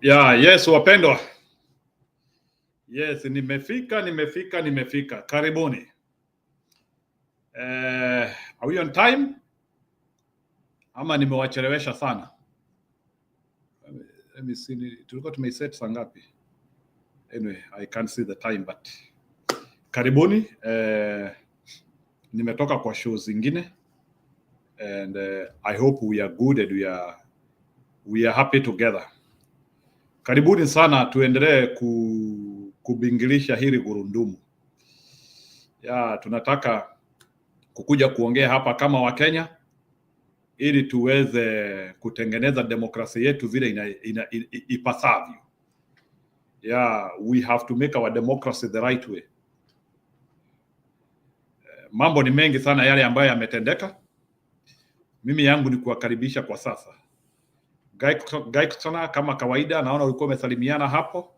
Yes, wapendwa. Yes, nimefika. Karibuni. Are we on time? Ama nimewachelewesha sana? Let me see. Tulikuwa tumeset saa ngapi? Anyway, I can't see the time, but karibuni. Nimetoka kwa show zingine and I hope we are good and we are happy together. Karibuni sana, tuendelee kubingilisha hili gurundumu. Tunataka kukuja kuongea hapa kama Wakenya ili tuweze kutengeneza demokrasia yetu vile ipasavyo. We have to make our democracy the right way. Mambo ni mengi sana yale ambayo yametendeka. Mimi yangu ni kuwakaribisha kwa sasa. Govt, kama kawaida naona ulikuwa umesalimiana hapo.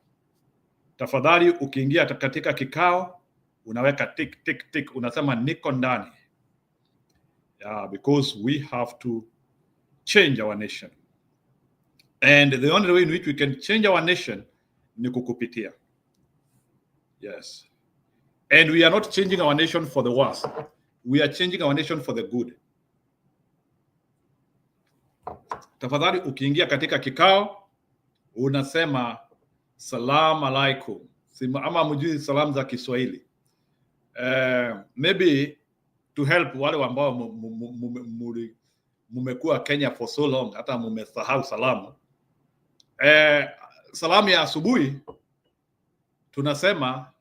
Tafadhali ukiingia katika kikao unaweka tick unasema niko ndani. Because we have to change our nation. And the only way in which we can change our nation ni kukupitia. Yes. And we are not changing our nation for the worse. We are changing our nation for the good. Tafadhali ukiingia katika kikao unasema salam alaikum. Ama mjui salam za Kiswahili. Maybe to help wale ambao mumekuwa Kenya for so long hata mumesahau salamu. Salamu ya asubuhi tunasema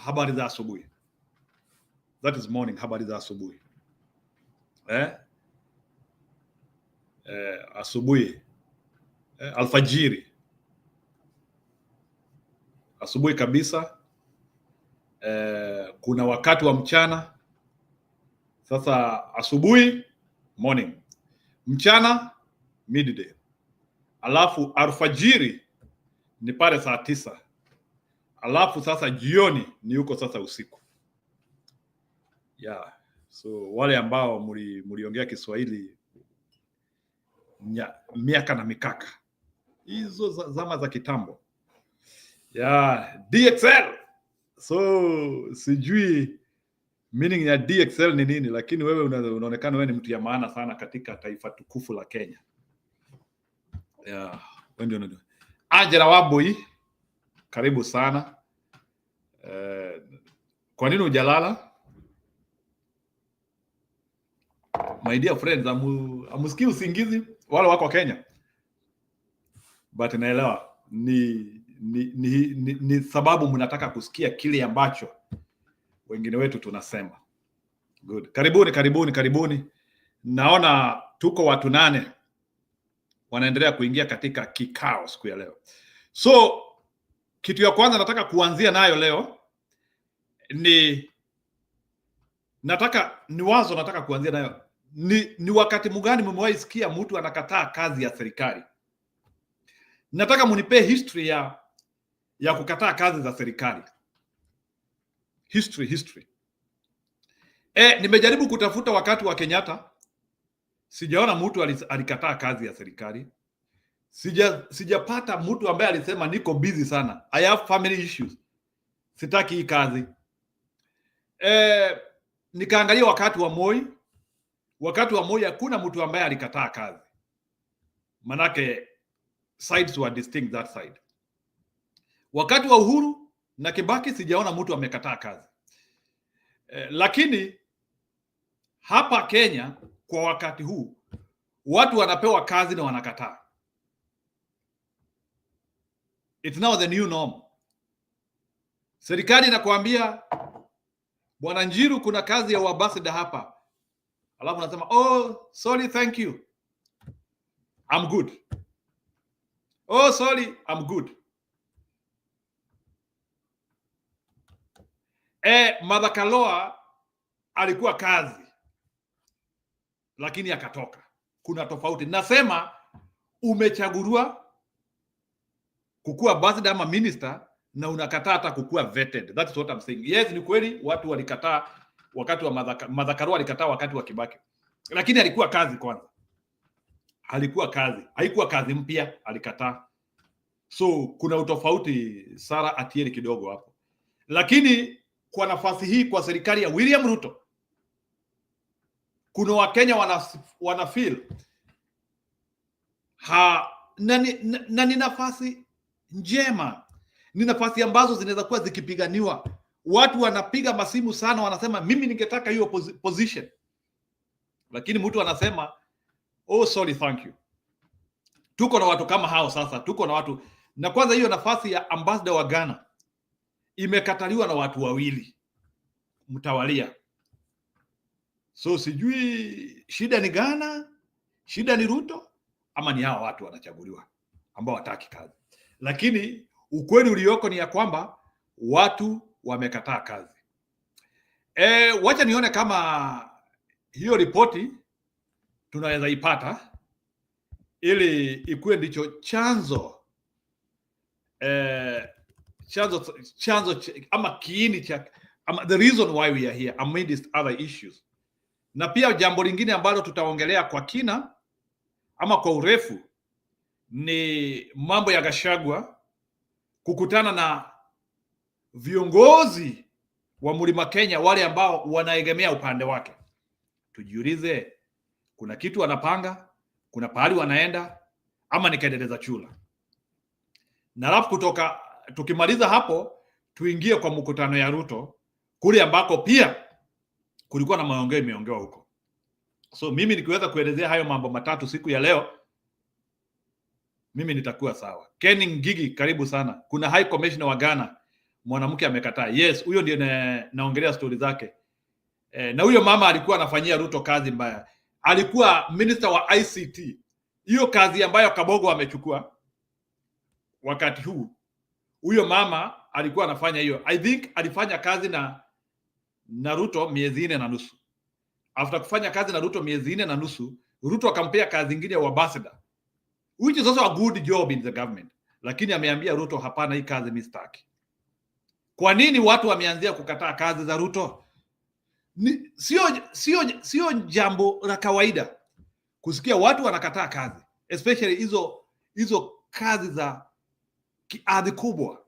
habari za asubuhi. That is morning, habari za asubuhi. Asubuhi, alfajiri. Asubuhi kabisa. Kuna wakati wa mchana. Sasa asubuhi, morning. Mchana, midday. Alafu alfajiri ni pale saa 9. Alafu sasa jioni ni huko sasa usiku. So wale ambao mliongea Kiswahili miaka na mikaka. Hizo zama za kitambo. DXL. So sijui meaning ya DXL ni nini, lakini wewe unaonekana wewe ni mtu ya maana sana katika taifa tukufu la Kenya. Wewe ndio ndio. Angela Waboi, karibu sana. Kwa nini hujalala? My dear friends, amusikii usingizi wale wako Kenya. But naelewa ni sababu mnataka kusikia kile ambacho wengine wetu tunasema. Good. Karibuni. Naona tuko watu 8 wanaendelea kuingia katika kikao siku ya leo. So kitu ya kwanza nataka kuanzia nayo leo nataka kuanzia nayo ni wakati mgani mmewahi sikia mtu anakataa kazi ya serikali? Nataka munipe history ya kukataa kazi za serikali. History. Nimejaribu kutafuta wakati wa Kenyatta. Sijaona mtu alikataa kazi ya serikali. Sijapata mtu ambaye alisema niko busy sana. I have family issues. Sitaki hii kazi. Nikaangalia wakati wa Moi. Wakati wa Moi hakuna mtu ambaye alikataa kazi. Manake sides were distinct that side. Wakati wa Uhuru na Kibaki sijaona mtu amekataa kazi. Lakini hapa Kenya kwa wakati huu watu wanapewa kazi na wanakataa. It's now the new norm. Serikali inakuambia Bwana Njiru kuna kazi ya ambassador hapa. Alafu unasema oh sorry thank you. I'm good. Oh sorry I'm good. Martha Karua alikuwa kazi lakini akatoka. Kuna tofauti. Nasema umechaguliwa kukuwa ambassador ama minister na unakataa hata kukuwa vetted. That's what I'm saying. Yes, ni kweli watu walikataa wakati wa Martha Karua alikataa wakati wa Kibaki. Lakini alikuwa kazi kwanza. haikuwa kazi mpya, alikataa. So kuna utofauti Sara Atieri kidogo hapo, lakini kwa nafasi hii, kwa serikali ya William Ruto, kuna Wakenya wana feel na ni nafasi njema, ni nafasi ambazo zinaweza kuwa zikipiganiwa. Watu wanapiga masimu sana, wanasema mimi ningetaka hiyo position, lakini mtu anasema oh sorry thank you. Tuko na watu kama hao sasa, tuko na watu. Na kwanza hiyo nafasi ya ambassador wa Ghana imekataliwa na watu wawili mtawalia. So sijui shida ni Ghana, shida ni Ruto, ama ni hao watu wanachaguliwa ambao wataki kazi. Lakini ukweli ulioko ni ya kwamba watu wamekataa kazi. Wacha nione kama hiyo ripoti tunaweza ipata ili ikuwe ndicho chanzo ama kiini cha the reason why we are here amidst other issues. Na pia jambo lingine ambalo tutaongelea kwa kina ama kwa urefu ni mambo ya Gachagua kukutana na viongozi wa Mlima Kenya, wale ambao wanaegemea upande wake. Tujiulize, kuna kitu wanapanga, kuna pahali wanaenda, ama ni kelele chula? Na alafu tukimaliza hapo tuingie kwa mkutano ya Ruto kule ambako pia kulikuwa na maongeo imeongewa huko. So mimi nikiweza kuelezea hayo mambo matatu siku ya leo, mimi nitakuwa sawa. Ken Ngigi, karibu sana. Kuna High Commissioner wa Ghana, mwanamke amekataa. Yes, huyo ndio naongelea story zake. Na huyo mama alikuwa anafanyia Ruto kazi mbaya. Alikuwa minister wa ICT. Hiyo kazi ambayo Kabogo amechukua wakati huu, huyo mama alikuwa anafanya hiyo. I think alifanya kazi na Ruto miezi 4 na nusu. After kufanya kazi na Ruto miezi 4 na nusu, Ruto akampea kazi nyingine ya ambassador, which is also a good job in the government. Lakini ameambia Ruto, hapana, hii kazi mimi sitaki. Kwa nini watu wameanzia kukataa kazi za Ruto? Sio jambo la kawaida kusikia watu wanakataa kazi, especially hizo kazi za kiadhi kubwa.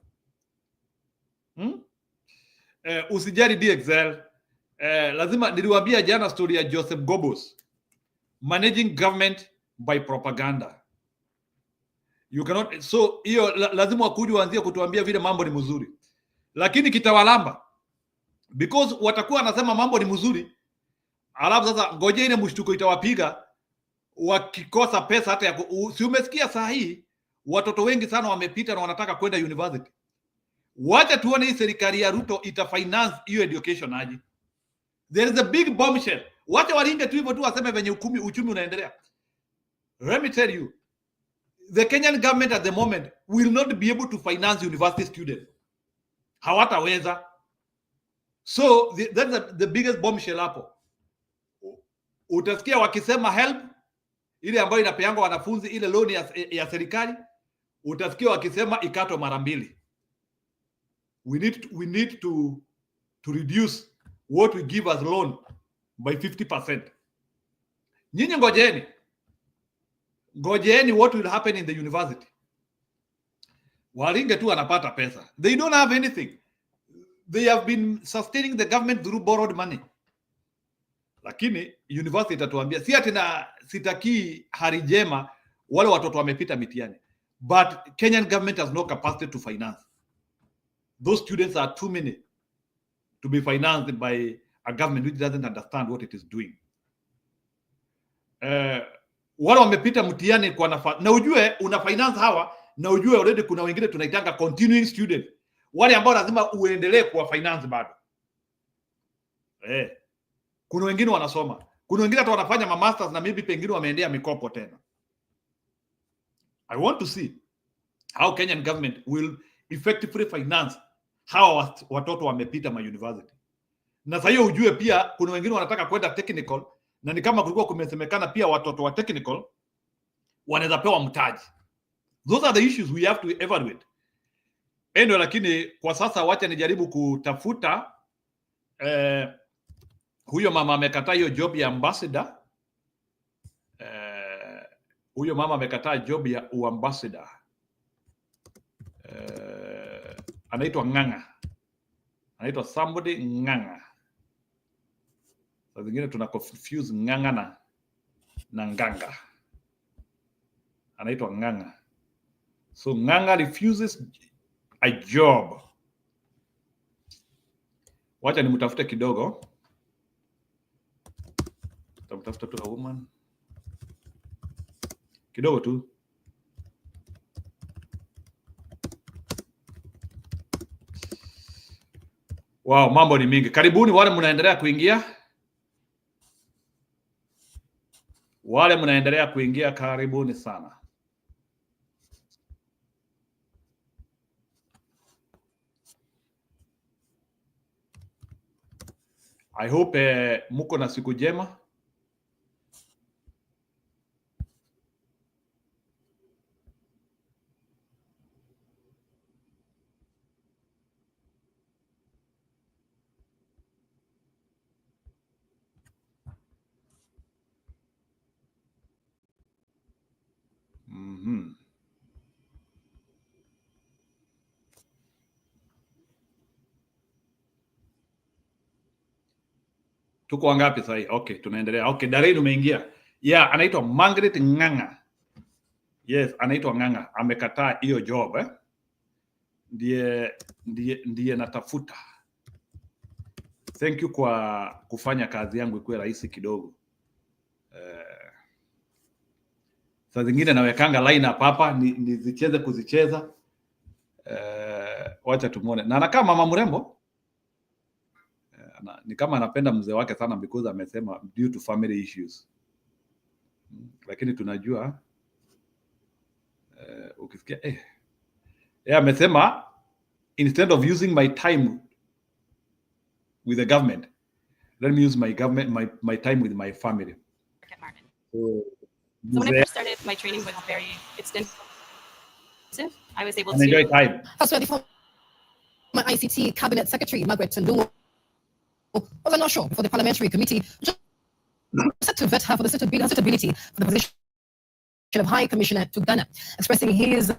Usijali DXL. Lazima niliwaambia jana story ya Joseph Gobos, managing government by propaganda. You cannot, so hiyo lazima wakuja waanzie kutuambia vile mambo ni mzuri, lakini kitawalamba because watakuwa wanasema mambo ni mzuri, alafu sasa ngoje ile mshtuko itawapiga wakikosa pesa hata ya si umesikia saa hii watoto wengi sana wamepita na wanataka kwenda university. Wacha tuone hii serikali ya Ruto itafinance hiyo education aje. There is a big bombshell. Wacha walinge tu hivyo tu waseme venye uchumi unaendelea. Let me tell you, the Kenyan government at the moment will not be able to finance university students. Hawataweza. So that's the biggest bombshell hapo. Utasikia wakisema help ile ambayo inapeangwa wanafunzi, ile loan ya serikali, utasikia wakisema ikato mara 2. We need to reduce what we give as loan by 50%. Nyinyi ngojeni what will happen in the university. Walinge tu wanapata pesa. They don't have anything. They have been sustaining the government through borrowed money. Lakini university itatuambia si ati na sitaki hali njema wale watoto wamepita mitihani, but Kenyan government has no capacity to finance. Those students are too many to be financed by a government which doesn't understand what it is doing. Wale wamepita mtihani kwa na ujue una finance hawa, na ujue already kuna wengine tunaitanga continuing student, wale ambao lazima uendelee kuwa finance bado. Kuna wengine wanasoma, kuna wengine hata wanafanya masters na maybe pengine wameendea mikopo tena. I want to see how Kenyan government will effectively finance hawa watoto wamepita ma university. Na sasa hiyo ujue pia kuna wengine wanataka kwenda technical, na ni kama kulikuwa kumesemekana pia watoto wa technical wanaweza pewa mtaji. Those are the issues we have to evaluate. Anyway, lakini kwa sasa wacha nijaribu kutafuta huyo mama amekataa hiyo job ya ambassador. Huyo mama amekataa job ya uambassador. Anaitwa Ng'ang'a. Anaitwa somebody Ng'ang'a. Saa zingine tuna confuse Ng'ang'a na Nganga. Anaitwa Ng'ang'a. So Ng'ang'a refuses a job. Wacha nimtafute kidogo. Tamtafuta tu a woman. Kidogo tu. Wow, mambo ni mingi. Karibuni wale mnaendelea kuingia. Wale mnaendelea kuingia, karibuni sana. I hope muko na siku njema. Tuko wangapi sasa hivi? Okay, tunaendelea. Okay, Darren umeingia. Yeah, anaitwa Margaret Ng'ang'a. Yes, anaitwa Ng'ang'a. Amekataa hiyo job Ndiye natafuta. Thank you kwa kufanya kazi yangu ikuwe rahisi kidogo. Saa zingine nawekanga line up hapa nizicheze kuzicheza. Wacha tumuone. Na anakaa mama mrembo. Ni kama anapenda mzee wake sana because amesema due to family issues. Lakini tunajua ukisikia amesema instead of using my time with the government, let me use my time with my family. So when I first started, my training was very extensive. I was able to enjoy time. Also, my ICT cabinet secretary, Margaret Ndungu, was not sure before the parliamentary committee set to vet her for the suitability for the position of High Commissioner to Ghana, expressing his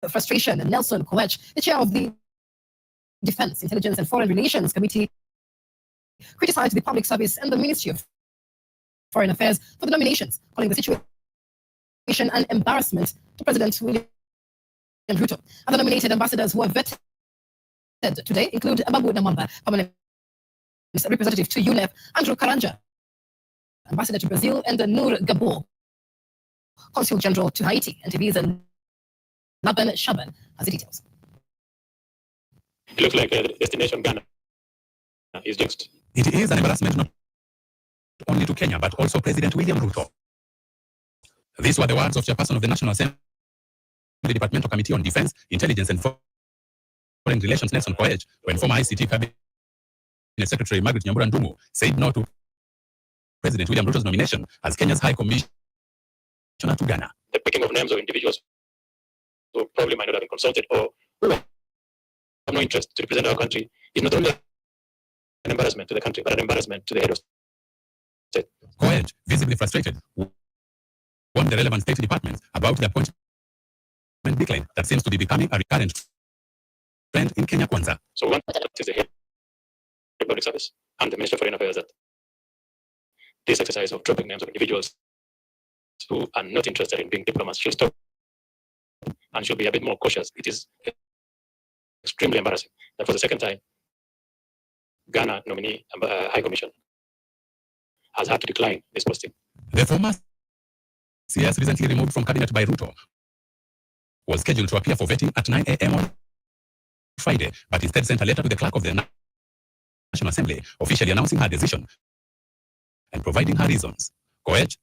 frustration. Nelson Koech, the chair of the Defense, Intelligence and Foreign Relations Committee, criticized the Public Service and the Ministry of Foreign Affairs for the nominations, calling the situation an embarrassment to President William Ruto. Other nominated ambassadors who are vetted today include Ababu Namwamba, permanent representative to UNEP, Andrew Karanja, ambassador to Brazil, and Noor Gabor, consul general to Haiti, and TV's Laban Shaban has the details. It looks like the destination Ghana is next. It is an embarrassment not only to Kenya, but also President William Ruto. These were the words of Chairperson of the National Assembly Departmental Committee on Defense, Intelligence and Foreign Relations, Nelson Koech, when former ICT Cabinet Secretary Margaret Ndungu said no to President William Ruto's nomination as Kenya's High Commissioner to Ghana. The picking of names of individuals who probably might not have been consulted or who have no interest to represent our country is not only an embarrassment to the country, but an embarrassment to the head of state. Koech, visibly frustrated, warned the relevant state departments about the appointment decline that seems to be becoming a recurrent trend in Kenya Kwanza. So one is the head of public service and the Minister of Foreign Affairs that this exercise of dropping names of individuals who are not interested in being diplomats should stop and should be a bit more cautious. It is extremely embarrassing that for the second time, Ghana nominee High Commission has had to decline this posting. The former CS recently removed from cabinet by Ruto was scheduled to appear for vetting at 9 a.m. on Friday, but instead sent a letter to the clerk of the National Assembly, officially announcing her decision and providing her reasons. Koech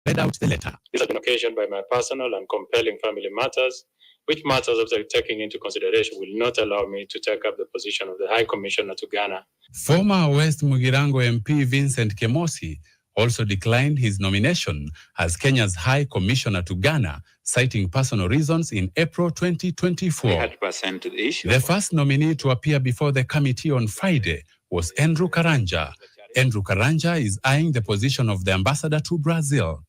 read out the letter. This has been occasioned by my personal and compelling family matters, which matters after taking into consideration will not allow me to take up the position of the High Commissioner to Ghana. Former West Mugirango MP Vincent Kemosi also declined his nomination as Kenya's High Commissioner to Ghana, citing personal reasons in April 2024. The first nominee to appear before the committee on Friday was Andrew Karanja. Andrew Karanja is eyeing the position of the ambassador to Brazil.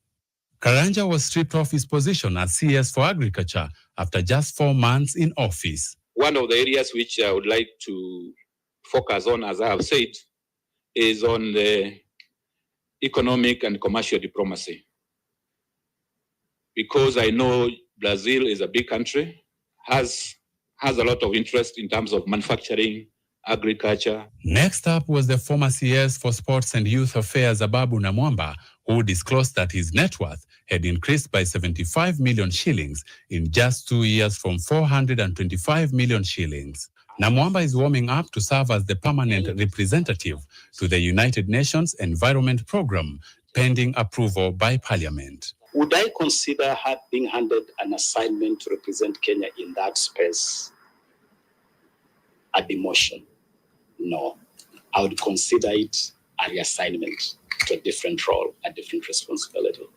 Karanja was stripped of his position as CS for Agriculture after just 4 months in office. One of the areas which I would like to focus on, as I have said, is on the economic and commercial diplomacy. Because I know Brazil is a big country, has a lot of interest in terms of manufacturing, agriculture. Next up was the former CS for Sports and Youth Affairs, Ababu Namwamba, who disclosed that his net worth had increased by 75 million shillings in just 2 years from 425 million shillings. Namwamba is warming up to serve as the permanent representative to the United Nations Environment Programme, pending approval by Parliament. Would I consider being handed an assignment to represent Kenya in that space a demotion? No. I would consider it a reassignment to a different role, a different responsibility.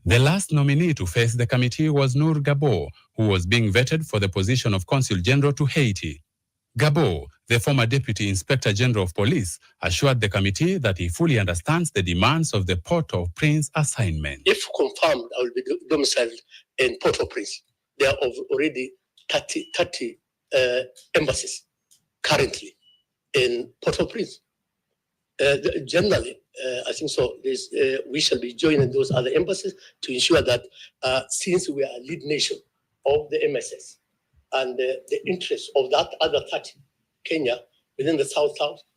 The last nominee to face the committee was Noor Gabo, who was being vetted for the position of Consul General to Haiti. Gabo, the former Deputy Inspector General of Police, assured the committee that he fully understands the demands of the Port-au-Prince assignment. If confirmed, I will be domiciled in Port-au-Prince. There are already 30 embassies currently in Port-au-Prince. Generally, I think so. We shall be joining those other embassies to ensure that since we are a lead nation of the MSS and the interest of that other 30, Kenya, within the South,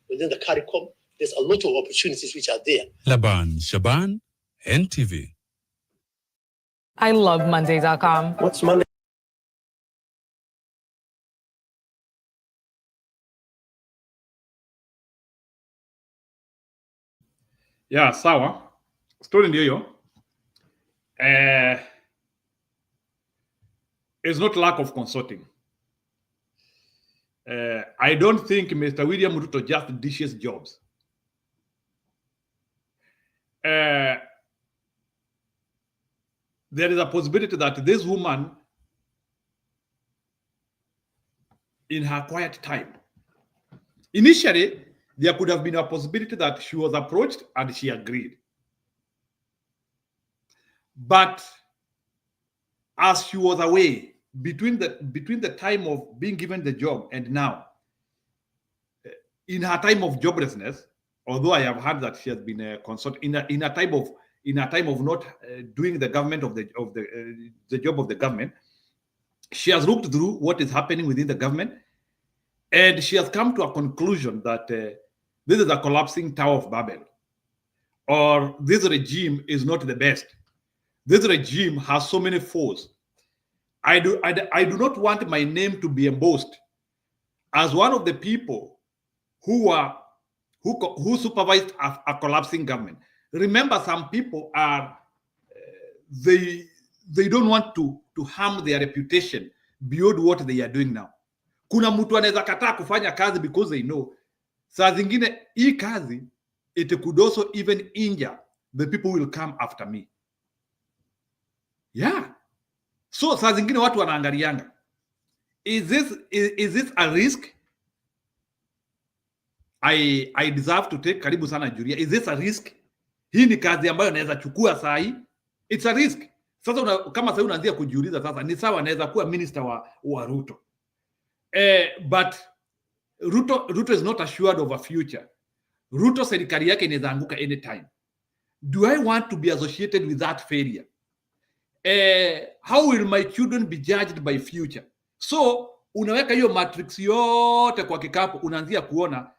within the CARICOM, there's a lot of opportunities which are there. Laban Shaban, NTV. I love Monday.com. What's Monday? Yeah, sawa. Story ndio hiyo. It's not lack of consulting. I don't think Mr. William Ruto just dishes jobs. There is a possibility that this woman, in her quiet time, initially, there could have been a possibility that she was approached and she agreed. But as she was away, between the time of being given the job and now, in her time of joblessness, although I have heard that she has been consulted in a time of not doing the government of the job of the government, she has looked through what is happening within the government, and she has come to a conclusion that this is a collapsing Tower of Babel, or this regime is not the best. This regime has so many foes. I do not want my name to be embossed as one of the people who supervised a collapsing government. Remember, some people are they don't want to harm their reputation beyond what they are doing now. Kuna mtu anaweza kataa kufanya kazi because they know saa zingine hii kazi it could also even injure the people who will come after me. Yeah. So saa zingine watu wanaangalianga, is this a risk I deserve to take? Karibu sana Julia. Is this a risk? Hii ni kazi ambayo naweza chukua saa hii. It's a risk. Sasa kama sasa unaanzia kujiuliza sasa ni sawa naweza kuwa minister wa Ruto. But Ruto is not assured of a future. Ruto serikali yake inaweza anguka anytime. Do I want to be associated with that failure? How will my children be judged by future? So unaweka hiyo matrix yote kwa kikapu, unaanzia kuona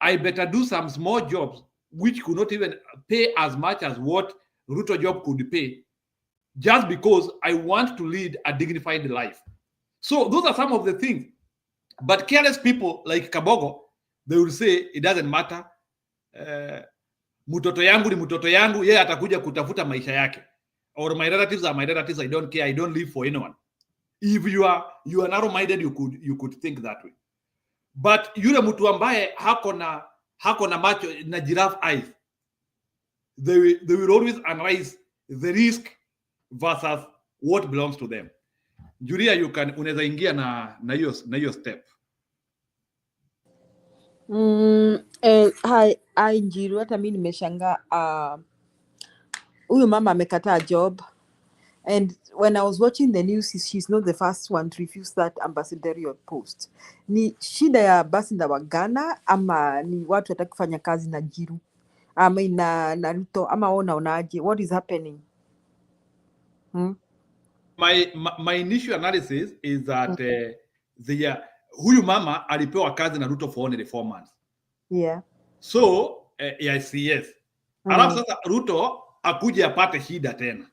I better do some small jobs which could not even pay as much as what Ruto job could pay, just because I want to lead a dignified life. So those are some of the things. But careless people like Kabogo, they will say it doesn't matter. Mtoto yangu ni mtoto yangu, yeye atakuja kutafuta maisha yake. Or my relatives are my relatives, I don't care, I don't live for anyone. If you are narrow-minded, you could think that way. But yule mtu ambaye hako na macho na giraffe eyes, they will always analyze the risk versus what belongs to them. Julia, unaweza ingia na hiyo step. Hi Njiru, hata mimi nimeshangaa huyu mama amekataa job. And when I was watching the news, she's not the first one to refuse that ambassadorial post. Ni shida ya ambassador wa Ghana ama ni watu wataki kufanya kazi na Njiru ama na Ruto ama unaonaje? What is happening? My initial analysis is that huyu mama alipewa kazi na Ruto for only 4 months. Yeah. So yes. Alafu sasa Ruto akuje apate shida tena.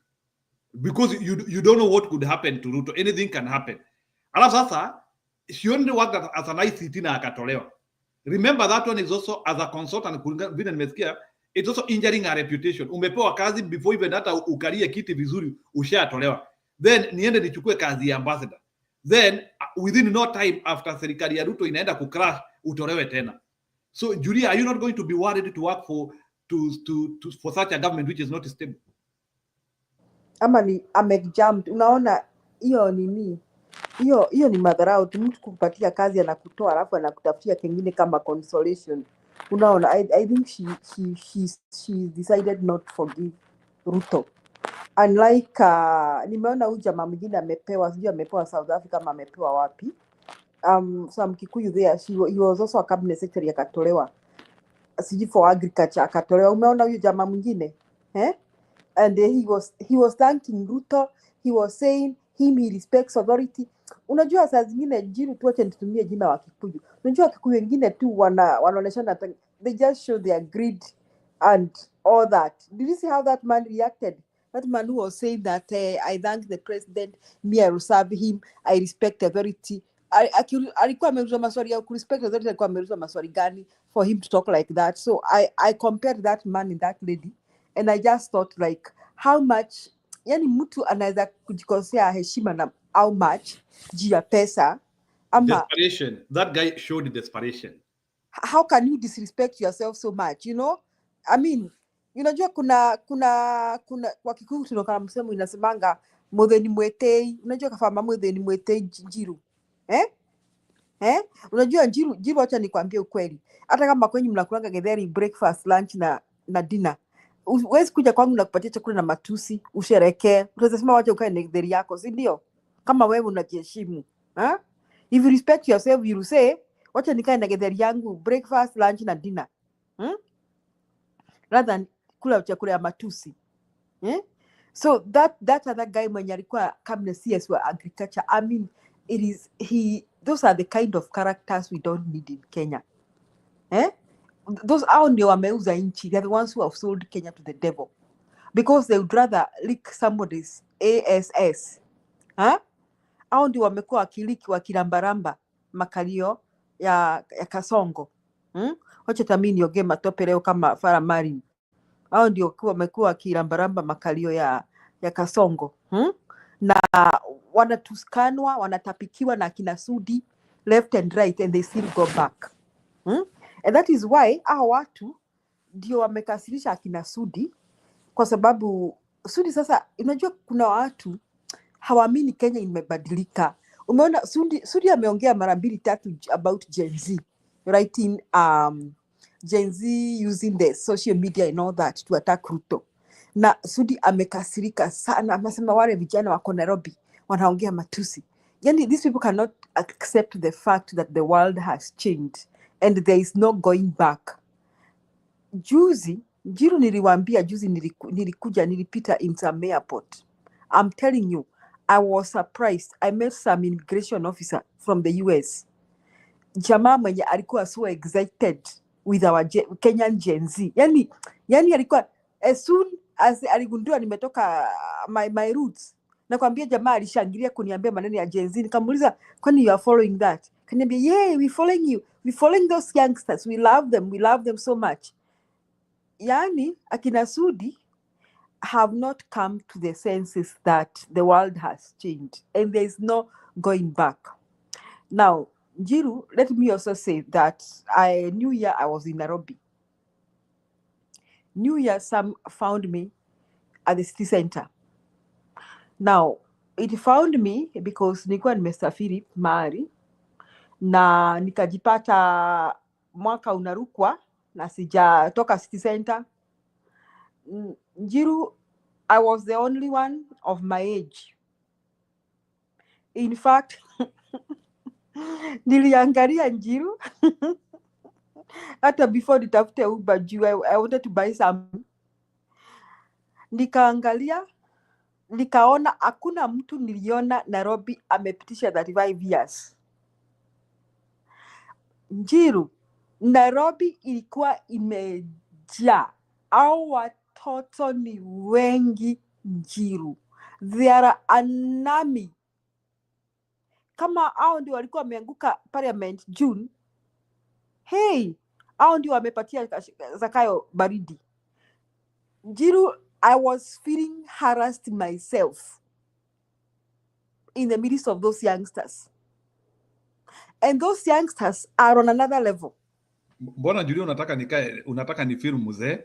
Because you don't know what could happen to Ruto. Anything can happen. Alafu sasa she only worked as an ICT na akatolewa. Remember that one is also as a consultant vile nimesikia, it's also injuring her reputation. Umepewa kazi before even hata ukalie kiti vizuri ushatolewa. Then niende nichukue kazi ya ambassador. Then within no time after serikali ya Ruto inaenda kucrash utolewe tena. So Julia, are you not going to be worried to work for such a government which is not stable? Ama ni amejumped. Unaona hiyo nini? Hiyo ni madharau tu, mtu kupatia kazi anakutoa alafu anakutafutia kingine kama consolation. Unaona, I think she decided not to forgive Ruto. Unlike nimeona huyu jamaa mwingine amepewa, sijui amepewa South Africa ama amepewa wapi. Some Kikuyu there, he was also a cabinet secretary akatolewa. Sijui for agriculture akatolewa. Umeona huyu jamaa mwingine? And he was thanking Ruto. He was saying he respects authority. Unajua saa zingine Njiru tu acha nitumie jina wa Kikuyu. Unajua Kikuyu wengine tu wanaoneshana they just show their greed and all that. Did you see how that man reacted? That man who was saying that I thank the president, me I will serve him, I respect authority. Alikuwa ameulizwa maswali ya kurespect authority, alikuwa ameulizwa maswali gani for him to talk like that? So I compared that man and that lady. And I just thought like how much, yani mtu anaweza kujikosea heshima na how much juu ya pesa ama desperation. That guy showed desperation. How can you disrespect yourself so much, you know? I mean, unajua kuna kwa Kikuyu tunakana msemo inasemanga mutheni mwetei. Unajua kafama mutheni mwetei Njiru. Unajua Njiru acha nikwambie ukweli. Hata kama kwenye mnakulanga githeri breakfast, lunch na dinner. Huwezi kuja kwangu na kupatia chakula na matusi, usherekee. Utasema wacha ukae na githeri yako, si ndio? Kama wewe unajiheshimu. If you respect yourself, you say, wacha nikae na githeri yangu breakfast, lunch na dinner. Rather than kula chakula ya matusi. So that other guy mwenye alikuwa cabinet CS wa agriculture, I mean, those are the kind of characters we don't need in Kenya. Those hao ndio wameuza nchi. They're the ones who have sold Kenya to the devil because they would rather lick somebody's ASS. Hao ndio wamekuwa wakiliki wakilambaramba makalio ya Kasongo. Wacha tamini nioge matope leo kama Farah Mari. Hao ndio wamekuwa wakilambaramba makalio ya Kasongo. Na wanatuskanwa, wanatapikiwa na kina Sudi left and right and they still go back. And that is why hao watu ndio wamekasirisha akina Sudi kwa sababu Sudi sasa, unajua kuna watu hawaamini Kenya imebadilika. Umeona Sudi ameongea mara 2-3 about Gen Z, writing Gen Z using the social media and all that to attack Ruto. Na Sudi amekasirika sana, anasema wale vijana wako Nairobi wanaongea matusi. Yani these people cannot accept the fact that the world has changed and there is no going back. Njiru niliwaambia juzi nilipita in some airport. I'm telling you, I was surprised. I met some immigration officer from the US. Jamaa mwenye alikuwa so excited with our Kenyan Gen Z. Yani alikuwa as soon as aligundua nimetoka my roots. Nakwambia jamaa alishangilia kuniambia maneno ya Gen Z. Nikamuuliza, kwani you are following that? Kaniambia, yeah, we following you. We following those youngsters. We love them. We love them so much. Yani akina Sudi have not come to the senses that the world has changed and there is no going back. Now, Njiru, let me also say that New Year I was in Nairobi. New Year, some found me at the city center. Now, it found me because nilikuwa nimesafiri mahali na nikajipata mwaka unarukwa na sijatoka city center. Njiru, I was the only one of my age. In fact, niliangalia Njiru hata before nitafute Uber juu I wanted to buy some. Nikaangalia, nikaona hakuna mtu niliona Nairobi amepitisha 35 years. Njiru, Nairobi ilikuwa imejaa. Au watoto ni wengi Njiru. There are an army. Kama hao ndio walikuwa wameanguka parliament June, hey, hao ndio wamepatia Zakayo baridi. Njiru, I was feeling harassed myself in the midst of those youngsters. And those youngsters are on another level. Mbona Julia unataka ni film mzee?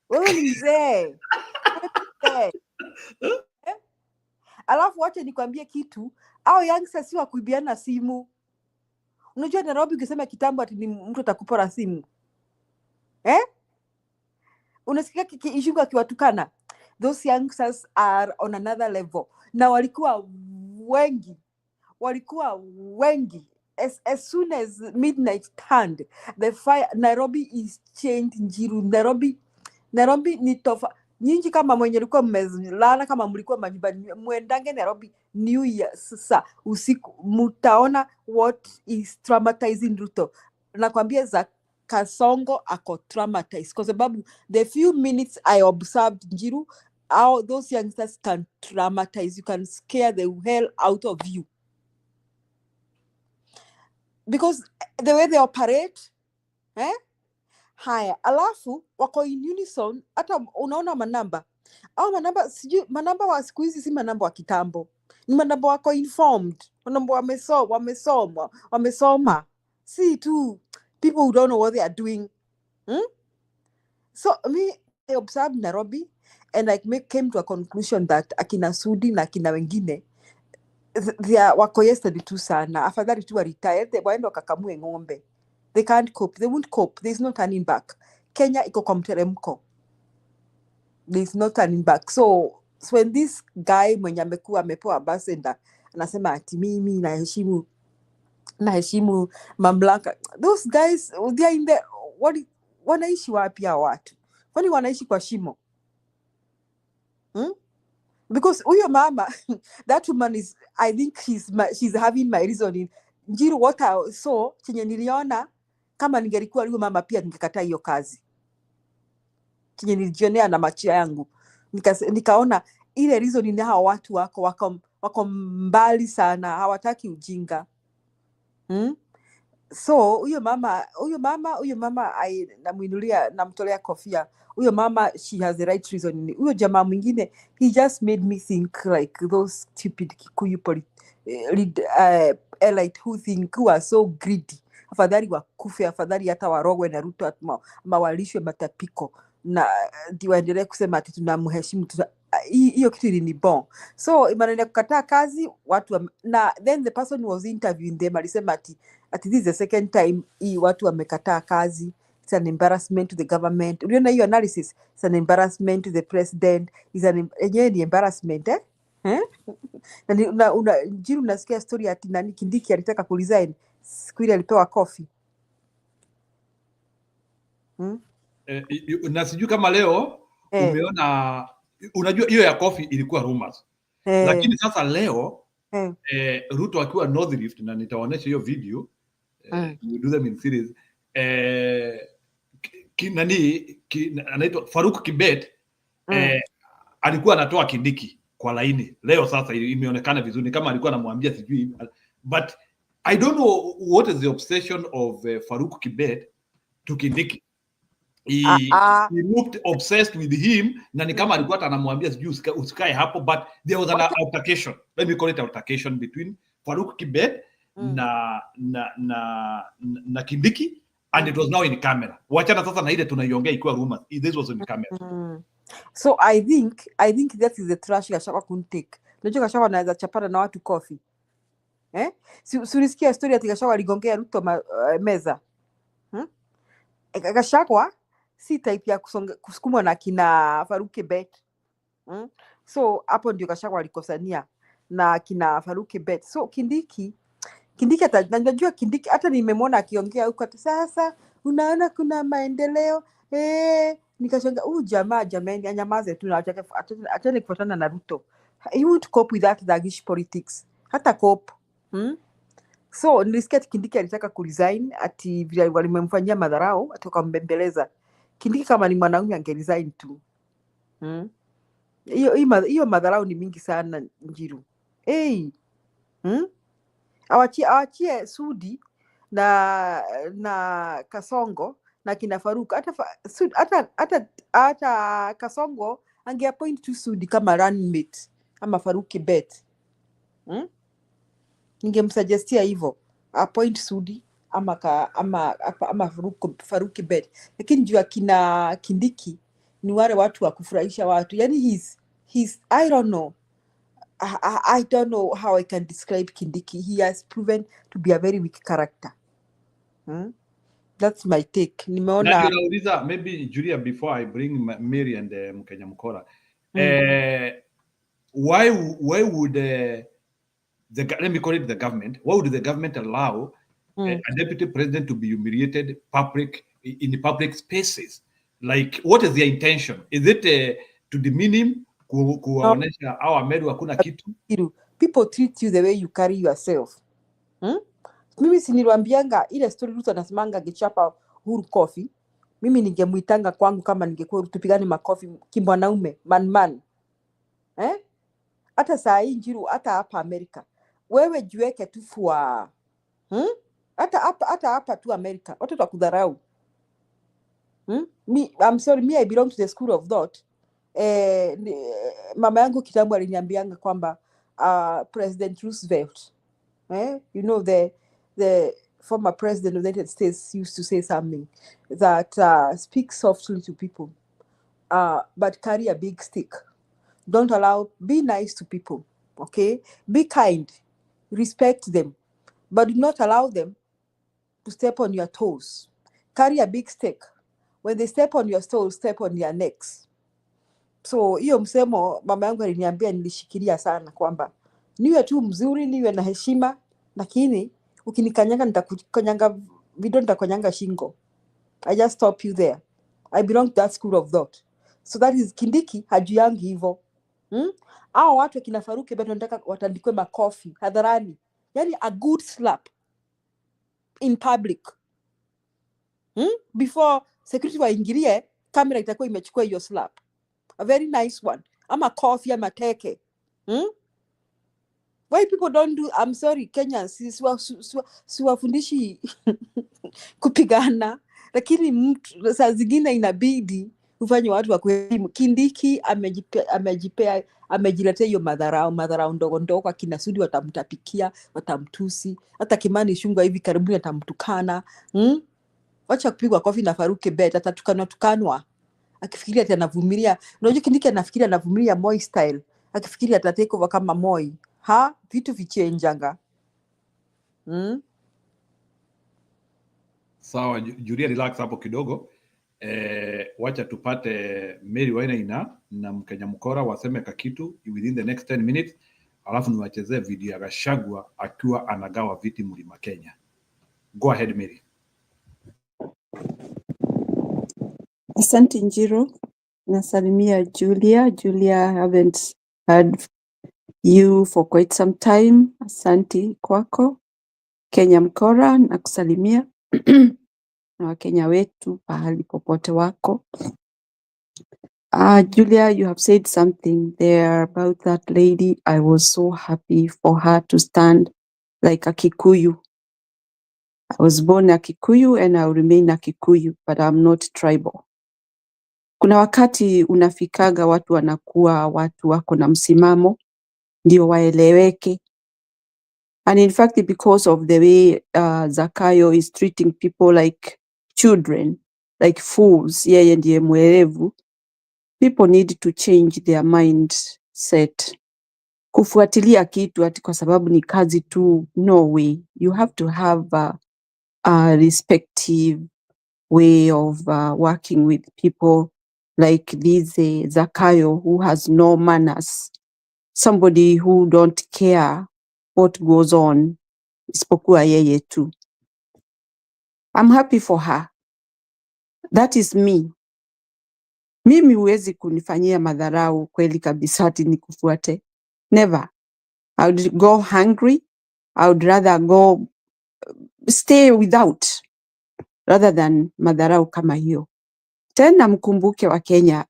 Wewe ni mzee. Alafu wacha nikwambie kitu, hao youngsters si wa kuibiana simu. Unajua Nairobi ukisema kitambo ati ni mtu atakupora simu. Unasikia Ijungu akiwatukana. Those youngsters are on another level. Na walikuwa wengi. As soon as midnight turned, the fire, Nairobi is changed. Njiru, Nairobi ni tofa. Nyinyi kama mwenye likuwa mmelala, kama mlikuwa majumbani, muendange Nairobi New Year sasa usiku, mutaona what is traumatizing Ruto. Nakwambia za Kasongo ako traumatized kwa sababu the few minutes I observed Njiru, how those youngsters can traumatize, you can scare the hell out of you. Because the way they operate, haya, alafu wako in unison, hata unaona manamba. Au manamba, sijui, manamba wa siku hizi si manamba wa kitambo. Ni manamba wako informed. Manamba wamesoma. See too, people who don't know what they are doing. So me, I observed Nairobi and I came to a conclusion that akina Sudi na akina wengine, they are wako yesterday tu sana. Afadhali tu wa retired, they waende wakakamue ng'ombe. They can't cope. They won't cope. There's no turning back. Kenya iko kwa mteremko. There's no turning back. So when this guy mwenye amekuwa amepewa ambassador anasema ati mimi naheshimu mamlaka. Those guys, they are in the wanaishi wapi hao watu? Kwani wanaishi kwa shimo? Because huyo mama, that woman is, I think she's having my reasoning. Njiru, what I saw, chenye niliona, kama ningelikuwa huyo mama pia ningekataa hiyo kazi. Chenye nilijionea na macho yangu. Nikaona ile reasoning ya hao watu wako mbali sana, hawataki ujinga. So huyo mama namuinulia, namtolea kofia. Huyo mama, she has the right reason. Huyo jamaa mwingine, he just made me think like those stupid Kikuyu elite who think, who are so greedy. Afadhali wakufe, afadhali hata warogwe na Ruto mawalishwe matapiko na waendelee kusema ati tunamheshimu. Hiyo kitu ni bon. So imanene kukataa kazi watu na then the person who was interviewing them alisema ati this is the second time watu wamekataa kazi. It's an embarrassment to the government. Uliona hiyo analysis? It's an embarrassment to the president. It's an embarrassment na Njiru, unasikia story ati nani Kindiki alitaka kuresign siku ile alipewa coffee. Na sijui kama leo umeona, unajua hiyo ya coffee ilikuwa rumors. Lakini sasa leo Ruto akiwa North Rift, na nitaonyesha hiyo video, we do them in series. Anaitwa Faruk Kibet, alikuwa anatoa Kindiki kwa laini. Leo sasa imeonekana vizuri kama alikuwa anamwambia sijui, but I don't know what is the obsession of Faruk Kibet to Kindiki. He looked obsessed with him, na ni kama alikuwa anamwambia sijui usikae hapo, but there was an altercation, let me call it altercation, between Faruk Kibet na Kindiki, and it was now in camera. Wachana sasa na ile tunaiongea ikiwa rumors. This was in camera. So I think that is the trash Gachagua couldn't take. Unajua Gachagua anaweza chapana na watu coffee. Si ulisikia story ati Gachagua aligongea Ruto meza. Gachagua si type ya kusukumwa na kina Faruk Kibet. So hapo ndio Gachagua alikosania na kina Faruki Bet. So Kindiki najua Kindiki hata nimemwona akiongea huko ati sasa unaona kuna maendeleo nikashanga jamaa jamani anyamaze tu na achane kufuatana na Ruto. He won't cope with that thuggish politics. Hata cope. So nilisikia Kindiki alitaka kuresign ati vile walimemfanyia madharau atoka mbembeleza. Kindiki kama ni mwanaume angeresign tu. Hiyo madharau ni mingi sana Njiru. Awachie Sudi na Kasongo na kina Faruk. Hata Kasongo angeappoint tu Sudi kama running mate ama Faruki Bet. Ningemsuggestia hivyo appoint Sudi ama Faruki Bet, lakini juu kina Kindiki ni wale watu wa kufurahisha watu, yani he's I don't know. I don't know how I can describe Kindiki. He has proven to be a very weak character. That's my take. Nimeona nauliza maybe Julia before I bring Mary and Mkenya Mkora. Why would let me call it the government, why would the government allow a deputy president to be humiliated in public spaces? Like, what is their intention? Is it to demean him? Kuwaonesha au Ameru hakuna kitu? People treat you the way you carry yourself. Mimi siniliambianga ile story Ruto anasemanga gichapa Uhuru coffee. Mimi ningemuitanga kwangu kama ningekuwa tupigane makofi kimwanaume man. Hata saa hii Njiru, hata hapa Amerika. Wewe jiweke tu fua. Hata hapa tu Amerika. Watu watakudharau. I'm sorry, me I belong to the school of thought. Mama yangu kitambo aliniambianga kwamba President Roosevelt, you know, the former president of the United States used to say something that speak softly to people, but carry a big stick. Don't be nice to people, okay? Be kind, respect them, but do not allow them to step on your toes. Carry a big stick. When they step on your toes, step on their necks. So hiyo msemo mama yangu aliniambia, nilishikilia sana kwamba niwe tu mzuri, niwe na heshima, lakini ukinikanyanga nitakukanyanga nitakonyanga shingo. I just stop you there. I belong to that school of thought. So that is Kindiki hajuyangi hivyo. Hao watu kina Faruki bado nataka watandikwe makofi hadharani. Yani a good slap in public. Before security waingilie, kamera itakuwa imechukua hiyo slap. A very nice one. Ama coffee ama teke. Why people don't do, I'm sorry, Kenyans, siwafundishi kupigana. Lakini saa zingine inabidi ufanye watu wa kuheshimu. Kindiki amejiletea hiyo madharau ndogo akina Sudi watamtapikia, watamtusi. Hata Kimani Ichung'wah hivi karibuni atamtukana. Wacha kupigwa kofi na Faruki Bet, atatukanwa. Akifikiria ati anavumilia. Unajua Kindiki anafikiria anavumilia Moi style. Akifikiria ata take over kama Moi. Vitu vichenjanga. Sawa, Julia, relax hapo kidogo. Wacha tupate Mary Wainaina na Mkenya Mkora waseme kakitu within the next 10 minutes, alafu niwachezee video ya Gachagua akiwa anagawa viti Mlima Kenya. Go ahead, Mary. Asante Njiru. Nasalimia Julia. Julia, I haven't heard you for quite some time. Asante kwako. Kenya Mkora na kusalimia na Wakenya wetu pahali popote wako. Julia, you have said something there about that lady. I was so happy for her to stand like a Kikuyu. I was born a Kikuyu and I'll remain a Kikuyu, but I'm not tribal. Kuna wakati unafikaga watu wanakuwa watu wako na msimamo ndio waeleweke. And in fact, because of the way Zakayo is treating people like children, like fools, yeye ndiye mwerevu, people need to change their mindset. Kufuatilia kitu ati kwa sababu ni kazi tu, no way. You have to have a respective way of working with people. like this Zakayo who has no manners, somebody who don't care what goes on, isipokuwa yeye tu. I'm happy for her. That is me. Mimi huwezi kunifanyia madharau kweli kabisa ati nikufuate. Never. I would go hungry. I would rather go stay without rather than madharau kama hiyo. Tena mkumbuke wa Kenya,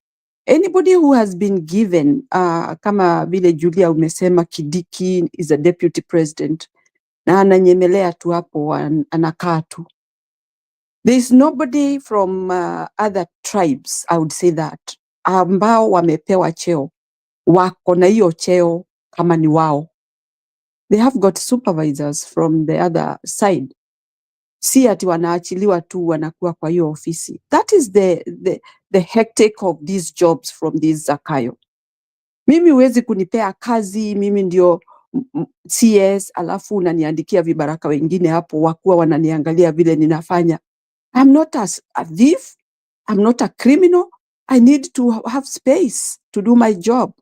anybody who has been given kama vile Julia umesema Kidiki is a deputy president na ananyemelea tu hapo anakaa tu. There is nobody from other tribes, I would say that, ambao wamepewa cheo, wako na hiyo cheo kama ni wao. They have got supervisors from the other side. Si ati wanaachiliwa tu wanakuwa kwa hiyo ofisi. That is the hectic of these jobs from this Zakayo. Mimi huwezi kunipea kazi, mimi ndio CS, alafu unaniandikia vibaraka wengine hapo wakuwa wananiangalia vile ninafanya. I'm not a thief. I'm not a criminal. I need to have space to do my job.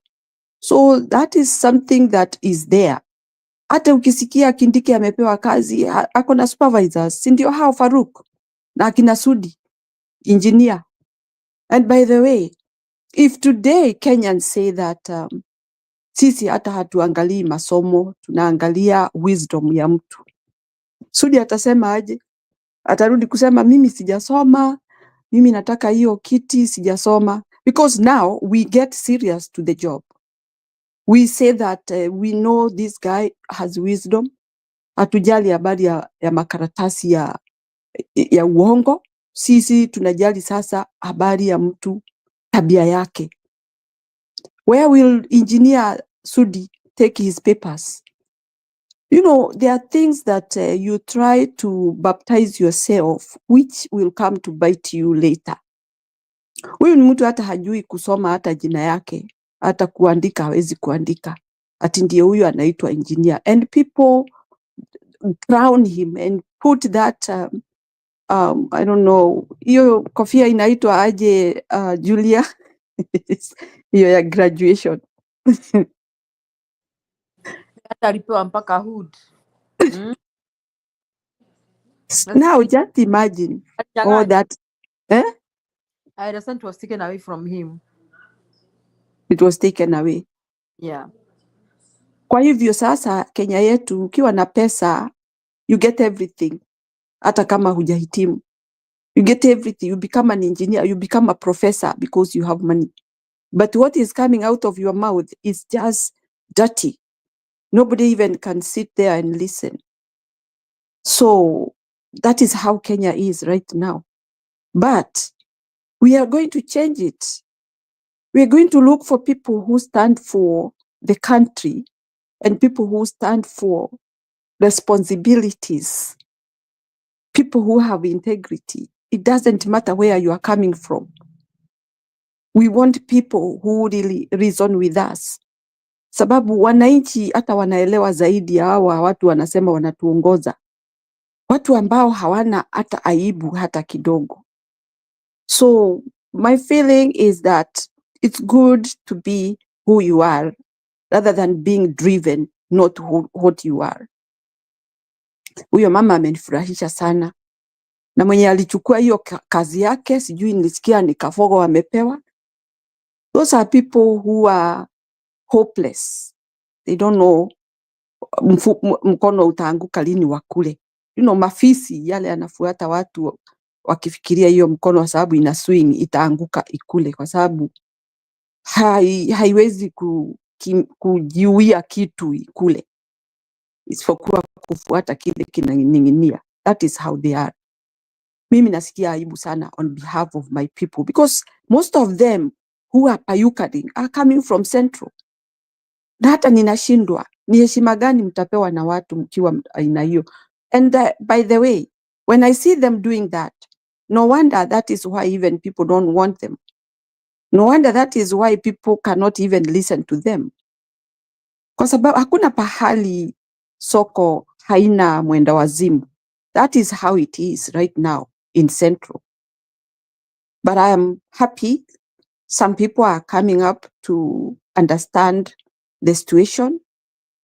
So that is something that is there. Hata ukisikia Kindiki amepewa kazi, ako na supervisors, si ndio hao Faruk na akina Sudi, engineer. And by the way, if today Kenyans say that sisi hata hatuangalii masomo, tunaangalia wisdom ya mtu, Sudi atasema aje? Atarudi kusema mimi sijasoma, mimi nataka hiyo kiti, sijasoma. Because now we get serious to the job. We say that we know this guy has wisdom. Hatujali habari ya makaratasi ya uongo. Sisi tunajali sasa habari ya mtu, tabia yake. Where will engineer Sudi take his papers? You know, there are things that you try to baptize yourself, which will come to bite you later. Huyu ni mtu hata hajui kusoma hata jina yake, hata kuandika hawezi kuandika. Ati ndiye huyu anaitwa engineer. And people crown him and put that, I don't know, hiyo kofia inaitwa aje Julia? Hiyo ya graduation. Hata alipewa mpaka hood. Now just imagine all that. I understand it was taken away from him. It was taken away. Yeah. Kwa hivyo sasa Kenya yetu ukiwa na pesa, you get everything. Hata kama hujahitimu. You get everything. You become an engineer. You become a professor because you have money. But what is coming out of your mouth is just dirty. Nobody even can sit there and listen. So that is how Kenya is right now. But we are going to change it. We are going to look for people who stand for the country and people who stand for responsibilities, people who have integrity. It doesn't matter where you are coming from. We want people who really reason with us. Sababu wananchi hata wanaelewa zaidi ya hawa watu wanasema wanatuongoza. Watu ambao hawana hata aibu hata kidogo. So my feeling is that it's good to be who you are rather than being driven not what you are. Huyo mama amenifurahisha sana. Na mwenye alichukua hiyo kazi yake, sijui nilisikia ni Kafogo amepewa. Those are people who are hopeless. They don't know mkono utaanguka lini wakule. You know, mafisi yale yanafuata watu wakifikiria hiyo mkono kwa sababu ina swing itaanguka ikule kwa sababu haiwezi kujiuia kitu ikule. Isipokuwa kufuata kile kinaning'inia. That is how they are. Mimi nasikia aibu sana on behalf of my people because most of them who are payukading are coming from Central. Na hata ninashindwa, ni heshima gani mtapewa na watu mkiwa aina hiyo? And by the way, when I see them doing that, no wonder that is why even people don't want them. No wonder that is why people cannot even listen to them. Kwa sababu hakuna pahali soko haina mwenda wazimu. That is how it is right now in Central. But I am happy Some people are coming up to understand the situation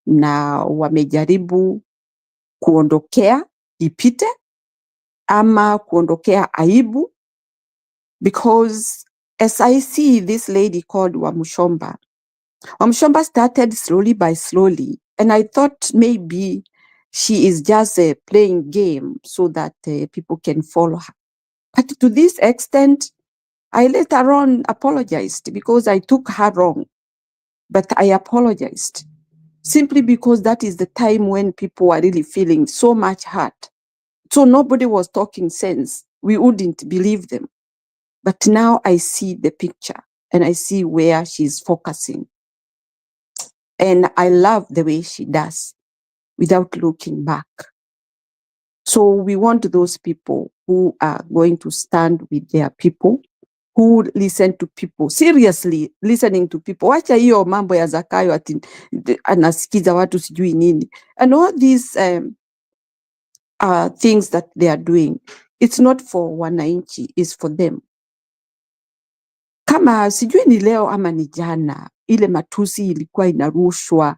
na wamejaribu kuondokea ipite ama kuondokea aibu, because as I see this lady called Wamushomba started slowly by slowly, and I thought maybe she is just playing game so that people can follow her. But to this extent, I later on apologized because I took her wrong. But I apologized simply because that is the time when people are really feeling so much hurt. So nobody was talking sense. We wouldn't believe them. But now I see the picture and I see where she's focusing. And I love the way she does without looking back. So we want those people who are going to stand with their people, who listen to people, seriously listening to people. Wacha hiyo mambo ya Zakayo ati anasikiza watu sijui nini. And all these things that they are doing, it's not for wananchi, it's for them. Kama sijui ni leo ama ni jana, ile matusi ilikuwa inarushwa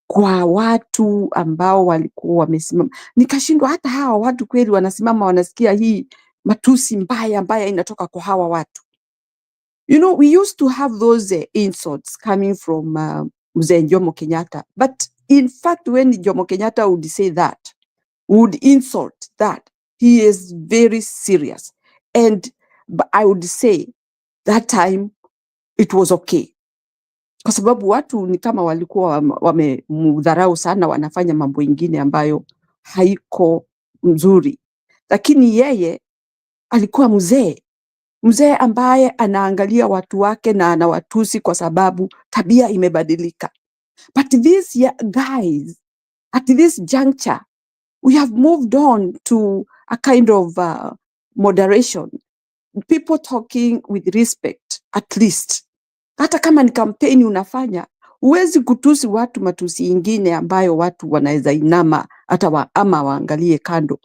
kwa watu ambao walikuwa wamesimama. Nikashindwa hata hawa watu kweli wanasimama wanasikia hii matusi mbaya inatoka kwa hawa watu. You know, we used to have those insults coming from Mzee Jomo Kenyatta. But in fact, when Jomo Kenyatta would say that, would insult that, he is very serious. And I would say that time it was okay. Kwa sababu watu ni kama walikuwa wamemdharau sana, wanafanya mambo ingine ambayo haiko mzuri. Lakini yeye alikuwa mzee ambaye anaangalia watu wake na anawatusi kwa sababu tabia imebadilika. But these guys, at this juncture, we have moved on to a kind of moderation. People talking with respect, at least. Hata kama ni kampeni unafanya, huwezi kutusi watu matusi ingine ambayo watu wanaweza inama hata ama waangalie kando.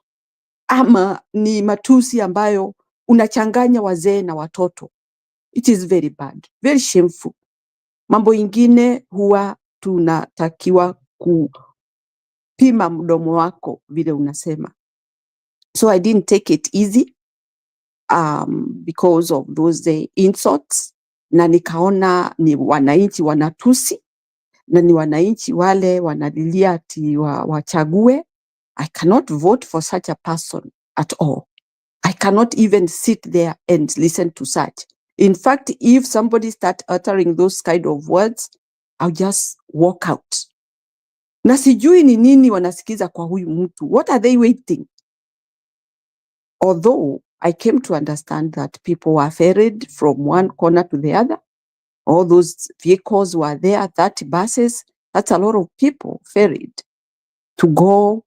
Ama ni matusi ambayo unachanganya wazee na watoto. It is very bad, very shameful. Mambo ingine huwa tunatakiwa kupima mdomo wako vile unasema. So I didn't take it easy because of those insults. Na nikaona ni wananchi wanatusi, na ni wananchi wale wanalilia ati wachague. I cannot vote for such a person at all. I cannot even sit there and listen to such. In fact, if somebody start uttering those kind of words, I'll just walk out. Na sijui ni nini wanasikiza kwa huyu mtu. What are they waiting? Although I came to understand that people were ferried from one corner to the other. All those vehicles were there, 30 buses. That's a lot of people ferried to go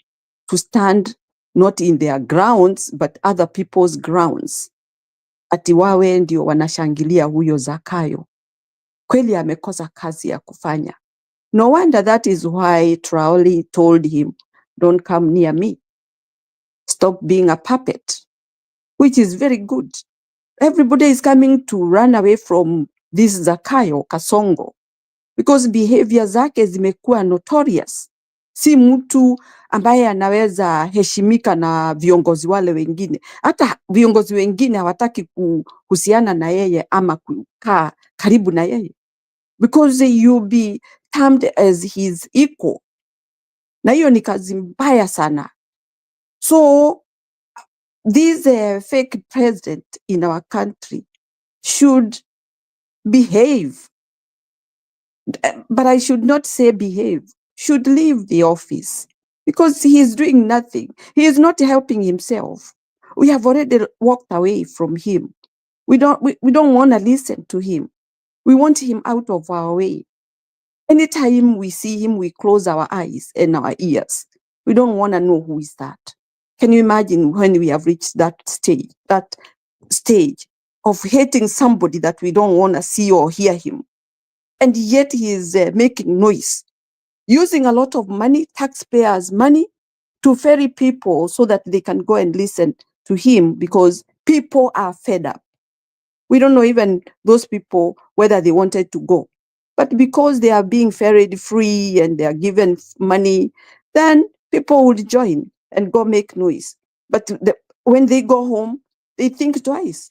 to stand not in their grounds, but other people's grounds. Ati wawe ndio wanashangilia huyo Zakayo. Kweli amekosa kazi ya kufanya. No wonder that is why Traoli told him, don't come near me. Stop being a puppet, which is very good. Everybody is coming to run away from this Zakayo Kasongo because behavior zake zimekuwa notorious. Si mtu ambaye anaweza heshimika na viongozi wale wengine. Hata viongozi wengine hawataki kuhusiana na yeye ama kukaa karibu na yeye. Because you'll be termed as his equal. Na hiyo ni kazi mbaya sana. So this fake president in our country should behave. But I should not say behave. Should leave the office because he is doing nothing. He is not helping himself. We have already walked away from him. We don't want to listen to him. We want him out of our way. Anytime we see him, we close our eyes and our ears. We don't want to know who is that. Can you imagine when we have reached that stage of hating somebody that we don't want to see or hear him? And yet he is making noise, using a lot of money, taxpayers' money, to ferry people so that they can go and listen to him because people are fed up. We don't know even those people whether they wanted to go. But because they are being ferried free and they are given money, then people would join and go make noise. But when they go home, they think twice.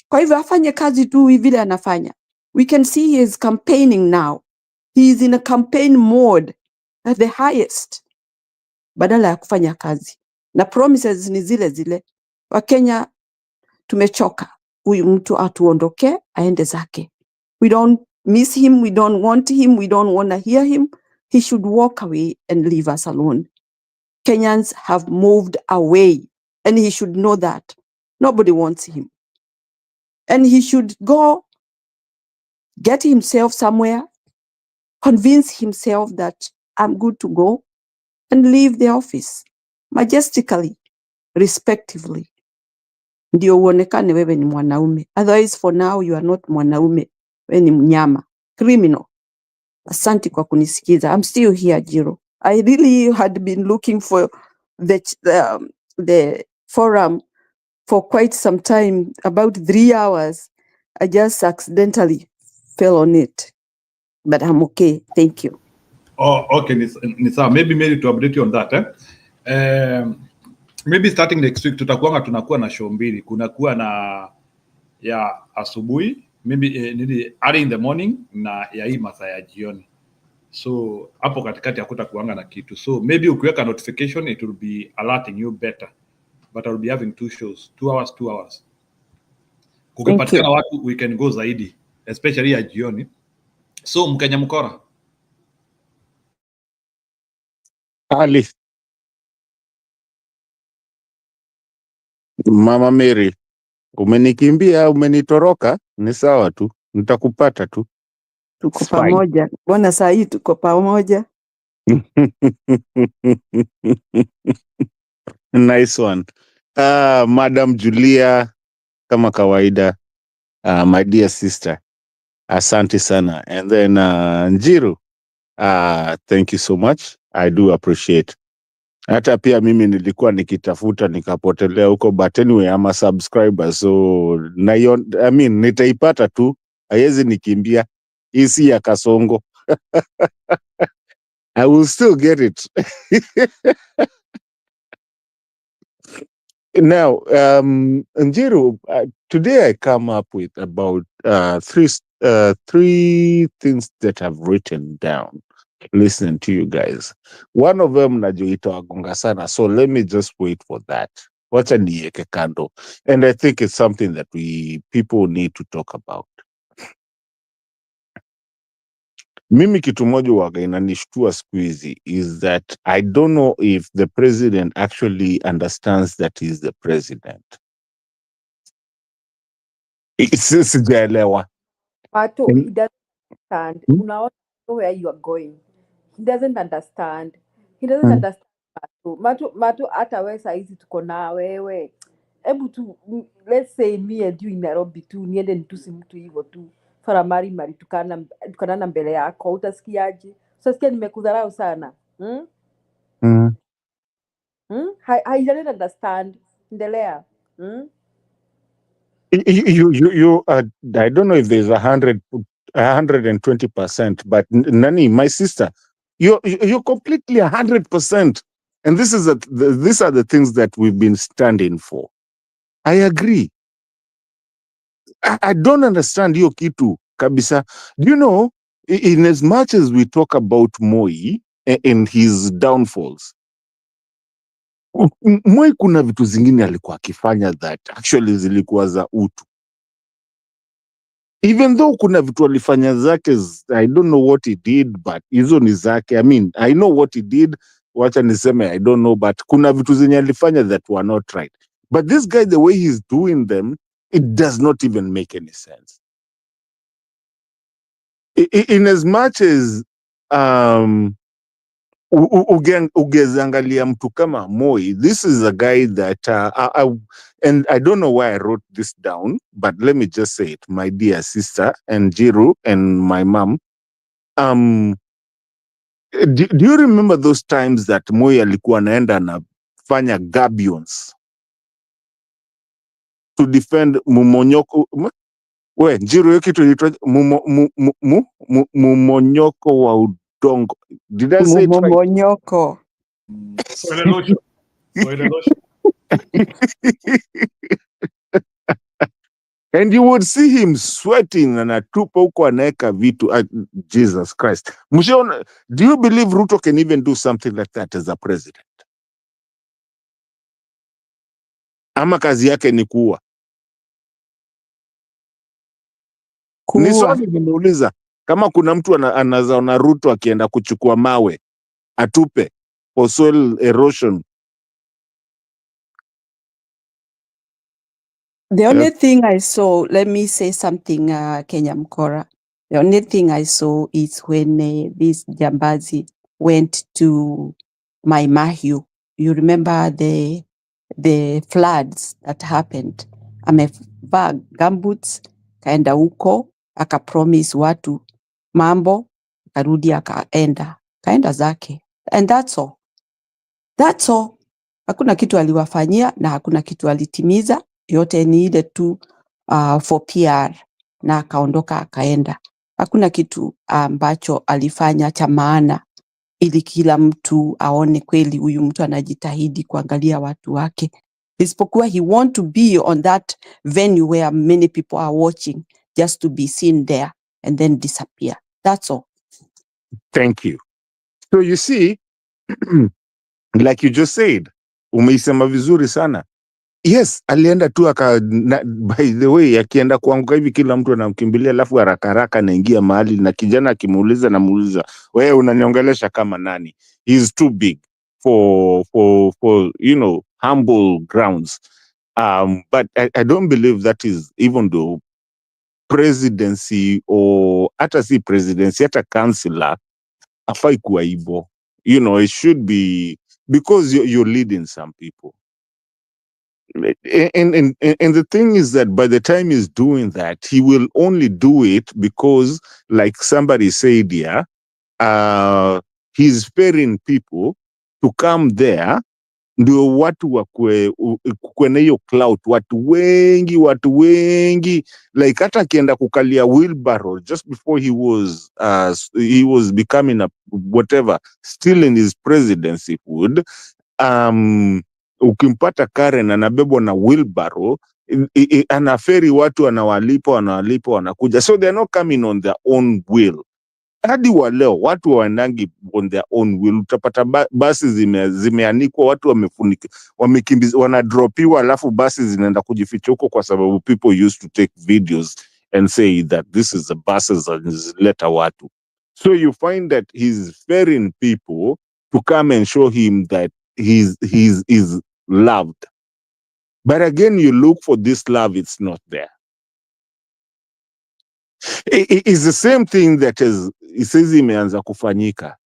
Kwa hivyo afanye kazi tu vile anafanya. We can see he is campaigning now. He is in a campaign mode at the highest. Badala ya kufanya kazi. Na promises ni zile zile. Wakenya tumechoka. Huyu mtu atuondoke aende zake. We don't miss him, we don't want him, we don't want to hear him. He should walk away and leave us alone. Kenyans have moved away and he should know that. Nobody wants him. And he should go get himself somewhere, convince himself that I'm good to go and leave the office majestically, respectively. Ndio uonekane wewe ni mwanaume. Otherwise for now you are not mwanaume. Wewe ni mnyama. Criminal. Asante kwa kunisikiza. I'm still here, Jiro. I really had been looking for the forum for quite some time, about 3 hours. I just accidentally fell on it. But I'm okay. Thank you. Oh, okay, Nisa. Maybe to update you on that. Maybe starting next week tunakuwa na show mbili. Kunakuwa na ya asubuhi, maybe early in the morning na ya hii masaa ya jioni. So hapo katikati hakutakuanga na kitu. So maybe ukiweka notification it will be alerting you better. But I will be having 2 shows, 2 hours, 2 hours. Kukipatikana watu we can go zaidi, especially ya jioni. So Mkenya mkora. Ali. Mama Mary, umenikimbia, umenitoroka, ni sawa tu. Nitakupata tu. Tuko pamoja. Mbona saa hii tuko pamoja? Nice one. Madam Julia, kama kawaida, my dear sister, asante sana. And then Njiru, thank you so much. I do appreciate. Hata pia mimi nilikuwa nikitafuta nikapotelea huko, but anyway I'm a subscriber, so nitaipata tu, haiwezi nikimbia. Isi ya Kasongo. I will still get it. Now, Njiru, today I come up with about 3 things that I've written down. Listen to you guys. One of them najuita wagonga sana, so let me just wait for that. Wacha niweke kando. And I think it's something that people need to talk about. Mimi kitu moja waga inanishtua siku hizi is that I don't know if the president actually understands that he's the president. Sijaelewa. Pato, he doesn't understand. Unaona where you are going. He doesn't understand. He doesn't understand Mato hata wewe saa hizi tuko na wewe. Hebu tu, let's say me and you in Nairobi tu, niende nitusi mtu hivyo tu. Mari tukanana mbele yako, utasikiaje? Utasikia nimekudharau sana. He doesn't understand. Endelea. You I don't know if there's 120%, but Nani, my sister, you're completely 100%. And these are the things that we've been standing for. I agree. I don't understand hiyo kitu kabisa. Do you know, in as much as we talk about Moi and his downfalls, Moi kuna vitu zingine alikuwa akifanya that actually zilikuwa za utu. Even though kuna vitu alifanya zake, I don't know what he did, but hizo ni zake. I mean, I know what he did, wacha niseme I don't know, but kuna vitu zenye alifanya that were not right. But this guy, the way he's doing them, it does not even make any sense. In as much as ugezangalia mtu kama Moi, this is a guy that and I don't know why I wrote this down, but let me just say it, my dear sister and Jiru and my mom. Do you remember those times that Moi alikuwa anaenda anafanya gabions to defend Mumonyoko? We, Njiru, hiyo kitu inaitwa mumonyoko wa udongo. Did I say it right? Mumonyoko. Soil erosion. Soil erosion. And you would see him sweating and atupa huko anaeka vitu. Jesus Christ. Mshaona, do you believe Ruto can even do something like that as a president? Ama kazi yake ni kuua? Ni swali nimeuliza. Kama kuna mtu anazaona Ruto akienda kuchukua mawe atupe for soil erosion. The only thing I saw, let me say something, Kenya Mkora. The only thing I saw is when this Jambazi went to Mai Mahiu. You remember the floods that happened. Amevaa gumboots, kaenda huko, akapromise watu mambo, karudi kaenda zake. And that's all. That's all. Hakuna kitu aliwafanyia na hakuna kitu alitimiza. Yote ni ile tu for PR na akaondoka akaenda. Hakuna kitu ambacho alifanya cha maana ili kila mtu aone kweli huyu mtu anajitahidi kuangalia watu wake. Isipokuwa he want to be on that venue where many people are watching just to be seen there and then disappear. That's all. Thank you. So you see, like you just said, umeisema vizuri sana. Yes, alienda tu by the way, akienda kuanguka hivi kila mtu anamkimbilia, alafu haraka haraka anaingia mahali na kijana akimuuliza namuuliza, wewe unaniongelesha kama nani? He's too big for humble grounds. But I don't believe that is even the presidency or hata si presidency, hata councillor afai kuwa hivyo. It should be because you're leading some people. And the thing is that by the time he's doing that, he will only do it because, like somebody said here, he's sparing people to come there, ndio watu wakwe na hiyo clout, watu wengi, like hata akienda kukalia wheelbarrow just before he was becoming a whatever, still in his presidency hood. Ukimpata Karen anabebwa na wheelbarrow, anaferi watu, anawalipa wanakuja, so they're not coming on their own will. Hadi wa leo watu waendangi on their own will. Utapata basi zimeanikwa, watu wamefunika, wamekimbiza, wanadropiwa, alafu basi zinaenda kujificha huko kwa sababu people used to take videos and say that this is the buses and zileta watu. So you find that he's ferrying people to come and show him that he's loved. But again, you look for this love, it's not there. It's the same thing that it says imeanza kufanyika.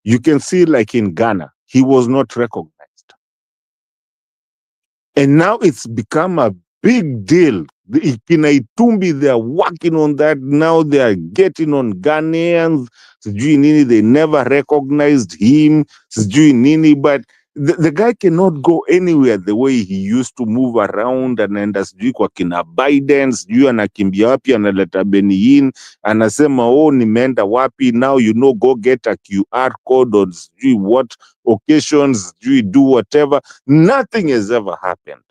You can see like in Ghana, he was not recognized. And now it's become a big deal. In Itumbi, they are working on that. Now they are getting on Ghanaians. Sijui nini, they never recognized him. Sijui nini, but the guy cannot go anywhere the way he used to move around. Anaenda sijui kwa kina Biden, sijui anakimbia wapi, analeta Benin, anasema nimeenda wapi, now go get a QR code on sijui what occasions, sijui do whatever. Nothing has ever happened.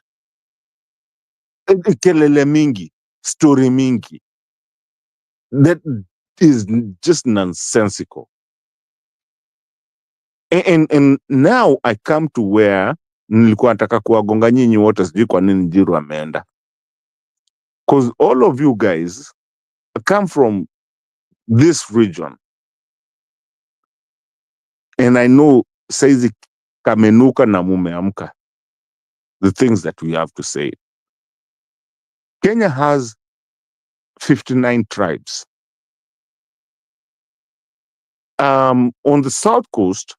Kelele mingi, story mingi. That is just nonsensical. And now I come to where nilikuwa nataka kuwagonga nyinyi wote, sijui kwa nini Njiru ameenda. Because all of you guys come from this region. And I know saizi kamenuka na mumeamka the things that we have to say. Kenya has 59 tribes. On the south coast,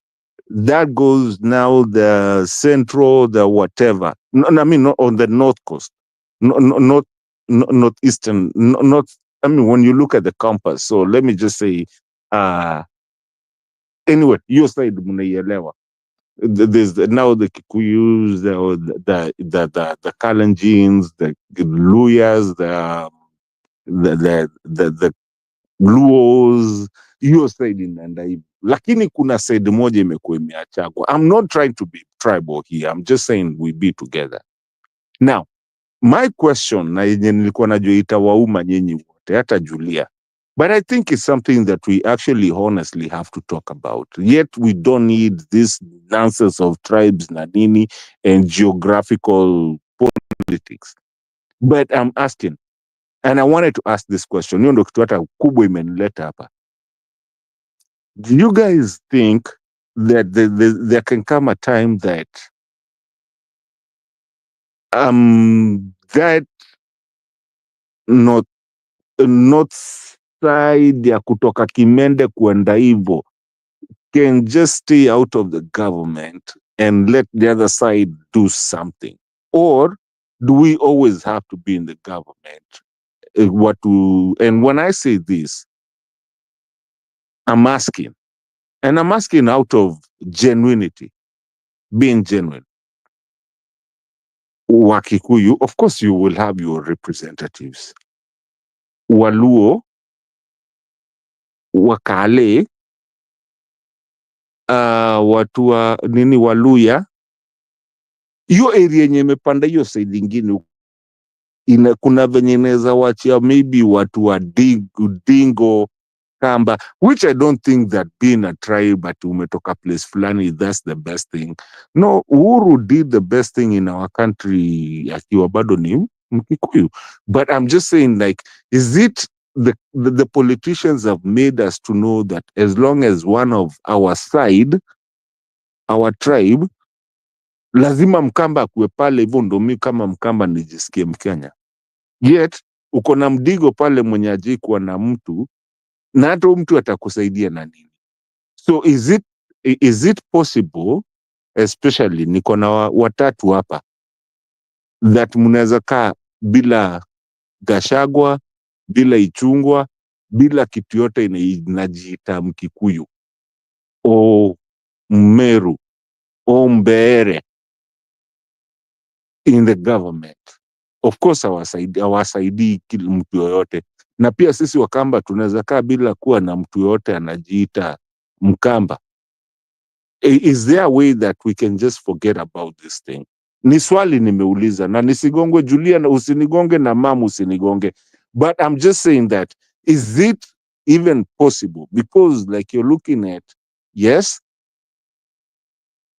that goes now the central, the whatever. No, I mean, not on the north coast, not northeastern, not. I mean, when you look at the compass. So let me just say, anyway, your side munaielewa. There's now the Kikuyus, the Kalenjins, the Luyas, the Luos, hiyo side inaenda hivi, lakini kuna side moja imekuwa imeachagwa. I'm not trying to be tribal here, I'm just saying we be together. Now my question, na yenye nilikuwa najua itawauma nyinyi wote, hata Julia, but I think it's something that we actually honestly have to talk about. Yet we don't need this nonsense of tribes na nini and geographical politics. But I'm asking, and I wanted to ask this question, hiyo ndo kitu hata kubwa imenileta hapa. Do you guys think that there can come a time that that north side ya kutoka Kimende kuenda hivyo can just stay out of the government and let the other side do something? Or do we always have to be in the government? And when I say this, I'm asking, and I'm asking out of genuinity, being genuine. Wakikuyu, of course you will have your representatives. Waluo, Wakale, watu wa nini, Waluya, hiyo area yenye imepanda hiyo side ingine kuna venye inaweza wachia maybe watu wa Dingo, Kamba, which I don't think that being a tribe but umetoka place fulani, that's the best thing. No, Uhuru did the best thing in our country akiwa bado ni Mkikuyu. But I'm just saying, like, is it the politicians have made us to know that as long as one of our side, our tribe, lazima Mkamba akuwe pale, hivyo ndo mi kama Mkamba nijisikie Mkenya. Yet uko na Mdigo pale mwenye ajai kuwa na mtu, na hata mtu atakusaidia na nini? So is it possible, especially niko na watatu hapa, that mnaweza kaa bila Gashagwa, bila Ichungwa, bila kitu yote inajiita Mkikuyu o Mmeru o Mbeere in the government? Of course hawasaidii kila mtu yoyote, na pia sisi Wakamba tunaweza kaa bila kuwa na mtu yoyote anajiita Mkamba. Is there a way that we can just forget about this thing? Ni swali nimeuliza, na nisigongwe Julia, na usinigonge, na mama usinigonge, but I'm just saying that, is it even possible? Because like you're looking at, yes,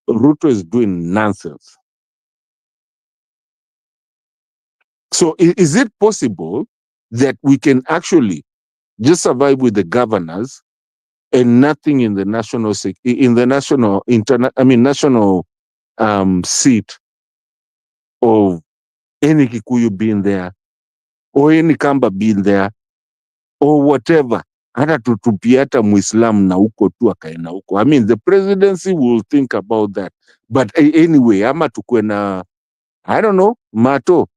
Ruto is doing nonsense. So is it possible that we can actually just survive with the governors and nothing in the national seat of any Kikuyu being there, or any Kamba being there, or whatever? Hata tutupie hata Muislam na huko tu akaena huko. I mean, the presidency will think about that. But anyway, ama tukue na, I don't know, Mato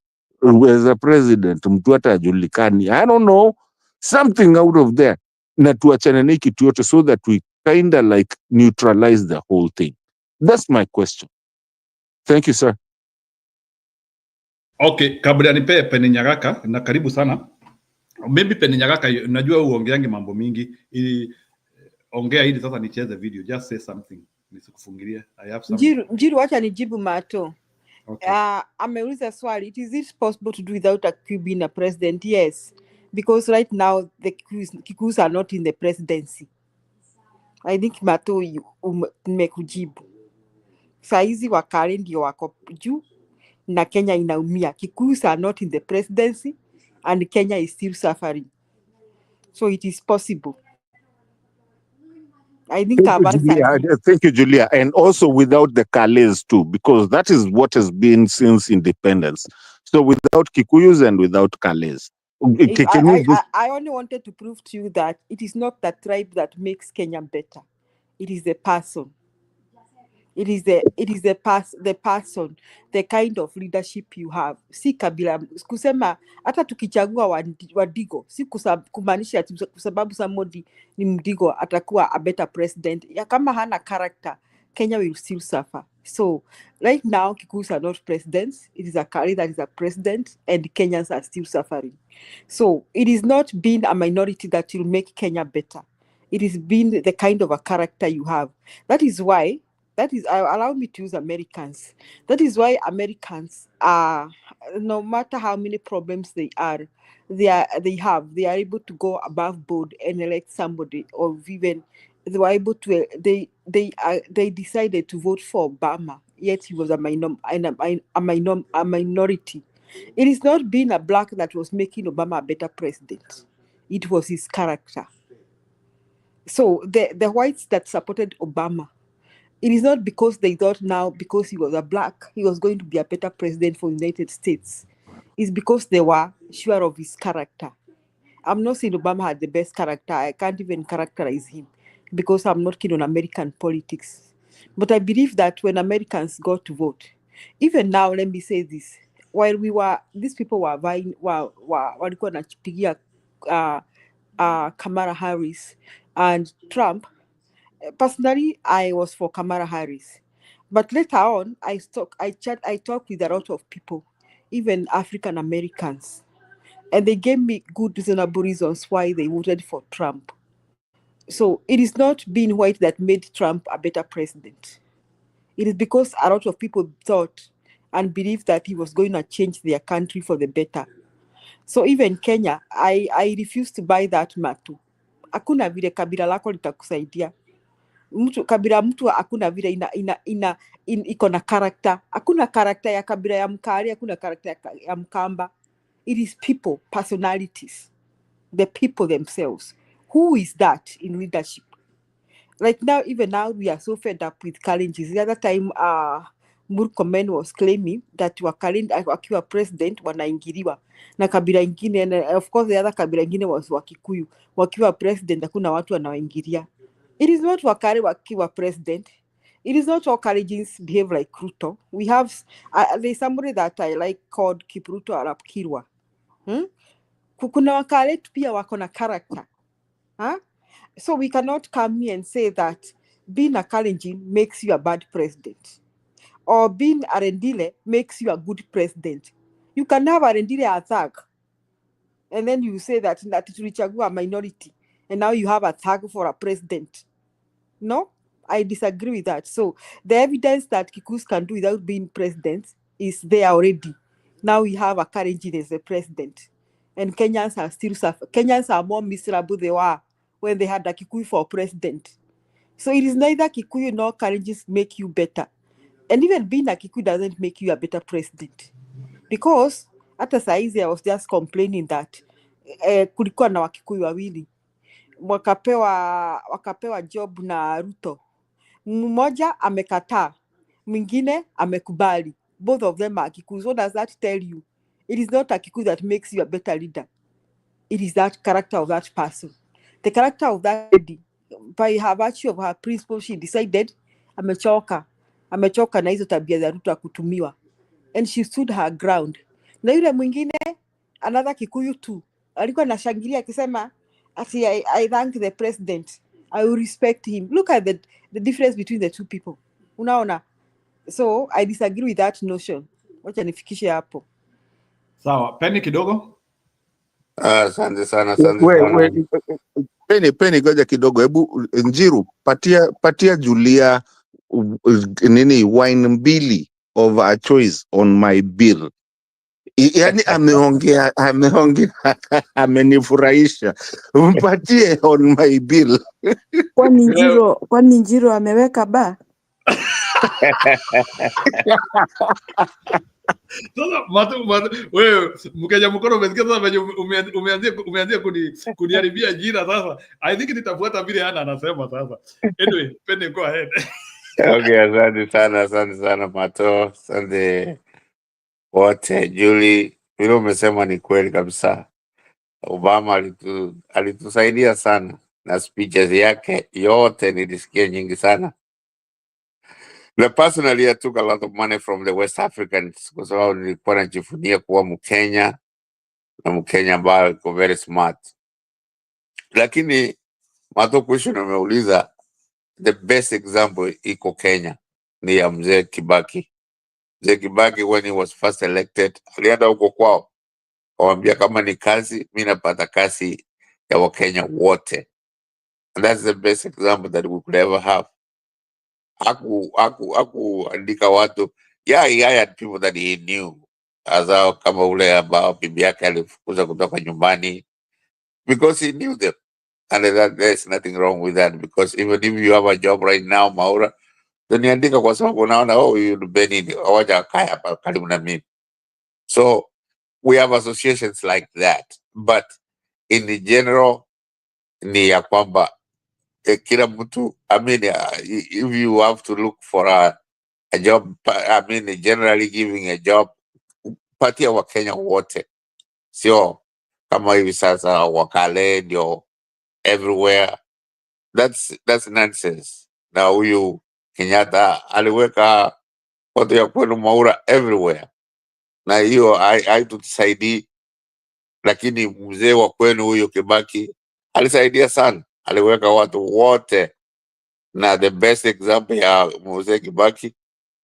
as a president, mtu hata ajulikani, I don't know, something out of there, na tuachane na kitu yote, so that we kind of like neutralize the whole thing. That's my question. Thank you, sir. Okay, kabla nipe Penny Nyaraka, na karibu sana. Maybe Penny Nyaraka, najua uongeange mambo mingi, ongea ili sasa nicheze video. Just say something, nisikufungilie. I have something. Njiru, wacha nijibu Mato. Okay. Ameuliza swali, is it possible to do without a Kikuyu being a president? Yes, because right now the Kikuyus are not in the presidency. I think Mato nimekujibu. Saizi Wakale ndio wako juu na Kenya inaumia. Kikuyus are not in the presidency and Kenya is still suffering. So it is possible. I think Thank you, Julia. And also without the Kales too, because that is what has been since independence. So without Kikuyus and without Kales. I only wanted to prove to you that it is not the tribe that makes Kenya better. It is the person. It is the person, the kind of leadership you have. Si kabila, kusema hata tukichagua Wadigo, si kumaanisha kusababu somebody ni Mdigo atakuwa a better president. Ya kama hana character, Kenya will still suffer. So right now, Kikuus are not presidents. It is a Kari that is a president, and Kenyans are still suffering. So it is not being a minority that will make Kenya better. It is being the kind of a character you have. That is why, allow me to use Americans. That is why Americans are, no matter how many problems they have, they are able to go above board and elect somebody, or even they were able to, they decided to vote for Obama, yet he was a minority. It is not being a black that was making Obama a better president. It was his character. So the whites that supported Obama, it is not because they thought now because he was a black, he was going to be a better president for the United States. It's because they were sure of his character. I'm not saying Obama had the best character. I can't even characterize him because I'm not keen on American politics. But I believe that when Americans got to vote, even now, let me say this, while these people were vying, walikuwa wanapigia Kamala Harris and Trump. Personally, I was for Kamala Harris. But later on, I talked with a lot of people, even African Americans, and they gave me good, reasonable reasons why they voted for Trump. So it is not being white that made Trump a better president. It is because a lot of people thought and believed that he was going to change their country for the better. So even Kenya, I refuse to buy that matu. Hakuna vile kabila lako litakusaidia. Kabila mtu hakuna vile iko na character. Hakuna character ya kabila ya Mkari, hakuna character ya Mkamba. It is people, personalities, the people themselves. Who is that in leadership? Like now, even now, we are so fed up with challenges. The other time, Murkomen was claiming that wakiwa president wanaingiliwa na kabila ingine, and of course the other kabila ingine was Wakikuyu. Wakiwa president hakuna watu wanawaingilia. It is not Wakari wakiwa president. It is not all Kalenjins behave like Ruto. We have there's somebody that I like called Kipruto Arap Kirwa. Kuna Wakale pia wako na character. So we cannot come here and say that being a Kalenjin makes you a bad president, or being a Rendile makes you a good president. You can have a Rendile attack, and then you say that tulichagua a minority, and now you have a thug for a president. No, I disagree with that. So the evidence that Kikuus can do without being president is there already. Now we have a Kalenjin as a president, and Kenyans are still suffering. Kenyans are more miserable than they were when they had a Kikuyu for president. So it is neither Kikuyu nor Kalenjins make you better. And even being a Kikuyu doesn't make you a better president. Because hata saizi I was just complaining that kulikuwa na Wakikuyu wawili wakapewa job na Ruto. Mmoja amekataa, mwingine amekubali. Both of them are Kikuyu. What does that tell you? It is not a Kikuyu that makes you a better leader. It is that character of that person. The character of that lady, by her virtue of her principle, she decided amechoka na hizo tabia za Ruto kutumiwa, and she stood her ground. Na yule mwingine, another Kikuyu too, alikuwa anashangilia akisema ati I thank the president, I will respect him. Look at the difference between the two people. Unaona? So I disagree with that notion. Wacha nifikishe hapo. Sawa, Penny kidogo. Asante sana, asante sana. Penny goja kidogo, hebu Njiru patia Julia nini wine mbili of a choice on my bill. Yani ameongea amenifurahisha. Mpatie on my bill. Kwani Njiru ameweka ba? Sasa wewe Mkenya mkono umesikia sasa umeanzia kuniharibia jina sasa. I think nitafuata vile Hana anasema sasa. Anyway, Penny, go ahead. Okay, asante sana Mato, asante wote. Julie, vile umesema ni kweli kabisa. Obama alitusaidia sana na speeches yake yote nilisikia nyingi sana. Personally, I took a lot of money from the West Africans kwa sababu nilikuwa najivunia kuwa Mkenya na Mkenya ambaye iko very smart. Lakini Mato question ameuliza, the best example iko Kenya. ni ya mzee Kibaki. Mzee Kibaki when he was first elected, alienda huko kwao, kawambia kama ni kazi, mi napata kazi ya Wakenya wote. And that's the best example that we could ever have. Andika watu. Yeah, he hired people that he knew. Azao kama ule ambao bibi yake alifukuza kutoka nyumbani, because he knew them. And there's nothing wrong with that, because even if you have a job right now, Maura, then andika kwa sababu unaona huyu Beni hawaja kaya hapa karibu na mimi. So we have associations like that, but in the general ni ya kwamba kila mtu, I mean, if you have to look for a job, I mean, generally giving a job, patia Wakenya wote, sio kama hivi sasa wakale ndio everywhere. That's nonsense. Na huyu Kenyatta aliweka watu ya kwenu Maura everywhere, na hiyo haitusaidii. Lakini mzee wa kwenu huyo Kibaki alisaidia sana, aliweka watu wote, na the best example ya mzee Kibaki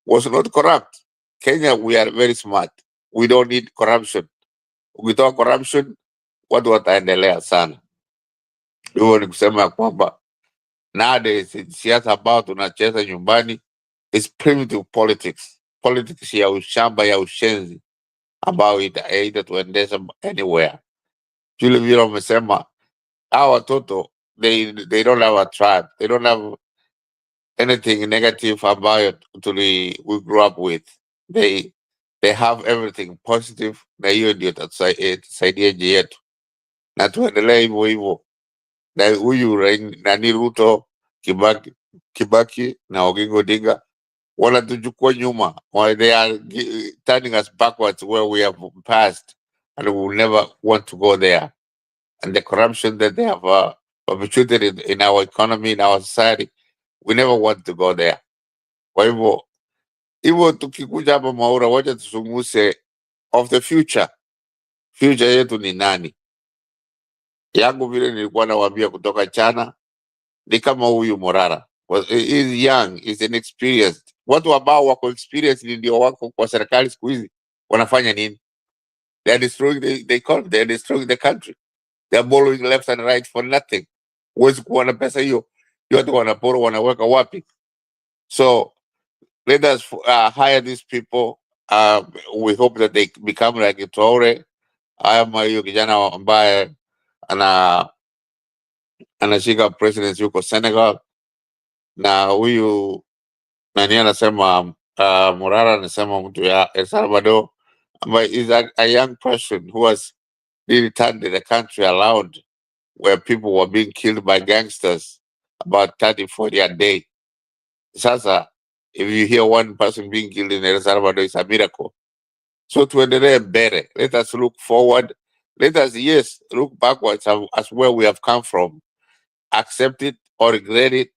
was not corrupt. Kenya, we are very smart, we don't need corruption. Ukitoa corruption, watu wataendelea sana. Hiyo ni kusema kwamba nowadays siasa ambao tunacheza nyumbani is primitive politics, politics ya ushamba ya ushenzi ambao itatuendesha anywhere. Vile vile wamesema hawa watoto they don't have a tribe, they don't have anything negative ambayo we grew up with. They have everything positive, na hiyo ndio tusaidia nchi yetu, na tuendelee hivyo hivyo. Na huyu nani Ruto, Kibaki na Oginga Odinga wanatuchukua nyuma. They are turning us backwards where we have passed, and we will never want to go there. And the corruption that they have perpetuated in our economy, in our society, we never want to go there. Kwa hivyo tukikuja hapa Maura, wacha tusunguse of the future. Future yetu ni nani? Yangu vile nilikuwa nawaambia kutoka China, ni kama huyu Morara. He's young, he's inexperienced. Watu ambao wako experienced ndio wako kwa serikali siku hizi. Wanafanya nini? They are destroying the economy, they are destroying the country. They are borrowing left and right for nothing. Huwezi kuwa na pesa hiyo yote wanaporo, wanaweka wapi? So let us hire these people. We hope that they become like Traore. Ama hiyo kijana ambaye anashika presidency huko Senegal, na huyu nani anasema Morara anasema mtu ya El Salvador, ambaye is a young person who has really turned the country around, where people were being killed by gangsters about 30-40 a day. Sasa, if you hear one person being killed in El Salvador, it's a miracle. So tuendelee mbele. Let us look forward. Let us, yes, look backwards as where we have come from. Accept it or regret it.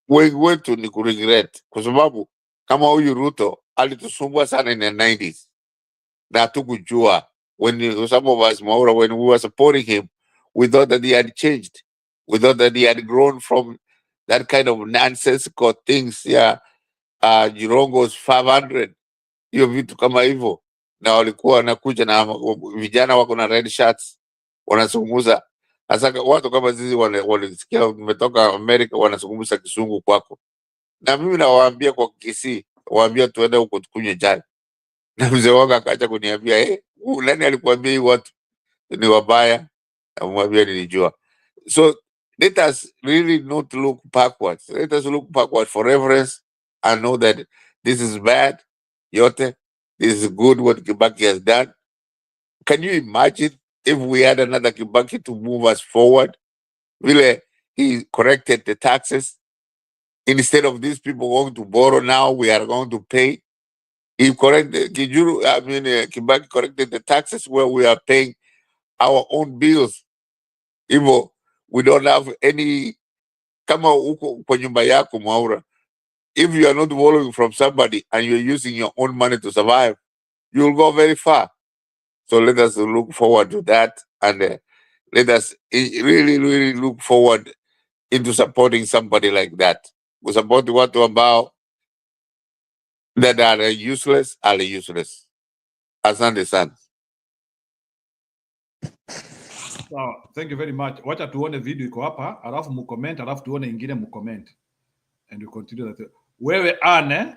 Wengi wetu ni kuregret, kwa sababu kama huyu Ruto alitusumbua sana in the 90s na hatukujua. When some of us, Maura, when we were supporting him, we thought that he had changed. We thought that he had grown from that kind of nonsensical things. Yeah, Jirongo's 500, hiyo vitu kama hivyo, na walikuwa wanakuja na vijana wako na red shirts wanazungumza. Sasa watu kama sisi walisikia umetoka Amerika wanazungumza Kisungu kwako, na mimi nawaambia kwa Kisii, waambia tuende huko tukunywe chai, na mzee wangu akaja kuniambia nani alikuambia hii watu ni wabaya? Namwambia nilijua. So let us really not look backwards. Let us look backward for reference and know that this is bad, yote. This is good what Kibaki has done. Can you imagine if we had another Kibaki to move us forward? Really, he corrected the taxes. Instead of these people going to borrow now, we are going to pay. He corrected, Kibaki corrected the taxes where we are paying our own bills. Hivyo, we don't have any, kama uko kwa nyumba yako Mwaura, if you are not borrowing from somebody and you're using your own money to survive, you will go very far. So let us look forward to that, and let us really, really look forward into supporting somebody like that. We support watu ambao that are useless are useless. Asante sana. So, thank you very much. Wacha tuone video iko hapa, alafu mcomment, alafu tuone ingine mcomment. And we continue that. Wewe Anne,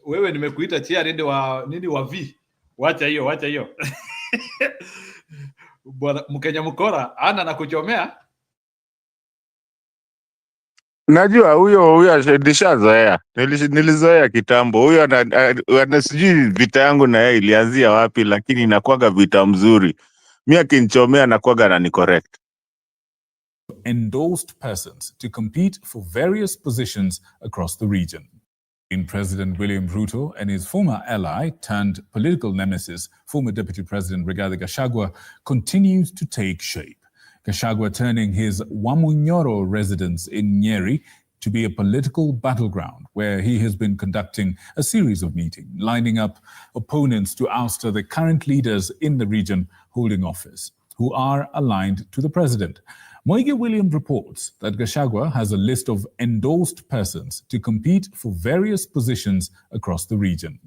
wewe nimekuita chair wa V. Wacha hiyo. Bwana Mkenya mkora, Anna nakuchomea. Najua huyo nishazoea. Nilizoea kitambo. Huyo ana sijui vita yangu na yeye ilianzia wapi, lakini inakuwaga vita mzuri. Mimi akinichomea anakuwaga na ni correct. Endorsed persons to compete for various positions across the region. In President William Ruto and his former ally turned political nemesis, former Deputy President Rigathi Gachagua, continues to take shape. Gachagua turning his Wamunyoro residence in Nyeri to be a political battleground where he has been conducting a series of meetings, lining up opponents to oust the current leaders in the region holding office, who are aligned to the president. Moige William reports that Gachagua has a list of endorsed persons to compete for various positions across the region.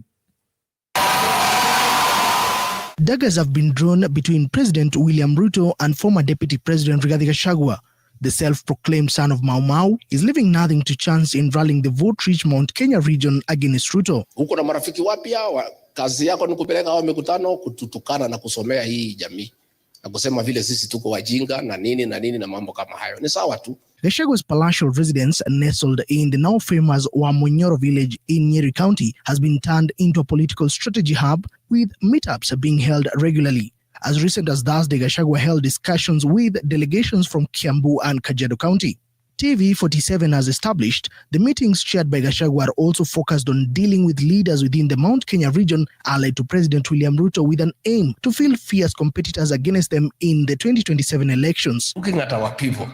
Daggers have been drawn between President William Ruto and former Deputy President Rigathi Gachagua. The self-proclaimed son of Mau Mau is leaving nothing to chance in rallying the vote-rich Mount Kenya region against Ruto. Huko na marafiki wapya, kazi yako ni kupeleka hao mikutano kututukana na kusomea hii jamii. Na kusema vile sisi tuko wajinga na nini na mambo kama hayo. Ni sawa tu. Gashagua's palatial residence, nestled in the now famous Wamunyoro village in Nyeri County, has been turned into a political strategy hub, with meetups being held regularly. As recent as Thursday, Gachagua held discussions with delegations from Kiambu and Kajiado County. TV47 has established the meetings chaired by Gachagua are also focused on dealing with leaders within the Mount Kenya region allied to President William Ruto, with an aim to field fierce competitors against them in the 2027 elections. Looking at our people,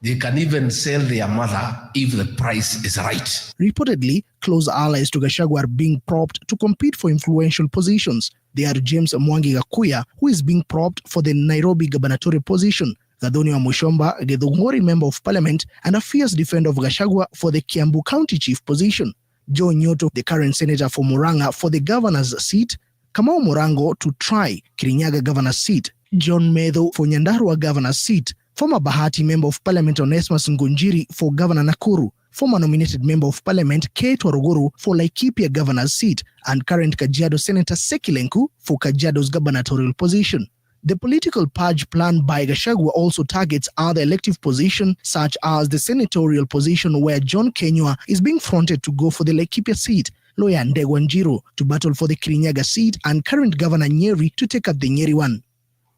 they can even sell their mother if the price is right. Reportedly, close allies to Gachagua are being propped to compete for influential positions. They are James Mwangi Gakuya, who is being propped for the Nairobi gubernatorial position, Gathoni Mushomba, a Githunguri member of parliament, and a fierce defender of Gachagua for the Kiambu County chief position. Joe Nyoto, the current senator for Murang'a, for the governor's seat. Kamau Morango to try Kirinyaga governor's seat. John Medho for Nyandarua governor's seat. Former Bahati member of parliament Onesmus Ngunjiri for Governor Nakuru. Former nominated member of parliament Kate Waruguru for Laikipia governor's seat. And current Kajiado Senator Sekilenku for Kajiado's gubernatorial position. The political purge planned by Gachagua also targets other elective positions, such as the senatorial position where John Kenywa is being fronted to go for the Laikipia seat, lawyer Ndegwa Njiru to battle for the Kirinyaga seat, and current Governor Nyeri to take up the Nyeri one.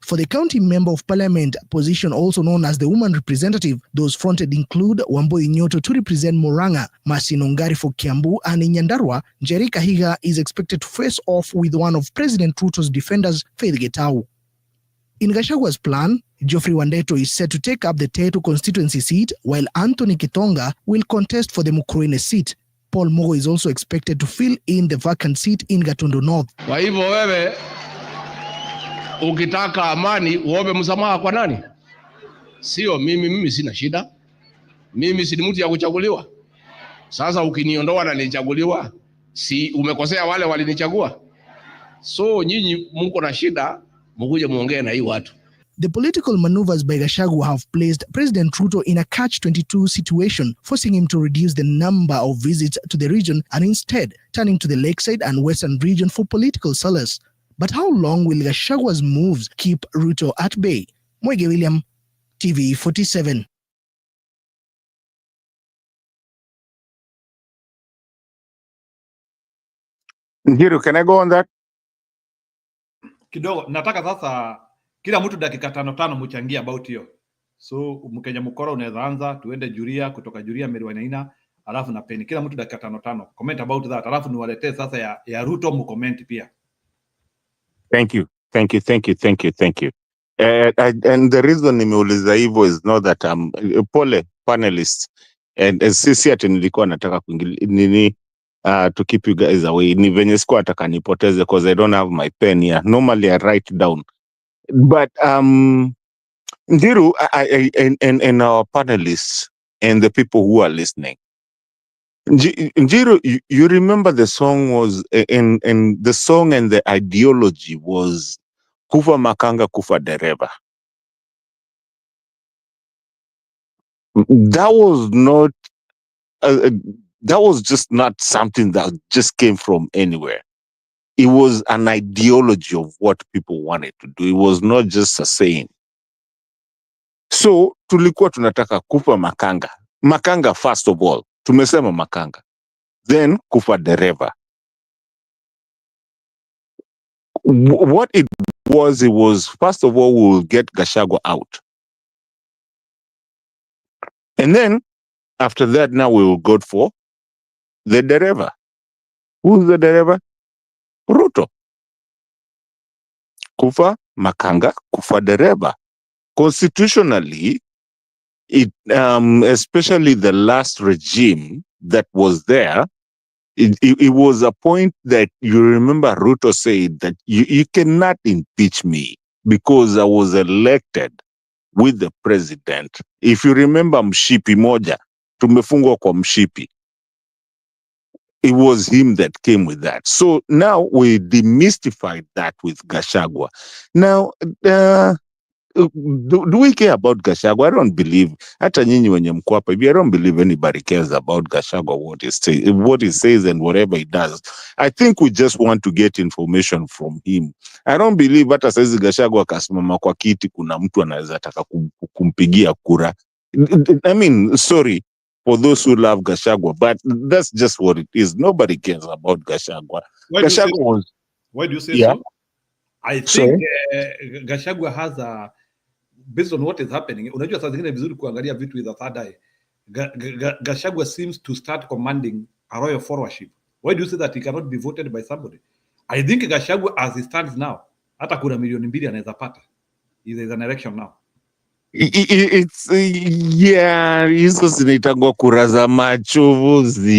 For the county member of parliament position, also known as the woman representative, those fronted include Wambui Nyoto to represent Murang'a, Mercy Nongari for Kiambu, and in Nyandarua, Njeri Kahiga is expected to face off with one of President Ruto's defenders, Faith Getau. In Gachagua's plan, Geoffrey Wandeto is set to take up the Tetu constituency seat, while Anthony Kitonga will contest for the Mukurweini seat. Paul Mogo is also expected to fill in the vacant seat in Gatundu North. Kwa hivyo wewe ukitaka amani uombe msamaha kwa nani? Sio mimi sina shida. Mimi si mtu ya kuchaguliwa. Sasa ukiniondoa na nilichaguliwa, si umekosea wale walinichagua? So nyinyi mko na shida, mkuje muongee na hii watu. The political maneuvers by Gachagua have placed President Ruto in a catch-22 situation, forcing him to reduce the number of visits to the region and instead turning to the lakeside and western region for political solace. But how long will Gachagua's moves keep Ruto at bay? Moige William, TV47. Njiru, can I go on that? Kidogo, nataka sasa kila mtu dakika 5 mchangie about hiyo. So Mkenya mkora unaweza anza, tuende Juria, kutoka Juria Meriwanaina, alafu na Penny. Kila mtu dakika 5. Comment about that. Alafu niwaletee sasa ya Ruto mcomment pia. Thank you. And the reason nimeuliza hivyo is not that I'm pole panelists and sisi ati nilikuwa nataka kuingilia nini to keep you guys away. Ni venye sikuwa nataka nipoteze because I don't have my pen here. Normally I write down. But Ndiru and our panelists and the people who are listening, Njiro, you remember the song was in the song and the ideology was kufa makanga kufa dereva. That was not that was just not something that just came from anywhere. It was an ideology of what people wanted to do. It was not just a saying. So tulikuwa tunataka kufa makanga. Makanga first of all. Tumesema makanga. Then kufa dereva. What it was first of all, we'll get Gachagua out. And then after that, now we will go for the dereva. Who's the dereva? Ruto. Kufa makanga, kufa dereva. Constitutionally, it especially the last regime that was there, it was a point that you remember Ruto said that you cannot impeach me because I was elected with the president. If you remember mshipi moja, tumefungwa kwa mshipi. It was him that came with that. So now we demystified that with Gachagua. Now, do we care about Gachagua? I don't believe, hata nyinyi wenye mko hapa hivi, I don't believe anybody cares about Gachagua, what he says and whatever he does. I think we just want to get information from him. I don't believe hata saizi Gachagua akasimama kwa kiti kuna mtu anaweza taka kumpigia kura. I mean, sorry for those who love Gachagua, but that's just what it is. Nobody cares about Gachagua. Why do you say so? I think Gachagua has a, based on what is happening, unajua saa zingine vizuri kuangalia vitu with a third eye. Gachagua seems to start commanding a royal followership. Why do you say that he cannot be voted by somebody? I think Gachagua as it stands now, hata kuna milioni 2 anaweza pata. There is an election now. It's yeah, hizo zinaitangwa kura za machozi,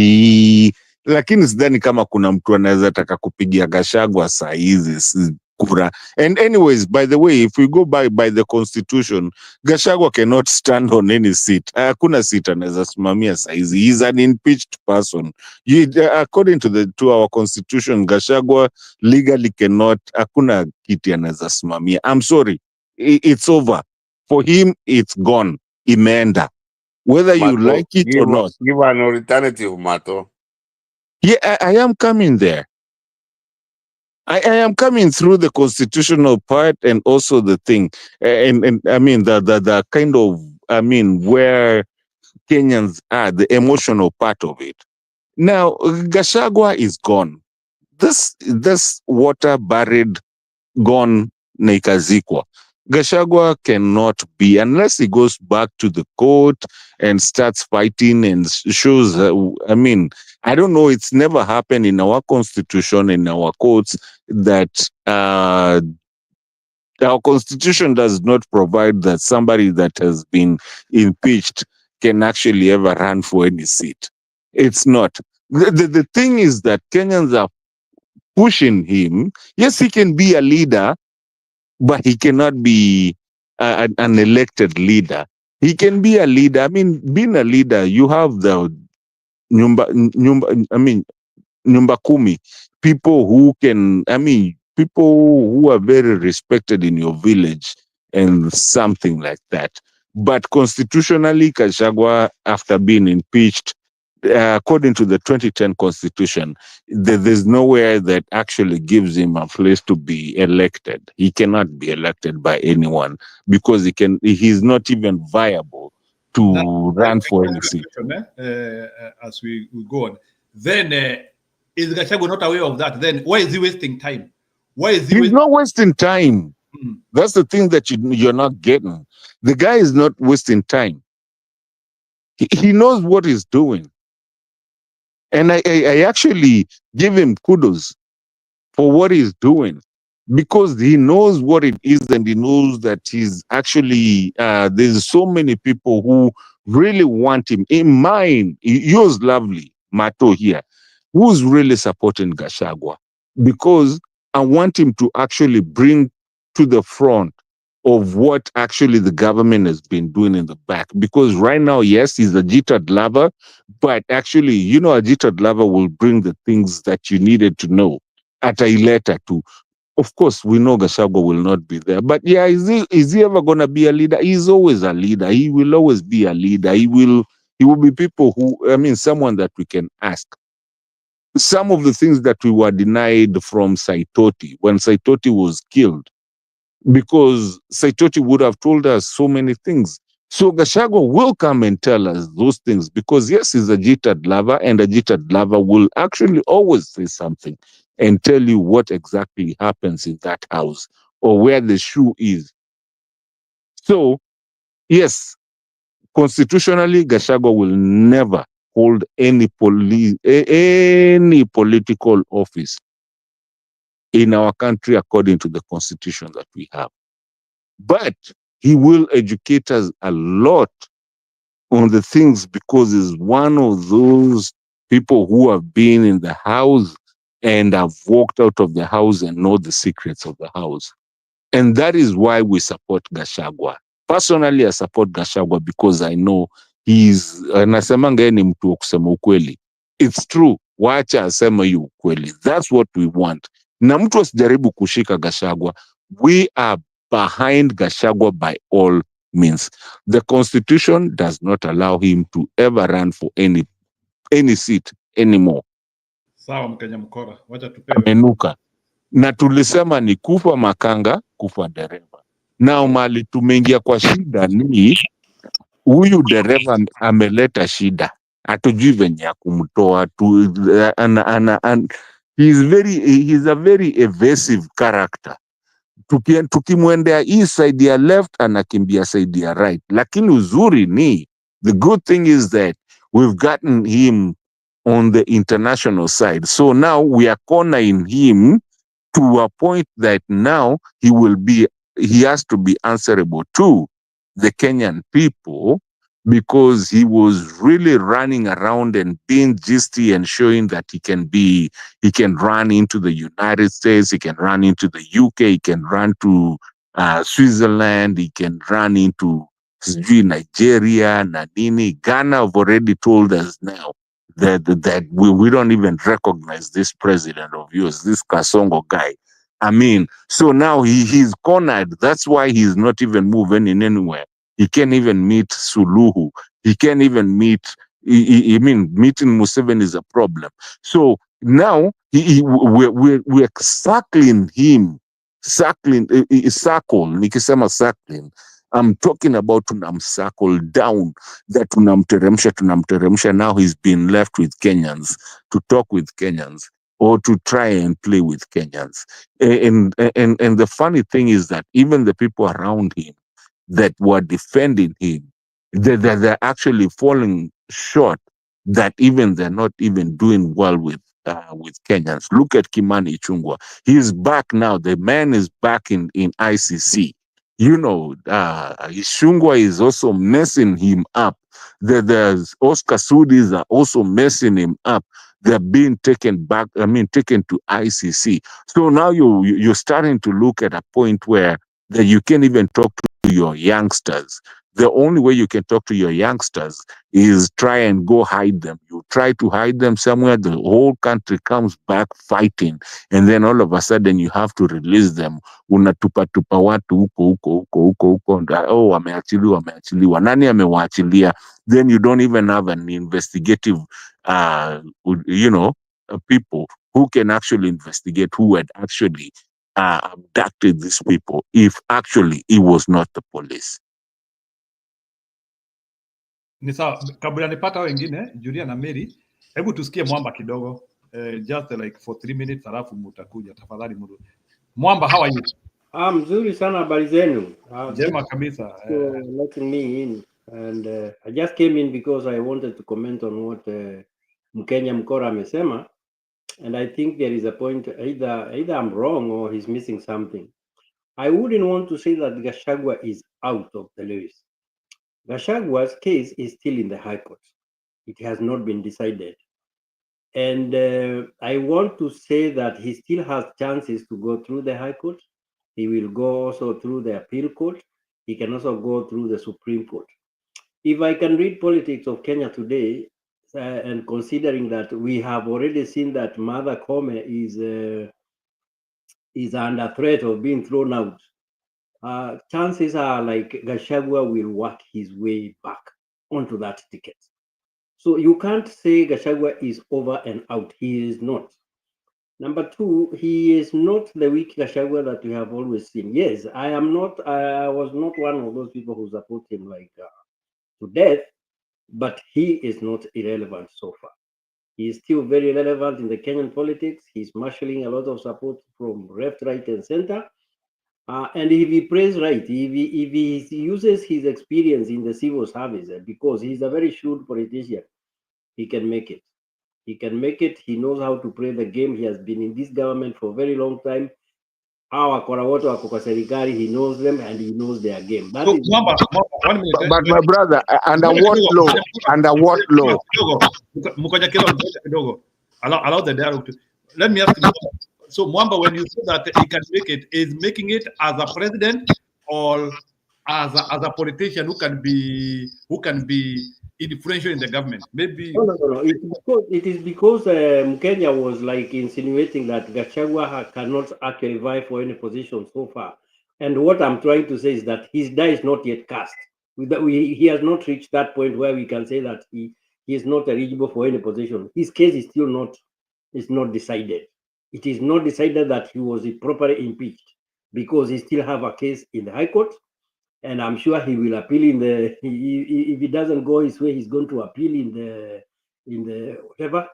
lakini sidhani kama kuna mtu anaweza taka kupigia Gachagua saa hizi kura. And anyways, by the way, if we go by the constitution, Gachagua cannot stand on any seat. Hakuna seat anaweza simamia saa hizi. He's an impeached person. According to our constitution, Gachagua legally cannot, hakuna kiti anaweza simamia. I'm sorry, it's over. For him, it's gone. Imeenda. Whether you like it or not. Give an alternative, Mato. Yeah, I am coming there. I am coming through the constitutional part and also the thing. And I mean, the kind of, I mean, where Kenyans are, the emotional part of it. Now, Gachagua is gone. This water buried, gone, na ikazikwa. Gachagua cannot be, unless he goes back to the court and starts fighting and shows, I mean, I don't know, it's never happened in our constitution, in our courts, that our constitution does not provide that somebody that has been impeached can actually ever run for any seat. It's not. The thing is that Kenyans are pushing him. Yes, he can be a leader, but he cannot be an elected leader. He can be a leader. I mean, being a leader, you have the nyumba kumi, people who can, I mean, people who are very respected in your village and something like that. But constitutionally, Gachagua, after being impeached, according to the 2010 constitution, there's nowhere that actually gives him a place to be elected. He cannot be elected by anyone because he's not even viable to run for any seat. As we go on, then is Gachagua not aware of that? Then why is he wasting time? Why is he? He's not wasting time. That's the thing that you're not getting. The guy is not wasting time. He knows what he's doing. And I actually give him kudos for what he's doing because he knows what it is and he knows that he's actually, there's so many people who really want him. In mine, yours lovely, Mato here, who's really supporting Gachagua because I want him to actually bring to the front of what actually the government has been doing in the back. Because right now, yes, he's a jittered lover, but actually, you know, a jittered lover will bring the things that you needed to know at a later too. Of course, we know Gachagua will not be there, but yeah, is he ever going to be a leader? He's always a leader. He will always be a leader. He will be people who, I mean, someone that we can ask. Some of the things that we were denied from Saitoti when Saitoti was killed, because Saitoti would have told us so many things. So Gachagua will come and tell us those things because, yes, he's a jittered lover, and a jittered lover will actually always say something and tell you what exactly happens in that house or where the shoe is. So, yes, constitutionally, Gachagua will never hold any political office in our country according to the constitution that we have. But he will educate us a lot on the things because he's one of those people who have been in the house and have walked out of the house and know the secrets of the house. And that is why we support Gachagua. Personally, I support Gachagua because I know he's, nasemanga yeye ni mtu wa kusema ukweli. It's true. Wacha asema yu ukweli. That's what we want. Na mtu asijaribu kushika Gachagua. We are behind Gachagua by all means. The constitution does not allow him to ever run for any seat anymore. Sawa, Mkenya mkora. Wacha tupewe. Amenuka. Na tulisema ni kufa makanga, kufa dereva. Na mali tumeingia kwa shida ni huyu dereva ameleta shida. Hatujui venye ya kumtoa tu. He's a very evasive character. Tukimwendea hii side ya left anakimbia side ya right. Lakini uzuri ni, the good thing is that we've gotten him on the international side. So now we are cornering him to a point that now he has to be answerable to the Kenyan people, because he was really running around and being gisty and showing that he can run into the United States, he can run into the UK, he can run to Switzerland, he can run into Nigeria, Nanini. Ghana have already told us now that we don't even recognize this president of yours, this Kasongo guy. I mean, so now he's cornered. That's why he's not even moving in anywhere. He can't even meet Suluhu. He can't even meet, meeting Museveni is a problem. So now we're circling him, circle, nikisema circling, I'm talking about tunamcircle down, that tunamteremsha. Now he's been left with Kenyans to talk with Kenyans or to try and play with Kenyans. And the funny thing is that even the people around him that were defending him, they're actually falling short, that even they're not even doing well with Kenyans. Look at Kimani Ichung'wah. He's back now. The man is back in ICC. You know, Ichung'wah is also messing him up. There's Oscar Sudis are also messing him up. They're being taken back, taken to ICC. So now you're starting to look at a point where that you can't even talk to your youngsters. The only way you can talk to your youngsters is try and go hide them. You try to hide them somewhere, the whole country comes back fighting, and then all of a sudden you have to release them. Unatupa watu huko, oh, wameachiliwa. Nani amewaachilia? Then you don't even have an investigative, people who can actually investigate who had actually abducted these people, if actually it was not the police. Ni sawa, kabla nipata wengine Julia na Mary, hebu tusikie Mwamba kidogo, just like for 3 minutes, alafu mutakuja tafadhali. Mwamba, how are you? Mzuri sana, habari zenu? Jema kabisa. Letting me in, and I just came in because I wanted to comment on what Mkenya Mkora amesema, and I think there is a point, either I'm wrong or he's missing something. I wouldn't want to say that Gachagua is out of the race. Gachagua's case is still in the High Court. It has not been decided. And I want to say that he still has chances to go through the High Court. He will go also through the appeal court. He can also go through the Supreme Court. If I can read politics of Kenya today, and considering that we have already seen that Martha Koome is under threat of being thrown out, chances are like Gachagua will work his way back onto that ticket. So you can't say Gachagua is over and out. He is not. Number two, he is not the weak Gachagua that we have always seen. Yes, I was not one of those people who support him like to death, but he is not irrelevant so far. He is still very relevant in the Kenyan politics. He's marshalling a lot of support from left, right, and center. And if he plays right, if he uses his experience in the civil service, because he's a very shrewd politician, he can make it. He can make it. He knows how to play the game. He has been in this government for a very long time. He knows them and he knows their game. That is but my brother, under what law? Under what law? Allow the dialogue. Let me ask you. So Mwamba, when you say that he can make it, is making it as a president or as a politician who can be influential in the government? Maybe. No. It is because Kenya was like insinuating that Gachagua cannot actually vie for any position so far. And what I'm trying to say is that his die is not yet cast. He has not reached that point where we can say that he is not eligible for any position. His case is still not decided. It is not decided that he was properly impeached because he still have a case in the High Court. And I'm sure he will appeal in the. If he doesn't go his way, he's going to appeal in the whatever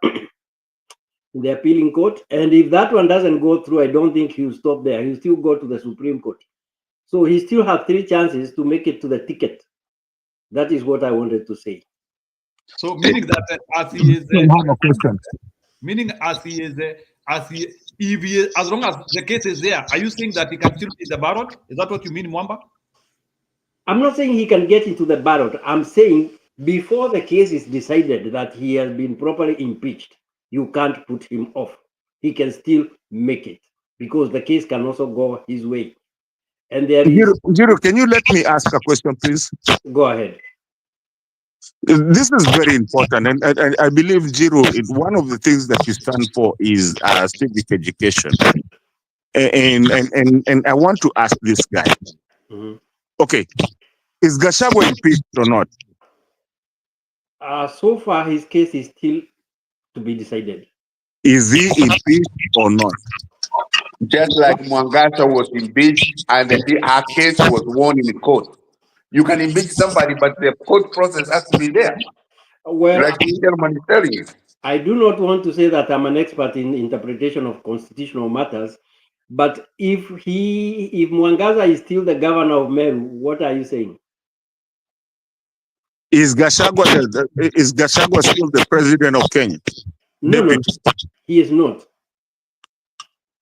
in the appealing court. And if that one doesn't go through, I don't think he'll stop there. He'll still go to the Supreme Court. So he still has 3 chances to make it to the ticket. That is what I wanted to say. So meaning that as he is, meaning as he is, as long as the case is there, are you saying that he can still be the ballot? Is that what you mean, Mwamba? I'm not saying he can get into the ballot. I'm saying before the case is decided that he has been properly impeached, you can't put him off. He can still make it because the case can also go his way. And there is. Jiro, can you let me ask a question, please? Go ahead. This is very important, and I believe, Jiro, one of the things that you stand for is civic education. And I want to ask this guy. Mm-hmm. Okay, is Gachagua impeached or not? So far, his case is still to be decided. Is he impeached or not? Just like Mwangasa was impeached and her case was won in the court. You can impeach somebody, but the court process has to be there. Well, like the gentleman is telling you. I do not want to say that I'm an expert in interpretation of constitutional matters, but if Mwangaza is still the governor of Meru, what are you saying? Is Gachagua still the president of Kenya? No, he is not.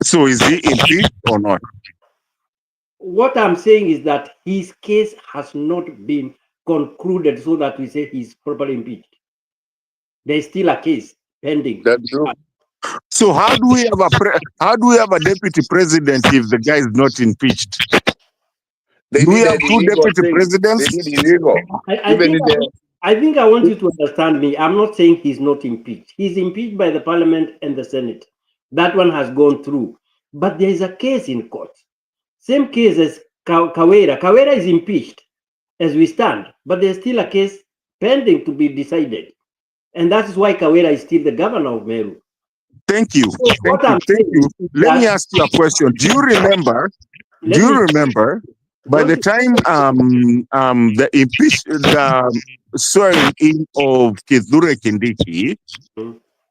So is he impeached or not? What I'm saying is that his case has not been concluded so that we say he's properly impeached. There's still a case pending. That's true. So how do we have a deputy president if the guy is not impeached? Do we have 2 deputy presidents? I think I want you to understand me. I'm not saying he's not impeached. He's impeached by the parliament and the Senate. That one has gone through. But there is a case in court. Same case as Kawera. Kawera is impeached as we stand, but there's still a case pending to be decided. And that is why Kawera is still the governor of Meru. Thank you. Thank you. Let me ask you a question. Do you remember by the time the swearing in of Kithure Kindiki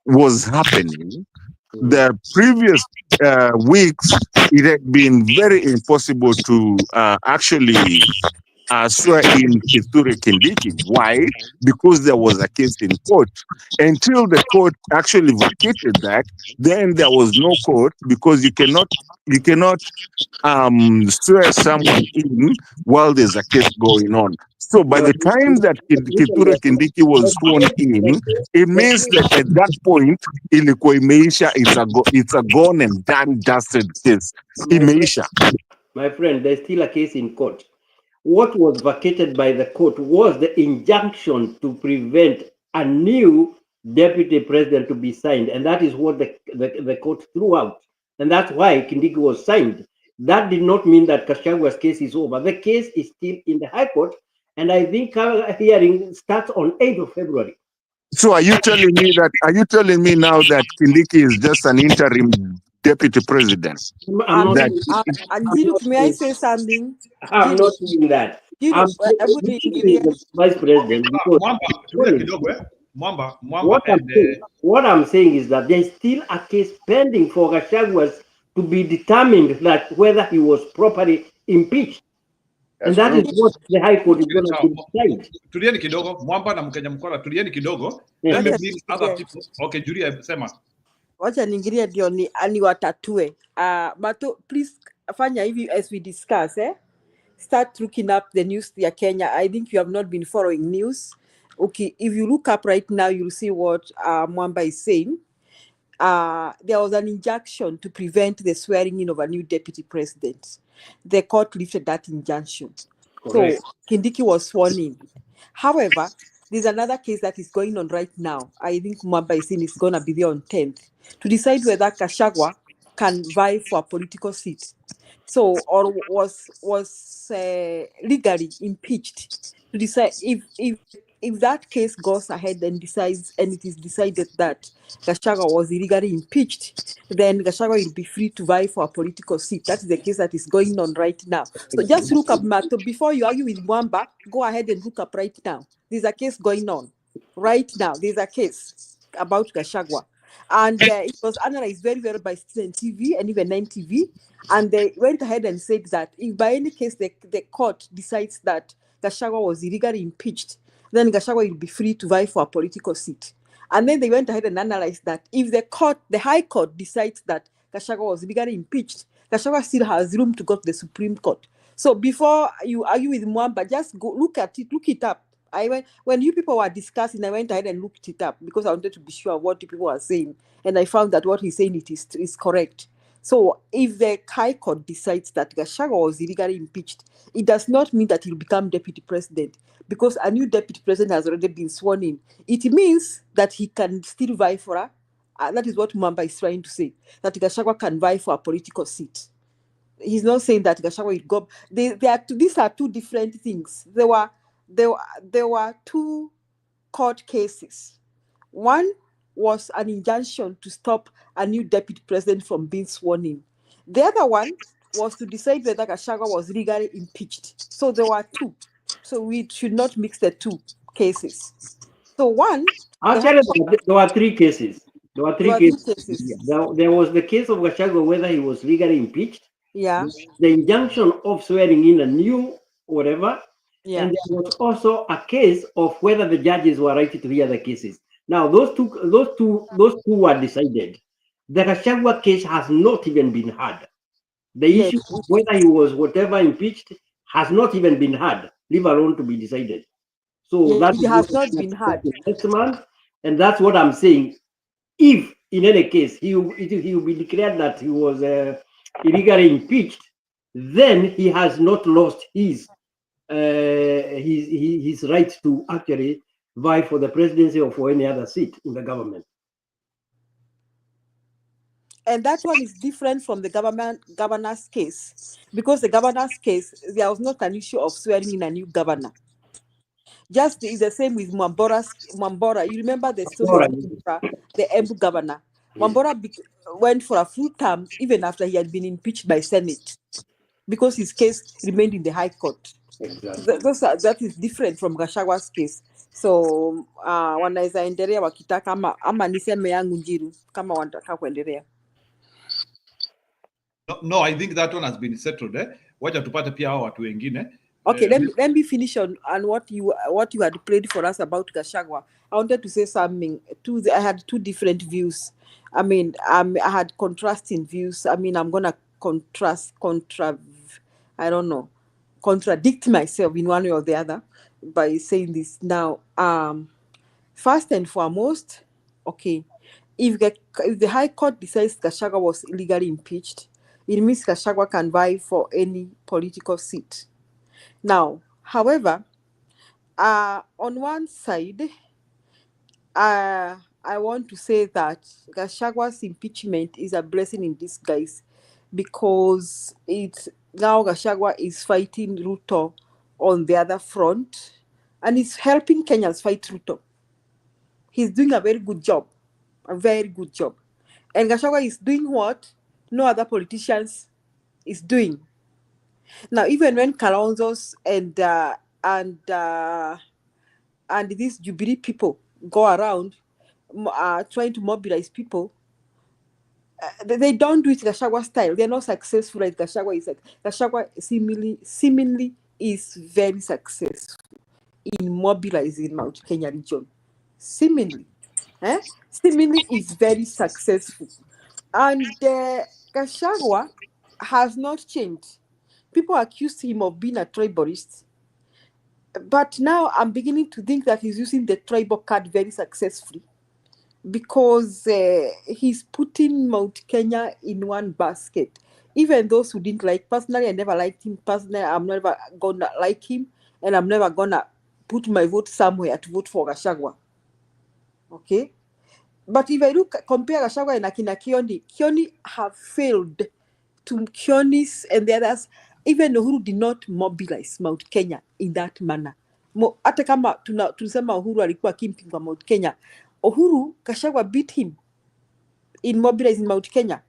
was happening, the previous weeks it had been very impossible to actually swear in Kithure Kindiki. Why? Because there was a case in court. Until the court actually vacated that, then there was no court because you cannot swear someone in while there's a case going on. So by the time that Kithure Kindiki was sworn in, it means that at that point, ilikuwa imeisha, it's a gone and done, dusted case. Imeisha. my friend, there's still a case in court. What was vacated by the court was the injunction to prevent a new deputy president to be signed. And that is what the court threw out. And that's why Kindiki was signed. That did not mean that Kashagua's case is over. The case is still in the High Court. And I think our hearing starts on 8th of February. So are you telling me now that Kindiki is just an interim deputy president? Jiru, may I say something? I'm not doing that. Jiru, vice president. What I'm saying is that there's still a case pending for Gachagua to be determined that whether he was properly impeached. And that is what the High Court is going to decide. Tulieni kidogo, Mwamba na Mkenya Mkora, tulieni kidogo. Let me bring other people. Okay, Julia, sema. Wacha ningirie ndio ni watatue. But please fanya hivi as we discuss, start looking up the news ya Kenya. I think you have not been following news. Okay, if you look up right now, you'll see what Mwamba is saying. There was an injunction to prevent the swearing in of a new deputy president. The court lifted that injunction. Correct. So Kindiki was sworn in. However, there's another case that is going on right now. I think Mwamba is saying it's going to be there on 10th to decide whether Gachagua can vie for a political seat. So, or was legally impeached to decide if that case goes ahead and decides, and it is decided that Gachagua was illegally impeached, then Gachagua will be free to vie for a political seat. That is the case that is going on right now. So just look up, Mato, before you argue with Mwamba, go ahead and look up right now. There's a case going on right now. There's a case about Gachagua. And it was analyzed very well by Citizen TV and even 9TV. And they went ahead and said that if by any case the court decides that Gachagua was illegally impeached, then Gachagua will be free to vie for a political seat. And then they went ahead and analyzed that if the High Court decides that Gachagua was illegally impeached, Gachagua still has room to go to the Supreme Court. So before you argue with Mwamba, just go look it up. When you people were discussing, I went ahead and looked it up because I wanted to be sure what people were saying. And I found that what he's saying is correct. So if the High Court decides that Gachagua was illegally impeached, it does not mean that he'll become deputy president, because a new deputy president has already been sworn in. It means that he can still vie for that is what Mwamba is trying to say, that Gachagua can vie for a political seat. He's not saying that Gachagua will go. These are two different things. There were two court cases. One was an injunction to stop a new deputy president from being sworn in. The other one was to decide whether Gachagua was legally impeached. So there were two. So we should not mix the two cases. So one... Actually, there were three cases. There were three cases. Yeah. There was the case of Gachagua, whether he was legally impeached. Yeah. The injunction of swearing in a new whatever. Yeah. And there was also a case of whether the judges were right to hear the cases. Now, those two were decided. The Gachagua case has not even been heard. The issue of whether he was whatever impeached has not even been heard, leave alone to be decided. So that has not been heard next month, and that's what I'm saying. If in any case he will be declared that he was illegally impeached, then he has not lost his right to actually vie for the presidency or for any other seat in the government. And that one is different from the governor's case, because the governor's case, there was not an issue of swearing in a new governor. Just is the same with Mwambora. You remember the story of the Embu governor. Mwambora went for a full term even after he had been impeached by Senate, because his case remained in the High Court. Exactly. That is different from Gachagwa's case. So wanaweza endelea wakitaka ama niseme yangu Njiru kama wanataka kuendelea. No, I think that one has been settled. Wacha tupate pia hao watu wengine. Okay, let me finish on what you had played for us about Gachagua. I wanted to say something. I had two different views. I mean, I had contrasting views. I mean, I'm gonna contradict myself in one way or the other by saying this now. First and foremost, okay, if the High Court decides Gachagua was illegally impeached, it means Gachagua can vie for any political seat. Now, however, on one side, I want to say that Gachagwa's impeachment is a blessing in disguise, because now Gachagua is fighting Ruto on the other front, and he's helping Kenyans fight Ruto. He's doing a very good job, a very good job. And Gachagua is doing what no other politicians is doing. Now, even when Kalonzo's and these Jubilee people go around trying to mobilize people, they don't do it Gachagua style. They're not successful like Gachagua is. Gachagua seemingly is very successful in mobilizing Mount Kenya region. Seemingly is very successful. And Gachagua has not changed. People accused him of being a tribalist, but now I'm beginning to think that he's using the tribal card very successfully, because he's putting Mount Kenya in one basket. Even those who didn't like, personally, I never liked him. Personally, I'm never gonna like him, and I'm never gonna put my vote somewhere to vote for Gachagua. Okay? But if I compare Gachagua and Akina Kioni have failed to Kioni's and the others. Even Uhuru did not mobilize Mount Kenya in that manner. Hata kama tunasema Uhuru alikuwa kimpinga Mount Kenya, Uhuru, Gachagua beat him in mobilizing Mount Kenya.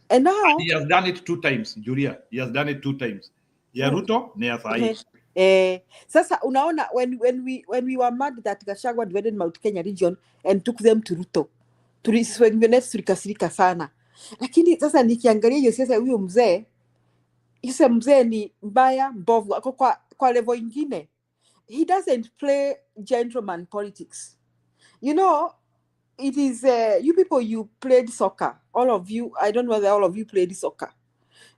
And now he has done it 2 times, Julia. He has done it 2 times. Ya Ruto na ya Sahi. Sasa unaona, when we were mad that Gachagua divided Mount Kenya region and took them to Ruto, tulikasirika sana. Lakini sasa nikiangalia hiyo siasa huyo mzee ni mbaya mbovu, ako kwa level ingine. He doesn't play gentleman politics. You know, it is you people, you played soccer, all of you. I don't know whether all of you played soccer.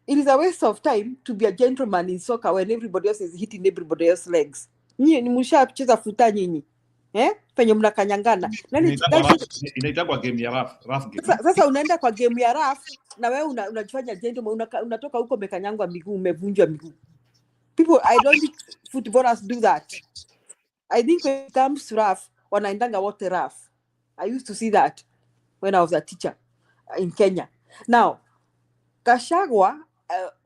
It is a waste of time to be a gentleman in soccer when everybody else is hitting everybody else's legs. Nyinyi ni mshacheza futa nyinyi. Penye mnakanyangana. Inaitwa game ya rough game. Sasa unaenda kwa game ya rough na wewe unajifanya gentleman, unatoka huko umekanyangwa miguu, umevunjwa miguu. People, I don't think footballers do that. I think when it comes to rough, wanaendanga wote rough. I used to see that when I was a teacher in Kenya. Now, Gachagua,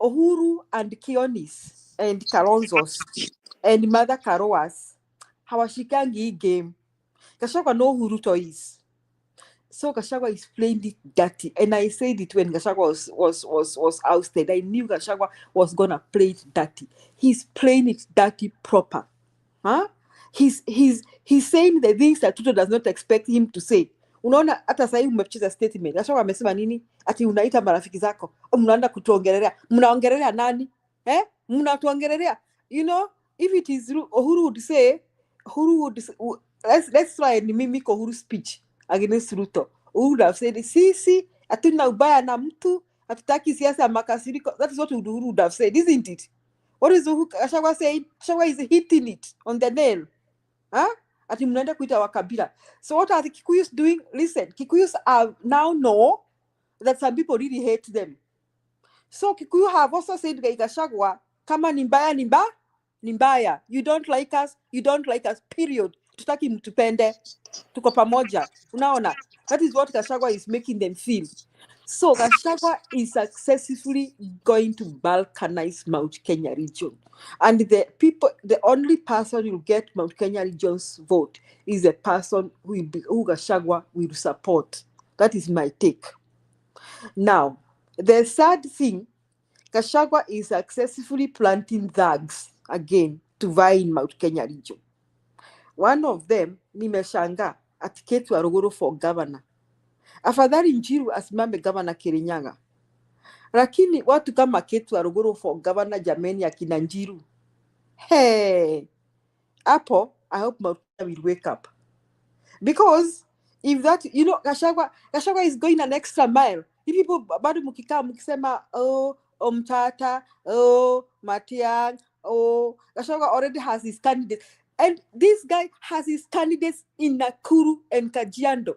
Uhuru and Kionis and Kalonzos and Mother Karoas hawashikangi hii game. Gachagua know who Ruto is. So Gachagua is playing it dirty. And I said it when Gachagua was ousted. I knew Gachagua was gonna play it dirty. He's playing it dirty proper. He's saying the things that Ruto does not expect him to say. Unaona hata sasa hivi umecheza statement. Gachagua amesema nini? Ati unaita marafiki zako. Mnaenda kutuongelelea. Mnaongelelea nani? Mnatuongelelea. You know, if it is Uhuru would say, let's try and mimic Uhuru's speech against Ruto. Uhuru would have said, sisi hatuna ubaya na mtu, hatutaki siasa ya makasiriko. That is what Uhuru would have said, isn't it? What is Gachagua saying? Gachagua is hitting it on the nail. Ati mnaenda kuita wakabila. So what are the Kikuyus doing? Listen, Kikuyus now know that some people really hate them. So Kikuyu have also said to Gachagua, kama ni mbaya ni mbaya. You don't like us, period. Tutaki mtupende, tuko pamoja. Unaona? That is what Gachagua is making them feel. So Gachagua is successfully going to balkanize Mount Kenya region. And the only person who will get Mount Kenya region's vote is a person who Gachagua will support. That is my take. Now, the sad thing, Gachagua is successfully planting thugs again to vie in Mount Kenya region. One of them, nimeshanga, Ketu Arogoro for governor. Afadhali Njiru asimame governor Kirinyaga. Lakini watu kama Ketu Arogoro for governor, jameni, akina Njiru. Hey, Apple, I hope Mount Kenya will wake up. Because if that, you know, Gachagua is going an extra mile. If people bado mkikaa mkisema, Mtata, Matiang, Gachagua already has his candidates. And this guy has his candidates in Nakuru and Kajiado.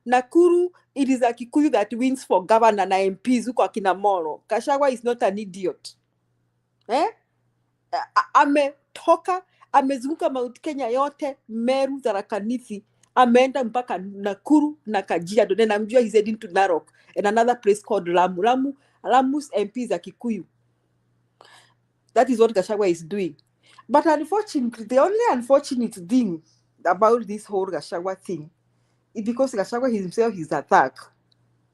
Nakuru, it is a Kikuyu that wins for governor na MPs huko akina Moro. Gachagua is not an idiot. Ametoka, amezunguka Mount Kenya yote, Meru, Tharaka Nithi, ameenda mpaka Nakuru na Kajiado. Then I'm sure he's heading to Narok and another place called Lamu. Lamu's MP is a Kikuyu. That is what Gachagua is doing. But unfortunately, the only unfortunate thing about this whole Gachagua thing is because Gachagua himself is a thug.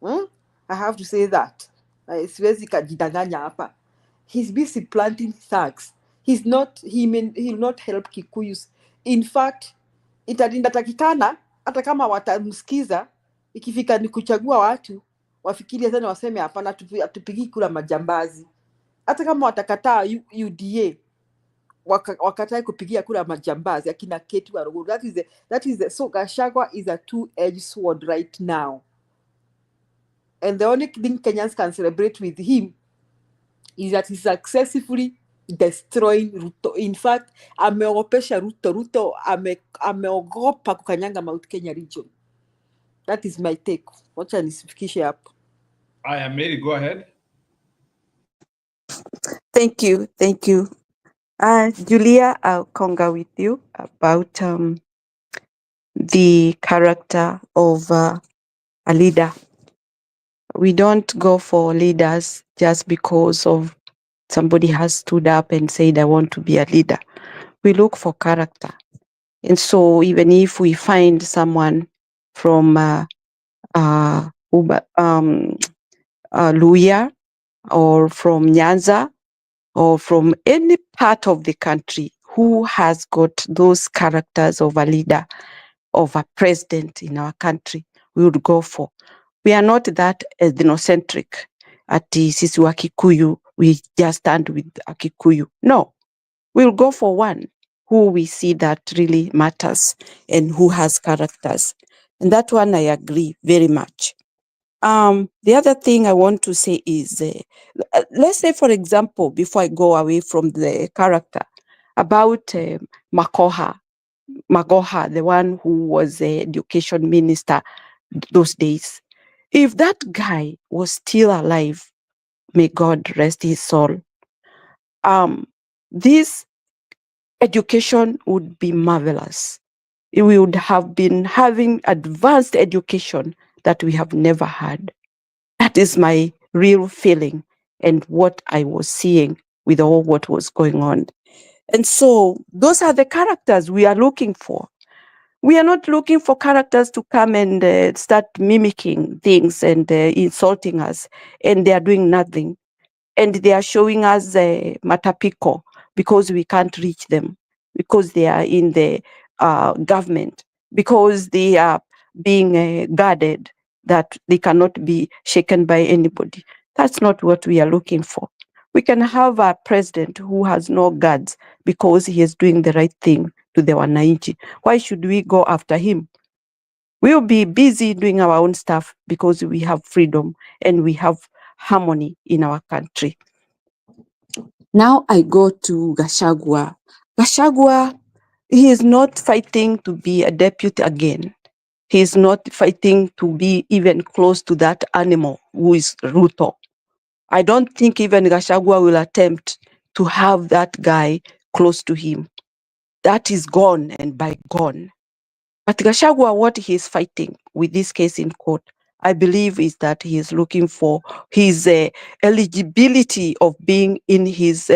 I have to say that. Siwezi kajidanganya hapa. He's busy planting thugs. He'll not help Kikuyus. In fact, inatakikana hata kama watamsikiza, ikifika ni kuchagua watu, wafikirie sana, waseme hapana, tupigi kula majambazi. Hata kama watakataa UDA, wakatae kupigia kura majambazi akina Ketu Waruguru. So Gachagua is a two-edged sword right now. And the only thing Kenyans can celebrate with him is that he's successfully destroying Ruto. In fact, ameogopesha Ruto. Ruto ameogopa kukanyanga Mount Kenya region. That is my take. Wacha nisifikishe hapo. Aya, Mary, go ahead. Thank you. Julia, I'll conga with you about the character of a leader. We don't go for leaders just because of somebody has stood up and said, I want to be a leader. We look for character. And so even if we find someone from Luya or from Nyanza or from any part of the country who has got those characters of a leader, of a president in our country, we would go for. We are not that ethnocentric. Ati sisi wa Kikuyu, we just stand with a Kikuyu. No, we'll go for one who we see that really matters and who has characters. And that one I agree very much. The other thing I want to say is, let's say, for example, before I go away from the character, about Magoha, the one who was the education minister those days. If that guy was still alive, may God rest his soul, this education would be marvelous. We would have been having advanced education that we have never had. That is my real feeling and what I was seeing with all what was going on. And so those are the characters we are looking for. We are not looking for characters to come and start mimicking things and insulting us, and they are doing nothing. And they are showing us matapiko because we can't reach them, because they are in the government, because they are being guarded, that they cannot be shaken by anybody. That's not what we are looking for. We can have a president who has no guards because he is doing the right thing to the wananchi. Why should we go after him? We'll be busy doing our own stuff because we have freedom and we have harmony in our country. Now I go to Gachagua. Gachagua, he is not fighting to be a deputy again. He is not fighting to be even close to that animal who is Ruto. I don't think even Gachagua will attempt to have that guy close to him. That is gone and bygone. But Gachagua, what he is fighting with this case in court, I believe, is that he is looking for his eligibility of being in his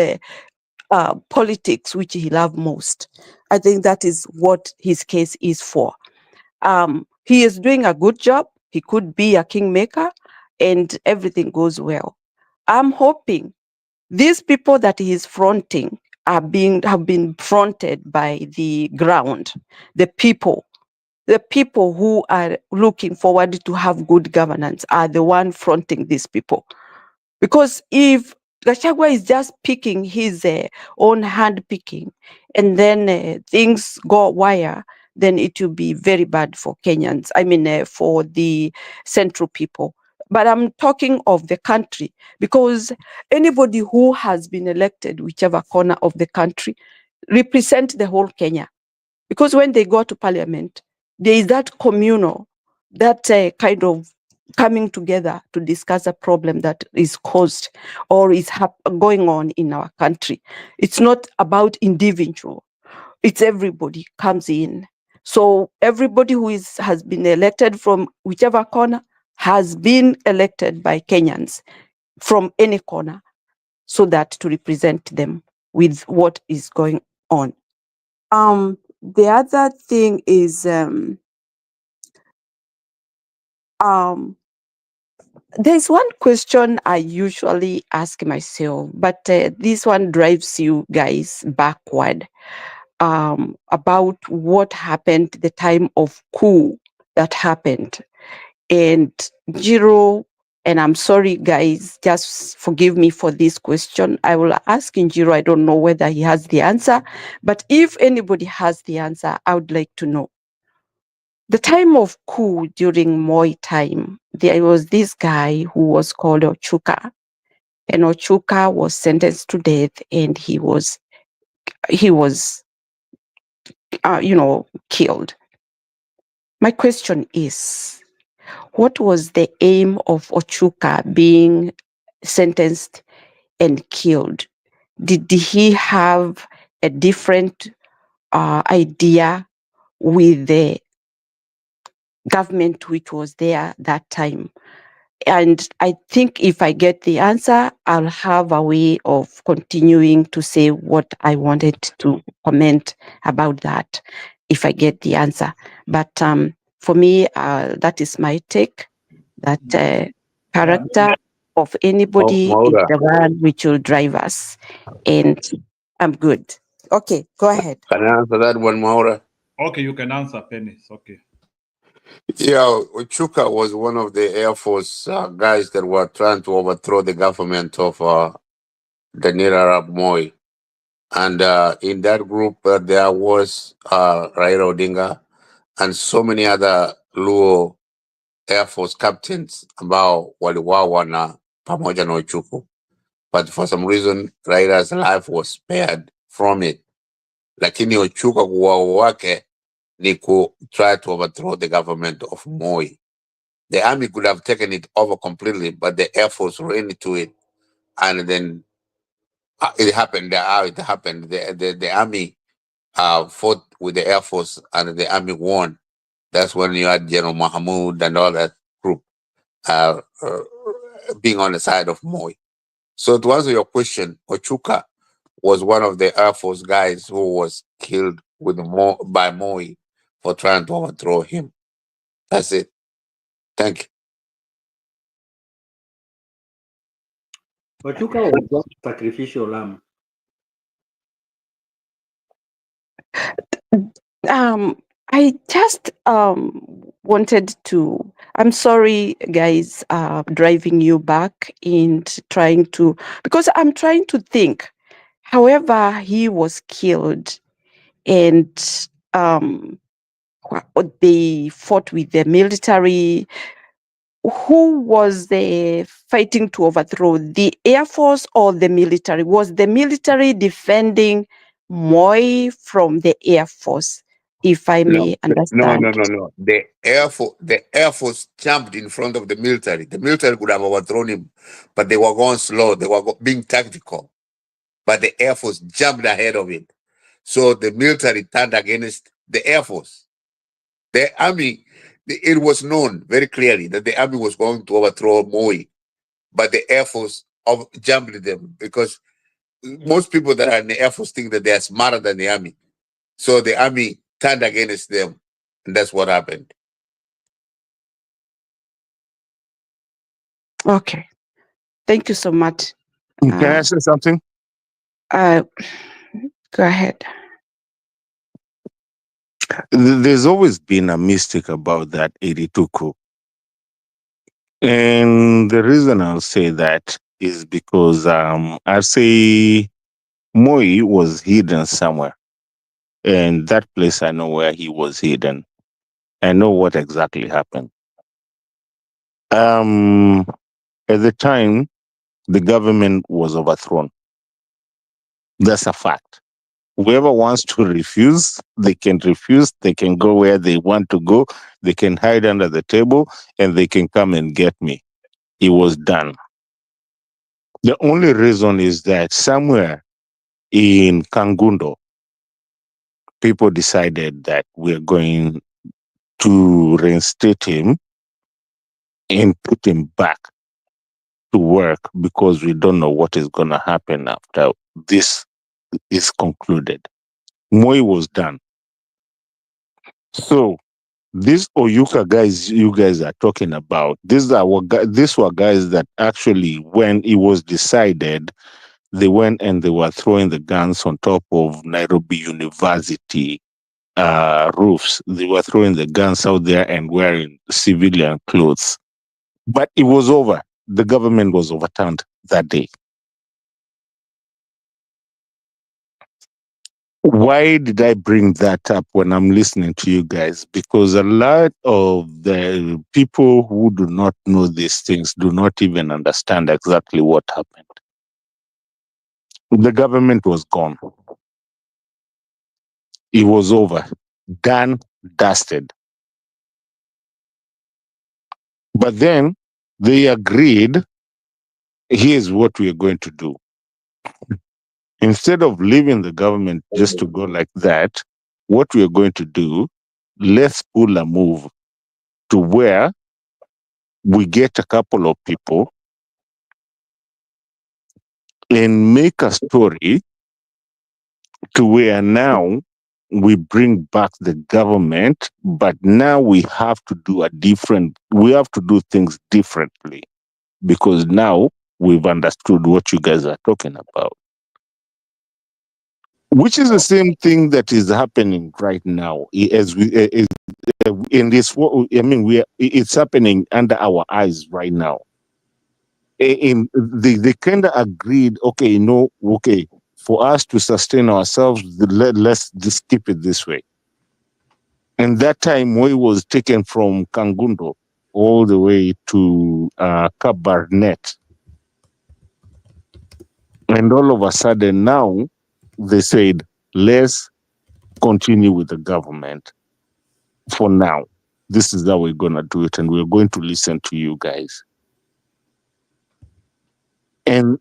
politics, which he loves most. I think that is what his case is for. He is doing a good job. He could be a kingmaker and everything goes well. I'm hoping these people that he is fronting have been fronted by the ground, the people who are looking forward to have good governance are the one fronting these people. Because if Gachagua is just picking his own hand picking and then things go wire, then it will be very bad for Kenyans. I mean, for the central people. But I'm talking of the country, because anybody who has been elected, whichever corner of the country, represent the whole Kenya. Because when they go to parliament, there is that communal kind of coming together to discuss a problem that is caused or is going on in our country. It's not about individual. It's everybody comes in. So everybody who has been elected from whichever corner has been elected by Kenyans from any corner, so that to represent them with what is going on. The other thing is there's one question I usually ask myself, but this one drives you guys backward, about what happened the time of coup that happened. And Jiro, and I'm sorry guys, just forgive me for this question. I will ask Jiro, I don't know whether he has the answer, but if anybody has the answer, I would like to know. The time of coup during Moi time, there was this guy who was called Ochuka, and Ochuka was sentenced to death, and he was killed. My question is, what was the aim of Ochuka being sentenced and killed? Did he have a different idea with the government which was there that time? And I think if I get the answer, I'll have a way of continuing to say what I wanted to comment about that if I get the answer. But for me, that is my take, that character of anybody is Maura, the one which will drive us. And I'm good. Okay, go ahead. can I answer that one, Maura? Okay, you can answer, Penny. Okay. Yeah, Chuka was one of the Air Force guys that were trying to overthrow the government of Daniel Arap Moi. And in that group, there was Raila Odinga and so many other Luo Air Force captains ambao waliwawa na pamoja na Ochuku. But for some reason, Raila's life was spared from it. Lakini Ochuka kuuawa wake ni ku try to overthrow the government of Moi. The army could have taken it over completely, but the Air Force ran into it. And then it happened how it happened. The army fought with the Air Force and the army won. That's when you had General Mahmoud and all that group being on the side of Moi. So to answer your question, Ochuka was one of the Air Force guys who was killed by Moi for trying to overthrow him. That's it. Thank you. Wachuka was just sacrificial lamb. I just wanted to, I'm sorry guys, driving you back and trying to, because I'm trying to think, however he was killed and they fought with the military, who was the fighting to overthrow, the Air Force or the military? Was the military defending Moi from the Air Force, if I may understand? No. The Air Force jumped in front of the military. The military could have overthrown him, but they were going slow. They were being tactical. But the Air Force jumped ahead of it. So the military turned against the Air Force. The army, it was known very clearly that the army was going to overthrow Moi, but the Air Force jumped them because most people that are in the Air Force think that they are smarter than the army. So the army turned against them, and that's what happened. Okay. Thank you so much. Can I say something? Go ahead. There's always been a mystic about that 82 coup. And the reason I'll say that is because I'll say Moi was hidden somewhere. And that place, I know where he was hidden. I know what exactly happened. At the time, the government was overthrown. That's a fact. Whoever wants to refuse, they can refuse. They can go where they want to go. They can hide under the table and they can come and get me. It was done. The only reason is that somewhere in Kangundo, people decided that we're going to reinstate him and put him back to work because we don't know what is going to happen after this is concluded. Moi was done. So these Oyuka guys you guys are talking about, these were guys that actually, when it was decided, they went and they were throwing the guns on top of Nairobi University roofs. They were throwing the guns out there and wearing civilian clothes. But it was over. The government was overturned that day. Why did I bring that up when I'm listening to you guys? Because a lot of the people who do not know these things do not even understand exactly what happened. The government was gone. It was over. Done, dusted. But then they agreed, here's what we are going to do. Instead of leaving the government just to go like that, what we are going to do, let's pull a move to where we get a couple of people and make a story to where now we bring back the government, but now we have to do things differently because now we've understood what you guys are talking about. Which is the same thing that is happening right now as we in this. I mean, it's happening under our eyes right now. They kind of agreed. Okay, for us to sustain ourselves, let's just keep it this way. And that time, Moi was taken from Kangundo all the way to Kabarnet, and all of a sudden now they said, let's continue with the government for now. This is how we're going to do it, and we're going to listen to you guys. And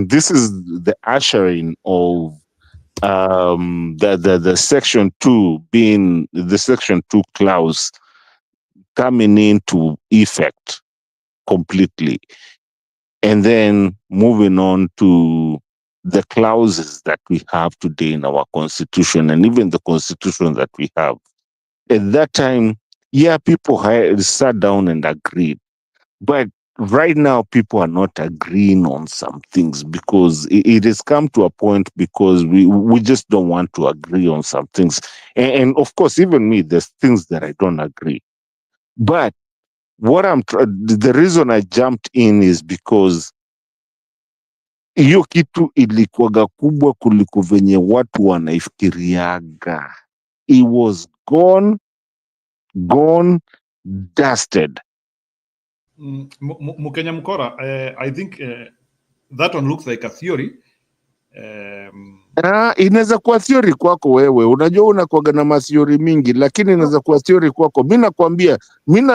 this is the ushering of the Section 2 being the Section 2 clause coming into effect completely. And then moving on to the clauses that we have today in our constitution and even the constitution that we have. At that time, people sat down and agreed. But right now, people are not agreeing on some things because it has come to a point because we just don't want to agree on some things. And of course, even me, there's things that I don't agree. But the reason I jumped in is because hiyo kitu ilikuwaga kubwa kuliko venye watu wanaifikiriaga. It was gone, dusted. Mukenya Mkora, I think that one looks like a theory. Inaweza kuwa theory kwako wewe. Unajua unakuwaga na mathiori mingi, lakini inaweza kuwa theory kwako.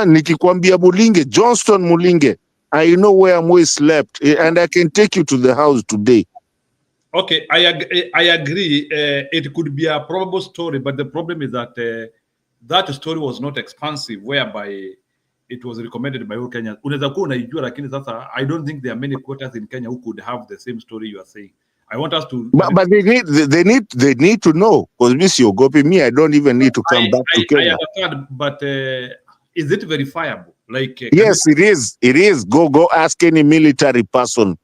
Nikikwambia Mulinge, Johnston Mulinge, I know where Moi slept and I can take you to the house today. Okay, I agree. It could be a probable story, but the problem is that that story was not expansive, whereby it was recommended by all Kenyans. Unaweza kuwa unaijua, lakini sasa I don't think there are many quotas in Kenya who could have the same story you are saying. I want us to. But they need to know, because Miss Yogopi, me, I don't even need to come back to Kenya. I understand, but is it verifiable? Like yes, it is. It is. Go ask any military person.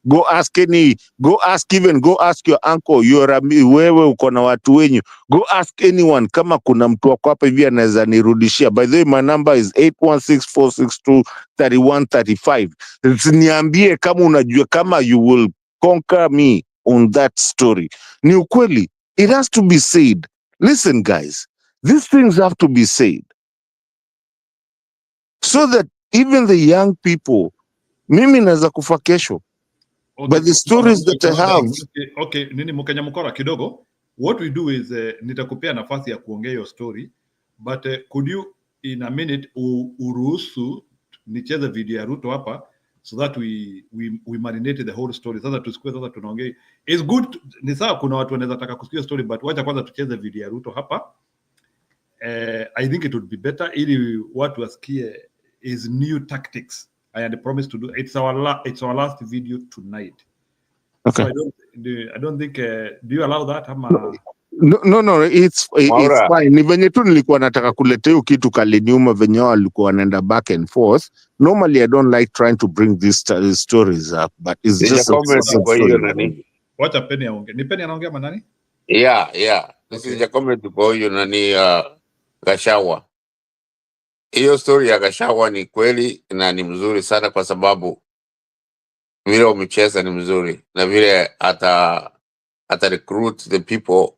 Go ask your uncle, wewe uko na watu wenyu. Go ask anyone kama kuna mtu wako hapa hivi anaweza nirudishia. By the way, my number is 816-462-3135. Niambie kama unajua kama you will conquer me on that story. Ni ukweli. It has to be said. Listen, guys, these things have to be said. So that even the young people, mimi naweza kufa kesho. Okay. But the stories that I have. Okay, nini Mukenya Mkora kidogo. what we do is nitakupea nafasi ya kuongea your story, but could you in a minute uruhusu nicheze video ya Ruto hapa so that we marinate the whole story. Sasa tusikue sasa tunaongea. It's good, ni sawa kuna watu wanaweza taka kusikia story, but wacha kwanza tucheze video ya Ruto hapa. I think it would be better ili watu wasikie his new tactics. I had promised to do. It's our last video tonight. Okay. So I don't think do you allow that? No, it's fine. Ni venye tu nilikuwa nataka kuletea hiyo kitu kaliniuma venye walikuwa wanaenda back and forth. Normally I don't like trying to bring these stories up, but it's just kwa hiyo nani. Wacha Penny aongee. Ni Penny anaongea manani? Yeah. This is a comment kwa hiyo nani Gachagua. Hiyo story ya Gachagua ni kweli na ni mzuri sana kwa sababu vile umecheza ni mzuri na vile ata recruit the people.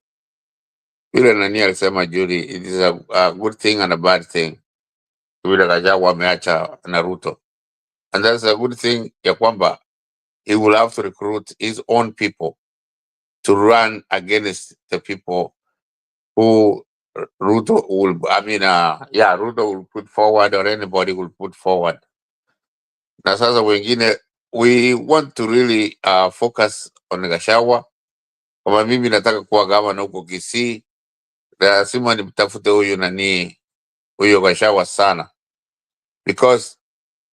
Vile nani alisema Judy, it is a good thing and a bad thing. Vile Gachagua ameacha na Ruto. And that's a good thing ya kwamba he will have to recruit his own people to run against the people who Ruto will, Ruto will put forward or anybody will put forward. Na sasa wengine, we want to really focus on Gachagua. Kama mimi nataka kuwa gavana huko Kisii, lazima nimtafute huyo Gachagua sana. Because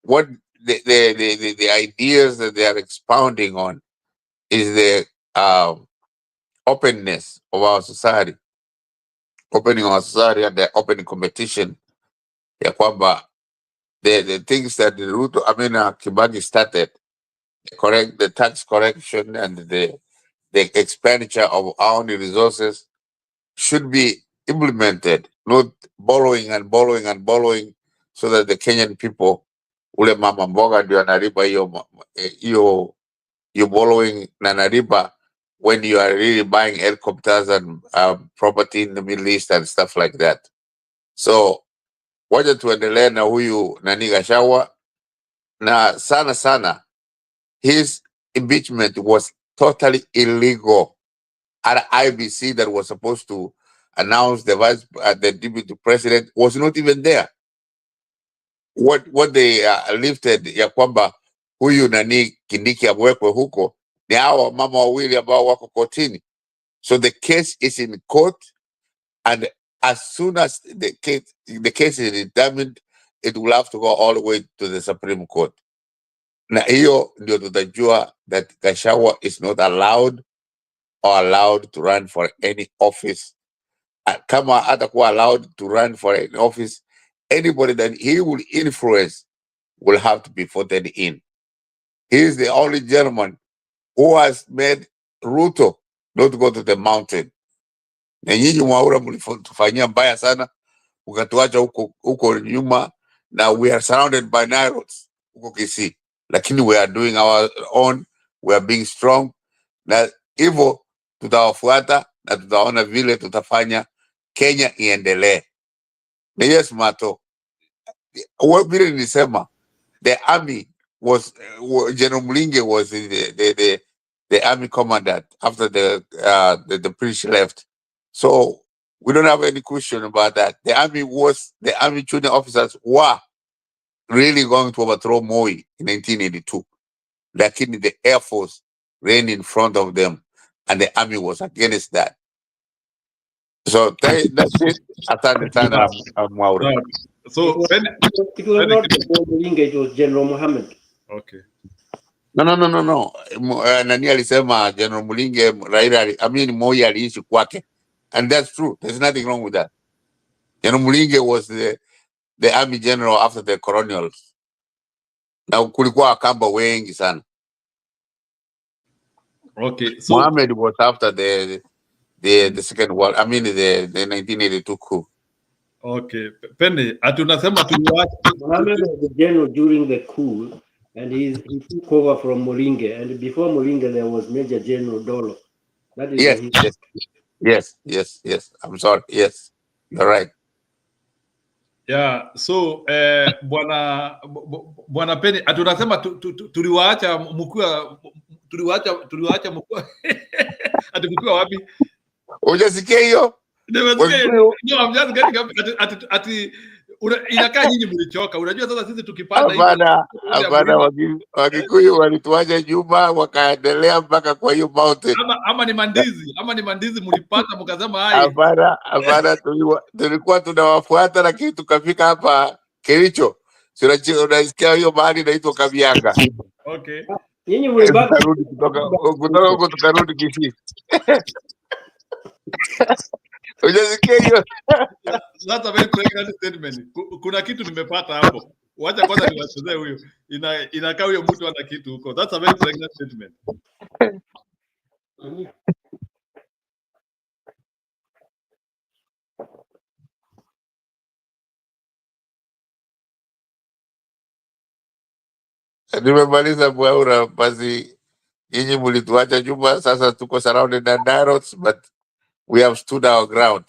what the ideas that they are expounding on is the openness of our society. Opening our society and the open competition. Ya kwamba the things that the Ruto, Kibaki started, the tax correction and the expenditure of our own resources should be implemented, not borrowing and borrowing and borrowing, so that the Kenyan people, ule mama mboga ndio anariba hiyo borrowing na anariba when you are really buying helicopters and property in the Middle East and stuff like that. So wacha tuendelee na huyu nani Gachagua, na sana his impeachment was totally illegal. At IBC that was supposed to announce the deputy president was not even there. What they lifted ya kwamba huyu nani Kindiki amwekwe huko ni hawa mama wawili ambao wako kotini. So the case is in court, and as soon as the case is determined, it will have to go all the way to the Supreme Court. Na hiyo ndio tutajua that Gachagua is not allowed to run for any office. Kama atakuwa allowed to run for an office, anybody that he will influence will have to be voted in. He is the only gentleman who has made Ruto not go to the mountain. Na nyinyi Mwaura mlitufanyia mbaya sana, ukatuacha huko nyuma. Now we are surrounded by Nairots huko Kisii, lakini we are doing our own, we are being strong, na hivyo tutawafuata na tutaona vile tutafanya Kenya iendelee. Na yes Mato, vile nilisema, the army was General Mulinge was the army commandant after the British left. So we don't have any question about that. The army junior officers were really going to overthrow Moi in 1982. Lakini the Air Force ran in front of them, and the army was against that. So that's it. Asante sana Mwaura. So it was not General Mulinge, it was General Mohammed. Okay. No. Nani alisema General Mulinge, Raila, Moi aliishi kwake. And that's true. There's nothing wrong with that. General Mulinge was the army general after the colonials. Na kulikuwa Wakamba wengi sana. Okay. So Mohammed was after the second world, the 1982 coup. Okay. Penny, atunasema tuliwacha. Mohammed was the general during the coup, and he took over from Mulinge. And before Mulinge, there was Major General Dolo. That is Yes. I'm sorry. Yes, you're right. Yeah. So bwana Penny, atunasema tuliwaacha mkuu, tuliwaacha mkuu. Atukua wapi? Hujasikia hiyo? Nimesikia. Wakikuyu No, I'm just getting up ati inakaa nyinyi mlichoka. Unajua sasa sisi tukipanda hivi hapana, Wakikuyu walituacha nyuma wakaendelea mpaka kwa hiyo mountain. ama ni mandizi mlipata mkasema hai. Hapana, tulikuwa tunawafuata lakini tukafika hapa Kericho. Unasikia hiyo mahali inaitwa Kabianga. Okay. Nyinyi mlibaki Tukarudi kutoka huko tukarudi Kisii. Hujasikia hiyo? That's a very pregnant statement. Kuna kitu nimepata hapo. Wacha kwanza niwachezee huyo. Inakaa huyo mtu ana kitu huko. That's a very pregnant statement. Nimemaliza Bwaura, basi nyinyi mlituacha nyuma, sasa tuko surrounded by Nairots, but we have stood our ground.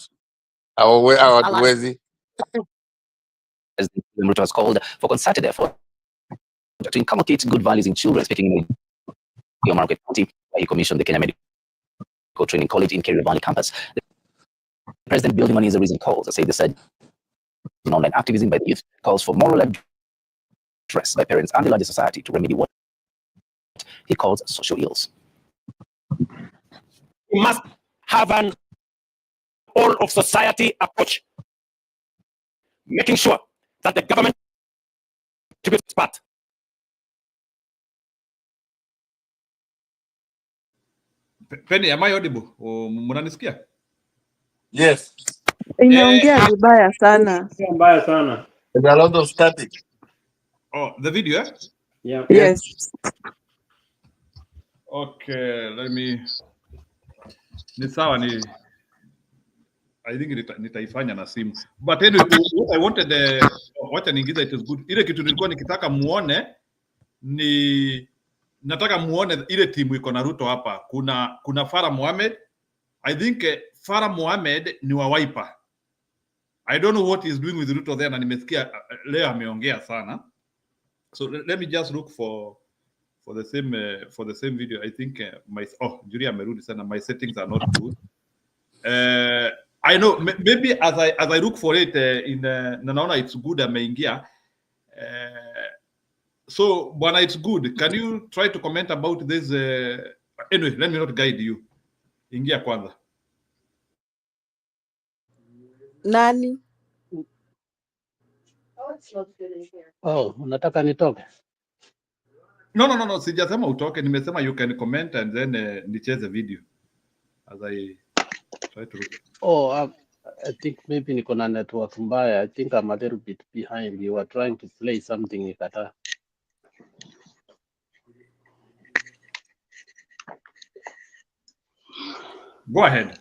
Hawatuwezi. As the Ruto has called for concerted effort to inculcate good values in children, speaking in the Market County, he commissioned the Kenya Medical Training College in Kerio campus. The president building money is a reason calls. I say the said online activism by the youth calls for moral address by parents and the larger society to remedy what he calls social ills. We must have an all of society approach, making sure that the government contributes its part. Penny, am I audible? Mnanisikia? Yes. Inaongea vibaya sana. mbaya sana. There's a lot of static. Oh, the video, eh? Yeah. Yes. Okay, let me. Ni sawa ni. I think nitaifanya na simu. But anyway, what I wanted wacha niingiza it is good. Ile kitu nilikuwa nikitaka muone ni nataka muone ile timu iko na Ruto hapa. Kuna Farah Mohamed. I think Farah Mohamed ni wa Wiper. I don't know what he's doing with Ruto there, na nimesikia leo ameongea sana. So let me just look for the same video. I think Julia amerudi sana. My settings are not good. I know maybe as I look for it naona it's good ameingia. So bwana, it's good. Can you try to comment about this? Anyway, let me not guide you. Ingia kwanza. Nani? Oh, unataka nitoke? No, sijasema utoke, nimesema you can comment and then nicheze video as I try to look. Oh, I think maybe niko na network mbaya. I think I'm a little bit behind. You were trying to play something ikata. Go ahead.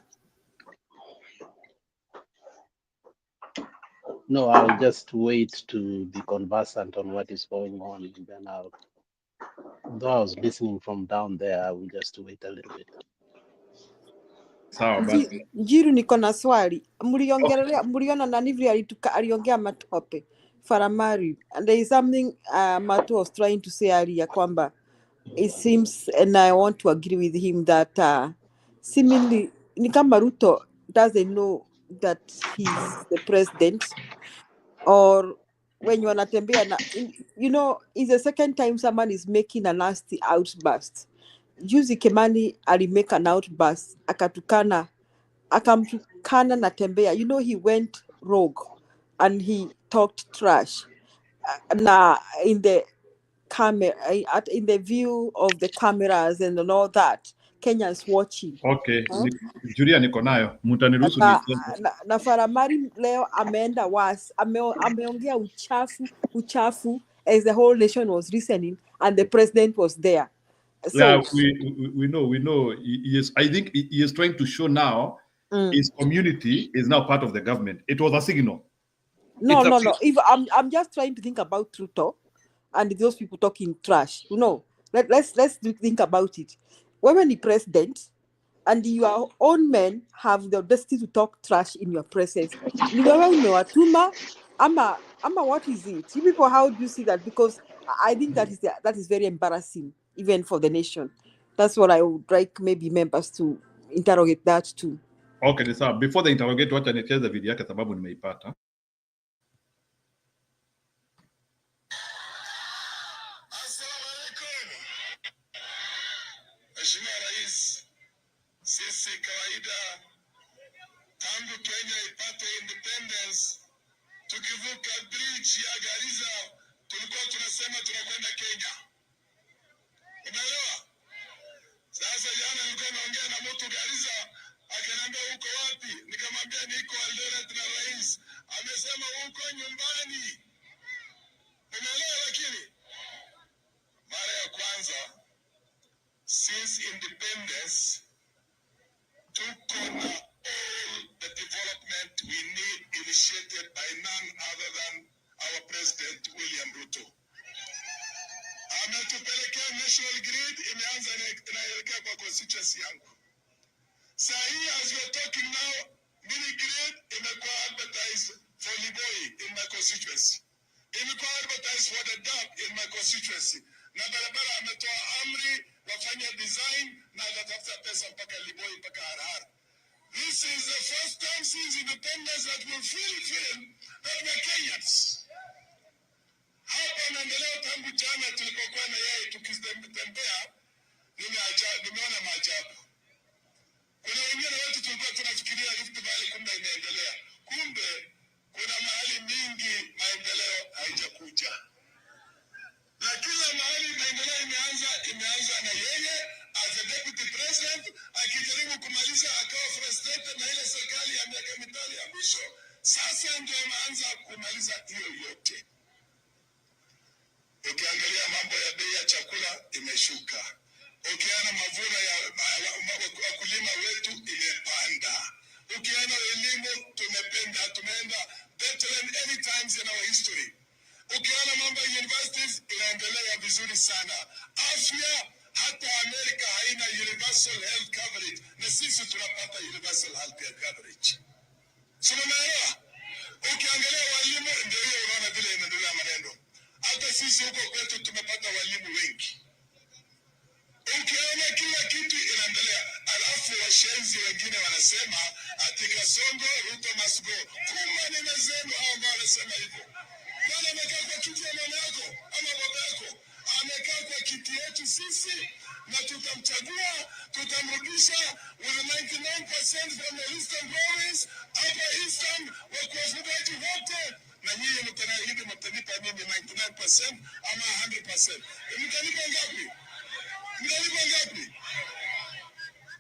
No, I'll just wait to be conversant on what is going on, and then though I was listening from down there, I will just wait a little bit. Sawa basi. Njiru, niko na swali. Mliona nani vile aliongea matope Faramari, and there is something Matu was trying to say earlier kwamba it seems, and I want to agree with him, that seemingly ni kama Ruto doesn't know that he's the president, or when you wanatembea na, you know, it's the second time someone is making a nasty outburst. Juzi Kimani alimake an outburst, akamtukana Natembea. You know, he went rogue and he talked trash. Na in the camera, in the view of the cameras and all that, Kenyans watching. Okay, Julia niko nayo. Mtaniruhusu na Faramari leo ameenda ameongea uchafu as the whole nation was listening and the president was there. So yeah, we know he is, I think he is trying to show now his community is now part of the government. It was a signal. No. If I'm just trying to think about Ruto and those people talking trash. You know, let's think about it. When the president and your own men have the audacity to talk trash in your presence, ama what is it? You people, how do you see that? Because I think that is very embarrassing, even for the nation. That's what I would like maybe members to interrogate that too. Okay, ni sawa. Before the interrogate, wacha nicheze video yake sababu nimeipata. Mheshimiwa Rais, sisi kawaida tangu Kenya ipate independence, tukivuka bridge ya Garissa tulikuwa tunasema tunakwenda Kenya. Umeelewa? Sasa jana nilikuwa naongea na mtu Garissa, akaniambia uko wapi? Nikamwambia niko Eldoret na rais. Amesema uko nyumbani. Umeelewa? Lakini mara ya kwanza since independence tuko na all the development we need initiated by none other than our President William Ruto. Ametupelekea national grid, imeanza inaelekea kwa constituency yangu. Saa hii as we are talking now, mini grid imekuwa advertised for Liboi in my constituency. Imekuwa advertised for the DAP in my constituency. Na barabara ametoa amri wafanya design na atatafuta pesa mpaka Liboi mpaka Harhar. This is the first time since independence that we feel that we are Kenyans. Hapa maendeleo tangu jana tulipokuwa na yeye tukitembea, nimeona maajabu. Kuna wengine wetu tulikuwa tunafikiria Rift Valley kumbe imeendelea. Kumbe kuna mahali mingi maendeleo haijakuja. Na kila mahali maendeleo imeanza na yeye as a deputy president, akijaribu kumaliza akawa frustrated na ile serikali ya miaka mitano ya mwisho. Sasa ndio ameanza kumaliza hiyo yote. Ukiangalia mambo ya bei ya chakula imeshuka. Ukiona mavuno ya wakulima wetu imepanda. Ukiona elimu tumeenda better than any times in our history. Ukiona mambo ya universities inaendelea vizuri sana. Afya, hata Amerika haina universal health coverage, na sisi tunapata universal health care coverage. Unaelewa? Ukiangalia walimu, ndio hiyo unaona vile inaendelea maneno. Hata sisi huko kwetu tumepata walimu wengi. Ukiona kila kitu inaendelea, alafu washenzi wengine wanasema ati Kasongo Ruto must go. Kumbe ni mezenu hao ambao wanasema hivyo. Bwana amekaa kwa kiti ya mama yako ama baba yako, amekaa kwa kiti yetu sisi, na tutamchagua, tutamrudisha with 99% from the Eastern Province, hapa Eastern wakuwafugaji wote, na nyinyi mtaniahidi mtanipa mimi 99% ama 100%. Mtanipa ngapi? Mtanipa ngapi?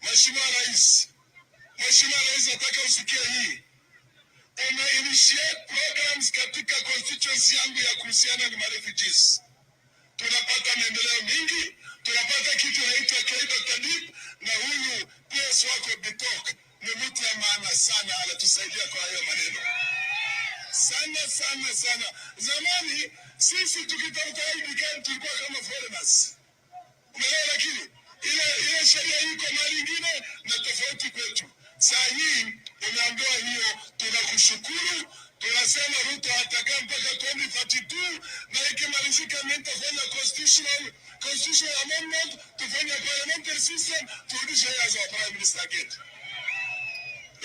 Mheshimiwa Rais, nataka usikie hii. Initiate programs katika constituency yangu ya kuhusiana na refugees. Tunapata maendeleo mingi, tunapata kitu inaitwa Dr. Deep, na huyu PS wako Bitok ni mtu ya maana sana, anatusaidia kwa hayo maneno. Sana. Zamani sisi tukitafuta ID card tulikuwa kama foreigners. Umeelewa? Lakini ile sheria iko mahali ingine na tofauti kwetu. Saa hii umeondoa hiyo, tunakushukuru. Tunasema Ruto atakaa mpaka 2032, na ikimalizika mimi nitafanya constitutional amendment, tufanye parliamentary system, turudishe yeye as our prime minister again.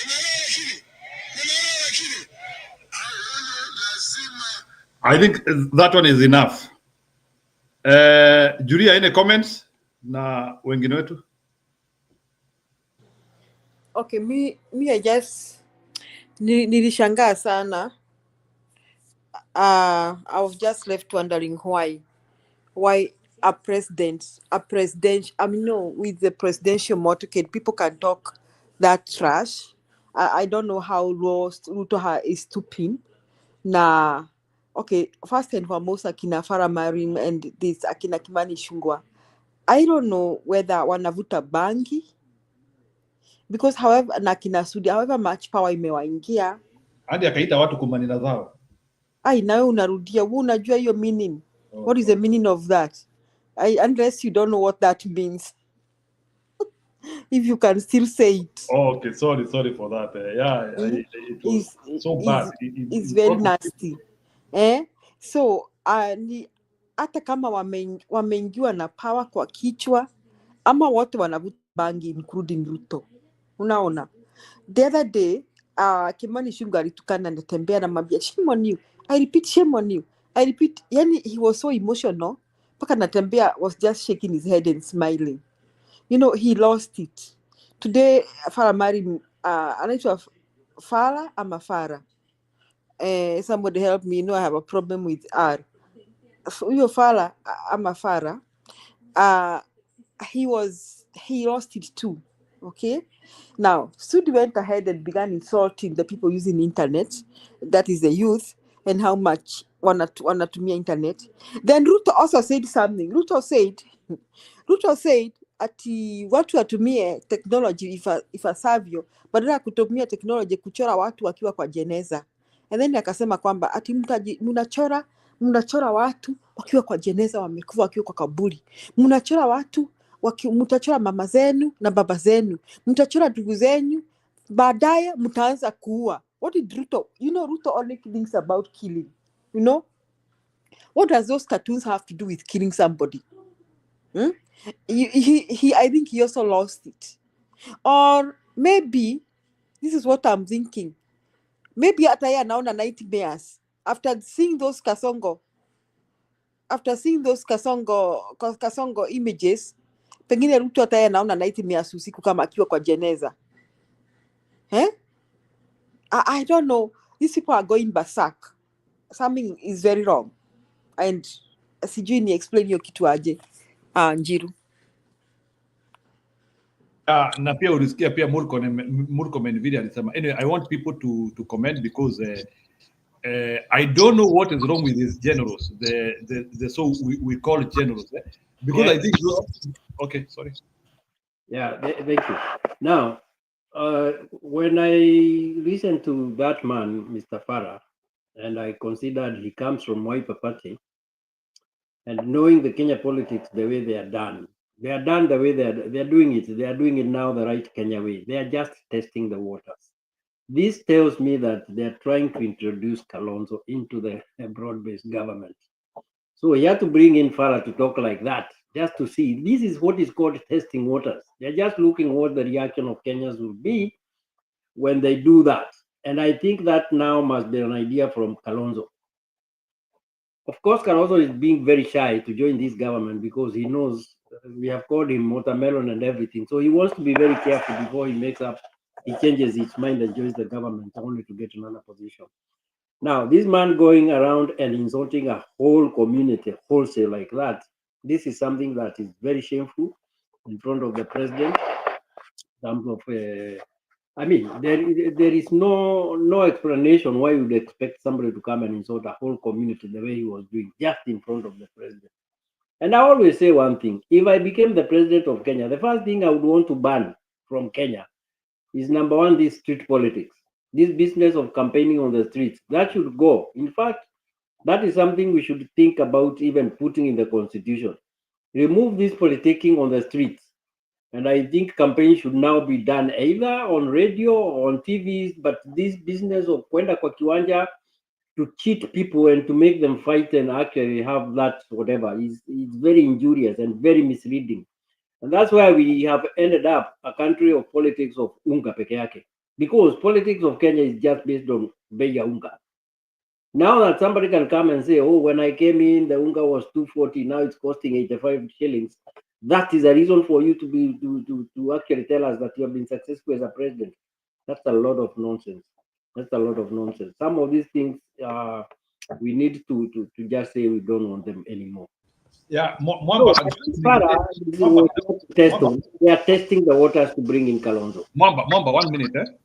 Umeelewa? Lakini lazima. I think that one is enough. Julia, any comments na wengine wetu? Okay, mi I just nilishangaa sana. I was just left wondering why a president, with the presidential motorcade, people can talk that trash. I don't know how Ruto is stooping. Na okay, first and foremost, akina Farah Marim and this akina Kimani Ichung'wah, I don't know whether wanavuta bangi, because however na kina Sudi, however much power imewaingia hadi akaita watu kumanina zao. Nawe unarudia, wewe unajua hiyo meaning. What is the meaning of that? Unless you don't know what that means. If you can still say it. Okay, sorry for that. It was so bad. It's very nasty. So hata kama wameingiwa na power kwa kichwa, ama wote wanavuta bangi including Ruto. Unaona? The other day, Kimani Ichung'wah alitukana anatembea na mambia shame on you. I repeat, shame on you. I repeat, yani he was so emotional. Paka natembea was just shaking his head and smiling. You know, he lost it. Today, Farah Mari, anaitwa Farah ama Farah. Somebody help me. You know, I have a problem with R. Huyo Farah ama Farah, he lost it too. Okay. Now, Sudi went ahead and began insulting the people using the internet, that is the youth, and how much wanatumia internet. Then Ruto also said something. Ruto said ati watu watumie technology ifasavyo badala ya kutumia technology kuchora watu wakiwa kwa jeneza. And then akasema kwamba ati mnachora watu wakiwa kwa jeneza, wamekufa wakiwa kwa kaburi. Mnachora watu mtachora mama zenu na baba zenu, mtachora ndugu zenu, baadaye mtaanza kuua. What did Ruto? You know, Ruto only thinks about killing. You know, what does those cartoons have to do with killing somebody? I think he also lost it. Or maybe this is what I'm thinking. Maybe hata yeye anaona nightmares after seeing those Kasongo images. Pengine Ruto hata yeye anaona nightmares usiku kama akiwa kwa jeneza. I don't know. These people are going berserk. Something is very wrong. And sijui ni explain hiyo kitu aje. Njiru. Na pia ulisikia pia Murkomen vile alisema. Anyway, I want people to comment because I don't know what is wrong with these generals. The so we call it generals. Because yeah. I think okay, sorry. Yeah, thank you. Now, when I listened to that man, Mr. Farah, and I considered he comes from Wiper Party, and knowing the Kenya politics the way they are done the way they are doing it. They are doing it now the right Kenya way. They are just testing the waters. This tells me that they are trying to introduce Kalonzo into the broad-based government. So he had to bring in Farah to talk like that, just to see. This is what is called testing waters. They're just looking what the reaction of Kenyans will be when they do that. And I think that now must be an idea from Kalonzo. Of course, Kalonzo is being very shy to join this government because he knows we have called him watermelon and everything. So he wants to be very careful before he changes his mind and joins the government only to get another position. Now, this man going around and insulting a whole community wholesale like that, this is something that is very shameful in front of the president. I mean, there is no explanation why you would expect somebody to come and insult a whole community the way he was doing just in front of the president. And I always say one thing: if I became the president of Kenya, the first thing I would want to ban from Kenya is number one, this street politics. This business of campaigning on the streets, that should go. In fact, that is something we should think about even putting in the constitution. Remove this politicking on the streets. And I think campaigns should now be done either on radio or on TVs, but this business of kwenda kwa kiwanja to cheat people and to make them fight and actually have that whatever is very injurious and very misleading. And that's why we have ended up a country of politics of unga peke yake. Because politics of Kenya is just based on bei ya unga. Now that somebody can come and say, oh, when I came in, the unga was 240, now it's costing 85 shillings. That is a reason for you to actually tell us that you have been successful as a president. That's a lot of nonsense. That's a lot of nonsense. Some of these things we need to just say we don't want them anymore. Yeah, they are testing the waters to bring in Kalonzo. Mwamba, 1 minute.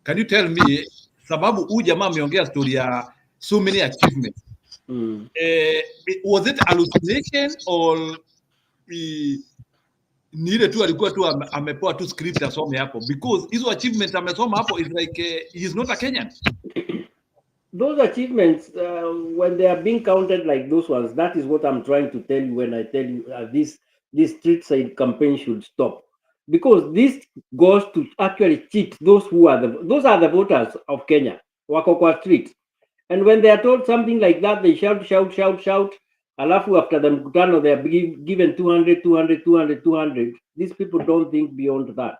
Can you tell me, sababu huyu jamaa ameongea story ya so many achievements. Was it hallucination or ni ile tu alikuwa tu amepewa tu script asome hapo? Because hizo achievements amesoma hapo is like he is not a Kenyan. Those achievements, when they are being counted like those ones, that is what I'm trying to tell you when I tell you this street side campaign should stop, because this goes to actually cheat those are the voters of Kenya, wako kwa street, and when they are told something like that, they shout. Alafu after the mkutano they are given 200. These people don't think beyond that.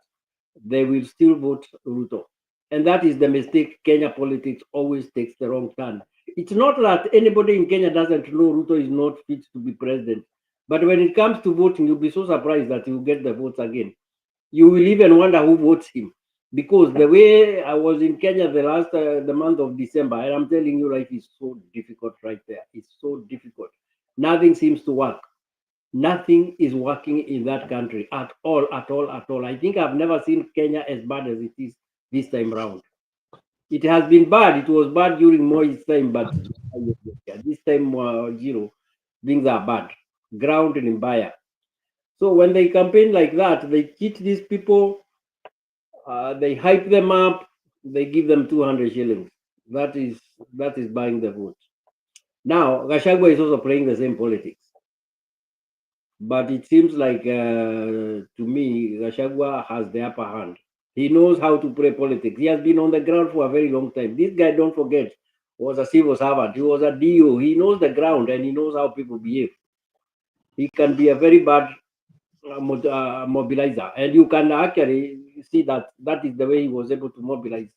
they will still vote Ruto. And that is the mistake. Kenya politics always takes the wrong turn. It's not that anybody in Kenya doesn't know Ruto is not fit to be president. But when it comes to voting, you'll be so surprised that you get the votes again. You will even wonder who votes him. Because the way I was in Kenya the month of December, and I'm telling you, life is so difficult right there. It's so difficult. Nothing seems to work. Nothing is working in that country at all, at all, at all. I think I've never seen Kenya as bad as it is this time round. It has been bad. It was bad during Moi's time, but this time, zero, things are bad. Ground in Mbaya. So when they campaign like that, they cheat these people, they hype them up, they give them 200 shillings. That is buying the vote. Now, Gachagua is also playing the same politics. But it seems like, to me, Gachagua has the upper hand. He knows how to play politics. He has been on the ground for a very long time. This guy, don't forget, was a civil servant. He was a DO. He knows the ground and he knows how people behave. He can be a very bad mobilizer. And you can actually see that is the way he was able to mobilize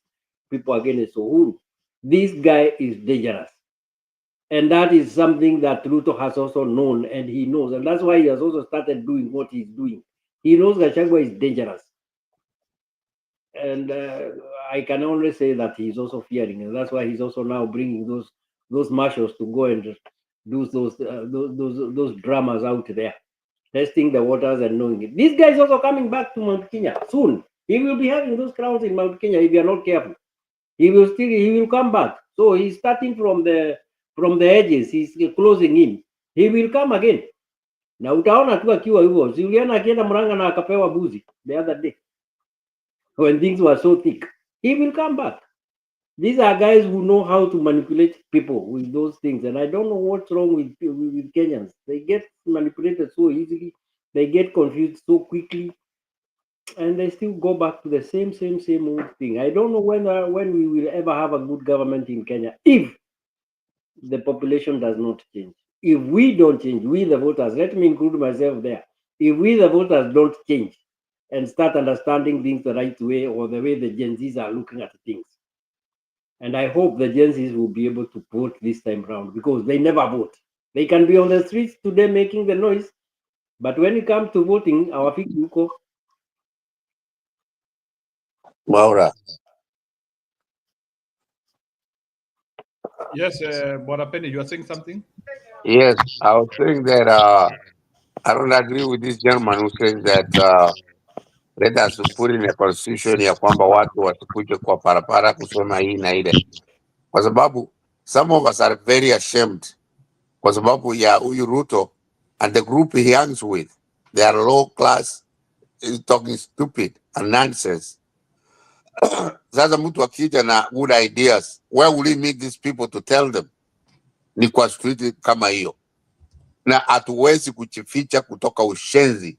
people against Uhuru. This guy is dangerous. And that is something that Ruto has also known, and he knows. And that's why he has also started doing what he's doing. He knows Gachagua is dangerous. And I can only say that he's also fearing. And that's why he's also now bringing those marshals to go and do those dramas out there, testing the waters and knowing it. This guy is also coming back to Mount Kenya soon. He will be having those crowns in Mount Kenya if you are not careful. He will come back. So he's starting from the edges, he's closing in. He will come again. Na utaona tu akiwa hivyo. Si uliona akienda Murang'a na akapewa buzi the other day when things were so thick. He will come back. These are guys who know how to manipulate people with those things. And I don't know what's wrong with Kenyans. They get manipulated so easily. They get confused so quickly. And they still go back to the same old thing. I don't know when we will ever have a good government in Kenya if the population does not change. If we don't change, we the voters, let me include myself there. If we the voters don't change and start understanding things the right way or the way the Gen Zs are looking at things, and I hope the Gen Zs will be able to vote this time around because they never vote. They can be on the streets today making the noise, but when it comes to voting, our people. Maura. Yes, Bwana Penny, you are saying something? Yes, I was saying that I don't agree with this gentleman who says that let us put in a constitution ya kwamba watu wasikuje kwa parapara kusema hii na ile, kwa sababu some of us are very ashamed kwa sababu ya huyu Ruto and the group he hangs with, they are low class, talking stupid and nonsense. Sasa mtu akija na good ideas, where will he meet these people to tell them? Ni kwa street kama hiyo, na hatuwezi kujificha kutoka ushenzi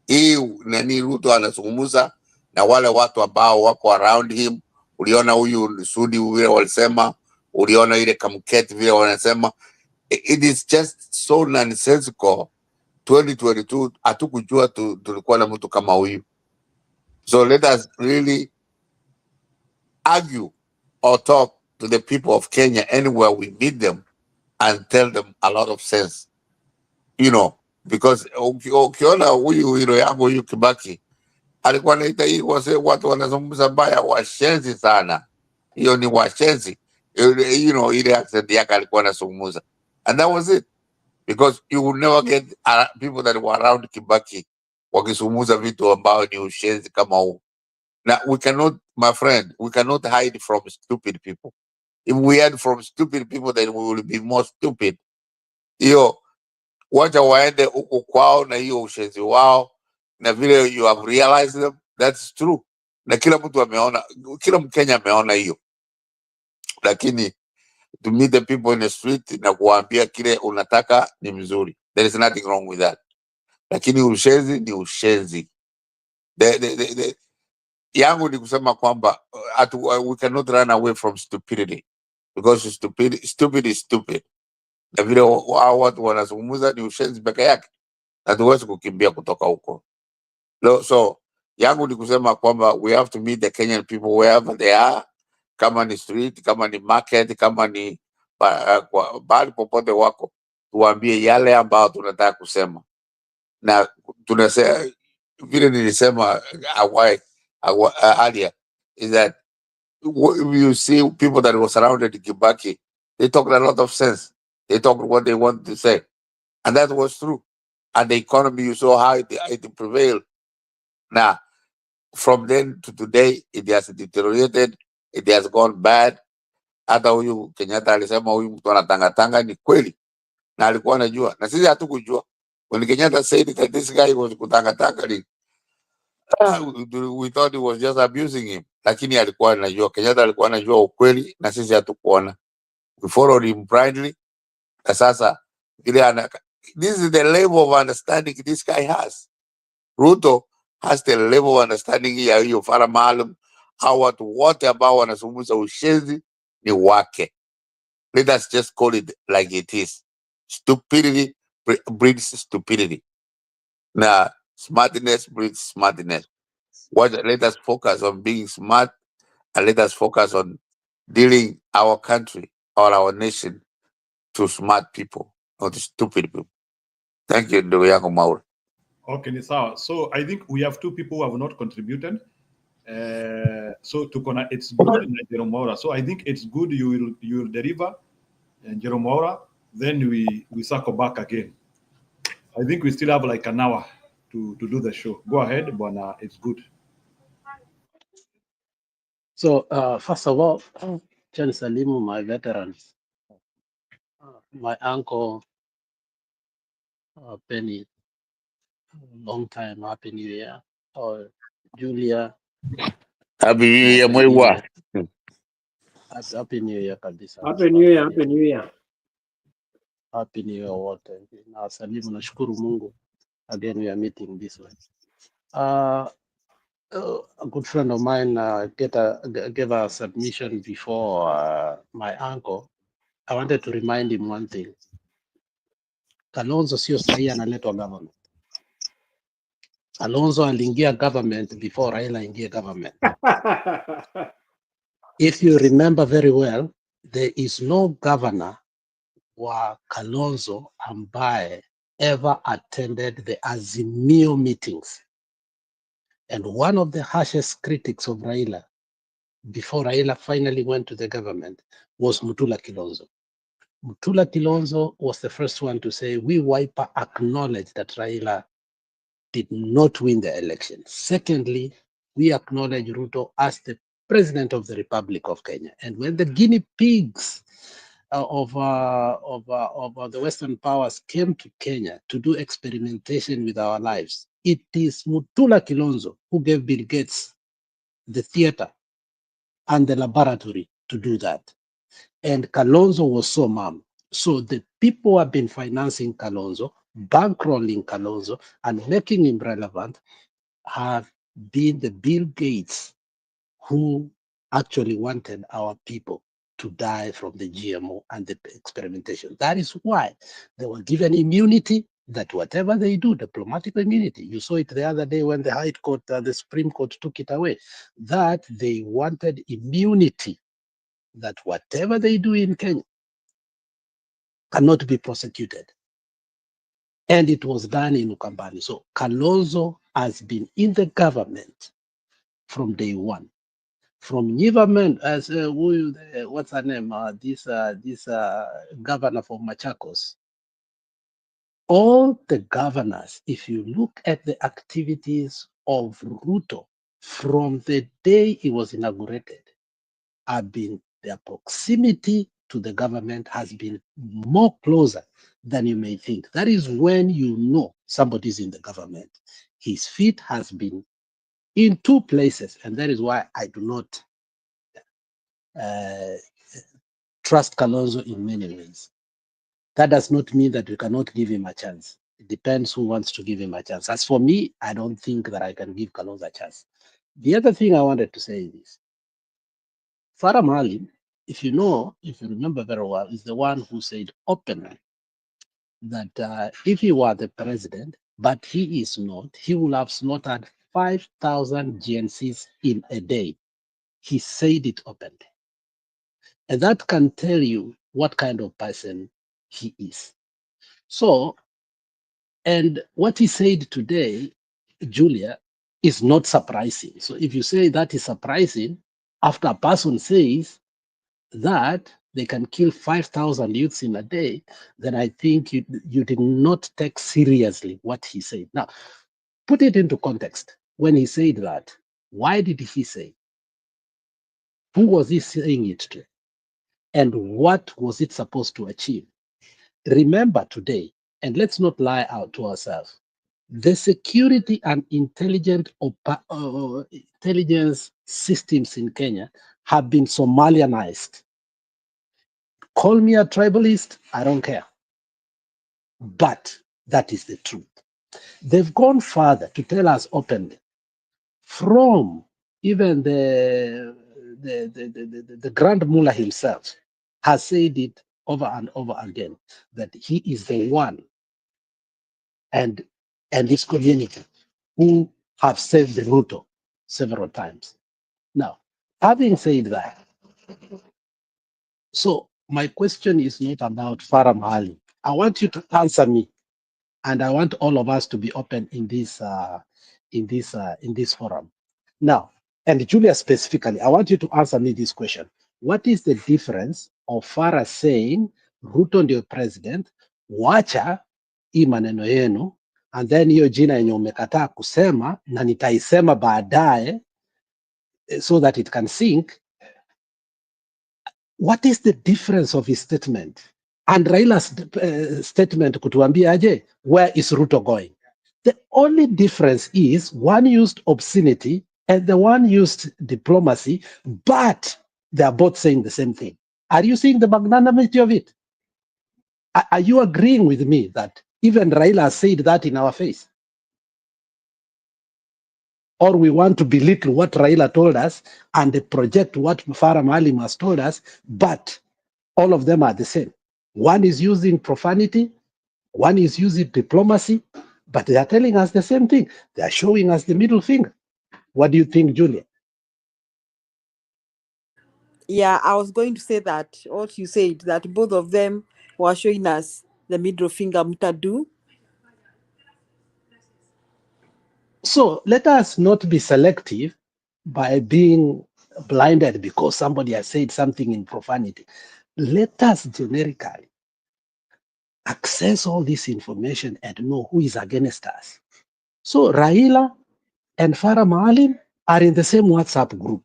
hii. Nani Ruto anazungumza na wale watu ambao wako around him. Uliona huyu Sudi vile walisema, uliona ile Kamketi vile wanasema. It is just so nonsensical. 2022 hatukujua tulikuwa na mtu kama huyu. So let us really argue or talk to the people of Kenya anywhere we meet them and tell them a lot of sense, you know, because ukiona huyu hilo yangu huyu Kibaki alikuwa anaita hii watu wanazungumza mbaya, washenzi sana. Hiyo ni washenzi, you know, ile accent yake alikuwa anazungumza, and that was it, because you will never get people that were around Kibaki wakizungumza vitu ambao ni ushenzi kama huu. Now we cannot, my friend, we cannot hide from stupid people. If we hide from stupid people, then we will be more stupid. Hiyo wacha waende huko kwao na hiyo ushenzi wao, na vile you have realized them, that's true. Na kila mtu ameona, kila Mkenya ameona hiyo. Lakini to meet the people in the street na kuambia kile unataka ni mzuri, there is nothing wrong with that. Lakini ushenzi ni ushenzi. Yangu ni kusema kwamba we cannot run away from stupidity, because stupid is stupid. Na vile watu wanazungumza ni ushenzi peke yake, na tuwezi kukimbia kutoka huko. So Yangu ni kusema kwamba we have to meet the Kenyan people wherever they are, kama ni street, kama ni market, kama ni bahali popote wako, tuambie yale ambayo tunataka kusema. Na tunasema vile nilisema earlier is that you see people that were surrounded Kibaki, they talked a lot of sense. They talked what they wanted to say, and that was true. And the economy, you saw how it prevailed. Now, from then to today, it has deteriorated. It has gone bad. Hata huyu Kenyatta alisema huyu mtu anatangatanga, ni kweli, na alikuwa anajua, na sisi hatukujua. When Kenyatta said that this guy was kutangatanga, we thought he was just abusing him, lakini alikuwa anajua. Kenyatta alikuwa anajua ukweli, na sisi hatukuona. We followed him blindly. Na sasa this is the level of understanding this guy has. Ruto has the level of understanding ya hiyo fara maalum. Hawa watu wote ambao wanazungumza ushenzi ni wake. Let us just call it like it is. Stupidity breeds stupidity. Now, smartness breeds smartness. Let us focus on being smart, and let us focus on dealing our country or our nation to smart people, not to stupid people. Thank you, ndugu yangu Maura. Okay, ni sawa. So I think we have two people who have not contributed. So it's good in Jerome Maura. So I think it's good you will deliver and Jerome Maura, then we circle back again. I think we still have like an hour to do the show. Go ahead, Bwana. It's good. So first of all, Chen Salimu, my veterans, my uncle Penny, long time, Happy New Year. Or Julia, Happy New Year, Mwewa. Happy New Year kabisa. Happy New Year, Happy New Year. Happy New Year wote. Na salimu, nashukuru Mungu. Again, we are meeting this way. A good friend of mine gave a submission before my uncle. I wanted to remind him one thing. Kalonzo sio sahi analetwa government. Kalonzo aliingia government before Raila ingia government. If you remember very well, there is no governor wa Kalonzo ambaye ever attended the Azimio meetings. And one of the harshest critics of Raila, before Raila finally went to the government, was Mutula Kilonzo. Mutula Kilonzo was the first one to say, we Wiper acknowledge that Raila did not win the election. Secondly, we acknowledge Ruto as the President of the Republic of Kenya. And when the guinea pigs of the Western powers came to Kenya to do experimentation with our lives, it is Mutula Kilonzo who gave Bill Gates the theater and the laboratory to do that. And Kalonzo was so mum. So the people who have been financing Kalonzo, bankrolling Kalonzo, and making him relevant have been the Bill Gates who actually wanted our people to die from the GMO and the experimentation. That is why they were given immunity, that whatever they do, diplomatic immunity. You saw it the other day when the High Court, the Supreme Court took it away, that they wanted immunity, that whatever they do in Kenya cannot be prosecuted. And it was done in Ukambani. So Kalonzo has been in the government from day one. From Nyivamen, as what's her name? This governor from Machakos. All the governors, if you look at the activities of Ruto from the day he was inaugurated, have been, their proximity to the government has been more closer than you may think. That is when you know somebody's in the government. His feet has been in two places, and that is why I do not trust Kalonzo in many ways. That does not mean that we cannot give him a chance. It depends who wants to give him a chance. As for me, I don't think that I can give Kalonzo a chance. The other thing I wanted to say is this. Farah Maalim, if you remember very well, is the one who said openly that if he were the president, but he is not, he would have slaughtered 5,000 GNCs in a day. He said it openly. And that can tell you what kind of person he is. So, and what he said today, Julia, is not surprising. So if you say that is surprising, after a person says that they can kill 5,000 youths in a day, then I think you did not take seriously what he said. Now, put it into context. When he said that, why did he say? Who was he saying it to? And what was it supposed to achieve? Remember today, and let's not lie out to ourselves, the security and intelligence systems in Kenya have been Somalianized. Call me a tribalist, I don't care. But that is the truth. They've gone further to tell us openly, from even the Grand Mullah himself has said it over and over again, that he is the one and this community who have saved the Ruto several times. Now, having said that, so my question is not about Farah Maalim. I want you to answer me, and I want all of us to be open in this forum. Now, and Julia specifically, I want you to answer me this question. What is the difference of Farah saying Ruto ndio president, wacha hii maneno yenu, and then hiyo jina yenye umekataa kusema na nitaisema baadaye so that it can sink? What is the difference of his statement and Raila's statement kutuambia aje, where is Ruto going? The only difference is one used obscenity and the one used diplomacy, but they are both saying the same thing. Are you seeing the magnanimity of it? Are you agreeing with me that even Raila said that in our face? Or we want to belittle what Raila told us and project what Farah Maalim has told us, but all of them are the same. One is using profanity, one is using diplomacy, but they are telling us the same thing. They are showing us the middle finger. What do you think, Julia? Yeah, I was going to say that what you said, that both of them were showing us the middle finger, mutadu. So let us not be selective by being blinded because somebody has said something in profanity. Let us generically access all this information and know who is against us. So Raila and Farah Maalim are in the same WhatsApp group.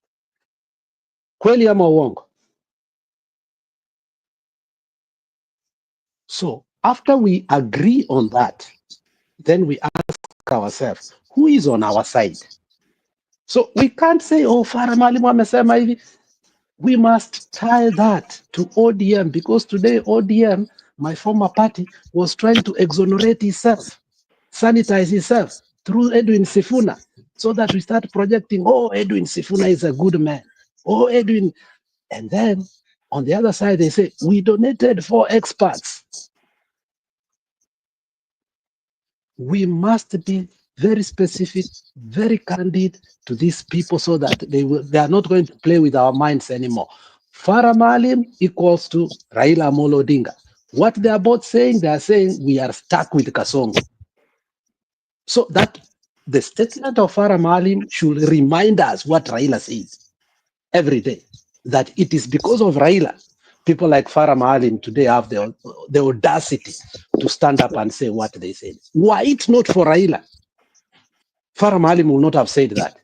Kweli ama uongo? So after we agree on that, then we ask ourselves, who is on our side? So we can't say, oh, Farah Maalim amesema hivi. We must tie that to ODM, because today ODM, my former party, was trying to exonerate itself, sanitize itself through Edwin Sifuna, so that we start projecting, oh, Edwin Sifuna is a good man. Oh, Edwin. And then on the other side, they say, we donated 4 experts. We must be very specific, very candid to these people so that they are not going to play with our minds anymore. Farah Maalim equals to Raila Amolo Odinga. What they are both saying, they are saying we are stuck with Kasongo. So that the statement of Farah Maalim should remind us what Raila said every day, that it is because of Raila people like Farah Maalim today have the audacity to stand up and say what they said. Were it not for Raila, Farah Maalim will not have said that.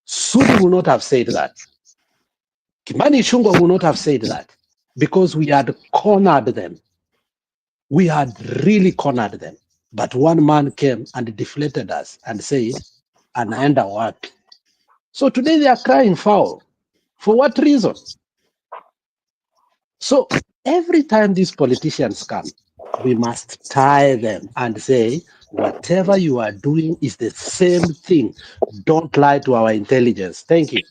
Sudi will not have said that. Kimani Ichung'wah will not have said that, because we had cornered them. We had really cornered them. But one man came and deflated us and said, anaenda wapi? So today they are crying foul. For what reason? So every time these politicians come, we must tie them and say, whatever you are doing is the same thing. Don't lie to our intelligence. Thank you.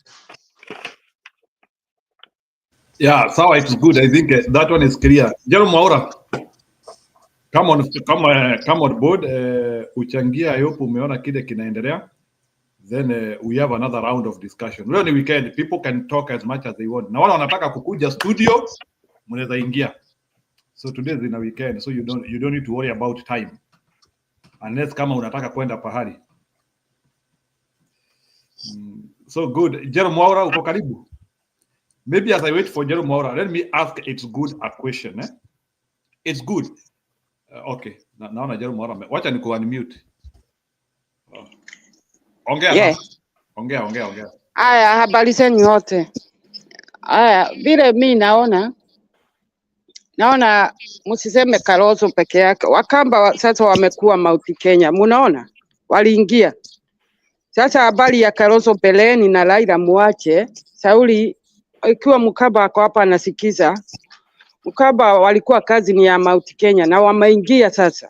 Yeah, so it's good. I think that one is clear. Jerome Maura, come on board. Uchangia, I hope umeona kile kinaendelea. then we have another round of discussion. Leo ni weekend, people can talk as much as they want. Na wale wanataka kukuja studio, mnaweza ingia. So today is in a weekend, so you don't need to worry about time. Unless kama unataka kwenda pahali. So good. Jerome Mwaura, uko karibu? Maybe as I wait for Jerome Mwaura, let me ask It's Good a question. It's Good. Okay. Naona Jerome Mwaura. Wacha ni ku-unmute. Ongea. Yeah. Ongea. Aya, habari zenu wote. Aya, vile mi naona msiseme Kalonzo peke yake. Wakamba sasa wamekuwa Mount Kenya. Munaona? Waliingia. Sasa habari ya Kalonzo beleni na Raila muache. Sauli ikiwa Mkamba ako hapa anasikiza. Mkamba walikuwa kazi ni ya Mount Kenya na wameingia sasa.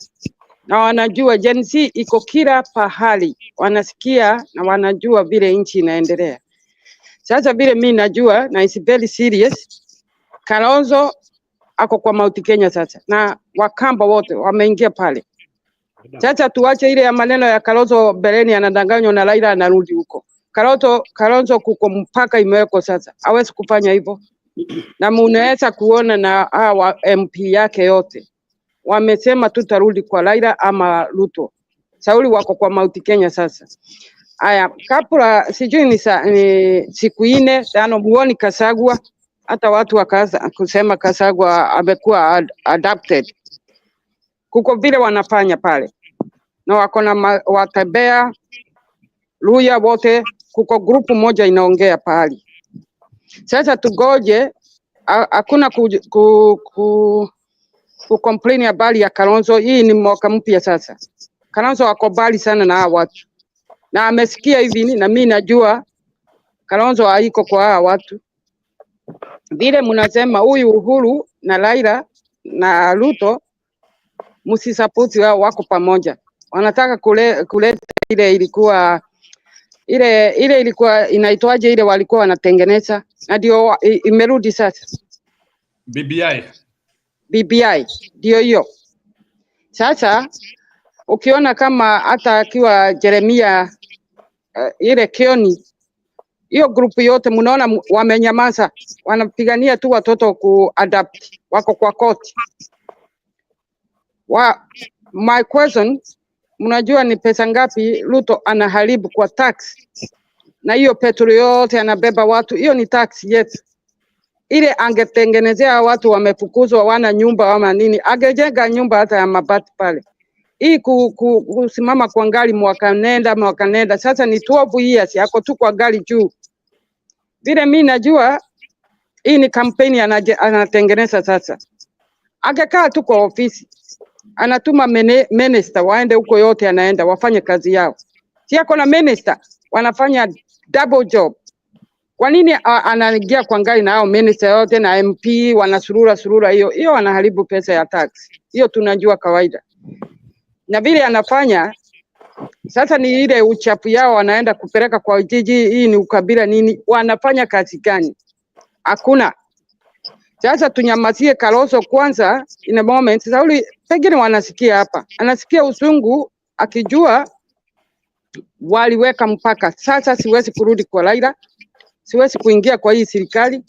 Na wanajua Gen Z iko kila pahali. Wanasikia na wanajua vile nchi inaendelea. Sasa vile mimi najua na is very serious. Kalonzo ako kwa Mount Kenya sasa na Wakamba wote wameingia pale. Sasa tuache ile ya maneno ya Kalonzo beleni anadanganywa na Raila anarudi huko. Kalonzo kuko mpaka imeweko sasa. Hawezi kufanya hivyo. Na mnaweza kuona na hawa MP yake yote. Wamesema tutarudi kwa Raila ama Ruto. Sauli wako kwa Mount Kenya sasa. Aya, kapula sijui ni siku 4 tano muoni Kasagwa, hata watu wakaanza kusema Kasagwa amekuwa adapted. Kuko vile wanafanya pale. Na wako na watembea Luya wote, kuko grupu moja inaongea pale. Sasa tugoje, hakuna complain habari ya Kalonzo. Hii ni mwaka mpya sasa. Kalonzo wako bali sana na watu. Na amesikia hivi na mimi najua Kalonzo haiko kwa hawa watu. Vile mnasema huyu Uhuru na Raila na Ruto msisupport wao wako pamoja. Wanataka kuleta ile ilikuwa inaitwaje ile walikuwa wanatengeneza na ndio imerudi sasa. BBI ndio hiyo. Sasa ukiona kama hata akiwa Jeremia ile Kioni, hiyo grupu yote mnaona wamenyamaza, wanapigania tu watoto kuadapt, wako kwa court. My question, mnajua ni pesa ngapi Ruto anaharibu kwa tax? Na hiyo petrol yote anabeba watu, hiyo ni tax yetu. Ile angetengenezea watu wamefukuzwa wana nyumba ama nini, angejenga nyumba hata ya mabati pale. Hii kusimama kwa gari mwaka nenda sasa ni 12 years yako tu kwa gari juu. Vile mimi najua hii ni kampeni anatengeneza sasa. Angekaa tu kwa ofisi. Anatuma minister waende huko yote anaenda wafanye kazi yao. Si yako na minister wanafanya double job. Kwa nini anaingia kwa gari na hao minister yote na MP wanasurura hiyo wanaharibu pesa ya tax. Hiyo tunajua kawaida. Na vile anafanya sasa ni ile uchafu yao wanaenda kupeleka kwa jiji. Hii ni ukabila nini? Wanafanya kazi gani? Hakuna. Sasa tunyamazie Kalonzo kwanza in a moment. Sauli pengine wanasikia hapa. Anasikia usungu akijua waliweka mpaka. Sasa siwezi kurudi kwa Raila. Siwezi kuingia kwa hii serikali.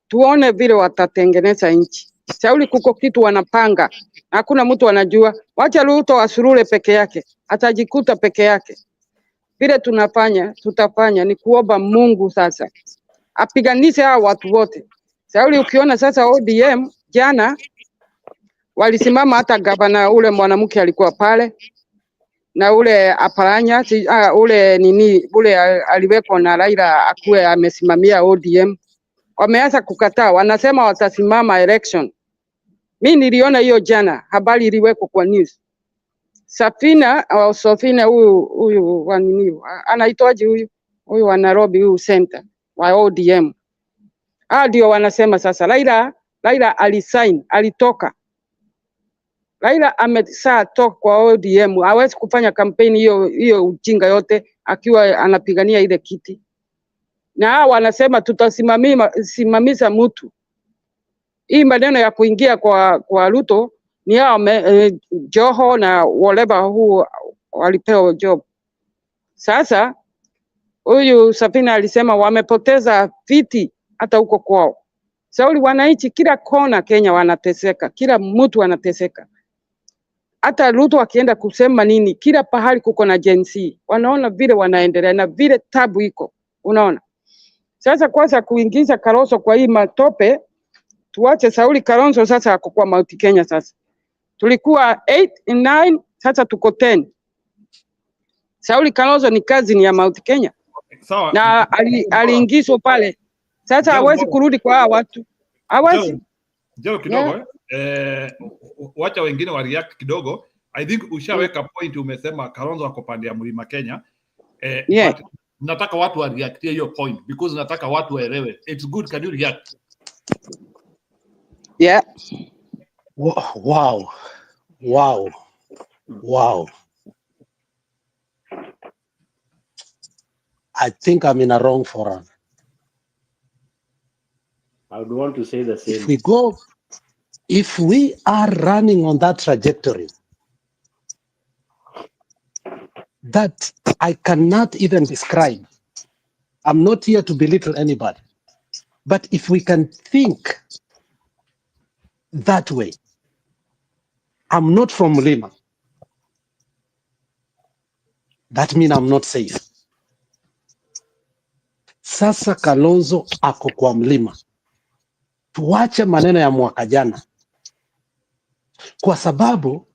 Tuone vile watatengeneza nchi. Sauli kuko kitu wanapanga. Hakuna mtu anajua. Wacha Ruto asurule peke yake. Atajikuta peke yake. Vile tutafanya ni kuomba Mungu sasa. Apiganishe hao watu wote. Sauli ukiona sasa ODM jana walisimama hata gavana ule mwanamke alikuwa pale na ule Aparanya ule aliwekwa na Raila akuwe amesimamia ODM. Wameanza kukataa, wanasema watasimama election. Mimi niliona hiyo jana, habari iliwekwa kwa news. Sofina huyu wa nini? Anaitwaje huyu wa Nairobi huyu center wa ODM. Ndio wanasema sasa Raila alisign, alitoka. Raila toka kwa ODM, hawezi kufanya kampeni hiyo ujinga yote akiwa anapigania ile kiti. Na hao wanasema tutasimamisha mtu. Hii maneno ya kuingia kwa Ruto ni hao Joho na whatever who walipewa job. Sasa huyu Safina alisema wamepoteza viti hata huko kwao. Sauli, wananchi kila kona Kenya wanateseka, kila mtu anateseka. Hata Ruto akienda kusema nini, kila pahali kuko na Gen Z. Wanaona vile wanaendelea na vile tabu iko. Unaona? Sasa kwanza kuingiza Kalonzo kwa hii matope, tuache Sauli Kalonzo sasa ako kwa Mount Kenya sasa. Tulikuwa 8 in 9, sasa tuko 10. Sauli Kalonzo ni cousin ya Mount Kenya. Sawa. Na aliingizwa pale. Sasa hawezi kurudi kwa hawa watu. Hawezi. Jao kidogo wacha wengine wa react kidogo. I think ushaweka point, umesema Kalonzo ako pande ya Mlima Kenya. But nataka watu wa react hiyo point because nataka watu waelewe. It's good, can you react? Yeah. Wow. I think I'm in a wrong forum. I would want to say the same. If we are running on that trajectory, that I cannot even describe. I'm not here to belittle anybody. But if we can think that way, I'm not from Lima. That means I'm not safe. Sasa Kalonzo ako kwa mlima. Tuache maneno ya mwaka jana. Kwa sababu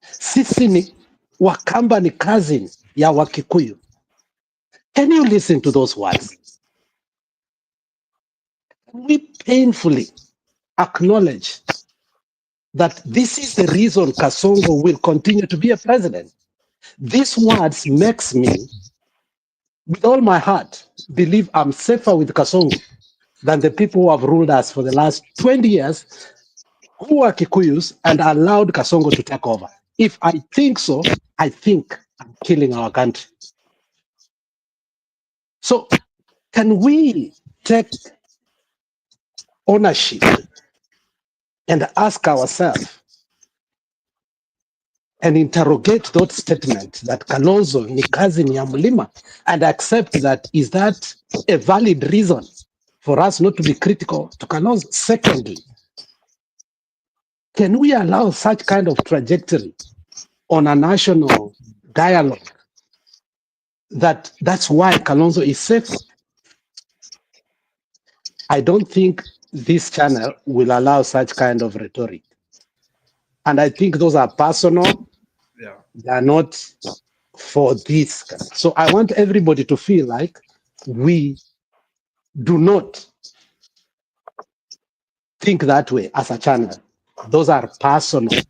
sisi ni Wakamba ni cousin ya Wakikuyu. Can you listen to those words? We painfully acknowledge that this is the reason Kasongo will continue to be a president. These words makes me, with all my heart, believe I'm safer with Kasongo than the people who have ruled us for the last 20 years, who are Kikuyus and allowed Kasongo to take over. If I think so, I think I'm killing our country. So can we take ownership and ask ourselves and interrogate that statement that Kalonzo ni cousin ya Mlima and accept that is that a valid reason for us not to be critical to Kalonzo? Secondly, can we allow such kind of trajectory on a national dialogue that's why Kalonzo is safe? I don't think this channel will allow such kind of rhetoric. And I think those are personal. Yeah. They are not for this. So I want everybody to feel like we do not think that way as a channel. Those are personal.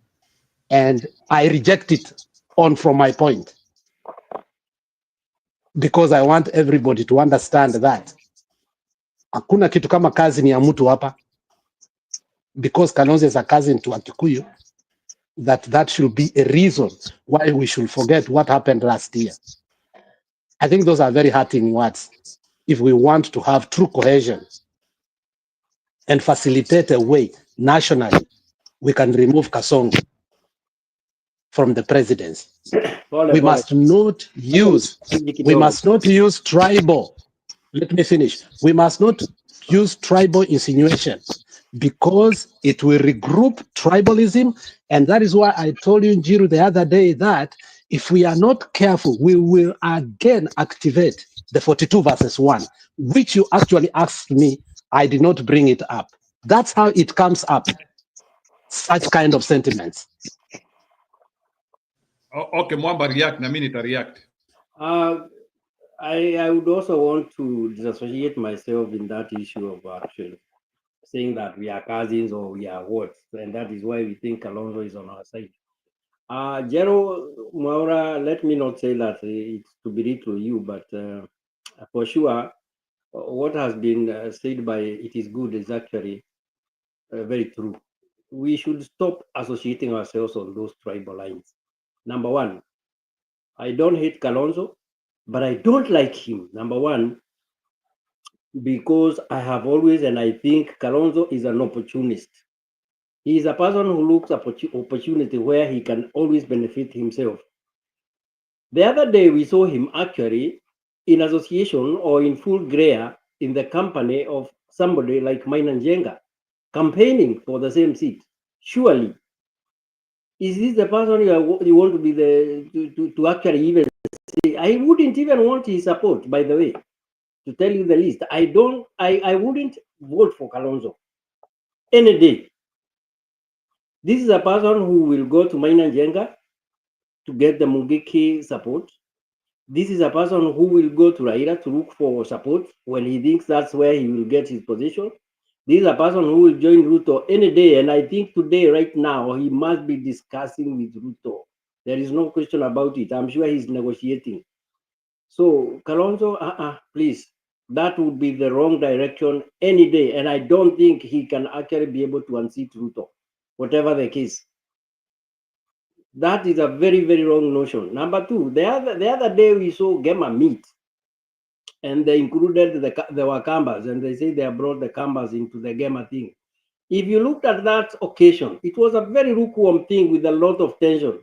And I reject it on from my point. Because I want everybody to understand that hakuna kitu kama cousin ya mtu hapa. Because Kalonzo is a cousin to Akikuyu, that should be a reason why we should forget what happened last year. I think those are very hurting words. If we want to have true cohesion and facilitate a way nationally, we can remove Kasongo from the presidency. We must not use tribal. Let me finish. We must not use tribal insinuation because it will regroup tribalism. And that is why I told you, Njiru, the other day that if we are not careful, we will again activate the 42 verses 1, which you actually asked me. I did not bring it up. That's how it comes up, such kind of sentiments. Okay, Mwamba react, na mimi nita react. I would also want to disassociate myself in that issue of actually saying that we are cousins or we are what, and that is why we think Kalonzo is on our side. Jero Maura, let me not say that it's to belittle you, but for sure, what has been said by It Is Good is actually very true. We should stop associating ourselves on those tribal lines. Number one, I don't hate Kalonzo, but I don't like him. Number one, because I have always, and I think Kalonzo is an opportunist. He is a person who looks at opportunity where he can always benefit himself. The other day we saw him actually in association or in full glare in the company of somebody like Mainan Jenga, campaigning for the same seat. Surely, is this the person you want to be to actually even say? I wouldn't even want his support, by the way, to tell you the least. I wouldn't vote for Kalonzo any day. This is a person who will go to Mainan Jenga to get the Mungiki support. This is a person who will go to Raila to look for support when he thinks that's where he will get his position. This is a person who will join Ruto any day, and I think today, right now, he must be discussing with Ruto. There is no question about it. I'm sure he's negotiating. So, Kalonzo, please, that would be the wrong direction any day, and I don't think he can actually be able to unseat Ruto, whatever the case. That is a very, very wrong notion. Number two, the other day we saw Gema meet, and they included the Wakambas, and they say they have brought the Kambas into the Gema thing. If you looked at that occasion, it was a very lukewarm thing with a lot of tension.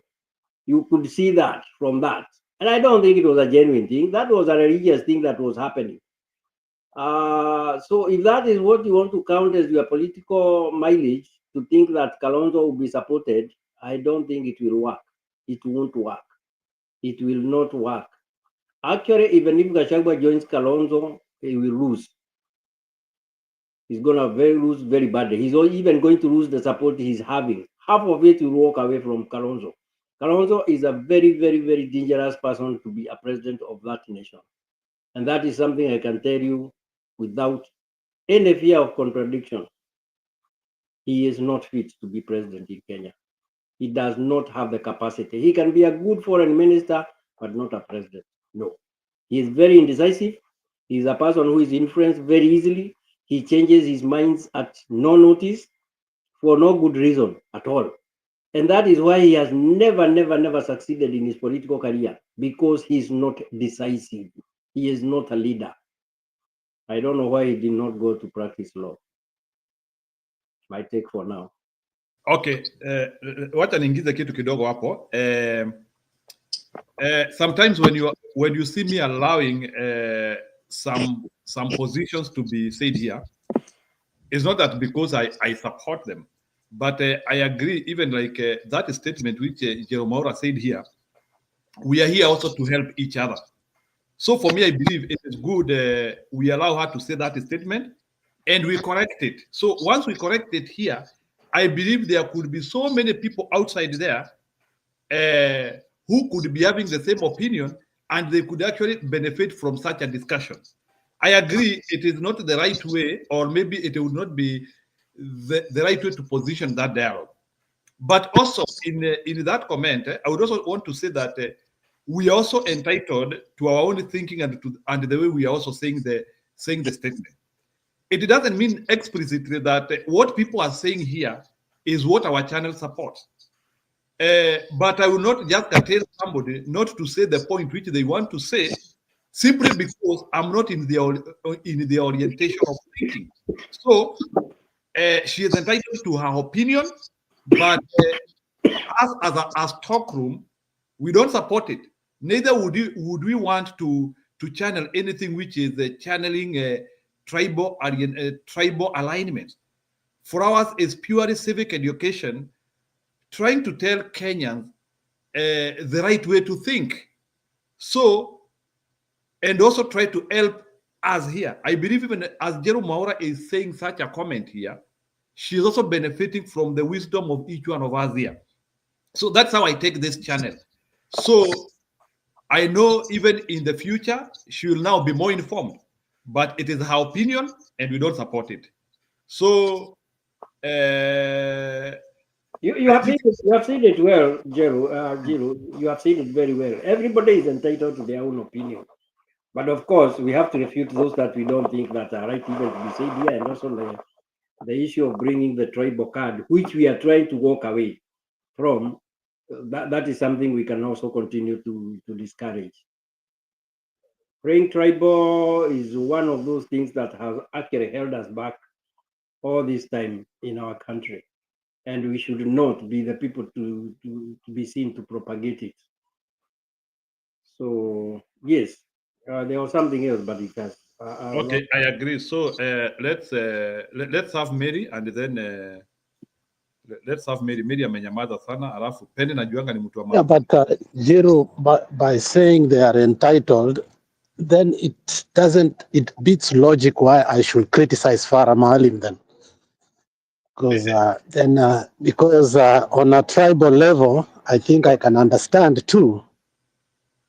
You could see that from that. And I don't think it was a genuine thing. That was a religious thing that was happening. So if that is what you want to count as your political mileage, to think that Kalonzo will be supported, I don't think it will work. It won't work. It will not work. Actually, even if Gachagua joins Kalonzo, he will lose. He's going to lose very badly. He's even going to lose the support he's having. Half of it will walk away from Kalonzo. Kalonzo is a very, very, very dangerous person to be a president of that nation. And that is something I can tell you without any fear of contradiction. He is not fit to be president in Kenya. He does not have the capacity. He can be a good foreign minister, but not a president. No. He is very indecisive. He is a person who is influenced very easily. He changes his minds at no notice for no good reason at all. And that is why he has never succeeded in his political career, because he is not decisive. He is not a leader. I don't know why he did not go to practice law. My take for now. Okay, wacha niingize kitu kidogo hapo. Sometimes when you see me allowing some positions to be said here, it's not that because I support them, but I agree. Even like that statement which Jerome said here, we are here also to help each other. So for me, I believe it is good we allow her to say that statement, and we correct it. So once we correct it here, I believe there could be so many people outside there who could be having the same opinion, and they could actually benefit from such a discussion. I agree it is not the right way, or maybe it would not be the right way to position that dialogue. But also in that comment, I would also want to say that we are also entitled to our own thinking and the way we are also saying the statement. It doesn't mean explicitly that what people are saying here is what our channel supports. But I will not just tell somebody not to say the point which they want to say, simply because I'm not in the orientation of thinking. So she is entitled to her opinion, but as talk room, we don't support it. Neither would we want to channel anything which is channeling tribal alignment. For us, it's purely civic education, trying to tell Kenyans the right way to think. So, and also try to help us here. I believe even as Jerome Maura is saying such a comment here, she's also benefiting from the wisdom of each one of us here. So that's how I take this channel. So I know even in the future, she will now be more informed, but it is her opinion and we don't support it. So you have said it well, Jiru. You have said it very well. Everybody is entitled to their own opinion. But of course, we have to refute those that we don't think that are right even to be said here, and also the issue of bringing the tribal card, which we are trying to walk away from. That is something we can also continue to discourage. Praying tribal is one of those things that has actually held us back all this time in our country, and we should not be the people to be seen to propagate it. So yes, there was something else, but it has. Okay, I agree. So let's have Mary and then let's have Mary. Mary amenyamaza sana, alafu Penny najuanga ni mtu wa Yeah, but Jiro, by saying they are entitled, then it beats logic why I should criticize Farah Maalim then. Because on a tribal level, I think I can understand too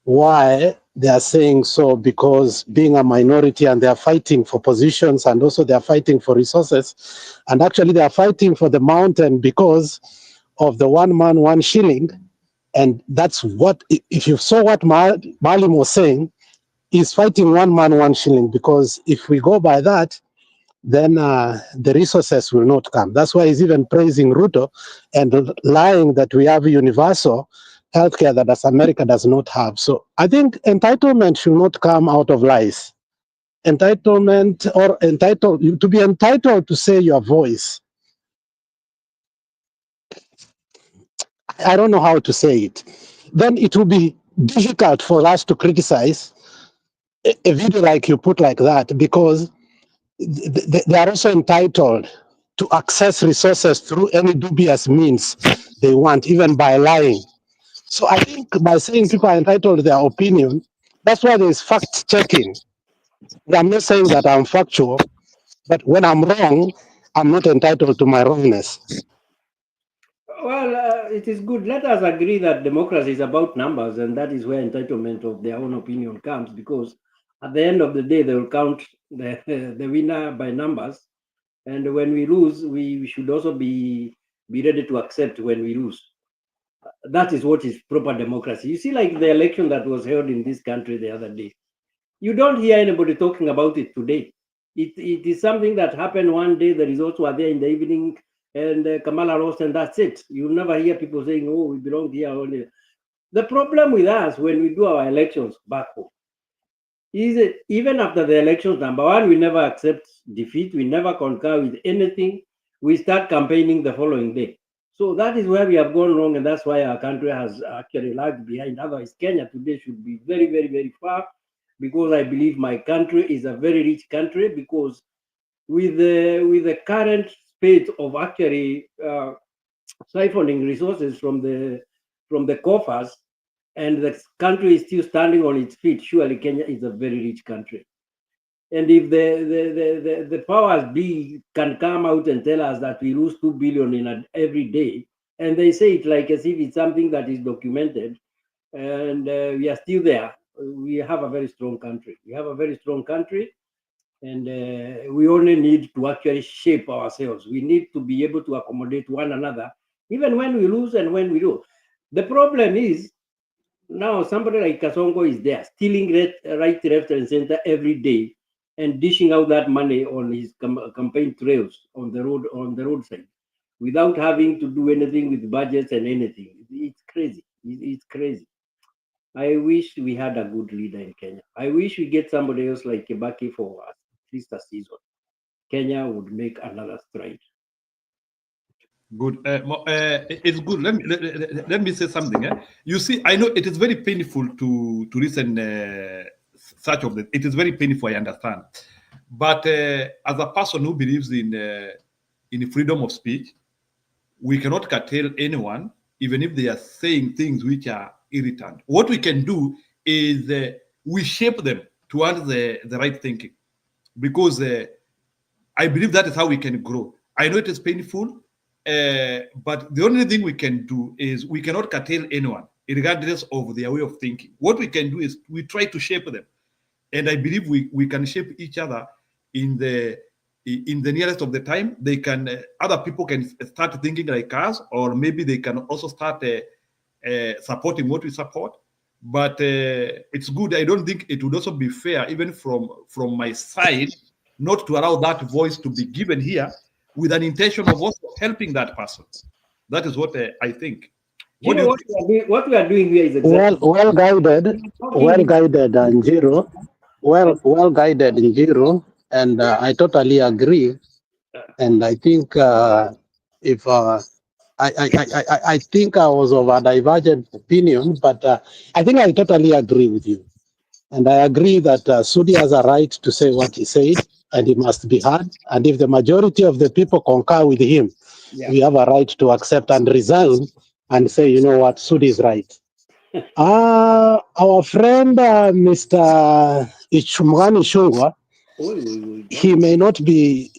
why they are saying so, because being a minority and they are fighting for positions and also they are fighting for resources, and actually they are fighting for the mountain because of the 1 man, 1 shilling. And that's what, if you saw what Maalim was saying, he's fighting 1 man, 1 shilling, because if we go by that, then the resources will not come. That's why he's even praising Ruto and lying that we have universal healthcare that as America does not have. So I think entitlement should not come out of lies. Entitlement or to be entitled to say your voice. I don't know how to say it. Then it will be difficult for us to criticize a video like you put like that, because they are also entitled to access resources through any dubious means they want, even by lying. So I think by saying people are entitled to their opinion, that's why there's fact checking. I'm not saying that I'm factual, but when I'm wrong, I'm not entitled to my wrongness. Well, it is good. Let us agree that democracy is about numbers, and that is where entitlement of their own opinion comes, because at the end of the day, they will count the winner by numbers. And when we lose, we should also be ready to accept when we lose. That is what is proper democracy. You see, like the election that was held in this country the other day, you don't hear anybody talking about it today. It is something that happened one day. The results were there in the evening, and Kamala lost, and that's it. You never hear people saying, "Oh, we belong here." Only the problem with us when we do our elections back home is that even after the elections, number one, we never accept defeat. We never concur with anything. We start campaigning the following day. So that is where we have gone wrong, and that's why our country has actually lagged behind. Otherwise, Kenya today should be very, very, very far, because I believe my country is a very rich country, because with the current state of actually siphoning resources from the coffers, and the country is still standing on its feet, surely Kenya is a very rich country. And if the powers be can come out and tell us that we lose 2 billion every day, and they say it like as if it's something that is documented, and we are still there, we have a very strong country. We have a very strong country, and we only need to actually shape ourselves. We need to be able to accommodate one another, even when we lose and when we do. The problem is, now somebody like Kasongo is there, stealing right, left, and center every day, and dishing out that money on his campaign trails on the roadside, without having to do anything with budgets and anything. It's crazy. It's crazy. I wish we had a good leader in Kenya. I wish we get somebody else like Kibaki for at least a season. Kenya would make another stride. Good. It's good. Let me say something. You see, I know it is very painful to listen such of it. It is very painful, I understand. But as a person who believes in freedom of speech, we cannot curtail anyone, even if they are saying things which are irritant. What we can do is we shape them towards the right thinking, because I believe that is how we can grow. I know it is painful, but the only thing we can do is we cannot curtail anyone, regardless of their way of thinking. What we can do is we try to shape them, and I believe we can shape each other in the nearest of the time. They can other people can start thinking like us, or maybe they can also start supporting what we support. But it's good. I don't think it would also be fair, even from my side, not to allow that voice to be given here with an intention of also helping that person. That is what I think. What we are doing here is exactly well guided, and Jiro, well guided in Jiro, and I totally agree. And I think if I think I was of a divergent opinion, but I think I totally agree with you. And I agree that Sudi has a right to say what he said, and he must be heard. And if the majority of the people concur with him, we have a right to accept and resign and say, you know what, Sudi is right. Our friend, Mr. Ichumgani Shungwa, he may not be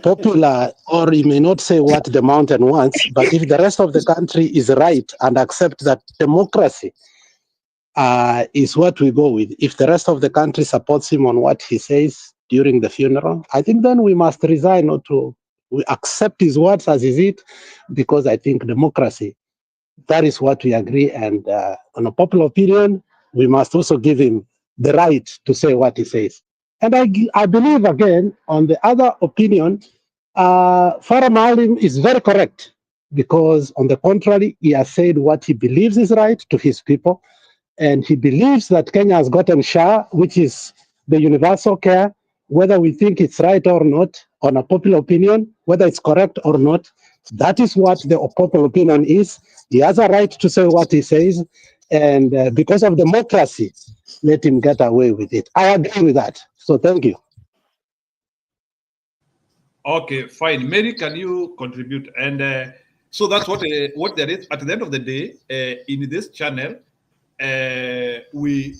popular or he may not say what the mountain wants, but if the rest of the country is right and accept that democracy is what we go with, if the rest of the country supports him on what he says during the funeral, I think then we must resign or we accept his words as is it, because I think democracy, that is what we agree. And on a popular opinion, we must also give him the right to say what he says. And I believe, again, on the other opinion, Farah Maalim is very correct, because on the contrary, he has said what he believes is right to his people. And he believes that Kenya has gotten SHA, which is the universal care, whether we think it's right or not, on a popular opinion, whether it's correct or not. That is what the popular opinion is. He has a right to say what he says. And because of democracy, let him get away with it. I agree with that. So thank you. Okay, fine. Mary, can you contribute? And so that's what there is. At the end of the day, in this channel, we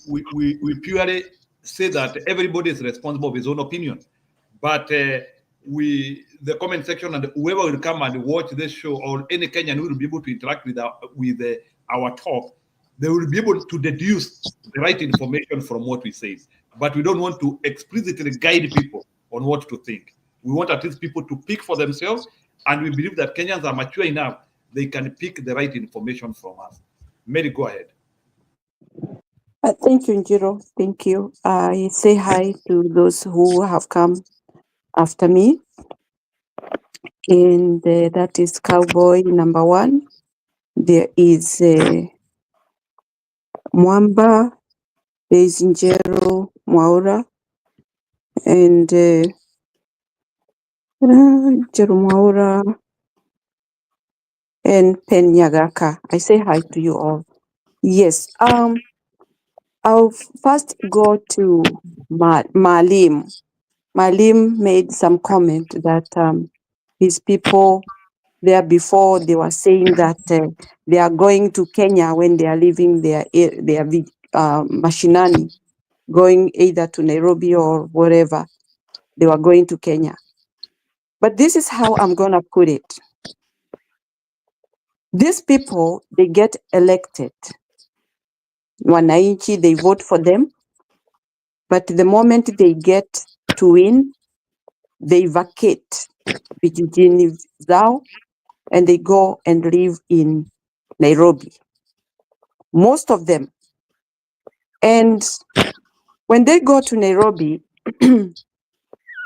purely say that everybody is responsible of his own opinion. But the comment section and whoever will come and watch this show, or any Kenyan who will be able to interact with our talk, they will be able to deduce the right information from what we say. But we don't want to explicitly guide people on what to think. We want at least people to pick for themselves, and we believe that Kenyans are mature enough, they can pick the right information from us. Mary, go ahead. Thank you, Njiro. Thank you. I say hi to those who have come after me. And that is Cowboy number 1. There is Mwamba, there is Njero Mwaura, and Njero Mwaura and Penyagaka. I say hi to you all. Yes. I'll first go to Maalim. Maalim made some comment that his people there before, they were saying that they are going to Kenya when they are leaving their mashinani, going either to Nairobi or wherever. They were going to Kenya. But this is how I'm going to put it. These people, they get elected. Wananchi, they vote for them. But the moment they get to win, they vacate vijijini zao and they go and live in Nairobi. Most of them. And when they go to Nairobi,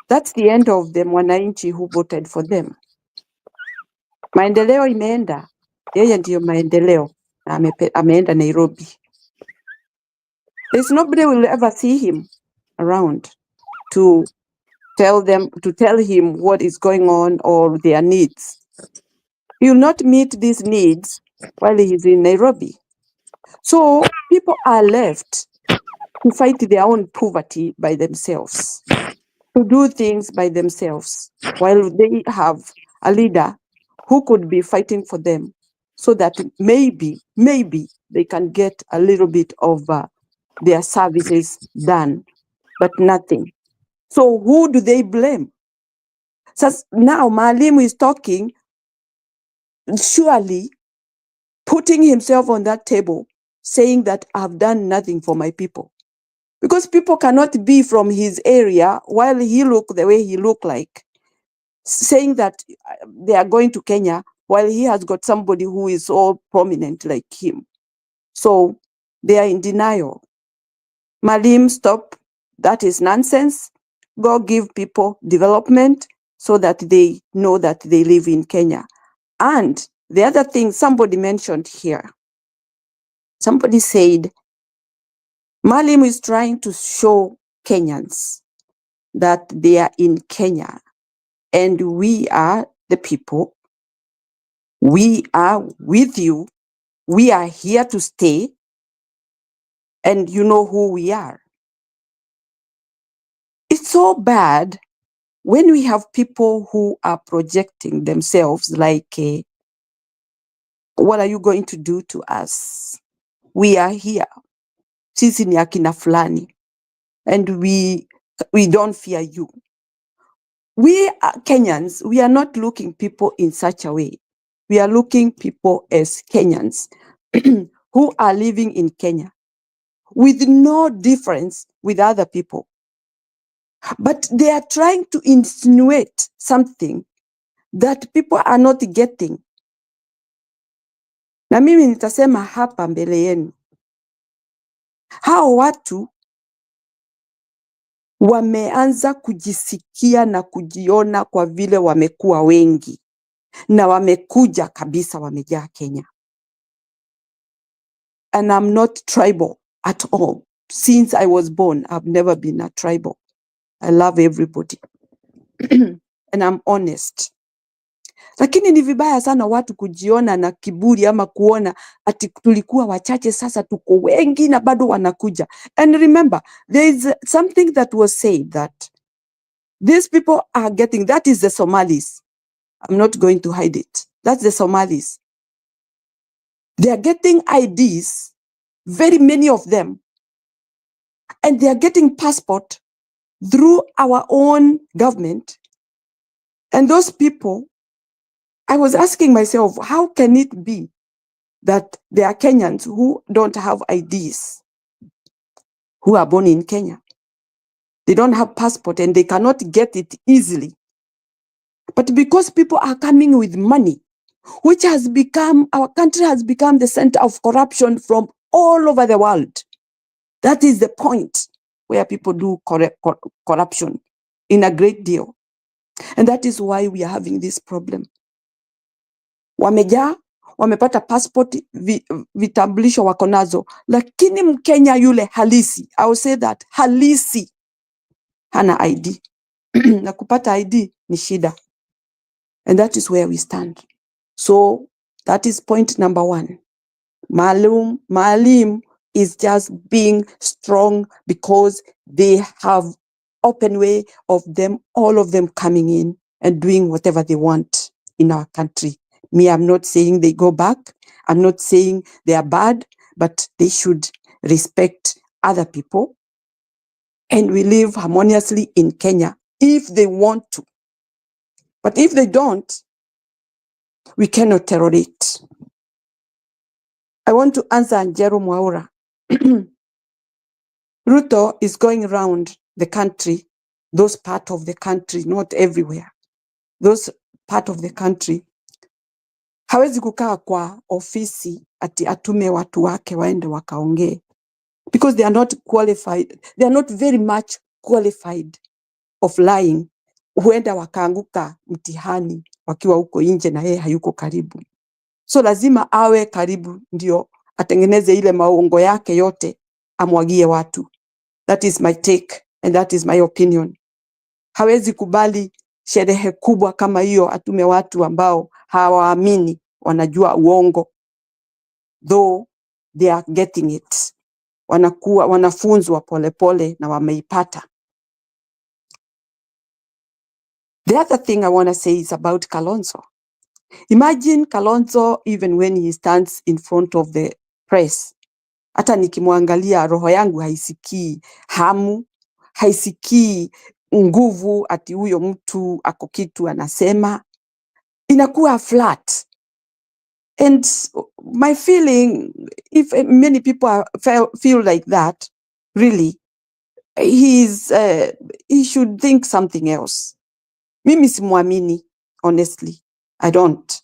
that's the end of them wananchi who voted for them. Maendeleo imeenda. Yeye ndiyo maendeleo. Ameenda Nairobi. There's nobody will ever see him around to tell him what is going on or their needs. He will not meet these needs while he is in Nairobi. So people are left to fight their own poverty by themselves, to do things by themselves, while they have a leader who could be fighting for them so that maybe they can get a little bit of their services done, but nothing. So who do they blame? So now Maalim is talking, surely putting himself on that table, saying that I've done nothing for my people. Because people cannot be from his area while he look the way he look like, saying that they are going to Kenya while he has got somebody who is all prominent like him. So they are in denial. Maalim, stop. That is nonsense. Go give people development so that they know that they live in Kenya. And the other thing somebody mentioned here, somebody said, Maalim is trying to show Kenyans that they are in Kenya and we are the people We are with you. We are here to stay. And you know who we are. It's so bad when we have people who are projecting themselves like, what are you going to do to us? We are here. Sisi ni akina fulani. And we don't fear you. We are Kenyans. We are not looking people in such a way. We are looking people as Kenyans who are living in Kenya with no difference with other people. But they are trying to insinuate something that people are not getting. Na mimi nitasema hapa mbele yenu. Hao watu wameanza kujisikia na kujiona kwa vile wamekuwa wengi. Na wamekuja kabisa wamejaa Kenya. And I'm not tribal at all. Since I was born, I've never been a tribal. I love everybody. And I'm honest. Lakini ni vibaya sana watu kujiona na kiburi ama kuona ati tulikuwa wachache sasa tuko wengi na bado wanakuja. And remember, there is something that was said that these people are getting, that is the Somalis. I'm not going to hide it. That's the Somalis. They are getting IDs, very many of them, and they are getting passport through our own government. And those people, I was asking myself, how can it be that there are Kenyans who don't have IDs, who are born in Kenya? They don't have passport and they cannot get it easily. But because people are coming with money, which has become, our country has become the center of corruption from all over the world. That is the point where people do corruption in a great deal. And that is why we are having this problem. Wamejaa, wamepata passport, vitambulisho wako nazo, lakini Mkenya yule halisi, I will say that, halisi, hana ID. Na kupata ID ni shida. And that is where we stand. So that is point number one. Maalim is just being strong because they have open way of them, all of them coming in and doing whatever they want in our country. Me, I'm not saying they go back. I'm not saying they are bad, but they should respect other people. And we live harmoniously in Kenya if they want to. But if they don't, we cannot tolerate. I want to answer Njero Mwaura. Ruto is going around the country, those part of the country, not everywhere. Those part of the country. Hawezi kukaa kwa ofisi ati atume watu wake waende wakaongee. Because they are not qualified. They are not very much qualified of lying. Huenda wakaanguka mtihani wakiwa huko nje na yeye hayuko karibu. So lazima awe karibu ndio atengeneze ile maongo yake yote amwagie watu. That is my take and that is my opinion. Hawezi kubali sherehe kubwa kama hiyo atume watu ambao hawaamini, wanajua uongo. Though they are getting it. Wanafunzwa polepole na wameipata. The other thing I want to say is about Kalonzo. Imagine Kalonzo, even when he stands in front of the press, hata nikimwangalia roho yangu haisikii hamu, haisikii nguvu ati huyo mtu ako kitu anasema, inakuwa flat. And my feeling, if many people feel like that, really, he should think something else. Mimi simuamini, honestly, I don't.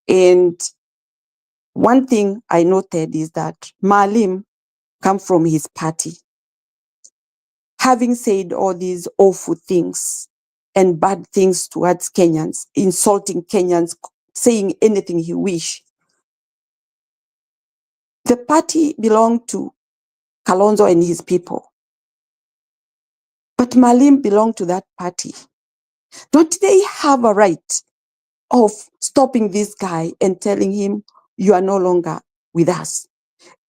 And one thing I noted is that Maalim come from his party. Having said all these awful things and bad things towards Kenyans, insulting Kenyans, saying anything he wish, the party belonged to Kalonzo and his people. But Maalim belonged to that party. Don't they have a right of stopping this guy and telling him you are no longer with us.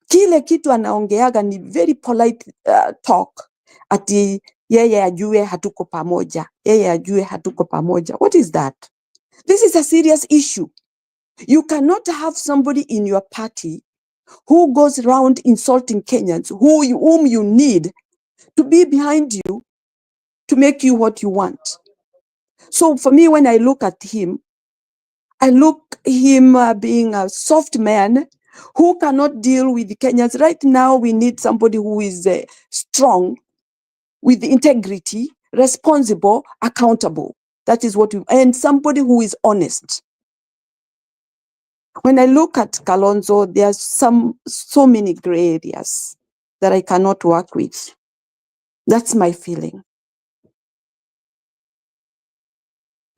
Kile kitu anaongeaga ni very polite talk, ati yeye ajue hatuko pamoja, yeye ajue hatuko pamoja. What is that? This is a serious issue. You cannot have somebody in your party who goes around insulting Kenyans, whom you need to be behind you to make you what you want. So for me, when I look at him, I look him being a soft man who cannot deal with the Kenyans. Right now, we need somebody who is strong, with integrity, responsible, accountable. That is what we, and somebody who is honest. When I look at Kalonzo, there's so many gray areas that I cannot work with. That's my feeling.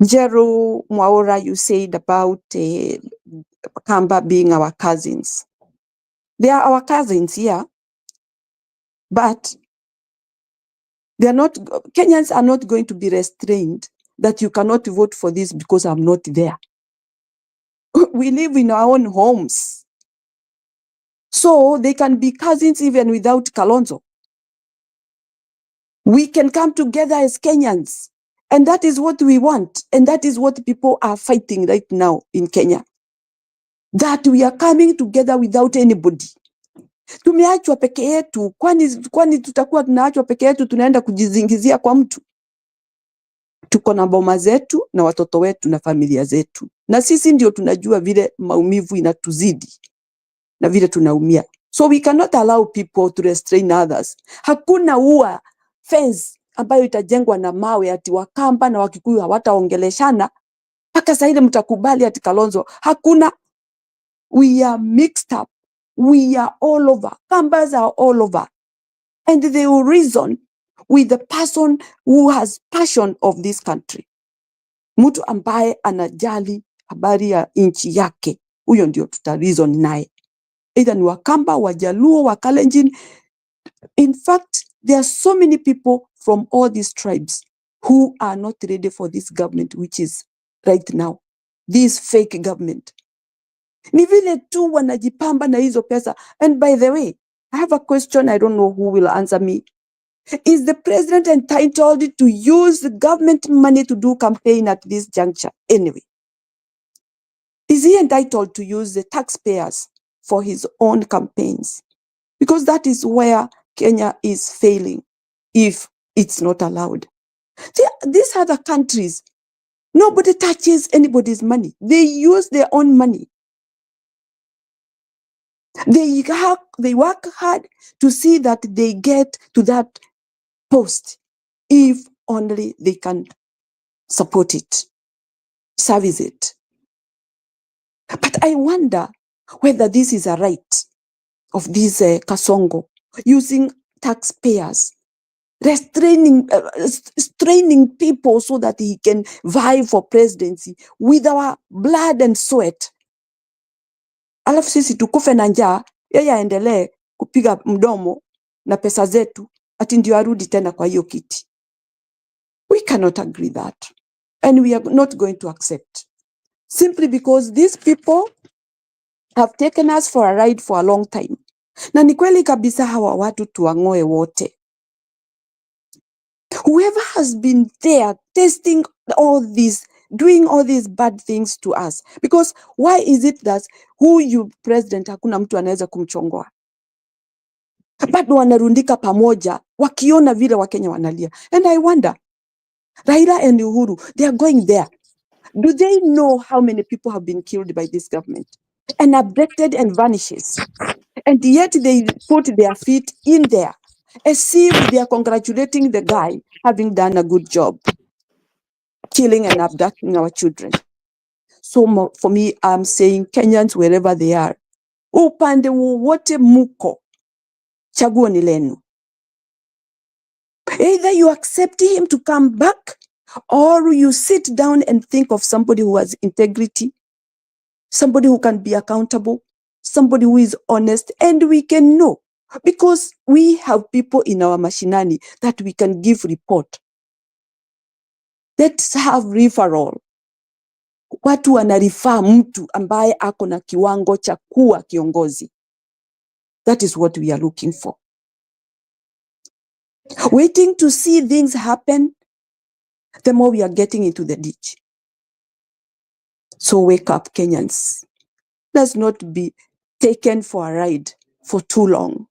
Jeru Mwaura, you said about Kamba being our cousins. They are our cousins, yeah, but they are not. Kenyans are not going to be restrained that you cannot vote for this because I'm not there. We live in our own homes, so they can be cousins even without Kalonzo. We can come together as Kenyans, and that is what we want, and that is what people are fighting right now in Kenya. That we are coming together without anybody. Tumeachwa peke yetu, kwani tutakuwa tunaachwa peke yetu tunaenda kujizingizia kwa mtu? Tuko na boma zetu na watoto wetu na familia zetu, na sisi ndio tunajua vile maumivu inatuzidi na vile tunaumia. So we cannot allow people to restrain others. Hakuna ua fence ambayo itajengwa na mawe ati Wakamba na Wakikuyu hawataongeleshana mpaka saa ile mtakubali ati Kalonzo. Hakuna. We are mixed up. We are all over. Kambas are all over. And they will reason with the person who has passion of this country. Mtu ambaye anajali habari ya nchi yake. Huyo ndio tuta reason naye. Either ni Wakamba, Wajaluo, Wakalenjin. In fact, there are so many people from all these tribes who are not ready for this government, which is right now. This fake government. Ni vile tu wanajipamba na hizo pesa. And by the way, I have a question, I don't know who will answer me. Is the president entitled to use the government money to do campaign at this juncture anyway? Is he entitled to use the taxpayers for his own campaigns? Because that is where Kenya is failing if it's not allowed. These other countries, nobody touches anybody's money. They use their own money. They work hard to see that they get to that post if only they can support it, service it. But I wonder whether this is a right of this Kasongo, using taxpayers, straining people so that he can vie for presidency with our blood and sweat. Alafu sisi tukufe na njaa, yeye aendelee kupiga mdomo na pesa zetu, ati ndio arudi tena kwa hiyo kiti. We cannot agree that. And we are not going to accept. Simply because these people have taken us for a ride for a long time. Na ni kweli kabisa hawa watu tuang'oe wote. Whoever has been there testing all this, doing all these bad things to us. Because why is it that huyu president hakuna mtu anaweza kumchongoa? Bado wanarundika pamoja, wakiona vile Wakenya wanalia. And I wonder, Raila and Uhuru, they are going there. Do they know how many people have been killed by this government and abducted and vanishes? And yet they put their feet in there as if they are congratulating the guy having done a good job, killing and abducting our children. So for me, I'm saying Kenyans, wherever they are, upande wowote muko, chaguo ni lenu. Either you accept him to come back, or you sit down and think of somebody who has integrity, somebody who can be accountable, somebody who is honest, and we can know. Because we have people in our mashinani that we can give report. Let's have referral. watu wanarifaa mtu ambaye ako na kiwango cha kuwa kiongozi. That is what we are looking for. Waiting to see things happen, the more we are getting into the ditch. So wake up, Kenyans. Let's not be taken for a ride for too long.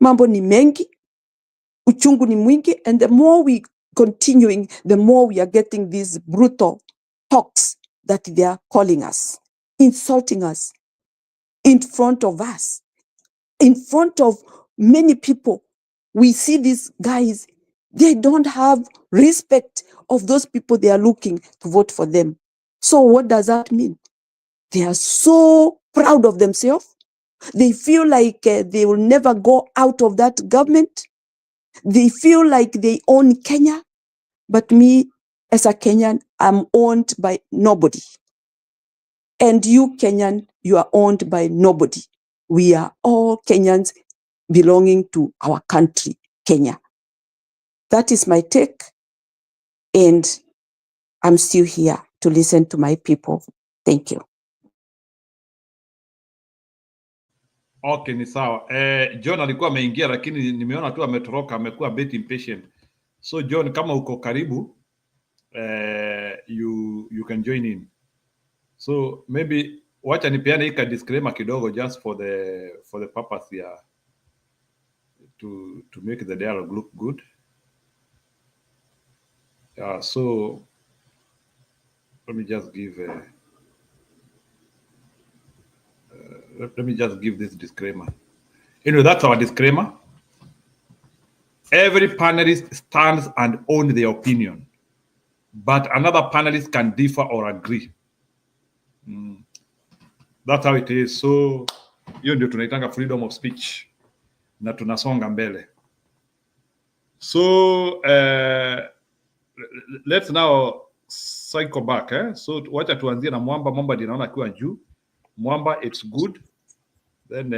Mambo ni mengi, uchungu ni mwingi, and the more we continuing, the more we are getting these brutal talks that they are calling us, insulting us in front of us, in front of many people. We see these guys, they don't have respect of those people they are looking to vote for them. So what does that mean? They are so proud of themselves. They feel like they will never go out of that government. They feel like they own Kenya. But me, as a Kenyan, I'm owned by nobody. And you, Kenyan, you are owned by nobody. We are all Kenyans belonging to our country, Kenya. That is my take. And I'm still here to listen to my people. Thank you. Okay, ni sawa. John alikuwa ameingia lakini nimeona tu ametoroka, amekuwa a bit impatient. So John, kama uko karibu, you can join in. So maybe wacha nipeane hii disclaimer kidogo just for the purpose here to make the dialogue look good. So let me just give this disclaimer. Anyway, that's our disclaimer. Every panelist stands and owns their opinion, but another panelist can differ or agree. That's how it is. So hiyo ndio tunaitanga freedom of speech na tunasonga mbele. So let's now cycle back. So wacha tuanzie na Mwamba. Mwamba ninaona akiwa juu. Mwamba, it's good. Then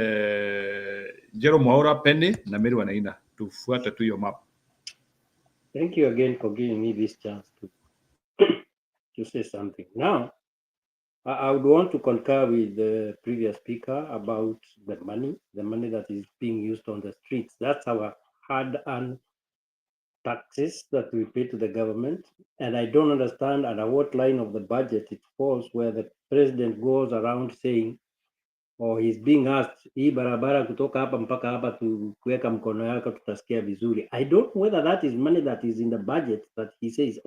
Jero Mwaura, Penny na Mary Wanaina, tufuate tu hiyo map. Thank you again for giving me this chance to say something. Now, I would want to concur with the previous speaker about the money that is being used on the streets. That's our hard-earned taxes that we pay to the government. And I don't understand under what line of the budget it falls where the president goes around saying, or he's being asked, hii barabara kutoka hapa mpaka hapa kuweka mkono yako tutasikia vizuri. I don't know whether that is money that is in the budget that he says,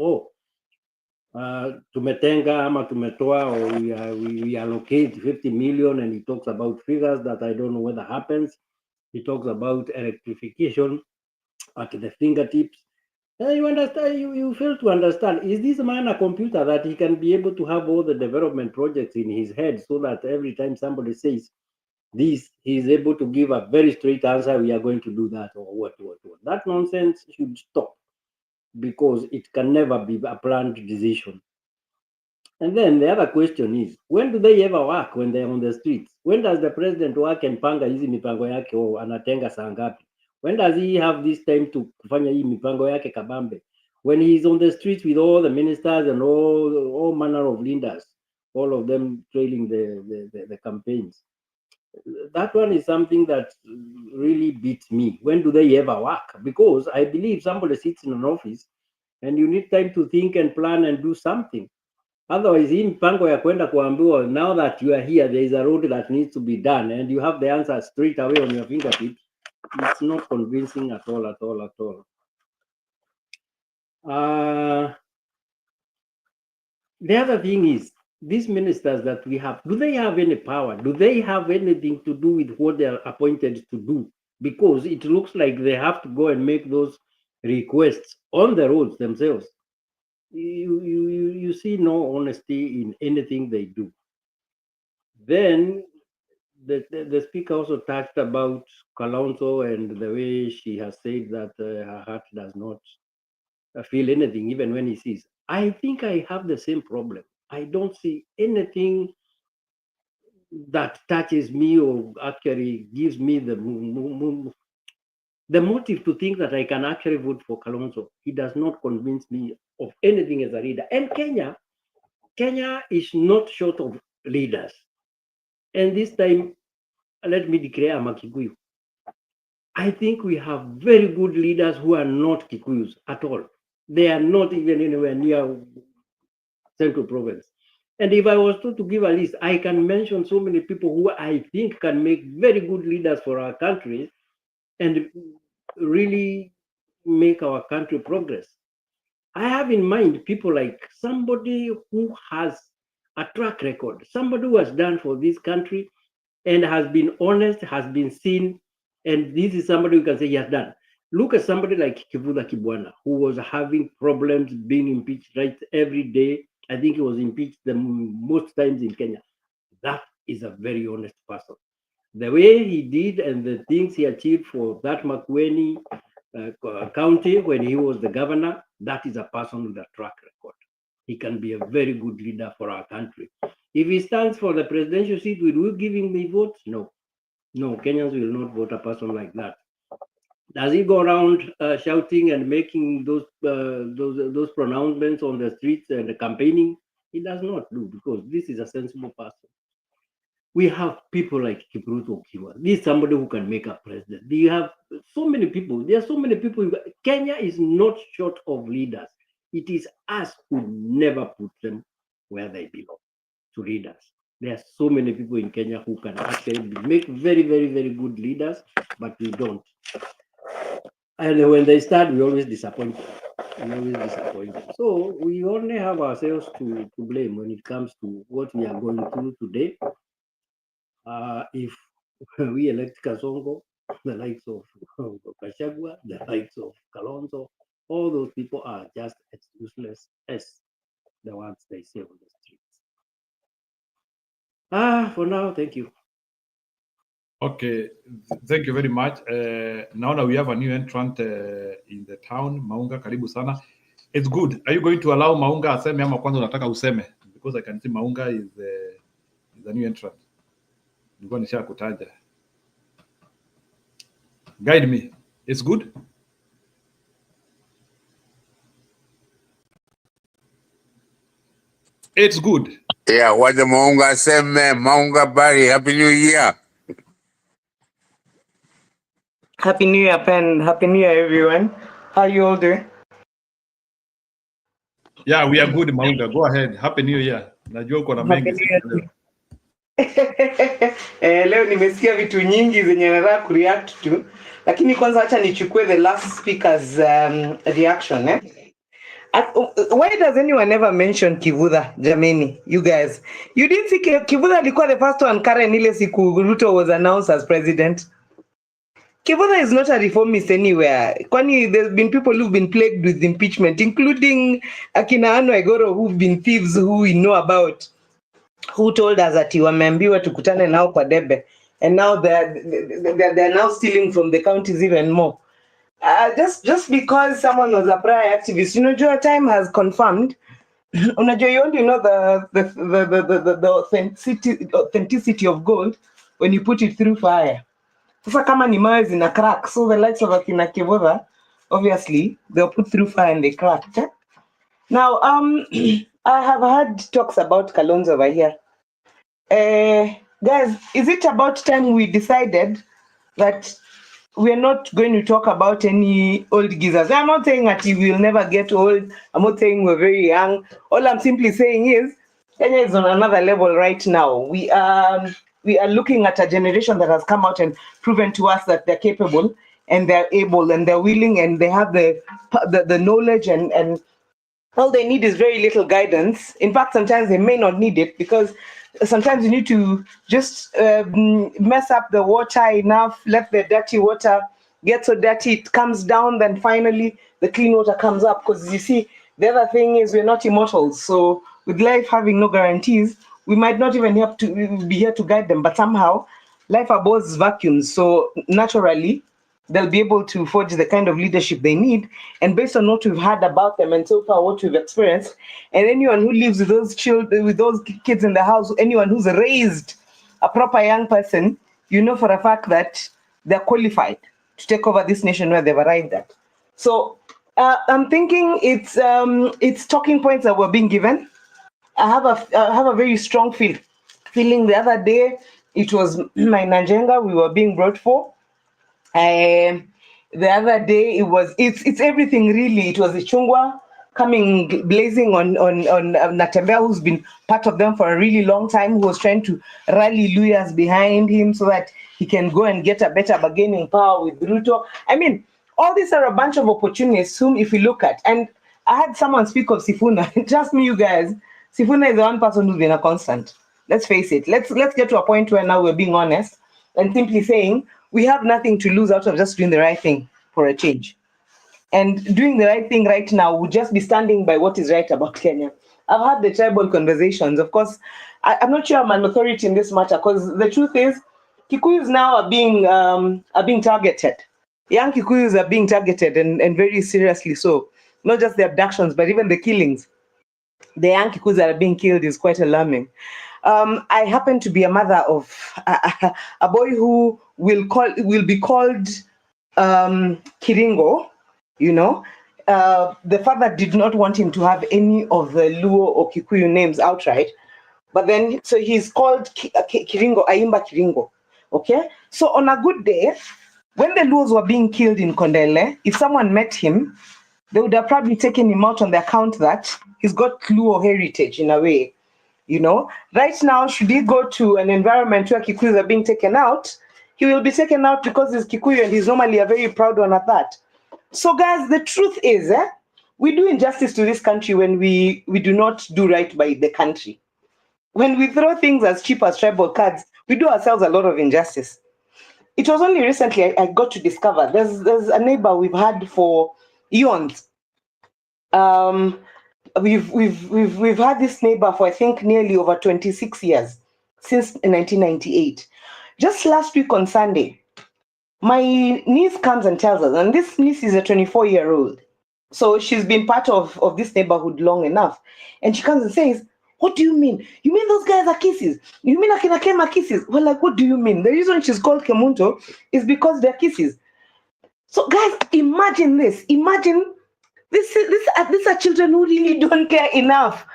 tumetenga ama tumetoa, or we allocate 50 million, and he talks about figures that I don't know whether happens. He talks about electrification at the fingertips. You understand? You fail to understand. Is this man a computer that he can be able to have all the development projects in his head so that every time somebody says this, he is able to give a very straight answer, we are going to do that, or what? That nonsense should stop, because it can never be a planned decision. And then the other question is, when do they ever work when they're on the streets? When does the president work and panga hizi mipango yake, o anatenga saa ngapi? When does he have this time to kufanya hii mipango yake kabambe? When he's on the streets with all the ministers and all manner of leaders, all of them trailing the campaigns. That one is something that really beats me. When do they ever work? Because I believe somebody sits in an office and you need time to think and plan and do something. Otherwise, hii mpango ya kwenda kuambiwa, now that you are here, there is a road that needs to be done, and you have the answer straight away on your fingertips, it's not convincing at all. The other thing is, these ministers that we have, do they have any power? Do they have anything to do with what they are appointed to do? Because it looks like they have to go and make those requests on the roads themselves. You see no honesty in anything they do. Then the speaker also talked about Kalonzo and the way she has said that her heart does not feel anything even when he sees. I think I have the same problem. I don't see anything that touches me or actually gives me the motive to think that I can actually vote for Kalonzo. He does not convince me of anything as a leader. And Kenya, Kenya is not short of leaders. And this time, let me declare I'm a Kikuyu. I think we have very good leaders who are not Kikuyus at all. They are not even anywhere near Central Province. And if I was to give a list, I can mention so many people who I think can make very good leaders for our country and really make our country progress. I have in mind people like somebody who has a track record, somebody who has done for this country and has been honest, has been seen, and this is somebody who can say he has done. Look at somebody like Kivutha Kibwana, who was having problems being impeached right every day. I think he was impeached the most times in Kenya. That is a very honest person. The way he did and the things he achieved for that Makueni county when he was the governor, that is a person with a track record. He can be a very good leader for our country. If he stands for the presidential seat, will we give him the vote? No. No, Kenyans will not vote a person like that. Does he go around shouting and making those pronouncements on the streets and campaigning? He does not do, because this is a sensible person. We have people like Kipruto Okiwa. This is somebody who can make a president. You have so many people. There are so many people. Kenya is not short of leaders. It is us who never put them where they belong, to leaders. There are so many people in Kenya who can actually make very, very, very good leaders, but we don't. And when they start, we always disappoint them. We always disappoint them. So we only have ourselves to blame when it comes to what we are going through today. If we elect Kasongo, the likes of Gachagua, the likes of Kalonzo, all those people are just as useless as the ones they say on the streets. For now, thank you. Okay, thank you very much. Now we have a new entrant in the town, Maunga, karibu sana. It's good. Are you going to allow Maunga aseme ama kwanza unataka useme? Because I can see Maunga is a new entrant. Nilikuwa nishakutaja. Guide me. It's good? It's good. Yeah, what the Maunga said, man. Maunga Bari, Happy New Year. Happy New Year, Pen. Happy New Year, everyone. How you all doing? Yeah, we are good, Maunga. Go ahead. Happy New Year. Najua uko na mengi leo. Leo nimesikia vitu nyingi zenye nataka kureact to, lakini kwanza acha nichukue the last speaker's reaction. Why does anyone ever mention Kivutha, Jameni? You guys, you didn't see Kivutha alikuwa the first one Karen ile siku Ruto was announced as president. Kivutha is not a reformist anywhere. Kwani there's been people who've been plagued with impeachment, including akina Anne Waiguru, who've been thieves who we know about, who told us that wameambiwa tukutane nao kwa debe, and now they're now stealing from the counties even more. Just because someone was a prior activist, your time has confirmed. You only know the authenticity of gold when you put it through fire. Sasa kama ni mawe zina crack, so the likes of akina Kivutha, obviously they'll put through fire and they cracked. Now, I have heard talks about Kalonzo over here. Guys, is it about time we decided that we're not going to talk about any old geezers? I'm not saying that you will never get old. I'm not saying we're very young. All I'm simply saying is Kenya is on another level right now. We are looking at a generation that has come out and proven to us that they're capable and they're able and they're willing and they have the knowledge, and all they need is very little guidance. In fact, sometimes they may not need it, because sometimes you need to just mess up the water enough, let the dirty water get so dirty it comes down, then finally the clean water comes up. Because you see, the other thing is we're not immortals. So with life having no guarantees, we might not even have to be here to guide them, but somehow life abhors vacuums. So naturally, they'll be able to forge the kind of leadership they need. And based on what we've heard about them and so far what we've experienced, and anyone who lives with those children, with those kids in the house, anyone who's raised a proper young person, you know for a fact that they're qualified to take over this nation where they've arrived at. So I'm thinking it's talking points that were being given. I have a very strong feeling. The other day, it was my Najenga we were being brought for. The other day it's everything really. It was the Chungwa coming blazing on Natembea, who's been part of them for a really long time, who was trying to rally lawyers behind him so that he can go and get a better bargaining power with Ruto. I mean, all these are a bunch of opportunists whom, if we look at, and I had someone speak of Sifuna. Trust me, you guys, Sifuna is the one person who's been a constant. Let's face it. Let's get to a point where now we're being honest and simply saying we have nothing to lose out of just doing the right thing for a change. And doing the right thing right now would just be standing by what is right about Kenya. I've had the tribal conversations. Of course, I'm not sure I'm an authority in this matter, because the truth is, Kikuyus now are being targeted. Young Kikuyus are being targeted, and very seriously so. Not just the abductions, but even the killings. The young Kikuyus that are being killed is quite alarming. I happen to be a mother of a boy who will be called Kiringo. You know, the father did not want him to have any of the Luo or Kikuyu names outright, but then so he's called Kiringo, Aimba Kiringo. Okay, so on a good day, when the Luos were being killed in Kondele, if someone met him, they would have probably taken him out on the account that he's got Luo heritage in a way. You know, right now, should he go to an environment where Kikuyus are being taken out, he will be taken out because he's Kikuyu and he's normally a very proud one at that. So, guys, the truth is, we do injustice to this country when we do not do right by the country. When we throw things as cheap as tribal cards, we do ourselves a lot of injustice. It was only recently I got to discover there's a neighbor we've had for eons. We've had this neighbor for I think nearly over 26 years, since 1998. Just last week on Sunday, my niece comes and tells us, and this niece is a 24-year-old, so she's been part of this neighborhood long enough, and she comes and says, "What do you mean? You mean those guys are kisses? You mean Akina Kema kisses?" Well, like, what do you mean? The reason she's called Kemunto is because they're kisses. So, guys, imagine this. Imagine these are children who really don't care enough,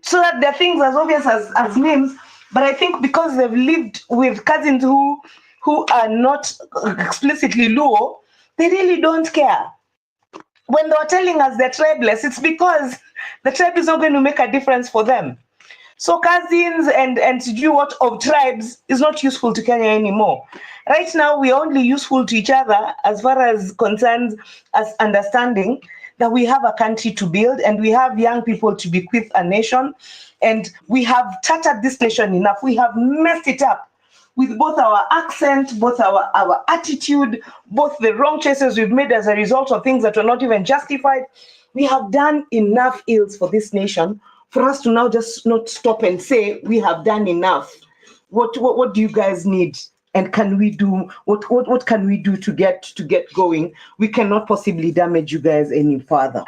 so that they're things as obvious as names. But I think because they've lived with cousins who are not explicitly Luo, they really don't care. When they were telling us they're tribeless, it's because the tribe is not going to make a difference for them. So cousins and to do what of tribes is not useful to Kenya anymore. Right now, we're only useful to each other as far as concerns as understanding that we have a country to build and we have young people to bequeath a nation, and we have tattered this nation enough. We have messed it up with both our accent, both our attitude, both the wrong choices we've made as a result of things that were not even justified. We have done enough ills for this nation for us to now just not stop and say we have done enough. What do you guys need? And can we do what can we do to get going? We cannot possibly damage you guys any further.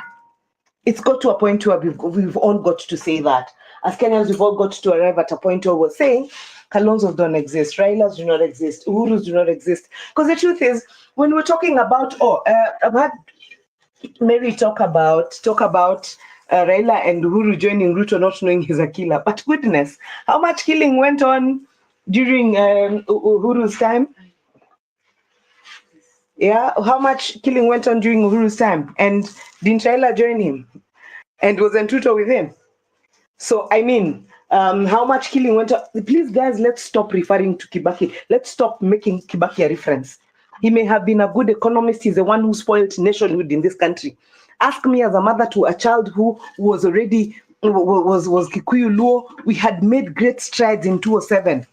It's got to a point where we've all got to say that. As Kenyans, we've all got to arrive at a point where we're saying Kalonzos don't exist, Railas do not exist, Uhurus do not exist. Because the truth is, when we're talking about, I've had Mary talk about Raila and Uhuru joining Ruto, not knowing he's a killer. But goodness, how much killing went on during Uhuru's time? Yeah, how much killing went on during Uhuru's time? And didn't Raila join him? And wasn't Ruto with him? So, I mean, how much killing went on? Please, guys, let's stop referring to Kibaki. Let's stop making Kibaki a reference. He may have been a good economist. He's the one who spoiled nationhood in this country. Ask me as a mother to a child who was already, was Kikuyu Luo. We had made great strides in 2007.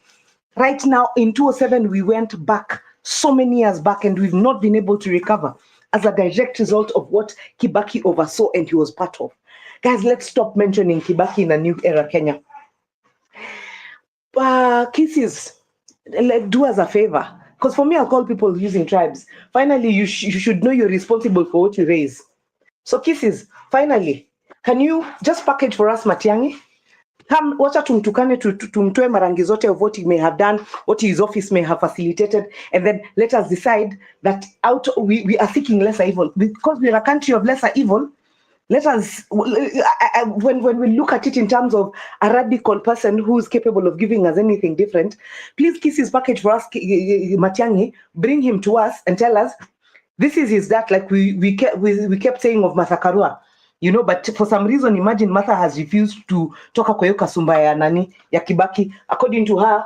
Right now, in 2007, we went back so many years back and we've not been able to recover as a direct result of what Kibaki oversaw and he was part of. Guys, let's stop mentioning Kibaki in a new era Kenya. Kisses, do us a favor. Because for me, I'll call people using tribes. Finally, you should know you're responsible for what you raise. So Kisses, finally, can you just package for us Matiang'i? Wacha tumtukane tumtoe marangi zote of what he may have done, what his office may have facilitated, and then let us decide that we are seeking lesser evil. Because we're a country of lesser evil, Let us, when we look at it in terms of a radical person who's capable of giving us anything different, please kiss his package for us, Matiang'i, bring him to us and tell us, this is his that, like we kept saying of Martha Karua, you know, but for some reason, imagine Martha has refused to talk kwa hiyo kasumba ya nani, ya Kibaki. According to her,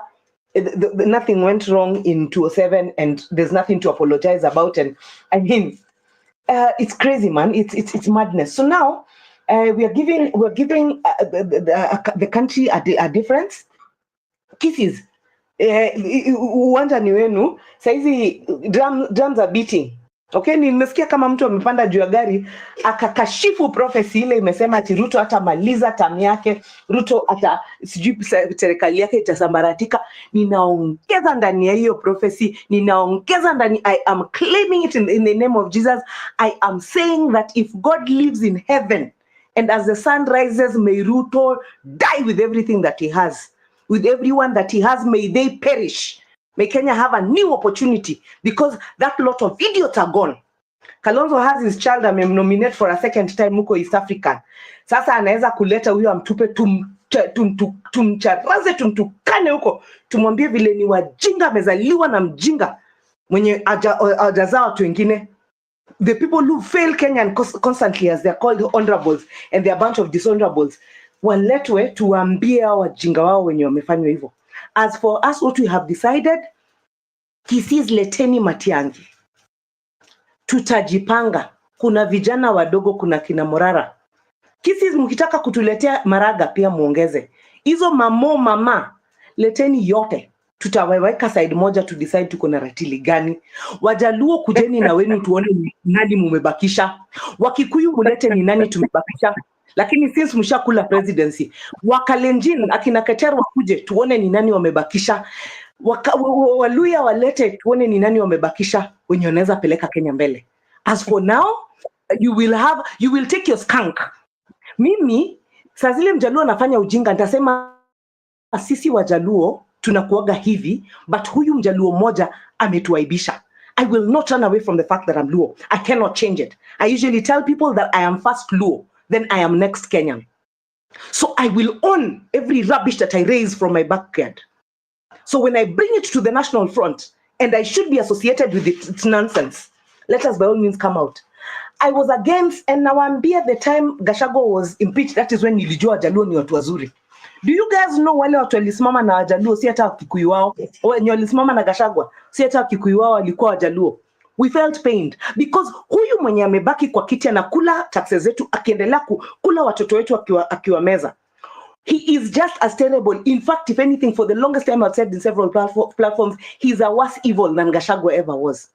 nothing went wrong in 2007 and there's nothing to apologize about. And I mean, it's crazy, man. It's madness. So now we're giving the country a difference. Kisses. Uwanja ni wenu. Saizi drums are beating. Okay, nimesikia kama mtu amepanda juu ya gari akakashifu prophecy ile imesema ati Ruto atamaliza tamu yake, Ruto sijui serikali yake itasambaratika. Ninaongeza ndani ya hiyo prophecy, ninaongeza ndani, I am claiming it in the name of Jesus. I am saying that if God lives in heaven and as the sun rises, may Ruto die with everything that he has, with everyone that he has, may they perish. May Kenya have a new opportunity because that lot of idiots are gone. Kalonzo has his child nominate for a second time huko East African. Sasa anaweza kuleta huyo amtupe tumcharaze tumtukane huko. Tumwambie vile ni wajinga, amezaliwa na mjinga mwenye ajazaa watu wengine. The people who fail Kenya constantly, as they're called honorables, and they're a bunch of dishonorables, waletwe tuambie wajinga wao wenye wamefanywa hivyo. As for us, what we have decided, Kisii leteni Matiang'i. Tutajipanga. Kuna vijana wadogo, kuna kina Morara. Kisii mkitaka kutuletea Maraga pia muongeze. Hizo mama, leteni yote. Tutaweka side moja to decide tuko na ratili gani. Wajaluo kujeni na wenu tuone nani mumebakisha. Wakikuyu mulete ni nani tumebakisha. Lakini since mshakula presidency, Wakalenjin akina Keteru wakuje tuone ni nani wamebakisha. Waluya walete tuone ni nani wamebakisha wenye wanaweza peleka Kenya mbele. As for now, you will take your skunk. Mimi saa zile Mjaluo anafanya ujinga nitasema sisi Wajaluo tunakuaga hivi, but huyu Mjaluo moja ametuaibisha. I will not run away from the fact that I'm Luo. I cannot change it. I usually tell people that I am first Luo, then I am next Kenyan. So I will own every rubbish that I raise from my backyard. So when I bring it to the national front, and I should be associated with its nonsense, let us by all means come out. I was against, and now I'm at the time Gachagua was impeached, that is when nilijua Wajaluo ni watu wazuri. Do you guys know wale watu walisimama na Wajaluo si hata Wakikuyu wao, wenye walisimama na Gachagua si hata Wakikuyu wao walikuwa Wajaluo? We felt pained because huyu mwenye amebaki kwa kiti anakula taxes zetu, akiendelea kula watoto wetu akiwa meza. He is just as terrible. In fact, if anything, for the longest time I've said in several platforms, he's a worse evil than Gachagua ever was.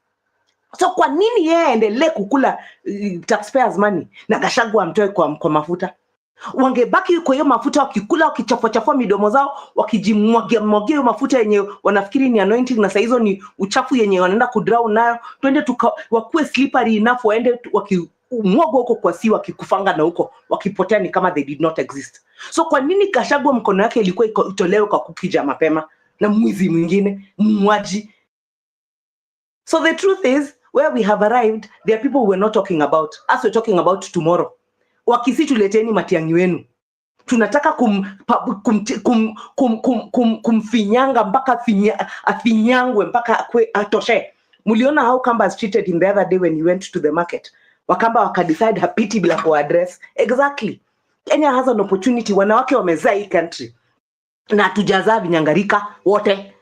So kwa nini yeye aendelee kukula taxpayers money na Gachagua amtoe kwa mafuta? Wangebaki kwa hiyo mafuta wakikula, wakichafua midomo zao, wakijimwagia mafuta yenye wanafikiri ni anointing na saizo ni uchafu yenye wanaenda kudraw nayo. Twende wakuwe slippery enough waende wakimwaga huko kwa si wakikufanga na huko wakipotea ni kama they did not exist. So kwa nini Gachagua mkono yake ilikuwa itolewe kwa kukija mapema na mwizi mwingine mwaji? So the truth is, where we have arrived, there are people we're not talking about. As we're talking about tomorrow. Wakisi tuleteni Matiang'i wenu. Tunataka kumfinyanga mpaka afinyangwe mpaka atoshe. Muliona how Kamba is treated in the other day when he went to the market. Wakamba wakadecide hapiti bila kuaddress. Exactly. Kenya has an opportunity. Wanawake wamezaa hii country. Na tujazaa vinyangarika wote.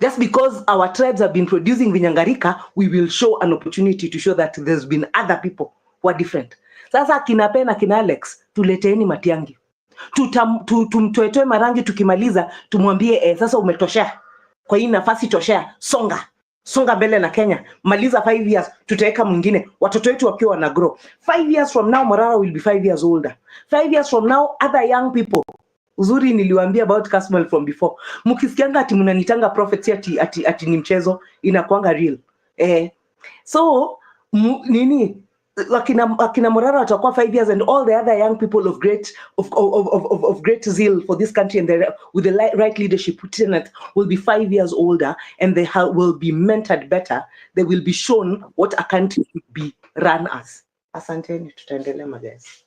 Just because our tribes have been producing vinyangarika, we will show an opportunity to show that there's been other people who are different. Sasa kina Pena, kina Alex, tuleteeni Matiang'i. Tumtoetoe Marangi tukimaliza, tumwambie sasa umetoshea. Kwa hii nafasi toshea, songa mbele na Kenya. Maliza 5 years, tutaweka mwingine. Watoto wetu wakiwa wana grow. 5 years from now, Morara will be 5 years older. 5 years from now, other young people. Uzuri niliwaambia about Kasmuel from before. Mkisikianga ati mnanitanga prophet ati ni mchezo, inakuanga real. So nini akina Morara watakuwa 5 years and all the other young people of great zeal for this country and with the right leadership will be 5 years older and they will be mentored better. They will be shown what a country should be run as. Asanteni, tutaendelea guys.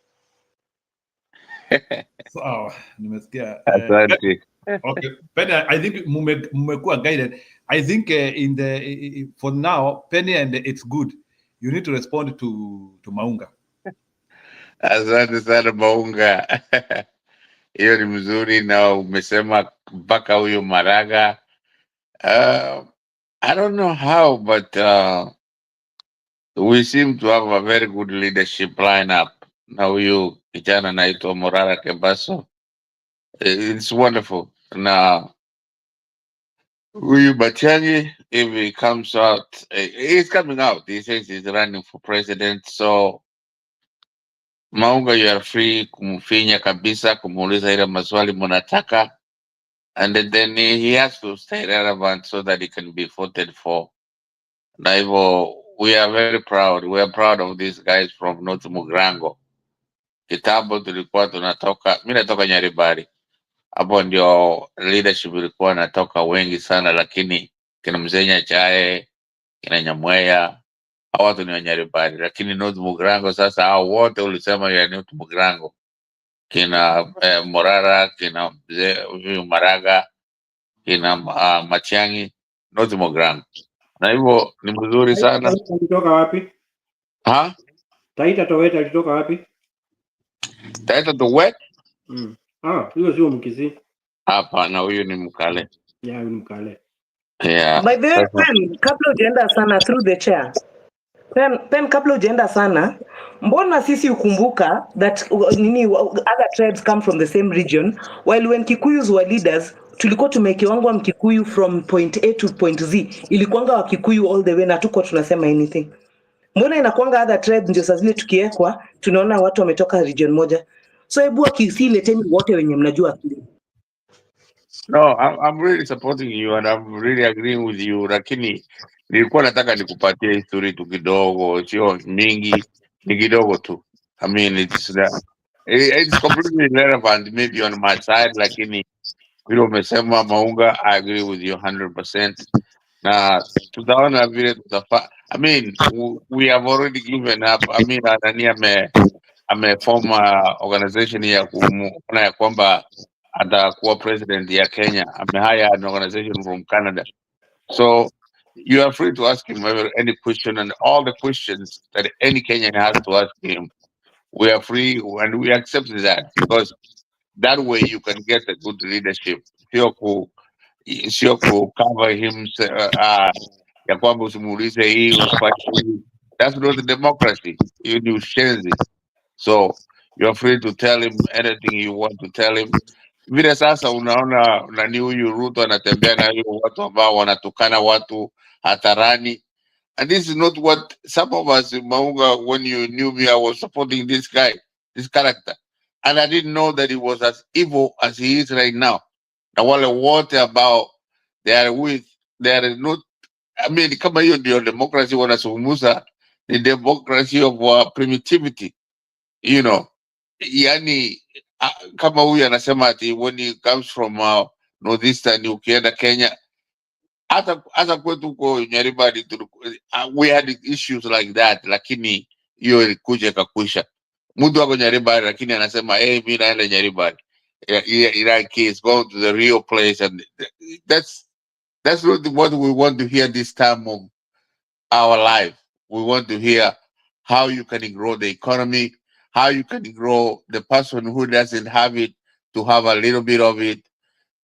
Sawa, nimesikia. Asante. Okay, Penny, I think mmekuwa guided. I think in the for now, Penny, and it's good. You need to respond to Maunga. Asante sana Maunga. Hiyo ni mzuri na umesema mpaka huyo Maraga. I don't know how, but we seem to have a very good leadership lineup. Na huyu kijana naitwa Morara Kebaso. It's wonderful. Now, huyu Batiangi, if he comes out, he's coming out. He says he's running for president. So, Maunga, you are free kumfinya kabisa, kumuuliza ile maswali munataka. And then he has to stay relevant so that he can be voted for. Na hivyo, we are very proud. We are proud of these guys from North Mugrango. Kitambo tulikuwa tunatoka, mimi natoka Nyaribari. Hapo ndio leadership ilikuwa natoka wengi sana, lakini kina Mzee Nyachae, kina Nyamweya, hao watu ni Wanyaribari. Lakini North Mugrango sasa, hao wote ulisema ya North Mugrango, kina Morara, kina Mzee huyu Maraga, kina Matiang'i, North Mugrango. Na hivyo ni mzuri sana. Alitoka wapi? Ha? Taita Towet alitoka wapi? Taita Towet? Huyo sio Mkisii. Hapana, huyu ni Mkale. Yeah, huyu ni Mkale. Yeah. By the way, Sasa Pen, kabla ujaenda sana through the chair. Pen, kabla ujaenda sana, mbona sisi ukumbuka that other tribes come from the same region, while when Kikuyus were leaders, tulikuwa tumekiwangwa Mkikuyu from point A to point Z, ilikuanga wa Kikuyu all the way na tuko tunasema anything. Mbona inakuanga other tribes ndio saa zile tukiekwa, tunaona watu wametoka region moja. So hebu Wakisii leteni wote wenye mnajua akili. no, I'm really supporting you and I'm really agreeing with you, lakini nilikuwa nataka nikupatie history tu kidogo, sio mingi, ni kidogo tu. I mean, it's completely irrelevant maybe on my side, lakini vile umesema Maunga, I agree with you 100%. Na tutaona vile I mean, we have already given up. I mean, nani ameform organization ya kuona ya kwamba atakuwa president ya Kenya. Amehire an organization from Canada. So you are free to ask him any question, and all the questions that any Kenyan has to ask him, we are free and we accept that, because that way you can get a good leadership. Sio ku cover him ya kwamba usimuulize hii usifanye hii. That's not democracy. Hiyo ni ushenzi. So you're free to tell him anything you want to tell him. Vile sasa unaona nani huyu Ruto anatembea na hiyo watu ambao wanatukana watu hadharani. And this is not what some of us, Maunga, when you knew me, I was supporting this guy, this character. And I didn't know that he was as evil as he is right now. Na wale wote ambao they are not, I mean, kama hiyo ndio democracy wanazungumza, ni democracy of primitivity, you know. Yani, kama huyu anasema ati when he comes from northeastern ukienda Kenya, hata kwetu huko Nyaribari we had issues like that, lakini hiyo ilikuja ikakwisha. Mtu wako Nyaribari lakini anasema hey, mimi naenda Nyaribari. He is going to the real place, and that's not what we want to hear this time of our life. We want to hear how you can grow the economy, how you can grow the person who doesn't have it to have a little bit of it.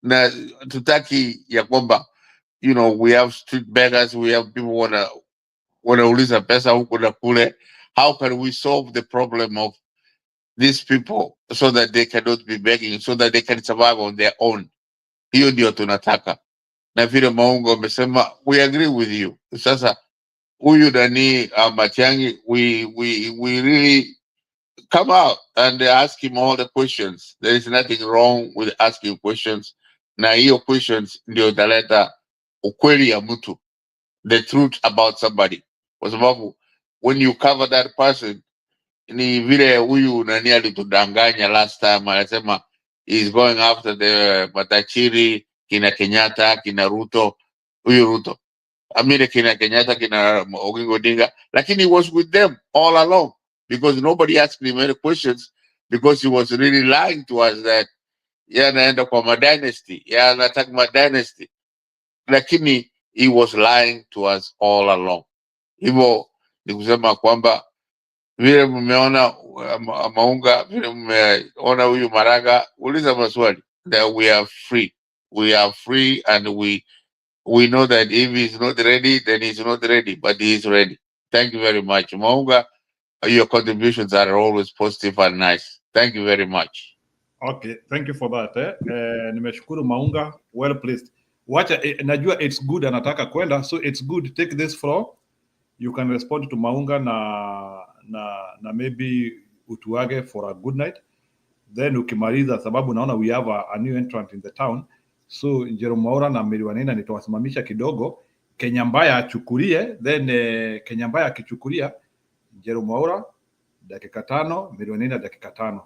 Na tutaki ya kwamba, you know, we have street beggars, we have people wanauliza pesa huku na kule. How can we solve the problem of these people so that they cannot be begging, so that they can survive on their own? Hiyo ndio tunataka. Na vile Maungo amesema, we agree with you. Sasa huyu nani Matiang'i, we really come out and ask him all the questions. There is nothing wrong with asking questions. Na hiyo questions ndio italeta ukweli ya mtu, the truth about somebody. Kwa sababu when you cover that person, ni vile huyu nani alitudanganya last time, anasema he's going after the Matachiri, kina Kenyatta, kina Ruto, huyu Ruto. Amire kina Kenyatta, kina Oginga Odinga, lakini he was with them all along because nobody asked him any questions. because he was really lying to us that yeye anaenda kwa madynasty, yeye anataka madynasty, lakini he was lying to us all along. Hivyo ni kusema kwamba vile mmeona Maunga, vile mmeona huyu Maraga, uliza maswali. That we are free and we know that if he's not ready, then he's not ready, but he is ready. Thank you very much, Maunga. Your contributions are always positive and nice. Thank you very much. Okay, thank you for that. Nimeshukuru Maunga, well placed. Wacha najua it's good anataka kwenda, so it's good, take this floor. You can respond to Maunga na maybe utuage for a good night. Then ukimaliza, sababu naona we have a new entrant in the town. So Jerome Maura na Mary Wanena nitawasimamisha kidogo. Kenya Mbaya achukulie, then Kenya Mbaya akichukulia Jerome Maura dakika 5, Mary Wanena dakika 5.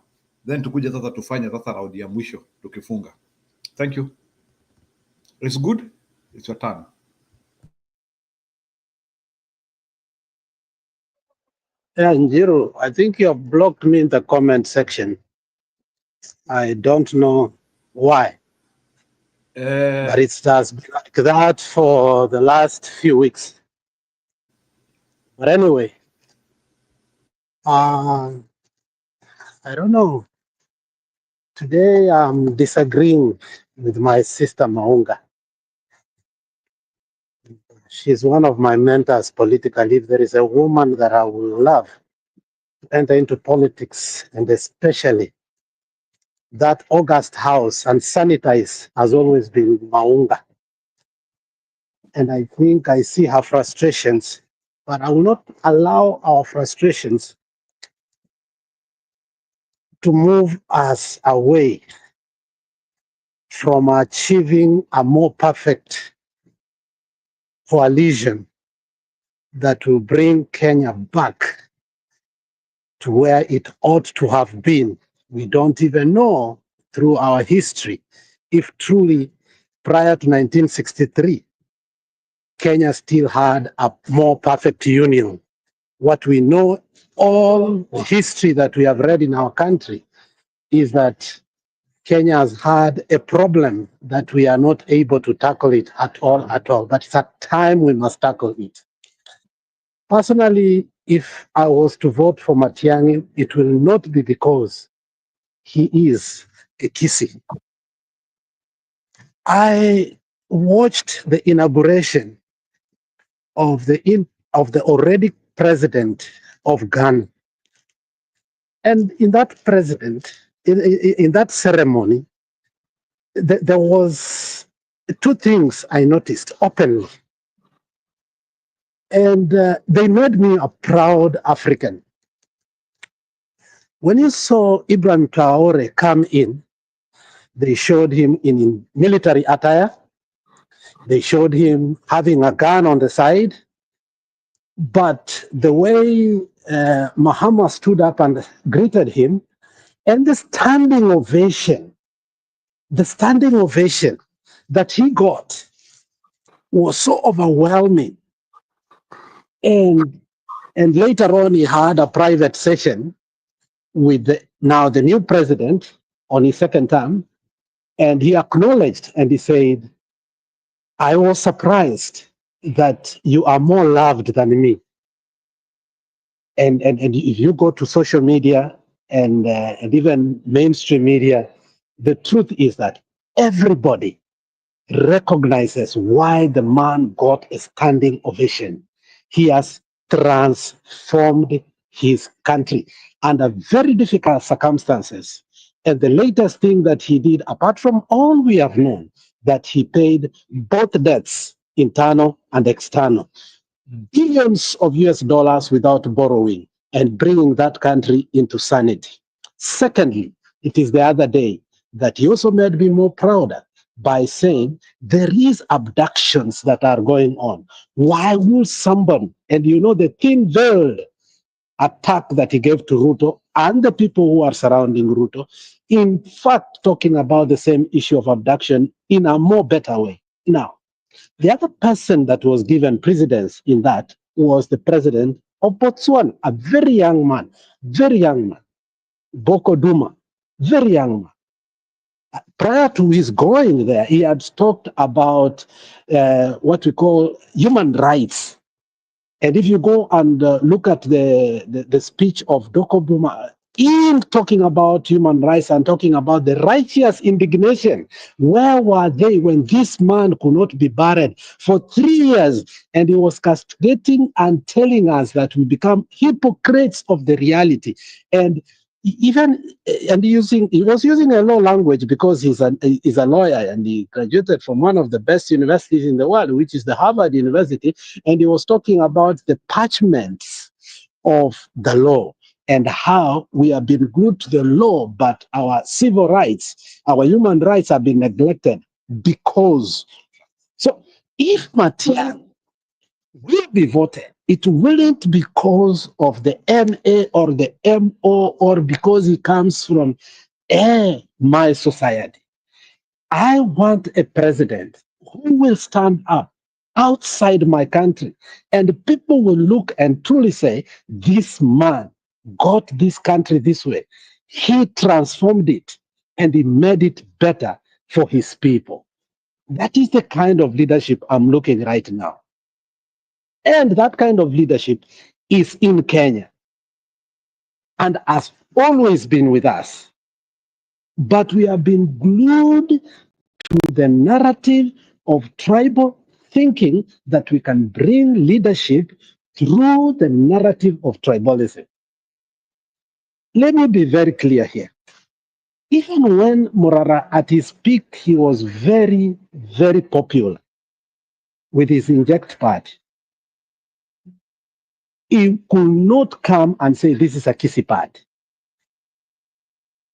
Then tukuje sasa tufanye sasa round ya mwisho tukifunga. Thank you. It's good. It's your turn. Yeah, Njiru, I think you have blocked me in the comment section. I don't know why. But it has been like that for the last few weeks. But anyway, I don't know. Today I'm disagreeing with my sister Maunga. She's one of my mentors politically. If there is a woman that I would love to enter into politics, and especially that August house and sanitize, has always been Maunga. And I think I see her frustrations, but I will not allow our frustrations to move us away from achieving a more perfect coalition that will bring Kenya back to where it ought to have been. We don't even know through our history if truly prior to 1963, Kenya still had a more perfect union. What we know, all the history that we have read in our country, is that Kenya has had a problem that we are not able to tackle it at all. But it's a time we must tackle it. Personally, if I was to vote for Matiang'i, it will not be because he is a Kisii. I watched the inauguration of the already president of Ghana. And in that president, in that ceremony, there was two things I noticed openly. And they made me a proud African. When you saw Ibrahim Traore come in, they showed him in military attire. They showed him having a gun on the side. But the way Mahama stood up and greeted him, and the standing ovation that he got was so overwhelming. And later on, he had a private session with the new president on his second term, and he acknowledged and he said, I was surprised that you are more loved than me. And if you go to social media and even mainstream media, the truth is that everybody recognizes why the man got a standing ovation. He has transformed his country under very difficult circumstances. And the latest thing that he did, apart from all we have known, that he paid both debts, internal and external, billions of US dollars without borrowing and bringing that country into sanity. Secondly, it is the other day that he also made me more prouder by saying there is abductions that are going on. Why will somebody, and you know the thin-veiled attack that he gave to Ruto and the people who are surrounding Ruto, in fact talking about the same issue of abduction in a more better way. Now, the other person that was given precedence in that was the president of Botswana, a very young man, very young man. Boko Duma, very young man. Prior to his going there, he had talked about what we call human rights. And if you go and look at the speech of Doko Buma, in talking about human rights and talking about the righteous indignation, where were they when this man could not be buried for 3 years? And he was castigating and telling us that we become hypocrites of the reality. And even he was using a law language because he's a lawyer and he graduated from one of the best universities in the world, which is the Harvard University, and he was talking about the parchments of the law and how we have been glued to the law, but our civil rights, our human rights have been neglected because. So if Matiang will be voted, it wouldn't because of the MA or the MO or because he comes from my society. I want a president who will stand up outside my country and people will look and truly say, this man got this country this way. He transformed it and he made it better for his people. That is the kind of leadership I'm looking right now. And that kind of leadership is in Kenya and has always been with us. But we have been glued to the narrative of tribal thinking that we can bring leadership through the narrative of tribalism. Let me be very clear here. Even when Morara at his peak, he was very, very popular with his Inject party. He could not come and say this is a Kisi party.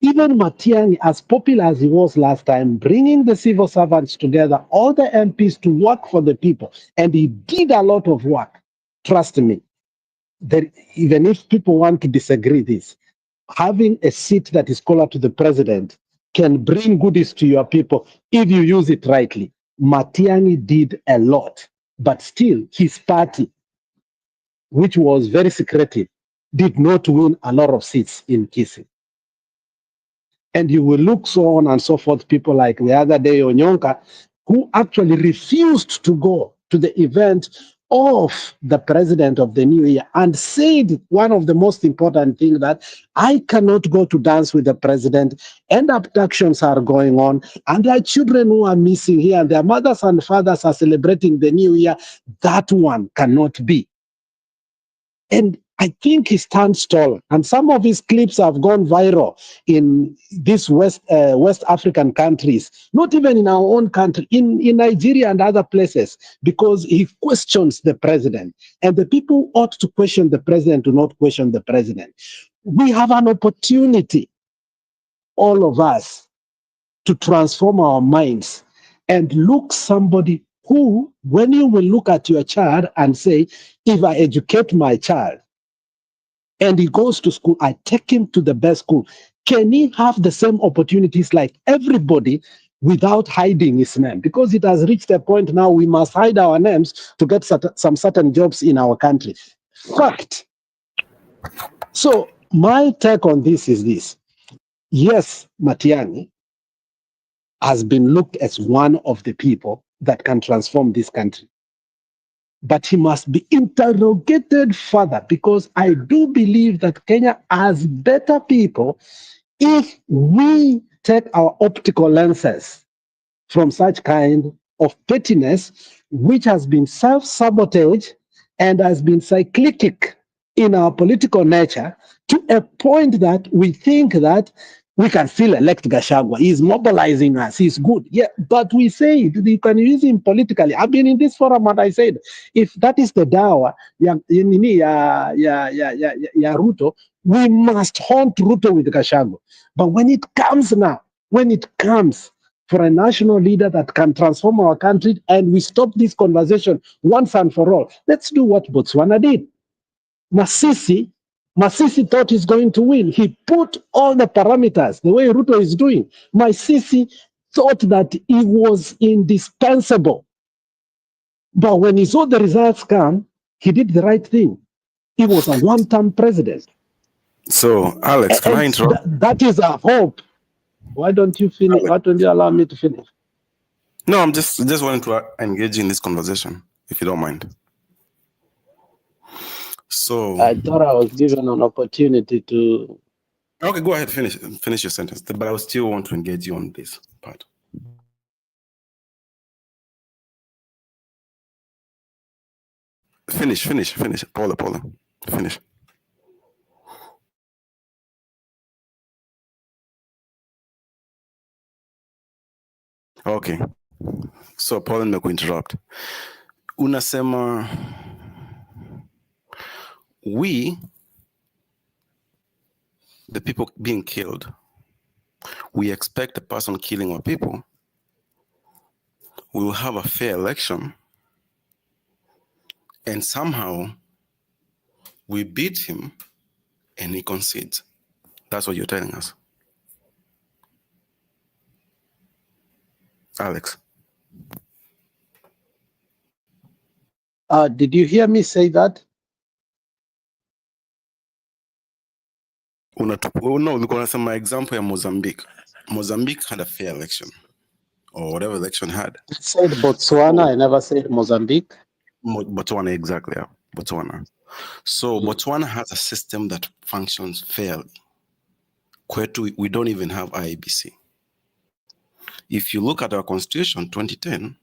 Even Matiang'i, as popular as he was last time, bringing the civil servants together, all the MPs to work for the people, and he did a lot of work. Trust me, even if people want to disagree this, having a seat that is closer to the president can bring goodies to your people if you use it rightly. Matiang'i did a lot, but still his party, which was very secretive, did not win a lot of seats in Kisii. And you will look so on and so forth, people like the other day, Onyonka, who actually refused to go to the event of the president of the new year and said one of the most important things that I cannot go to dance with the president, and abductions are going on, and there are children who are missing here, and their mothers and fathers are celebrating the new year. That one cannot be. And I think he stands tall. And some of his clips have gone viral in these West African countries, not even in our own country, in Nigeria and other places, because he questions the president. And the people who ought to question the president do not question the president. We have an opportunity, all of us, to transform our minds and look somebody who, when you will look at your child and say, if I educate my child, and he goes to school, I take him to the best school. Can he have the same opportunities like everybody without hiding his name? Because it has reached a point now we must hide our names to get some certain jobs in our country. Fact. So my take on this is this. Yes, Matiang'i has been looked as one of the people that can transform this country. But he must be interrogated further, because I do believe that Kenya has better people if we take our optical lenses from such kind of pettiness, which has been self-sabotage and has been cyclic in our political nature, to a point that we think that we can still elect Gachagua. He's mobilizing us. He's good. Yeah, but we say you can use him politically. I've been in this forum and I said, if that is the dawa, Ruto, we must haunt Ruto with Gachagua. But when it comes for a national leader that can transform our country and we stop this conversation once and for all, let's do what Botswana did. Masisi thought he's going to win. He put all the parameters the way Ruto is doing. Masisi thought that he was indispensable. But when he saw the results come, he did the right thing. He was a one-term president. So, Alex, can I interrupt? That is a hope. Why don't you finish? Why don't you allow me to finish? No, I'm just wanting to engage in this conversation, if you don't mind. So I thought I was given an opportunity to. Okay, go ahead, finish your sentence. But I will still want to engage you on this part. Finish. Paula, finish. Okay. So Paula, nimekuwa interrupt. Unasema we, the people being killed, we expect the person killing our people will have a fair election, and somehow we beat him and he concedes. That's what you're telling us. Alex. Did you hear me say that? No, because my example in Mozambique. Mozambique had a fair election, or whatever election had. I said Botswana, I never said Mozambique. Botswana, exactly, yeah. Botswana. So Botswana has a system that functions fairly. Kwetu, we don't even have IEBC. If you look at our constitution, 2010,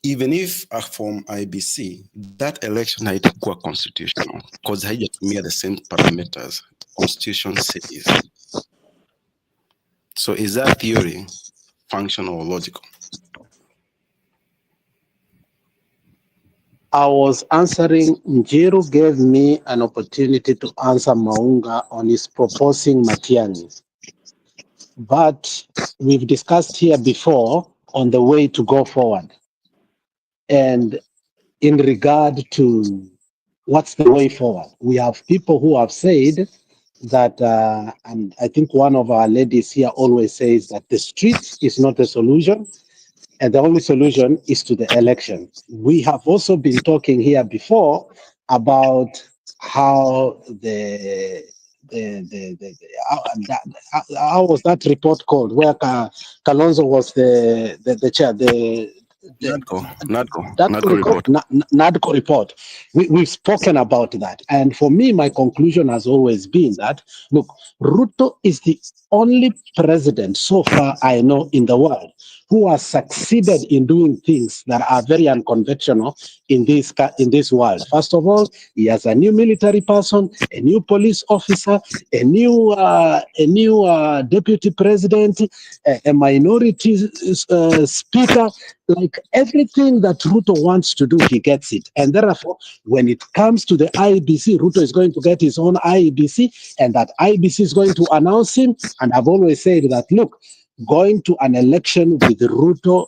even if I form IBC, that election haitakuwa constitutional because haijatumia the same parameters constitution says. So is that theory functional or logical? I was answering, Njiru gave me an opportunity to answer Maunga on his proposing Matiang'i. But we've discussed here before on the way to go forward. And in regard to what's the way forward, we have people who have said that, and I think one of our ladies here always says that the street is not the solution, and the only solution is to the election. We have also been talking here before about how how was that report called where Kalonzo was the chair, NADCO report. We've spoken about that. And for me, my conclusion has always been that, look, Ruto is the only president so far I know in the world who has succeeded in doing things that are very unconventional in this world. First of all, he has a new military person, a new police officer, a new deputy president, a minority speaker. Like everything that Ruto wants to do, he gets it. And therefore, when it comes to the IEBC, Ruto is going to get his own IEBC, and that IEBC is going to announce him. And I've always said that, look, going to an election with Ruto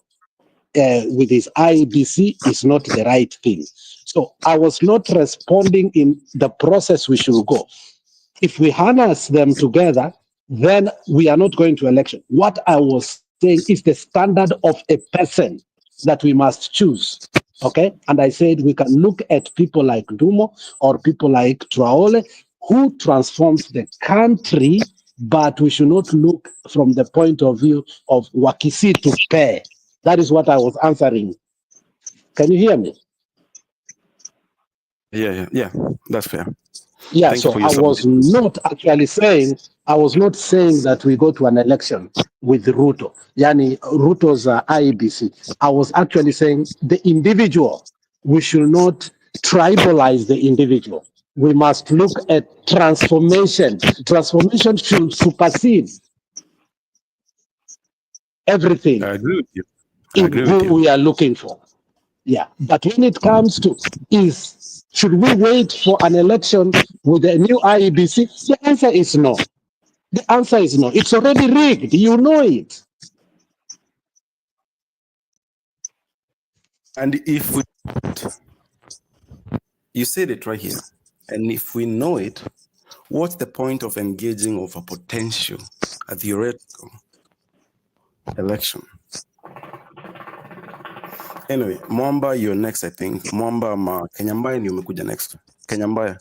with his IEBC is not the right thing. So I was not responding in the process we should go. If we harness them together, then we are not going to election. What I was saying is the standard of a person that we must choose. Okay? And I said we can look at people like Dumo or people like Traore who transforms the country, but we should not look from the point of view of Wakisi to pay. That is what I was answering. Can you hear me? Yeah, that's fair. Yeah, so I was not actually saying, that we go to an election with Ruto, Yani Ruto's IEBC. I was actually saying the individual, we should not tribalize the individual. We must look at transformation. Transformation should supersede everything. I agree with you. In who we are looking for. Yeah, but when it comes to should we wait for an election with a new IEBC? The answer is no. The answer is no. It's already rigged. You know it. And if we, you said it right here, and if we know it, what's the point of engaging of a potential, a theoretical election? Anyway, Mwamba, you're next, I think. Mwamba, Kenyambaya, ndio umekuja next. Kenyambaya,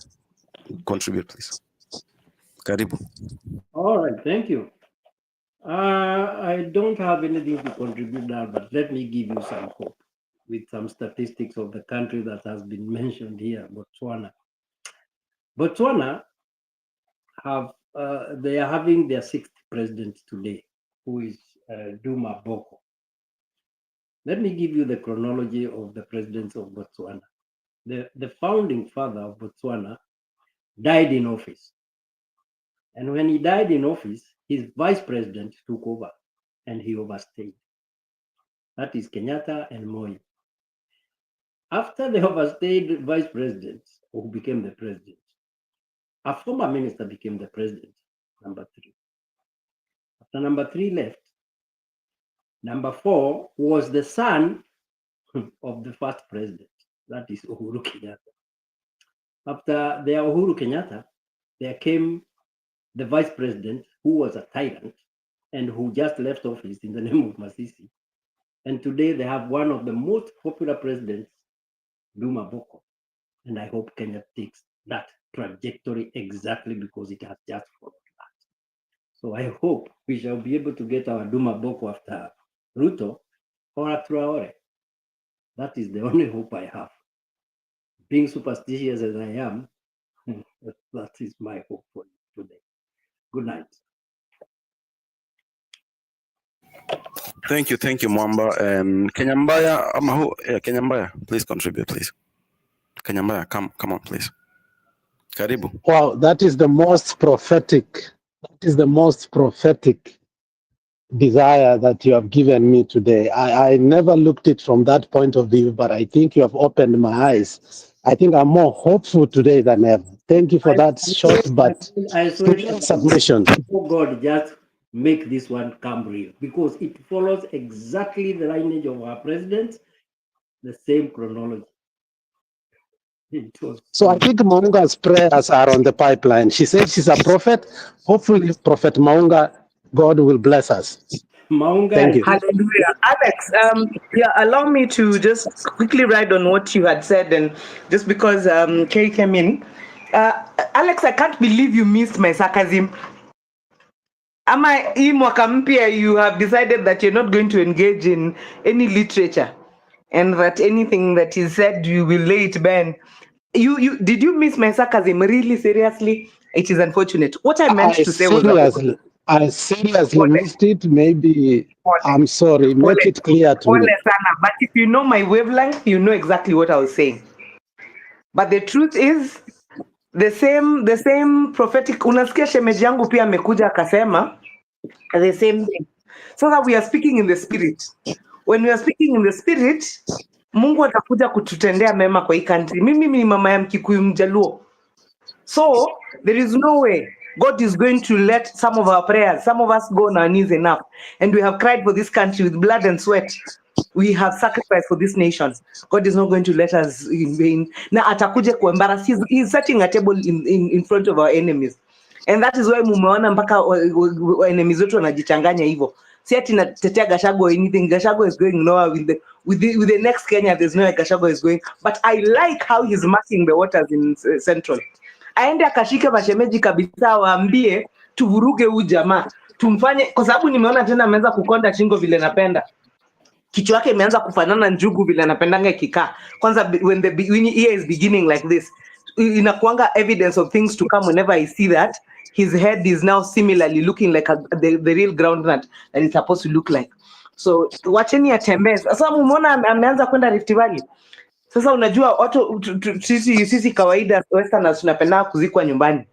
contribute, please. Karibu. All right, thank you. I don't have anything to contribute now, but let me give you some hope with some statistics of the country that has been mentioned here, Botswana. Botswana they are having their 6th president today, who is Duma Boko. Let me give you the chronology of the presidents of Botswana. The founding father of Botswana died in office. And when he died in office, his vice president took over and he overstayed. That is Kenyatta and Moi. After the overstayed vice president, who became the president, a former minister became the president, number 3. After number 3 left, number 4 was the son of the first president, that is Uhuru Kenyatta. After their Uhuru Kenyatta, there came the vice president, who was a tyrant and who just left office in the name of Masisi. And today they have one of the most popular presidents, Duma Boko. And I hope Kenya takes that trajectory exactly because it has just followed that. So I hope we shall be able to get our Duma Boko after Ruto or Traore. That is the only hope I have. Being superstitious as I am, that is my hope for today. Good night. Thank you, Mwamba. Kenyambaya, Kenyambaya, please contribute, please. Kenyambaya, come on, please. Karibu. Wow, that is the most prophetic. That is the most prophetic desire that you have given me today. I never looked it from that point of view, but I think you have opened my eyes. I think I'm more hopeful today than ever. Thank you for that short but clear submission. Oh God, just make this one come real because it follows exactly the lineage of our president, the same chronology. So I think Maunga's prayers are on the pipeline. She said she's a prophet. Hopefully, Prophet Maunga, God will bless us. Thank you. Hallelujah. Alex, allow me to just quickly ride on what you had said, and just because Kay came in. Alex, I can't believe you missed my sarcasm. Ama hii mwaka mpya you have decided that you're not going to engage in any literature and that anything that is said you will lay it ban. Did you miss my sarcasm? Really, seriously? It is unfortunate. What I meant to say was I seriously missed it. Maybe I'm sorry. Make it clear to me. But if you know my wavelength, you know exactly what I was saying. But the truth is, the same prophetic. Unasikia shemeji yangu pia amekuja akasema the same thing. So that we are speaking in the spirit. When we are speaking in the spirit, Mungu atakuja kututendea mema kwa hii country. Mimi ni mama ya Mkikuyu Mjaluo. So there is no way God is going to let some of our prayers, some of us go on our knees enough. And we have cried for this country with blood and sweat. We have sacrificed for this nation. God is not going to let us in vain. Na atakuja kuembarrass. He's setting a table in front of our enemies. And that is why mumeona mpaka enemies wetu wanajichanganya hivyo. Si ati natetea Gachagua or anything. Gachagua is going nowhere with the next Kenya. There's no way Gachagua is going. But I like how he's marking the waters in Central. Aende akashike mashemeji kabisa, waambie tuvuruge huu jamaa, tumfanye, kwa sababu nimeona tena ameanza kukonda shingo vile napenda. Kichwa yake imeanza kufanana njugu vile napendanga ikikaa. Kwanza when the year is beginning like this, inakuanga evidence of things to come. Whenever I see that, his head is now similarly looking like the real groundnut that it's supposed to look like. So wacheni atembee. Sasa mumeona ameanza kwenda Rift Valley. Sasa unajua watu sisi kawaida westerners tunapenda kuzikwa nyumbani.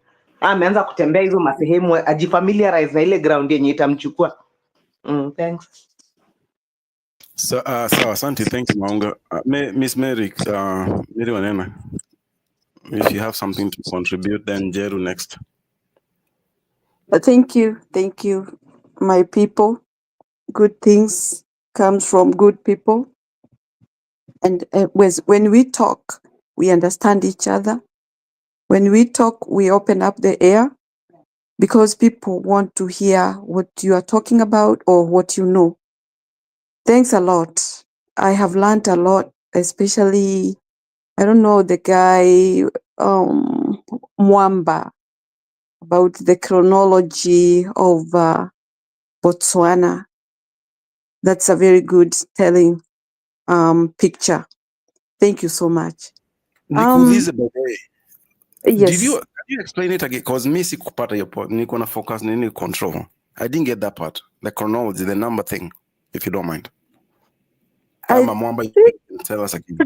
Ameanza kutembea hizo masehemu ajifamiliarize na ile ground yenye itamchukua. Thanks. So, asante, thank you, Maunga. Miss Mary, Mary Wanena, if you have something to contribute, then Jeru next. Thank you, my people. Good things comes from good people. And when we talk, we understand each other. When we talk, we open up the air because people want to hear what you are talking about or what you know. Thanks a lot. I have learned a lot, especially, I don't know, the guy, Mwamba. about the chronology of Botswana. That's a very good telling picture. Thank you so much. Nikuulize baadaye. Yes. Can you explain it again? Because me sikupata your point. Niko na focus nini control. I didn't get that part. The chronology, the number thing, if you don't mind. Mwamba, you can tell us again.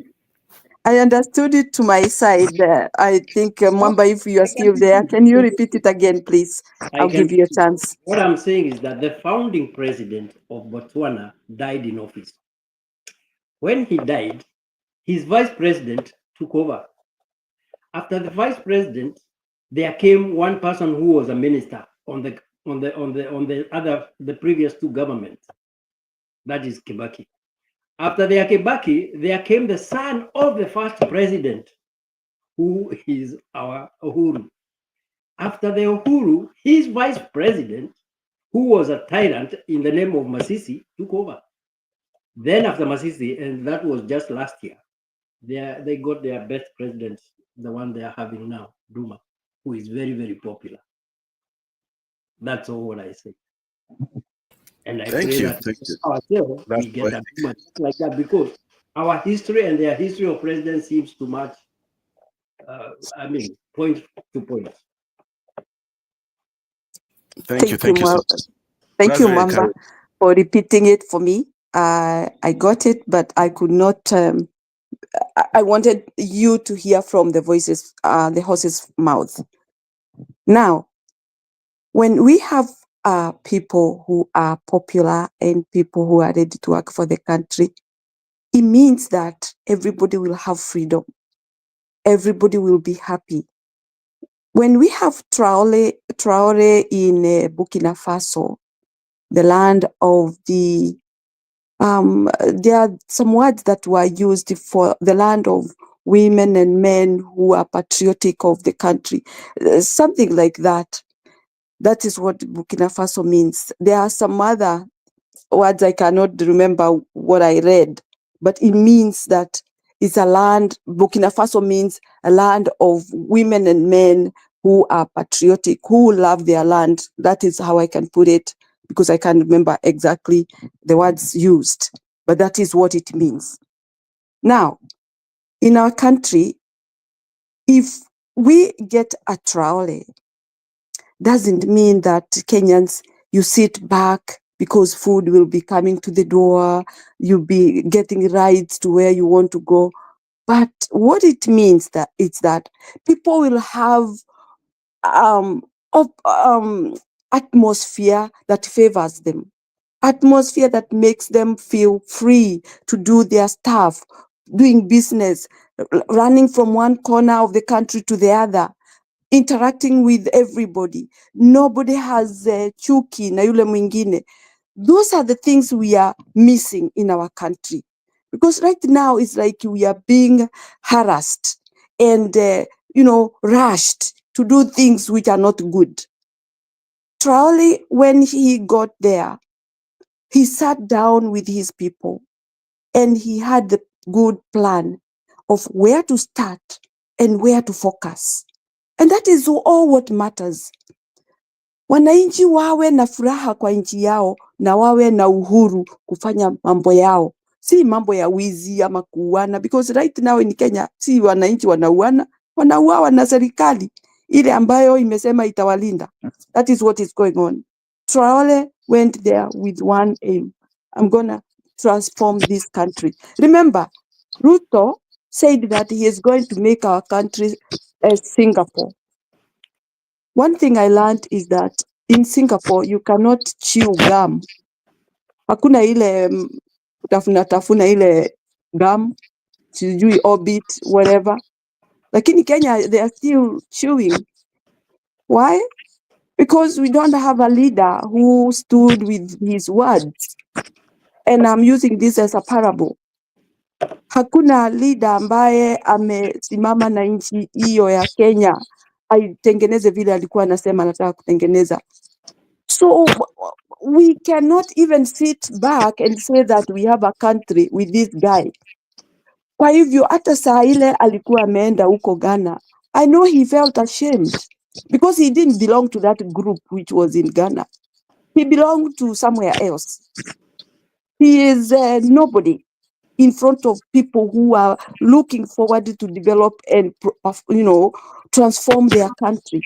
I understood it to my side. I think, Mwamba, if you are still there, can you repeat it again, please? I'll give you a chance. What I'm saying is that the founding president of Botswana died in office. When he died, his vice president took over. After the vice president, there came one person who was a minister on the previous two governments. That is Kibaki. After there Kibaki, there came the son of the first president, who is our Uhuru. After the Uhuru, his vice president, who was a tyrant in the name of Masisi, took over. Then after Masisi, and that was just last year, they got their best president, the one they are having now, Duma, who is very, very popular. That's all what I say. And I pray that ourselves, we get a Duma like that, because our history and their history of president seems to match, point to point. Thank you, sister. Thank you, Mwamba, for repeating it for me. I got it, but I could not. I wanted you to hear from the horse's mouth. Now, when we have people who are popular and people who are ready to work for the country, it means that everybody will have freedom. Everybody will be happy. When we have Traore in Burkina Faso, the land of the there are some words that were used for the land of women and men who are patriotic of the country, something like that. That is what Burkina Faso means. There are some other words I cannot remember what I read, but it means that it's a land, Burkina Faso means a land of women and men who are patriotic, who love their land. That is how I can put it, because I can't remember exactly the words used, but that is what it means. Now, in our country, if we get a Traore, doesn't mean that Kenyans, you sit back because food will be coming to the door, you'll be getting rides to where you want to go. But what it means that it's that people will have atmosphere that favors them, atmosphere that makes them feel free to do their stuff, doing business, running from one corner of the country to the other, interacting with everybody. Nobody has chuki na yule mwingine. Those are the things we are missing in our country. Because right now it's like we are being harassed and, rushed to do things which are not good. Traore, when he got there, he sat down with his people and he had the good plan of where to start and where to focus. And that is all what matters. Wananchi wawe na furaha kwa nchi yao na wawe na uhuru kufanya mambo yao. Si mambo ya wizi ama kuuana, because right now in Kenya, si wananchi wanauawa na serikali ile ambayo imesema itawalinda. That is what is going on. Traore went there with one aim. I'm gonna transform this country. Remember, Ruto said that he is going to make our country as Singapore. One thing I learned is that in Singapore, you cannot chew gum. Hakuna ile tafuna ile gum, sijui orbit, whatever. Lakini Kenya, they are still chewing. Why? Because we don't have a leader who stood with his words. And I'm using this as a parable. Hakuna leader ambaye amesimama na nchi hiyo ya Kenya aitengeneze vile alikuwa anasema anataka kutengeneza. So we cannot even sit back and say that we have a country with this guy. Kwa hivyo hata saa ile alikuwa ameenda huko Ghana, I know he felt ashamed because he didn't belong to that group which was in Ghana. He belonged to somewhere else. He is nobody in front of people who are looking forward to develop and transform their country.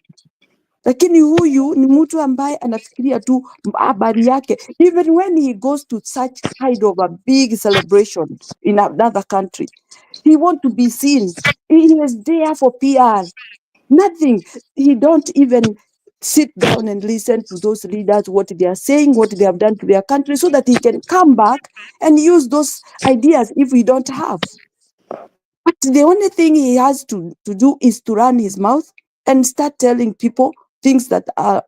Lakini huyu ni mtu ambaye anafikiria tu habari yake. Even when he goes to such kind of a big celebration in another country, he want to be seen. He is there for PR. Nothing. He don't even sit down and listen to those leaders, what they are saying, what they have done to their country, so that he can come back and use those ideas if we don't have. But the only thing he has to do is to run his mouth and start telling people things that are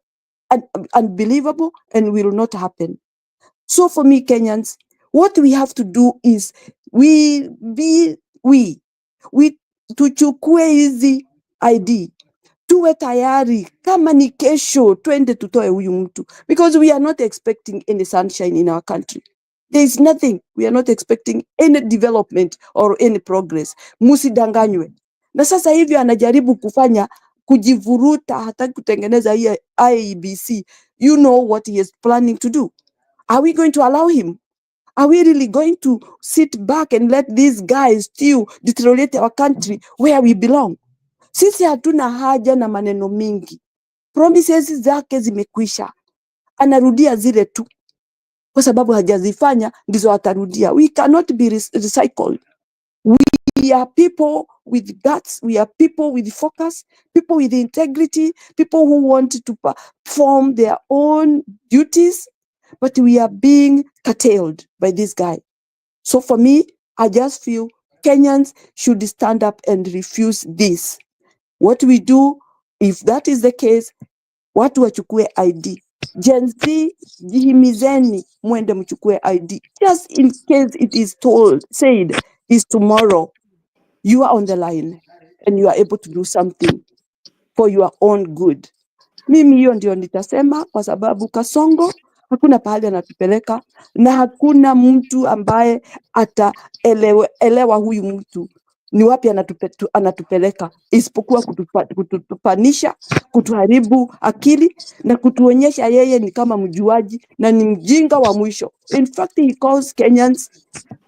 unbelievable and will not happen. So for me, Kenyans, what we have to do is we tuchukue hizi ID, tuwe tayari kama ni kesho twende tutoe huyu mtu, because we are not expecting any sunshine in our country. There is nothing. We are not expecting any development or any progress. Musidanganywe. Na sasa hivi anajaribu kujivuruta, hataki kutengeneza hii IEBC. You know what he is planning to do. Are we going to allow him? Are we really going to sit back and let these guys still deteriorate our country where we belong? Sisi hatuna haja na maneno mingi. Promises zake zimekwisha. Anarudia zile tu. Kwa sababu hajazifanya ndizo atarudia. We cannot be recycled. We are people with guts. We are people with focus. People with integrity. People who want to perform their own duties. But we are being curtailed by this guy. So for me, I just feel Kenyans should stand up and refuse this. What we do, if that is the case, watu wachukue ID. Gen Z, jihimizeni mwende mchukue ID. Just in case it is said is tomorrow, you are on the line and you are able to do something for your own good. Mimi hiyo ndio nitasema, kwa sababu Kasongo hakuna pahali anatupeleka na hakuna mtu ambaye ataelewa huyu mtu ni wapi anatupeleka, isipokuwa kutupanisha, kutuharibu akili na kutuonyesha yeye ni kama mjuaji na ni mjinga wa mwisho. In fact, he calls Kenyans,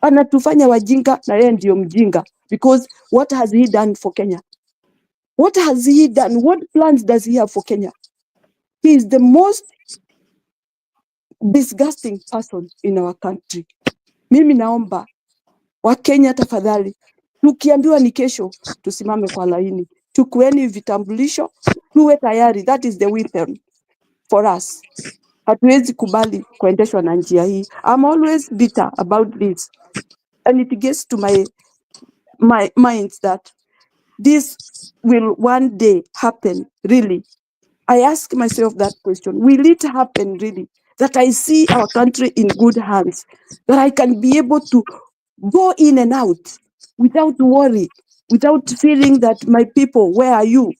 anatufanya wajinga na yeye ndio mjinga, because what has he done for Kenya? What has he done? What plans does he have for Kenya? He is the most disgusting person in our country. Mimi naomba Wakenya tafadhali, tukiambiwa ni kesho, tusimame kwa laini. Chukueni vitambulisho, tuwe tayari. That is the weapon for us. Hatuwezi kubali kuendeshwa na njia hii. I'm always bitter about this. And it gets to my mind that this will one day happen, really. I ask myself that question. Will it happen really? That I see our country in good hands, that I can be able to go in and out without worry, without feeling that my people, where are you?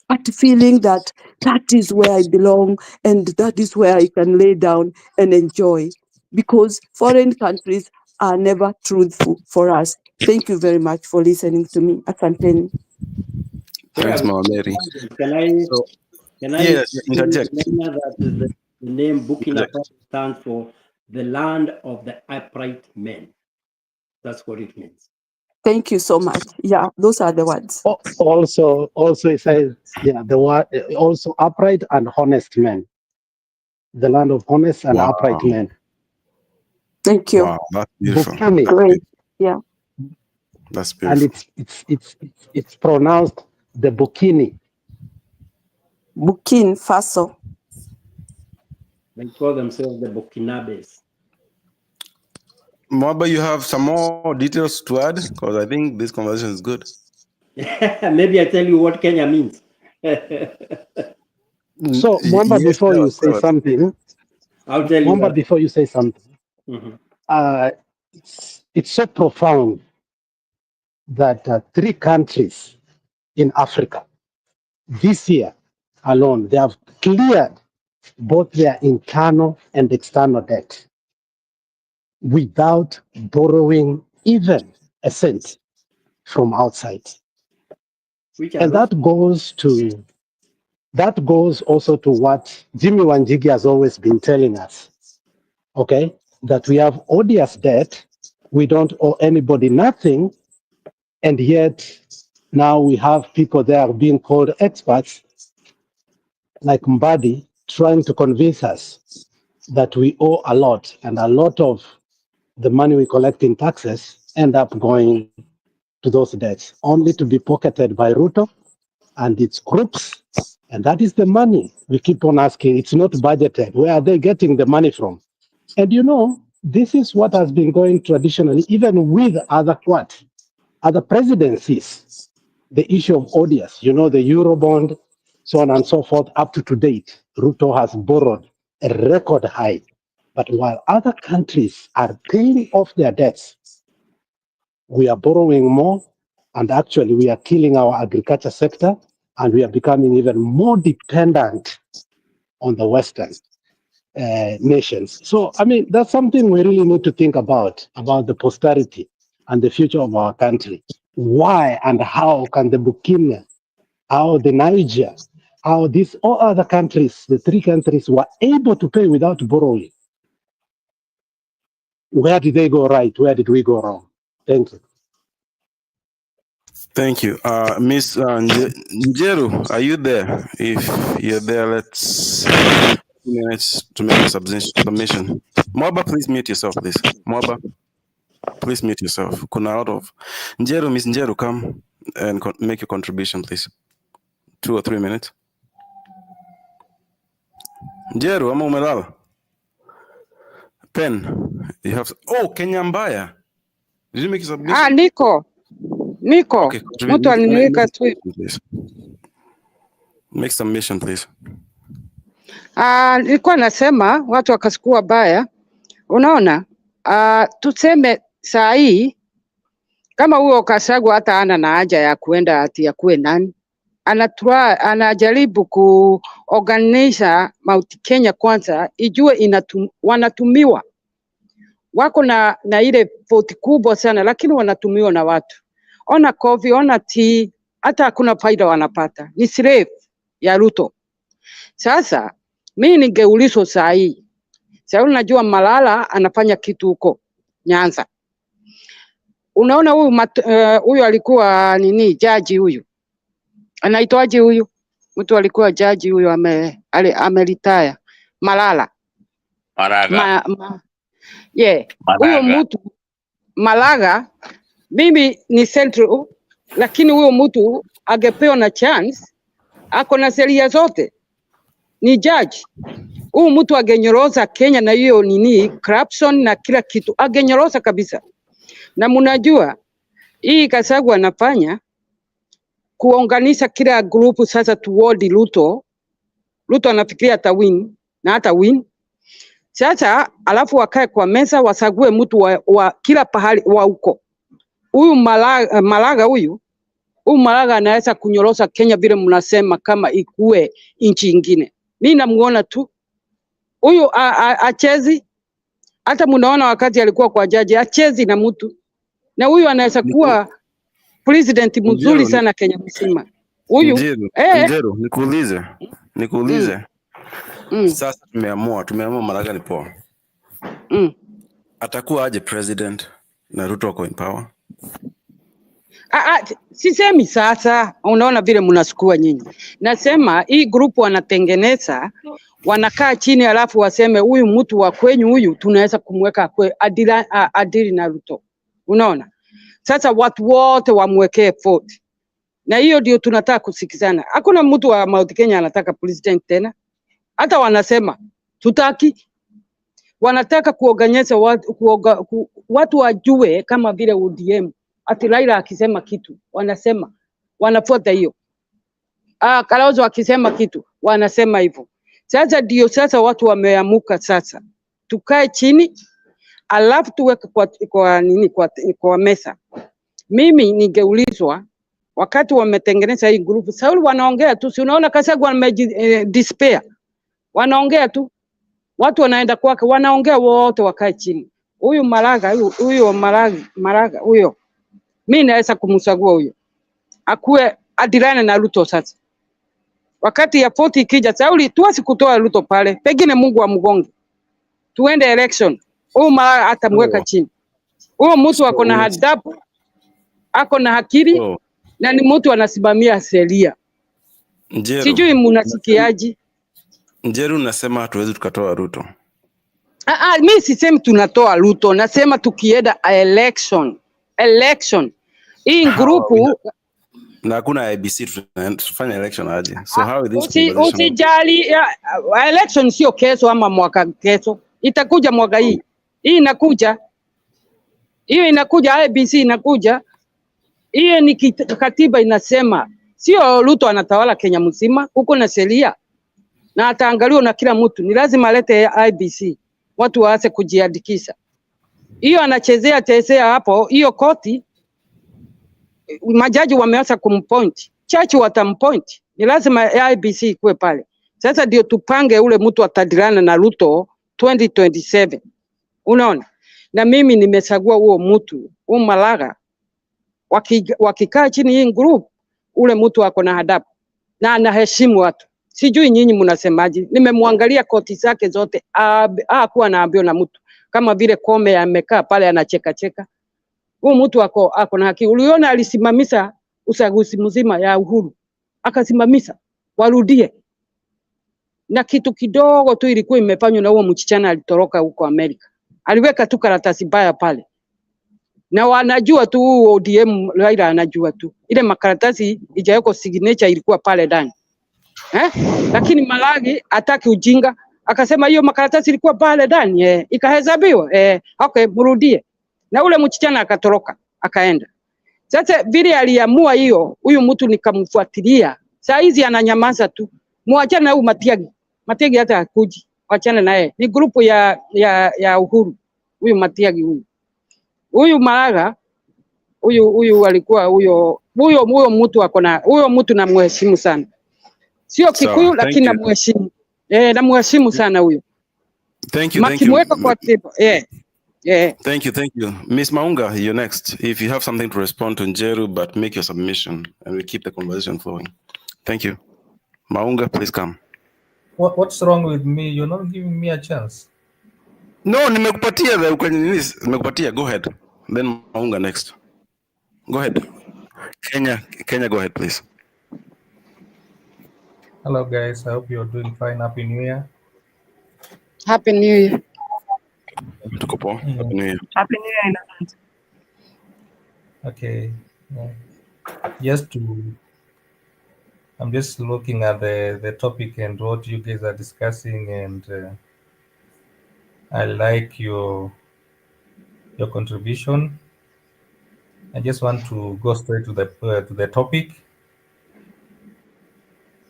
But feeling that that is where I belong and that is where I can lay down and enjoy, because foreign countries are never truthful for us. Thank you very much for listening to me. Asanteni. Thanks, Mama Mary. Can I Yes, interject. that the name Burkina Faso stands for the land of the upright men. That's what it means. Thank you so much. Yeah, those are the words. Also it says, yeah, the word also upright and honest men. The land of honest and upright men. Thank you. Wow, that's beautiful. Burkini. Great. Yeah. That's beautiful. And it's pronounced the Burkini. Burkina Faso. They call themselves the Burkinabes. Mwaba, you have some more details to add? Because I think this conversation is good. Maybe I tell you what Kenya means. So, Mwamba, Yes, before you say us. something, I'll tell you. Mwamba, before you say something, it's so profound that 3 countries in Africa this year alone, they have cleared both their internal and external debt without borrowing even a cent from outside. And that goes to That goes also to what Jimmy Wanjigi has always been telling us, okay? That we have odious debt, we don't owe anybody nothing, and yet now we have people there being called experts, like Mbadi, trying to convince us that we owe a lot, and a lot of the money we collect in taxes end up going to those debts, only to be pocketed by Ruto and its groups. And that is the money we keep on asking. It's not budgeted. Where are they getting the money from? And you know, this is what has been going traditionally, even with other presidencies. The issue of odious, you know, the Eurobond, so on and so forth, up to date, Ruto has borrowed a record high. But while other countries are paying off their debts, we are borrowing more, and actually we are killing our agriculture sector, and we are becoming even more dependent on the Western nations. So, I mean, that's something we really need to think about the posterity and the future of our country. Why and how can the Burkina, how the Niger, how these all other countries, the three countries, were able to pay without borrowing? Where did they go right? Where did we go wrong? Thank you. Thank you. Miss Njeru, are you there? If you're there, let's 2 minutes to make a submission. Moba, please mute yourself, please. Moba, please mute yourself. Kuna out of Njeru, Miss Njeru, come and make your contribution, please. 2 or 3 minutes. Njeru, ama umelala? Pen, you have. Oh, Kenya Mbaya. Did you make a submission? Niko. Okay, Mtu aliniweka tu. Make submission, please. Nilikuwa nasema watu wakachukua baya. Unaona? Tuseme saa hii kama huyo Kasagwa hata ana na haja ya kuenda ati ya kuwe nani. Anajaribu kuorganiza Mount Kenya kwanza ijue wanatumiwa. Wako na ile voti kubwa sana lakini wanatumiwa na watu. Ona coffee, ona tea, hata hakuna faida wanapata. Ni slave ya Ruto. Sasa mimi ningeulizwa saa hii. Sasa unajua Malala anafanya kitu huko Nyanza. Unaona huyu alikuwa nini jaji huyu? Anaitwaje huyu? Mtu alikuwa jaji huyu amelitaya. Malala. Maraga. Huyo mtu Malaga mimi ni central lakini huyo mtu angepewa na chance ako na sheria zote. Ni judge. Huyo mtu agenyoroza Kenya na hiyo nini corruption na kila kitu. Agenyoroza kabisa. Na mnajua hii Kasagwa anafanya kuunganisha kila grupu sasa toward Ruto. Ruto anafikiria atawin na hata win. Sasa alafu wakae kwa meza wasague mtu wa kila pahali wa huko. Huyu Malaga huyu Malaga anaweza kunyorosa Kenya vile mnasema kama ikue nchi nyingine. Mimi namuona tu. Huyu achezi hata mnaona wakati alikuwa kwa jaji achezi na mtu. Na huyu anaweza kuwa president mzuri sana Kenya mzima. Huyu Njeru, nikuulize. Sasa tumeamua Malaga ni poa. Atakuwa aje president na Ruto wako in power? Sisemi sasa, unaona vile mnasukua nyinyi. Nasema hii group wanatengeneza, wanakaa chini alafu waseme huyu mtu wa kwenyu huyu tunaweza kumweka adili na Ruto. Unaona? Sasa watu wote wamwekee vote. Na hiyo ndio tunataka kusikizana. Hakuna mtu wa Mount Kenya anataka president tena. Hata wanasema tutaki. Wanataka kuorganize watu wajue kama vile ODM. Ati Raila akisema kitu wanasema wanafuata hiyo. Kalonzo akisema kitu wanasema hivyo. Sasa ndio sasa watu wameamuka sasa. Tukae chini alafu tuweke kwa mesa. Mimi ningeulizwa wakati wametengeneza hii group Sauli wanaongea tu, si unaona Kasagwa despair. Wanaongea tu. Watu wanaenda kwake wanaongea wote wakae chini. Huyu Malaga huyo mimi naweza kumchagua huyo. Akue adirane na Ruto sasa. wakati ya 40 ikija, Sauli tuasi kutoa Ruto pale, pengine Mungu amgonge, tuende election. Huyu mara atamweka chini. Huyo mtu ako na adabu, ako na akili na ni mtu anasimamia sheria. Sijui mnasikiaji? Njeru, nasema hatuwezi tukatoa Ruto. Mimi sisemi tunatoa Ruto, nasema tukienda election. Hii grupu na hakuna IBC, tufanye election aje? So how is this usijali, election sio kesho ama mwaka kesho, itakuja mwaka hii. Hii inakuja. Hiyo inakuja, IBC inakuja. Hiyo ni katiba inasema sio Ruto anatawala Kenya mzima, huko na sheria na ataangaliwa na kila mtu. Ni lazima alete IBC, watu waanze kujiandikisha. Hiyo anachezea hapo, hiyo koti majaji wameanza kumpoint, chachi watampoint. Ni lazima IBC ikuwe pale. Sasa ndio tupange ule mtu atadirana na Ruto 2027. Unaona? Na mimi nimechagua huo mtu, huo Malaga. Wakikaa chini hii group, ule mtu ako na adabu na anaheshimu watu. Sijui nyinyi mnasemaje. Nimemwangalia koti zake zote, hakuwa anaambiwa na mtu. Kama vile Kome amekaa pale anacheka cheka. Huyu mtu ako na haki. Uliona alisimamisha uchaguzi mzima ya Uhuru. Akasimamisha warudie. Na kitu kidogo tu ilikuwa imefanywa na huo mchichana alitoroka huko Amerika. Aliweka tu karatasi baya pale. Na wanajua tu ODM, Raila anajua tu. Ile makaratasi ijaweko signature ilikuwa pale ndani. Lakini Malagi hataki ujinga, akasema hiyo makaratasi ilikuwa pale ndani, ikahesabiwa. Okay, mrudie. Na ule mchichana akatoroka, akaenda. Sasa vile aliamua hiyo, huyu mtu nikamfuatilia. Saa hizi ananyamaza tu. Muachane na huyu Matiang'i. Matiang'i hata hakuji. Wachane naye. Ni grupu ya Uhuru. Huyu Matiang'i huyu. Huyu Malaga, huyu alikuwa huyo mtu akona, huyo mtu namheshimu sana. Sio Kikuyu lakini namheshimu. Namheshimu sana huyo. Thank you. Kwa table. Thank you. Miss Maunga, you're next. If you have something to respond to Njeru, but make your submission and we keep the conversation flowing. Thank you. Maunga, please come. What's wrong with me? You're not giving me a chance. No, nimekupatia. Go ahead. Then Maunga next. Go ahead. Kenya, go ahead, please. Hello, guys. I hope you're doing fine. Happy New Year. Happy New Year. Happy New Year. Happy New Year, innocent. Okay. I'm just looking at the topic and what you guys are discussing, and I like your contribution. I just want to go straight to the topic.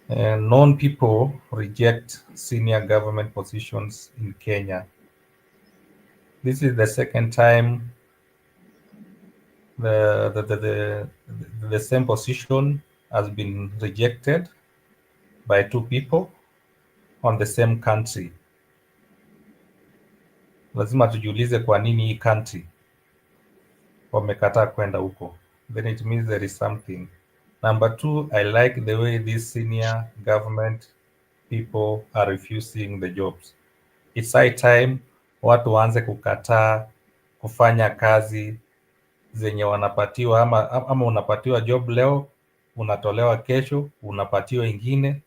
And known people reject senior government positions in Kenya. This is the second time the same position has been rejected by two people on the same country. Lazima tujiulize kwa nini hii country wamekataa kwenda huko. Then it means there is something. Number two, I like the way these senior government people are refusing the jobs. It's high time watu waanze kukataa kufanya kazi zenye wanapatiwa, ama unapatiwa job leo, unatolewa kesho, unapatiwa ingine,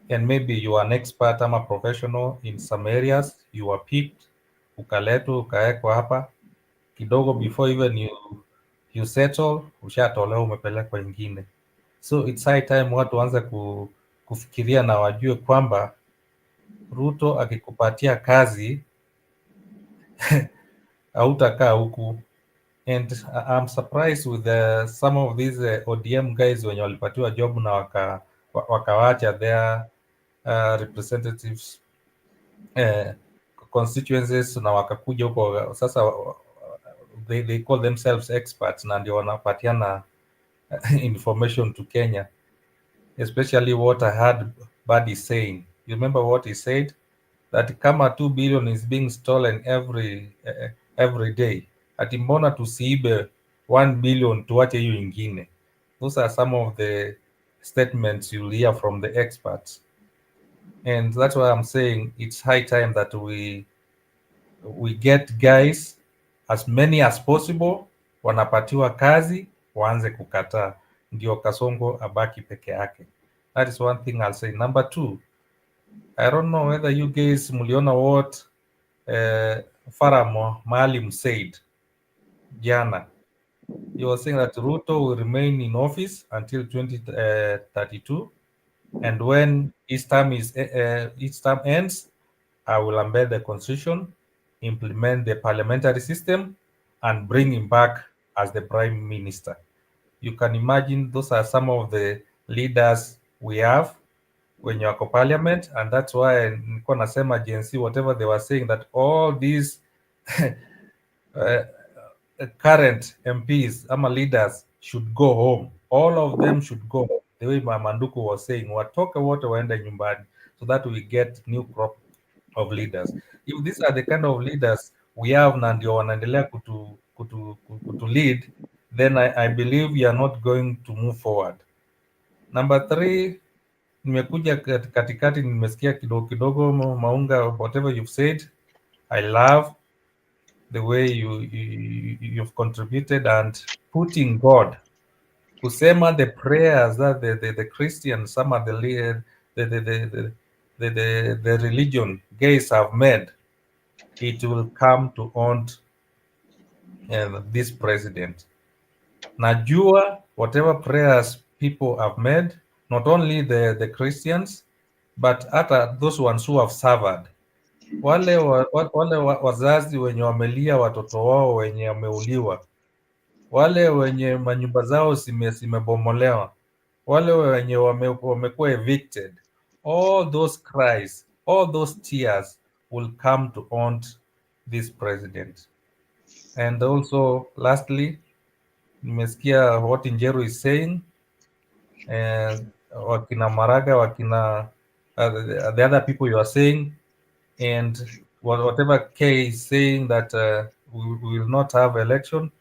and maybe you are an expert ama professional in some areas, you are picked, ukaletwa, ukawekwa hapa kidogo, before even you settle, ushatolewa, umepelekwa ingine. So it's high time watu waanze kufikiria na wajue kwamba Ruto akikupatia kazi hautakaa huku. And I'm surprised with some of these ODM guys wenye walipatiwa job na wakawacha their representatives constituencies na wakakuja huko. Sasa they call themselves experts na ndio wanapatiana information to Kenya, especially what I heard Buddy saying. You remember what he said? That kama 2 billion is being stolen every day, ati mbona tusiibe 1 billion tuache hiyo ingine? Those are some of the statements you'll hear from the experts. And that's why I'm saying it's high time that we get guys as many as possible, wanapatiwa kazi, waanze kukataa, ndio Kasongo abaki peke yake. That is one thing I'll say. Number two, I don't know whether you guys muliona what Farah Maalim said jana. He was saying that Ruto will remain in office until 2032, and when his term ends, I will amend the constitution, implement the parliamentary system, and bring him back as the prime minister. You can imagine those are some of the leaders we have when you are parliament, and that's why nilikuwa nasema GNC, whatever they were saying, that all these current MPs ama leaders should go home. All of them should go home. The way Manduku was saying, watoke wote waende nyumbani, so that we get new crop of leaders. If these are the kind of leaders we have na ndio wanaendelea kutu lead, then I believe we are not going to move forward. Number three, nimekuja katikati, nimesikia kidogo kidogo Maunga, whatever you've said, I love the way you've contributed and putting God, kusema the prayers that the Christians, some of the religion guys have made, it will come to haunt this president. Najua whatever prayers people have made, not only the Christians, but hata those ones who have suffered, wale wazazi wenye wamelia watoto wao wenye wameuliwa, wale wenye manyumba zao zimebomolewa, wale wenye wamekuwa evicted, all those cries, all those tears will come to haunt this president. And also, lastly, nimesikia what Njeru is saying, wakina Maraga, wakina the other people you are saying, and whatever Kay is saying that we will not have election.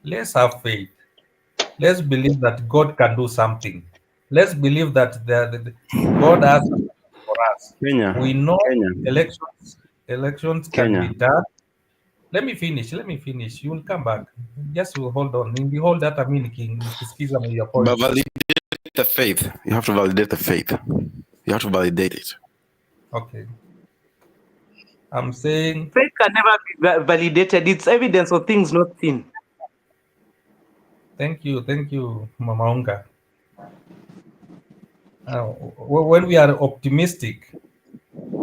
Let's have faith. Let's believe that God can do something. Let's believe that God has something for us. Kenya, We know Kenya. elections can Kenya. be done. Let me finish. You will come back. Just hold on. In the hold that nikisikiza your point. But validate the faith. You have to validate the faith. You have to validate it. Okay. I'm saying faith can never be validated. It's evidence of things not seen. Thank you, Mama Unga. When we are optimistic,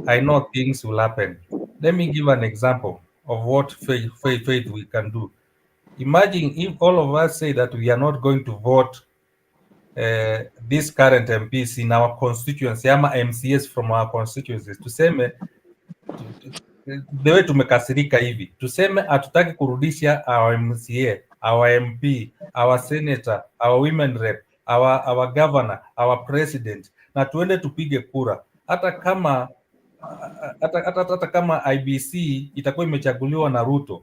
I know things will happen. Let me give an example of what faith we can do. Imagine if all of us say that we are not going to vote these current MPs in our constituency, ama MCS from our constituencies, tuseme the way tumekasirika hivi, tuseme hatutaki kurudisha our MCA, our MP, our senator, our women rep, our governor, our president, na tuende tupige kura, hata kama IBC itakuwa imechaguliwa na Ruto,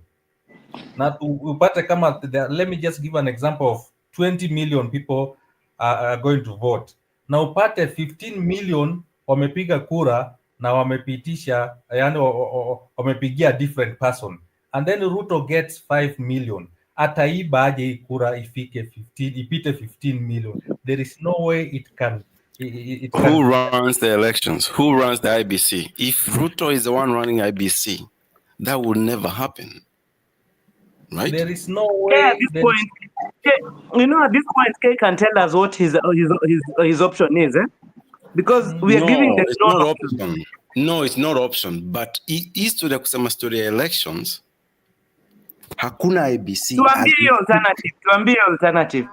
na upate kama let me just give an example of 20 million people are going to vote, na upate 15 million wamepiga kura na wamepitisha, yani wamepigia different person, and then Ruto gets 5 million. Ataiba aje hii kura ipite 15 million? There is no way it can. Who runs the elections? Who runs the IBC? If Ruto is the one running IBC, that would never happen. Right? There is no way. At this point, at this point, Kay can tell us what his option is, because we are giving them no option. No, it's not option. But history ya kusema story ya elections, hakuna IBC. Tuambie alternative.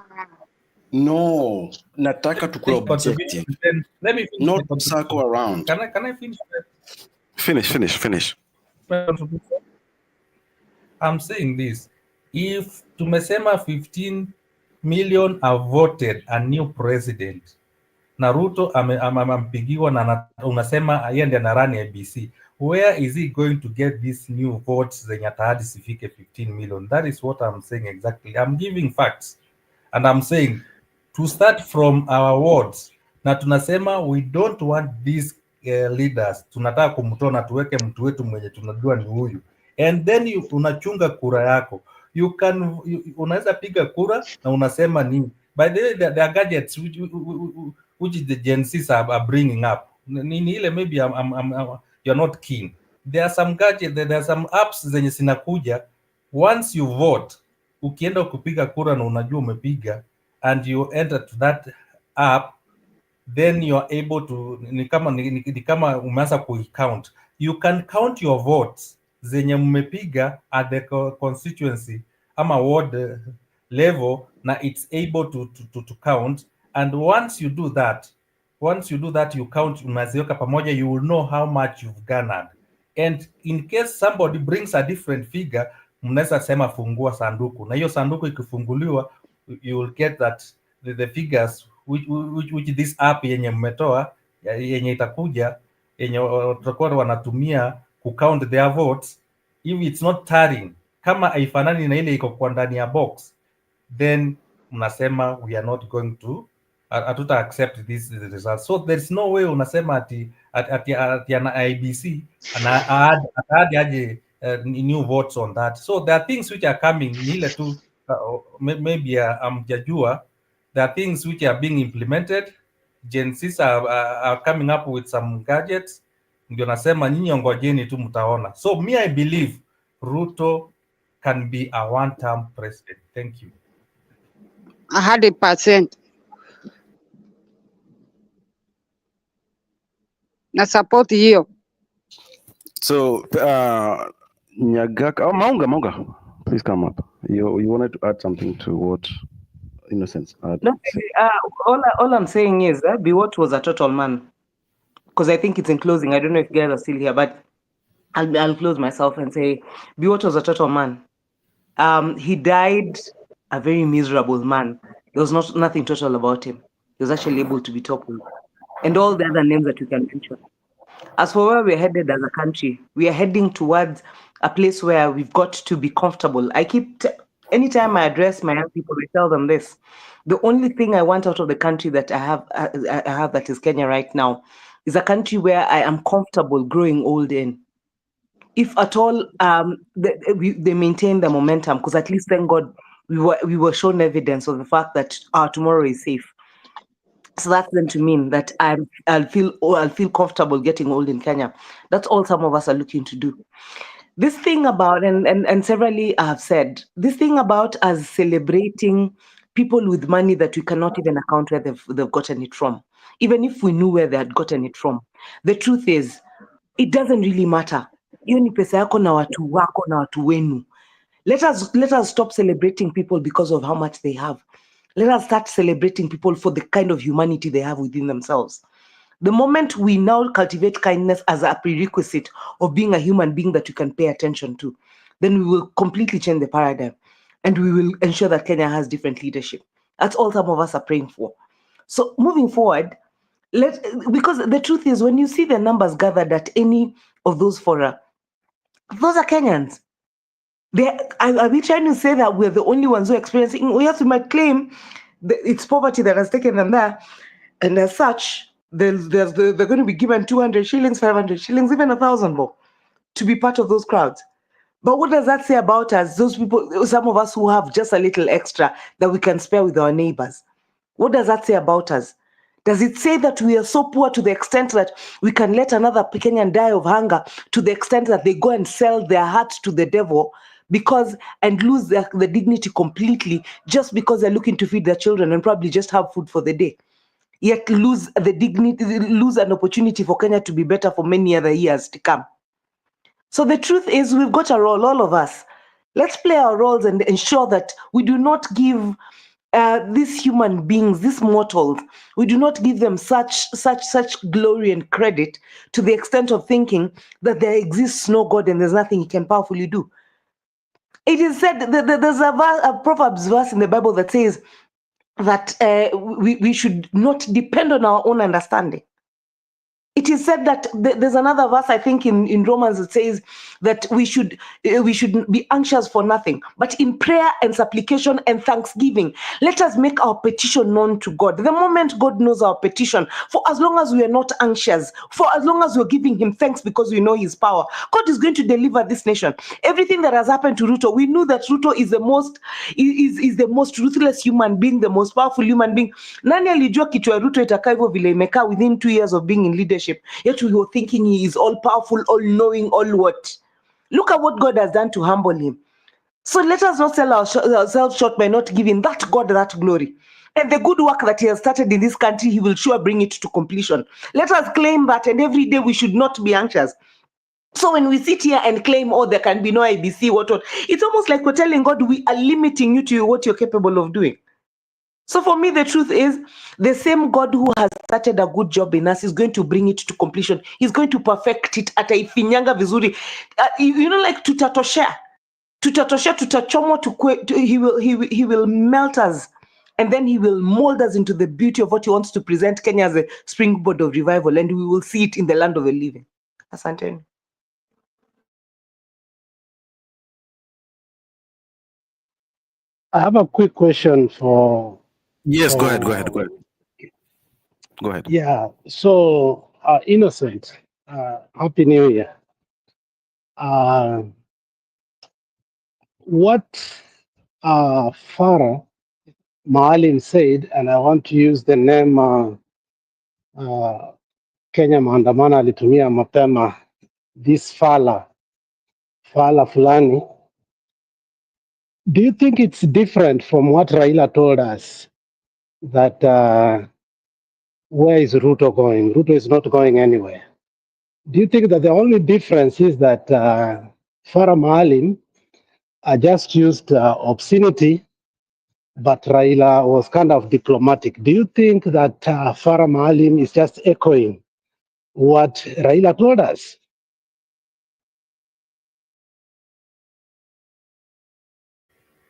No, nataka tukue objective. Let me finish. Not circle around. Can I finish? Finish. I'm saying this. If tumesema 15 million have voted a new president, na Ruto ampigiwa na unasema yeye ndiye anarani IBC, where is he going to get these new votes zenye hadi sifike 15 million? That is what I'm saying exactly. I'm giving facts, and I'm saying to start from our wards, na tunasema we don't want these leaders, tunataka kumtona, tuweke mtu wetu mwenye tunajua ni huyu, and then unachunga kura yako. Unaweza piga kura na unasema ni by the way there are gadgets which the Gen Zs are bringing up. Ni ile maybe you're not keen. There are some gadgets, there are some apps zenye zinakuja. Once you vote, ukienda kupiga kura na unajua umepiga, and you enter to that app, then you are able to, ni kama umeanza count. You can count your votes zenye mmepiga at the constituency ama ward level, na it's able to count. And once you do that, you count, unaziweka pamoja, you will know how much you've garnered. And in case somebody brings a different figure, mnaweza sema fungua sanduku, na hiyo sanduku ikifunguliwa, you will get that the figures which this app yenye mmetoa yenye itakuja yenye watakuwa wanatumia ku count their votes, if it's not tallying, kama haifanani na ile iko kwa ndani ya box, then mnasema we are not going to hatuta accept this result. So there's no way unasema ati IBC add aje new votes on that. So there are things which are coming, ni ile tu maybe amjajua, there are things which are being implemented. Gen Zs are coming up with some gadgets, ndio nasema nyinyi ngojeni tu mtaona. So me I believe Ruto can be a one-term president. Thank you. 100% na support hiyo. So Nyagaka, Maunga, please come up. You wanted to add something to what Innocence add? No, all I'm saying is that Biwott was a total man, because I think it's in closing. I don't know if you guys are still here, but I'll close myself and say Biwott was a total man. He died a very miserable man. There was nothing total about him. He was actually able to be toppled, and all the other names that you can mention. As for where we're headed as a country, we are heading towards a place where we've got to be comfortable. Anytime I address my young people, I tell them this: the only thing I want out of the country that I have that is Kenya right now is a country where I am comfortable growing old in. If at all they maintain the momentum, because at least, thank God, we were shown evidence of the fact that our tomorrow is safe. So that's then to mean that I'll feel comfortable getting old in Kenya. That's all some of us are looking to do. This thing about, and severally I have said, this thing about us celebrating people with money that we cannot even account where they've gotten it from, even if we knew where they had gotten it from. The truth is, it doesn't really matter. Hiyo ni pesa yako na watu wako na watu wenu. Let us stop celebrating people because of how much they have. Let us start celebrating people for the kind of humanity they have within themselves. The moment we now cultivate kindness as a prerequisite of being a human being that you can pay attention to, then we will completely change the paradigm, and we will ensure that Kenya has different leadership. That's all some of us are praying for. So moving forward, because the truth is, when you see the numbers gathered at any of those fora, those are Kenyans. Are we trying to say that we're the only ones who are experiencing? Yes, we might claim it's poverty that has taken them there, and as such, they're going to be given 200 shillings, 500 shillings, even 1,000 more to be part of those crowds. But what does that say about us? Those people, some of us who have just a little extra that we can spare with our neighbors. What does that say about us? Does it say that we are so poor to the extent that we can let another Kenyan die of hunger, to the extent that they go and sell their hearts to the devil and lose the dignity completely just because they're looking to feed their children and probably just have food for the day? Yet lose the dignity, lose an opportunity for Kenya to be better for many other years to come. So the truth is, we've got a role, all of us. Let's play our roles and ensure that we do not give these human beings, these mortals, we do not give them such glory and credit to the extent of thinking that there exists no God and there's nothing he can powerfully do. It is said that there's a Proverbs verse in the Bible that says that we should not depend on our own understanding. It is said that there's another verse, I think, in Romans, it says that we should be anxious for nothing, but in prayer and supplication and thanksgiving, let us make our petition known to God. The moment God knows our petition, for as long as we are not anxious, for as long as we're giving him thanks because we know his power, God is going to deliver this nation. Everything that has happened to Ruto, we knew that Ruto is the most ruthless human being, the most powerful human being. Nani alijua kichwa Ruto itakaa hivyo vile imekaa within 2 years of being in leadership? Yet we were thinking he is all powerful, all knowing, all what. Look at what God has done to humble him. So let us not sell ourselves short by not giving that God that glory. And the good work that he has started in this country, he will sure bring it to completion. Let us claim that, and every day we should not be anxious. So when we sit here and claim, oh, there can be no IBC, what, it's almost like we're telling God, we are limiting you to what you're capable of doing. So for me, the truth is, the same God who has started a good job in us is going to bring it to completion. He's going to perfect it. Ataifinyanga vizuri. Like tutatoshea, tutachomwa, he will melt us, and then he will mold us into the beauty of what he wants to present Kenya as a springboard of revival, and we will see it in the land of the living. Asante. I have a quick question for. Yes, go ahead. Go ahead. Yeah. So, Innocent, Happy New Year. What Farah Maalim said, and I want to use the name Kenya maandamano alitumia mapema, this fala fulani. Do you think it's different from what Raila told us that where is Ruto going? Ruto is not going anywhere. Do you think that the only difference is that Farah Maalim just used obscenity, but Raila was kind of diplomatic? Do you think that Farah Maalim is just echoing what Raila told us?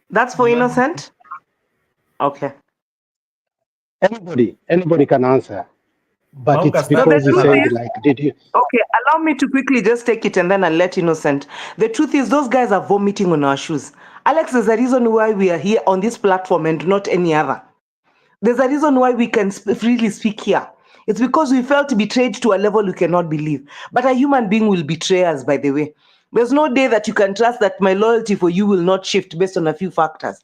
That's for Innocent? Okay. Anybody can answer. But it's because you said, like, did you? Okay, allow me to quickly just take it and then I'll let Innocent. The truth is, those guys are vomiting on our shoes. Alex, there's a reason why we are here on this platform and not any other. There's a reason why we can freely speak here. It's because we felt betrayed to a level we cannot believe. But a human being will betray us, by the way. There's no day that you can trust that my loyalty for you will not shift based on a few factors.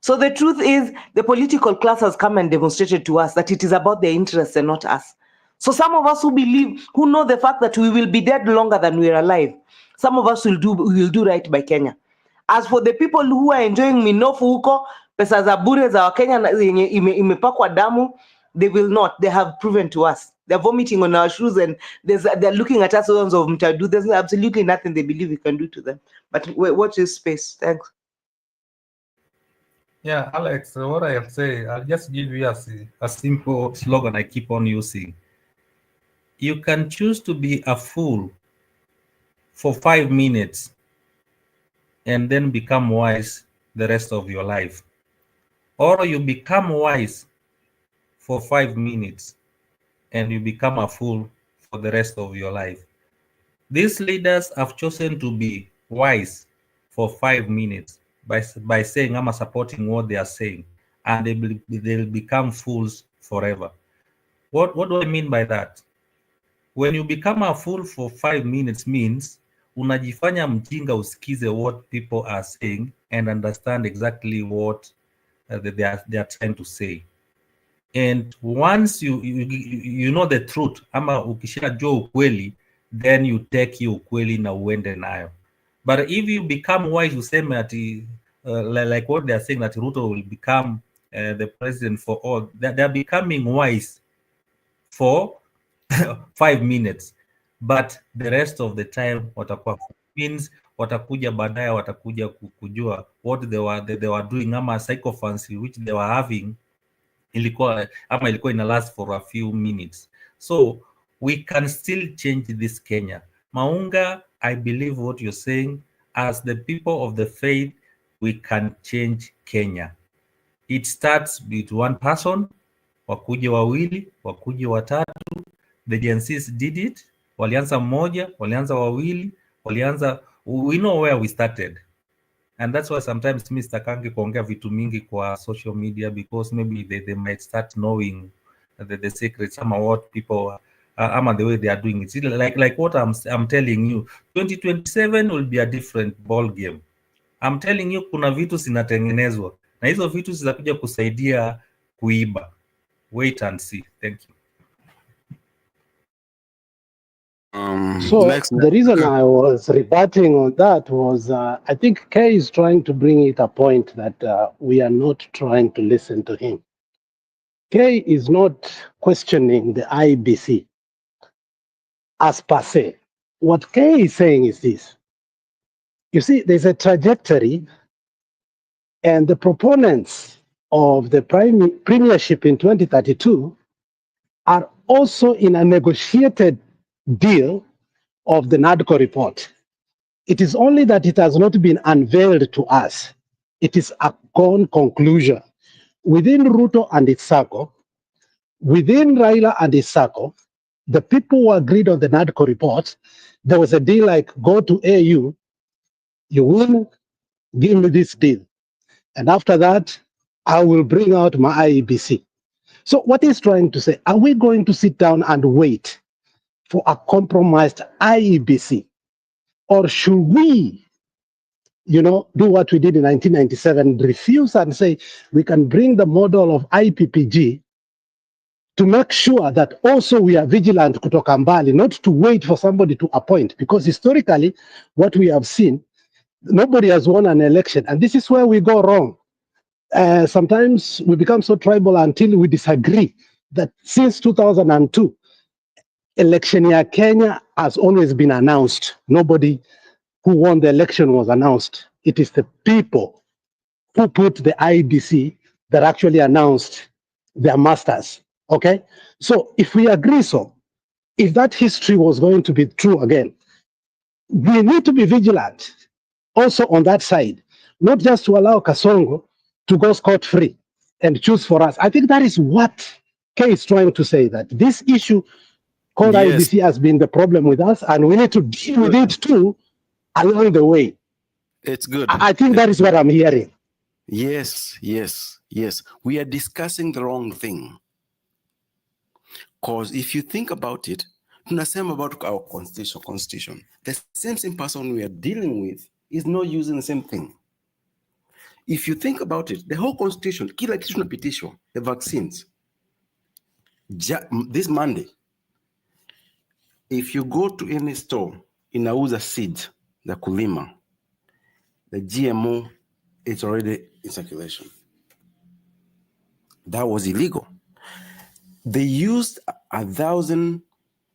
So the truth is, the political class has come and demonstrated to us that it is about their interests and not us. So some of us who believe, who know the fact that we will be dead longer than we are alive, some of us will do right by Kenya. As for the people who are enjoying minofu huko, pesa za bure za Kenya imepakwa damu, they will not. They have proven to us. They're vomiting on our shoes and they're looking at us ones of mtadu. There's absolutely nothing they believe we can do to them. But watch this space. Thanks. Yeah, Alex, what I'll say, I'll just give you a simple slogan I keep on using. You can choose to be a fool for 5 minutes and then become wise the rest of your life. Or you become wise for 5 minutes and you become a fool for the rest of your life. These leaders have chosen to be wise for 5 minutes by saying, I'm supporting what they are saying, and they'll become fools forever. What do I mean by that? When you become a fool for 5 minutes means unajifanya mjinga usikize what people are saying and understand exactly what they are trying to say. And once you know the truth, ama ukishajua ukweli, then you take hiyo ukweli na uende nayo. But if you become wise, useme ati like what they are saying, that Ruto will become the president for all, they are becoming wise for 5 minutes, but the rest of the time watakuwa means watakuja baadaye, watakuja kujua what they were doing, ama psychophancy which they were having ilikuwa ina last for a few minutes. So we can still change this Kenya. Maunga, I believe what you're saying. As the people of the faith, we can change Kenya. It starts with one person, wakuje wawili, wakuje watatu, the Gen Zs did it. Walianza mmoja, walianza wawili, walianza, we know where we started. And that's why sometimes Mr. Kangi kuongea vitu mingi kwa social media, because maybe they might start knowing the secrets, some of what people the way they are doing it. Like what I'm telling you, 2027 will be a different ball game. I'm telling you, kuna vitu zinatengenezwa na hizo vitu zitakuja kusaidia kuiba. Wait and see. Thank you. So the reason I was rebutting on that was I think Kay is trying to bring it a point that we are not trying to listen to him. Kay is not questioning the IBC as per se. What Kay is saying is this. You see, there's a trajectory, and the proponents of the premiership in 2032 are also in a negotiated deal of the NADCO report. It is only that it has not been unveiled to us. It is a gone conclusion. Within Ruto and its circle, within Raila and his circle, the people who agreed on the NADCO report, there was a deal like, go to AU, you win, give me this deal. And after that, I will bring out my IEBC. So what he's trying to say, are we going to sit down and wait for a compromised IEBC? Or should we, do what we did in 1997, refuse and say we can bring the model of IPPG to make sure that also we are vigilant kutoka mbali, not to wait for somebody to appoint, because historically what we have seen, nobody has won an election, and this is where we go wrong. Sometimes we become so tribal until we disagree that since 2002, election in Kenya has always been announced. Nobody who won the election was announced. It is the people who put the IBC that actually announced their masters. Okay? So if we agree if that history was going to be true again, we need to be vigilant also on that side, not just to allow Kasongo to go scot-free and choose for us. I think that is what Kay is trying to say, that this issue called IBC has been the problem with us, and we need to deal with it too along the way. It's good. I think that is what I'm hearing. Yes. We are discussing the wrong thing. Because if you think about it, tunasema about our constitution. The same person we are dealing with is not using the same thing. If you think about it, the whole constitution, kila kitu tunapitishwa, the vaccines, this Monday, if you go to any store, inauza seed, the kulima, the GMO, it's already in circulation. That was illegal. They used 1,000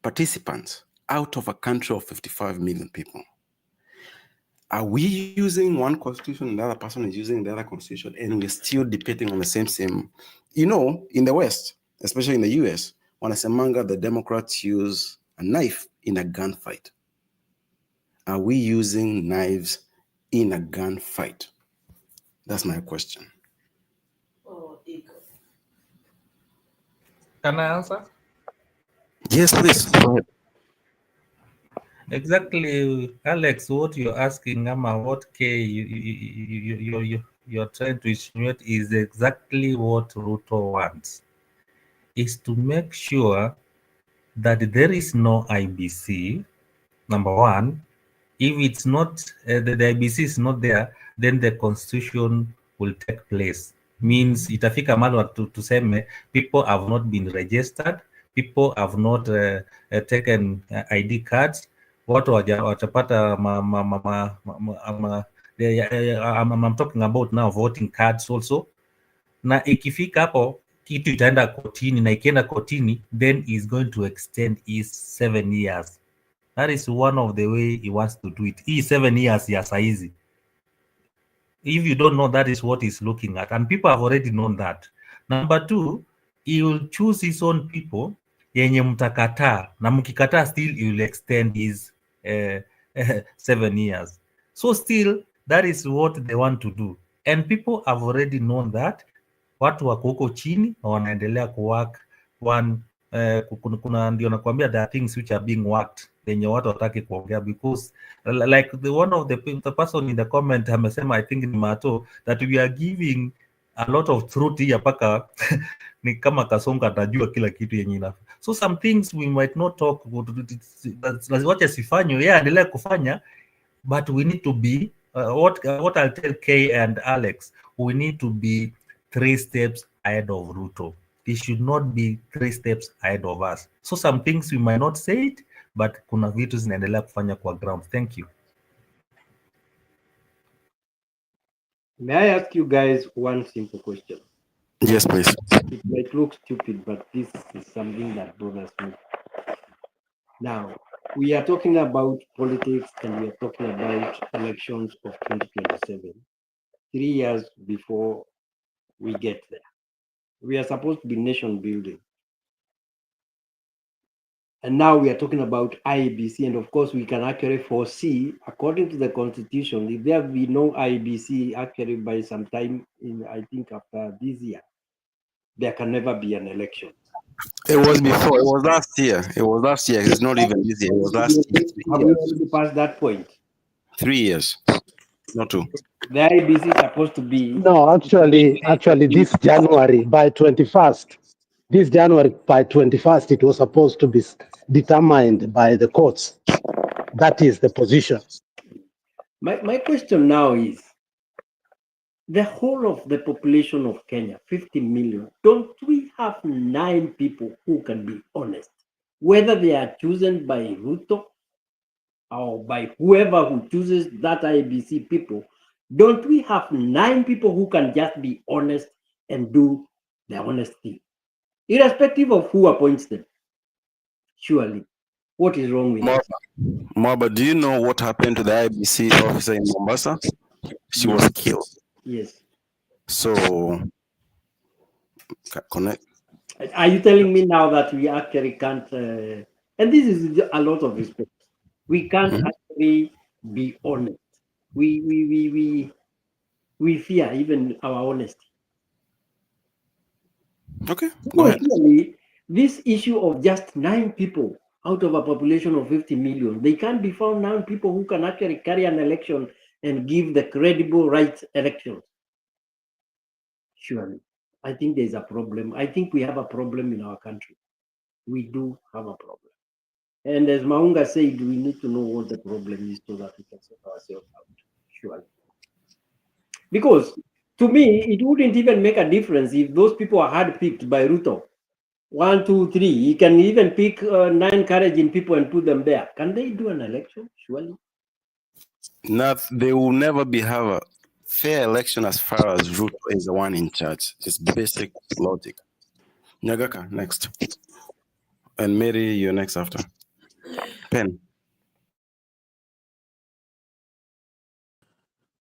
participants out of a country of 55 million people. Are we using one constitution and the other person is using the other constitution, and we're still debating on the same? In the West, especially in the US, wanasemanga the Democrats use a knife in a gunfight. Are we using knives in a gunfight? That's my question. Can I answer? Yes, please. Go ahead. Exactly, Alex, what you're asking, what K you're trying to insinuate is exactly what Ruto wants, is to make sure that there is no IBC, number one. If it's not, the IBC is not there, then the constitution will take place. Means itafika mahali tuseme people have not been registered, people have not taken ID cards, watu watapata I'm talking about now voting cards also. Na ikifika hapo kitu itaenda kotini, na ikienda kotini then is going to extend is 7 years. That is one of the way he wants to do it. He 7 years ya saizi. If you don't know, that is what he's looking at, and people have already known that. Number two, he will choose his own people yenye mtakataa, na mkikataa still he will extend his 7 years. So still that is what they want to do, and people have already known that. Watu wako huko chini na wanaendelea kuwork one kuna ndio nakwambia there are things which are being worked yenye watu wataki kuongea because like one of the person in the comment amesema, I think ni Mato, that we are giving a lot of truth here paka ni kama Kasonga atajua kila kitu yenye ina. So some things we might not talk about, wacha sifanywe, yeye endelee kufanya, but we need to be what I'll tell Kay and Alex, we need to be 3 steps ahead of Ruto. He should not be 3 steps ahead of us. So some things we might not say it, but kuna vitu zinaendelea kufanya kwa ground. Thank you. May I ask you guys one simple question? Yes, please. It might look stupid, but this is something that bothers me. Now, we are talking about politics and we are talking about elections of 2027, 3 years before we get there. We are supposed to be nation building. And now we are talking about IEBC, and of course we can actually foresee, according to the constitution, if there be no IEBC actually by some time in, I think after this year, there can never be an election. It was before. It was last year. It was last year. It's not even this year. It was last year. Have we already passed that point? 3 years, not 2. The IEBC is supposed to be... No, actually this January by 21st, it was supposed to be determined by the courts. That is the position. My question now is, the whole of the population of Kenya, 50 million, don't we have 9 people who can be honest? Whether they are chosen by Ruto or by whoever who chooses that IEBC people, don't we have 9 people who can just be honest and do the honest thing, irrespective of who appoints them? Surely, what is wrong with that? Maba, do you know what happened to the IBC officer in Mombasa? She was killed. Yes. So, connect. Are you telling me now that we actually can't, and this is a lot of respect, we can't actually be honest? We fear even our honesty. Okay, go ahead. Really, this issue of just 9 people out of a population of 50 million, they can't be found 9 people who can actually carry an election and give the credible right election. Surely, I think there's a problem. I think we have a problem in our country. We do have a problem. And as Maunga said, we need to know what the problem is so that we can sort ourselves out. Surely. Because to me, it wouldn't even make a difference if those people are hard-picked by Ruto. 1, 2, 3. He can even pick 9 courageous people and put them there. Can they do an election? Surely. They will never have a fair election as far as Ruto is the one in charge. It's basic logic. Nyagaka, next. And Mary, you're next after. Pen.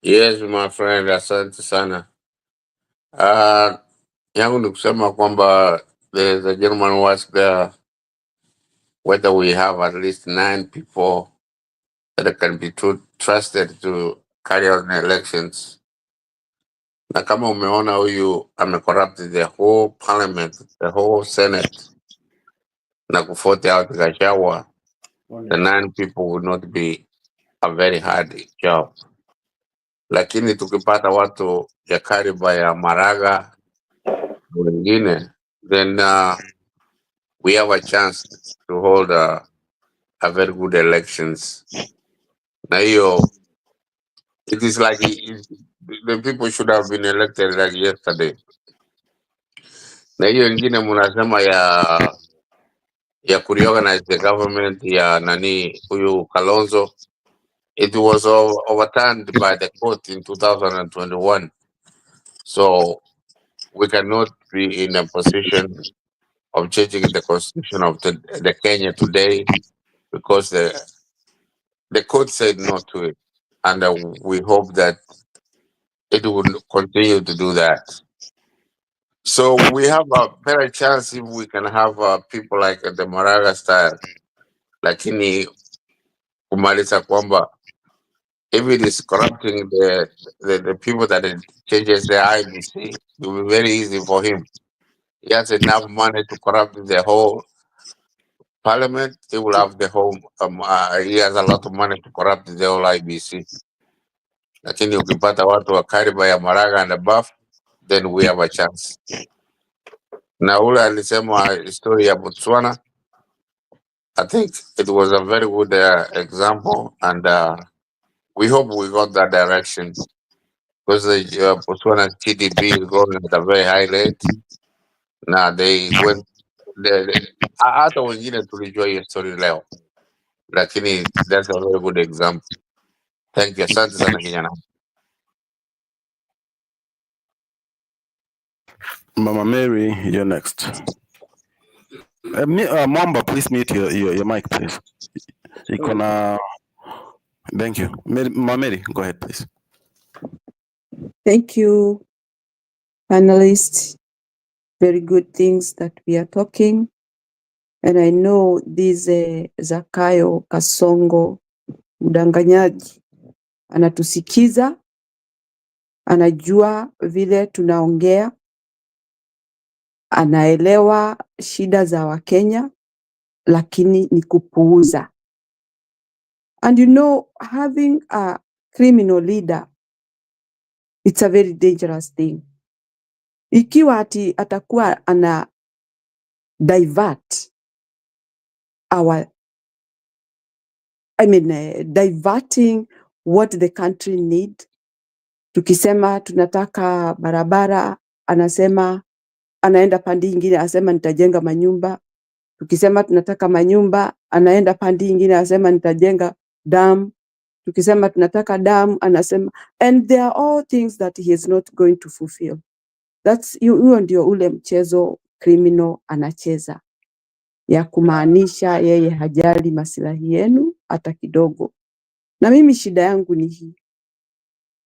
Yes, my friend, asante sana. Yangu ni kusema kwamba there's a gentleman who asked there whether we have at least 9 people that can be trusted to carry out the elections. Na kama umeona huyu amecorrupt the whole parliament, the whole senate, na kufote out Gachagua, the 9 people would not be a very hard job. Lakini tukipata watu ya kariba ya Maraga wengine, then we have a chance to hold a very good elections. Na hiyo, it is like the people should have been elected like yesterday. Na hiyo ingine munasema ya kureorganize the government ya nani huyu Kalonzo, it was overturned by the court in 2021. So we cannot be in a position of changing the constitution of the Kenya today because the court said no to it, and we hope that it will continue to do that. So we have a better chance if we can have people like the Maraga style, lakini kumaliza kwamba if it is corrupting the people that it changes the IBC, it will be very easy for him. He has enough money to corrupt the whole parliament, he will have the whole, he has a lot of money to corrupt the whole IBC. Lakini ukipata watu wa kariba ya Maraga and above, then we have a chance. Na ule alisema story ya Botswana, I think it was a very good example, and we hope we got that direction, because the Botswana GDP is growing at a very high rate. Now they went, hata wengine tulijua hiyo story leo, lakini that's a very good example. Thank you. Asante sana kijana. Mama Mary, you're next. Mwamba, please mute your mic, please. Thank you. Mama Mary, go ahead, please. Thank you, panelists. Very good things that we are talking. And I know this Zakayo Kasongo mdanganyaji anatusikiza, anajua vile tunaongea, anaelewa shida za Wakenya, lakini ni kupuuza. And you know, having a criminal leader, it's a very dangerous thing. Ikiwa atakuwa ana divert diverting what the country need. Tukisema tunataka barabara, anasema anaenda pandi ingine asema nitajenga manyumba. Tukisema tunataka manyumba, anaenda pandi ingine asema nitajenga dam. Tukisema tunataka dam, anasema, and there are all things that he is not going to fulfill. That's huo ndio ule mchezo criminal anacheza, ya kumaanisha yeye hajali maslahi yenu hata kidogo. Na mimi shida yangu ni hii.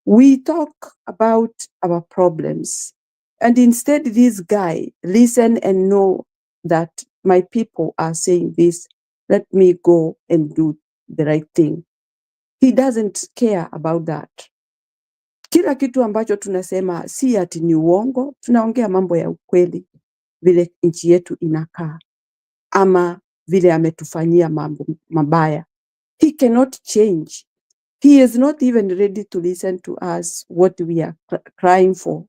We talk about our problems, and instead this guy listen and know that my people are saying this, let me go and do the right thing. He doesn't care about that. Kila kitu ambacho tunasema si ati ni uongo, tunaongea mambo ya ukweli, vile nchi yetu inakaa, ama vile ametufanyia mambo mabaya. He cannot change. He is not even ready to listen to us what we are crying for.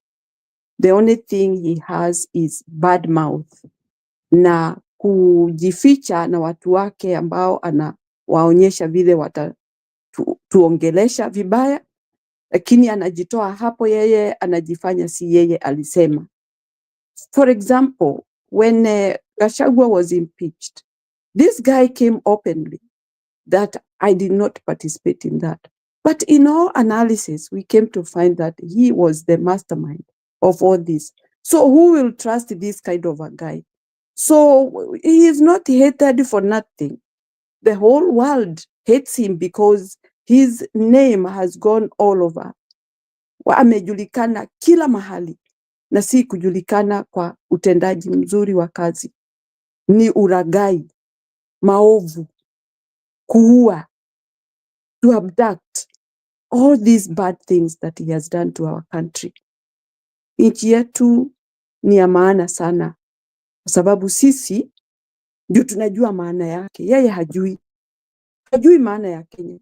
The only thing he has is bad mouth, na kujificha na watu wake ambao anawaonyesha vile tuongelesha vibaya, lakini anajitoa hapo, yeye anajifanya si yeye alisema. For example, when Gachagua was impeached, this guy came openly that I did not participate in that. But in all analysis, we came to find that he was the mastermind of all this. So who will trust this kind of a guy? So he is not hated for nothing. The whole world hates him because his name has gone all over. Amejulikana kila mahali, na si kujulikana kwa utendaji mzuri wa kazi. Ni uragai, maovu, kuua, to abduct, all these bad things that he has done to our country. Nchi yetu ni ya maana sana, kwa sababu sisi ndio tunajua maana yake. Yeye hajui maana ya Kenya.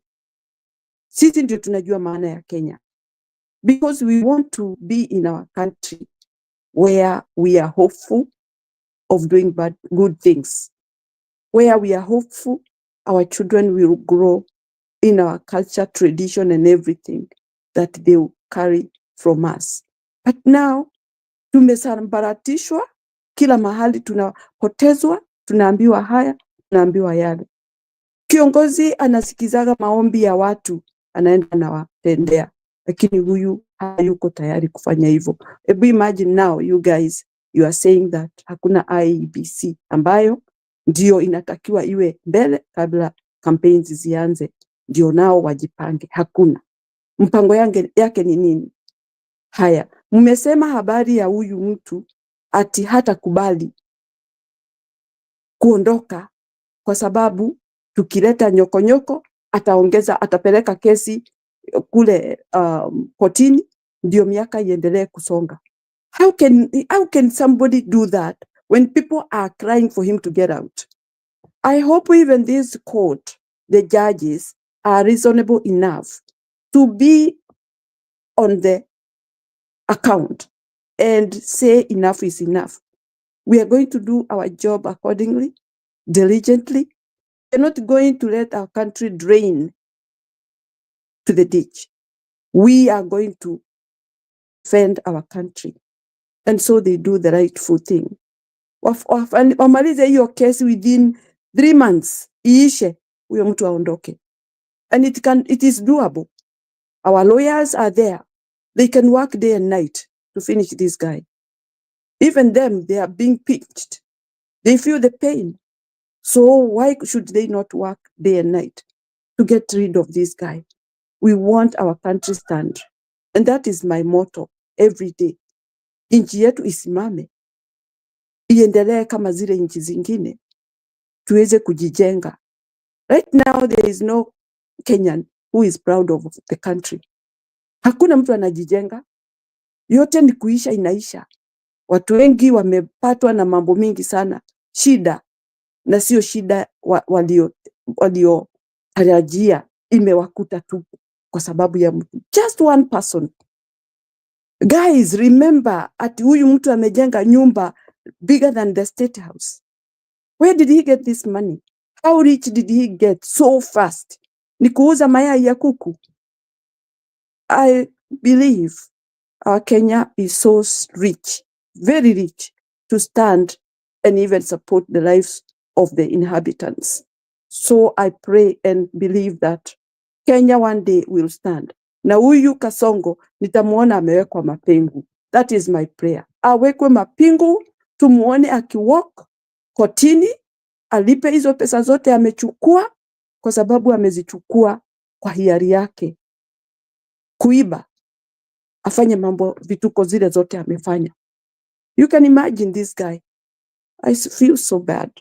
Sisi ndio tunajua maana ya Kenya. Because we want to be in our country where we are hopeful of doing good things, where we are hopeful our children will grow in our culture, tradition, and everything that they will carry from us. But now, tumesambaratishwa, kila mahali tunapotezwa, tunaambiwa haya, tunaambiwa yale. Kiongozi anasikizaga maombi ya watu, anaenda anawatendea, lakini huyu hayuko tayari kufanya hivyo. Imagine now, you guys, you are saying that hakuna IEBC ambayo ndio inatakiwa iwe mbele kabla campaigns zianze, ndio nao wajipange. Hakuna. Mpango yake ni nini? Haya, mmesema habari ya huyu mtu ati hata kubali kuondoka kwa sababu tukileta nyokonyoko atapeleka kesi kule kotini, ndio miaka iendelee kusonga. How can somebody do that when people are crying for him to get out? I hope even this court, the judges, are reasonable enough to be on the account and say enough is enough. We are going to do our job accordingly, diligently. We are not going to let our country drain to the ditch. We are going to defend our country. And so they do the rightful thing. Wamalize hiyo kesi within 3 months. Iishe, huyo mtu aondoke. And it is doable. Our lawyers are there. They can work day and night to finish this guy. Even them, they are being pinched. They feel the pain. So why should they not work day and night to get rid of this guy? We want our country stand. And that is my motto every day. Nchi yetu isimame. Iendelee kama zile nchi zingine. Tuweze kujijenga. Right now there is no Kenyan who is proud of the country. Hakuna mtu anajijenga. Yote ni kuisha inaisha. Watu wengi wamepatwa na mambo mingi sana. Shida. Na sio shida walio tarajia imewakuta tu kwa sababu ya mtu. Just one person. Guys, remember ati huyu mtu amejenga nyumba bigger than the State House. Where did he get this money? How rich did he get so fast? Ni kuuza mayai ya kuku. I believe our Kenya is so rich, very rich, to stand and even support the lives of the inhabitants. So I pray and believe that Kenya one day will stand. Na huyu Kasongo nitamuona amewekwa mapingu. That is my prayer. Awekwe mapingu, tumuone akiwalk kotini, alipe hizo pesa zote amechukua kwa sababu amezichukua kwa hiari yake. Kuiba, afanye mambo vituko zile zote amefanya. You can imagine this guy. I feel so bad.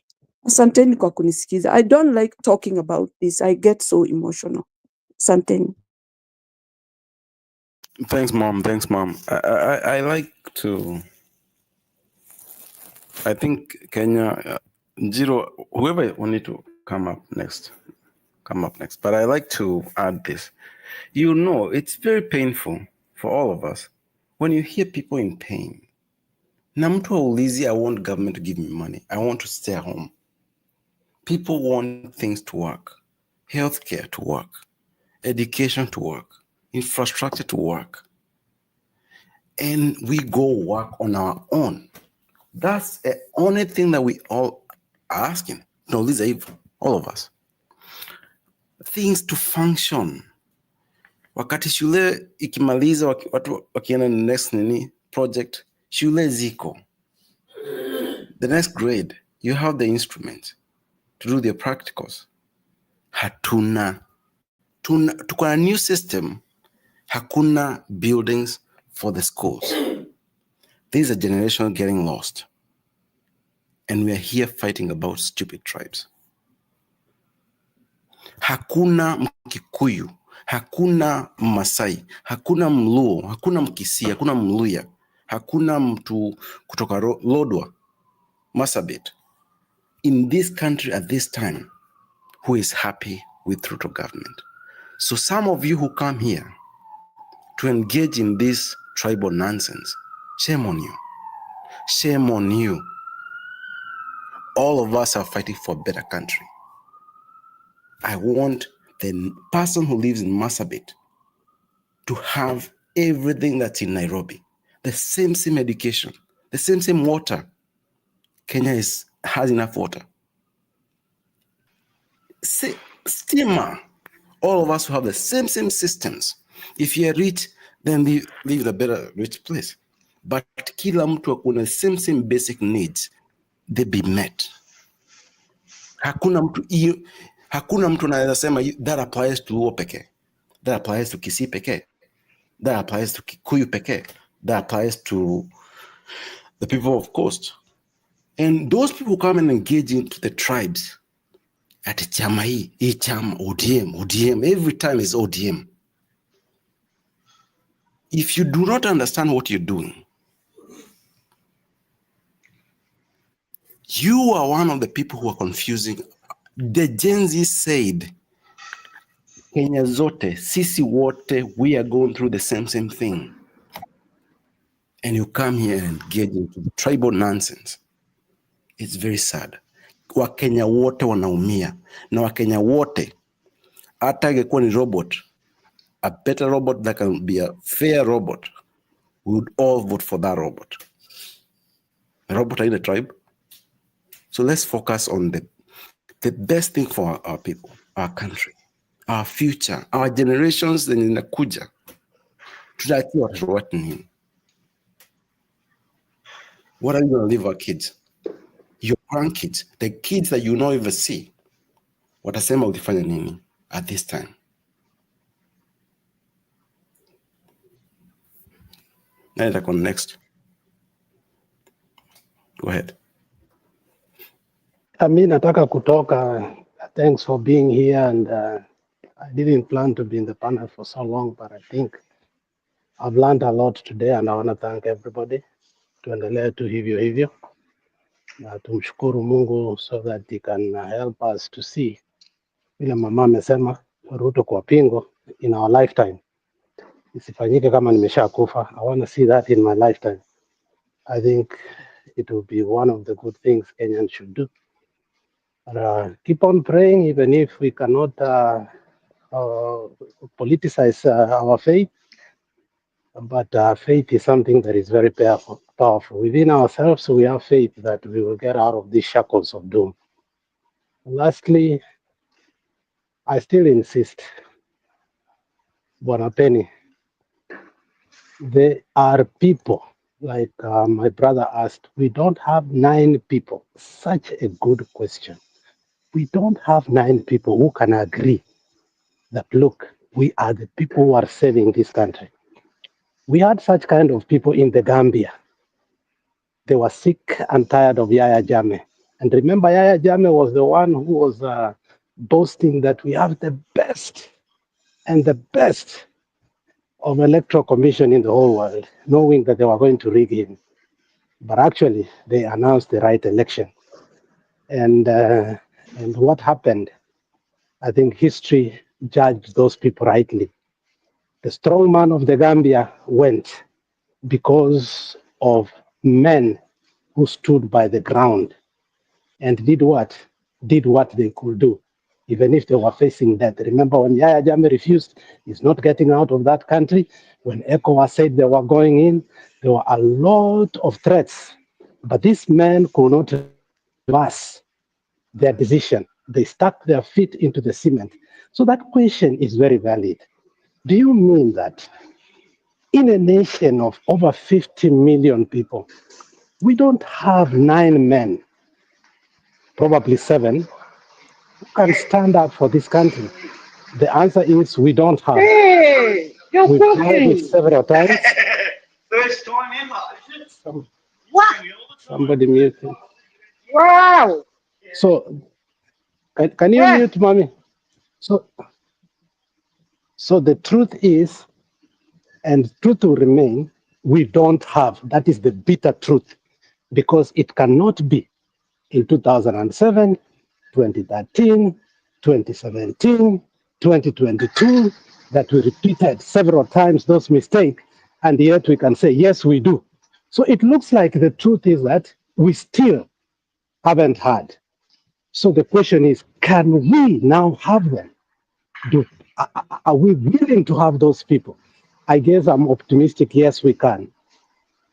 Asanteni kwa kunisikiza. I don't like talking about this. I get so emotional. Asanteni. Thanks, Mom. Thanks, Mom. I like to. I think Kenya, Jiro, whoever wanted to come up next. But I like to add this. You know, it's very painful for all of us when you hear people in pain. Na mtu haulizi, I want government to give me money. I want to stay at home. People want things to work. Healthcare to work. Education to work. Infrastructure to work. And we go work on our own. That's the only thing that we all are asking. No, Lisa, all of us. Things to function. Wakati shule ikimaliza watu wakienda next project, shule ziko. The next grade, you have the instrument to do their practicals. Hatuna. Tuko na new system. Hakuna buildings for the schools. There's a generation getting lost. And we are here fighting about stupid tribes. Hakuna Mkikuyu, hakuna Masai, hakuna Mluo, hakuna Mkisia, hakuna Mluya, hakuna mtu kutoka Lodwa, Masabit, in this country at this time, who is happy with Ruto government. So some of you who come here to engage in this tribal nonsense, shame on you. Shame on you. All of us are fighting for a better country. I want the person who lives in Marsabit to have everything that's in Nairobi. The same education, the same water. Kenya has enough water. Steamer. All of us who have the same systems. If you're rich, then live a better rich place. But kila mtu akuna same basic needs, they be met. Hakuna mtu anaweza sema that applies to Luo peke. That applies to Kisii peke. That applies to Kikuyu peke. That applies to the people of Coast. And those people come and engage into the tribes. At chama hii chama, ODM, every time is ODM. If you do not understand what you're doing, you are one of the people who are confusing The Gen Z said, Kenya zote, sisi wote, we are going through the same thing. And you come here and engage into tribal nonsense. It's very sad. Wakenya wote wanaumia. Na Wakenya wote, hata ingekuwa ni robot, a better robot that can be a fair robot, we would all vote for that robot. A robot in the tribe. So let's focus on the best thing for our people, our country, our future, our generations zenye zinakuja. Tutaachia watoto wetu nini? What are you going to leave our kids? Your grandkids, the kids that you don't even see. Watasema ulifanya nini at this time? Next. Go ahead. Mi nataka kutoka. Thanks for being here, and I didn't plan to be in the panel for so long, but I think I've learned a lot today, and I want to thank everybody. Tuendelee tu hivyo hivyo na tumshukuru Mungu so that he can help us to see vile mama amesema Ruto kwa pingo in our lifetime. Isifanyike kama nimeshakufa. I want to see that in my lifetime. I think it will be one of the good things Kenyans should do. Keep on praying, even if we cannot politicize our faith. But faith is something that is very powerful. Within ourselves, we have faith that we will get out of these shackles of doom. Lastly, I still insist, Bwana Penny, there are people, like my brother asked, we don't have 9 people. Such a good question. We don't have 9 people who can agree that, look, we are the people who are saving this country. We had such kind of people in the Gambia. They were sick and tired of Yaya Jammeh. And remember, Yaya Jammeh was the one who was boasting that we have the best and the best of electoral commission in the whole world, knowing that they were going to rig him. But actually, they announced the right election. And what happened? I think history judged those people rightly. The strong man of the Gambia went because of men who stood by the ground and did what? Did what they could do, even if they were facing death. Remember when Yaya Jammeh refused, he's not getting out of that country. When ECOWAS said they were going in, there were a lot of threats. But these men could not reverse their decision. They stuck their feet into the cement. So that question is very valid. Do you mean that in a nation of over 50 million people, we don't have 9 men, probably 7, who can stand up for this country? The answer is we don't have. Hey, you're We've tried it cooking. several times. Somebody mute him. Wow. So, can you mute, mommy? So the truth is, and truth will remain, we don't have. That is the bitter truth, because it cannot be in 2007, 2013, 2017, 2022, that we repeated several times those mistakes, and yet we can say, yes, we do. So it looks like the truth is that we still haven't had. So the question is, can we now have them? Are we willing to have those people? I guess I'm optimistic, yes, we can.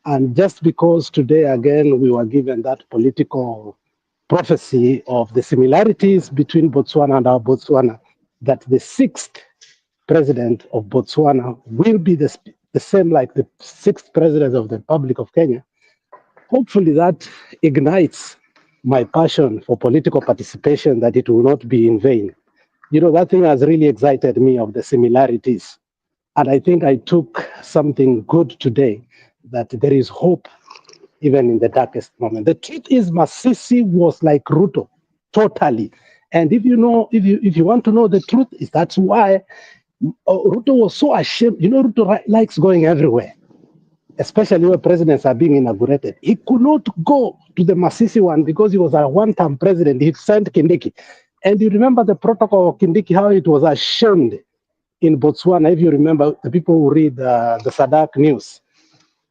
And just because today, again, we were given that political prophecy of the similarities between Botswana and our Botswana, that the 6th president of Botswana will be the same like the 6th president of the Republic of Kenya. Hopefully that ignites my passion for political participation, that it will not be in vain. You know, that thing has really excited me, of the similarities. And I think I took something good today, that there is hope even in the darkest moment. The truth is, Masisi was like Ruto, totally. And if you want to know the truth, is that's why Ruto was so ashamed. You know, Ruto likes going everywhere, especially where presidents are being inaugurated. He could not go to the Masisi one because he was a one-term president. He sent Kindiki. And you remember the protocol of Kindiki, how it was ashamed in Botswana. If you remember, the people who read the Sadak news,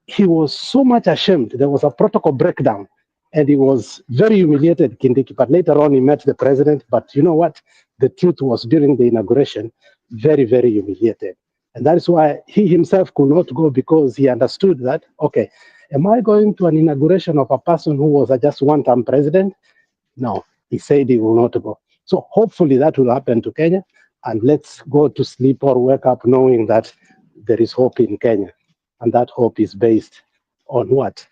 he was so much ashamed. There was a protocol breakdown, and he was very humiliated, Kindiki. But later on, he met the president. But you know what? The truth was during the inauguration, very, very humiliated. And that is why he himself could not go, because he understood that, okay, am I going to an inauguration of a person who was a just one-term president? No, he said he will not go. So hopefully that will happen to Kenya. And let's go to sleep or wake up knowing that there is hope in Kenya. And that hope is based on what?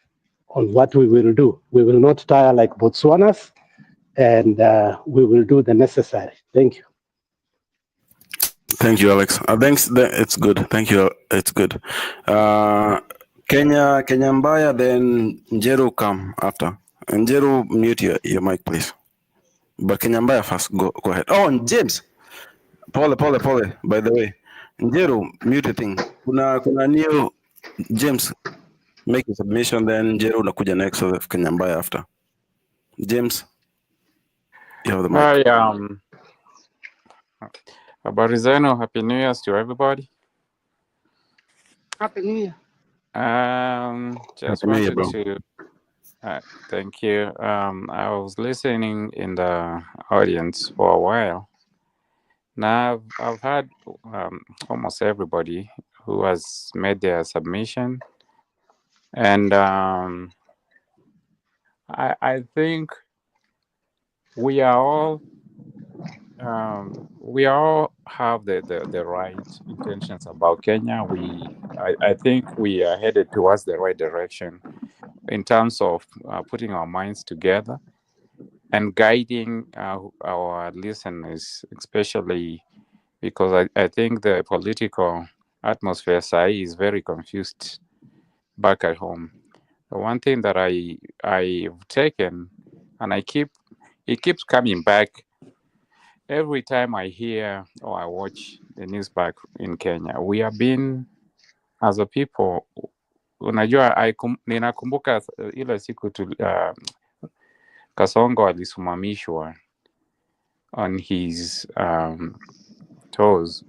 On what we will do. We will not tire like Botswanas, and we will do the necessary. Thank you. Thank you, Alex. Thanks. It's good. Thank you. It's good. Kenya Mbaya, then Njeru come after. Njeru, mute your mic, please. But Kenya Mbaya first. Go ahead. Oh, and James. Pole. By the way, Njeru, mute the thing. Kuna new James. Make a submission, then Njeru nakuja next, so Kenya Mbaya after. James, you have the mic. Hi, habari zenu, happy New Year's to everybody. Happy New Year. Just Happy New Year, wanted bro. to, thank you. I was listening in the audience for a while. Now I've had almost everybody who has made their submission, and I think we all have the right intentions about Kenya. I think we are headed towards the right direction in terms of putting our minds together and guiding our listeners, especially because I think the political atmosphere is very confused back at home. The one thing that I've taken, and it keeps coming back every time I hear or I watch the news back in Kenya. We have been, as a people, unajua ninakumbuka ile siku Kasongo alisimamishwa on his toes.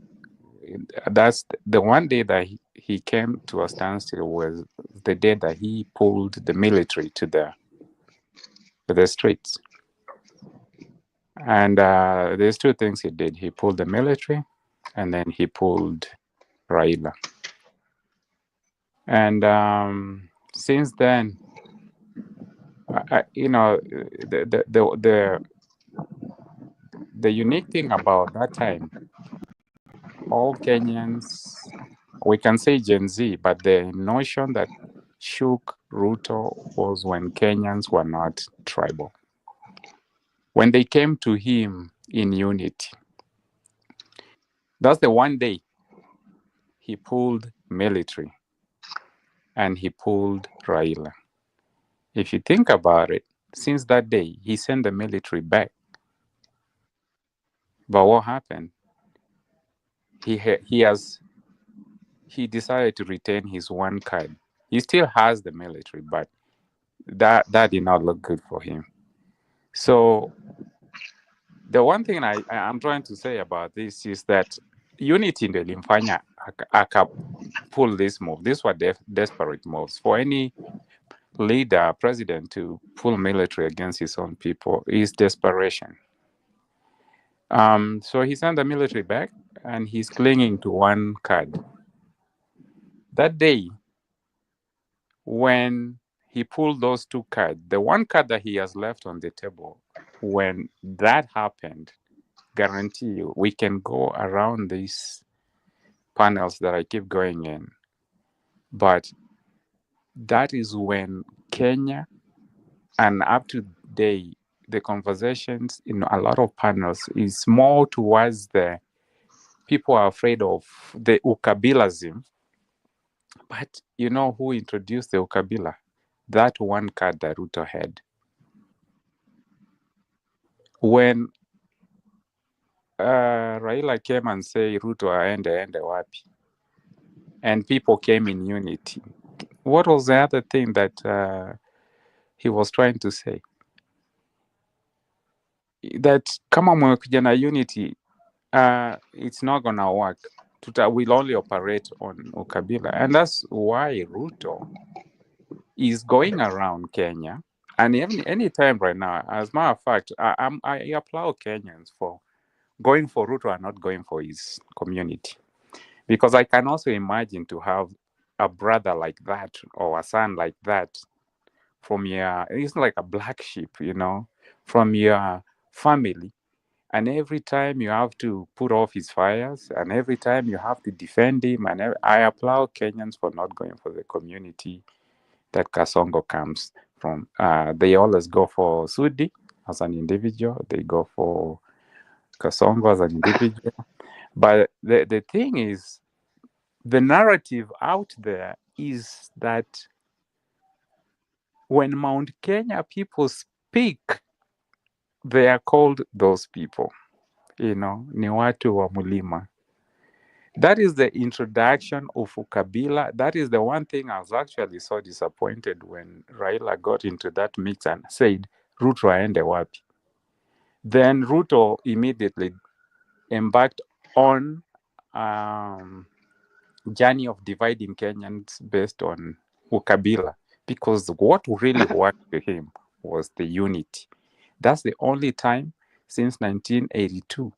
That's the one day that he came to a standstill was the day that he pulled the military to the streets. And there's two things he did. He pulled the military, and then he pulled Raila. And since then, the unique thing about that time, all Kenyans, we can say Gen Z, but the notion that shook Ruto was when Kenyans were not tribal. When they came to him in unity, that's the one day he pulled military and he pulled Raila. If you think about it, since that day, he sent the military back. But what happened? He decided to retain his one card. He still has the military, but that did not look good for him. So the one thing I'm trying to say about this is that unity in the Limfanya pull this move. These were desperate moves. For any leader, president to pull military against his own people is desperation. So he sent the military back, and he's clinging to one card. That day, when he pulled those two cards, the one card that he has left on the table, when that happened, guarantee you, we can go around these panels that I keep going in. But that is when Kenya, and up to today, the conversations in a lot of panels is more towards the people are afraid of the ukabilasm. But you know who introduced the ukabila? That one card that Ruto had. When Raila came and said Ruto aende wapi, and people came in unity, what was the other thing that he was trying to say? that kama mmekuja na unity, it's not gonna work. We'll only operate on ukabila, and that's why Ruto is going around Kenya. And even any time right now, as a matter of fact, I applaud Kenyans for going for Ruto and not going for his community, because I can also imagine to have a brother like that or a son like that from your, it's like a black sheep, you know, from your family. And every time you have to put off his fires, and every time you have to defend him, and I applaud Kenyans for not going for the community that Kasongo comes from. They always go for Sudi as an individual. They go for Kasongo as an individual. But the thing is, the narrative out there is that when Mount Kenya people speak, they are called those people. You know, ni watu wa mulima. That is the introduction of ukabila. That is the one thing I was actually so disappointed when Raila got into that mix and said, Ruto aende wapi. Then Ruto immediately embarked on journey of dividing Kenyans based on ukabila, because what really worked for him was the unity. That's the only time since 1982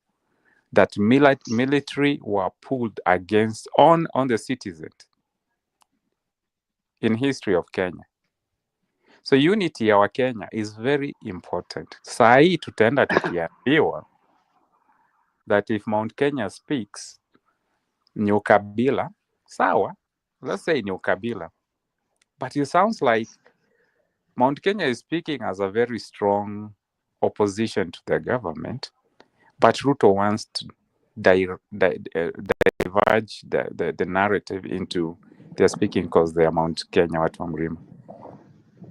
that military were pulled against on the citizens in history of Kenya. So unity ya Kenya is very important. Saa hii tutaenda tukiambiwa that if Mount Kenya speaks ni ukabila, sawa, let's say ni ukabila, but it sounds like Mount Kenya is speaking as a very strong opposition to the government, but Ruto wants to diverge the narrative into they're speaking because they are Mount Kenya, watu wa mlima.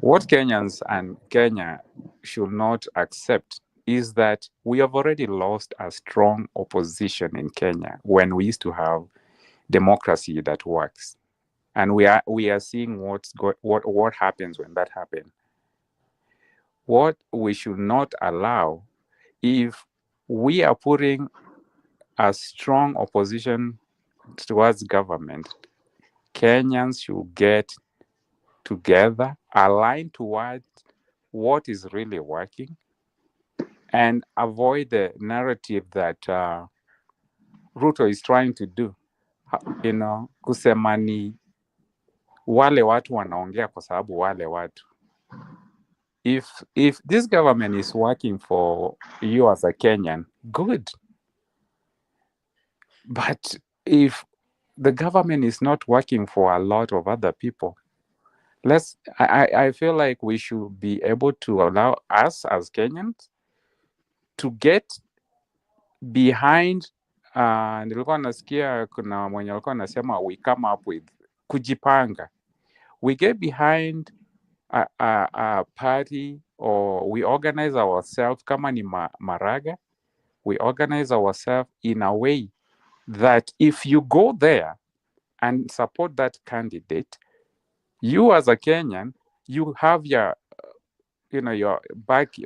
What Kenyans and Kenya should not accept is that we have already lost a strong opposition in Kenya when we used to have democracy that works. And we are seeing what happens when that happens. What we should not allow, if we are putting a strong opposition towards government, Kenyans should get together, align towards what is really working, and avoid the narrative that Ruto is trying to do. You know, kusema ni wale watu wanaongea kwa sababu wale watu. If this government is working for you as a Kenyan, good. But if the government is not working for a lot of other people, I feel like we should be able to allow us as Kenyans to get behind. Nilikuwa nasikia kuna mwenye alikuwa anasema we come up with kujipanga. We get behind a party, or we organize ourselves kama ni Maraga, we organize ourselves in a way that if you go there and support that candidate, you as a Kenyan, you have your your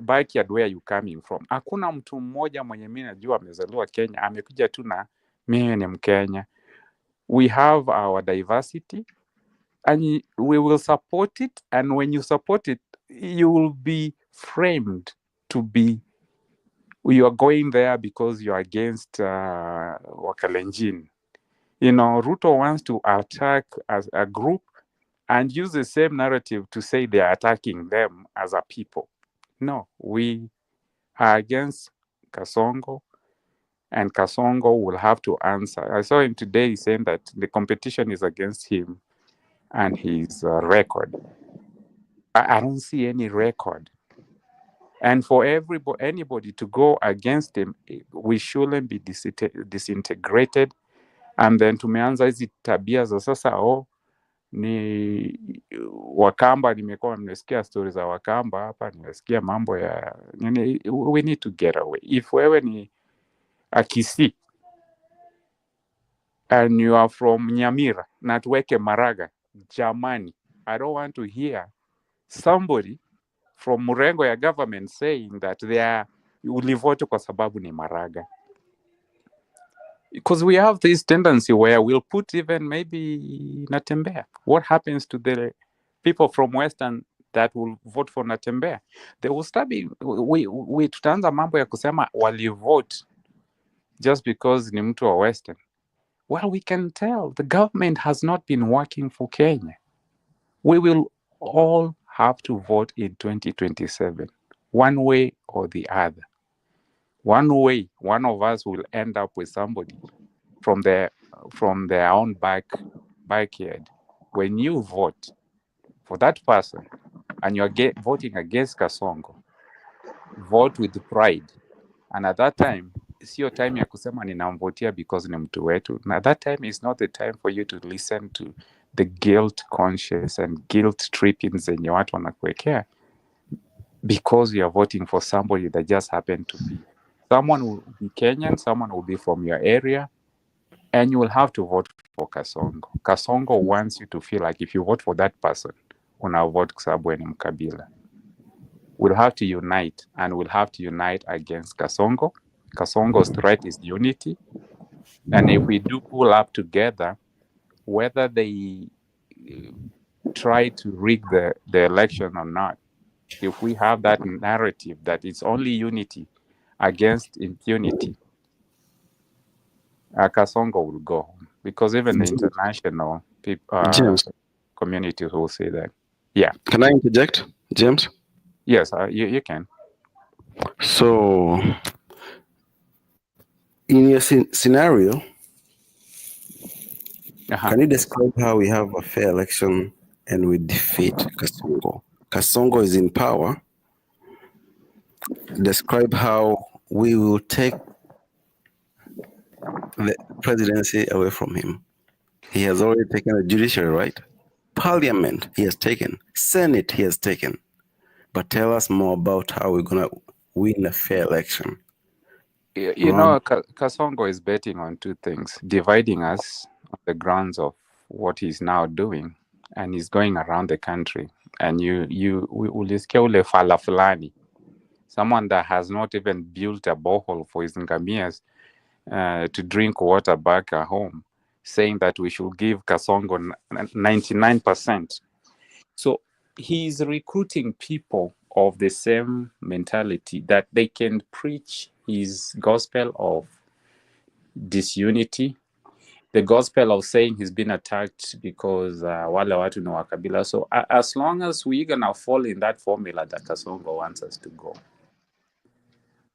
backyard where you coming from. Hakuna mtu mmoja mwenye mimi najua amezaliwa Kenya amekuja tu na mimi ni Mkenya. We have our diversity and we will support it, and when you support it, you will be framed to be, you are going there because you are against Wakalenjin. You know, Ruto wants to attack as a group and use the same narrative to say they are attacking them as a people. No, we are against Kasongo, and Kasongo will have to answer. I saw him today saying that the competition is against him and his record. I don't see any record. And for anybody to go against him, we shouldn't be disintegrated. And then tumeanza hizi tabia za sasa, ni Wakamba, nimekuwa nimesikia stories za Wakamba hapa, nimesikia mambo ya nini. We need to get away. If wewe ni a Kisii and you are from Nyamira na tuweke Maraga, jamani, I don't want to hear somebody from Murengo ya government saying that they are ulivote kwa sababu ni Maraga. Because we have this tendency where we'll put even maybe Natembea. What happens to the people from Western that will vote for Natembea? They will start we tutaanza mambo ya kusema walivote just because ni mtu wa Western. Well, we can tell the government has not been working for Kenya. We will all have to vote in 2027, one way or the other. One way, one of us will end up with somebody from their own backyard. When you vote for that person and you're voting against Kasongo, vote with pride. And at that time, sio time ya kusema ninamvotia because ni mtu wetu. And at that time is not the time for you to listen to the guilt conscious and guilt tripping zenye watu wanakuwekea because you are voting for somebody that just happened to be. Someone will be Kenyan, someone will be from your area, and you will have to vote for Kasongo. Kasongo wants you to feel like if you vote for that person, una vote kwa sababu ni mkabila. We'll have to unite, and we'll have to unite against Kasongo. Kasongo's threat is unity. And if we do pull up together, whether they try to rig the election or not, if we have that narrative that it's only unity against impunity, Kasongo will go home. Because even the international James, community will say that. Yeah. can I interject, James? Yes, you can. So, in your scenario, can you describe how we have a fair election and we defeat Kasongo? Kasongo is in power. Describe how we will take the presidency away from him. He has already taken the judiciary, right? Parliament, he has taken. Senate, he has taken. But tell us more about how we're going to win a fair election. You know, Kasongo is betting on two things: dividing us on the grounds of what he's now doing, and he's going around the country. And ulisikia ule fala fulani, someone that has not even built a borehole for his ngamias to drink water back at home, saying that we should give Kasongo 99%. So he's recruiting people of the same mentality that they can preach his gospel of disunity, the gospel of saying he's been attacked because wale watu ni wakabila. So as long as we're gonna fall in that formula that Kasongo wants us to go,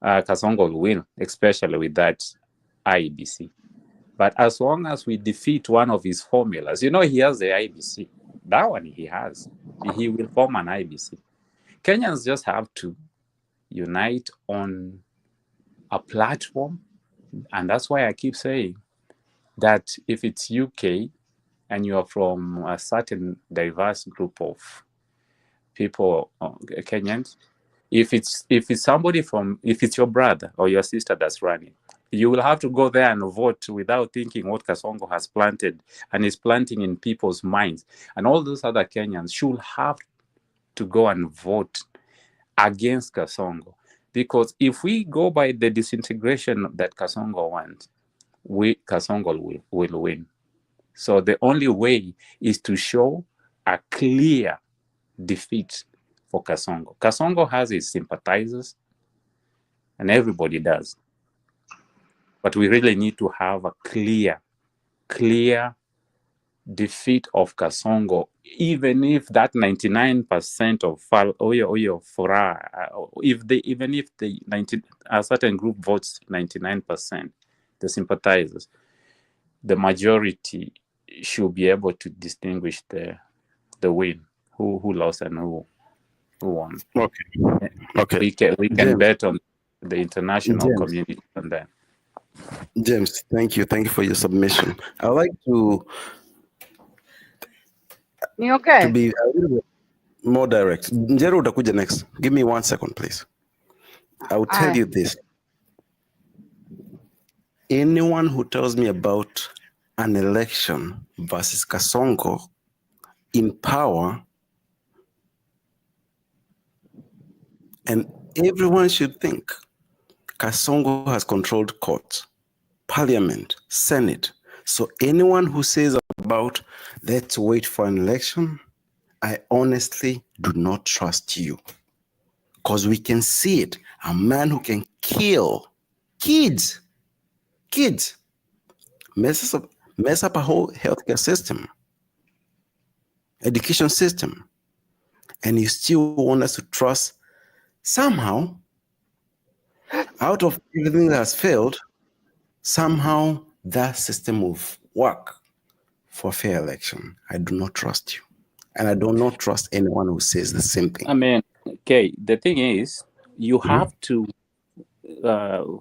Kasongo will win, especially with that IEBC. But as long as we defeat one of his formulas, you know, he has the IEBC. That one he has. He will form an IEBC. Kenyans just have to unite on a platform. And that's why I keep saying that if it's UK and you are from a certain diverse group of people, Kenyans, if it's somebody if it's your brother or your sister that's running, you will have to go there and vote without thinking what Kasongo has planted and is planting in people's minds. And all those other Kenyans should have to go and vote against Kasongo. Because if we go by the disintegration that Kasongo wants, Kasongo will win. So the only way is to show a clear defeat for Kasongo. Kasongo has his sympathizers, and everybody does. But we really need to have a clear defeat of Kasongo, even if that 99% of even if a certain group votes 99%, the sympathizers, the majority should be able to distinguish the win, who lost and who won. Okay. We can James, bet on the international community on that. James, thank you for your submission. I would like to Ni okay? be a little bit more direct. Njeru utakuja next. Give me 1 second, please. I will tell you this. Anyone who tells me about an election versus Kasongo in power, and everyone should think Kasongo has controlled courts, parliament, senate. So anyone who says about let's wait for an election, I honestly do not trust you. Because we can see it. A man who can kill kids, mess up a whole healthcare system, education system, and you still want us to trust somehow, out of everything that has failed, somehow that system will work for fair election. I do not trust you. And I do not trust anyone who says the same thing. I mean, okay, the thing is, you have to,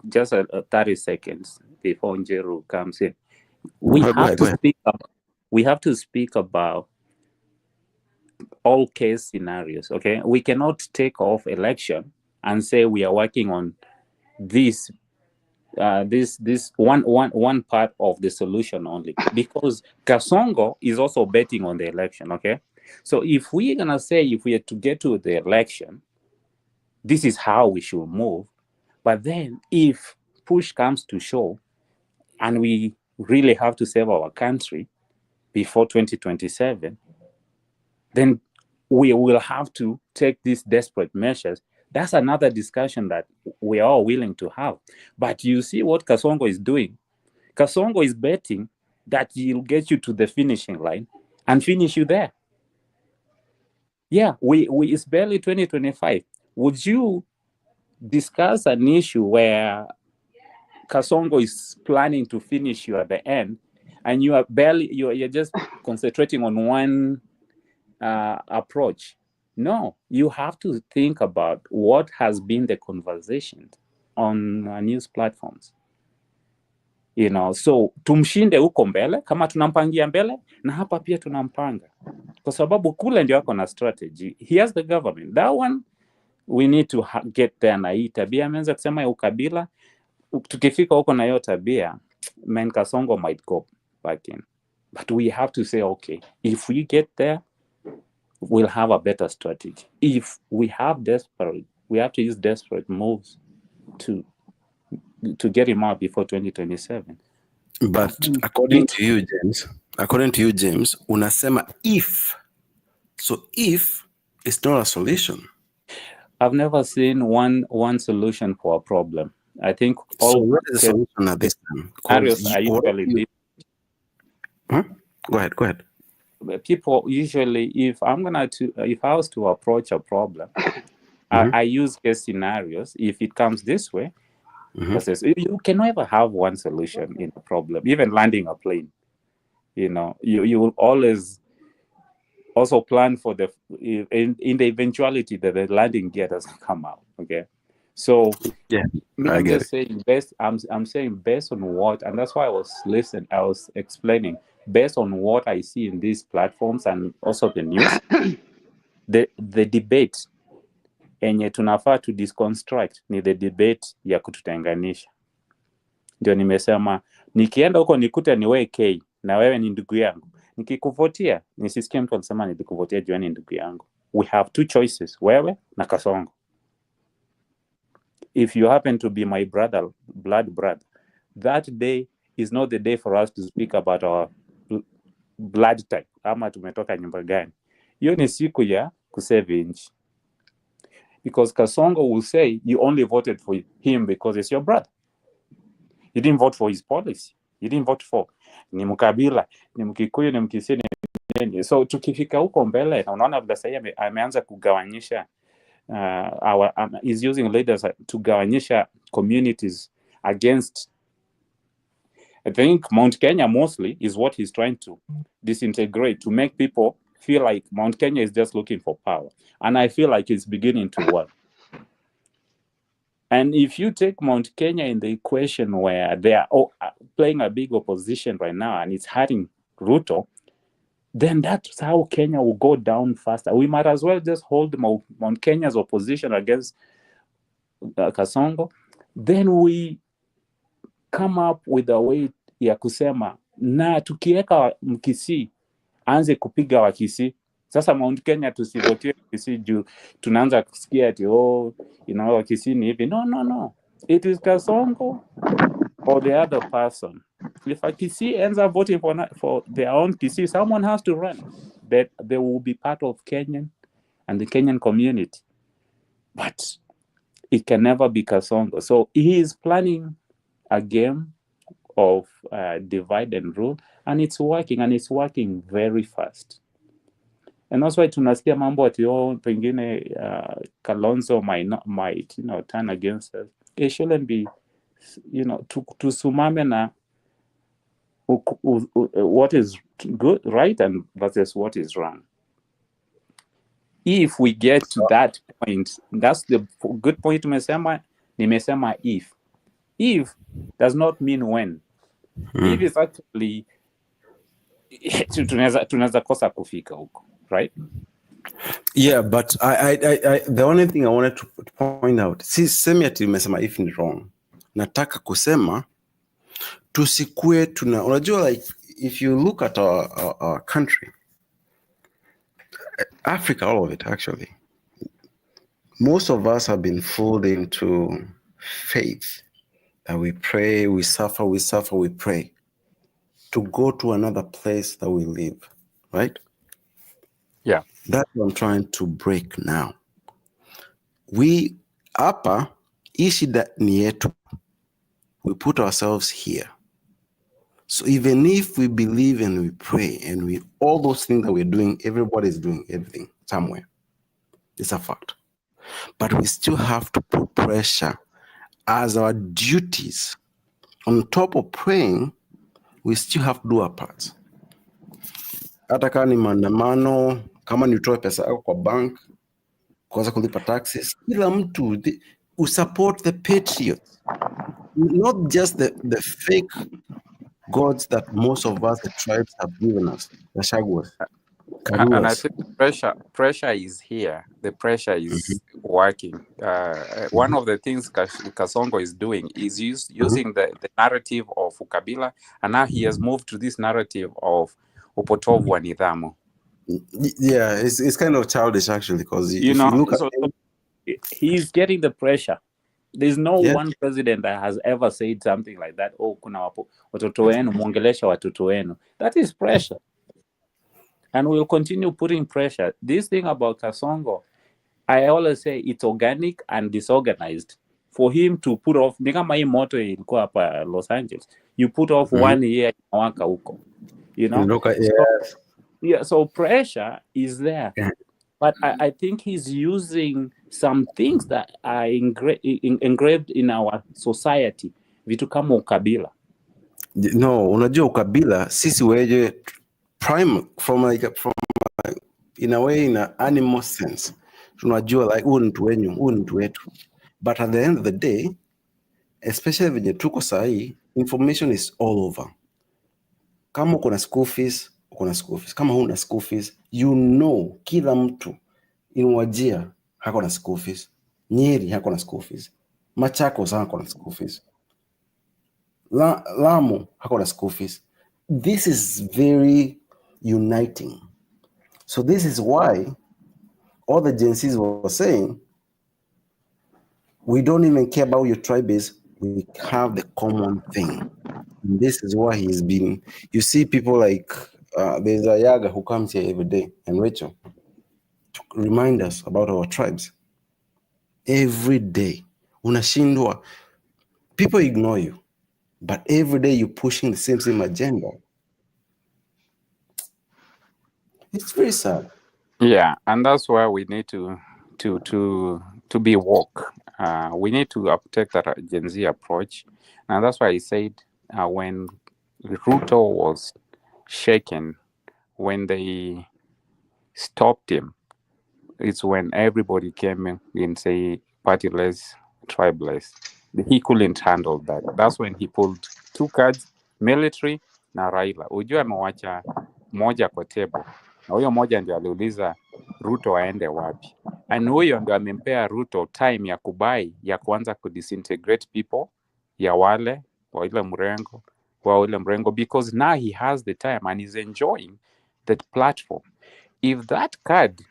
just 30 seconds before Njeru comes in. We have to speak about all case scenarios, okay? We cannot take off election and say we are working on this one part of the solution only, because Kasongo is also betting on the election, okay? So if we're gonna say, if we are to get to the election, this is how we should move. But then if push comes to shove and we really have to save our country before 2027, then we will have to take these desperate measures. That's another discussion that we are all willing to have. But you see what Kasongo is doing. Kasongo is betting that he'll get you to the finishing line and finish you there. Yeah, it's barely 2025. Would you discuss an issue where Kasongo is planning to finish you at the end, and you are you're just concentrating on one approach? No, you have to think about what has been the conversation on news platforms. You know, so tumshinde huko mbele kama tunampangia mbele, na hapa pia tunampanga, kwa sababu kule ndio ako na strategy. Here's the government, that one we need to get there. Na hii tabia ameanza kusema ya ukabila, tukifika huko na hiyo tabia, man, Kasongo might go back in. But we have to say, okay, if we get there, we'll have a better strategy. If we have we have to use desperate moves to get him out before 2027. But according to you, James, unasema if. So if it's not a solution. I've never seen one solution for a problem. I think all. So what is the solution at this time? Areas are usually Go ahead. People usually, if I was to approach a problem, I use case scenarios. If it comes this way, you can never have one solution in a problem. Even landing a plane, you know, you will always also plan for in the eventuality that the landing gear doesn't come out. Okay, so I'm just saying I'm saying based on what, and that's why I was explaining based on what I see in these platforms and also the news, the debate enye tunafaa to disconstruct ni the debate ya kututenganisha. Ndio nimesema nikienda huko nikute ni wewe K na wewe ni ndugu yangu, nikikuvotia nisisikie mtu anasema nilikuvotia juu ni ndugu yangu. We have two choices, wewe na Kasongo. If you happen to be my blood brother, that day is not the day for us to speak about our blood type, ama tumetoka nyumba gani. Hiyo ni siku ya kusave nchi. Because Kasongo will say you only voted for him because it's your brother. You didn't vote for his policy. You didn't vote for ni mkabila, ni mkikuyu, ni mkisii, ni. So tukifika huko mbele, na unaona vile sasa ameanza kugawanyisha is using leaders to gawanyisha communities against, I think Mount Kenya mostly is what he's trying to disintegrate, to make people feel like Mount Kenya is just looking for power. And I feel like it's beginning to work. And if you take Mount Kenya in the equation where they are playing a big opposition right now and it's hurting Ruto, then that's how Kenya will go down faster. We might as well just hold Mount Kenya's opposition against Kasongo. Then we come up with a way ya kusema, na tukiweka Mkisii anze kupiga Wakisii. Sasa Mount Kenya tusivotie Wakisii juu tunaanza kusikia ati Wakisii ni hivi. No. it is Kasongo or the other person. If a Kisii ends up voting for their own Kisii, someone has to run. That they will be part of Kenyan and the Kenyan community. But it can never be Kasongo. So he is planning a game of divide and rule, and it's working very fast. And that's why tunasikia mambo ati pengine Kalonzo might turn against us. It shouldn't be, tusumame na what is good, right, and versus what is wrong. If we get to that point, that's the good point. Nimesema if does not mean when. If is actually tunaweza kosa kufika huko, right? Yeah, but I the only thing I wanted to point out, si semi ati nimesema if ni wrong. Nataka kusema tusikue unajua, like if you look at our country, Africa, all of it actually, most of us have been fooled into faith that we pray, we suffer, we pray to go to another place that we live, right? Yeah. That's what I'm trying to break now. We hapa ishida ni yetu. We put ourselves here. So even if we believe and we pray and all those things that we're doing, everybody's doing everything somewhere. It's a fact. But we still have to put pressure as our duties. On top of praying, we still have to do our part. Hata kama ni maandamano, kama ni utoe pesa yako kwa bank, kuanza kulipa taxes, kila mtu support the patriots. Not just the fake gods that most of us, the tribes, have given us, the Shaguas. And I think the pressure is here. The pressure is working. One of the things Kasongo is doing is using the narrative of Ukabila, and now he has moved to this narrative of upotovu wa nidhamu. Yeah, it's kind of childish actually, because if you look at him, he's getting the pressure. There's no one president that has ever said something like that. Oh, kuna watoto wenu, muongelesha watoto wenu. That is pressure. And we'll continue putting pressure. This thing about Kasongo, I always say it's organic and disorganized. For him to put off, ni kama hii moto ilikuwa hapa Los Angeles. You put off 1 year, inawaka huko. So pressure is there. But I think he's using some things that are engraved in our society. Vitu kama ukabila. No, unajua ukabila, sisi weje from in a way, in an animal sense. Tunajua like huu ni mtu wenyu, huu ni mtu wetu. But at the end of the day, especially venye tuko sahi, information is all over. Kama uko na school fees, uko na school fees. Kama huna school fees, kila mtu in Wajir hako na school fees. Nyeri hako na school fees. Machakos hako na school fees. Lamu hako na school fees. This is very uniting. So this is why all the Gen Zs were saying, we don't even care about your tribe base. We have the common thing. And this is why he's been, you see people like, there's a Yaga who comes here every day, and Rachel, to remind us about our tribes. Every day. Unashindwa. People ignore you. But every day you're pushing the same agenda. It's very sad. Yeah, and that's why we need to be woke. We need to take that Gen Z approach, and that's why I said when Ruto was shaken, when they stopped him, it's when everybody came in and say partyless, tribeless. He couldn't handle that. That's when he pulled 2 cards, military na Raila. Ujua amewacha moja kwa table. Na huyo moja ndio aliuliza Ruto aende wapi. And huyo ndio amempea Ruto time ya kubai, ya kuanza kudisintegrate people, ya wale wa ile mrengo, because now he has the time and he's enjoying that platform. If that card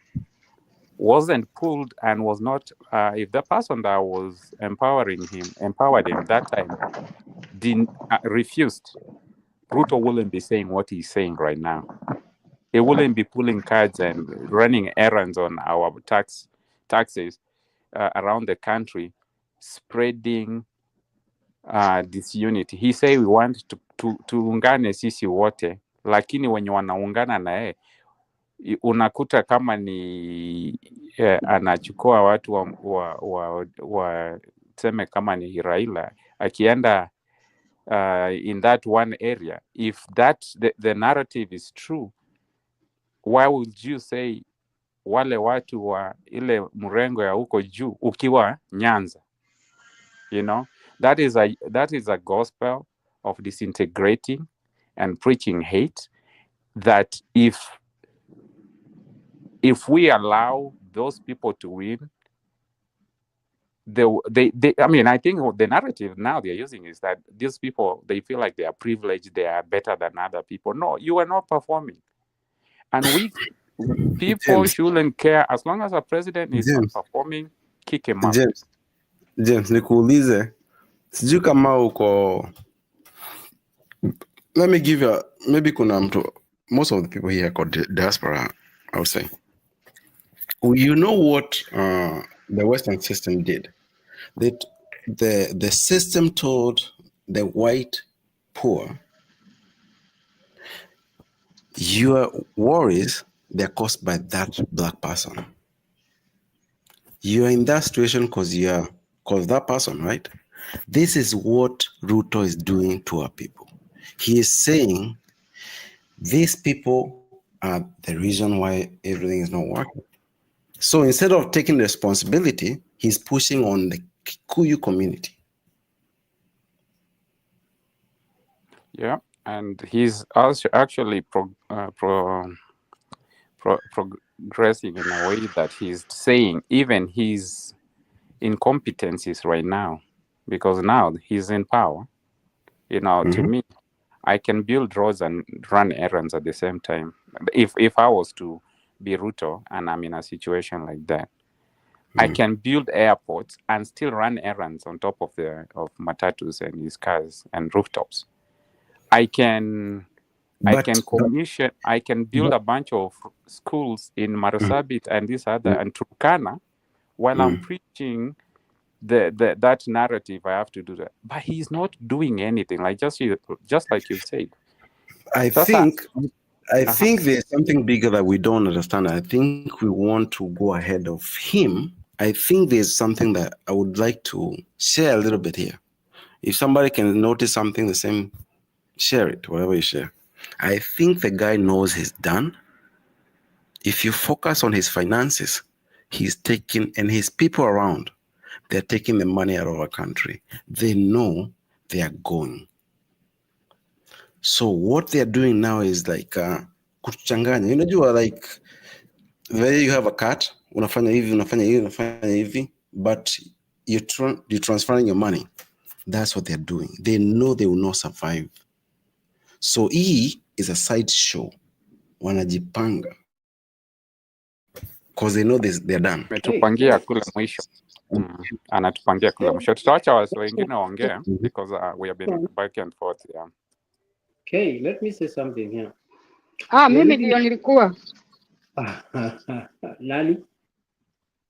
wasn't pulled and was not, if the person that was empowered him that time didn't refused, Ruto wouldn't be saying what he's saying right now. He wouldn't be pulling cards and running errands on our taxes around the country, spreading disunity. He say we want to ungane sisi wote, lakini wenye wanaungana na yeye unakuta kama ni anachukua watu wa tuseme kama ni Raila akienda in that one area. If that the narrative is true, why would you say wale watu wa ile mrengo ya huko juu ukiwa Nyanza? You know, that is a gospel of disintegrating and preaching hate, that if we allow those people to win, I mean, I think the narrative now they're using is that these people, they feel like they are privileged, they are better than other people. No, you are not performing. And people James, shouldn't care as long as a president is not performing, kick him out. James, nikuulize, sijui kama uko, let me give you, maybe kuna mtu, most of the people here called diaspora, I would say. You know what the Western system did? That the system told the white poor, your worries, they're caused by that black person. You are in that situation because that person, right? This is what Ruto is doing to our people. He is saying these people are the reason why everything is not working. So instead of taking responsibility, he's pushing on the Kikuyu community. Yeah, and he's also actually progressing in a way that he's saying even his incompetencies right now, because now he's in power. You know, to me, I can build roads and run errands at the same time. If I was to be Ruto and I'm in a situation like that, I can build airports and still run errands on top of matatus and his cars and rooftops. I can build a bunch of schools in Marsabit and this other and Turkana while I'm preaching that narrative. I have to do that, but he's not doing anything. Like just like you said. I think there's something bigger that we don't understand. I think we want to go ahead of him. I think there's something that I would like to share a little bit here. If somebody can notice something the same, share it, whatever you share. I think the guy knows he's done. If you focus on his finances, he's taking, and his people around, they're taking the money out of our country. They know they are going. So what they're doing now is like kuchanganya. You know, you are like, where you have a cat, unafanya hivi, but you're transferring your money. That's what they're doing. They know they will not survive. So he is a side show. Wanajipanga. Because they know they're done. Ametupangia kule mwisho. Anatupangia kule mwisho. Tutaacha watu wengine waongee because we have been back and forth. Yeah. Okay, let me say something here. Mimi ndio nilikuwa. Nani?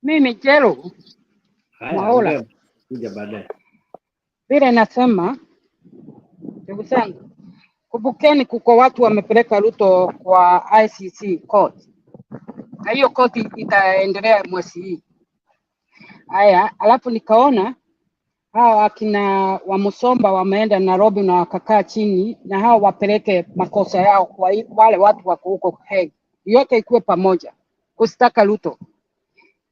Mimi Jero. Haya, kuja baadaye. Vile nasema, ndugu zangu, kumbukeni kuko watu wamepeleka Ruto kwa ICC court. Na hiyo court itaendelea mwezi hii. Haya, alafu nikaona hawa akina wa Musomba wameenda Nairobi na wakakaa chini na hao wapeleke makosa yao kwa wale watu wako huko Hague. Yote ikuwe pamoja kustaka Ruto.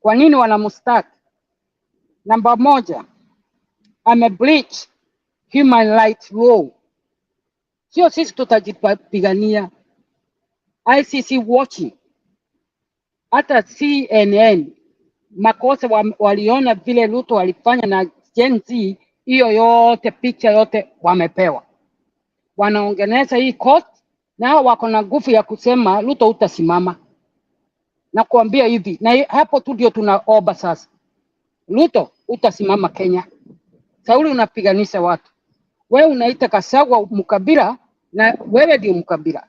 Kwa nini wanamstaki? Namba moja, breach human rights law. Sio sisi tutajipigania. ICC watching. Hata CNN makosa waliona vile Ruto walifanya na Gen Z, hiyo yote picha yote wamepewa. Wanaongeleza hii court na wako na nguvu ya kusema Ruto utasimama. na kuambia hivi, na hapo tu ndio tunaomba sasa. Ruto, utasimama Kenya. Sauli unapiganisha watu. Wewe unaita Kasagwa mkabila na wewe ndio mkabila.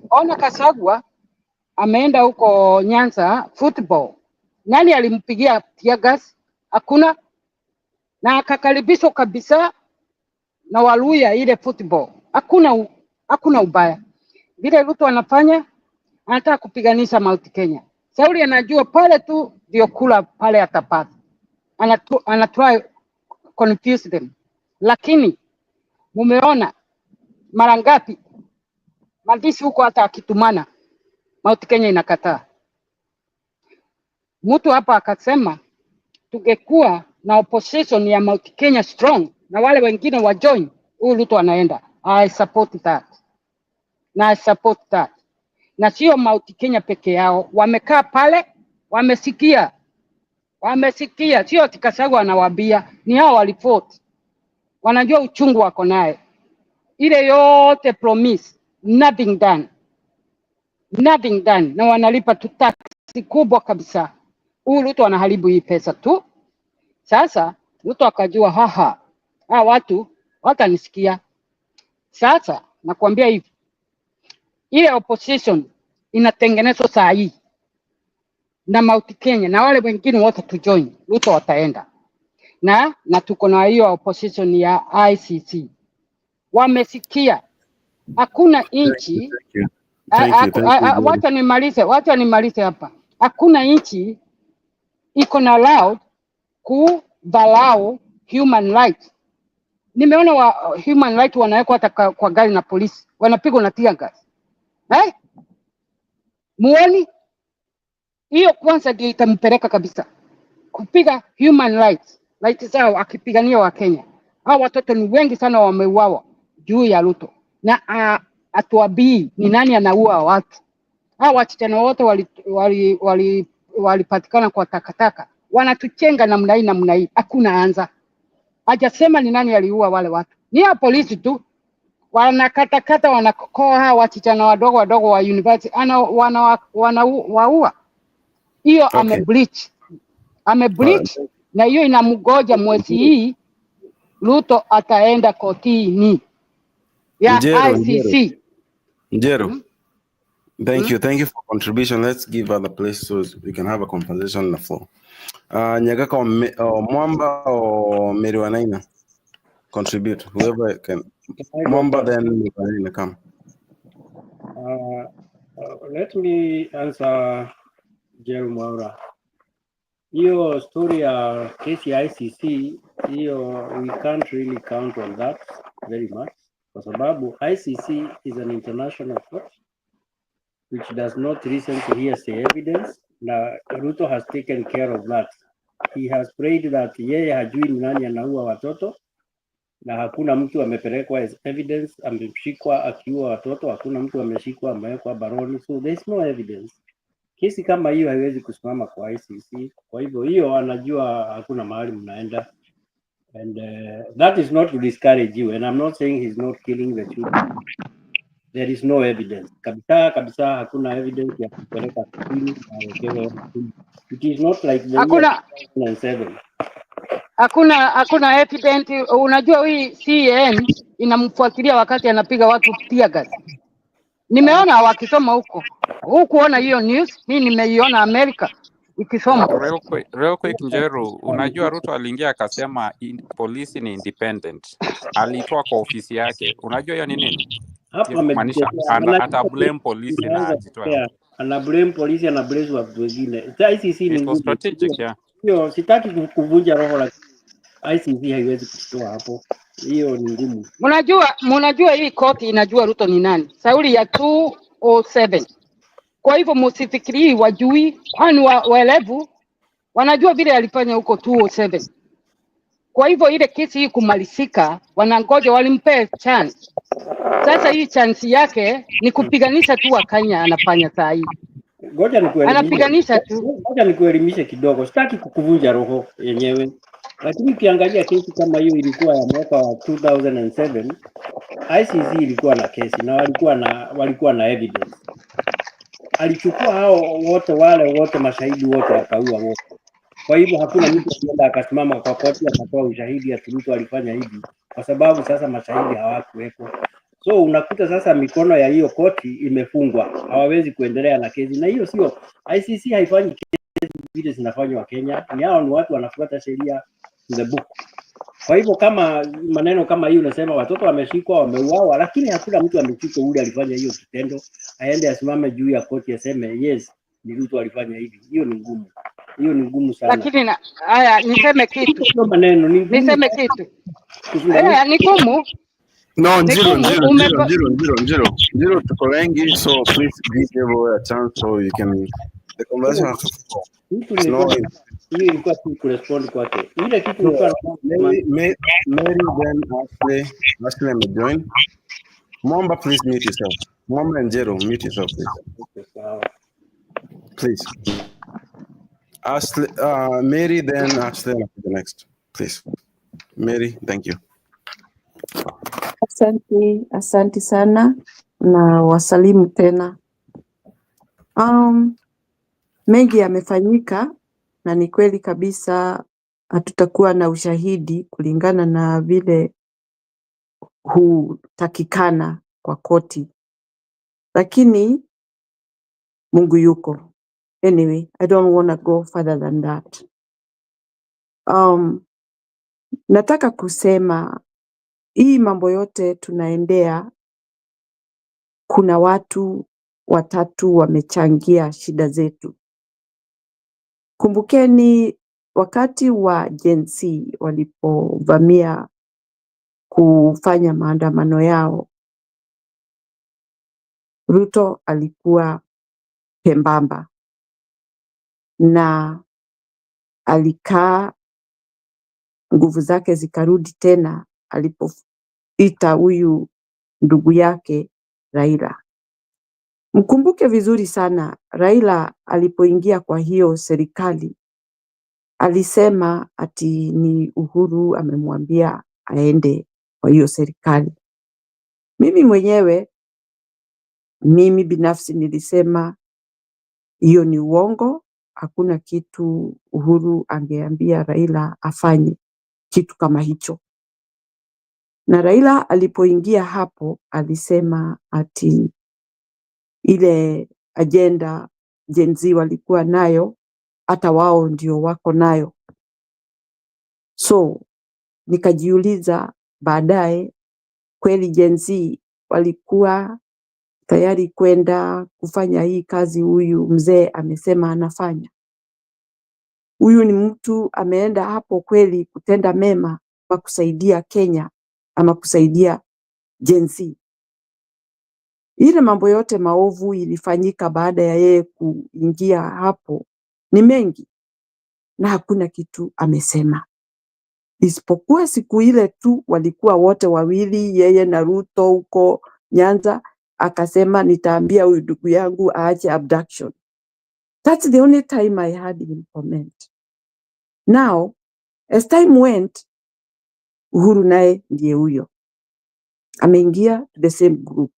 Ona Kasagwa ameenda huko Nyanza football. Nani alimpigia tear gas? Hakuna. Na akakaribishwa kabisa na Waluya ile football. Hakuna ubaya. Vile Ruto anafanya, anataka kupiganisha Mount Kenya. Sauli anajua pale tu ndio kula pale atapata. Anatry confuse them. Lakini mumeona mara ngapi maandishi huko hata akitumana Mount Kenya inakataa. Mtu hapa akasema tungekuwa na opposition ya Mount Kenya strong na wale wengine wa join, huyu Ruto anaenda. I support that. Na I support that. Na sio Mount Kenya peke yao, wamekaa pale, wamesikia, sio Kasagwa anawaambia, ni hao walifort. Wanajua uchungu wako naye. Ile yote promise, nothing done, na wanalipa tu tax kubwa kabisa. Huyu Ruto anaharibu hii pesa tu. Sasa Ruto akajua watu watanisikia. Sasa nakwambia hivi, ile opposition inatengenezwa saa hii na Mount Kenya na wale wengine wote tu join, Ruto wataenda. Na tuko na hiyo opposition ya ICC. Wamesikia hakuna inchi. Wacha nimalize hapa. Hakuna inchi iko na allowed kudharau human rights. Nimeona human rights wanawekwa hata kwa gari na polisi, wanapigwa na tear gas. Muoni? Hiyo kwanza ndio itampeleka kabisa kupiga human rights zao akipigania wa Kenya. Hao watoto ni wengi sana wameuawa juu ya Ruto. Na atuabii ni nani anaua watu. Hao wasichana wote walipatikana kwa takataka. Wanatuchenga namna hii. Hakuna anza. Hajasema ni nani aliua wale watu. Ni ya polisi tu. Wanakatakata wanakoa hao wasichana wadogo wa university. Wanaua. Hiyo amebleach. Na hiyo inamgoja mwezi hii Ruto ataenda kotini ya ICC. Njero. Thank you for contribution. Let's give other places so we can have a conversation on the floor. Nyagaka Mwamba or Meriwanaina contribute. Whoever can. Mwamba then Meriwanaina come. Let me answer Jerry Mwaura. Hiyo story ya kesi ya ICC, we can't really count on that very much. Kwa sababu ICC is an international court which does not listen to hearsay evidence. Na Ruto has taken care of that. He has prayed that yeye hajui ni nani anaua watoto na hakuna mtu amepelekwa as evidence ameshikwa akiua watoto, hakuna mtu ameshikwa amewekwa baroni, so there is no evidence. Kesi kama hiyo haiwezi kusimama kwa ICC. Kwa hivyo hiyo anajua hakuna mahali mnaenda. And that is not to discourage you, and I'm not saying he's not killing the children. There is no evidence. Kabisa hakuna evidence ya kupeleka kotini na wekewe. It is not like the year 2007. Hakuna evidence. Unajua hii CN inamfuatilia wakati anapiga watu tear gas. Nimeona wakisoma huko ona hiyo news. Mimi nimeiona Amerika ikisoma. Real quick Njeru, unajua Ruto aliingia akasema polisi ni independent. Alitoa kwa ofisi yake. Unajua hiyo ni nini? Hapa maanisha ata blame polisi na ajitoa. Ana blame polisi, ana blame watu wengine. ICC ni ngumu. Strategic ya. Hiyo sitaki kuvunja roho la ICC, haiwezi kutoa hapo. Hiyo ni ngumu. Mnajua hii koti inajua Ruto ni nani. Sauli ya 207. Kwa hivyo msifikiri wajui, kwani waelevu wanajua vile alifanya huko 207. Kwa hivyo ile kesi hii kumalizika, wanangoja walimpe chance. Sasa hii chance yake ni kupiganisha tu Wakenya anafanya saa hii. Ngoja nikuelimishe. Anapiganisha tu. Ngoja nikuelimishe kidogo. Sitaki kukuvunja roho yenyewe. Lakini ukiangalia kesi kama hiyo ilikuwa ya mwaka wa 2007, ICC ilikuwa na kesi na walikuwa na evidence. alichukua hao wote wale wote mashahidi wote akaua wote. Kwa hivyo hakuna mtu alienda akasimama kwa koti akatoa ushahidi ati Ruto alifanya hivi, kwa sababu sasa mashahidi hawakuwepo. So unakuta sasa mikono ya hiyo koti imefungwa, hawawezi kuendelea na kesi, na hiyo sio ICC haifanyi kesi vile zinafanywa Kenya. Ni hao ni watu wanafuata sheria to the book. Kwa hivyo kama maneno kama hiyo unasema watoto wameshikwa wameuawa, lakini hakuna mtu ameshikwa ule alifanya hiyo kitendo, aende asimame juu ya koti aseme yes ni Ruto alifanya hivi, hiyo ni ngumu. Hiyo ni ngumu sana. Lakini haya, niseme kitu. Maneno ni ngumu. Niseme kitu. Haya, ni ngumu. No, Njiro, tuko wengi, so please give everyone a chance so you can the conversation has to flow. Hiyo ilikuwa tu kurespond kwake. Ile kitu So, ilikuwa Mary then Ashley join. Mwamba, please mute yourself. Mwamba and Jero, mute yourself, please. Please. Ashley, Mary, then Ashley, the next, please. Mary, thank you. Asante sana na wasalimu tena. Mengi yamefanyika na ni kweli kabisa hatutakuwa na ushahidi kulingana na vile hutakikana kwa koti. Lakini Mungu yuko. Anyway, I don't want to go further than that. Nataka kusema hii mambo yote tunaendea, kuna watu watatu wamechangia shida zetu. Kumbukeni wakati wa Gen Z walipovamia kufanya maandamano yao, Ruto alikuwa pembamba na alikaa, nguvu zake zikarudi tena alipoita huyu ndugu yake Raila. Mkumbuke vizuri sana, Raila alipoingia kwa hiyo serikali alisema ati ni Uhuru amemwambia aende kwa hiyo serikali. Mimi binafsi nilisema hiyo ni uongo, hakuna kitu Uhuru angeambia Raila afanye kitu kama hicho. Na Raila alipoingia hapo alisema ati ile agenda Gen Z walikuwa nayo hata wao ndio wako nayo. So nikajiuliza baadaye, kweli Gen Z walikuwa tayari kwenda kufanya hii kazi huyu mzee amesema anafanya? Huyu ni mtu ameenda hapo kweli kutenda mema kwa kusaidia Kenya ama kusaidia Gen Z? Ile mambo yote maovu ilifanyika baada ya yeye kuingia hapo ni mengi na hakuna kitu amesema. Isipokuwa siku ile tu walikuwa wote wawili, yeye na Ruto huko Nyanza, akasema nitaambia huyu ndugu yangu aache abduction. That's the only time I had him comment. Now, as time went, Uhuru naye ndiye huyo ameingia the same group.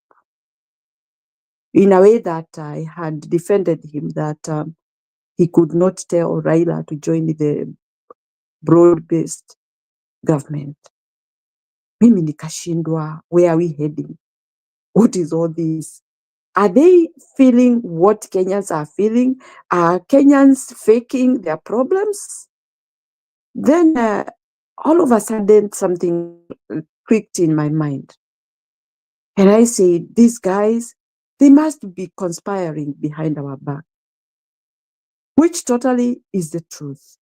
In a way that I had defended him that he could not tell Raila to join the broad-based government. Mimi nikashindwa, where are we heading? What is all this? Are they feeling what Kenyans are feeling? Are Kenyans faking their problems? Then all of a sudden something clicked in my mind. And I said, these guys, they must be conspiring behind our back. Which totally is the truth.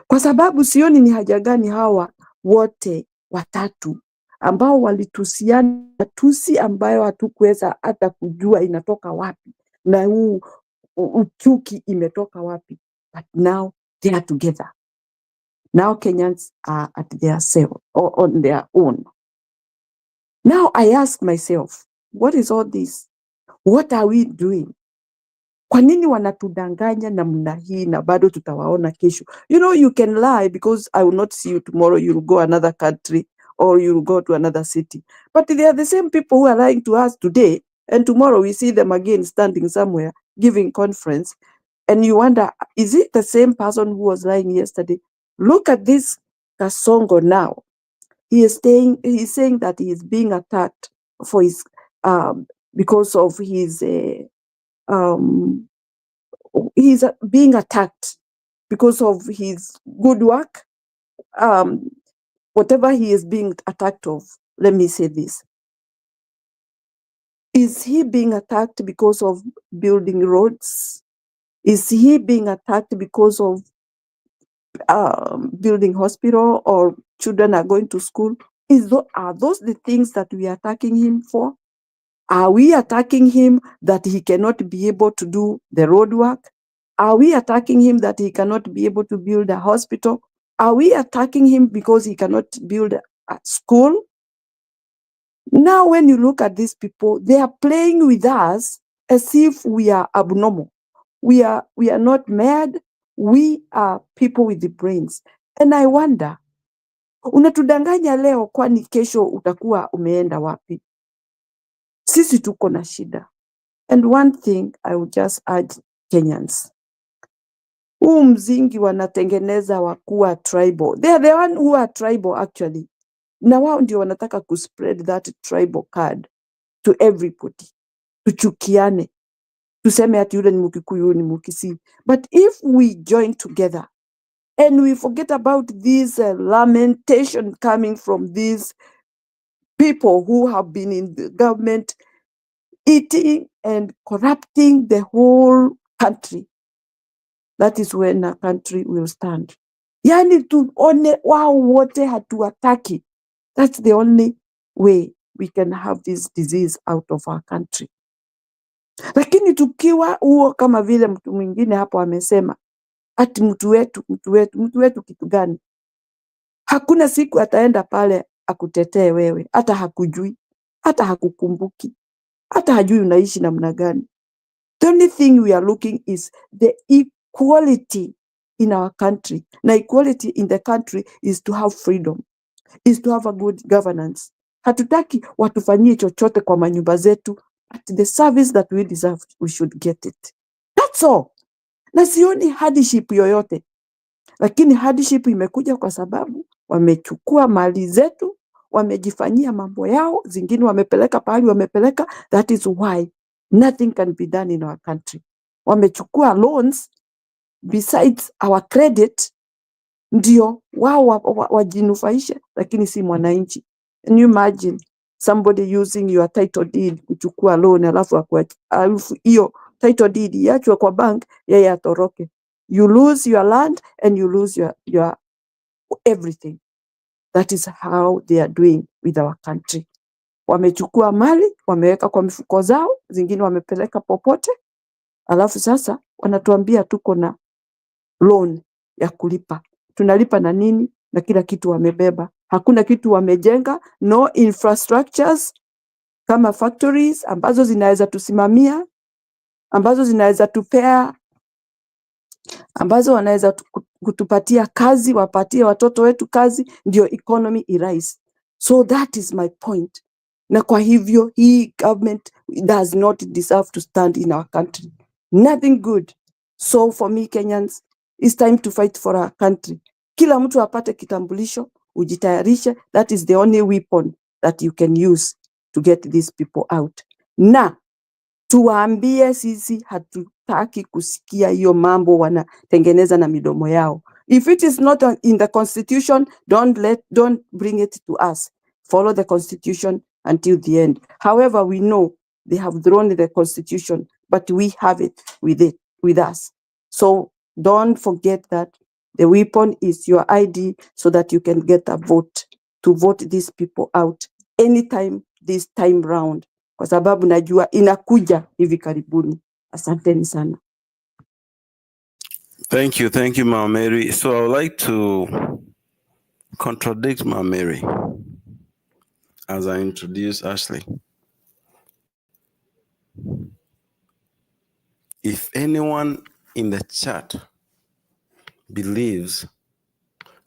Kwa sababu sioni ni haja gani hawa wote watatu ambao walitusiana tusi ambayo hatukuweza hata kujua inatoka wapi na huu uchuki imetoka wapi. But now they are together. Now Kenyans are at their self or on their own. Now I ask myself, what is all this? What are we doing? Kwa nini wanatudanganya namna hii na bado tutawaona kesho? You know, you can lie because I will not see you tomorrow. You will go another country or you will go to another city. But they are the same people who are lying to us today, and tomorrow we see them again standing somewhere giving conference, and you wonder, is it the same person who was lying yesterday? Look at this Kasongo now. He is saying that he is being attacked for his because of his he's being attacked because of his good work. Whatever he is being attacked of, let me say this. Is he being attacked because of building roads? Is he being attacked because of building hospital or children are going to school? Are those the things that we are attacking him for? Are we attacking him that he cannot be able to do the road work? Are we attacking him that he cannot be able to build a hospital? Are we attacking him because he cannot build a school? Now, when you look at these people, they are playing with us as if we are abnormal. We are not mad. We are people with the brains. And I wonder, unatudanganya leo, kwani kesho utakuwa umeenda wapi? Sisi tuko na shida. And one thing I would just urge Kenyans, huu mzingi wanatengeneza wakuwa tribal. They are the one who are tribal actually. Na wao ndio wanataka kuspread that tribal card to everybody. Tuchukiane. Tuseme ati yule ni Mkikuyu, yule ni Mkisii. But if we join together and we forget about this lamentation coming from these people who have been in the government eating and corrupting the whole country, that is when a country will stand. Yani tuone wao wote hatuwataki. That's the only way we can have this disease out of our country. Lakini tukiwa huo kama vile mtu mwingine hapo amesema, ati mtu wetu kitu gani? Hakuna siku ataenda pale akutetee wewe, hata hakujui, hata hakukumbuki, hata hajui unaishi namna gani. The only thing we are looking is the equality in our country. Na equality in the country is to have freedom, is to have a good governance. Hatutaki watufanyie chochote kwa manyumba zetu. At the service that we deserve, we should get it. That's all. Na sioni hardship yoyote. Lakini hardship imekuja kwa sababu wamechukua mali zetu, wamejifanyia mambo yao, zingine wamepeleka pahali wamepeleka. That is why nothing can be done in our country. Wamechukua loans besides our credit, ndio wao wajinufaishe, lakini si mwananchi. Can you imagine somebody using your title deed kuchukua loan alafu hiyo title deed iachwe kwa bank, yeye atoroke? You lose your land and you lose your everything. That is how they are doing with our country. Wamechukua mali, wameweka kwa mifuko zao, zingine wamepeleka popote, alafu sasa wanatuambia tuko na loan ya kulipa. Tunalipa na nini? Na kila kitu wamebeba. Hakuna kitu wamejenga, no infrastructures kama factories ambazo zinaweza tusimamia, ambazo zinaweza tupea, ambazo wanaweza kutupatia kazi, wapatie watoto wetu kazi, ndio economy irise. So that is my point. Na kwa hivyo hii government does not deserve to stand in our country. Nothing good. So for me, Kenyans, it's time to fight for our country. Kila mtu apate kitambulisho, ujitayarishe. That is the only weapon that you can use to get these people out. Na tuwaambie sisi hatutaki kusikia hiyo mambo wanatengeneza na midomo yao. If it is not in the constitution, don't bring it to us. Follow the constitution until the end. However, we know they have thrown the constitution, but we have it with us. So don't forget that the weapon is your ID, so that you can get a vote to vote these people out anytime this time round, kwa sababu najua inakuja hivi karibuni. Asanteni sana. Thank you, Mama Mary. So I would like to contradict Mama Mary as I introduce Ashley. If anyone in the chat believes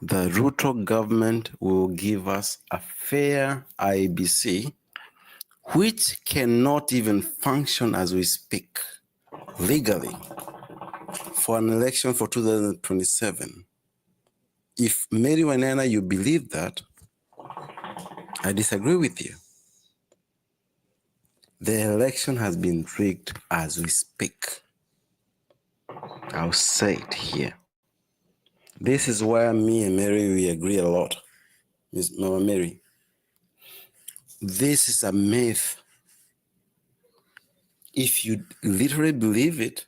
the Ruto government will give us a fair IBC, which cannot even function as we speak, legally for an election for 2027. If Mary Wanena, you believe that, I disagree with you. The election has been rigged as we speak. I'll say it here. This is where me and Mary, we agree a lot. Miss Mama Mary, this is a myth. If you literally believe it,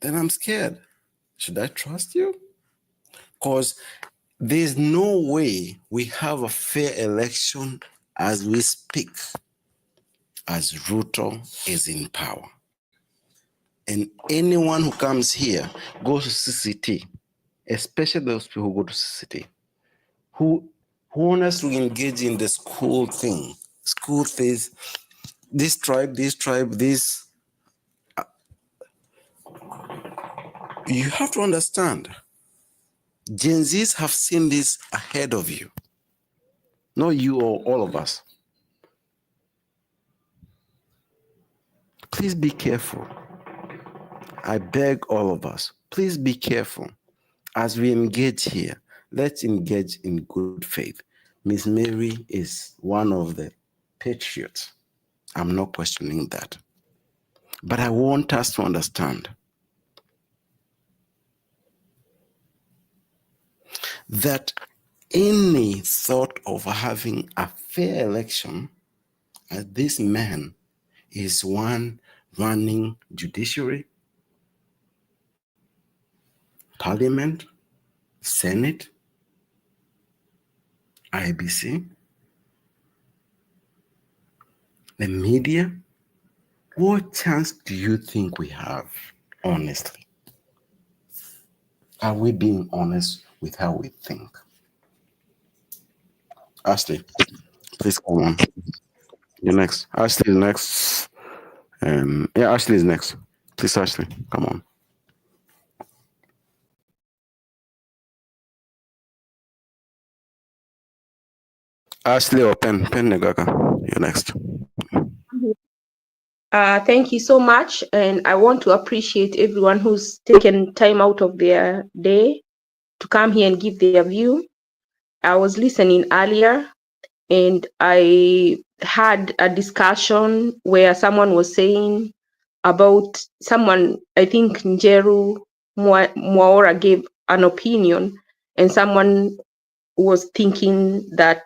then I'm scared. Should I trust you? Because there's no way we have a fair election as we speak, as Ruto is in power. And anyone who comes here goes to CCT, especially those people who go to CCT, who want us to engage in the school thing. School things, this tribe, this. You have to understand, Gen Zs have seen this ahead of you. Not you or all of us. Please be careful. I beg all of us, please be careful. As we engage here, let's engage in good faith. Miss Mary is one of the patriots. I'm not questioning that. But I want us to understand that any thought of having a fair election, as this man is one running judiciary, parliament, Senate, IBC, the media. What chance do you think we have, honestly? Are we being honest with how we think? Ashley, please come on. You're next. Ashley is next. Yeah, Ashley is next. Please, Ashley, come on. Ashley or Pen Negaka, you're next. Thank you so much, and I want to appreciate everyone who's taken time out of their day to come here and give their view. I was listening earlier, and I had a discussion where someone was saying about someone, I think Njeru Mwaora gave an opinion, and someone was thinking that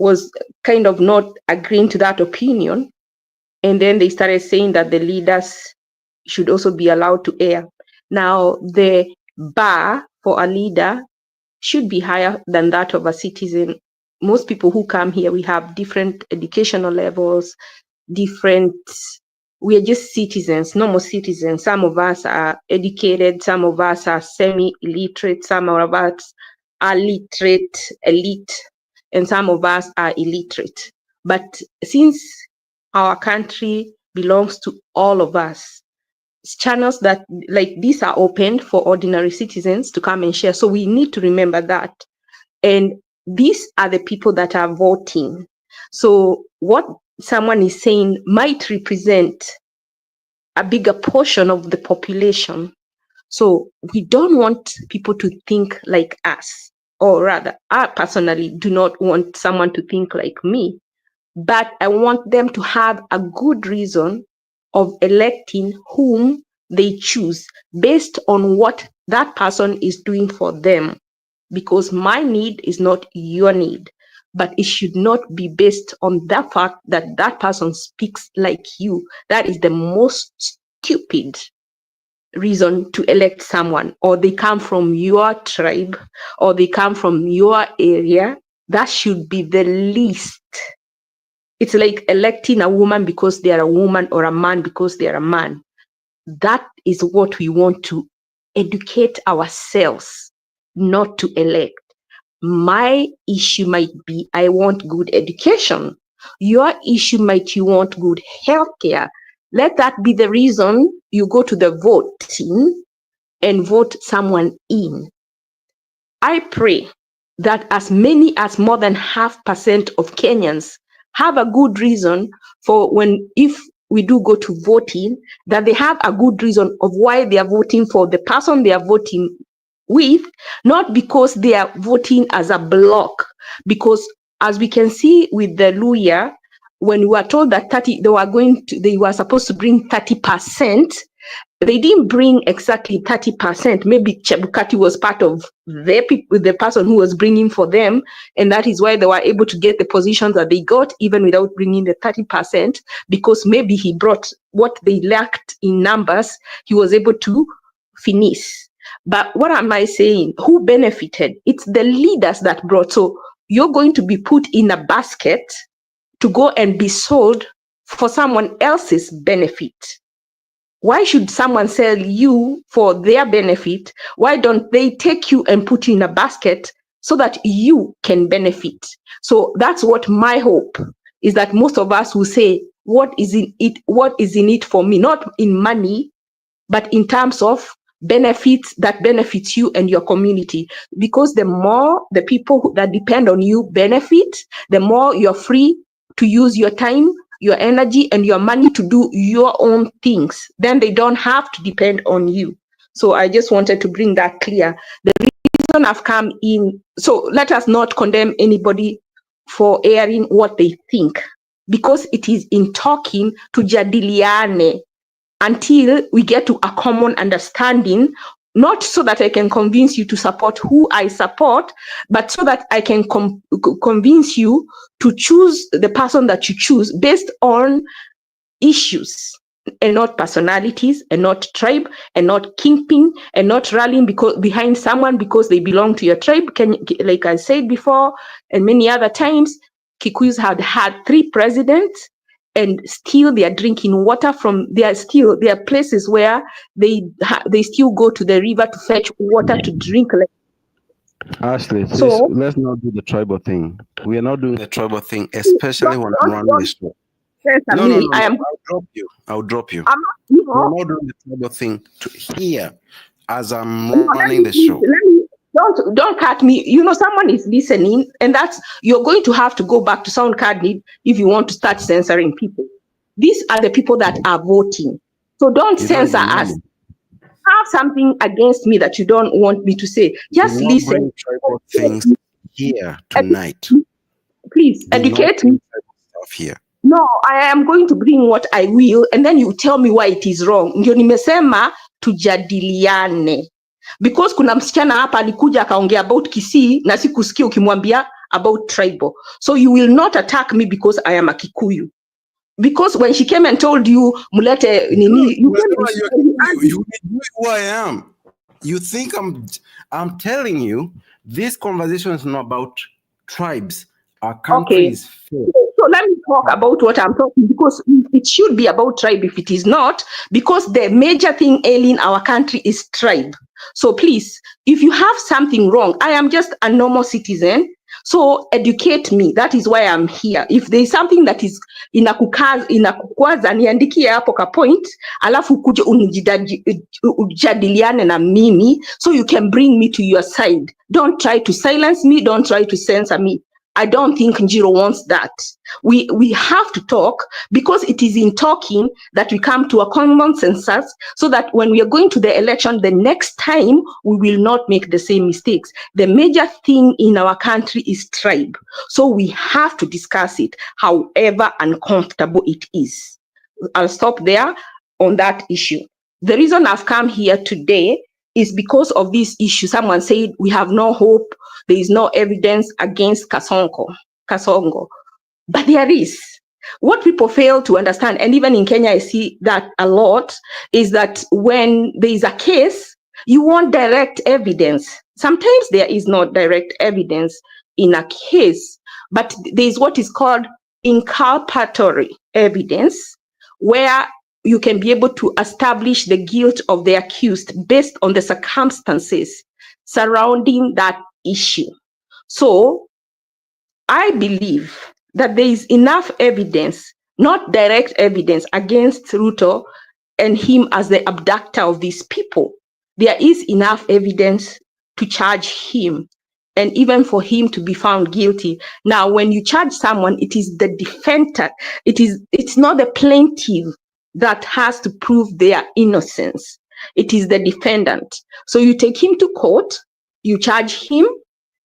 was kind of not agreeing to that opinion. And then they started saying that the leaders should also be allowed to air. Now, the bar for a leader should be higher than that of a citizen. Most people who come here, we have different educational levels, we are just citizens, normal citizens. Some of us are educated, some of us are semi-illiterate, some of us are literate, elite, and some of us are illiterate. But since our country belongs to all of us, channels that like these are opened for ordinary citizens to come and share. So we need to remember that. And these are the people that are voting. So what someone is saying might represent a bigger portion of the population. So we don't want people to think like us, or rather, I personally do not want someone to think like me, but I want them to have a good reason of electing whom they choose based on what that person is doing for them. Because my need is not your need, but it should not be based on the fact that that person speaks like you. That is the most stupid reason to elect someone, or they come from your tribe, or they come from your area. That should be the least. It's like electing a woman because they are a woman, or a man because they are a man. That is what we want to educate ourselves, not to elect. My issue might be I want good education. Your issue might you want good healthcare. Let that be the reason you go to the voting and vote someone in. I pray that as many as more than 0.5% of Kenyans have a good reason for if we do go to voting, that they have a good reason of why they are voting for the person they are voting with, not because they are voting as a block. Because as we can see with the Luya, when we were told that they were supposed to bring 30%, they didn't bring exactly 30%. Maybe Chebukati was part of the person who was bringing for them, and that is why they were able to get the positions that they got, even without bringing the 30%, because maybe he brought what they lacked in numbers, he was able to finish. But what am I saying? Who benefited? It's the leaders that brought. So you're going to be put in a basket to go and be sold for someone else's benefit. Why should someone sell you for their benefit? Why don't they take you and put you in a basket so that you can benefit? So that's what my hope is, that most of us will say, what is in it for me? Not in money, but in terms of benefits that benefits you and your community. Because the more the people that depend on you benefit, the more you're free to use your time, your energy, and your money to do your own things. Then they don't have to depend on you. So I just wanted to bring that clear. The reason I've come in, so let us not condemn anybody for airing what they think, because it is in talking to jadiliane until we get to a common understanding, not so that I can convince you to support who I support, but so that I can convince you to choose the person that you choose based on issues and not personalities and not tribe and not kingpin and not rallying behind someone because they belong to your tribe. Like I said before and many other times, Kikuyus had 3 presidents, and still they are drinking water from. There are places where they still go to the river to fetch water to drink. Ashley, please, So let's not do the tribal thing. We are not doing the tribal thing, especially when I'm running the show. No. I am. I'll drop you. I'm not, We're not doing the tribal thing here as I'm running the show. Don't cut me. Someone is listening, and you're going to have to go back to sound card need if you want to start censoring people. These are the people that are voting. So don't censor us. Have something against me that you don't want me to say. Just listen. Tribal things here tonight. Please educate me. Stuff here. No, I am going to bring what I will, and then you tell me why it is wrong. Ndio nimesema tujadiliane. Because kuna msichana hapa alikuja akaongea about Kisii na sikusikia ukimwambia about tribal. So you will not attack me because I am a Kikuyu. Because when she came and told you mulete nini, you knew who I am. You think I'm telling you this conversation is not about tribes. Our country is fair. So let me talk about what I'm talking, because it should be about tribe if it is not, because the major thing ailing our country is tribe. So please, if you have something wrong, I am just a normal citizen. So educate me. That is why I'm here. If there is something that is inakukwaza, niandikie hapo ka point, alafu kuje ujadiliane na mimi so you can bring me to your side. Don't try to silence me. Don't try to censor me. I don't think Njiro wants that. We have to talk, because it is in talking that we come to a common consensus, so that when we are going to the election the next time, we will not make the same mistakes. The major thing in our country is tribe. So we have to discuss it, however uncomfortable it is. I'll stop there on that issue. The reason I've come here today is because of this issue. Someone said we have no hope. There is no evidence against Kasongo. But there is. What people fail to understand, and even in Kenya I see that a lot, is that when there is a case, you want direct evidence. Sometimes there is not direct evidence in a case, but there is what is called inculpatory evidence, where you can be able to establish the guilt of the accused based on the circumstances surrounding that issue. So I believe that there is enough evidence, not direct evidence, against Ruto and him as the abductor of these people. There is enough evidence to charge him and even for him to be found guilty. Now, when you charge someone, it is the defendant, it's not the plaintiff that has to prove their innocence. It is the defendant. So you take him to court, you charge him,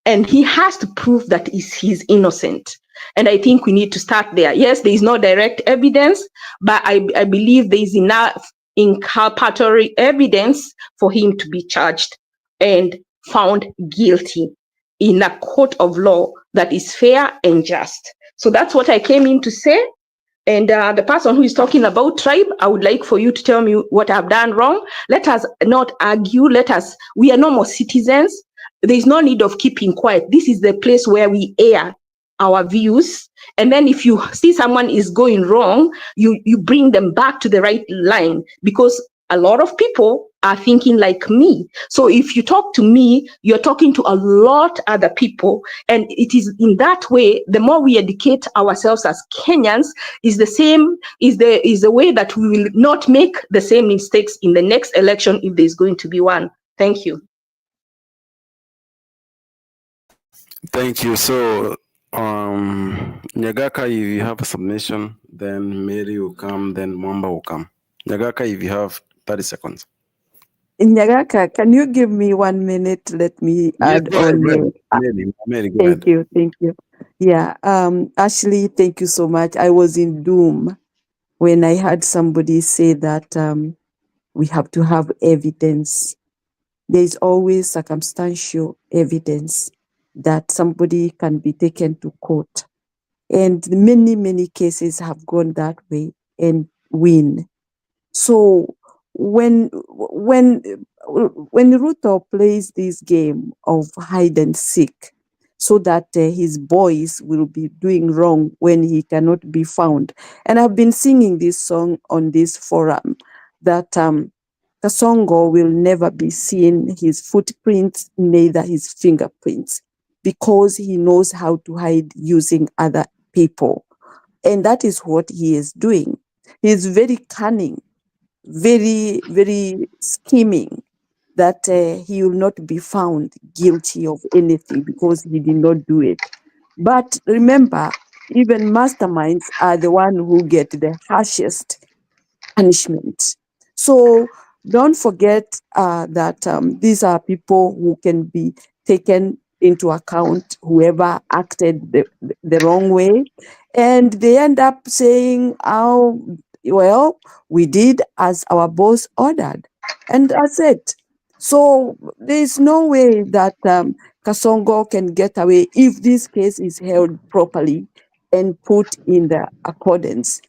and he has to prove that he's innocent. And I think we need to start there. Yes, there is no direct evidence, but I believe there is enough inculpatory evidence for him to be charged and found guilty in a court of law that is fair and just. So that's what I came in to say. And the person who is talking about tribe, I would like for you to tell me what I've done wrong. Let us not argue. We are normal citizens. There is no need of keeping quiet. This is the place where we air our views. And then if you see someone is going wrong, you bring them back to the right line, because a lot of people are thinking like me. So if you talk to me, you're talking to a lot other people. And it is in that way, the more we educate ourselves as Kenyans, is the way that we will not make the same mistakes in the next election, if there's going to be one. Thank you. Thank you. So, Nyagaka, if you have a submission, then Mary will come, then Mwamba will come. Nyagaka, if you have 30 seconds. Nyagaka, can you give me 1 minute? Let me add on. Mary, go Thank ahead. you. Yeah, Ashley, thank you so much. I was in doom when I heard somebody say that we have to have evidence. There is always circumstantial evidence that somebody can be taken to court. And many cases have gone that way and win. So when Ruto plays this game of hide and seek, so that his boys will be doing wrong when he cannot be found. And I've been singing this song on this forum that Kasongo will never be seen, his footprints, neither his fingerprints, because he knows how to hide using other people. And that is what he is doing. He is very cunning, very scheming, that he will not be found guilty of anything because he did not do it. But remember, even masterminds are the one who get the harshest punishment. So don't forget that these are people who can be taken into account, whoever acted the wrong way. And they end up saying, oh, well, we did as our boss ordered. And that's it. So there's no way that Kasongo can get away if this case is held properly and put in the accordance.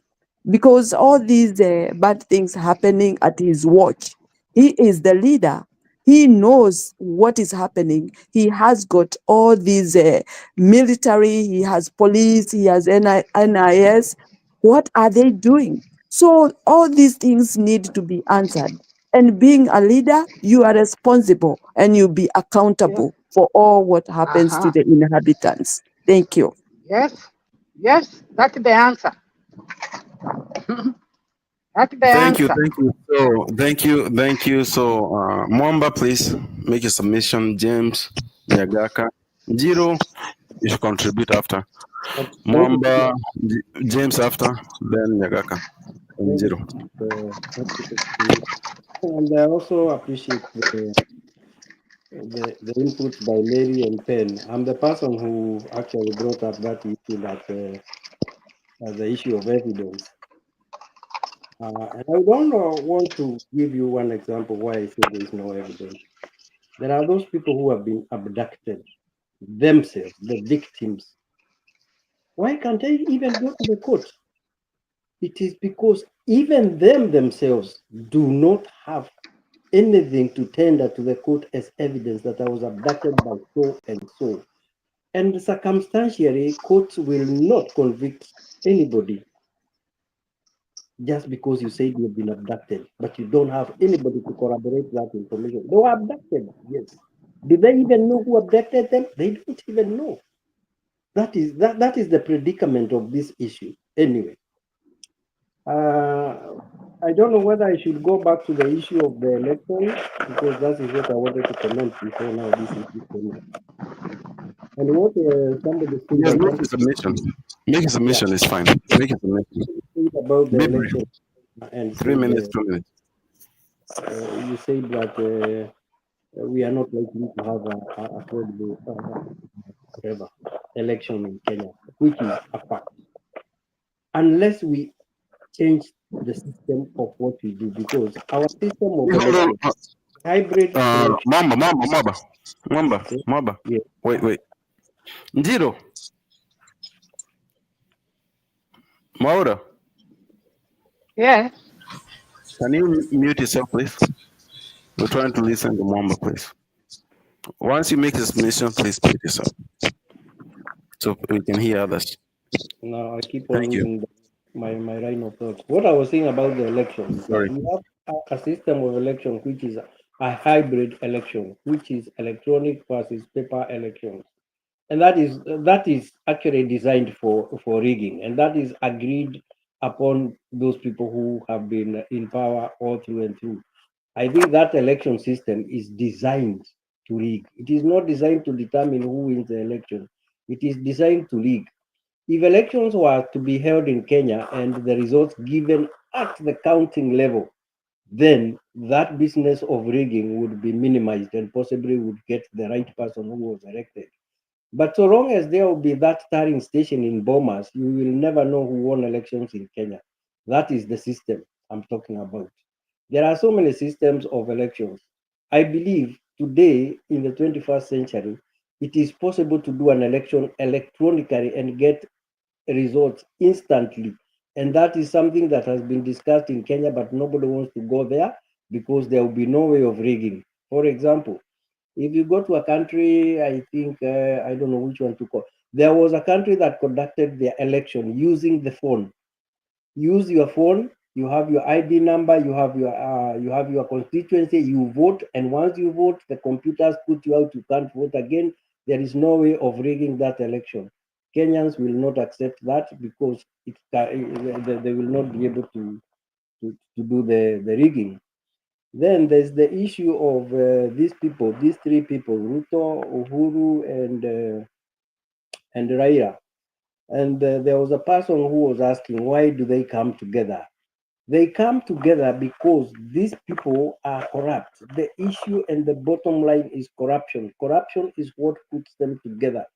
Because all these bad things happening at his watch, he is the leader. He knows what is happening. He has got all these military, he has police, he has NIS. What are they doing? So all these things need to be answered. And being a leader, you are responsible and you be accountable for all what happens to the inhabitants. Thank you. Yes, that's the answer. That's the Thank you. answer. So, thank you. So, Mwamba, please make a submission. James, Nyagaka, Jiro, you should contribute after. Thank you so Mwamba, much. James after, then Nyagaka and Thank Jiro. you. And I also appreciate the inputs by Mary and Pen. I'm the person who actually brought up that issue, that the issue of evidence. And I don't want to give you one example why I say there is no evidence. There are those people who have been abducted themselves, the victims. Why can't they even go to the court? It is because even them themselves do not have anything to tender to the court as evidence that I was abducted by so and so. And circumstantially, courts will not convict anybody just because you said you've been abducted, but you don't have anybody to corroborate that information. They were abducted, yes. Do they even know who abducted them? They don't even know. That is the predicament of this issue. Anyway, I don't know whether I should go back to the issue of the elections, because that is what I wanted to comment before now. This is the And what somebody said Yes, make about a submission. Make a submission is fine. Make a submission. about the Be brief. election and 3 said, minutes, 2 minutes. you said that we are not likely to have a credible whatever election in Kenya, which is a fact, unless we change the system of what we do, because our system of Hold on. election, hybrid election. Mamba. Yeah. Wait. Njiro. Maura. Yeah. Can you mute yourself, please? We're trying to listen to Mamba, please. Once you make the submission, please mute yourself so we can hear others. Now I keep on Thank you. losing my line of thought. What I was saying about the election is that Sorry. we have a system of election which is a hybrid election, which is electronic versus paper elections, and that is actually designed for rigging, and that is agreed upon those people who have been in power all through and through. I think that election system is designed to rig. It is not designed to determine who wins the election. It is designed to rig. If elections were to be held in Kenya and the results given at the counting level, then that business of rigging would be minimized and possibly would get the right person who was elected. But so long as there will be that tallying station in Bomas, you will never know who won elections in Kenya. That is the system I'm talking about. There are so many systems of elections. I believe today, in the 21st century, it is possible to do an election electronically and get results instantly. And that is something that has been discussed in Kenya, but nobody wants to go there because there will be no way of rigging. For example, if you go to a country, I think, I don't know which one to call. There was a country that conducted their election using the phone. Use your phone, you have your ID number, you have your constituency, you vote, and once you vote, the computers put you out, you can't vote again. There is no way of rigging that election. Kenyans will not accept that because they will not be able to do the rigging. Then there's the issue of these three people, Ruto, Uhuru, and Raila. And there was a person who was asking, why do they come together? They come together because these people are corrupt. The issue and the bottom line is corruption. Corruption is what puts them together.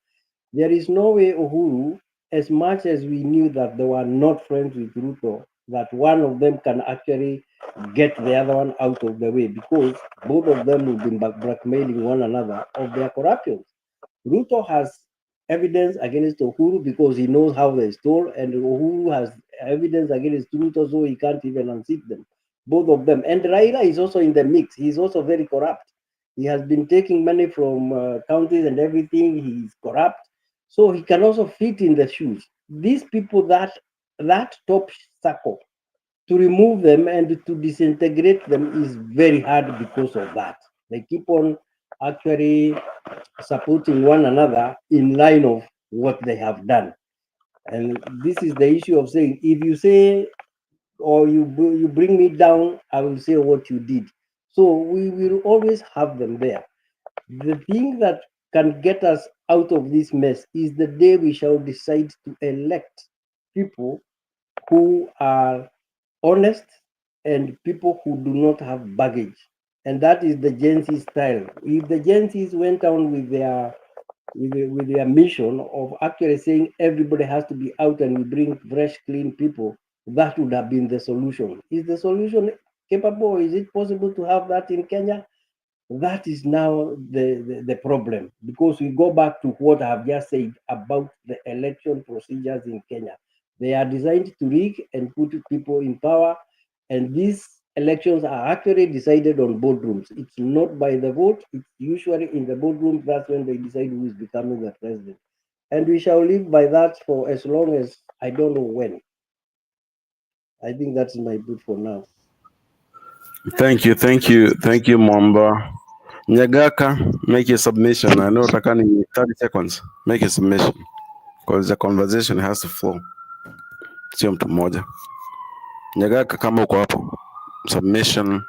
There is no way Uhuru, as much as we knew that they were not friends with Ruto, that one of them can actually get the other one out of the way because both of them will be blackmailing one another of their corruption. Ruto has evidence against Uhuru because he knows how they stole, and Uhuru has evidence against Ruto, so he can't even unseat them. Both of them. And Raila is also in the mix. He's also very corrupt. He has been taking money from counties and everything. He's corrupt. So he can also fit in the shoes. These people, that top circle, to remove them and to disintegrate them is very hard because of that. They keep on actually supporting one another in line of what they have done. And this is the issue of saying, if you say or you bring me down, I will say what you did. So we will always have them there. The thing that can get us out of this mess is the day we shall decide to elect people who are honest and people who do not have baggage. And that is the Gen Z style. If the Gen Zs went on with their mission of actually saying everybody has to be out and we bring fresh, clean people, that would have been the solution. Is the solution capable? Is it possible to have that in Kenya? That is now the problem, because we go back to what I have just said about the election procedures in Kenya. They are designed to rig and put people in power, and these elections are actually decided on boardrooms. It's not by the vote, it's usually in the boardroom. That's when they decide who is becoming the president. And we shall live by that for as long as I don't know when. I think that's my bit for now. Thank you, Mamba. Nyagaka, make your submission. I know Takani 30 seconds. Make a submission. Because the conversation has to flow. Sio mtu mmoja. Nyagaka kama uko hapo. Submission.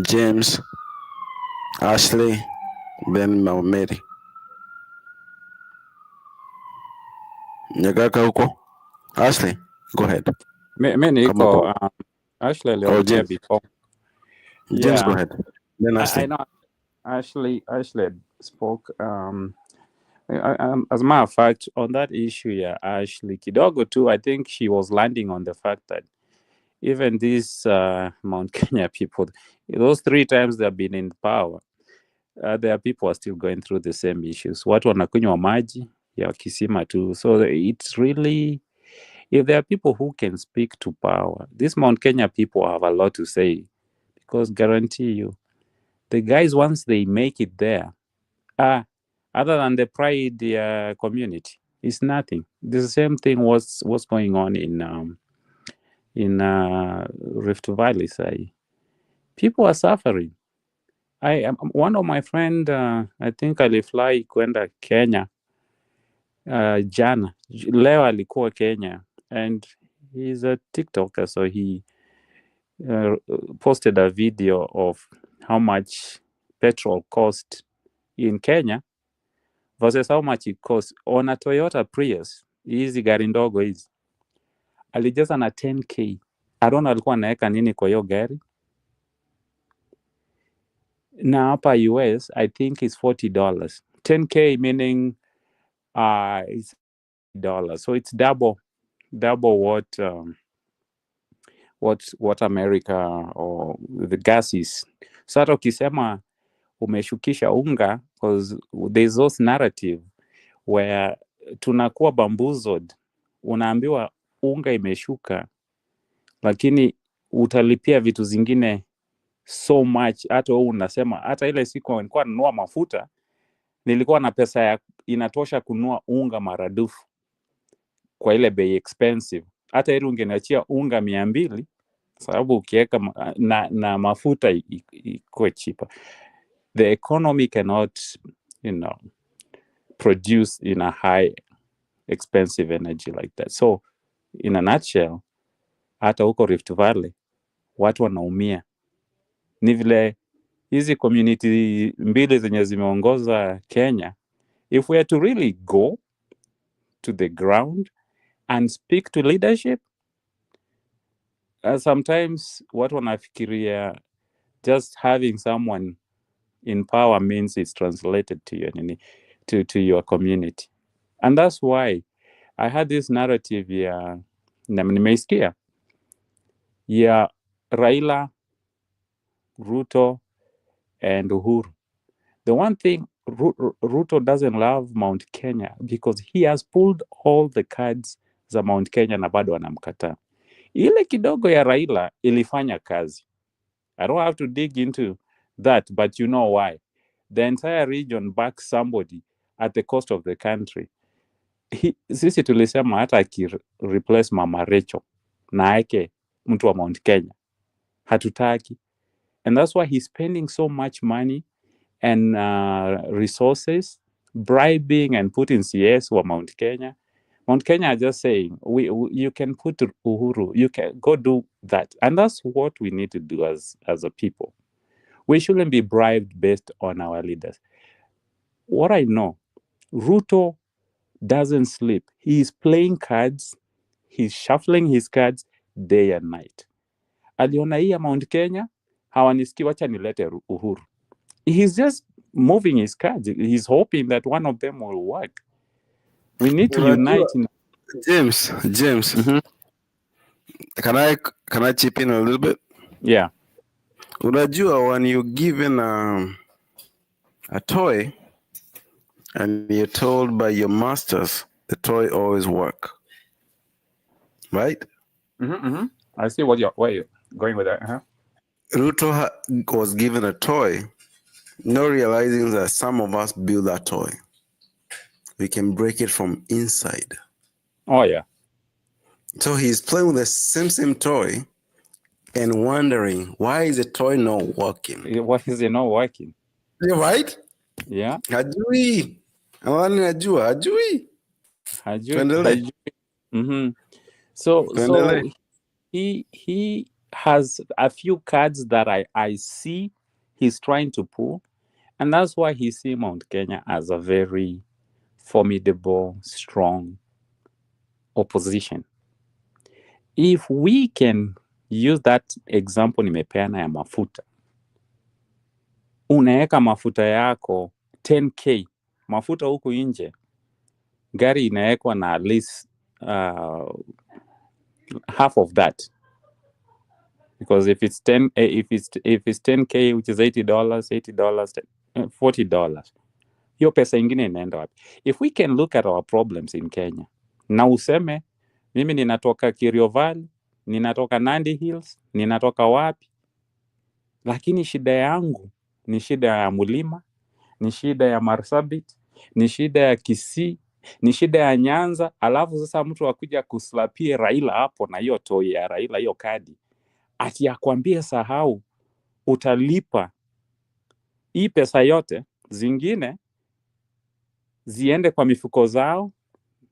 James, Ashley, then Mary. Nyagaka huko. Ashley, go ahead. Me Kama niko uko. Ashley Oh, aliongea James. before. James, go Yeah, ahead. Then I Ashley. know Ashley spoke. As a matter of fact, on that issue, yeah, Ashley kidogo too. I think she was landing on the fact that even these Mount Kenya people, those 3 times they've been in power, their people are still going through the same issues. Watu wanakunywa maji ya kisima too. So it's really, if there are people who can speak to power, these Mount Kenya people have a lot to say, because guarantee you, the guys, once they make it there, other than the pride community, it's nothing. The same thing was what's going on in Rift Valley. Say, people are suffering. I am one of my friend. I think alifly kwenda Kenya jana. Leo alikuwa Kenya, and he's a TikToker, so he posted a video of how much petrol cost in Kenya versus how much it costs on a Toyota Prius. Hizi gari ndogo hizi alijaza na 10k. I don't know alikuwa anaweka nini kwa hiyo gari. Na hapa US I think it's $40. 10k meaning it's $40. So it's double what America or the gas is. So hata ukisema umeshukisha unga, because there's those narrative where tunakuwa bamboozled, unaambiwa unga imeshuka, lakini utalipia vitu zingine so much. Hata wewe unasema, hata ile siku nilikuwa nanunua mafuta, nilikuwa na pesa ya inatosha kununua unga maradufu kwa ile bei expensive. Hata ili ungeniachia unga 200, sababu ukiweka na mafuta ikuwe cheaper. The economy cannot, produce in a high expensive energy like that. So in a nutshell, hata huko Rift Valley watu wanaumia. Ni vile hizi community mbili zenye zimeongoza Kenya, if we are to really go to the ground and speak to leadership, sometimes watu wanafikiria just having someone in power means it's translated to your to your community. And that's why I had this narrative ya nimeisikia ya Raila, Ruto and Uhuru. The one thing Ruto doesn't love Mount Kenya because he has pulled all the cards za Mount Kenya na bado anamkataa. Ile kidogo ya Raila ilifanya kazi. I don't have to dig into that, but you know why. The entire region backs somebody at the cost of the country. Sisi tulisema hata replace Mama Rachel na aeke mtu wa Mount Kenya, hatutaki. And that's why he's spending so much money and resources, bribing and putting CS for Mount Kenya. Mount Kenya are just saying, you can put Uhuru, you can go do that. And that's what we need to do as a people. We shouldn't be bribed based on our leaders. What I know, Ruto doesn't sleep. He's playing cards. He's shuffling his cards day and night. Aliona hii ya Mount Kenya, hawanisikii, wacha nilete Uhuru. He's just moving his cards. He's hoping that one of them will work. We need to unite. James, mm-hmm. Can I chip in a little bit? Yeah. Unajua, when you're given a toy and you're told by your masters the toy always work, right? Mm-hmm, mm-hmm. I see where you're going with that. Uh-huh. Ruto was given a toy, not realizing that some of us build that toy. We can break it from inside. Oh, yeah. So he's playing with the same toy and wondering, why is the toy not working? Why is it not working? You're right? Yeah. Hajui. Hajui. Mm-hmm. So he has a few cards that I see he's trying to pull, and that's why he sees Mount Kenya as a very formidable, strong opposition. If we can use that example nimepeana ya mafuta, unaweka mafuta yako 10k mafuta huku nje, gari inawekwa na at least half of that, because if it's 10k which is $80, $40, hiyo pesa ingine inaenda wapi? If we can look at our problems in Kenya na useme mimi ninatoka Kerio Valley, ninatoka Nandi Hills, ninatoka wapi, lakini shida yangu ni shida ya Mulima, ni shida ya Marsabit, ni shida ya Kisii, ni shida ya Nyanza, alafu sasa mtu akuja kuslapie Raila hapo na hiyo toi ya Raila, hiyo kadi, ati akwambie sahau, utalipa hii pesa yote, zingine ziende kwa mifuko zao,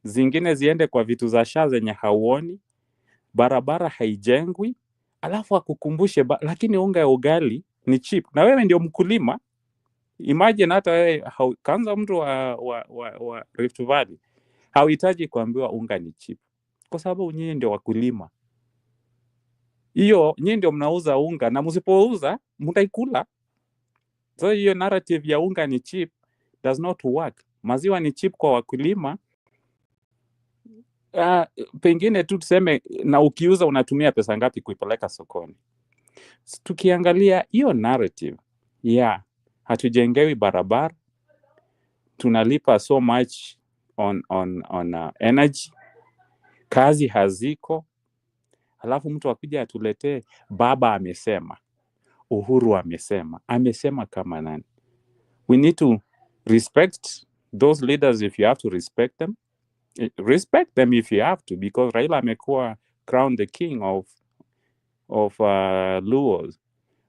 zingine ziende kwa vitu za SHA zenye hauoni, barabara haijengwi, alafu akukumbushe lakini unga ya ugali ni cheap, na wewe ndio mkulima. Imagine hata wewe kanza mtu wa Rift Valley hauhitaji kuambiwa unga ni cheap, kwa sababu nyinyi ndio wakulima. Hiyo nyinyi ndio mnauza unga, na msipouza mtaikula. So hiyo narrative ya unga ni cheap does not work. Maziwa ni cheap kwa wakulima. Pengine tu tuseme, na ukiuza unatumia pesa ngapi kuipeleka sokoni. Tukiangalia hiyo narrative, hatujengewi barabara, tunalipa so much on energy, kazi haziko, alafu mtu akija atuletee baba amesema, Uhuru amesema kama nani? We need to respect those leaders if you have to respect them. Respect them if you have to, because Raila amekuwa crowned the king of Luos.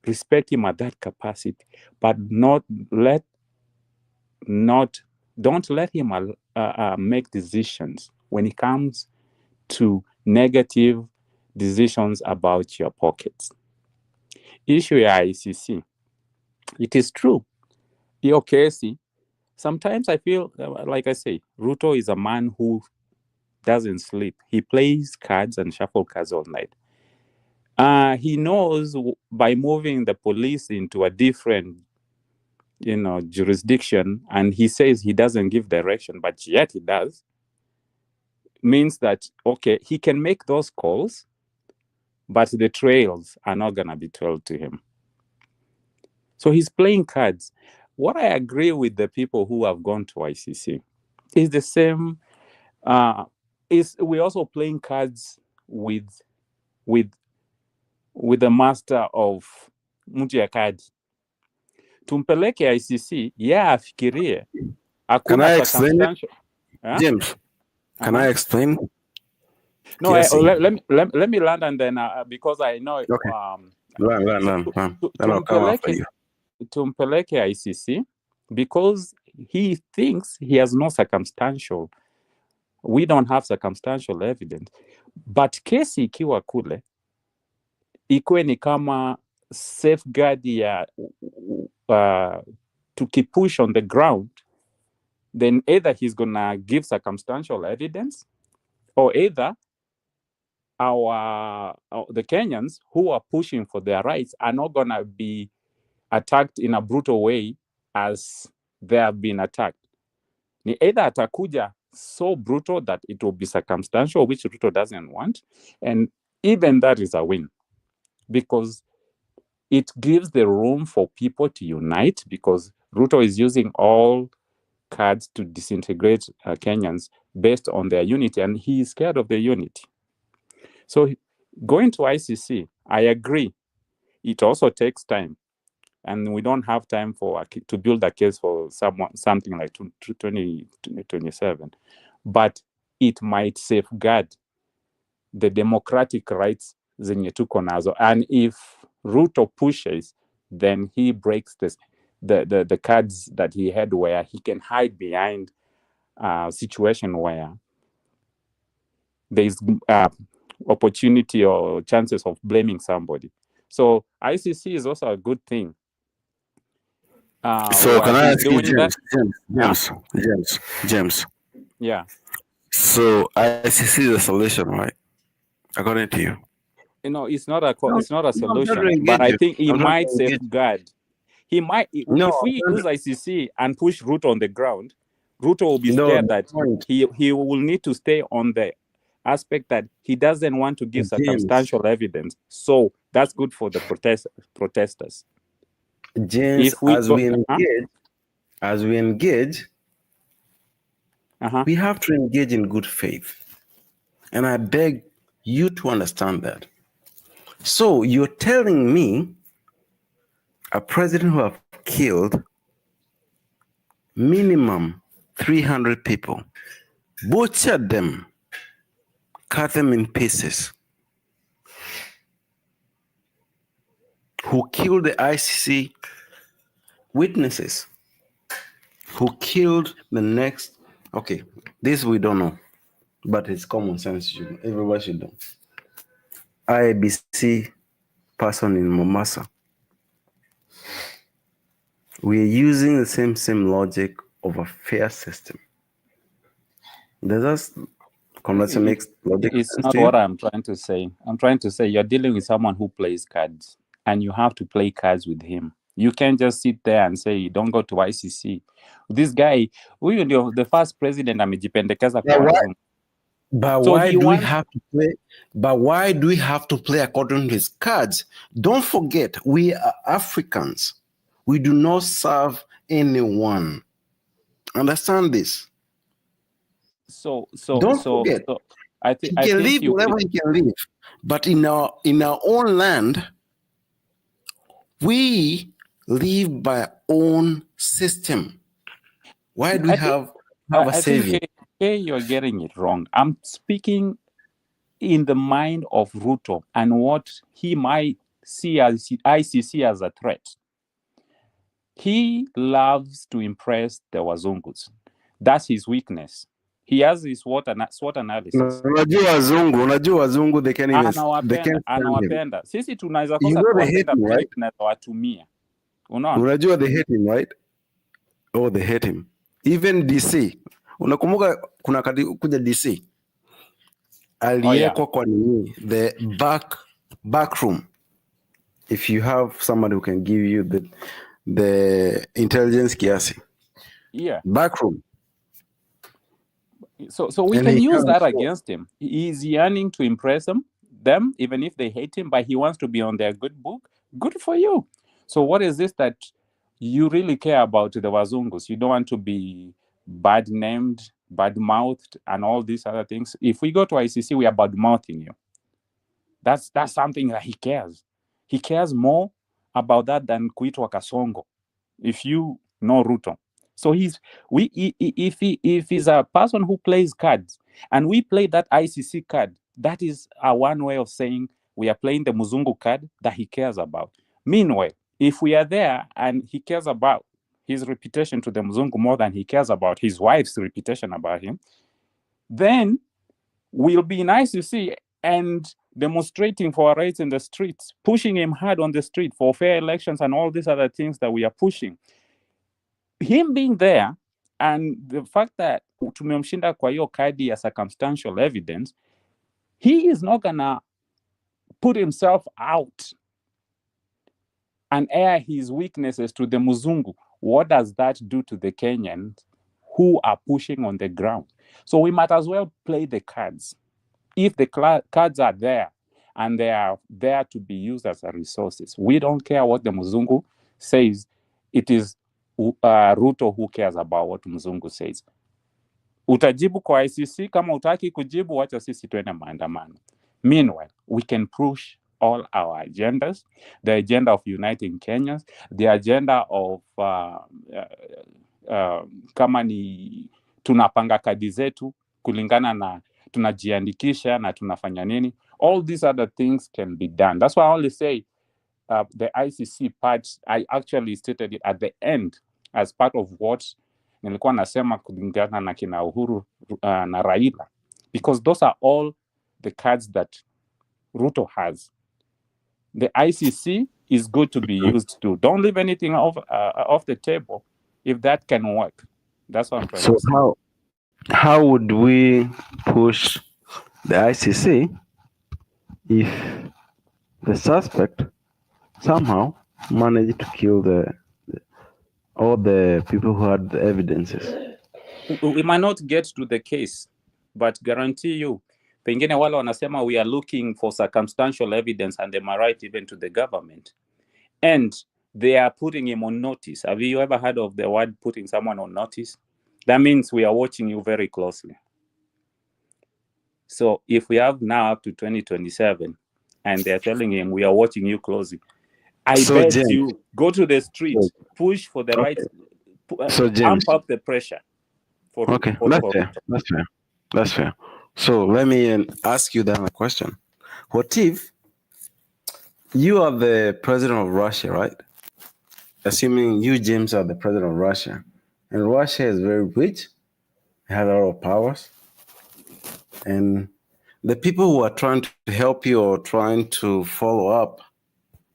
Respect him at that capacity, but don't let him make decisions when it comes to negative decisions about your pockets. Issue ya ICC, it is true. Hiyo kesi, sometimes I feel, like I say, Ruto is a man who doesn't sleep. He plays cards and shuffle cards all night. He knows by moving the police into a different, jurisdiction, and he says he doesn't give direction, but yet he does, means that, okay, he can make those calls, but the trails are not going to be told to him. So he's playing cards. What I agree with the people who have gone to ICC is the same. We're also playing cards with the master of mtu ya kadi. Tumpeleke ICC, afikirie. Can I explain it? James, can I explain? No, let me land, and then because I know it. Okay. Learn. Then I'll come after you. Tumpeleke ICC because he thinks he has no circumstantial. We don't have circumstantial evidence. But kesi ikiwa kule, ikuwe ni kama safeguard ya tukipush on the ground, then either he's gonna give circumstantial evidence, or either the Kenyans who are pushing for their rights are not gonna be attacked in a brutal way as they have been attacked. Ni either atakuja so brutal that it will be circumstantial, which Ruto doesn't want, and even that is a win, because it gives the room for people to unite, because Ruto is using all cards to disintegrate Kenyans based on their unity, and he is scared of the unity. So going to ICC, I agree, it also takes time, and we don't have time to build a case for something like 2027, but it might safeguard the democratic rights zenye tuko nazo. And if Ruto pushes, then he breaks the cards that he had, where he can hide behind a situation where there is opportunity or chances of blaming somebody. So ICC is also a good thing. So can I ask you, James? Huh? James? Yeah. So ICC is the solution, right? According to you. It's not a No, it's not a no, I'm trying to solution, but engage I you. think it I'm trying might to engage. safeguard. He might, No, if we use ICC and push Ruto on the ground, Ruto will be no, scared the that point, he will need to stay on the aspect that he doesn't want to give James, circumstantial evidence. So that's good for the protesters. James, If we as go, we engage, we have to engage in good faith. And I beg you to understand that. So you're telling me a president who have killed minimum 300 people, butchered them, cut them in pieces, who killed the ICC witnesses, who killed the next, okay, this we don't know, but it's common sense, everybody should know. IABC person in Mombasa. We are using the same logic of a fair system. Does that conversation make logic It's sense not to you? what I'm trying to say. I'm trying to say you're dealing with someone who plays cards, and you have to play cards with him. You can't just sit there and say, don't go to ICC. This guy, huyu ndio the first president amejipendekeza kwa wazungu. But So why he do we wants, have to play? But why do we have to play according to his cards? Don't forget, we are Africans. We do not serve anyone. Understand this. so Don't forget. I He think can live you wherever he can live, but in our own land, we live by our own system. Why do we have a I savior? think you're getting it wrong. I'm speaking in the mind of Ruto and what he might see as ICC as a threat. He loves to impress the Wazungus. That's his weakness. He has his SWOT analysis. Unajua wazungu, they can't stand him. Anawapenda. Sisi tunaweza You kosa know they hate kuwapenda, him, lakini right? tunaweza watumia. Unaona? Unajua they hate him, right? Oh, they hate him. Even DC. Unakumbuka kuna kuja DC? Aliyekwa kwa nini? The back room. If you have somebody who can give you the intelligence kiasi. Yeah. Back room. So we can use that against him. He's yearning to impress them, even if they hate him, but he wants to be on their good book. Good for you. So what is this that you really care about the Wazungus? You don't want to be bad named, bad mouthed, and all these other things. If we go to ICC, we are bad mouthing you. That's something that he cares. He cares more about that than kuitwa Kasongo. If you know Ruto. So if he's a person who plays cards and we play that ICC card, that is one way of saying we are playing the Muzungu card that he cares about. Meanwhile, if we are there and he cares about his reputation to the Muzungu more than he cares about his wife's reputation about him, then we'll be in ICC and demonstrating for our rights in the streets, pushing him hard on the street for fair elections and all these other things that we are pushing. Him being there and the fact that tumemshinda kwa hiyo kadi ya circumstantial evidence, he is not gonna put himself out and air his weaknesses to the Muzungu. What does that do to the Kenyans who are pushing on the ground? So we might as well play the cards. If the cards are there and they are there to be used as resources, we don't care what the Muzungu says. It is Ruto who cares about what Mzungu says. Utajibu kwa ICC, kama utaki kujibu, wacha sisi tuende maandamano. Meanwhile, we can push all our agendas, the agenda of uniting Kenyans, the agenda of kama ni tunapanga kadi zetu kulingana na tunajiandikisha na tunafanya nini. All these other things can be done. That's why I only say the ICC part, I actually stated it at the end as part of what nilikuwa nasema kulingana na kina Uhuru na Raila, because those are all the cards that Ruto has. The ICC is good to be used to. Don't leave anything off the table if that can work. That's what I'm trying to say. how would we push the ICC if the suspect somehow managed to kill all the people who had the evidences? We might not get to the case, but guarantee you, pengine wale wanasema we are looking for circumstantial evidence and they might write even to the government. And they are putting him on notice. Have you ever heard of the word putting someone on notice? That means we are watching you very closely. So if we have now up to 2027 and they're telling him we are watching you closely, I bet James, you go to the street, push for the right, James, amp up the pressure. Okay, that's fair. That's fair. That's fair. So let me ask you then a question. What if you are the president of Russia, right? Assuming you, James, are the president of Russia, and Russia is very rich, has a lot of powers, and the people who are trying to help you or trying to follow up,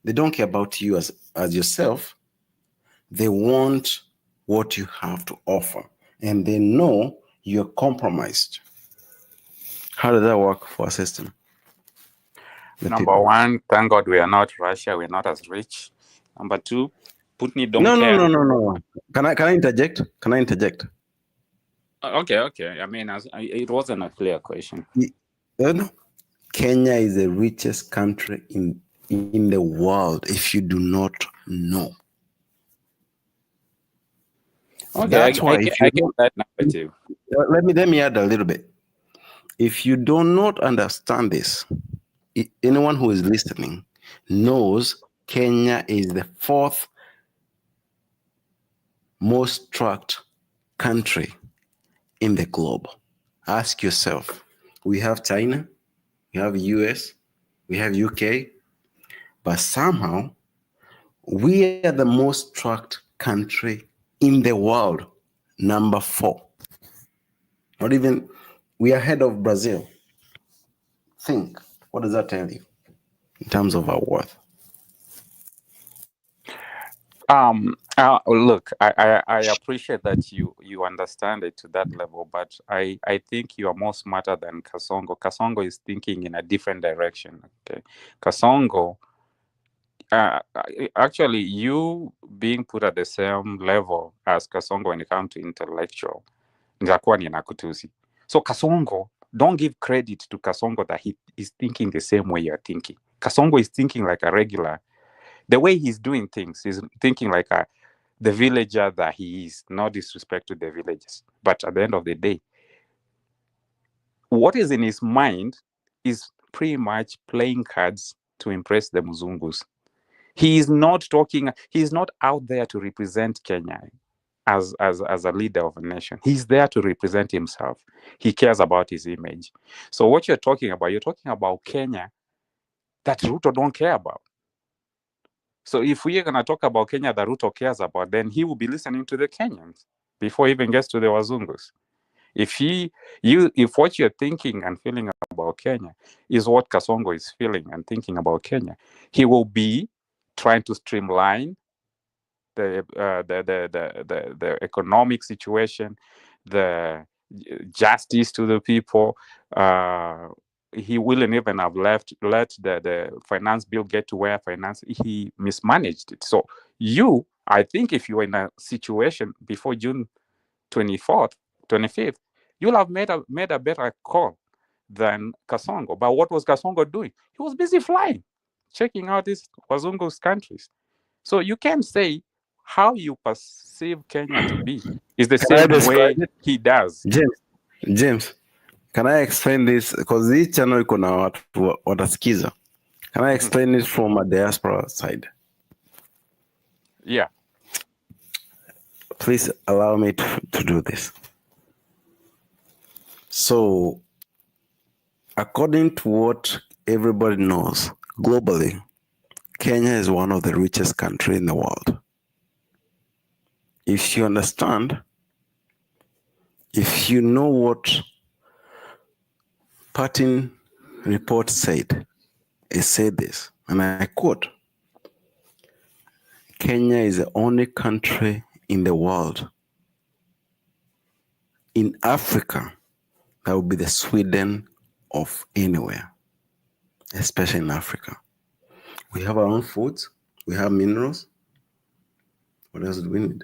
they don't care about you as yourself. They want what you have to offer, and they know you're compromised. How does that work for a system? Number one, thank God we are not Russia. We're not as rich. Number two, Putin don't care. No. Can I interject? Can I interject? Okay. I mean, it wasn't a clear question. No. Kenya is the richest country in the world, if you do not know. Okay, That's why I get that narrative. Let me add a little bit. If you do not understand this, anyone who is listening knows Kenya is the fourth most tracked country in the globe. Ask yourself, we have China, we have US, we have UK, but somehow we are the most tracked country in the world, number 4. Not even, we are ahead of Brazil. Think, what does that tell you in terms of our worth? Look, I appreciate that you understand it to that level, but I think you are more smarter than Kasongo. Kasongo is thinking in a different direction. Okay, Kasongo, actually, you being put at the same level as Kasongo when it comes to intellectual, nitakuwa ninakutusi. So Kasongo, don't give credit to Kasongo that he is thinking the same way you're thinking. Kasongo is thinking like a regular. The way he's doing things, he's thinking like the villager that he is. No disrespect to the villagers, but at the end of the day, what is in his mind is pretty much playing cards to impress the Muzungus. He is not talking. He is not out there to represent Kenya as a leader of a nation. He's there to represent himself. He cares about his image. So what you're talking about Kenya that Ruto don't care about. So if we are going to talk about Kenya that Ruto cares about, then he will be listening to the Kenyans before he even gets to the Wazungus. If what you're thinking and feeling about Kenya is what Kasongo is feeling and thinking about Kenya, he will be trying to streamline the economic situation, the justice to the people. He wouldn't even have let the finance bill get to where he mismanaged it. So I think if you were in a situation before June 25th, you'll have made a better call than Kasongo. But what was Kasongo doing? He was busy flying, checking out these Wazungu's countries. So you can't say how you perceive Kenya to be is the same way he does. James, can I explain this? Because this channel iko na watu watasikiza. Can I explain it from a diaspora side? Yeah. Please allow me to do this. So, according to what everybody knows, globally, Kenya is one of the richest countries in the world. If you understand, if you know what Partin report said, it said this, and I quote, Kenya is the only country in the world in Africa, that would be the Sweden of anywhere, especially in Africa. We have our own foods, we have minerals. What else do we need?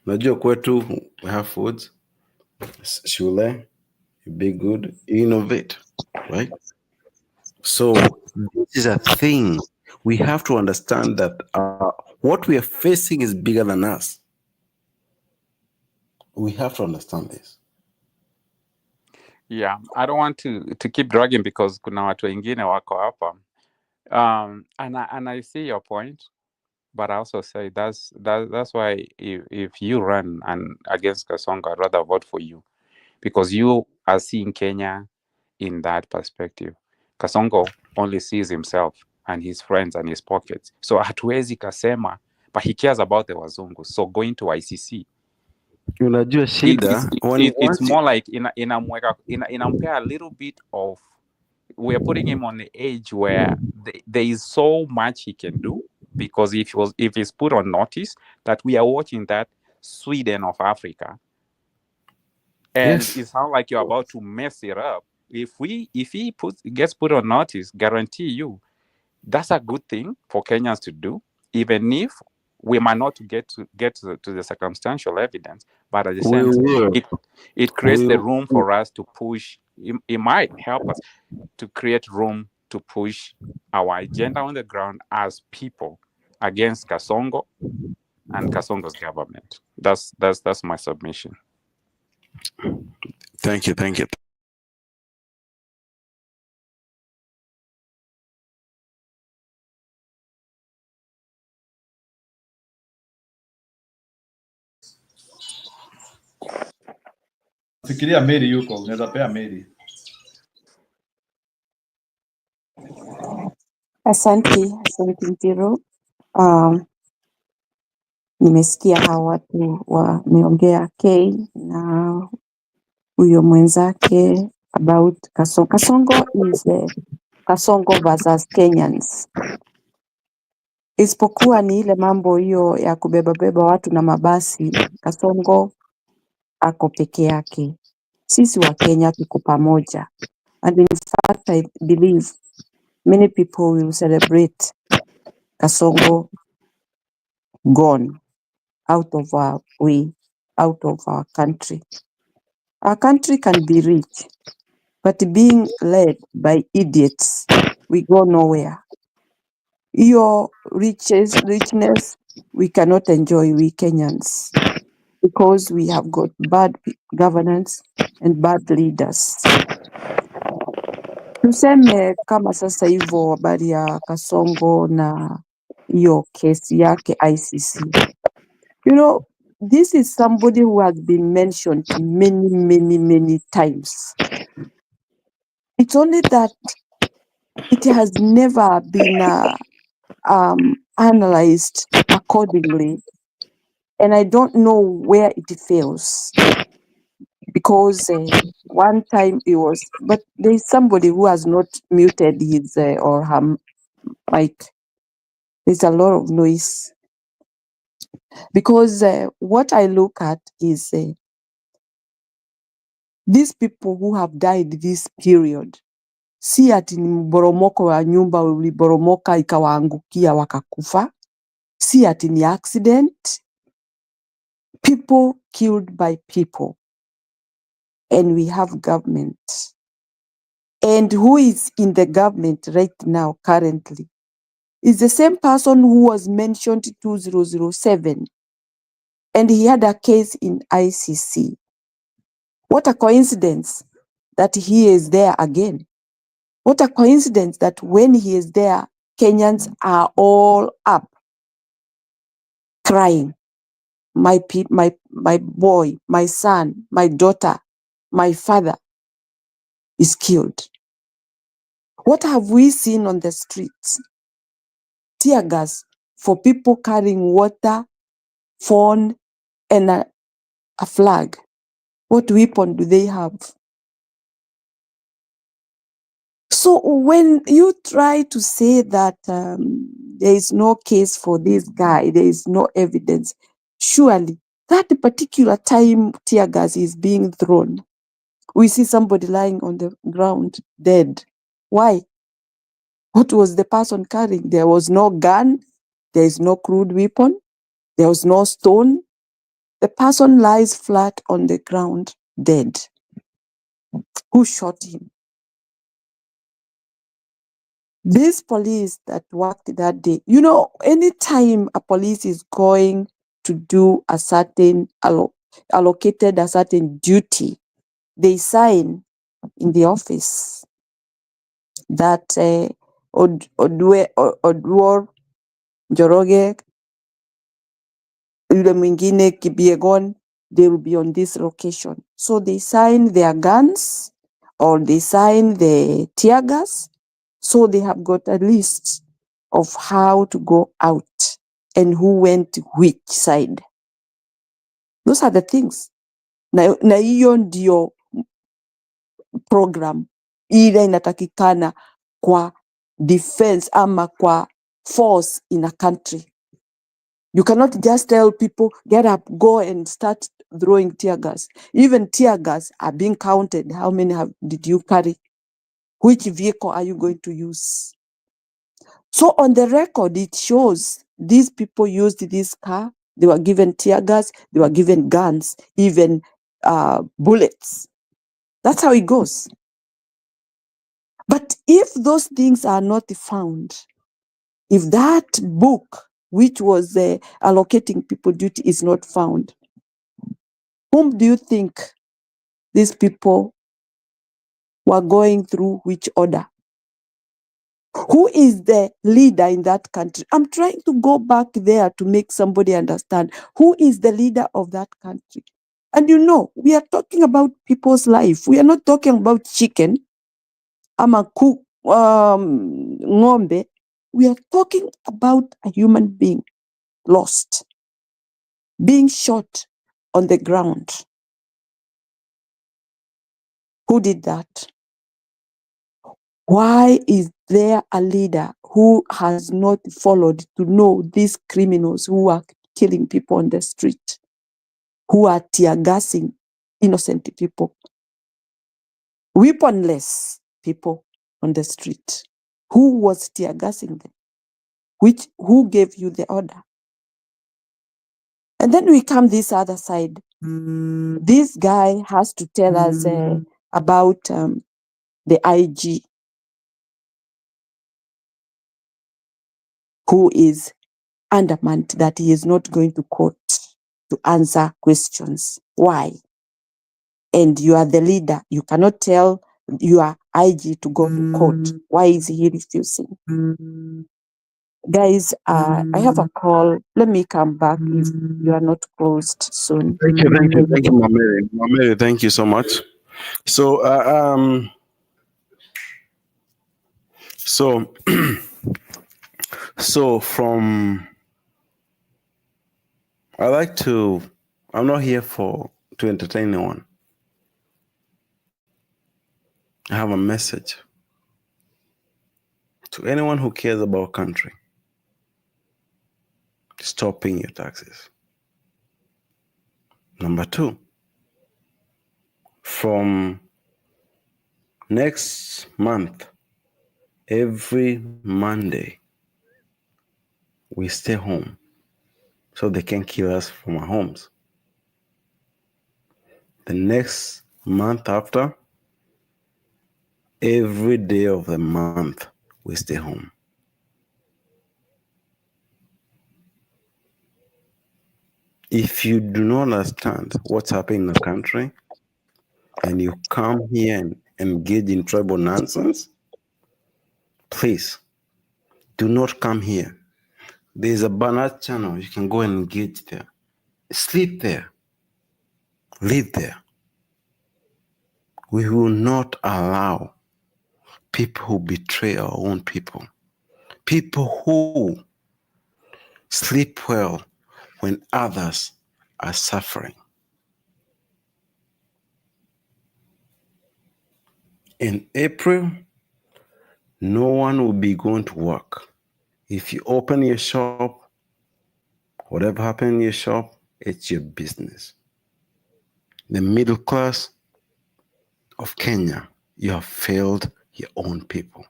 Najua kwetu, we have foods, shule, you be good, you innovate, right? So this is a thing. We have to understand that what we are facing is bigger than us. We have to understand this. Yeah, I don't want to keep dragging because kuna watu wengine wako hapa. And I see your point, but I also say that's why if you run against Kasongo, I'd rather vote for you, because you are seeing Kenya in that perspective. Kasongo only sees himself and his friends and his pockets. So hatuwezi kasema, but he cares about the wazungu. So going to ICC, Unajua shida, it's more like inampea a little bit of, we're putting him on the edge where there is so much he can do, because if he's put on notice that we are watching that Sweden of Africa, and yes, it sounds like you're about to mess it up. If he gets put on notice, guarantee you that's a good thing for Kenyans to do, even if we might not get to the circumstantial evidence, but at the same time, it creates the room for us to push. It might help us to create room to push our agenda on the ground as people against Kasongo and Kasongo's government. That's my submission. Thank you. Fikiria Mary yuko, unaweza pea Mary. Asante Mpiro. Nimesikia hawa watu wameongea K na huyo mwenzake about Kasongo. Kasongo is Kasongo versus Kenyans. Isipokuwa ni ile mambo hiyo ya kubeba watu na mabasi, Kasongo ako peke yake. Sisi wa Kenya tuko pamoja. And in fact, I believe many people will celebrate Kasongo gone out of our way, out of our country. Our country can be rich, but being led by idiots, we go nowhere. Your richness, we cannot enjoy, we Kenyans, because we have got bad governance and bad leaders. Tuseme kama sasa hivyo habari ya Kasongo na hiyo kesi yake ICC. You know, this is somebody who has been mentioned many times. It's only that it has never been analyzed accordingly. And I don't know where it fails. Because one time it was, but there is somebody who has not muted his or her mic. There's a lot of noise. Because what I look at is these people who have died this period, si ati ni mboromoko wa nyumba uliboromoka ikawaangukia wakakufa, si ati ni accident, people killed by people. And we have government. And who is in the government right now currently is the same person who was mentioned 2007. And he had a case in ICC. What a coincidence that he is there again. What a coincidence that when he is there, Kenyans are all up crying. My boy, my son, my daughter, my father is killed. What have we seen on the streets? Tear gas for people carrying water, phone, and a flag. What weapon do they have? So when you try to say that there is no case for this guy, there is no evidence, surely That particular time tear gas is being thrown, we see somebody lying on the ground, dead. Why? What was the person carrying? There was no gun, there is no crude weapon, there was no stone. The person lies flat on the ground, dead. Who shot him? This police that worked that day, you know, anytime a police is going to do a certain allocated a certain duty, they sign in the office that Oduor Njoroge, yule mwingine Kibiegon, they will be on this location. So they sign their guns or they sign the tear gas. So they have got a list of how to go out and who went to which side. Those are the things. Na hiyo ndio program ile inatakikana kwa defense ama kwa force in a country. You cannot just tell people, get up, go and start throwing tear gas. Even tear gas are being counted. How many did you carry? Which vehicle are you going to use? So on the record, it shows these people used this car. They were given tear gas. They were given guns, even bullets. That's how it goes. But if those things are not found, if that book, which was allocating people duty, is not found, whom do you think these people were going through which order? Who is the leader in that country? I'm trying to go back there to make somebody understand who is the leader of that country. And you know, we are talking about people's life. We are not talking about chicken, ng'ombe. We are talking about a human being lost, being shot on the ground. Who did that? Why is there a leader who has not followed to know these criminals who are killing people on the street, who are tear gassing innocent people, weaponless people on the street? Who was tear gassing them? Who gave you the order? And then we come this other side. This guy has to tell us about the IG, who is adamant that he is not going to court to answer questions. Why? And you are the leader. You cannot tell your IG to go to court. Why is he refusing? Guys, I have a call. Let me come back if you are not closed soon. Thank you, Mamere. Mamere, thank you so much. So, so from, I'm not here to entertain anyone. I have a message to anyone who cares about country. Stop paying your taxes. Number 2, from next month, every Monday, we stay home so they can kill us from our homes. The next month after, every day of the month, we stay home. If you do not understand what's happening in the country, and you come here and engage in tribal nonsense, please do not come here. There's a Banat channel. You can go and engage there. Sleep there. Live there. We will not allow people who betray our own people, people who sleep well when others are suffering. In April, no one will be going to work. If you open your shop, whatever happened in your shop, it's your business. The middle class of Kenya, you have failed your own people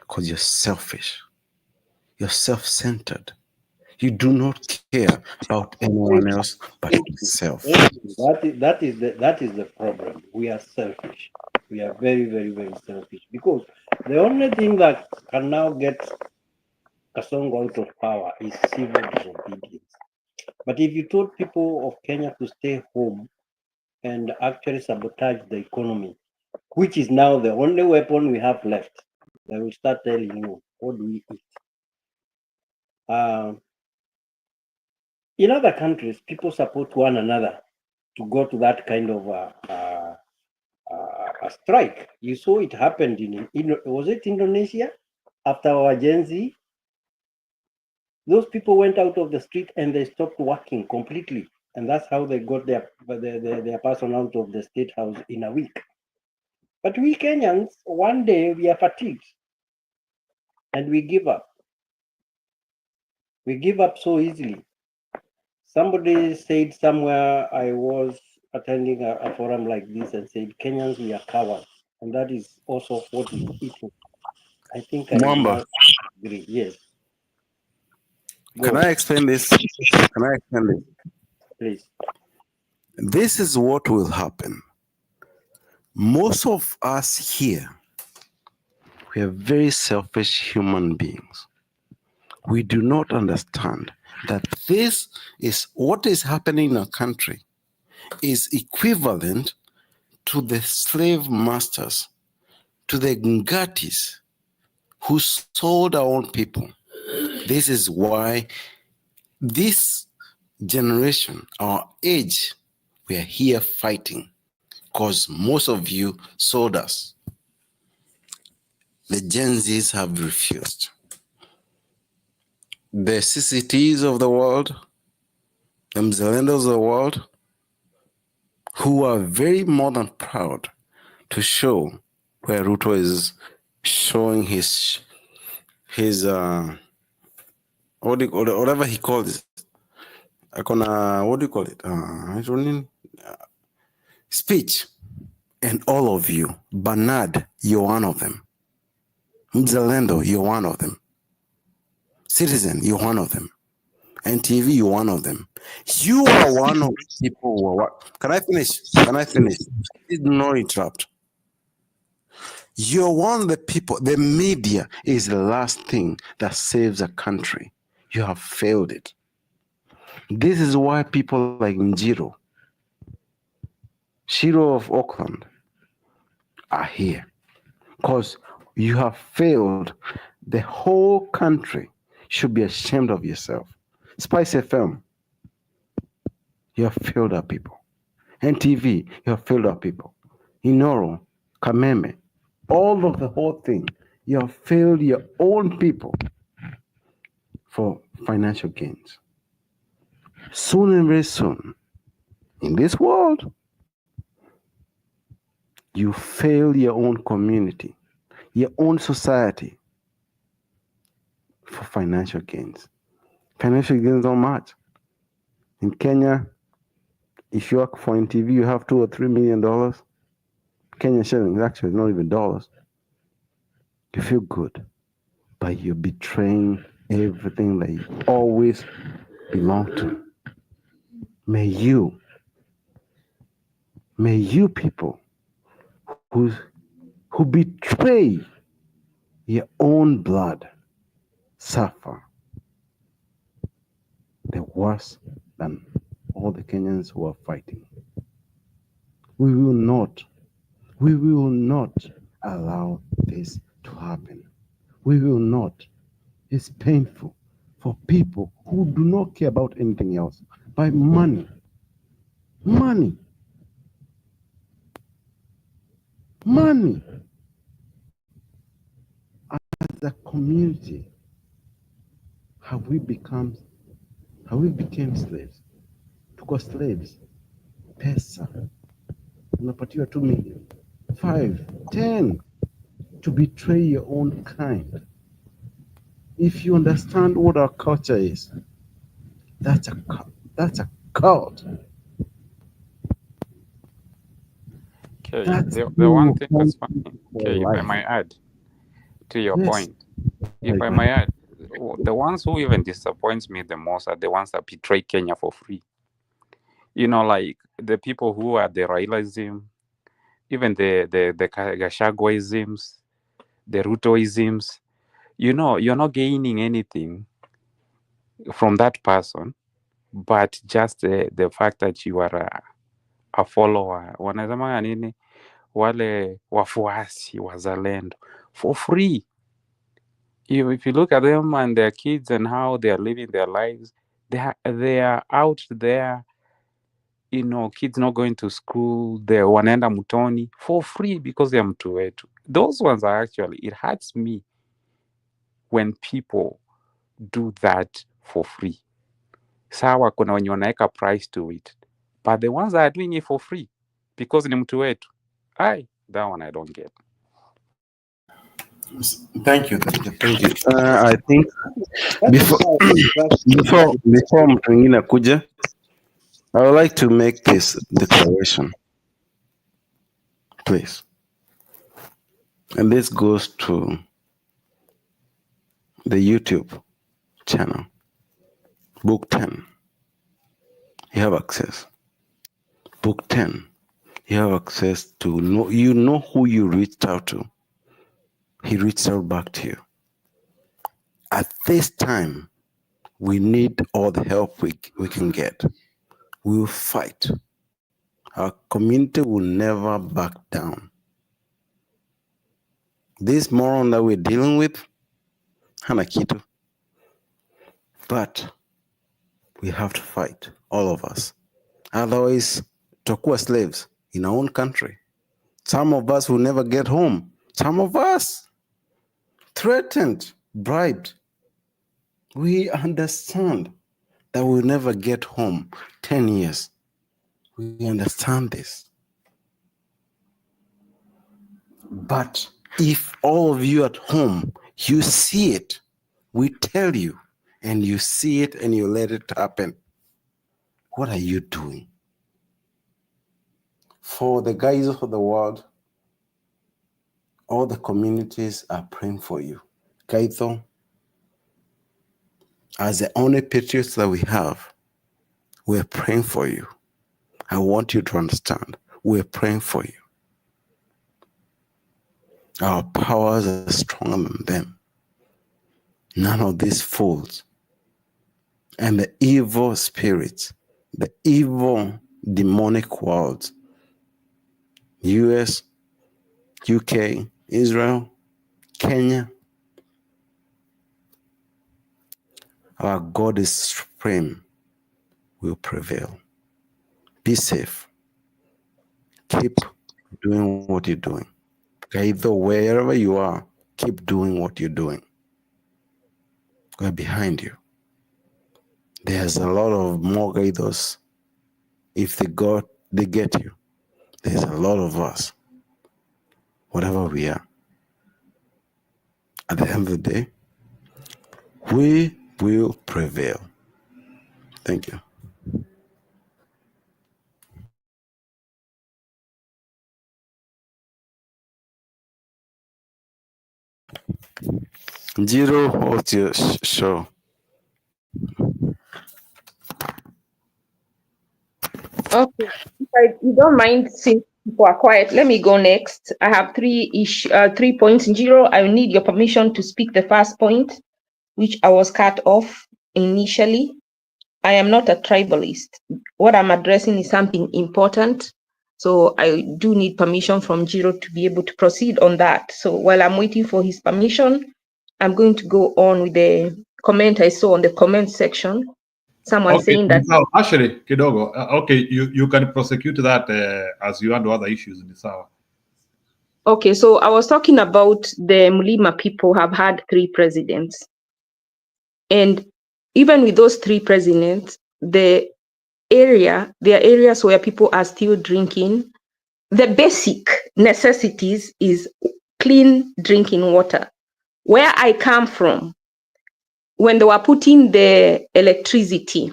because you're selfish. You're self-centered. You do not care about anyone else but yourself. That is the problem. We are selfish. We are very, very, very selfish. Because the only thing that can now get Kasongo out of power is civil disobedience. But if you told people of Kenya to stay home and actually sabotage the economy, which is now the only weapon we have left, they will start telling you, what do we eat? In other countries, people support one another to go to that kind of a strike. You saw it happened was it Indonesia? After our Gen Z, those people went out of the street and they stopped working completely. And that's how they got their person out of the state house in a week. But we Kenyans, one day we are fatigued and we give up. We give up so easily. Somebody said somewhere, I was attending a forum like this and said, Kenyans, we are cowards. And that is also what is eating. I think I Mwamba, must agree. Yes. can I explain this? Can I explain this? Please. This is what will happen. Most of us here, we are very selfish human beings. We do not understand that this is what is happening in our country is equivalent to the slave masters, to the Ngatis who sold our own people. This is why this generation, our age, we are here fighting because most of you sold us. The Gen Zs have refused. The CCTs of the world, the Mzalendos of the world, who are very more than proud to show where Ruto is showing his whatever he calls it. What do you call it? Speech. And all of you, Bernard, you're one of them. Mzalendo, you're one of them. Citizen, you're one of them. NTV, you're one of them. You are one of the people who are. Can I finish? Please do not interrupt. You're one of the people. The media is the last thing that saves a country. You have failed it. This is why people like Njiro, Shiro of Auckland, are here. Because you have failed. The whole country should be ashamed of yourself. Spice FM, you have failed our people. NTV, you have failed our people. Inoro, Kameme, all of the whole thing, you have failed your own people for financial gains. Soon and very soon, in this world, you fail your own community, your own society for financial gains. Financial gains don't matter. In Kenya, if you work for NTV, you have $2 or $3 million. Kenyan shillings, actually, not even dollars. You feel good, but you're betraying everything that you always belong to. May you people who betray your own blood suffer the worse than all the Kenyans who are fighting. We will not allow this to happen. We will not. It's painful for people who do not care about anything else but money. Money. As a community, have we became slaves? Tuko slaves. Pesa. Unapatiwa 2 million, 5, 10 to betray your own kind. If you understand what our culture is, that's a God. Okay, That's the one too thing that's funny, funny for okay, if I life. might add to your Yes. point, if I might add, the ones who even disappoints me the most are the ones that betray Kenya for free. You know, like the people who are the Railaism, even the Gachagwaisms, the Rutoisms. You know, you're not gaining anything from that person, but just the fact that you are a follower. Wanasema nini? Wale wafuasi wazalendo for free. If you look at them and their kids and how they are living their lives, they are out there. You know, kids not going to school, they wanaenda mtoni for free because they are mtu wetu. Those ones are actually, it hurts me when people do that for free. Sawa, kuna wenye wanaweka price to it, but the ones that are doing it for free because ni mtu wetu, that one I don't get. Thank you. I think before mtu mwingine kuja, I would like to make this declaration, please. And this goes to the YouTube channel. Book 10. You have access. Book 10. You have access to know who you reached out to. He reached out back to you. At this time, we need all the help we can get. We will fight. Our community will never back down. This moron that we're dealing with, hana kitu. But we have to fight, all of us. Otherwise, tutakuwa slaves in our own country. Some of us will never get home. Some of us threatened, bribed. We understand that we'll never get home 10 years. We understand this. But if all of you at home, you see it, we tell you, and you see it and you let it happen, what are you doing? For the guys of the world, all the communities are praying for you. Kaito, as the only patriots that we have, we're praying for you. I want you to understand, we're praying for you. Our powers are stronger than them. None of these fools and the evil spirits, the evil demonic world, US, UK, Israel, Kenya, our God is supreme, will prevail. Be safe. Keep doing what you're doing. Either wherever you are, keep doing what you're doing. We're behind you. There's a lot of more guidos. If they get you. There's a lot of us. Whatever we are. At the end of the day, we will prevail. Thank you. Jiro, what's your show? Okay, if you don't mind, since people are quiet, let me go next. I have 3 points in zero. I will need your permission to speak the first point, which I was cut off initially. I am not a tribalist. What I'm addressing is something important. So I do need permission from Jiro to be able to proceed on that. So while I'm waiting for his permission, I'm going to go on with the comment I saw on the comment section. Someone saying that. Sawa. Actually, kidogo. Okay, you can prosecute that as you handle other issues in the Sawa. Okay, so I was talking about the Mlima people have had 3 presidents. And even with those 3 presidents, there are areas where people are still drinking. The basic necessities is clean drinking water. Where I come from, when they were putting the electricity,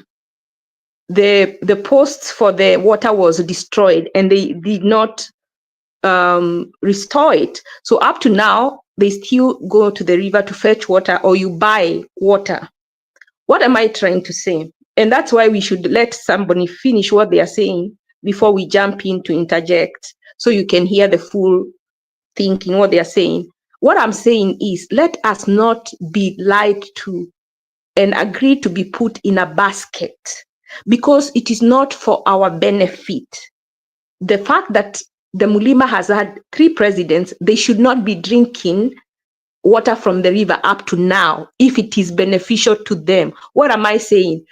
the posts for the water was destroyed and they did not restore it. So up to now, they still go to the river to fetch water, or you buy water. What am I trying to say? And that's why we should let somebody finish what they are saying before we jump in to interject, so you can hear the full thinking, what they are saying. What I'm saying is, let us not be lied to and agree to be put in a basket, because it is not for our benefit. The fact that the Mulima has had 3 presidents, they should not be drinking water from the river up to now if it is beneficial to them. What am I saying?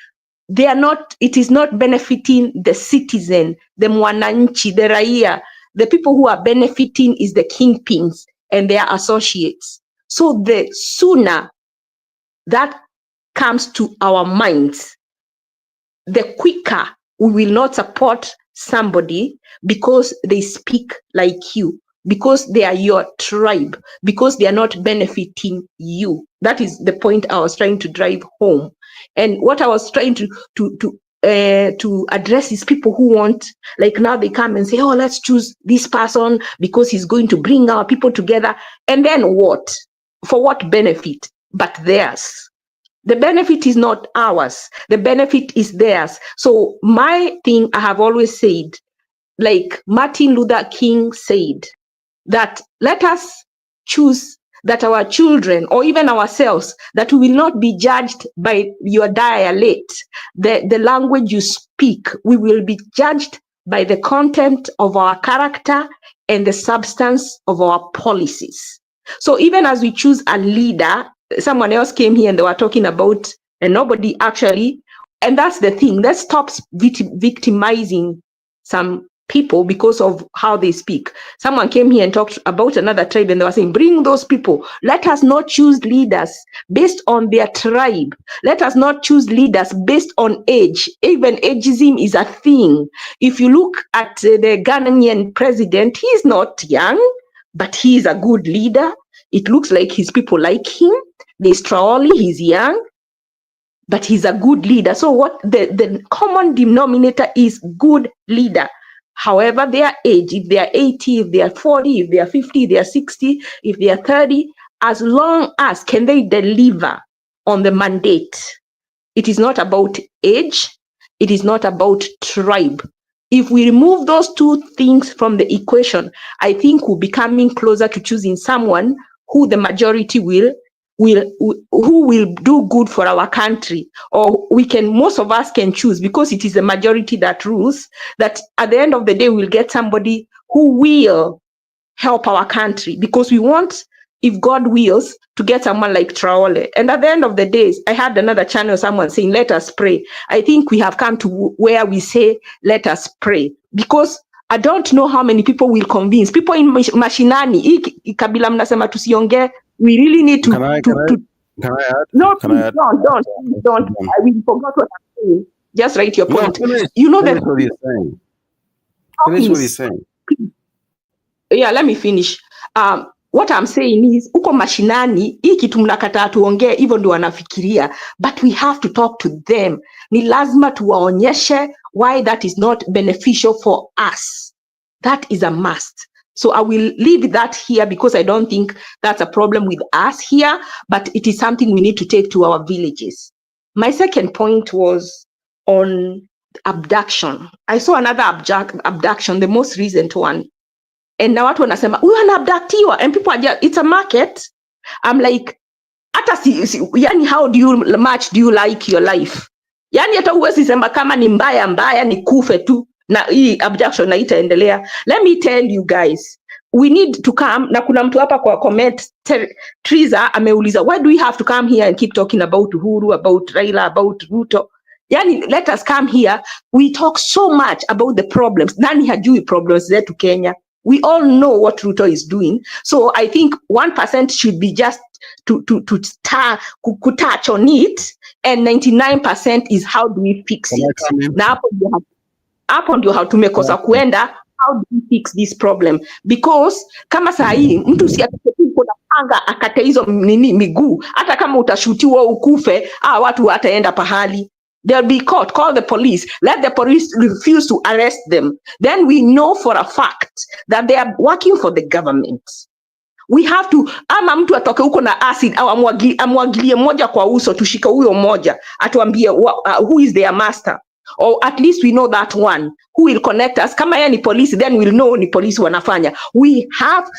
They are not, it is not benefiting the citizen, the mwananchi, the raia. The people who are benefiting is the kingpins and their associates. So the sooner that comes to our minds, the quicker we will not support somebody because they speak like you, because they are your tribe, because they are not benefiting you. That is the point I was trying to drive home. And what I was trying to address is people who want, like now they come and say, oh, let's choose this person because he's going to bring our people together. And then what? For what benefit? But theirs. The benefit is not ours. The benefit is theirs. So my thing, I have always said, like Martin Luther King said, that let us choose that our children or even ourselves, that we will not be judged by your dialect, the language you speak. We will be judged by the content of our character and the substance of our policies. So even as we choose a leader, someone else came here and they were talking about, and nobody actually, and that's the thing, let's stop victimizing some people because of how they speak. Someone came here and talked about another tribe and they were saying, bring those people. Let us not choose leaders based on their tribe. Let us not choose leaders based on age. Even ageism is a thing. If you look at the Ghanaian president, he's not young, but he is a good leader. It looks like his people like him. There's Traore, he's young, but he's a good leader. So what the common denominator is good leader. However, their age, if they are 80, if they are 40, if they are 50, if they are 60, if they are 30, as long as can they deliver on the mandate. It is not about age. It is not about tribe. If we remove those 2 things from the equation, I think we'll be coming closer to choosing someone who the majority who will do good for our country, or most of us can choose, because it is the majority that rules, that at the end of the day we'll get somebody who will help our country, because we want, if God wills, to get someone like Traore. And at the end of the day, I had another channel, someone saying, let us pray. I think we have come to where we say, let us pray, because I don't know how many people will convince people in mashinani. Hii kabila mnasema tusiongee. We really need to. Can I add? No, Can I add? don't. I will forget what I'm saying. Just write your point. No, finish, you know finish that. what he's saying. Finish what he's saying. Yeah, let me finish. What I'm saying is, uko mashinani, hii kitu mnakataa tuongee, hivyo ndio wanafikiria. But we have to talk to them. Ni lazima tuwaonyeshe why that is not beneficial for us. That is a must. So I will leave that here, because I don't think that's a problem with us here, but it is something we need to take to our villages. My second point was on abduction. I saw another abduction, the most recent one. And now watu wanasema, huyu anaabductiwa, and people are just, it's a market. I'm like, hata yani, how much do you like your life? Yani hata huwezi sema kama ni mbaya ni kufe tu na hii abduction na itaendelea. Let me tell you guys, we need to come, na kuna mtu hapa kwa comment, Triza ameuliza, why do we have to come here and keep talking about Uhuru, about Raila, about Ruto? Yani, let us come here. We talk so much about the problems. Nani hajui problems zetu Kenya? We all know what Ruto is doing. So I think 1% should be just to touch on it, and 99% is how do we fix it. Na hapo ndio tumekosa kuenda. How do we fix this problem? Because kama saa hii mtu si atakuwa na panga akate hizo miguu, hata kama utashutiwa ukufe, watu wataenda pahali. They'll be caught. Call the police. Let the police refuse to arrest them. Then we know for a fact that they are working for the government. We have to, ama mtu atoke huko na acid au amwagilie moja kwa uso, tushike huyo moja atuambie who is their master, or at least we know that one who will connect us. Kama yeye ni police, then we'll know ni police wanafanya. We have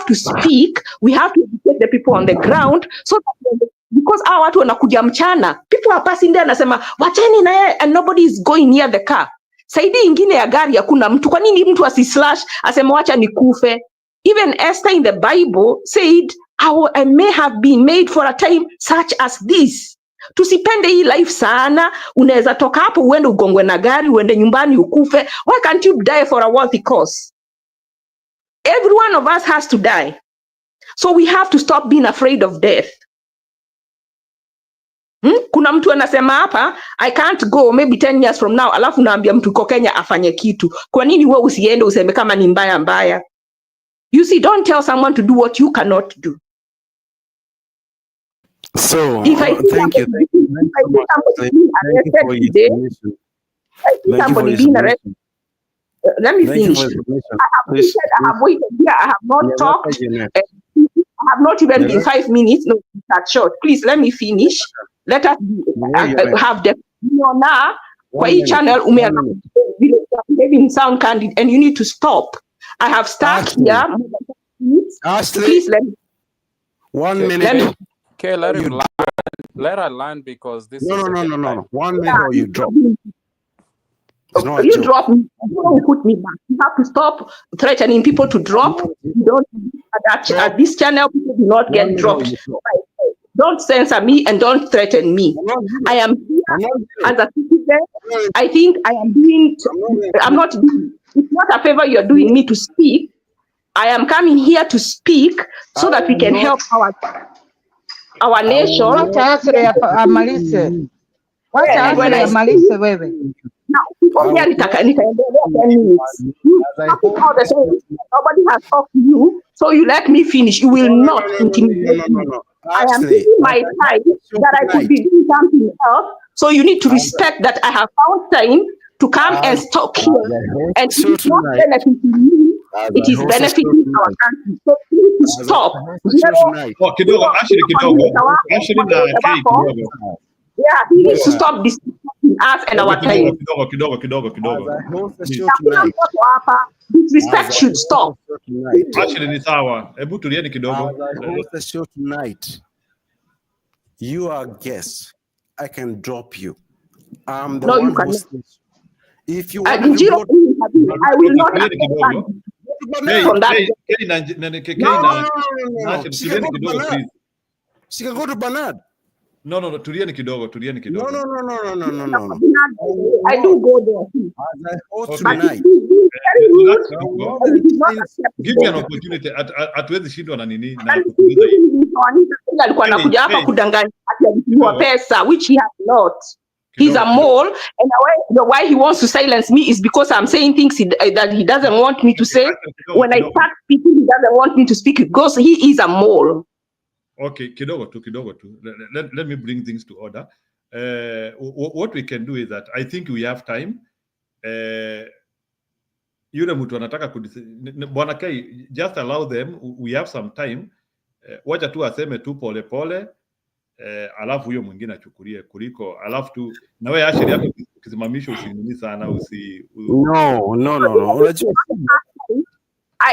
to speak. We have to educate the people on the ground, so that because hawa watu wanakuja mchana, people are passing there, nasema wacheni na yeye, and nobody is going near the car. Saidi ingine ya gari hakuna mtu. Kwa nini mtu asislash asema wacha nikufe? Even Esther in the Bible said, I may have been made for a time such as this. Tusipende hii life sana. Unaweza toka hapo uende ugongwe na gari, uende nyumbani ukufe. Why can't you die for a worthy cause? Every one of us has to die. So we have to stop being afraid of death. Kuna mtu anasema hapa, I can't go maybe 10 years from now, alafu naambia mtu kwa Kenya afanye kitu. Kwa nini wewe usiende useme kama ni mbaya mbaya? You see, don't tell someone to do what you cannot do. So, if I thank you. Thank you for your information. Let me finish. I have waited here. I have not talked. I have not even been 5 minutes. No, that's short. Please let me finish. Let us have the now. Kwa hii channel maybe sound candid, and you need to stop. I have stuck here. Please let me. 1 minute. Okay, let him land. Let her land, because this no. is 1 minute or you drop. You drop me. You don't put me back. You have to stop threatening people to drop. You don't at this channel. People do not get dropped. Don't censor me and don't threaten me. I am here as a citizen. I think I am doing. I'm not. It's not a favor you are doing me to speak. I am coming here to speak so that we can help our nation. Wacha Asre amalize. Wacha Asre amalize wewe. Nitaendelea 10 minutes. Nobody has talked to you, so you let me finish. You will not intimidate me. I am taking my time that I could be doing something else, so you need to respect that I have found time to come and talk here, and it is not benefiting me, it is benefiting our country. So you need to stop. Yeah, he needs to stop disrespecting us and our time. Disrespect should stop. Actually, ni sawa. Hebu tulieni kidogo. The show tonight. You are guest. I can drop you. I'm the one who says. If you want to drop, I will not accept she can go to Bernard. No, tulieni kidogo. No. I do go there. Tonight. Give me an opportunity. Hatuwezi shindwa na nini na alikuwa anakuja hapa kudanganya atiwa pesa, which he has not. He's a mole, and why he wants to silence me is because I'm saying things that he doesn't want me to say. When I start speaking, he doesn't want me to speak because he is a mole. Okay, kidogo tu. Let me bring things to order. What we can do is that I think we have time. Yule mtu anataka Bwana Kai, just allow them. We have some time. Wacha tu aseme tu pole pole. Alafu huyo mwingine achukulie kuliko alafu tu na wewe Asheri hapo ukisimamisha usinini sana No.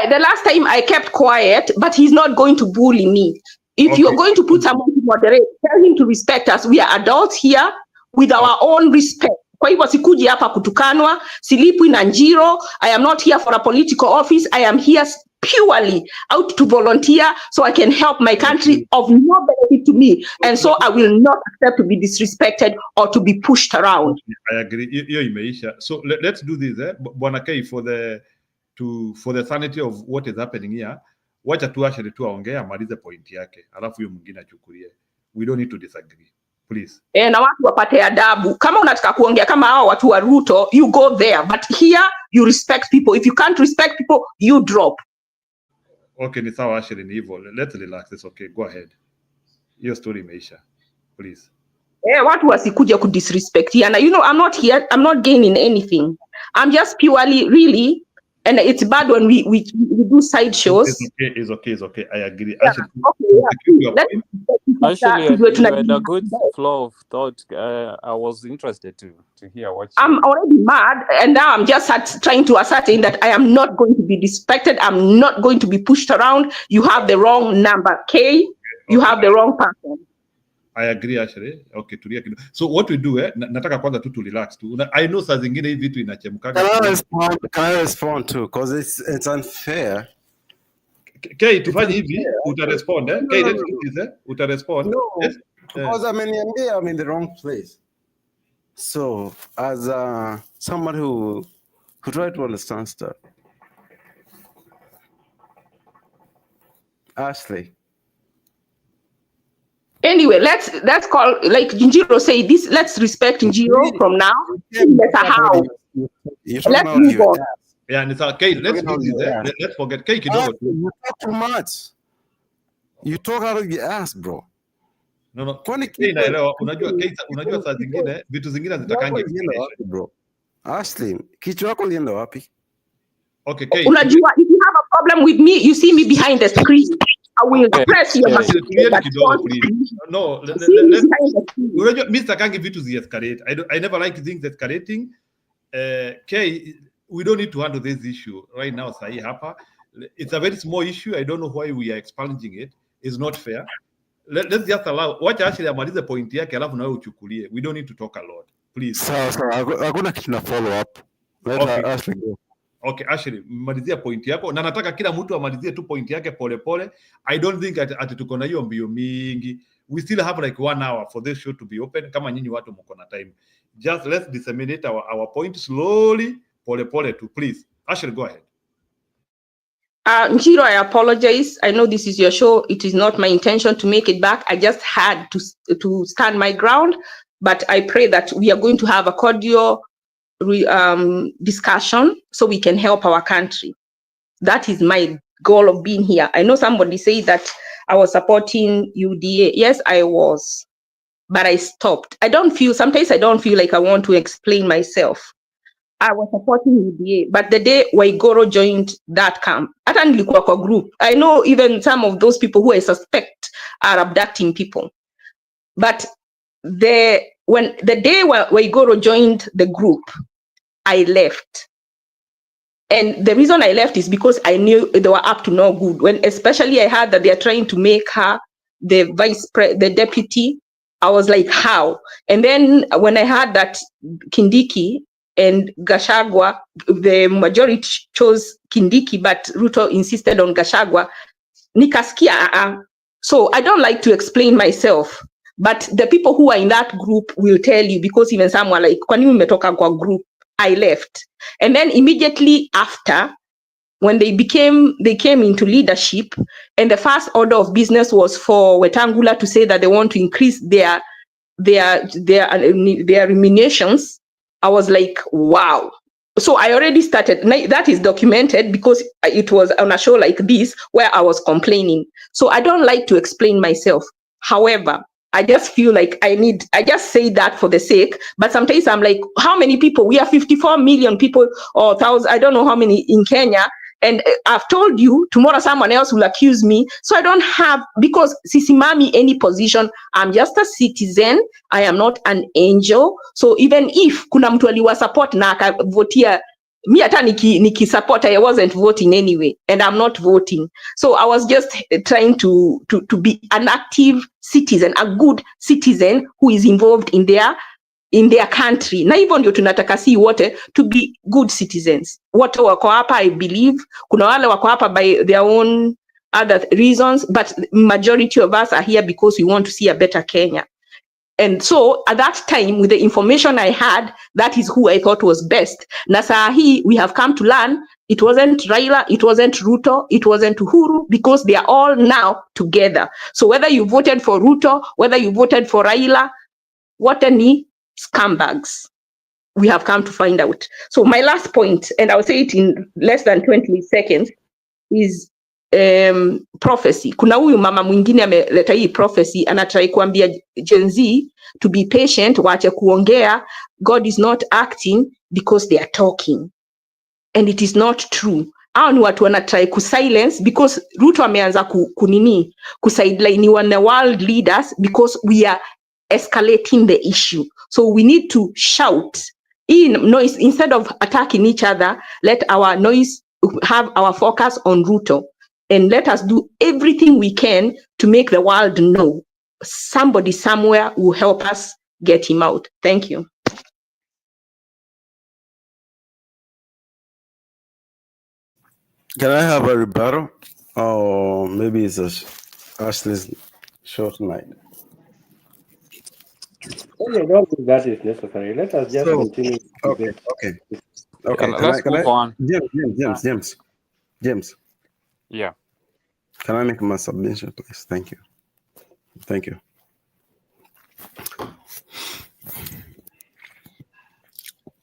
The last time I kept quiet, but he's not going to bully me. If you're going to put someone to moderate, tell him to respect us. We are adults here with our own respect. Kwa hivyo sikuji hapa kutukanwa, silipwi na njiro. I am not here for a political office. I am here purely out to volunteer so I can help my country of no benefit to me. And so I will not accept to be disrespected or to be pushed around. I agree. Hiyo imeisha. So let's do this. Bwana Kai, for the sanity of what is happening here, wacha tu Asheri tu aongee amalize point yake. Alafu huyo mwingine achukulie. We don't need to disagree. Please. Na watu wapate adabu. Kama unataka kuongea kama hao watu wa Ruto, you go there. But here, you respect people. If you can't respect people, you drop. Okay, ni sawa Asheri, ni hivyo. Let's relax. It's okay. Go ahead. Your story imeisha. Please. watu wasikuja kudisrespect. And you know, I'm not here, I'm not gaining anything. I'm just purely really, and it's bad when we do side shows. It's okay. I agree. Yeah. Actually, Actually, Let's you had a good flow of thought. I was interested to hear what you. I'm already mad, and now I'm just trying to ascertain that I am not going to be disrespected. I'm not going to be pushed around. You have the wrong number, K. You have the wrong person. I agree actually. Okay, tulia kidogo. So what we do nataka kwanza tu relax tu. I know saa zingine hii vitu inachemkaga. Can I respond too? Because it's unfair. Kay, tufanye hivi, utarespond Kay, let's do this utarespond. No, yes? Because I'm in the wrong place. So as someone who try to understand stuff. Ashley. Anyway, let's call, like Njiro say this, let's respect Njiro from now. That's how. Let's move on. Yeah, and it's okay. Let's do this. Let's forget Kay. You talk too much. You talk out of your ass, bro. No. Kay naelewa. Unajua saa zingine vitu zingine zitakange bro. Ashley, kichwa yako lienda wapi? Okay, Kay. Unajua, if you have a problem with me, you see me behind the screen. I will press your No, unajua mimi sitakangi vitu zi-escalate. I never like things escalating. Kay, we don't need to handle this issue right now sahi hapa. It's a very small issue. I don't know why we are expunging it. It's not fair. Let's just allow. Wacha Ashley amalize point yake alafu na wewe uchukulie. We don't need to talk a lot. Please. Sawa. Hakuna kitu na follow up. Let Ashley go. Okay, Ashley, malizia point yako na nataka kila mtu amalizie tu point yake pole. I don't think ati tuko na hiyo mbio mingi. We still have like 1 hour for this show to be open. Kama nyinyi watu mko na time. Just let's disseminate our point slowly, pole too, please. Ashley, go ahead. Njiro, I apologize. I know this is your show. It is not my intention to make it back. I just had to stand my ground, but I pray that we are going to have a cordial discussion so we can help our country. That is my goal of being here. I know somebody said that I was supporting UDA. Yes, I was, but I stopped. Sometimes I don't feel like I want to explain myself. I was supporting UDA, but the day Waigoro joined that camp, hata nilikuwa kwa group. I know even some of those people who I suspect are abducting people. But when the day Waigoro joined the group, I left. And the reason I left is because I knew they were up to no good. When especially I heard that they are trying to make her the deputy, I was like, how? And then when I heard that Kindiki and Gachagua, the majority chose Kindiki, but Ruto insisted on Gachagua, nikasikia. So I don't like to explain myself, but the people who are in that group will tell you, because even some were like, kwa nini umetoka kwa group? I left. And then immediately after, when they came into leadership, and the first order of business was for Wetangula to say that they want to increase their remunerations, I was like, wow. So I already started. That is documented because it was on a show like this where I was complaining. So I don't like to explain myself. However, I just feel like I just say that for the sake, but sometimes I'm like, how many people? We are 54 million people or 1,000, I don't know how many in Kenya. And I've told you, tomorrow someone else will accuse me. So I don't have, because sisimami any position. I'm just a citizen. I am not an angel. So even if kuna mtu aliwa support na akavotia, mi hata niki support, I wasn't voting anyway, and I'm not voting. So I was just trying to be an active citizen, a good citizen who is involved in their country. Na hivyo ndio tunataka si wote to be good citizens. Wote wako hapa, I believe. Kuna wale wako hapa by their own other reasons, but majority of us are here because we want to see a better Kenya. And so at that time, with the information I had, that is who I thought was best. Na saa hii, we have come to learn, it wasn't Raila, it wasn't Ruto, it wasn't Uhuru, because they are all now together. So whether you voted for Ruto, whether you voted for Raila, what any scumbags, we have come to find out. So my last point, and I'll say it in less than 20 seconds, is prophecy. Kuna huyu mama mwingine ameleta hii prophecy, anatrai kuambia Gen Z to be patient, waache kuongea. God is not acting because they are talking, and it is not true. Hao ni watu wanatrai kusilence because Ruto ameanza kunini kusideline na world leaders because we are escalating the issue. So we need to shout in noise instead of attacking each other. Let our noise have our focus on Ruto, and let us do everything we can to make the world know somebody somewhere will help us get him out. Thank you. Can I have a rebuttal? Or maybe it's Ashley's short night. I don't think that is necessary. Let us just continue. Okay. Let's move on. James. Yeah. Can I make my submission, please? Thank you.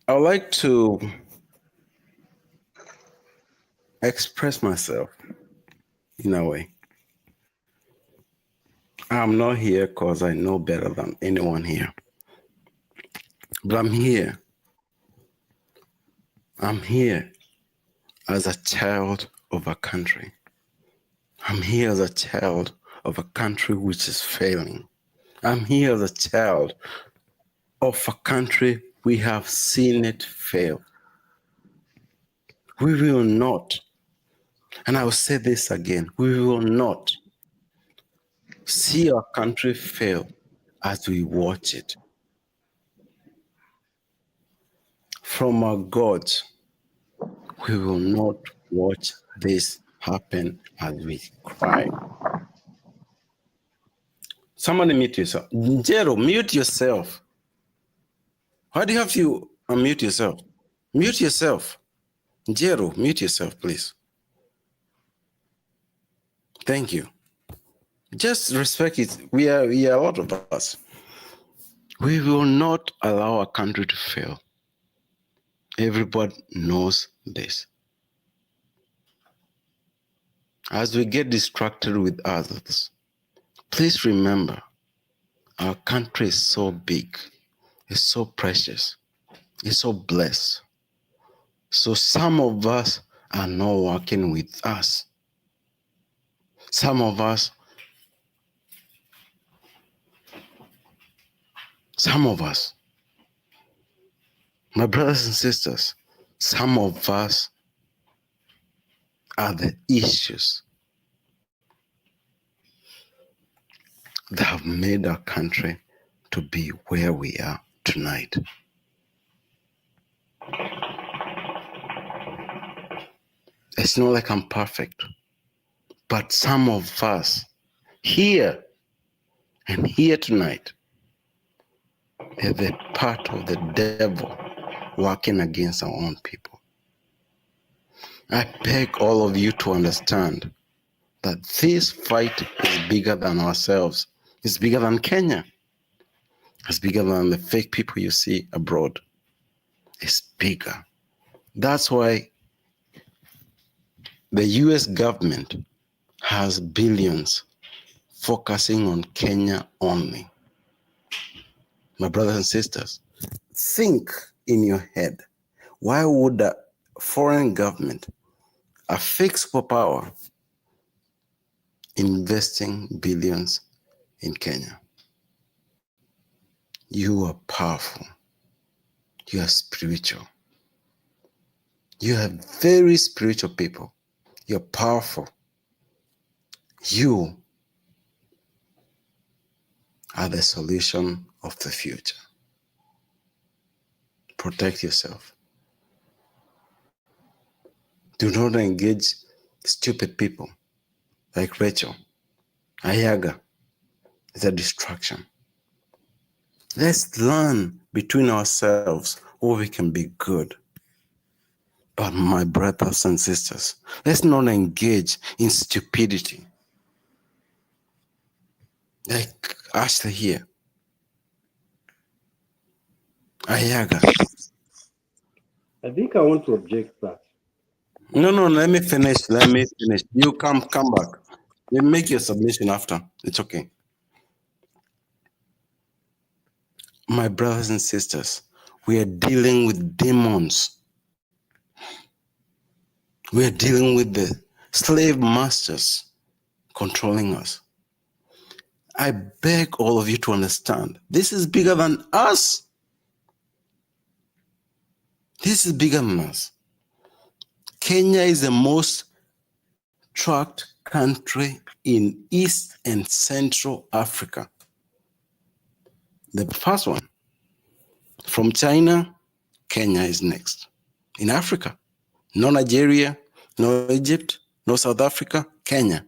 I would like to express myself in a way. I'm not here because I know better than anyone here. But I'm here. I'm here as a child of a country. I'm here as a child of a country which is failing. I'm here as a child of a country we have seen it fail. We will not, and I will say this again, we will not see our country fail as we watch it. From our gods, we will not watch this happen as we cry. Somebody mute yourself. Jero, mute yourself. Why do you have to unmute yourself? Mute yourself. Jero, mute yourself, please. Thank you. Just respect it. We are a lot of us. We will not allow our country to fail. Everybody knows this. As we get distracted with others, please remember our country is so big, it's so precious, it's so blessed. So some of us are not working with us. Some of us, my brothers and sisters, some of us are the issues that have made our country to be where we are tonight. It's not like I'm perfect, but some of us here and here tonight are the part of the devil working against our own people. I beg all of you to understand that this fight is bigger than ourselves. It's bigger than Kenya. It's bigger than the fake people you see abroad. It's bigger. That's why the US government has billions focusing on Kenya only. My brothers and sisters, think in your head, why would a foreign government, a fixed superpower, investing billions in Kenya? You are powerful. You are spiritual. You are very spiritual people. You're powerful. You are the solution of the future. Protect yourself. Do not engage stupid people like Rachel. Ayaga is a distraction. Let's learn between ourselves where we can be good. But my brothers and sisters, let's not engage in stupidity. Like Ashley here. Ayaga. I think I want to object that. No, let me finish. Let me finish. You come back. You make your submission after. It's okay. My brothers and sisters, we are dealing with demons. We are dealing with the slave masters controlling us. I beg all of you to understand, this is bigger than us. This is bigger than us. Kenya is the most tracked country in East and Central Africa. The first one. From China, Kenya is next. In Africa, no Nigeria, no Egypt, no South Africa, Kenya.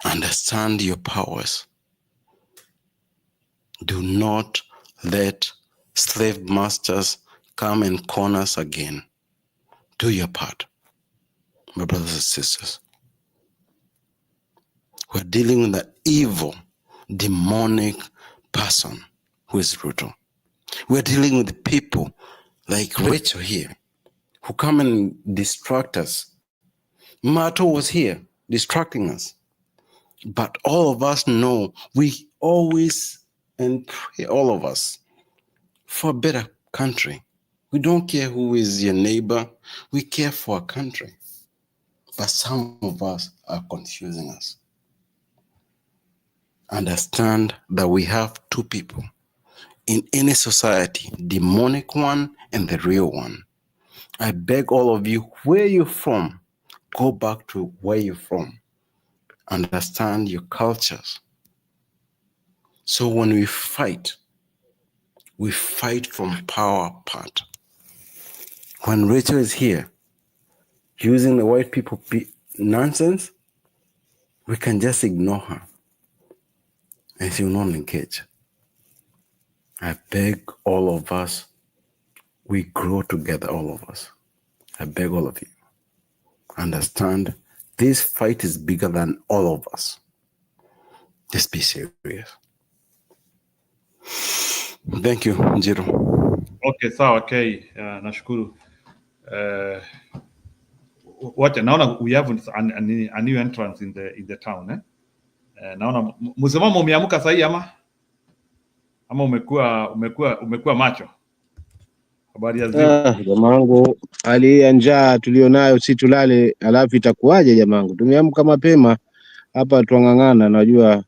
Understand your powers. Do not let slave masters come and corner us again. Do your part, my brothers and sisters. We're dealing with an evil, demonic person who is Ruto. We're dealing with people like Rachel here who come and distract us. Mato was here distracting us. But all of us know we always and pray, all of us, for a better country. We don't care who is your neighbor. We care for our country. But some of us are confusing us. Understand that we have two people in any society, demonic one and the real one. I beg all of you, where you're from, go back to where you're from. Understand your cultures. So when we fight from power part. When Rachel is here, using the white people nonsense, we can just ignore her and she will not engage. I beg all of us, we grow together, all of us. I beg all of you, understand this fight is bigger than all of us. Just be serious. Thank you, Njiro. Okay, sawa, okay. Nashukuru. What naona we have a new entrance in the town eh? Naona msimamo umeamka sahi ama umekuwa macho. Habari ya ziwa. Jamangu, hali ya njaa tulionayo si tulale, alafu itakuwaje jamangu? Tumeamka mapema hapa tuang'ang'ana, najua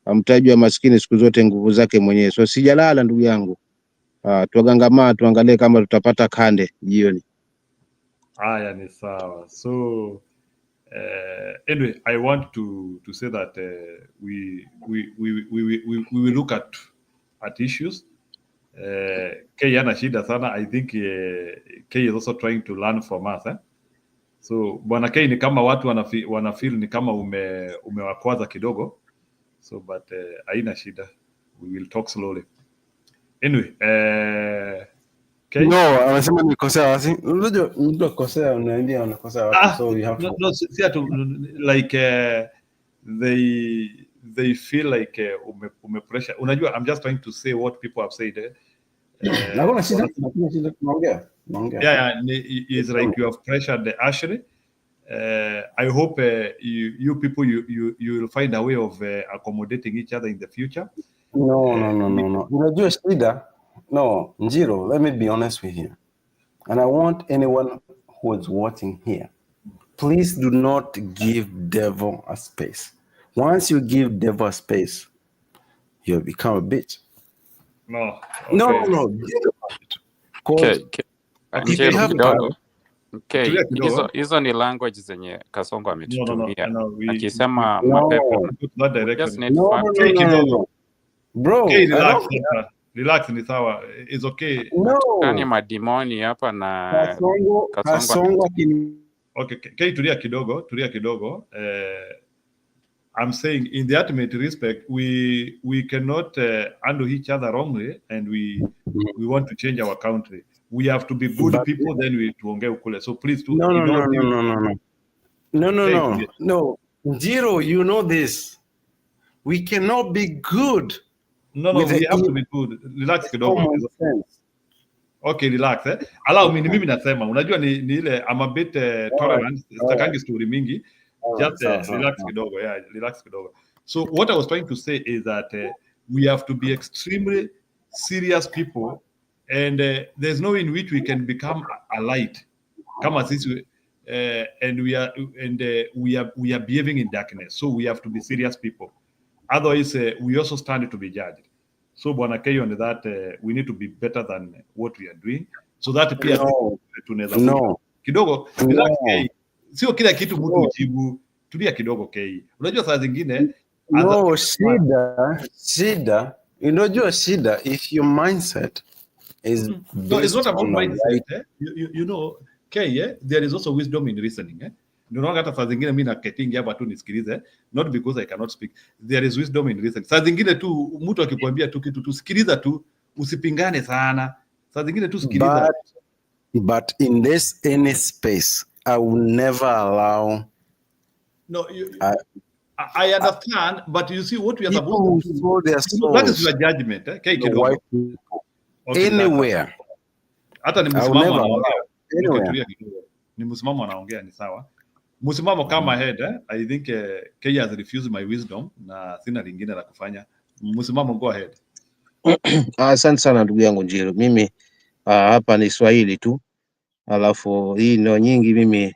mtaji wa maskini siku zote nguvu zake mwenyewe. So sijalala ndugu yangu. Tuagangamaa tuangalie kama tutapata kande jioni. Haya ni sawa. So anyway, I want to say that we will look at issues. Kay ana shida sana. I think Kay is also trying to learn from us eh? So bwana Kay ni kama watu wanafeel ni kama umewakwaza kidogo. So but haina shida. We will talk slowly. Anyway, Okay. No, anasema nikosea wazi. Unajua mtu akosea unaambia unakosea wapi, so you have to see to like they feel like pressure. Unajua, I'm just trying to say what people have said. Naona shida tunaongea. Yeah, it's like you have pressured Ashley. I hope you people you will find a way of accommodating each other in the future. No. Unajua shida. No, Njiro, let me be honest with you. And I want anyone who is watching here, please do not give devil a space. Once you give devil a space, you'll become a bitch. No. Okay. No. Hizo ni language zenye Kasongo ametutumia. Akisema mapepo. Bro, relax ni sawa. It's okay. No. Kani madimoni hapa na Kasongo. Okay, Kay, tulia kidogo. I'm saying in the ultimate respect, we cannot handle each other wrongly, and we want to change our country. We have to be good people, then we tuongee ukule. So please do No. Njiro, you know this. We cannot be good. No, we have to be good. Relax kidogo. Okay, relax. Allow me, ni mimi nasema, unajua ni ile I'm a bit tolerant, sitakangi story mingi. Just relax kidogo, yeah, relax kidogo. So what I was trying to say is that we have to be extremely serious people, and there's no way in which we can become a light. Kama sisi and we are behaving in darkness. So we have to be serious people. Otherwise, we also stand to be judged. So Bwana Keyo, on that we need to be better than what we are doing, so that pia tunaweza kidogo relax. Kei, sio kila kitu mtu ujibu, tulia kidogo Kei. Unajua saa zingine shida unajua shida if your mindset is no, it's not about mindset. You know Kei, there is also wisdom in listening. Ndio hata saa zingine mimi naketingi hapa tu nisikilize, not because I cannot speak. There is wisdom in listening. Saa zingine tu mtu akikwambia tu kitu tusikiliza tu, usipingane sana. Saa zingine tu sikiliza. But in this any space I will never allow. No, I understand, but you see what we are supposed to do. That is your judgment. Okay, kidogo. Okay, anywhere. Hata ni msimamo anaongea. Okay, ni msimamo anaongea ni sawa. Msimamo kama head, I think Kenya has refused my wisdom na sina lingine la kufanya. Msimamo, go ahead. Asante sana ndugu yangu Njiro. Mimi hapa ni Swahili tu, alafu hii ndio nyingi mimi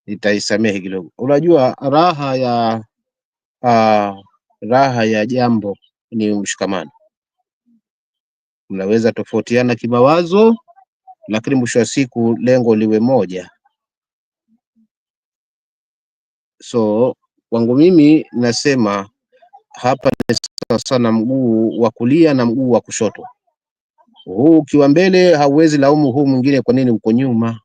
nitaisamehe kidogo. Unajua raha ya jambo ni mshikamano. Mnaweza tofautiana kimawazo, lakini mwisho wa siku lengo liwe moja. So kwangu mimi nasema hapa ni sana mguu wa kulia na mguu wa kushoto. Huu ukiwa mbele hauwezi laumu huu mwingine kwa nini uko nyuma.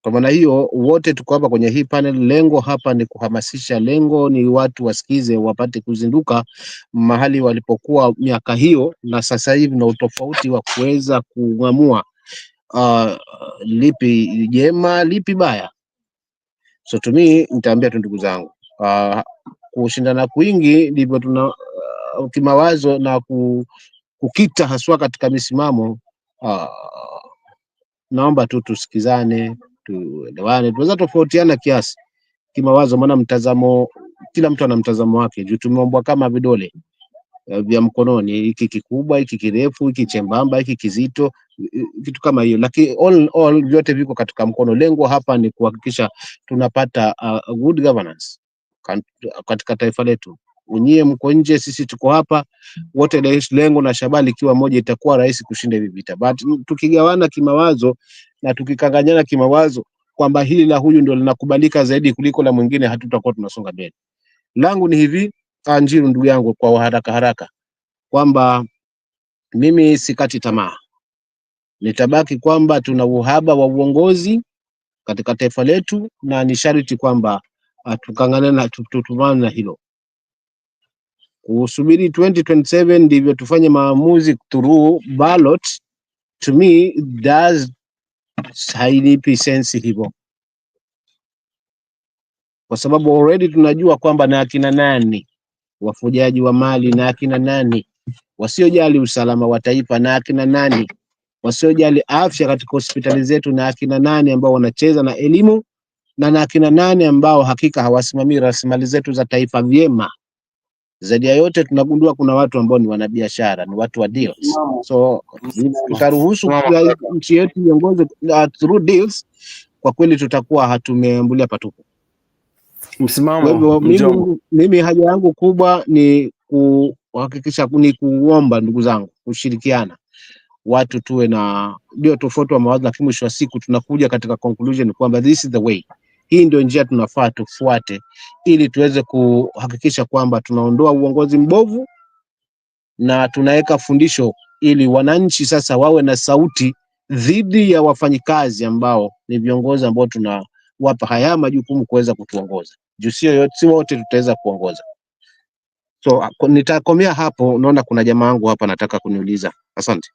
Kwa maana hiyo wote tuko hapa kwenye hii panel, lengo hapa ni kuhamasisha, lengo ni watu wasikize, wapate kuzinduka mahali walipokuwa miaka hiyo na sasa hivi, na utofauti wa kuweza kuamua lipi jema lipi baya. So to me nitaambia tu ndugu zangu, kushindana kwingi ndivyo tuna kimawazo na kukita haswa katika misimamo. Naomba tu tusikizane, tuelewane. Tunaweza tofautiana kiasi kimawazo, maana mtazamo, kila mtu ana mtazamo wake. Juu tumeumbwa kama vidole vya mkononi, hiki kikubwa, hiki kirefu, hiki chembamba, hiki kizito, vitu kama hiyo, lakini all vyote viko katika mkono. Lengo hapa ni kuhakikisha tunapata good governance katika taifa letu. Unyie mko nje, sisi tuko hapa, wote lengo na shabali ikiwa moja, itakuwa rahisi kushinda hivi vita. But tukigawana kimawazo na tukikanganyana kimawazo kwamba hili la huyu ndio linakubalika zaidi kuliko la mwingine, hatutakuwa tunasonga mbele. Langu ni hivi, Njiro ndugu yangu, kwa haraka kwamba mimi sikati tamaa. Nitabaki kwamba tuna uhaba wa uongozi katika taifa letu, na ni sharti kwamba tukangane na tutumane na hilo. Usubiri 2027 ndivyo tufanye maamuzi through ballot, to me does hainipi sense hivyo, kwa sababu already tunajua kwamba na akina nani wafujaji wa mali, na akina nani wasiojali usalama wa taifa, na akina nani wasiojali afya katika hospitali zetu, na akina nani ambao wanacheza na elimu, na akina nani ambao hakika hawasimamii rasilimali zetu za taifa vyema. Zaidi ya yote tunagundua kuna watu ambao ni wanabiashara, ni watu wa deals. So tutaruhusu nchi yetu iongoze through deals, kwa kweli tutakuwa hatumeambulia patupu. Msimamo. Kwa hivyo mimi haja yangu kubwa ni kuhakikisha, ni kuomba ndugu zangu kushirikiana, watu tuwe na ndio tofauti wa mawazo, lakini mwisho wa siku tunakuja katika conclusion kwamba this is the way, hii ndio njia tunafaa tufuate, ili tuweze kuhakikisha kwamba tunaondoa uongozi mbovu na tunaweka fundisho, ili wananchi sasa wawe na sauti dhidi ya wafanyikazi ambao ni viongozi ambao tunawapa haya majukumu kuweza kutuongoza. Juu si wote tutaweza kuongoza. So nitakomea hapo. Unaona kuna jamaa wangu hapa anataka kuniuliza. Asante.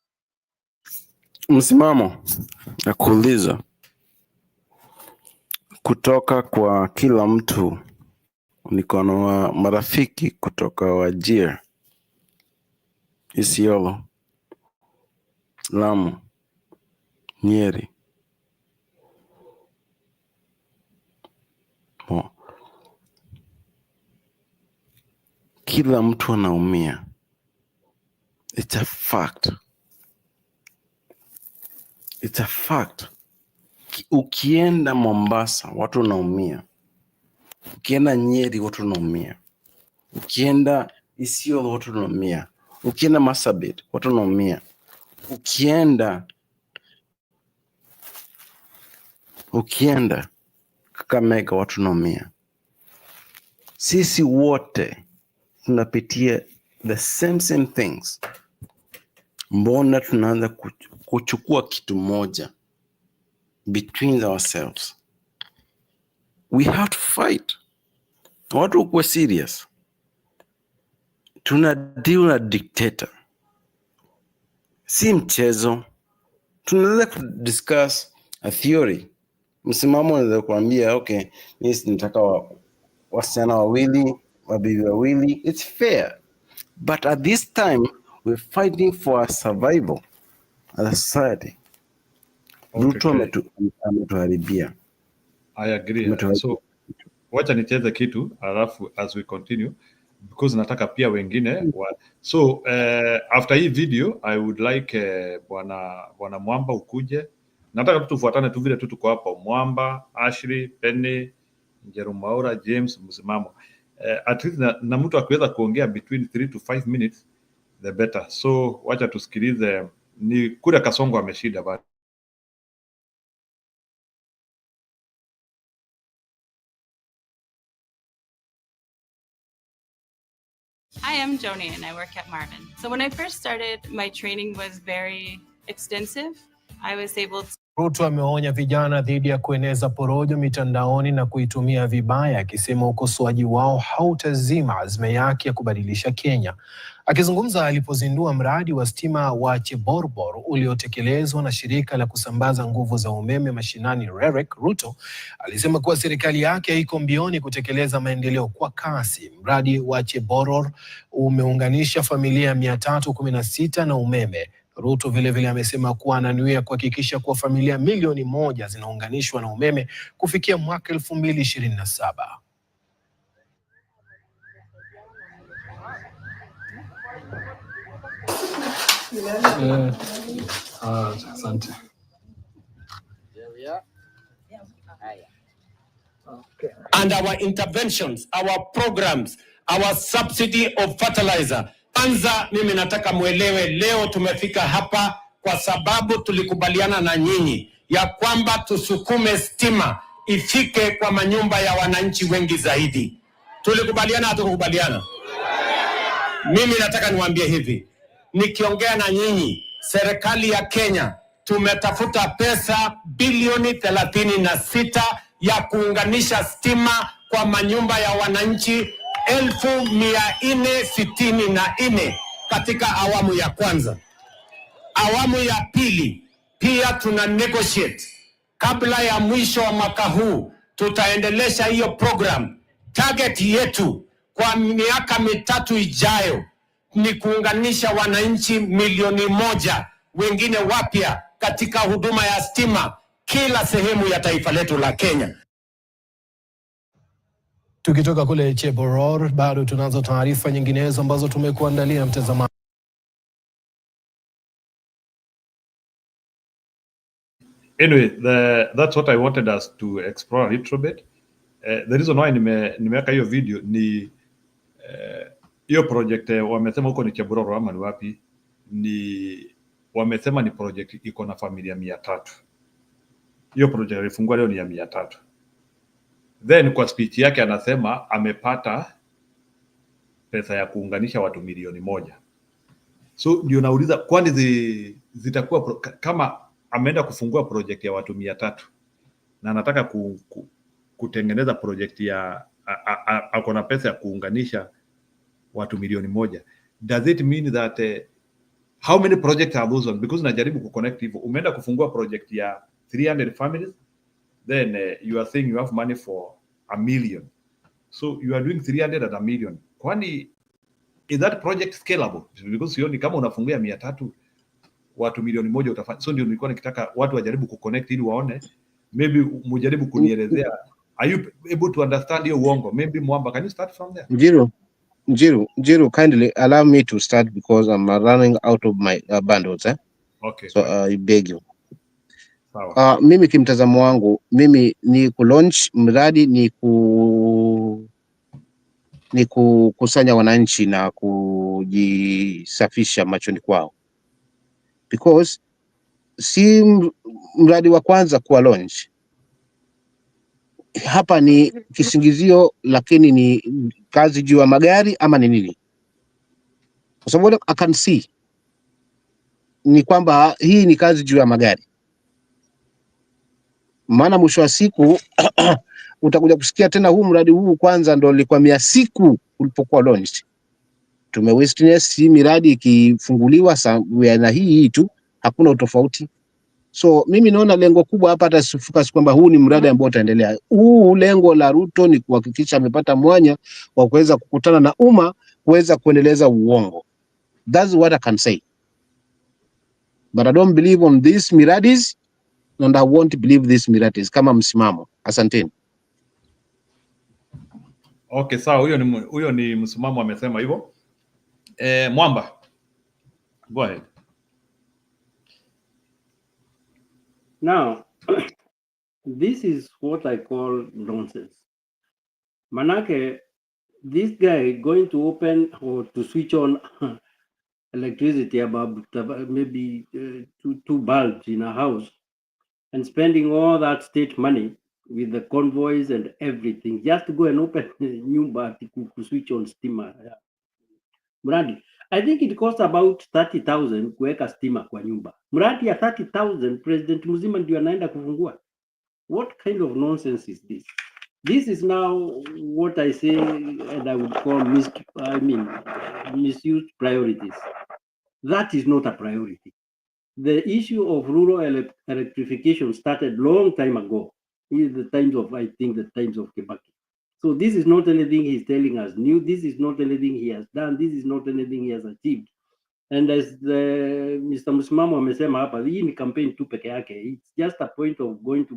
Msimamo na kuuliza kutoka kwa kila mtu. Niko na marafiki kutoka Wajir, Isiolo, Lamu, Nyeri. Kila mtu anaumia. It's a fact. It's a fact. Ukienda Mombasa, watu wanaumia. Ukienda Nyeri, watu wanaumia. Ukienda Isiolo, watu wanaumia. Ukienda Marsabit, watu wanaumia. Ukienda Kakamega, watu wanaumia. Sisi wote tunapitia the same things. Mbona tunaanza kuchukua kitu moja between ourselves? We have to fight. Watu ukuwe serious. Tuna deal na dictator. Si mchezo. Tunaweza kudiscuss a theory. Msimamo unaweza kuambia, okay, mimi nataka wasichana wawili, wabibi wawili. It's fair. But at this time, we're fighting for our survival as a society. Ruto ametuharibia. I agree. So, wacha nicheze kitu alafu as we continue because nataka pia wengine so after hii video I would like bwana Mwamba ukuje. Nataka tufuatane tu vile tu tuko hapa, Mwamba, Ashley, Penny, Njerumaura, James, Msimamo. At least na mtu akiweza kuongea between 3 to 5 minutes the better. So wacha tusikilize, ni kule Kasongo ameshida bado. Hi, I'm Joni and I work at Marvin. So when I first started, my training was very extensive. I was able to... Ruto ameonya vijana dhidi ya kueneza porojo mitandaoni na kuitumia vibaya, akisema ukosoaji wao hautazima azma yake ya kubadilisha Kenya. Akizungumza alipozindua mradi wa stima wa Cheborbor uliotekelezwa na shirika la kusambaza nguvu za umeme mashinani REREC, Ruto alisema kuwa serikali yake haiko mbioni kutekeleza maendeleo kwa kasi. Mradi wa Cheborbor umeunganisha familia 316 na umeme. Ruto vile amesema kuwa ananuia kuhakikisha kuwa familia milioni 1 zinaunganishwa na umeme kufikia mwaka 2027. Asante. And our interventions, our programs, our subsidy of fertilizer. Kwanza mimi nataka muelewe leo tumefika hapa kwa sababu tulikubaliana na nyinyi ya kwamba tusukume stima ifike kwa manyumba ya wananchi wengi zaidi. Tulikubaliana hatukubaliana? Mimi nataka niwaambie hivi, nikiongea na nyinyi, serikali ya Kenya tumetafuta pesa bilioni 36 ya kuunganisha stima kwa manyumba ya wananchi 1464 katika awamu ya kwanza. Awamu ya pili pia tuna negotiate. Kabla ya mwisho wa mwaka huu tutaendelesha hiyo program. Target yetu kwa miaka 3 ijayo ni kuunganisha wananchi milioni 1 wengine wapya katika huduma ya stima kila sehemu ya taifa letu la Kenya. Tukitoka kule Cheborbor, bado tunazo taarifa nyinginezo ambazo tumekuandalia mtazamaji. Anyway, that's what I wanted us to explore a little bit. The reason why nimeweka hiyo video ni hiyo project wamesema huko ni Cheborbor ama ni wapi, ni wamesema ni project iko na familia 300. Hiyo project ilifungua leo ni ya 300. Then kwa speech yake anasema amepata pesa ya kuunganisha watu milioni 1. So ndio nauliza, kwani zitakuwa kama ameenda kufungua project ya watu 300 na anataka kutengeneza project ya ako na pesa ya kuunganisha watu milioni 1, does it mean that how many projects are those on? Because najaribu kuconnect hivyo, umeenda kufungua project ya 300 families, then you are saying you have money for 1 million, so you are doing 300 at 1 million. Kwani is that project scalable? Because sioni kama unafungia 300 watu milioni moja utafanya. So ndio nilikuwa nikitaka watu wajaribu kuconnect ili waone, maybe mujaribu kunielezea. Are you able to understand hiyo uongo? Maybe Mwamba, can you start from there? Njiru, kindly allow me to start because I'm running out of my bundles. Okay. So I beg you. Sawa. Mimi kimtazamo wangu, mimi ni kulaunch mradi ni kukusanya wananchi na kujisafisha machoni kwao, because si mradi wa kwanza kuwa launch. Hapa ni kisingizio, lakini ni kazi juu ya magari ama ni nini? Kwa sababu I can see ni kwamba hii ni kazi juu ya magari, maana mwisho wa siku utakuja kusikia tena huu mradi huu kwanza ndo ulikuwa 100 siku ulipokuwa launched. Witness hii miradi ikifunguliwa na hii tu, hakuna utofauti. So mimi naona lengo kubwa hapa hata focus kwamba huu ni mradi ambao utaendelea. Huu lengo la Ruto ni kuhakikisha amepata mwanya wa kuweza kukutana na umma, kuweza kuendeleza uongo. That's what I can say. But I don't believe on these miradis and I won't believe these miradis kama msimamo. Asanteni. Okay, sawa, huyo ni msimamo amesema hivyo. Mwamba, go ahead. Now, this is what I call nonsense. Manake, this guy going to open or to switch on electricity about maybe 2 bulbs in a house and spending all that state money with the convoys and everything just to go and open nyumba to switch on stima. Mradi, I think it costs about 30,000 kuweka stima kwa nyumba. Mradi ya 30,000 president mzima ndio anaenda kufungua. What kind of nonsense is this? This is now what I say, and I would call misused priorities. That is not a priority. The issue of rural electrification started long time ago, in the times of, I think, the times of Kibaki. So this is not anything he's telling us new. This is not anything he has done. This is not anything he has achieved. And as Mr. Musimamo amesema hapa, hii ni campaign tu peke yake. It's just a point of going to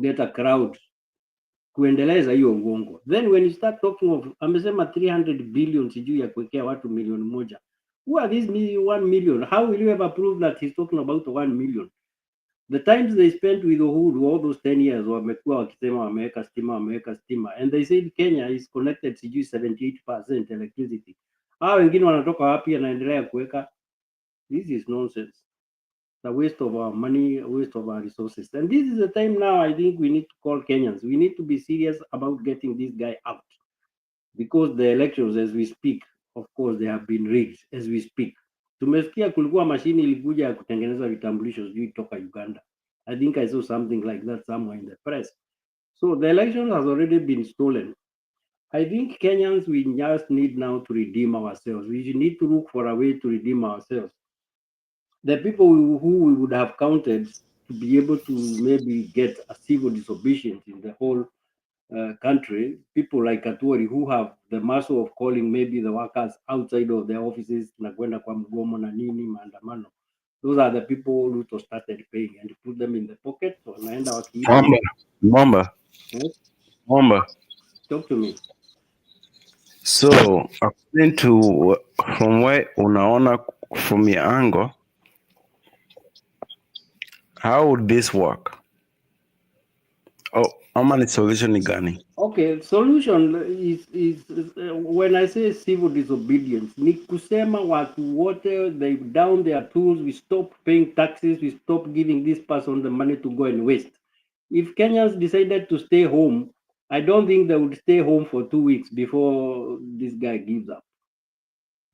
get a crowd kuendeleza hiyo uongo. Then when you start talking of, amesema 300 billion sijui ya kuwekea watu milioni moja. Who are these 1 million? How will you ever prove that he's talking about 1 million? The times they spent with Uhuru, all those 10 years, wamekuwa wakisema wameweka stima, and they said Kenya is connected sijui 78% electricity. Hao wengine wanatoka wapi anaendelea kuweka? This is nonsense. The waste of our money, waste of our resources. And this is the time now I think we need to call Kenyans. We need to be serious about getting this guy out. Because the elections as we speak, of course, they have been rigged as we speak. Tumesikia kulikuwa mashini ilikuja ya kutengeneza vitambulisho sijui toka Uganda. I think I saw something like that somewhere in the press. So the election has already been stolen. I think Kenyans, we just need now to redeem ourselves. We need to look for a way to redeem ourselves. The people who we would have counted to be able to maybe get a civil disobedience in the whole country, people like Atwori who have the muscle of calling maybe the workers outside of their offices na kwenda kwa mgomo na nini maandamano. Those are the people who started paying and put them in the pocket. So wanaenda wakiiba. Mwamba. Talk to me. So according to from where unaona from your angle, how would this work? Oh, ama ni solution ni gani? Okay, solution is when I say civil disobedience, ni kusema watu wote, they down their tools, we stop paying taxes, we stop giving this person the money to go and waste. If Kenyans decided to stay home, I don't think they would stay home for 2 weeks before this guy gives up.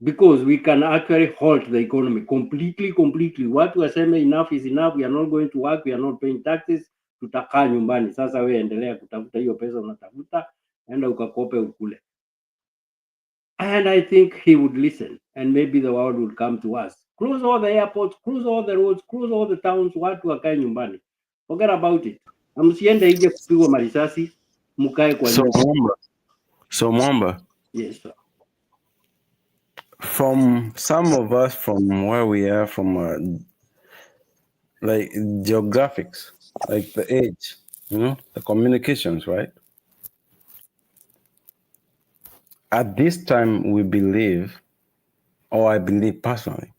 Because we can actually halt the economy completely. Watu waseme enough is enough, we are not going to work, we are not paying taxes, tutakaa nyumbani. Sasa we endelea kutafuta hiyo pesa unatafuta, enda ukakope ukule. And I think he would listen and maybe the world would come to us. Close all the airports, close all the roads, close all the towns, watu wakae nyumbani. Forget about it. Msiende ije kupigwa marisasi, mkae kwa nyumba. So Mwamba. Yes, sir. from some of us, from where we are, from like geographics, like the age, the communications, right? At this time, we believe, or I believe personally,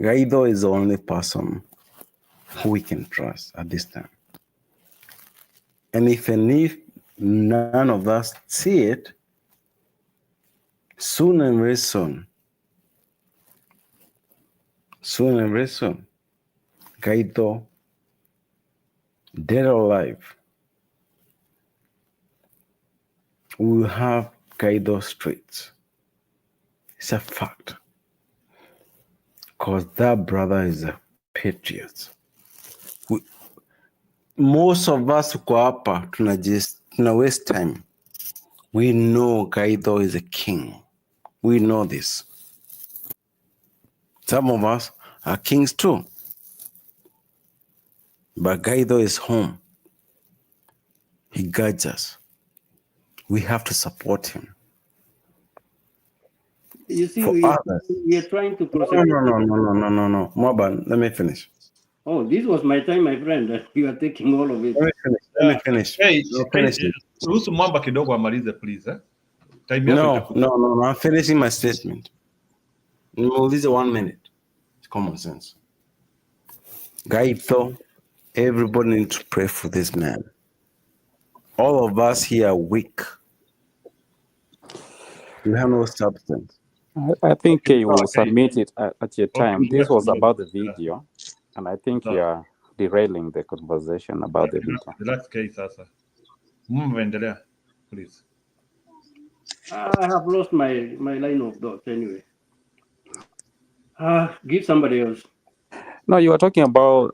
Guaido is the only person who we can trust at this time. And if none of us see it, soon and very soon, Guaido, dead or alive, we will have Guaido streets. It's a fact. Because that brother is a patriot. Most of us who go hapa, tuna waste time. We know Guaido is a king. We know this. Some of us are kings too. But Guaido is home. He guides us. We have to support him. You see, For we others. are trying to No. Moban, let me finish. Oh, this was my time, my friend. You are taking all of it. Let me finish. Ruhusu Mwamba kidogo amalize, please. Time yako No, I'm finishing my statement. Nimeuliza 1 minute. It's common sense. Guaido, everybody needs to pray for this man. All of us here are weak. We have no substance. I think you will submit it at your time. This was about the video, and I think you are derailing the conversation about the video. Relax case, sasa. Endelea, please. I have lost my line of thought anyway. Give somebody else. No, you were talking about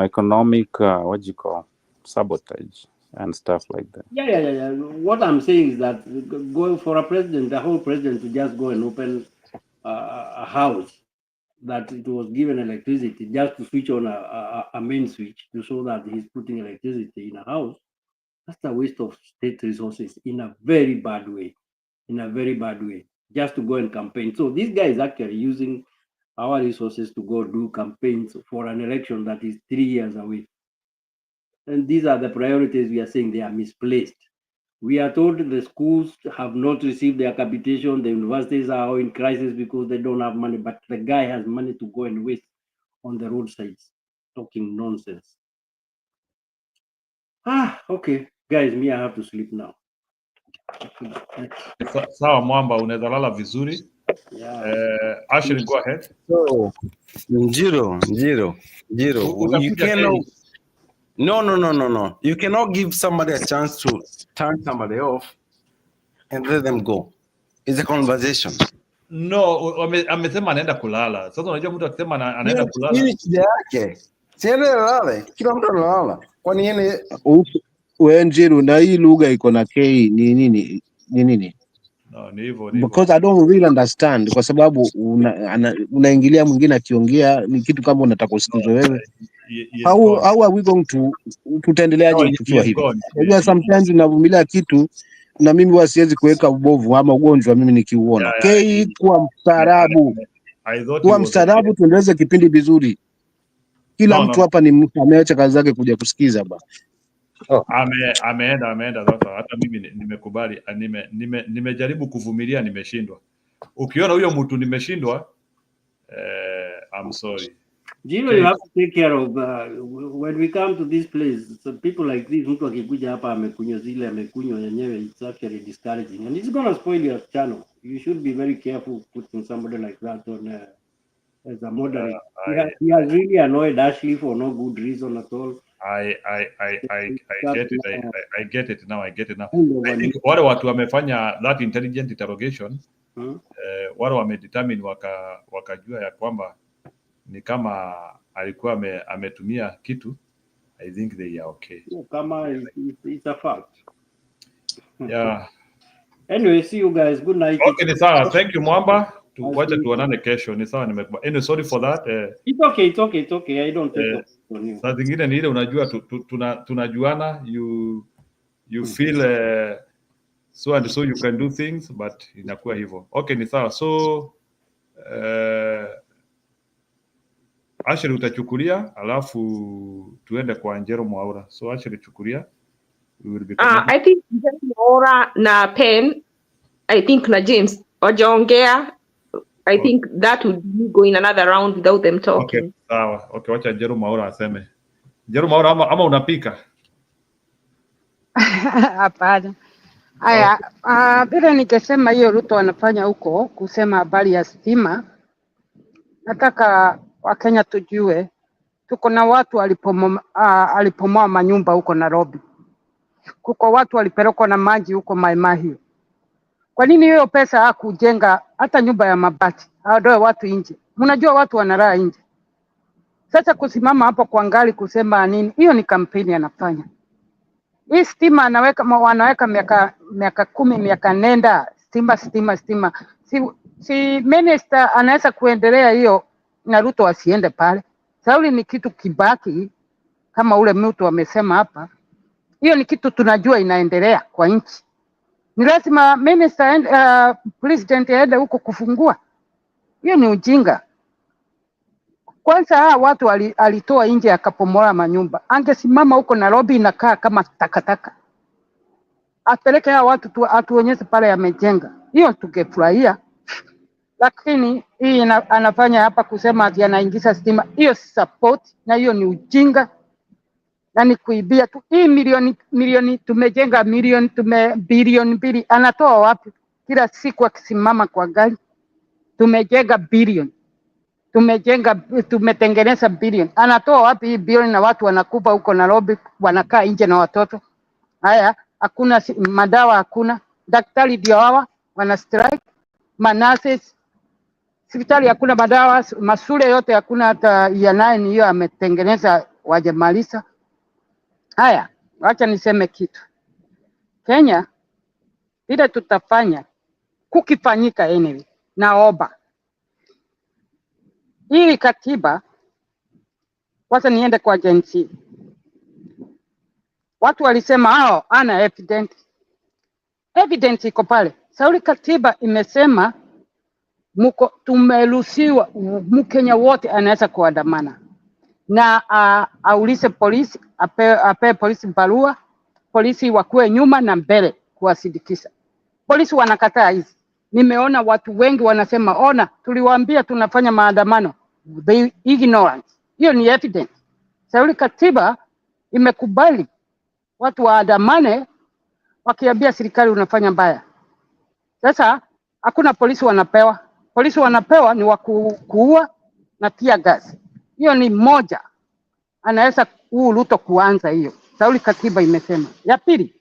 economic, what do you call, sabotage and stuff like that. Yeah. What I'm saying is that going for a president, the whole president to just go and open a house that it was given electricity, just to switch on a main switch to show that he's putting electricity in a house, that's a waste of state resources in a very bad way. Just to go and campaign. So this guy is actually using our resources to go do campaigns for an election that is 3 years away. And these are the priorities we are saying they are misplaced. We are told the schools have not received their capitation, the universities are in crisis because they don't have money, but the guy has money to go and waste on the roadsides, talking nonsense. Okay. Guys, me, I have to sleep now. Sawa Mwamba, unaweza lala vizuri. Ashley, go ahead. So, Njiro. You cannot. No. You cannot give somebody a chance to turn somebody off and let them go. It's a conversation. No, amesema anaenda kulala. Sasa unajua mtu akisema anaenda kulala. Nini shida yake? Siende lale. Kila mtu analala. Kwani yeye wewe Njiru, na hii lugha iko na K ni nini? No, ni hivyo. Because I don't really understand, kwa sababu unaingilia mwingine akiongea ni kitu kama unataka usikizwe wewe. How are we going to tutaendeleaje tukiwa hivi? Unajua sometimes unavumilia kitu na mimi huwa siwezi kuweka ubovu ama ugonjwa mimi nikiuona. Kuwa mstaarabu, tuendeleze kipindi vizuri. Kila mtu hapa ni mtu ameacha kazi zake kuja kusikiza ba. Ameenda sasa. Hata mimi nimekubali, nimejaribu kuvumilia, nimeshindwa. Ukiona huyo mtu nimeshindwa, I'm sorry. Jiro, you have to take care of when we come to this place, so people like this, mtu akikuja hapa amekunywa yenyewe, it's actually discouraging and it's gonna spoil your channel. You should be very careful putting somebody like that on as a moderator. He has really annoyed Ashley for no good reason at all. I get it now. I think wale watu wamefanya that intelligent interrogation, wale wamedetermine wakajua ya kwamba ni kama alikuwa ametumia kitu. I think they are okay. Kama it's a fact. Yeah. Anyway, see you guys. Good night. Okay, ni sawa. Thank you Mwamba. Wacha tuonane kesho. Ni sawa, nimekubali. Anyway, sorry for that. It's okay. I don't take it. Saa zingine ni ile unajua tunajuana, you feel so and so you can do things, but inakuwa hivyo. Okay, ni sawa. So Ashley utachukulia, alafu tuende kwa Njero Mwaura. So Ashley chukulia, we will be connected. I think Njero Mwaura na Pen, I think na James wajaongea. I think that would be going another round without them talking. Okay, sawa. Okay, wacha Njero Mwaura aseme. Njero Mwaura, ama unapika? Hapana. Haya, vile nikesema hiyo Ruto anafanya huko kusema habari ya stima, nataka Wakenya tujue tuko na watu alipomoa manyumba huko Nairobi. Kuko watu walipelekwa na maji huko Mai Mahiu. Kwa nini hiyo pesa hakujenga hata nyumba ya mabati? Aondoe watu nje. Mnajua watu wanalala nje. Sasa kusimama hapo kwa ngali kusema nini? Hiyo ni kampeni anafanya. Hii stima wanaweka miaka 10 miaka nenda stima. Si minister anaweza kuendelea hiyo na Ruto asiende pale. Sauli ni kitu kibaki kama ule mtu amesema hapa. Hiyo ni kitu tunajua inaendelea kwa nchi. Ni lazima minister president aende huko kufungua. Hiyo ni ujinga. Kwanza hawa watu alitoa nje akapomoa manyumba. Angesimama huko Nairobi inakaa kama takataka. Apeleke hawa watu atuonyeshe pale amejenga. Hiyo tungefurahia. Lakini hii anafanya hapa kusema ati anaingiza stima. Hiyo si support na hiyo ni ujinga. Na ni kuibia tu. Hii milioni tumejenga bilioni 2. Anatoa wapi? Kila siku akisimama kwa gari. Tumejenga bilioni. Tumetengeneza bilioni. Anatoa wapi hii bilioni na watu wanakufa huko Nairobi, wanakaa nje na watoto? Haya, hakuna madawa, hakuna daktari, ndio hawa wana strike, manases, hospitali hakuna madawa, mashule yote hakuna, hata ya 9 hiyo ametengeneza wajamaliza. Haya, acha niseme kitu. Kenya ile tutafanya kukifanyika anyway. Naomba hii katiba kwanza niende kwa agency. Watu walisema ana evidence iko pale. Sauli katiba imesema tumeruhusiwa Mkenya wote anaweza kuandamana. Na aulize polisi, ape polisi barua, polisi wakuwe nyuma na mbele kuwasidikisha. Polisi wanakataa hizi. Nimeona watu wengi wanasema ona tuliwaambia tunafanya maandamano. They ignorant. Hiyo ni evidence. Sauli katiba imekubali watu waandamane wakiambia serikali unafanya mbaya. Sasa hakuna polisi wanapewa. Polisi wanapewa ni kuua na tear gas. Hiyo ni moja. Anaweza Ruto kuanza hiyo. Sauli katiba imesema. Ya pili,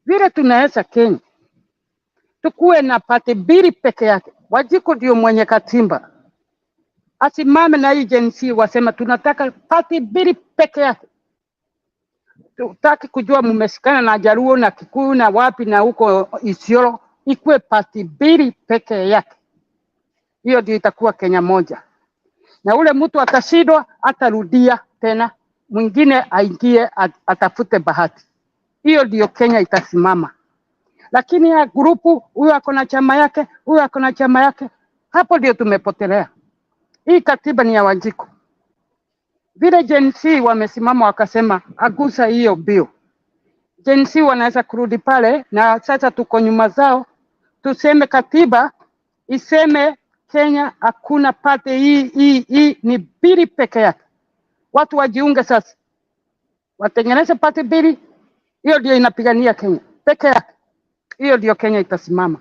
vile tunaweza Kenya tukuwe na pati mbili peke yake. Wajiko ndio mwenye katiba. Asimame na agency wasema tunataka pati mbili peke yake. Tutaki kujua mmeshikana na Jaluo na Kikuyu na wapi na huko Isiolo, ikuwe pati mbili peke yake. Hiyo ndio itakuwa Kenya moja. Na ule mtu atashindwa atarudia tena, mwingine aingie atafute bahati. Hiyo ndio Kenya itasimama. Lakini ya grupu huyu ako na chama yake, huyu ako na chama yake, hapo ndio tumepotelea. Hii katiba ni ya Wanjiku. Vile Gen Z wamesimama wakasema agusa hiyo bill. Gen Z wanaweza kurudi pale na sasa tuko nyuma zao. Tuseme katiba iseme Kenya hakuna pate hii ni bili peke yake. Watu wajiunge sasa. Watengeneze pate bili. Hiyo ndio inapigania Kenya peke yake. Hiyo ndio Kenya itasimama.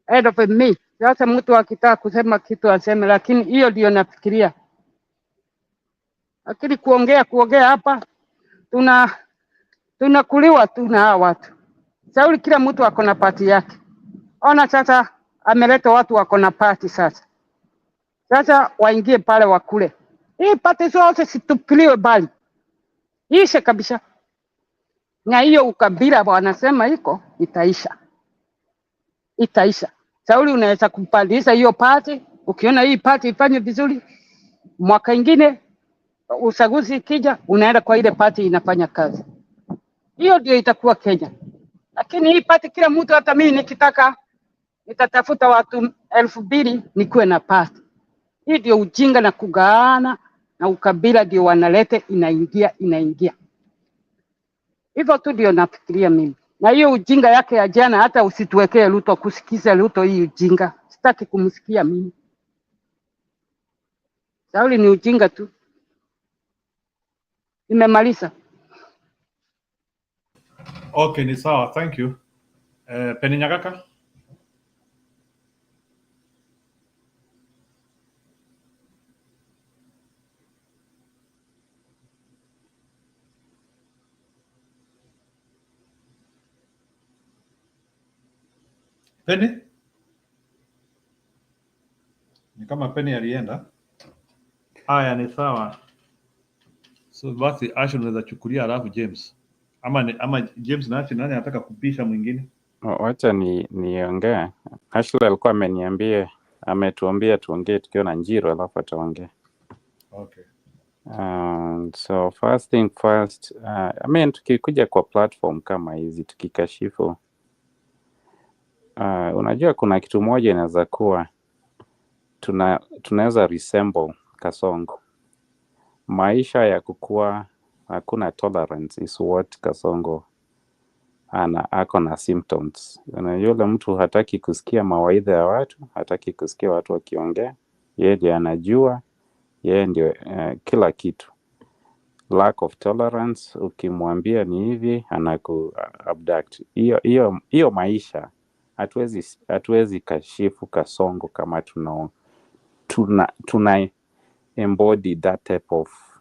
Head of me. Sasa mtu akitaka kusema kitu aseme, lakini hiyo ndio nafikiria. Lakini kuongea hapa tunakuliwa tuna hawa watu. Sauli kila mtu ako na party yake. Ona sasa ameleta watu wako na party sasa. Sasa waingie pale wakule. Hii party zote situpiliwe bali. Ishe kabisa. Na hiyo ukabila wanasema iko itaisha. Sauli unaweza kupandisha hiyo party, ukiona hii party ifanye vizuri, mwaka ingine uchaguzi ikija unaenda kwa ile party inafanya kazi. Hiyo ndio itakuwa Kenya. lakini hii pati kila mtu, hata mimi nikitaka nitatafuta watu 2,000 nikuwe na pati. Hii ndio ujinga na kugaana na ukabila ndio wanalete inaingia. Hivyo tu ndio nafikiria mimi. Na hiyo ujinga yake ya jana, hata usituwekee Ruto, kusikiza Ruto hii ujinga. Sitaki kumsikia mimi. Sauli ni ujinga tu. Nimemaliza. Okay, ni sawa. Thank you. Penny Nyagaka. Penny? Ni kama Penny alienda. Haya, ni sawa. So basi Asha unaweza chukulia, alafu James. Ama James na Asha, nani anataka kupisha mwingine? Wacha niongee. Ashley alikuwa ametuambia tuongee tukiwa na Njiro, alafu ataongea. Okay. So first thing first, tukikuja kwa platform kama hizi tukikashifu, unajua kuna kitu moja inaweza kuwa tunaweza resemble Kasongo. Maisha ya kukua hakuna tolerance is what Kasongo ako na symptoms. Yule mtu hataki kusikia mawaidha ya watu, hataki kusikia watu wakiongea, yeye ndiye anajua, yeye ndio kila kitu. Lack of tolerance, ukimwambia ni hivi anaku abduct. Hiyo maisha hatuwezi kashifu Kasongo kama tuna embody that type of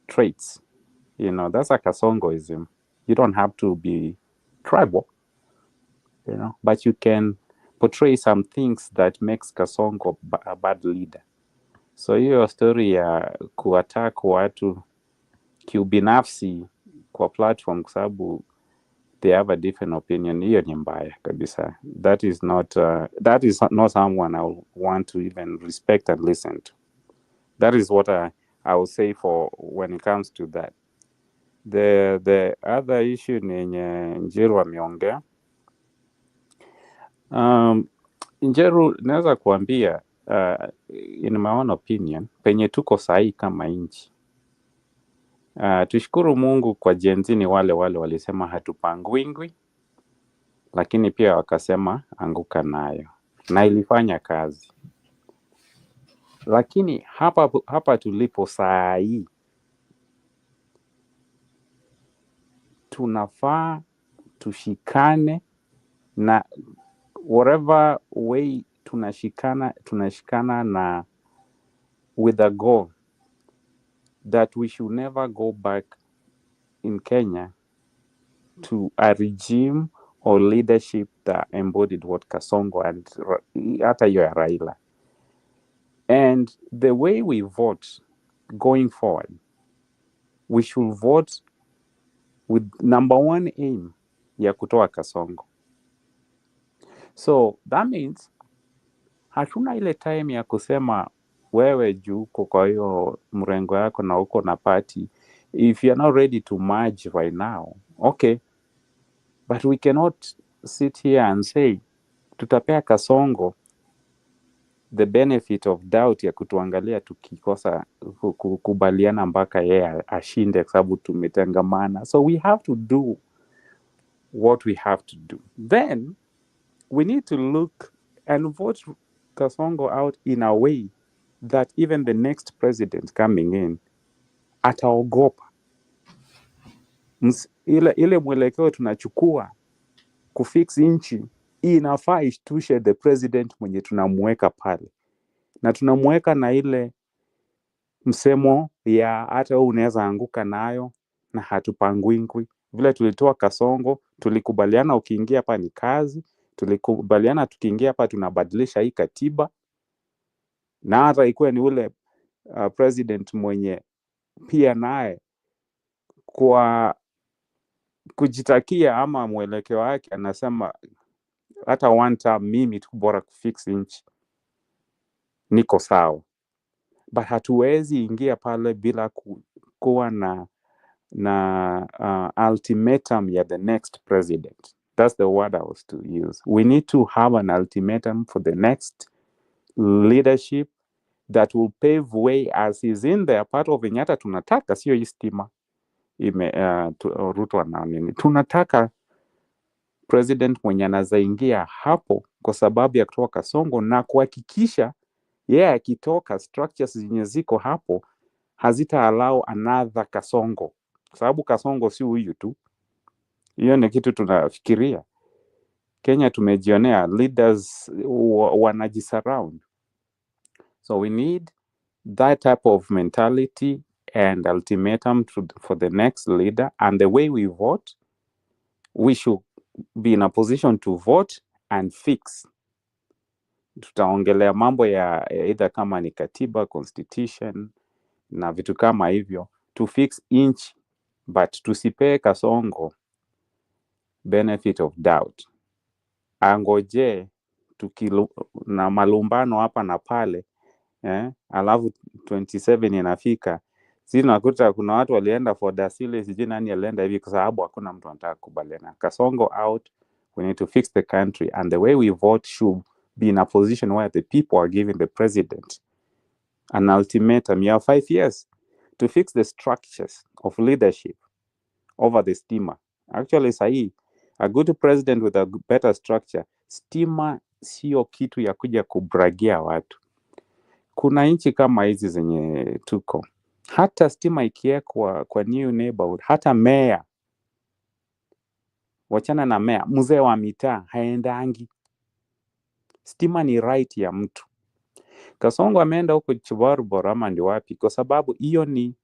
traits. That's a Kasongoism. You don't have to be tribal, but you can portray some things that makes Kasongo a bad leader. So hiyo story ya kuattack watu kiubinafsi kwa platform kwa sababu they have a different opinion, hiyo ni mbaya kabisa. That is not someone I want to even respect and listen to. That is what I will say for when it comes to that. The other issue ni Njiru ameongea. Njiru, naweza kuambia in my own opinion, penye tuko sahi kama nchi, tushukuru Mungu kwa Gen Z ni wale walisema hatupangwingwi, lakini pia wakasema anguka nayo, na ilifanya kazi. Lakini hapa tulipo sahi, tunafaa tushikane, na whatever way tunashikana na with a goal that we should never go back in Kenya to a regime or leadership that embodied what Kasongo and hata hiyo ya Raila. And the way we vote going forward, we should vote with number one aim ya kutoa Kasongo. So that means hatuna ile time ya kusema wewe juu uko kwa hiyo mrengo yako na uko na party. If you're not ready to merge right now, okay. But we cannot sit here and say tutapea Kasongo the benefit of doubt ya kutuangalia tukikosa kukubaliana mpaka yeye ashinde kwa sababu tumetengamana. So we have to do what we have to do. Then we need to look and vote Kasongo out in a way that even the next president coming in ataogopa. Ile mwelekeo tunachukua kufix nchi inafaa ishtushe the president mwenye tunamweka pale, na tunamweka na ile msemo ya hata wewe unaweza anguka nayo na hatupangwingwi. Vile tulitoa Kasongo, tulikubaliana ukiingia hapa ni kazi, tulikubaliana tukiingia hapa tunabadilisha hii katiba, na hata ikuwe ni ule president mwenye pia naye kwa kujitakia ama mwelekeo wake anasema hata one time mimi tu bora kufix nchi niko sawa. But hatuwezi ingia pale bila kuwa na ultimatum ya the next president. That's the word I was to use. We need to have an ultimatum for the next leadership that will pave way as is in there. Part of Kenyatta tunataka sio hii stima Ruto na nini. Tunataka president mwenye anazaingia hapo kwa sababu ya kutoka Kasongo na kuhakikisha akitoka structures zenye ziko hapo hazita allow another Kasongo, kwa sababu Kasongo si huyu tu. Hiyo ni kitu tunafikiria. Kenya tumejionea leaders wanajisurround. So we need that type of mentality and ultimatum for the next leader. And the way we vote, we should be in a position to vote and fix. Tutaongelea mambo ya either kama ni katiba, constitution na vitu kama hivyo to fix inch, but tusipee Kasongo benefit of doubt. Angoje na malumbano hapa na pale alafu 27 inafika, sisi nakuta kuna watu walienda for Dasile, sijui nani alienda hivi kwa sababu hakuna mtu anataka kubaliana. Kasongo out, we need to fix the country, and the way we vote should be in a position where the people are giving the president an ultimatum of 5 years to fix the structures of leadership over the stima. Actually sahi, a good president with a better structure, stima sio kitu ya kuja kubragia watu. Kuna nchi kama hizi zenye tuko, hata stima ikiekwa kwa new neighborhood, hata mayor, wachana na mayor, mzee wa mitaa haendangi. Stima ni right ya mtu. Kasongo ameenda huko Chibarbo ama ndi wapi kwa sababu hiyo ni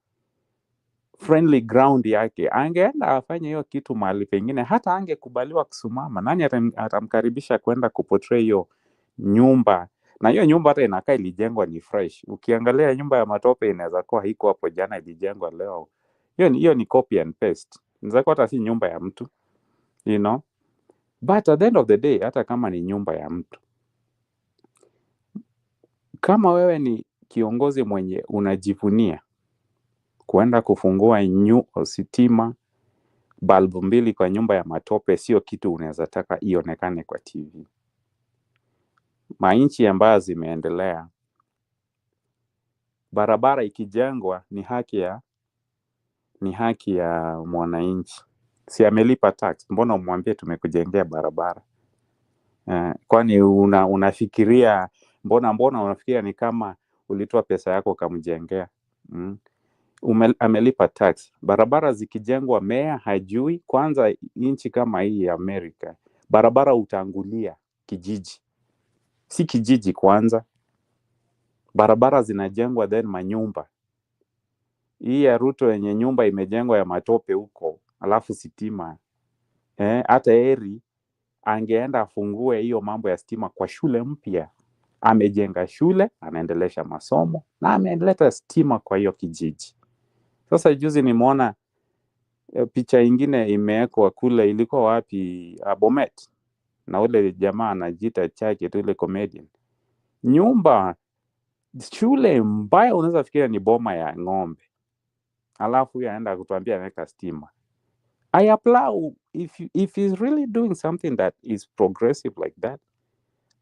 friendly ground yake. Angeenda afanye hiyo kitu mahali pengine, hata angekubaliwa kusimama. Nani atamkaribisha kwenda kuportray hiyo nyumba? Na hiyo nyumba hata inakaa ilijengwa ni fresh. Ukiangalia nyumba ya matope inaweza kuwa haiko hapo jana, ilijengwa leo. Hiyo ni copy and paste. Inaweza kuwa hata si nyumba ya mtu, you know. But at the end of the day, hata kama ni nyumba ya mtu, kama wewe ni kiongozi mwenye unajivunia kuenda kufungua stima balbu 2 kwa nyumba ya matope, sio kitu unaweza taka ionekane kwa TV. Mainchi ambayo zimeendelea, barabara ikijengwa ni haki ya mwananchi. Si amelipa tax, mbona umwambie tumekujengea barabara? Kwani unafikiria mbona unafikiria ni kama ulitoa pesa yako kamjengea? Amelipa tax. Barabara zikijengwa mea hajui. Kwanza nchi kama hii ya Amerika, barabara utangulia kijiji, si kijiji kwanza. Barabara zinajengwa then manyumba. Hii ya Ruto yenye nyumba imejengwa ya matope huko, alafu stima. Hata heri angeenda afungue hiyo mambo ya stima kwa shule mpya. Amejenga shule, anaendelesha masomo na ameleta stima kwa hiyo kijiji. Sasa juzi nimeona picha ingine imewekwa kule, ilikuwa wapi? Bomet. Na ule jamaa anajiita chake tu, ile comedian. Nyumba, shule mbaya, unaweza fikiria ni boma ya ng'ombe. Alafu anaenda kutuambia anaweka stima. I applaud if he's really doing something that is progressive like that.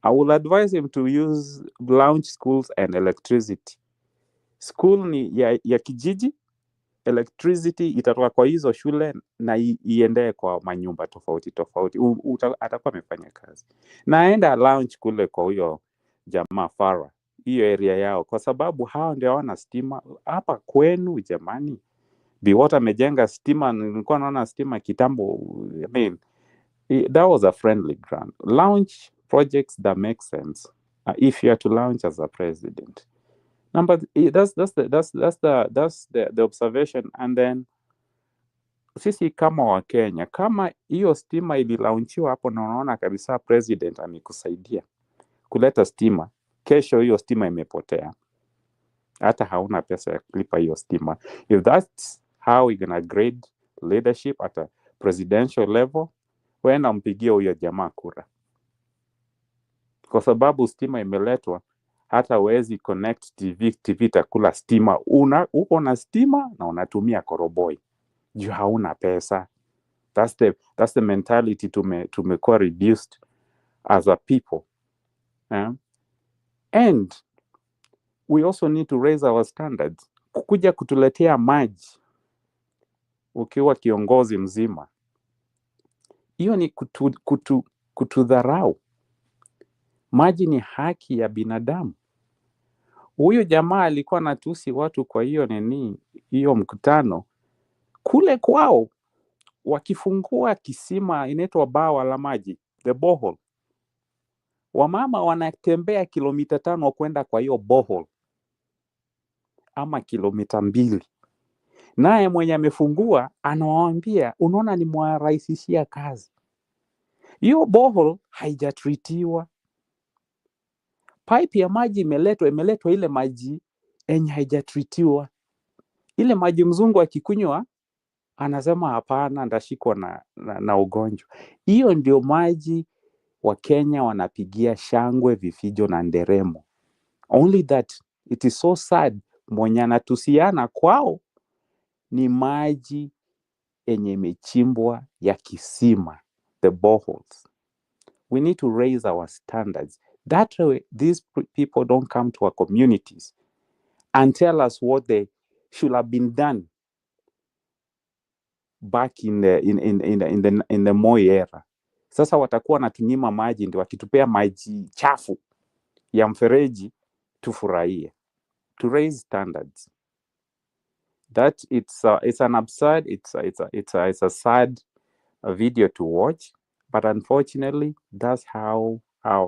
I will advise him to launch schools and electricity. School ni ya kijiji, electricity itatoka kwa hizo shule na iende kwa manyumba tofauti. Atakuwa amefanya kazi. Na aenda launch kule kwa huyo jamaa Farah, hiyo area yao, kwa sababu hao ndio wana stima. Hapa kwenu jamani, Biwota amejenga stima, nilikuwa naona stima kitambo. I mean, that was a friendly ground. Launch projects that make sense if you are to launch as a president. That's the observation. And then sisi kama wa Kenya, kama hiyo stima ililaunchiwa hapo na unaona kabisa president amekusaidia kuleta stima, kesho hiyo stima imepotea, hata hauna pesa ya kulipa hiyo stima. If that's how we're gonna grade leadership at a presidential level, wenda mpigie huyo jamaa kura, kwa sababu stima imeletwa. Hata wezi connect TV takula stima. Uko na stima na unatumia koroboi juu hauna pesa. That's the mentality tumekuwa reduced as a people. And we also need to raise our standards. Kukuja kutuletea maji ukiwa kiongozi mzima, hiyo ni kutudharau. Maji ni haki ya binadamu. Huyu jamaa alikuwa anatusi watu kwa hiyo mkutano kule kwao, wakifungua kisima inaitwa bawa la maji, the borehole. Wamama wanatembea kilomita 5 kwenda kwa hiyo borehole, ama kilomita 2. Naye mwenye amefungua anawaambia, unaona ni mwarahisishia kazi. Hiyo borehole haijatreatiwa. Pipe ya maji imeletwa ile maji yenye haijatreatiwa. Ile maji mzungu akikunywa anasema hapana, ndashikwa na ugonjwa. Hiyo ndio maji wa Kenya wanapigia shangwe, vifijo na nderemo. Only that it is so sad, mwenye anatusiana kwao ni maji yenye imechimbwa ya kisima, the boreholes. We need to raise our standards. That way, these people don't come to our communities and tell us what they should have been done back in the Moi era. Sasa watakuwa natunyima maji, ndio wakitupea maji chafu ya mfereji tufurahie. To raise standards. That it's an absurd, it's a sad video to watch, but unfortunately that's how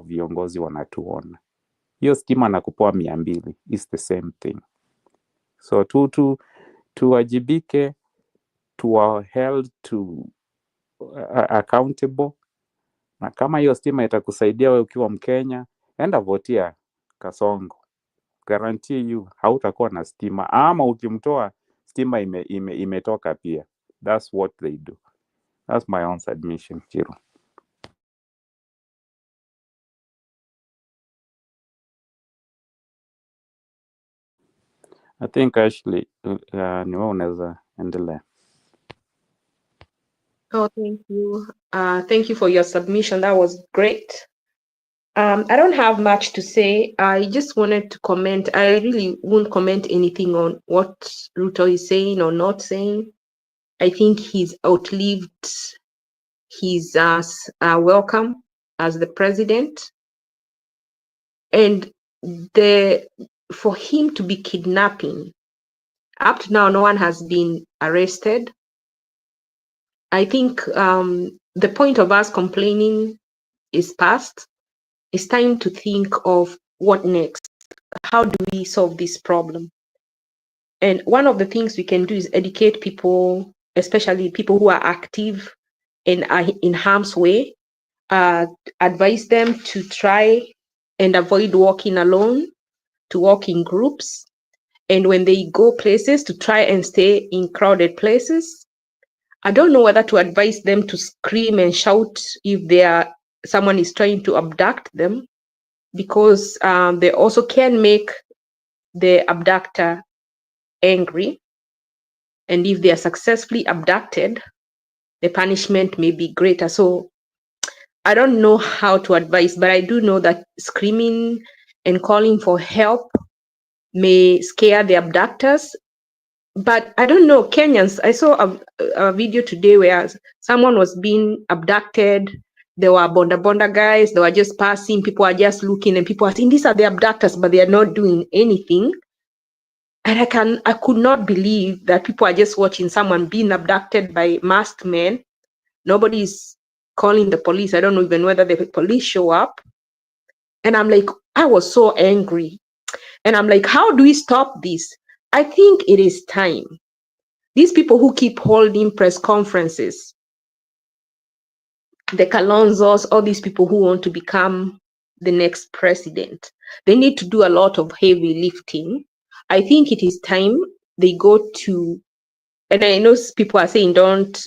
viongozi wanatuona. Hiyo stima na kupoa 200 is the same thing. So tuwajibike, to are held to accountable. Na kama hiyo stima itakusaidia wewe ukiwa Mkenya, enda votia Kasongo. Guarantee you hautakuwa na stima, ama ukimtoa stima imetoka pia. That's what they do. That's my own submission, Chiro. I think Ashley, ni wewe unaweza endelea. Oh, thank you. Thank you for your submission. That was great. I don't have much to say. I just wanted to comment. I really won't comment anything on what Ruto is saying or not saying. I think he's outlived his welcome as the president. And for him to be kidnapping, up to now, no one has been arrested. I think the point of us complaining is past. It's time to think of what next. How do we solve this problem? And one of the things we can do is educate people, especially people who are active and are in harm's way, advise them to try and avoid walking alone, to walk in groups. And when they go places, to try and stay in crowded places. I don't know whether to advise them to scream and shout if someone is trying to abduct them, because they also can make the abductor angry. And if they are successfully abducted, the punishment may be greater. So I don't know how to advise, but I do know that screaming and calling for help may scare the abductors. But I don't know, Kenyans, I saw a video today where someone was being abducted. There were bonda guys, they were just passing, people are just looking, and people are saying, these are the abductors, but they are not doing anything. And I could not believe that people are just watching someone being abducted by masked men. Nobody is calling the police. I don't know even whether the police show up. And I'm like, I was so angry. And I'm like, how do we stop this? I think it is time. These people who keep holding press conferences, the Kalonzos, all these people who want to become the next president, they need to do a lot of heavy lifting. I think it is time they go to, and I know people are saying,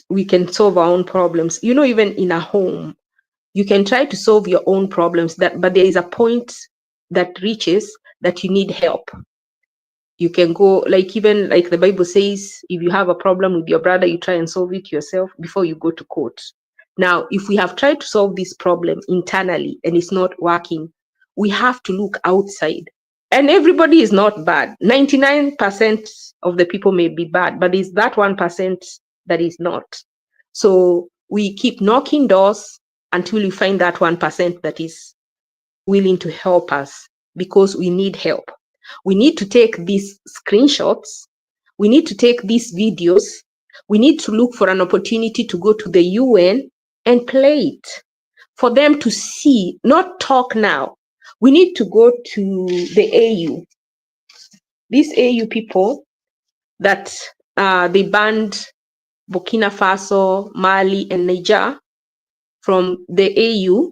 we can solve our own problems. You know, even in a home, you can try to solve your own problems, but there is a point that reaches that you need help. You can go, like, even like the Bible says, if you have a problem with your brother, you try and solve it yourself before you go to court. Now, if we have tried to solve this problem internally and it's not working, we have to look outside. And everybody is not bad. 99% of the people may be bad, but it's that 1% that is not. So we keep knocking doors until we find that 1% that is willing to help us, because we need help. We need to take these screenshots. We need to take these videos. We need to look for an opportunity to go to the UN and play it for them to see, not talk now. We need to go to the AU. These AU people that they banned Burkina Faso, Mali, and Niger from the AU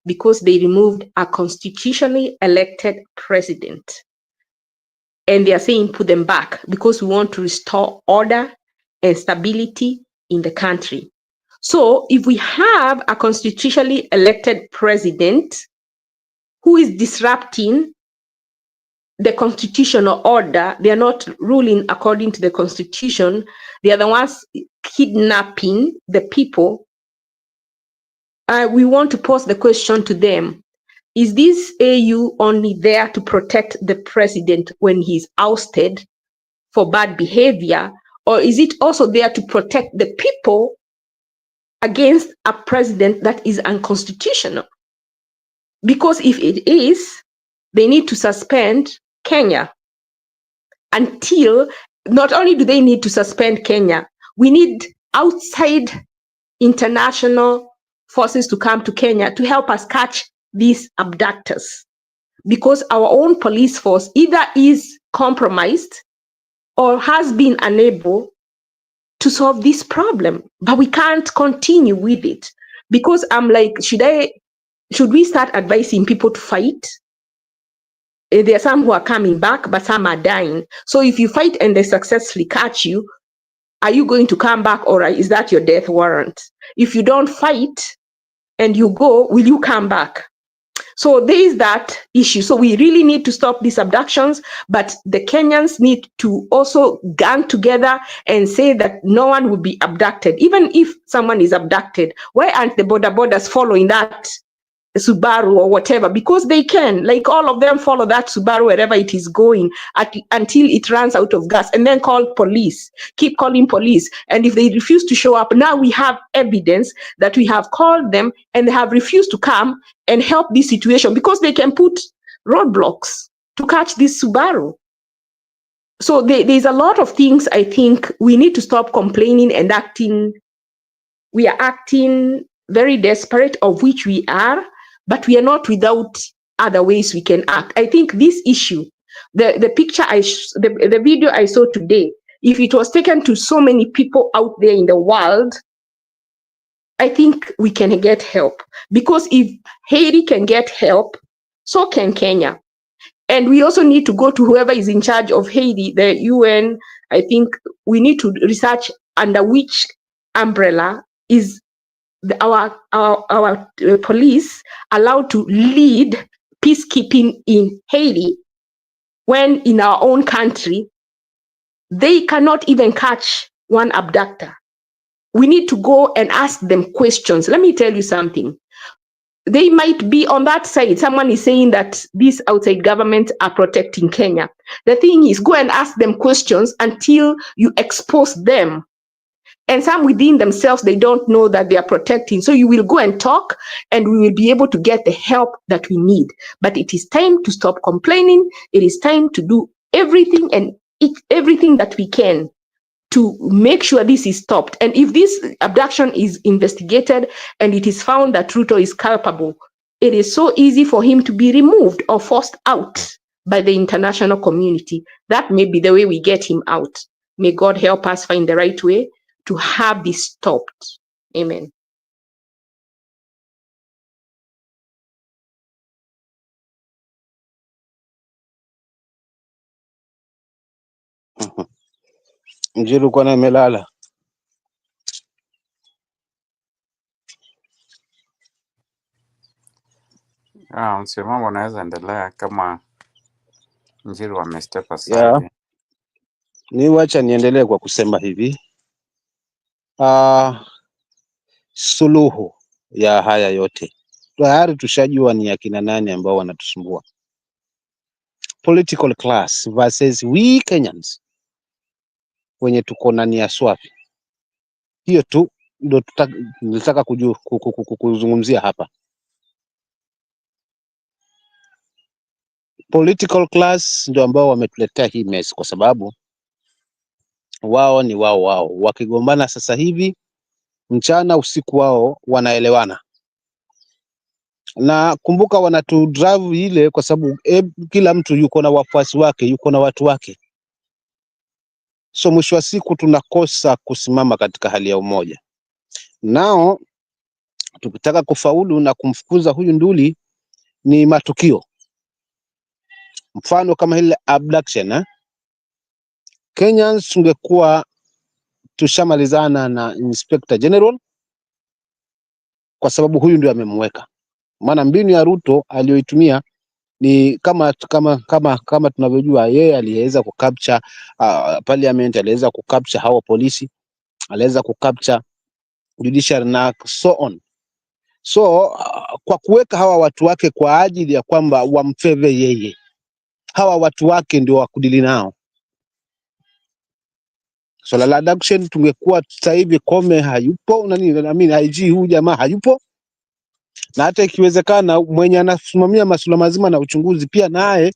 because they removed a constitutionally elected president. And they are saying put them back because we want to restore order and stability in the country. So if we have a constitutionally elected president who is disrupting the constitutional order, they are not ruling according to the constitution, they are the ones kidnapping the people. We want to pose the question to them. Is this AU only there to protect the president when he's ousted for bad behavior, or is it also there to protect the people against a president that is unconstitutional? Because if it is, they need to suspend Kenya until, not only do they need to suspend Kenya, we need outside international forces to come to Kenya to help us catch these abductors, because our own police force either is compromised or has been unable to solve this problem. But we can't continue with it, because I'm like, should we start advising people to fight? There are some who are coming back, but some are dying. So if you fight and they successfully catch you, are you going to come back, or is that your death warrant? If you don't fight and you go, will you come back? So there is that issue. So we really need to stop these abductions, but the Kenyans need to also gang together and say that no one will be abducted. Even if someone is abducted, why aren't the borders following that Subaru or whatever? Because they can, like, all of them follow that Subaru wherever it is going until it runs out of gas, and then call police, keep calling police. And if they refuse to show up, now we have evidence that we have called them and they have refused to come and help this situation, because they can put roadblocks to catch this Subaru. So there's a lot of things. I think we need to stop complaining and acting. We are acting very desperate, of which we are, but we are not without other ways we can act. I think this issue, the picture the video I saw today, if it was taken to so many people out there in the world, I think we can get help. Because if Haiti can get help, so can Kenya. And we also need to go to whoever is in charge of Haiti, the UN. I think we need to research under which umbrella is our police allowed to lead peacekeeping in Haiti, when in our own country they cannot even catch one abductor. We need to go and ask them questions. Let me tell you something. They might be on that side. Someone is saying that these outside governments are protecting Kenya. The thing is, go and ask them questions until you expose them. And some within themselves, they don't know that they are protecting. So you will go and talk, and we will be able to get the help that we need. But it is time to stop complaining. It is time to do everything and everything that we can to make sure this is stopped. And if this abduction is investigated and it is found that Ruto is culpable, it is so easy for him to be removed or forced out by the international community. That may be the way we get him out. May God help us find the right way to have this stopped. Amen. Njiru kwa amelala. Msimamo unaweza endelea kama Njiru amestep aside. Yeah. Wacha niendelee kwa kusema hivi. Suluhu ya haya yote tayari tushajua ni akina nani ambao wanatusumbua. Political class versus we Kenyans wenye tuko na nia swafi. Hiyo tu ndio nilitaka kuzungumzia hapa. Political class ndio ambao wametuletea hii mess, kwa sababu wao ni wao wakigombana sasa hivi mchana usiku wao wanaelewana. Na kumbuka wanatu drive ile kwa sababu kila mtu yuko na wafuasi wake, yuko na watu wake. So mwisho wa siku tunakosa kusimama katika hali ya umoja. Nao tukitaka kufaulu na kumfukuza huyu nduli ni matukio. Mfano kama ile abduction, Kenyans tungekuwa tushamalizana na Inspector General kwa sababu huyu ndio amemweka. Maana mbinu ya Ruto aliyoitumia ni kama tunavyojua, yeye aliweza kucapture parliament, aliweza kucapture hao polisi, aliweza kucapture judiciary na so on. So kwa kuweka hawa watu wake kwa ajili ya kwamba wamfeve yeye, hawa watu wake ndio wakudili nao. Swala la abduction tungekuwa sasa hivi Kome hayupo, IG huyu jamaa hayupo, na hata ikiwezekana mwenye anasimamia masuala mazima na uchunguzi pia naye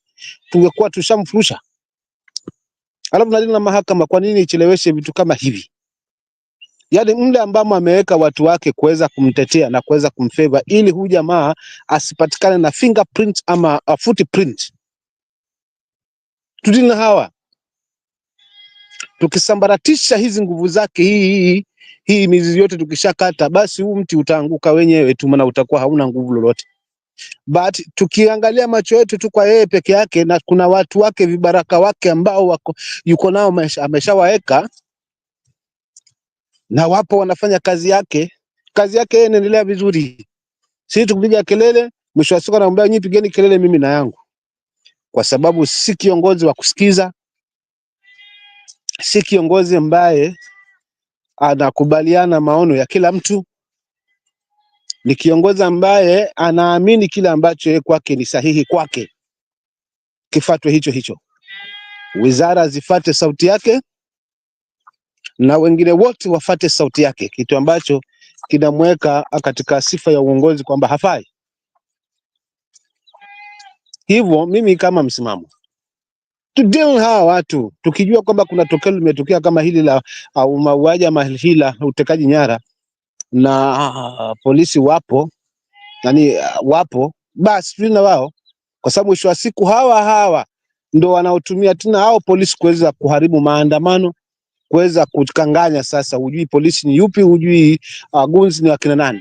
tungekuwa tushamfurusha. Alafu nalina mahakama, kwa nini icheleweshe vitu kama hivi? Yaani mle ambamo ameweka watu wake kuweza kumtetea na kuweza kumfavor ili huyu jamaa asipatikane na fingerprint ama footprint. Tudili na hawa. Tukisambaratisha hizi nguvu zake hii mizizi yote tukishakata, basi huu mti utaanguka wenyewe tu, maana utakuwa hauna nguvu lolote. But tukiangalia macho yetu tu kwa yeye peke yake, na kuna watu wake vibaraka wake ambao yuko nao ameshawaeka na wapo wanafanya kazi yake yeye inaendelea vizuri. Sisi tukupiga kelele, mwisho wa siku anaomba nyinyi pigeni kelele mimi na yangu, kwa sababu si kiongozi wa kusikiza, si kiongozi ambaye anakubaliana maono ya kila mtu. Ni kiongozi ambaye anaamini kile ambacho yeye kwake ni sahihi kwake, kifatwe hicho. Wizara zifate sauti yake na wengine wote wafate sauti yake, kitu ambacho kinamweka katika sifa ya uongozi kwamba hafai. Hivyo mimi kama msimamo, to deal hawa watu tukijua kwamba kuna tokeo limetokea kama hili la mauaji ama hili la utekaji nyara na polisi wapo wapo, basi tuna wao, kwa sababu mwisho wa siku hawa ndo wanaotumia tena hao polisi kuweza kuharibu maandamano, kuweza kukanganya. Sasa hujui polisi ni yupi, hujui gunzi ni wakina nani.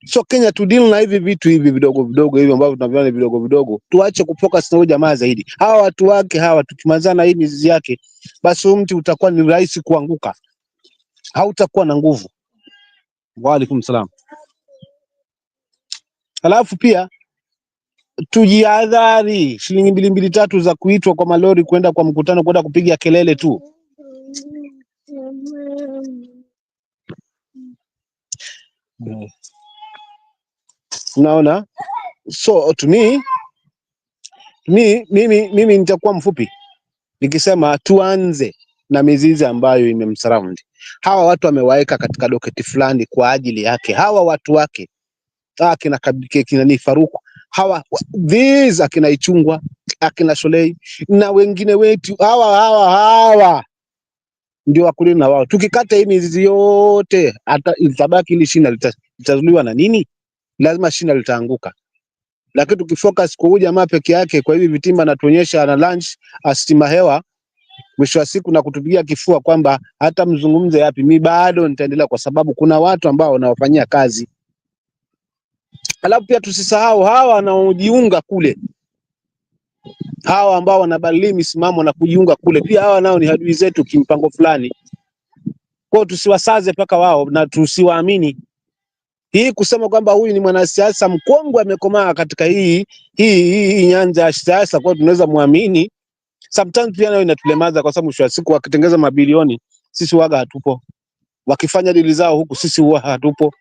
So Kenya to deal na hivi vitu hivi vidogo hivi ambavyo tunaviona vidogo, tuache kufocus na huyo jamaa zaidi. Hawa watu wake tukimalizana hii mizizi yake, basi mti utakuwa ni rahisi kuanguka, hautakuwa na nguvu. Wa alaikum salam. Alafu pia tujihadhari, shilingi 2-3 za kuitwa kwa malori kwenda kwa mkutano, kwenda kupiga kelele tu. Unaona? So to me, mimi nitakuwa mfupi nikisema tuanze na mizizi ambayo imemsurround. Hawa watu wamewaeka katika doketi fulani kwa ajili yake. Hawa watu wake kina ni Faruku, these akina Ichungwa, akina Sholei na wengine wetu, hawa ndio wakulima na wao. Tukikata hii mizizi yote, hata itabaki ili shina litazuliwa na nini? Lazima shina litaanguka. Lakini tukifocus kwa huyu jamaa peke yake, kwa hivi vitimba anatuonyesha ana lunch astima hewa, mwisho wa siku na kutupigia kifua kwamba hata mzungumze yapi, mi bado nitaendelea, kwa sababu kuna watu ambao wanawafanyia kazi. Alafu pia tusisahau hawa wanaojiunga kule, hawa ambao wanabadili misimamo na kujiunga kule, pia hawa nao ni adui zetu kimpango fulani. Kwa tusiwasaze paka wao na tusiwaamini. Hii kusema kwamba huyu ni mwanasiasa mkongwe amekomaa katika hii nyanja ya siasa, kwa tunaweza muamini. sometimes pia nayo inatulemaza, kwa sababu mwisho wa siku wakitengeza mabilioni sisi waga hatupo, wakifanya dili zao huku sisi huwa hatupo.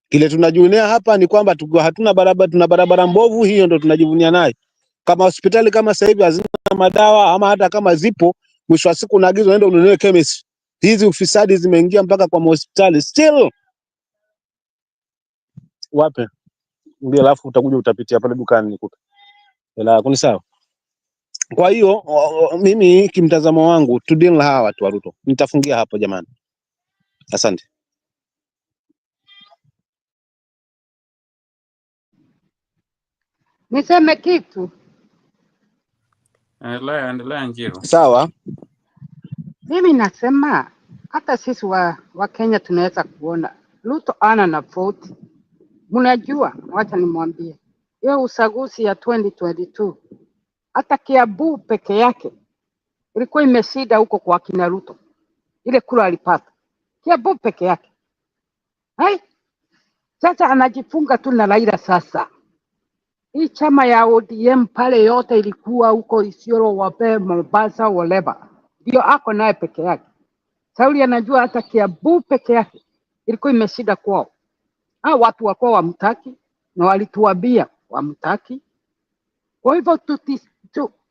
Kile tunajivunia hapa ni kwamba hatuna barabara, tuna barabara mbovu, hiyo ndo tunajivunia nayo. Kama hospitali kama sasa hivi hazina madawa, ama hata kama zipo, mwisho wa siku unaagiza uende ununue chemist. Hizi ufisadi zimeingia mpaka kwa hospitali still. Wape ndio, alafu utakuja utapitia pale dukani nikuta hela yako, ni sawa. Kwa hiyo mimi kimtazamo wangu to deal na hawa watu wa Ruto, nitafungia hapo jamani, asante. Niseme kitu Endelea Njiru. Sawa. mimi nasema hata sisi wa Kenya tunaweza kuona Ruto ana na vote. Mnajua, wacha nimwambie hiyo uchaguzi ya 2022 hata Kiambu peke yake ilikuwa imeshinda huko kwa kina Ruto, ile kura alipata Kiambu peke yake. Hai, sasa anajifunga tu na Raila. Sasa hii chama ya ODM pale yote ilikuwa huko Isiolo, Wape, Mombasa, Woleba, ndio ako naye peke yake. Sauli anajua hata Kiambu peke yake ilikuwa imeshinda kwao. Watu wako wamtaki na walituambia wamtaki. Kwa hivyo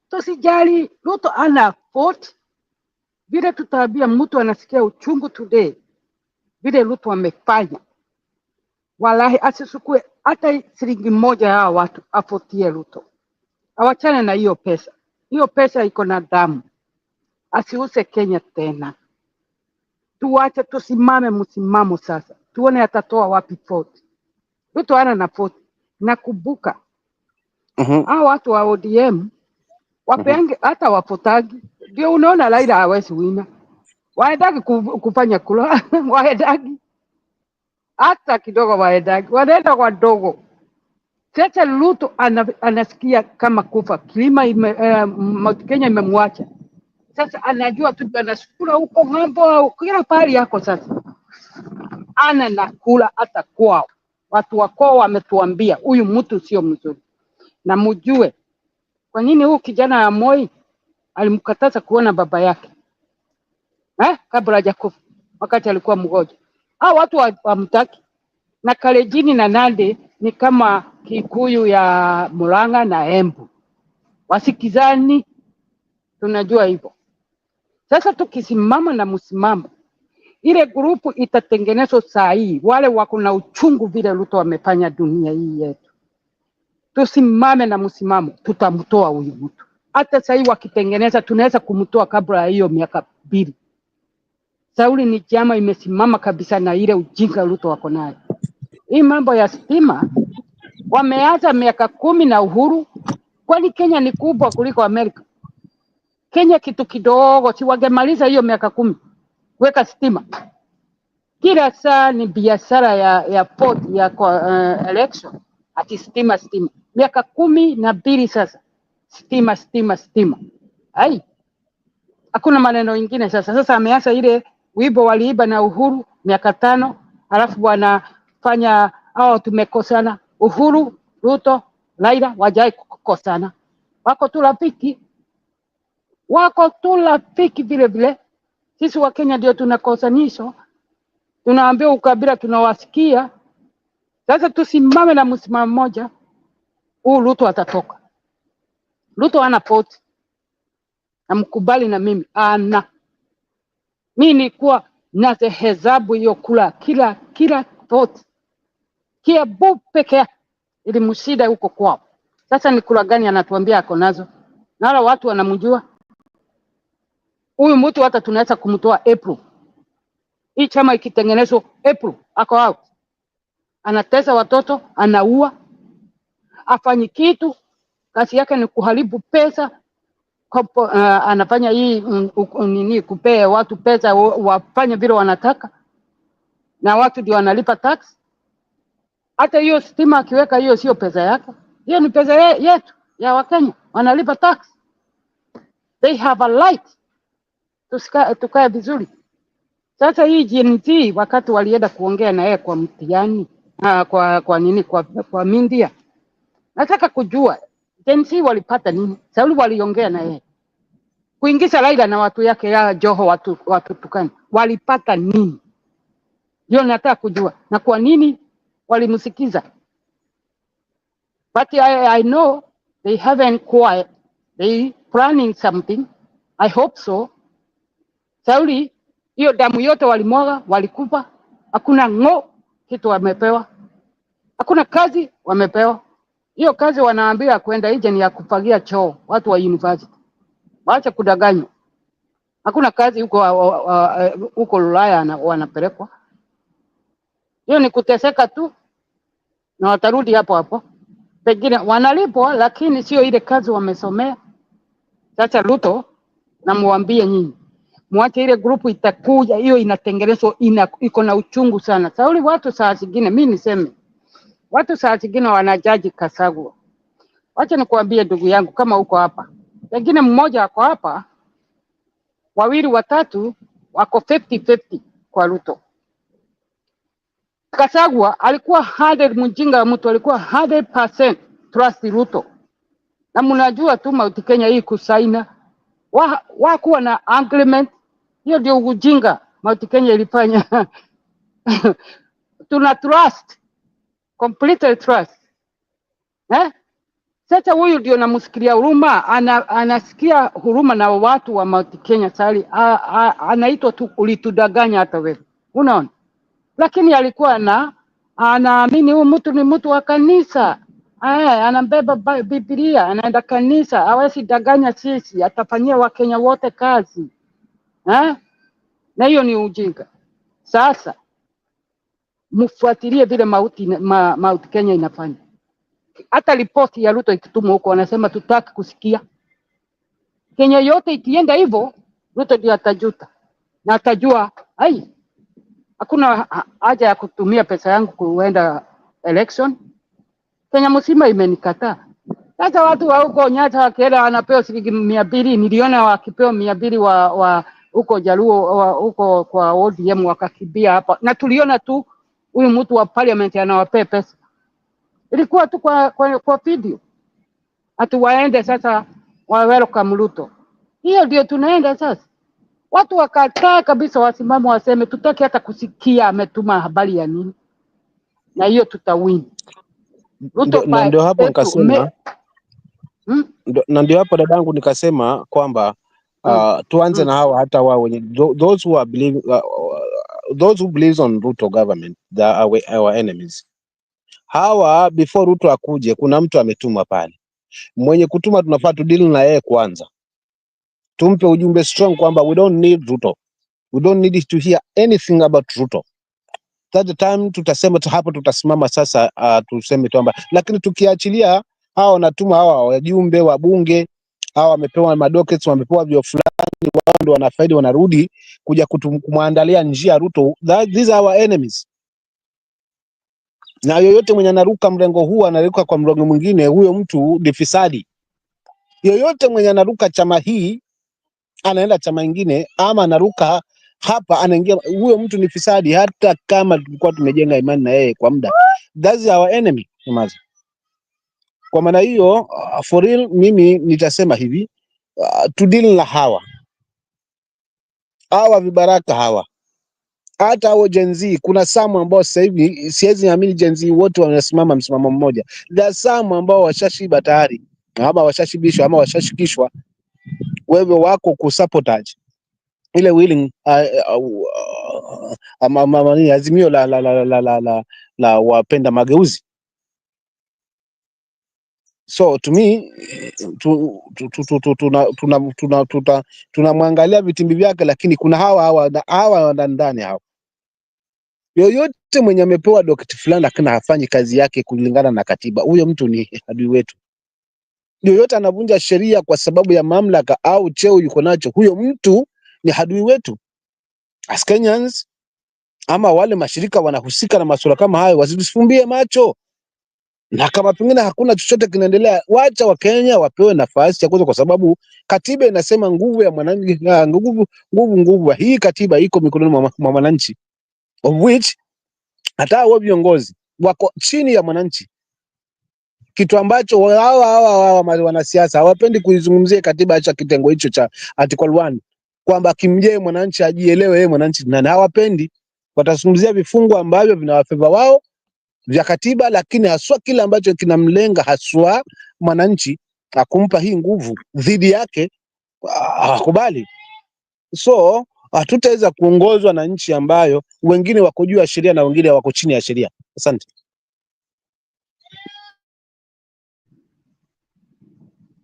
tusijali Ruto ana vote. Vile tutaambia mtu anasikia uchungu today, vile Ruto amefanya, wallahi asisukue hata shilingi moja ya watu afotie Ruto. Awachane na hiyo pesa. Hiyo pesa iko na damu. Asiuse Kenya tena. Tuache tusimame msimamo sasa. Tuone atatoa wapi vote. Ruto ana na vote. Nakumbuka watu wa ODM wapeange hata wapotagi. Ndio unaona Raila hawezi wina. Waendagi kufanya kula. Waendagi hata kidogo, waendagi wanaenda kwa dogo. Sasa Ruto anasikia kama kufa. Kilima Kenya imemwacha. Sasa anajua tu anasukula huko ng'ambo, kila pahali yako. Sasa ana nakula hata kwao. Watu wako wametuambia huyu mtu sio mzuri. Na mjue kwa nini huyu kijana ya Moi alimkataza kuona baba yake kabla hajakufa, wakati alikuwa mgonjwa. Watu wamtaki. Na Kalejini na Nandi ni kama Kikuyu ya Murang'a na Embu, wasikizani. Tunajua hivyo. Sasa tukisimama na msimamo, ile grupu itatengenezwa saa hii. Wale wako na uchungu vile Ruto amefanya dunia hii yetu. Tusimame na msimamo, tutamtoa huyu mtu. Hata saa hii wakitengeneza, tunaweza kumtoa kabla ya hiyo miaka 2. Sauli ni chama imesimama kabisa na ile ujinga Ruto wako nayo. Hii mambo ya stima wameanza miaka 10 na uhuru. Kwani Kenya ni kubwa kuliko Amerika? Kenya kitu kidogo, si wangemaliza hiyo miaka 10 weka stima. Kila saa ni biashara ya port ya election ati stima. Miaka 12 sasa stima. Ai, hakuna maneno mengine sasa. Sasa ameanza ile wibo waliiba na uhuru miaka 5, alafu wanafanya tumekosana. Uhuru, Ruto, Raila wajai kukosana. Wako tu rafiki vile vile. Sisi wa Kenya ndio tunakosanishwa. Tunaambia ukabila tunawasikia. Sasa tusimame na msimamo mmoja. Ruto atatoka. Ruto ana vote. Na mkubali na mimi. Mimi nilikuwa na hesabu hiyo kula kila vote. Kiambu peke ili mshida huko kwao. Sasa ni kula gani anatuambia ako nazo? Na wale watu wanamjua. Huyu mtu hata tunaweza kumtoa April. Hii chama ikitengenezwa April ako out. Anatesa watoto, anaua. Afanyi kitu. Kazi yake ni kuharibu pesa. Anafanya hii kupea watu pesa wafanye vile wanataka. Na watu ndio wanalipa tax. Hata hiyo stima akiweka hiyo sio pesa yake. Hiyo ni pesa yetu ya Wakenya. Wanalipa tax. They have a right. Tukae vizuri. Sasa hii GNT wakati walienda kuongea na yeye kwa mtihani kwa media. Nataka kujua Jensi walipata nini? Sauli waliongea na yeye kuingiza Raila na watu yake ya Joho, watu Tukani walipata nini? Ndio nataka kujua, na kwa nini walimsikiza. But I know they haven't quiet, they planning something. I hope so. Sauli hiyo damu yote walimwaga, walikufa, hakuna kitu wamepewa, hakuna kazi wamepewa. Hiyo kazi wanaambia kwenda nje ni ya kufagia choo watu wa university. Waache kudanganywa. Hakuna kazi huko Ulaya wanapelekwa. Hiyo ni kuteseka tu na watarudi hapo hapo. Pengine wanalipwa lakini sio ile kazi wamesomea. Sasa Ruto namuambie nyinyi, mwache ile grupu itakuja, hiyo inatengenezwa, iko na uchungu sana. Sauli watu saa zingine, mimi niseme, watu saa zingine wanajaji Kasagwa. Wacha nikuambie ndugu yangu, kama uko hapa, pengine mmoja ako hapa, wawili watatu wako 50-50 kwa Ruto. Kasagwa alikuwa 100, mjinga mtu alikuwa 100% trust Ruto. Na mnajua tu Mount Kenya hii kusaina wakuwa na agreement, hiyo ndio ujinga Mount Kenya ilifanya. Tuna trust, completely trust. Sasa huyu ndio namsikilia huruma, anasikia huruma na watu wa Mount Kenya. Sali anaitwa tu ulitudanganya hata wewe, unaona. Lakini alikuwa anaamini huyu mtu ni mtu wa kanisa. Anabeba Biblia, anaenda kanisa, hawezi danganya sisi, atafanyia Wakenya wote kazi. Na hiyo ni ujinga. Sasa mfuatilie vile Mount Kenya inafanya. Hata ripoti ya Ruto ikitumwa huko wanasema tutaki kusikia. Kenya yote ikienda hivyo, Ruto ndio atajuta. Na atajua, hakuna haja ya kutumia pesa yangu kuenda election. Kenya mzima imenikataa. Sasa watu wa huko Nyata wakienda wanapewa shilingi 200, niliona wakipewa 200 wa huko Jaluo huko kwa ODM wakakimbia hapa. Na tuliona tu huyu mtu wa parliament anawapea pesa. Ilikuwa tu kwa video. Ati waende sasa wa welcome Ruto. Hiyo ndio tunaenda sasa. Watu wakataa kabisa, wasimame waseme tutaki hata kusikia ametuma habari ya nini. Na hiyo tutawin. Ndio hapo nikasema na ndio hapo dadangu nikasema kwamba tuanze na hawa, hata wao wenye those who believes on Ruto government, they are our enemies. Hawa before Ruto akuje, kuna mtu ametuma pale. Mwenye kutuma tunafaa tu deal na yeye kwanza, tumpe ujumbe strong kwamba we don't need Ruto, we don't need to hear anything about Ruto. That the time tutasema hapo, tutasimama sasa tuseme kwamba, lakini tukiachilia hawa wanatuma hawa wajumbe wa bunge, hawa wamepewa madockets, wamepewa vyo fulani, wao ndio wanafaidi, wanarudi kuja kumwandalia njia Ruto. These are our enemies. Na yoyote mwenye anaruka mrengo huu anaruka kwa mrengo mwingine, huyo mtu ni fisadi. Yoyote mwenye anaruka chama hii anaenda chama ingine, ama anaruka hapa anaingia, huyo mtu ni fisadi, hata kama tulikuwa tumejenga imani na yeye kwa muda. That's our enemy. Kwa maana hiyo for real mimi nitasema hivi, to deal na hawa vibaraka hawa, hata hao Gen Z. Kuna some ambao sasa hivi siwezi amini Gen Z wote wanasimama msimamo mmoja. There are some ambao washashiba tayari, ama washashibishwa, ama washashikishwa, wewe wako kusabotage ile willing azimio la wapenda mageuzi. So to me tunamwangalia vitimbi vyake, lakini kuna hawa ndani hao. Yoyote mwenye amepewa docket fulani lakini hafanyi kazi yake kulingana na katiba, huyo mtu ni adui wetu. Yoyote anavunja sheria kwa sababu ya mamlaka au cheo yuko nacho, huyo mtu ni adui wetu. As Kenyans, ama wale mashirika wanahusika na masuala kama hayo, wasifumbie macho. Na kama pengine hakuna chochote kinaendelea, wacha wa Kenya wapewe nafasi ya kwanza, kwa sababu katiba inasema nguvu ya mwananchi, nguvu hii katiba iko mikononi mwa mwananchi, of which hata wao viongozi wako chini ya mwananchi. kitu ambacho hawa wanasiasa hawapendi kuizungumzia katiba cha kitengo hicho cha article 1 kwamba kimjee mwananchi ajielewe yeye mwananchi ni nani. Hawapendi, watazungumzia vifungu ambavyo vinawafeva wao vya katiba, lakini haswa kile ambacho kinamlenga haswa mwananchi akumpa hii nguvu dhidi yake hawakubali. So hatutaweza kuongozwa na nchi ambayo wengine wako juu ya sheria na wengine wako chini ya sheria. Asante.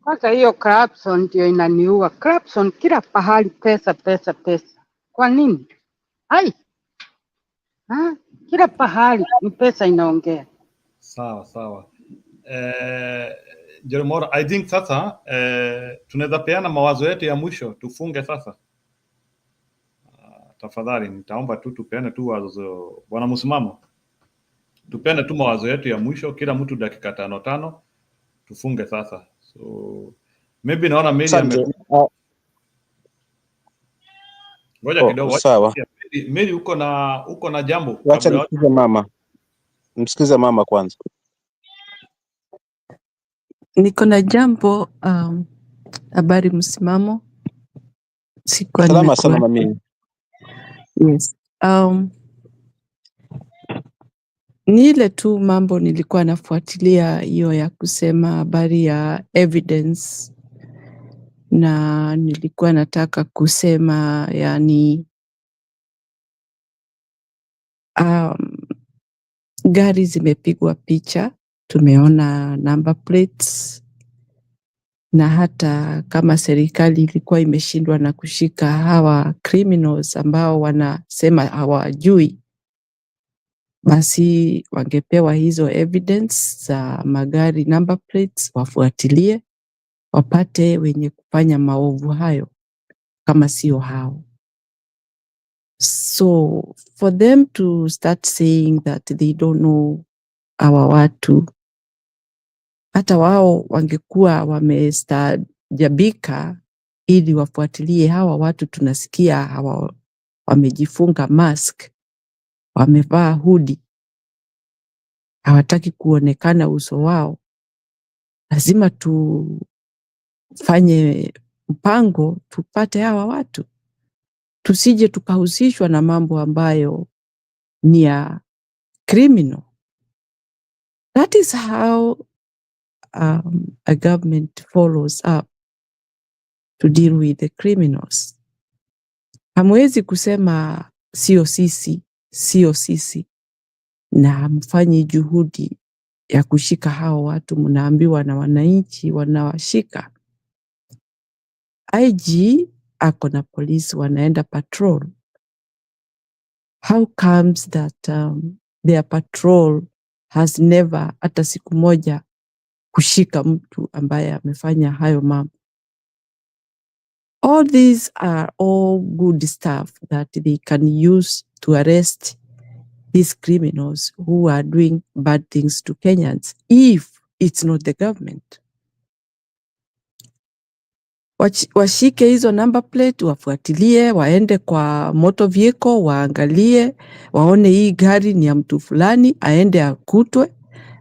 Kwanza hiyo corruption ndio inaniua. Corruption kila pahali, pesa pesa pesa. Kwa nini? Hai. Kila pahali ni pesa inaongea. Sawa. Jeromoro, I think sasa tunaweza peana mawazo yetu ya mwisho tufunge sasa. Tafadhali nitaomba tu tupeane tu wazo, bwana msimamo, tupeane tu mawazo yetu ya mwisho, kila mtu dakika 5 tufunge sasa. So maybe naona Mary amekuja. Ngoja kidogo. Sawa. Mary uko na jambo? Wacha msikize mama kwanza. Niko na jambo. Habari msimamo. Sikuwa Salama sana mami. Yes. Ni ile tu mambo nilikuwa nafuatilia hiyo ya kusema habari ya evidence, na nilikuwa nataka kusema yani gari zimepigwa picha, tumeona number plates, na hata kama serikali ilikuwa imeshindwa na kushika hawa criminals ambao wanasema hawajui, basi wangepewa hizo evidence za magari number plates, wafuatilie wapate wenye kufanya maovu hayo kama sio hao. So for them to start saying that they don't know hawa watu, hata wao wangekuwa wamestajabika ili wafuatilie hawa watu. Tunasikia hawa wamejifunga mask, wamevaa hoodie, hawataki kuonekana uso wao. Lazima tufanye mpango tupate hawa watu, tusije tukahusishwa na mambo ambayo ni ya criminal. That is how a government follows up to deal with the criminals. Hamwezi kusema sio sisi na mfanye juhudi ya kushika hao watu, mnaambiwa na wananchi wanawashika. IG ako na polisi wanaenda patrol. How comes that their patrol has never hata siku moja kushika mtu ambaye amefanya hayo mambo? All these are all good stuff that they can use to arrest these criminals who are doing bad things to Kenyans, if it's not the government. Washike hizo number plate, wafuatilie, waende kwa motor vehicle, waangalie, waone hii gari ni ya mtu fulani, aende akutwe,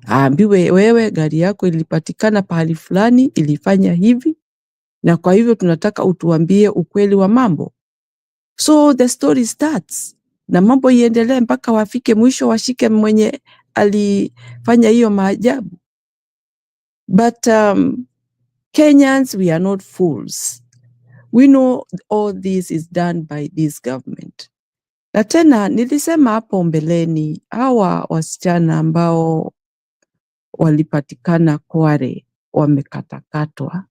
aambiwe wewe gari yako ilipatikana pahali fulani, ilifanya hivi, na kwa hivyo tunataka utuambie ukweli wa mambo. So the story starts, na mambo iendelee mpaka wafike mwisho, washike mwenye alifanya hiyo maajabu. But Kenyans, we are not fools. We know all this is done by this government. Na tena nilisema hapo mbeleni, hawa wasichana ambao walipatikana Kware wamekatakatwa.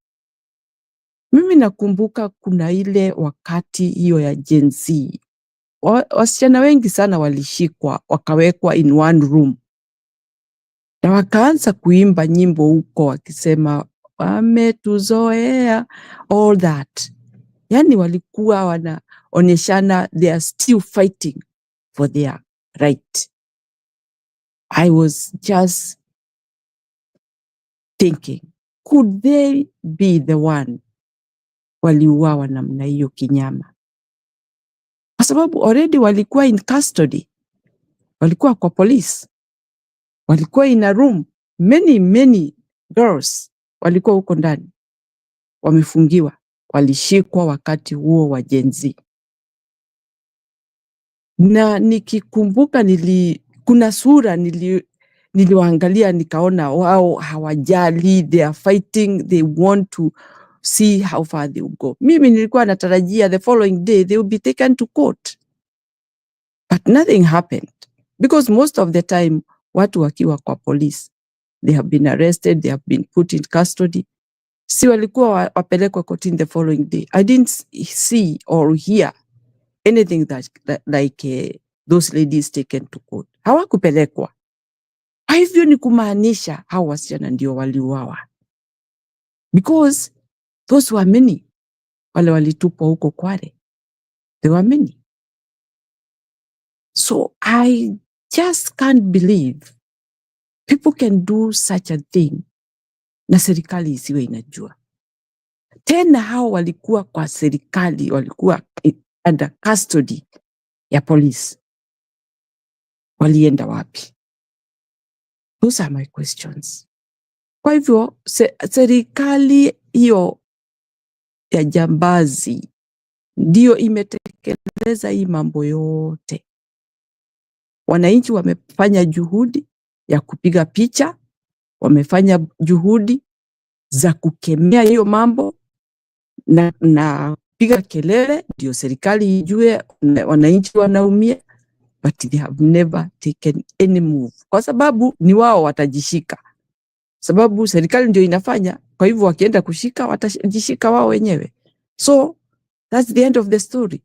Mimi nakumbuka kuna ile wakati hiyo ya Gen Z, wasichana wengi sana walishikwa wakawekwa in one room, na wakaanza kuimba nyimbo huko wakisema wametuzoea, all that. Yani walikuwa wanaonyeshana they are still fighting for their right. I was just thinking, could they be the one waliuawa namna hiyo kinyama? Kwa sababu already walikuwa in custody, walikuwa kwa police, walikuwa in a room, many girls walikuwa huko ndani, wamefungiwa, walishikwa wakati huo wa Gen Z. Na nikikumbuka kuna sura niliwaangalia nikaona wao hawajali, they are fighting, they want to see how far they will go. Mimi nilikuwa natarajia the following day they will be taken to court. But nothing happened. Because most of the time, watu wakiwa kwa police, they have been arrested, they have been put in custody. Si walikuwa wapelekwa kotini the following day. I didn't see or hear anything like those ladies taken to court. Hawakupelekwa. Kwa hivyo ni kumaanisha hao wasichana ndio waliuawa. Because those were many. Wale walitupwa huko Kwale. There were many. So I just can't believe people can do such a thing na serikali isiwe inajua. Tena hao walikuwa kwa serikali, walikuwa under custody ya police. Walienda wapi? Those are my questions. Kwa hivyo serikali hiyo ya jambazi ndio imetekeleza hii mambo yote. Wananchi wamefanya juhudi ya kupiga picha, wamefanya juhudi za kukemea hiyo mambo na piga kelele ndio serikali ijue wananchi wanaumia, but they have never taken any move. Kwa sababu ni wao watajishika. Sababu serikali ndio inafanya, kwa hivyo wakienda kushika watajishika wao wenyewe. So that's the end of the story.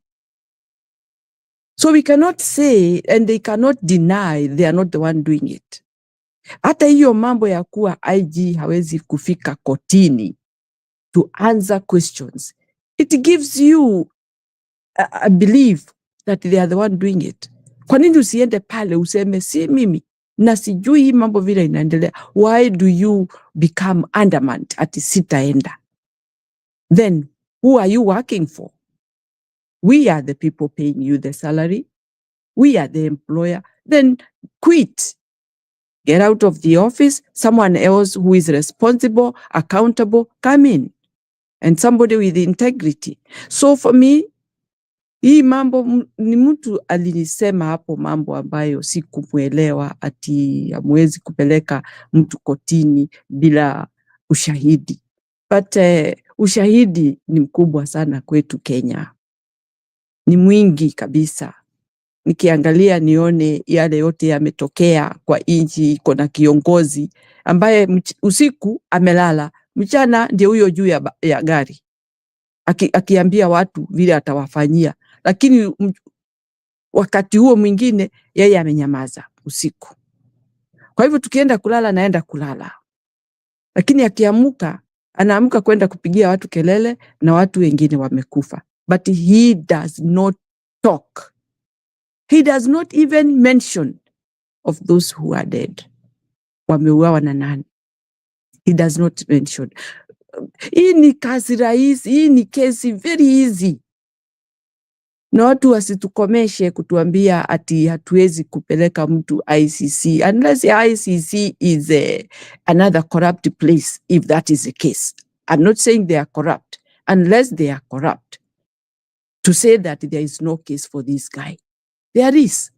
So we cannot say and they cannot deny they are not the one doing it. Hata hiyo mambo ya kuwa IG hawezi kufika kotini to answer questions, it gives you a belief that they are the one doing it. Kwa nini usiende pale useme si mimi na sijui hii mambo vile inaendelea? Why do you become adamant ati sitaenda? Then who are you working for? We are the people paying you the salary. We are the employer. Then quit. Get out of the office. Someone else who is responsible, accountable, come in. And somebody with integrity. So for me, hii mambo ni mtu alinisema hapo mambo ambayo sikumuelewa, ati hamwezi kupeleka mtu kotini bila ushahidi. But ushahidi ni mkubwa sana kwetu Kenya. Ni mwingi kabisa. Nikiangalia nione yale yote yametokea kwa nchi iko na kiongozi ambaye usiku amelala, mchana ndio huyo juu ya gari. Akiambia watu vile atawafanyia, lakini wakati huo mwingine yeye amenyamaza usiku. Kwa hivyo tukienda kulala naenda kulala, lakini akiamuka anaamka kwenda kupigia watu kelele na watu wengine wamekufa. But he does not talk. He does not even mention of those who are dead. Wameuawa na nani? He does not mention. Hii ni kazi rahisi, hii ni kesi very easy. Na watu wasitukomeshe kutuambia ati hatuwezi kupeleka mtu ICC unless ICC is another corrupt place, if that is the case. I'm not saying they are corrupt, unless they are corrupt. To say that there is no case for this guy. There is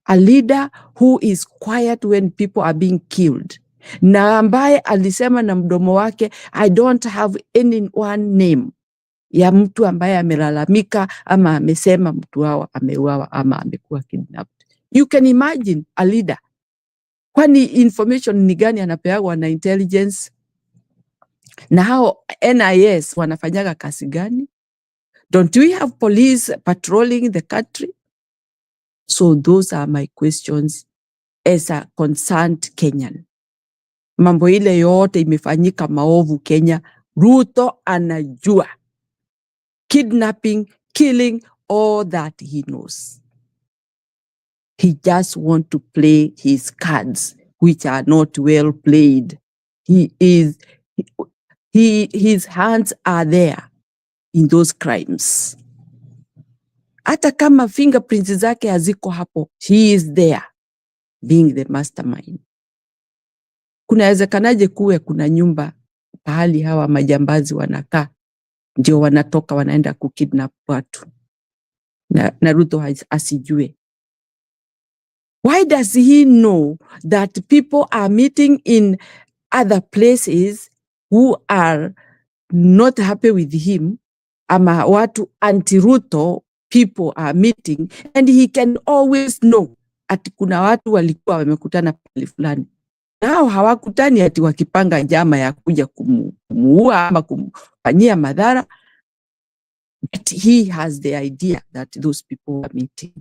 a leader who is quiet when people are being killed. Na ambaye alisema na mdomo wake, I don't have any one name ya mtu ambaye amelalamika ama amesema mtu wao ameuawa ama amekuwa kidnapped. You can imagine a leader. Kwani information ni gani anapewa na intelligence? Na hao NIS wanafanyaga kazi gani? Don't we have police patrolling the country? So those are my questions as a concerned Kenyan. Mambo ile yote imefanyika maovu Kenya, Ruto anajua. Kidnapping, killing, all that he knows. He just wants to play his cards, which are not well played. His hands are there in those crimes. Hata kama fingerprints zake haziko hapo, he is there being the mastermind. kunawezekanaje kuwe kuna nyumba pahali hawa majambazi wanakaa, ndio wanatoka wanaenda kukidnap watu na Ruto asijue? Why does he know that people are meeting in other places who are not happy with him, ama watu anti-Ruto people are meeting, and he can always know ati kuna watu walikuwa wamekutana pale fulani, nao hawakutani ati wakipanga njama ya kuja kumuua ama kumfanyia madhara, but he has the idea that those people are meeting.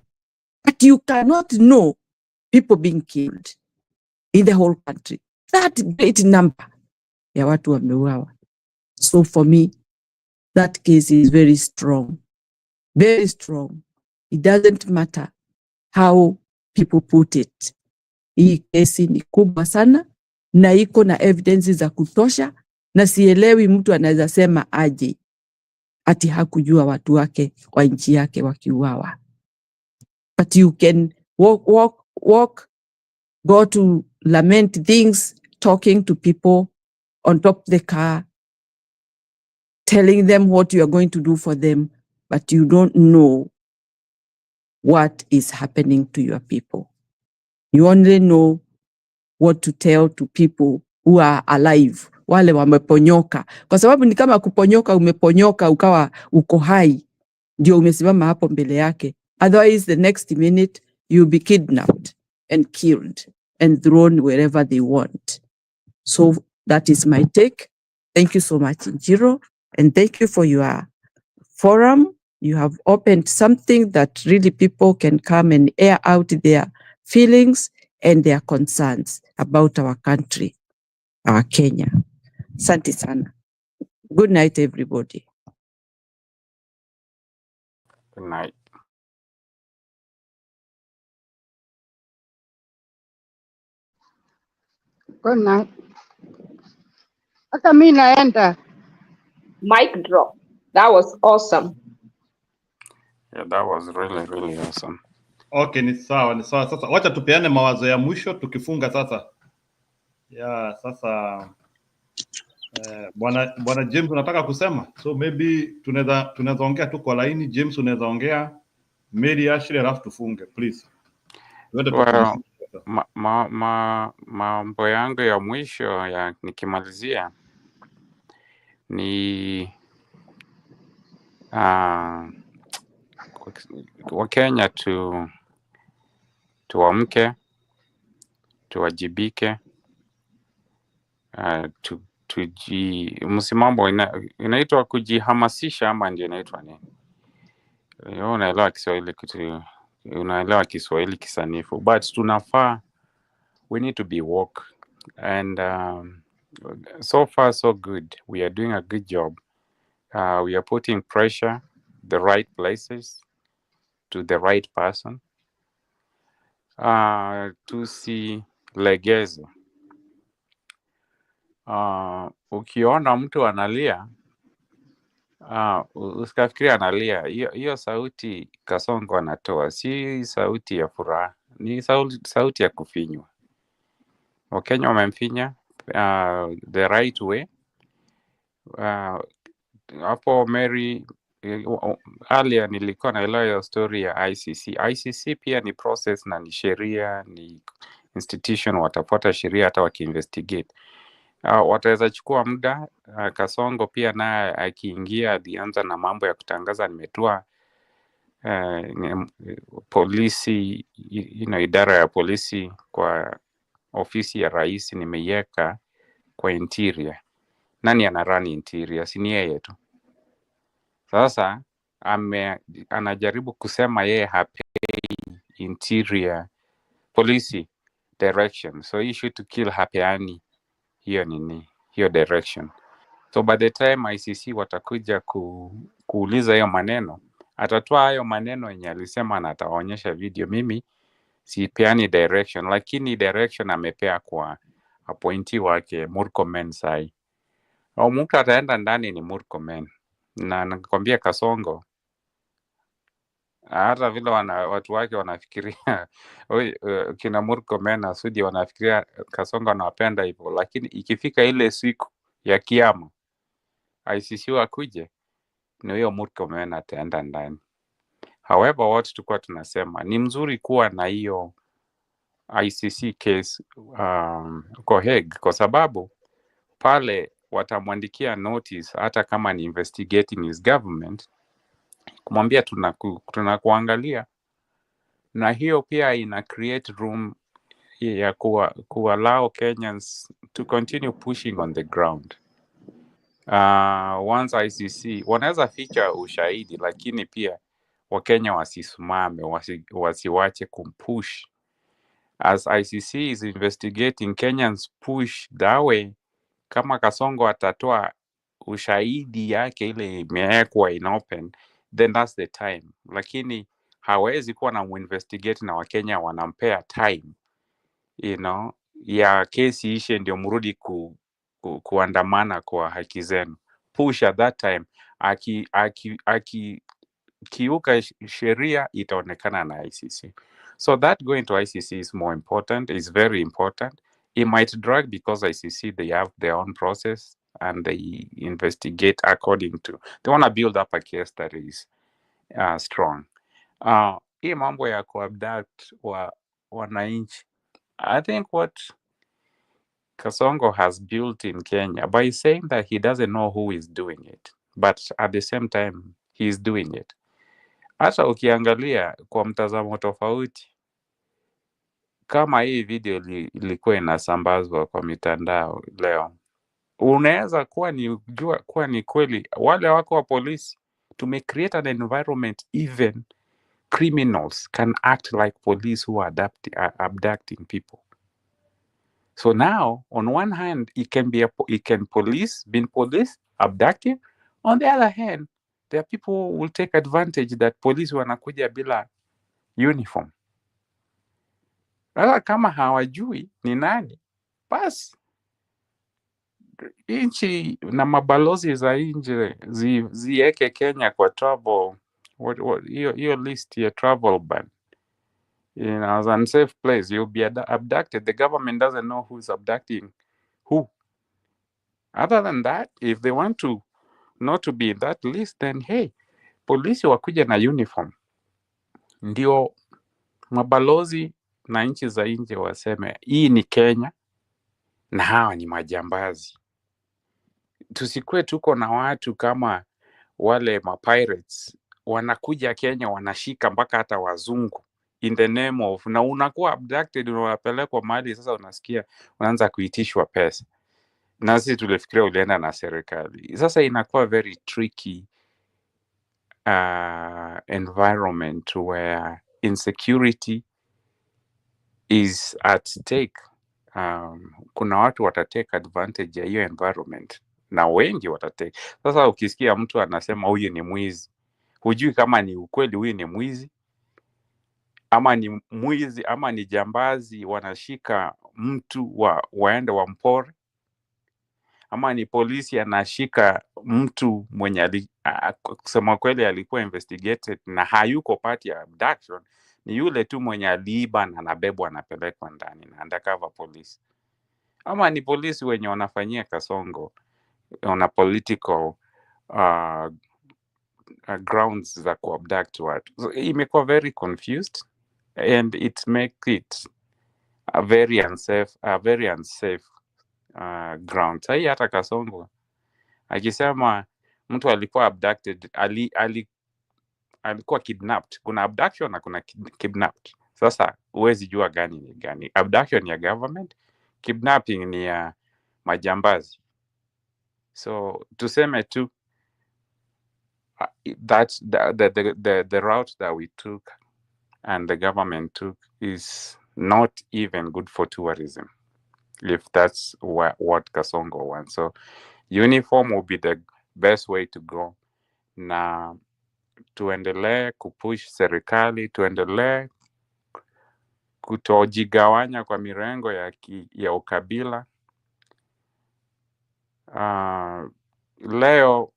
But you cannot know people being killed in the whole country, that great number ya watu wameuawa. So for me, that case is very strong, very strong. It doesn't matter how people put it. Hii kesi ni kubwa sana na iko na evidence za kutosha, na sielewi mtu anaweza sema aje ati hakujua watu wake wa nchi yake wakiuawa. But you can walk, go to lament things, talking to people on top of the car, telling them what you are going to do for them, but you don't know what is happening to your people. You only know what to tell to people who are alive, wale wameponyoka. Kwa sababu ni kama kuponyoka, umeponyoka ukawa uko hai, ndio umesimama hapo mbele yake. Otherwise, the next minute, you'll be kidnapped and killed and thrown wherever they want. So that is my take. Thank you so much, Njiro, and thank you for your forum. You have opened something that really people can come and air out their feelings and their concerns about our country, our Kenya. Asante sana. Good night, everybody. Good night. Good night. Hata mimi naenda. Mic drop. That was awesome. Yeah, that was really, really awesome. Okay, ni sawa, ni sawa. Sasa wacha tupeane mawazo ya mwisho tukifunga sasa. Ya, sasa bwana James unataka kusema? So maybe tunaweza ongea tu kwa laini. James unaweza ongea, Mary Ashley, alafu tufunge please. Well, mambo yangu ya mwisho ya nikimalizia ni Wakenya tuamke, tuwajibike, msimamo inaitwa kujihamasisha ama ndio inaitwa nini? Unaelewa Kiswahili unaelewa Kiswahili kisanifu, but tunafaa, we need to be woke, and so far so good. We are doing a good job. We are putting pressure the right places to the right person. Tusilegeze. Ukiona mtu analia, usikafikiri analia. Hiyo sauti Kasongo anatoa si sauti ya furaha, ni sauti ya kufinywa. Wakenya wamemfinya the right way. Hapo Mary earlier nilikuwa naelewa hiyo story ya ICC. ICC pia ni process na ni sheria, ni institution, watafuata sheria hata wakiinvestigate. Wataweza chukua muda. Kasongo pia naye akiingia alianza na mambo ya kutangaza nimetoa polisi, idara ya polisi kwa ofisi ya rais nimeiweka kwa interior. Nani anarun interior? Si ni yeye tu. Sasa anajaribu kusema yeye hapei interior polisi direction, so he should to kill hapeani hiyo direction. So by the time ICC watakuja kuuliza hiyo maneno, atatoa hayo maneno yenye alisema na ataonyesha video. Mimi sipeani direction, lakini direction amepea kwa appointee wake Murkomen sai. Au mtu ataenda ndani ni Murkomen. Na nakwambia Kasongo hata vile watu wake wanafikiria kina Murkomen na Sudi wanafikiria Kasongo anawapenda hivyo, lakini ikifika ile siku ya kiama ICC wakuje, ni huyo Murkomen ataenda ndani. However, watu tulikuwa tunasema ni mzuri kuwa na hiyo ICC case kwa Hague, kwa sababu pale watamwandikia notice hata kama ni investigating his government, kumwambia tunakuangalia, na hiyo pia ina create room ya allow Kenyans to continue pushing on the ground. Once ICC wanaweza ficha ushahidi, lakini pia Wakenya wasisimame, wasiwache kumpush. As ICC is investigating, Kenyans push that way. Kama Kasongo atatoa ushahidi yake ile imewekwa in open, then that's the time. Lakini hawezi kuwa na investigate na Wakenya wanampea time, ya kesi ishe ndio mrudi kuandamana kwa haki zenu. Push at that time. Kiuka sheria itaonekana na ICC. So that going to ICC is more important, is very important. It might drag because ICC, they have their own process and they investigate according to, they want to build up a case that is strong. Hii mambo ya kuabduct wananchi, I think what Kasongo has built in Kenya by saying that he doesn't know who is doing it, but at the same time he is doing it. Hata ukiangalia kwa mtazamo tofauti, kama hii video ilikuwa inasambazwa kwa mitandao leo, unaweza kuwa ni kweli wale wako wa polisi. Create an environment even criminals can act like police who are abducting people. So now, on one hand, it can police abducting. On the other hand, there are people who will take advantage that police wanakuja bila uniform. Sasa kama hawajui ni nani, basi nchi na mabalozi za nje ziweke Kenya kwa travel, hiyo list ya travel ban. As an unsafe place, you'll be abducted. The government doesn't know who's abducting who. Other than that, if they want to not to be in that list, then hey, polisi wakuja na uniform, ndio mabalozi na nchi za nje waseme hii ni Kenya na hawa ni majambazi. Tusikue tuko na watu kama wale mapirates wanakuja Kenya wanashika mpaka hata wazungu in the name of, na unakuwa abducted, unapelekwa mahali sasa unasikia unaanza kuitishwa pesa, na sisi tulifikiria ulienda na serikali. Sasa inakuwa very tricky environment where insecurity is at stake. Kuna watu watatake advantage ya hiyo environment na wengi watatake. Sasa ukisikia mtu anasema huyu ni mwizi, hujui kama ni ukweli huyu ni mwizi ama ni mwizi ama ni jambazi wanashika mtu waende wampore, ama ni polisi anashika mtu mwenye kusema kweli alikuwa investigated na hayuko part ya abduction, ni yule tu mwenye aliiba na anabebwa anapelekwa ndani na undercover police. Ama ni polisi wenye wanafanyia Kasongo on a political grounds za kuabduct watu. So, imekuwa very confused and it makes it a very unsafe ground. Sahii hata Kasongo akisema mtu alikuwa abducted, alikuwa kidnapped. Kuna abduction na kuna kidnapped. Sasa huwezi jua gani ni gani. Abduction ya government, kidnapping ni ya majambazi. So tuseme tu that the route that we took and the government took is not even good for tourism, if that's what Kasongo wants. So uniform will be the best way to go, na tuendelee kupush serikali, tuendelee kutojigawanya kwa mirengo ya ukabila. Leo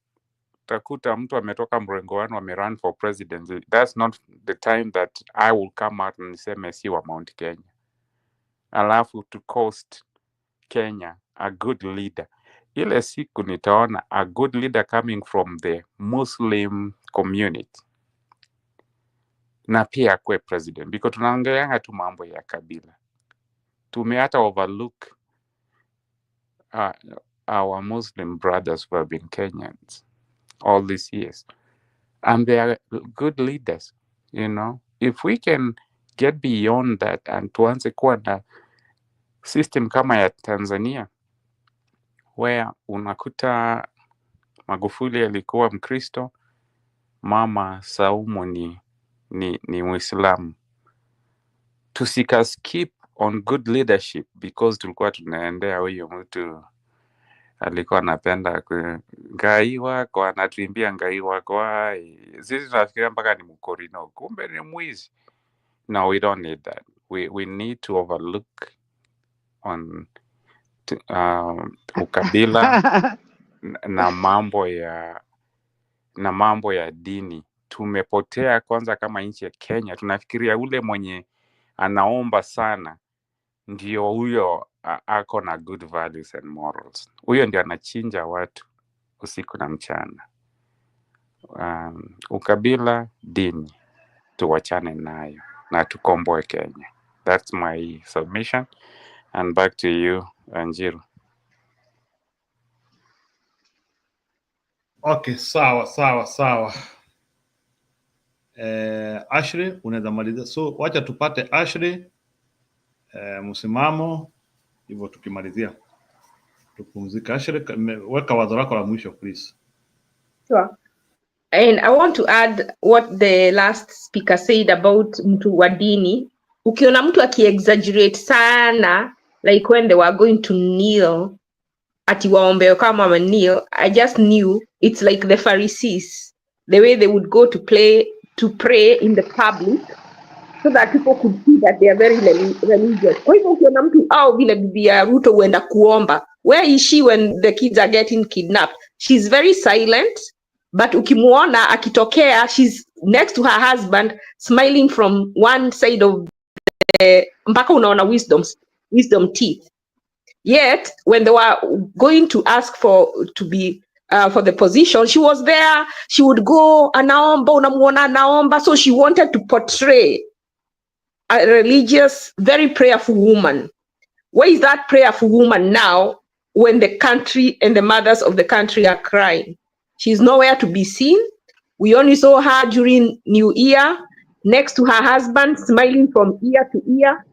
utakuta mtu ametoka mrengo wanu amerun for presidency. That's not the time that I will come out and niseme si wa Mount Kenya. Alafu to coast Kenya a good leader. Ile siku nitaona a good leader coming from the Muslim community na pia akwe president, because tunaongeanga tu mambo ya kabila. Tumeata overlook our Muslim brothers who have been Kenyans all these years, and they are good leaders. You know, if we can get beyond that and tuanze kuwa na system kama ya Tanzania where unakuta Magufuli alikuwa Mkristo, Mama Saumu ni Muislamu. Tusika skip on good leadership because tulikuwa tunaendea huyo mtu alikuwa anapenda ngai wako, anatuimbia ngai wako. Sisi tunafikiria mpaka ni mkorino, kumbe ni mwizi. No, we don't need that. We need to overlook on ukabila na mambo ya dini. Tumepotea kwanza kama nchi ya Kenya. Tunafikiria ule mwenye anaomba sana ndio huyo ako na good values and morals. Huyo ndio anachinja watu usiku na mchana. Ukabila, dini, tuwachane nayo na tukomboe Kenya. That's my submission, and back to you, Njiru. Okay, sawa. Ashley, unaweza maliza. So wacha tupate Ashley msimamo hivyo, tukimalizia tupumzika. Ashley, weka wazo lako la mwisho please. Sure. And I want to add what the last speaker said about mtu wa dini. Ukiona mtu aki-exaggerate sana, like when they were going to kneel, ati waombe kama wame kneel, I just knew it's like the Pharisees, the way they would go to pray in the public so that people could see that they are very religious. Kwa hivyo ukiona mtu au vile bibi ya Ruto huenda kuomba, where is she when the kids are getting kidnapped? She's very silent, but ukimuona akitokea, she's next to her husband, smiling from one side of the mpaka unaona wisdom teeth. Yet when they were going to ask for the position, she was there. She would go anaomba, unamuona anaomba. So she wanted to portray a religious, very prayerful woman. Where is that prayerful woman now when the country and the mothers of the country are crying? She's nowhere to be seen. We only saw her during New Year, next to her husband, smiling from ear to ear.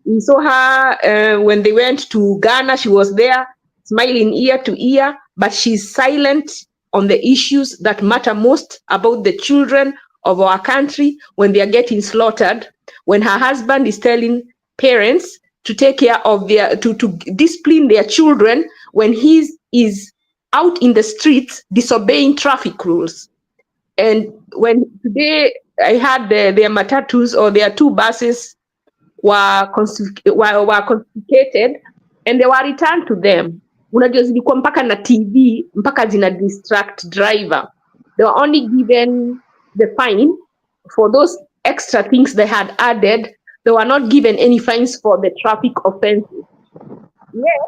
We saw her when they went to Ghana. She was there, smiling ear to ear, but she's silent on the issues that matter most about the children of our country when they are getting slaughtered, when her husband is telling parents to take care of to discipline their children when he is out in the streets disobeying traffic rules. And when today I had their matatus or their two buses were confiscated and they were returned to them. Unajua zilikuwa mpaka na TV mpaka zina distract driver. They were only given the fine for those extra things they had added. They were not given any fines for the traffic offenses. Yes,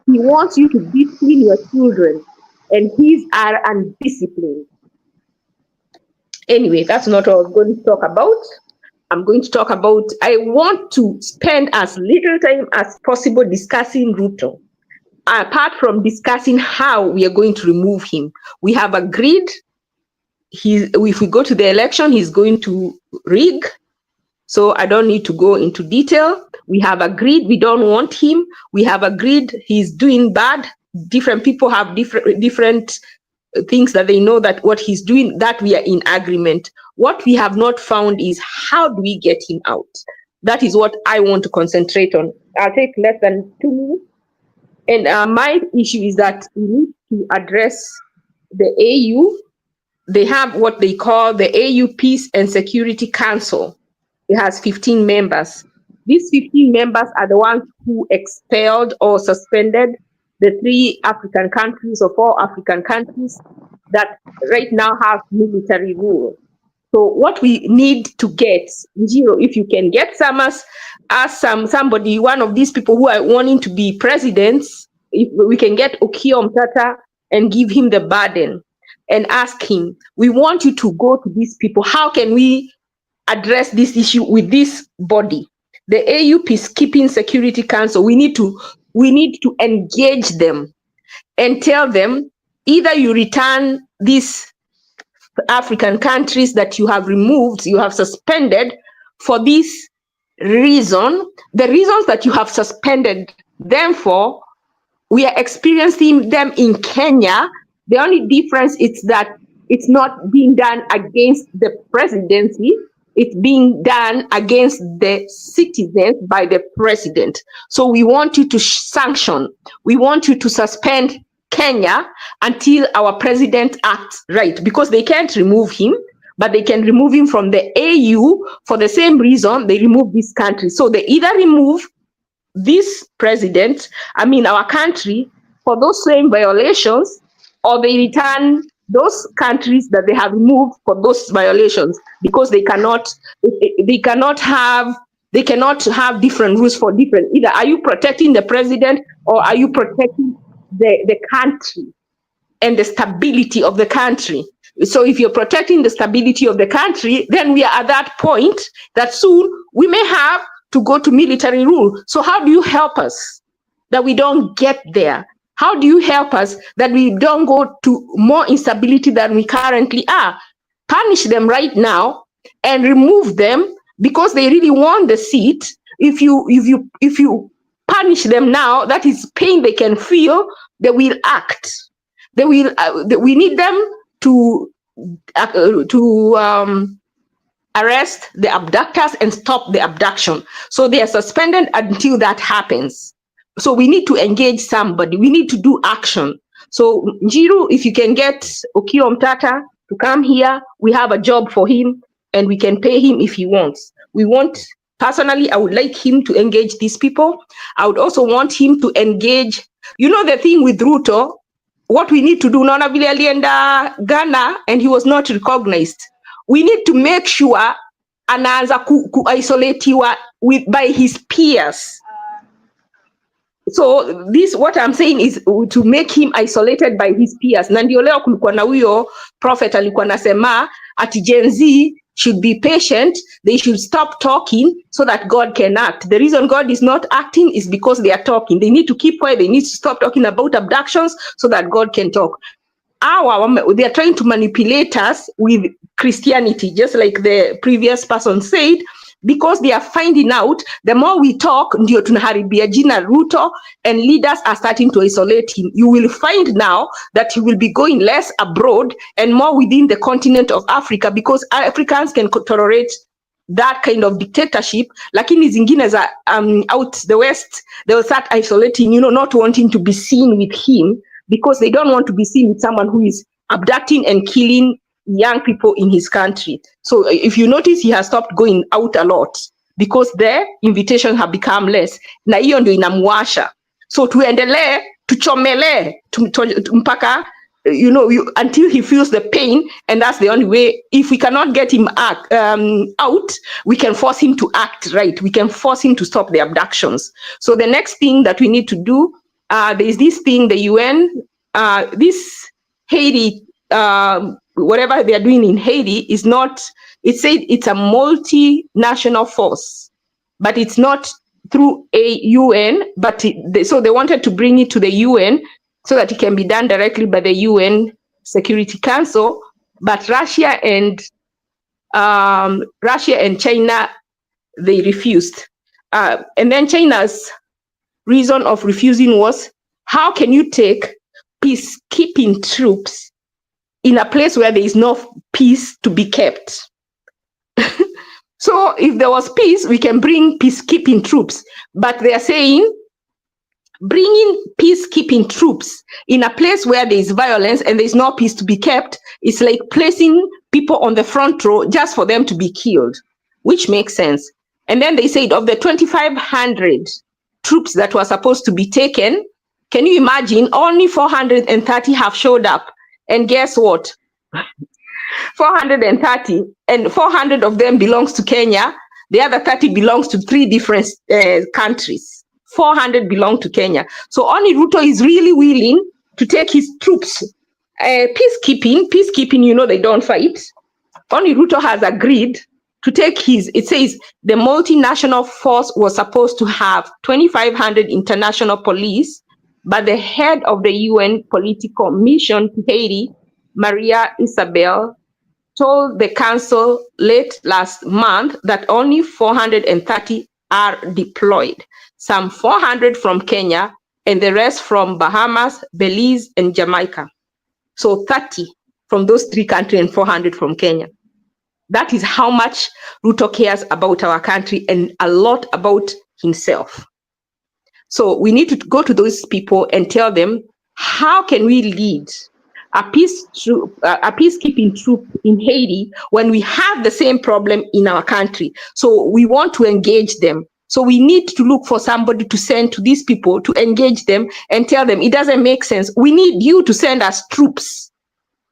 he wants you to discipline your children and these are undisciplined. Anyway, that's not what I was going to talk about. I'm going to talk about, I want to spend as little time as possible discussing Ruto, apart from discussing how we are going to remove him. We have agreed, if we go to the election, he's going to rig. So I don't need to go into detail. We have agreed we don't want him. We have agreed he's doing bad. Different people have different things that they know that what he's doing, that we are in agreement. What we have not found is how do we get him out? That is what I want to concentrate on. I'll take less than 2 minutes. And my issue is that we need to address the AU. They have what they call the AU Peace and Security Council. It has 15 members. These 15 members are the ones who expelled or suspended the 3 African countries or 4 African countries that right now have military rule. So what we need to get, Njiro, if you can get somebody, one of these people who are wanting to be presidents, if we can get Okiya Mtata and give him the burden and ask him, we want you to go to these people. How can we address this issue with this body? The AU Peacekeeping Security Council, we need to engage them and tell them, either you return these African countries that you have removed, you have suspended for this reason, the reasons that you have suspended them for, we are experiencing them in Kenya. The only difference is that it's not being done against the presidency, it's being done against the citizens by the president. So we want you to sanction, we want you to suspend Kenya until our president acts right, because they can't remove him, but they can remove him from the AU for the same reason they remove this country. So they either remove this president, our country, for those same violations, or they return those countries that they have removed for those violations, because they cannot have different rules for different. Either are you protecting the president or are you protecting the country and the stability of the country? So if you're protecting the stability of the country, then we are at that point that soon we may have to go to military rule. So how do you help us that we don't get there? How do you help us that we don't go to more instability than we currently are? Punish them right now and remove them because they really want the seat. If you punish them now, that is pain they can feel. They will act. They will. We need them to arrest the abductors and stop the abduction. So they are suspended until that happens. So we need to engage somebody. We need to do action. So Njiru, if you can get Okiya Mtata to come here, we have a job for him and we can pay him if he wants. Personally, I would like him to engage these people. I would also want him to engage, the thing with Ruto, what we need to do, Nona vile alienda Ghana and he was not recognized. We need to make sure anaanza ku-isolatiwa by his peers. So what I'm saying is to make him isolated by his peers. Na ndio leo kulikuwa na huyo prophet alikuwa nasema ati Gen Z should be patient, they should stop talking so that God can act. The reason God is not acting is because they are talking. They need to keep quiet, they need to stop talking about abductions so that God can talk. They are trying to manipulate us with Christianity, just like the previous person said, because they are finding out the more we talk, ndio tunaharibia jina Ruto, and leaders are starting to isolate him. You will find now that he will be going less abroad and more within the continent of Africa, because Africans can tolerate that kind of dictatorship. Lakini zingine za out the West, they will start isolating, not wanting to be seen with him, because they don't want to be seen with someone who is abducting and killing young people in his country. So if you notice, he has stopped going out a lot because their invitations have become less. Na hiyo ndio inamwasha. So tuendelee, tuchomelee, mpaka, until he feels the pain, and that's the only way. If we cannot get him out, we can force him to act right. We can force him to stop the abductions. So the next thing that we need to do, there's this thing, the UN, this Haiti, whatever they are doing in Haiti is not, it said it's a multinational force, but it's not through a UN, but so they wanted to bring it to the UN so that it can be done directly by the UN Security Council, but Russia and China, they refused. And then China's reason of refusing was, how can you take peacekeeping troops in a place where there is no peace to be kept? So if there was peace, we can bring peacekeeping troops. But they are saying, bringing peacekeeping troops in a place where there is violence and there is no peace to be kept, it's like placing people on the front row just for them to be killed, which makes sense. And then they said, of the 2,500 troops that were supposed to be taken, can you imagine only 430 have showed up? And guess what? 430, and 400 of them belongs to Kenya. The other 30 belongs to 3 different countries. 400 belong to Kenya. So only Ruto is really willing to take his troops. Peacekeeping, you know, they don't fight. Only Ruto has agreed to take his, it says the multinational force was supposed to have 2,500 international police, but the head of the UN political mission to Haiti, Maria Isabel, told the council late last month that only 430 are deployed, some 400 from Kenya and the rest from Bahamas, Belize, and Jamaica. So 30 from those 3 countries and 400 from Kenya. That is how much Ruto cares about our country and a lot about himself. So we need to go to those people and tell them, how can we lead a peacekeeping troop in Haiti when we have the same problem in our country? So we want to engage them. So we need to look for somebody to send to these people to engage them and tell them it doesn't make sense. We need you to send us troops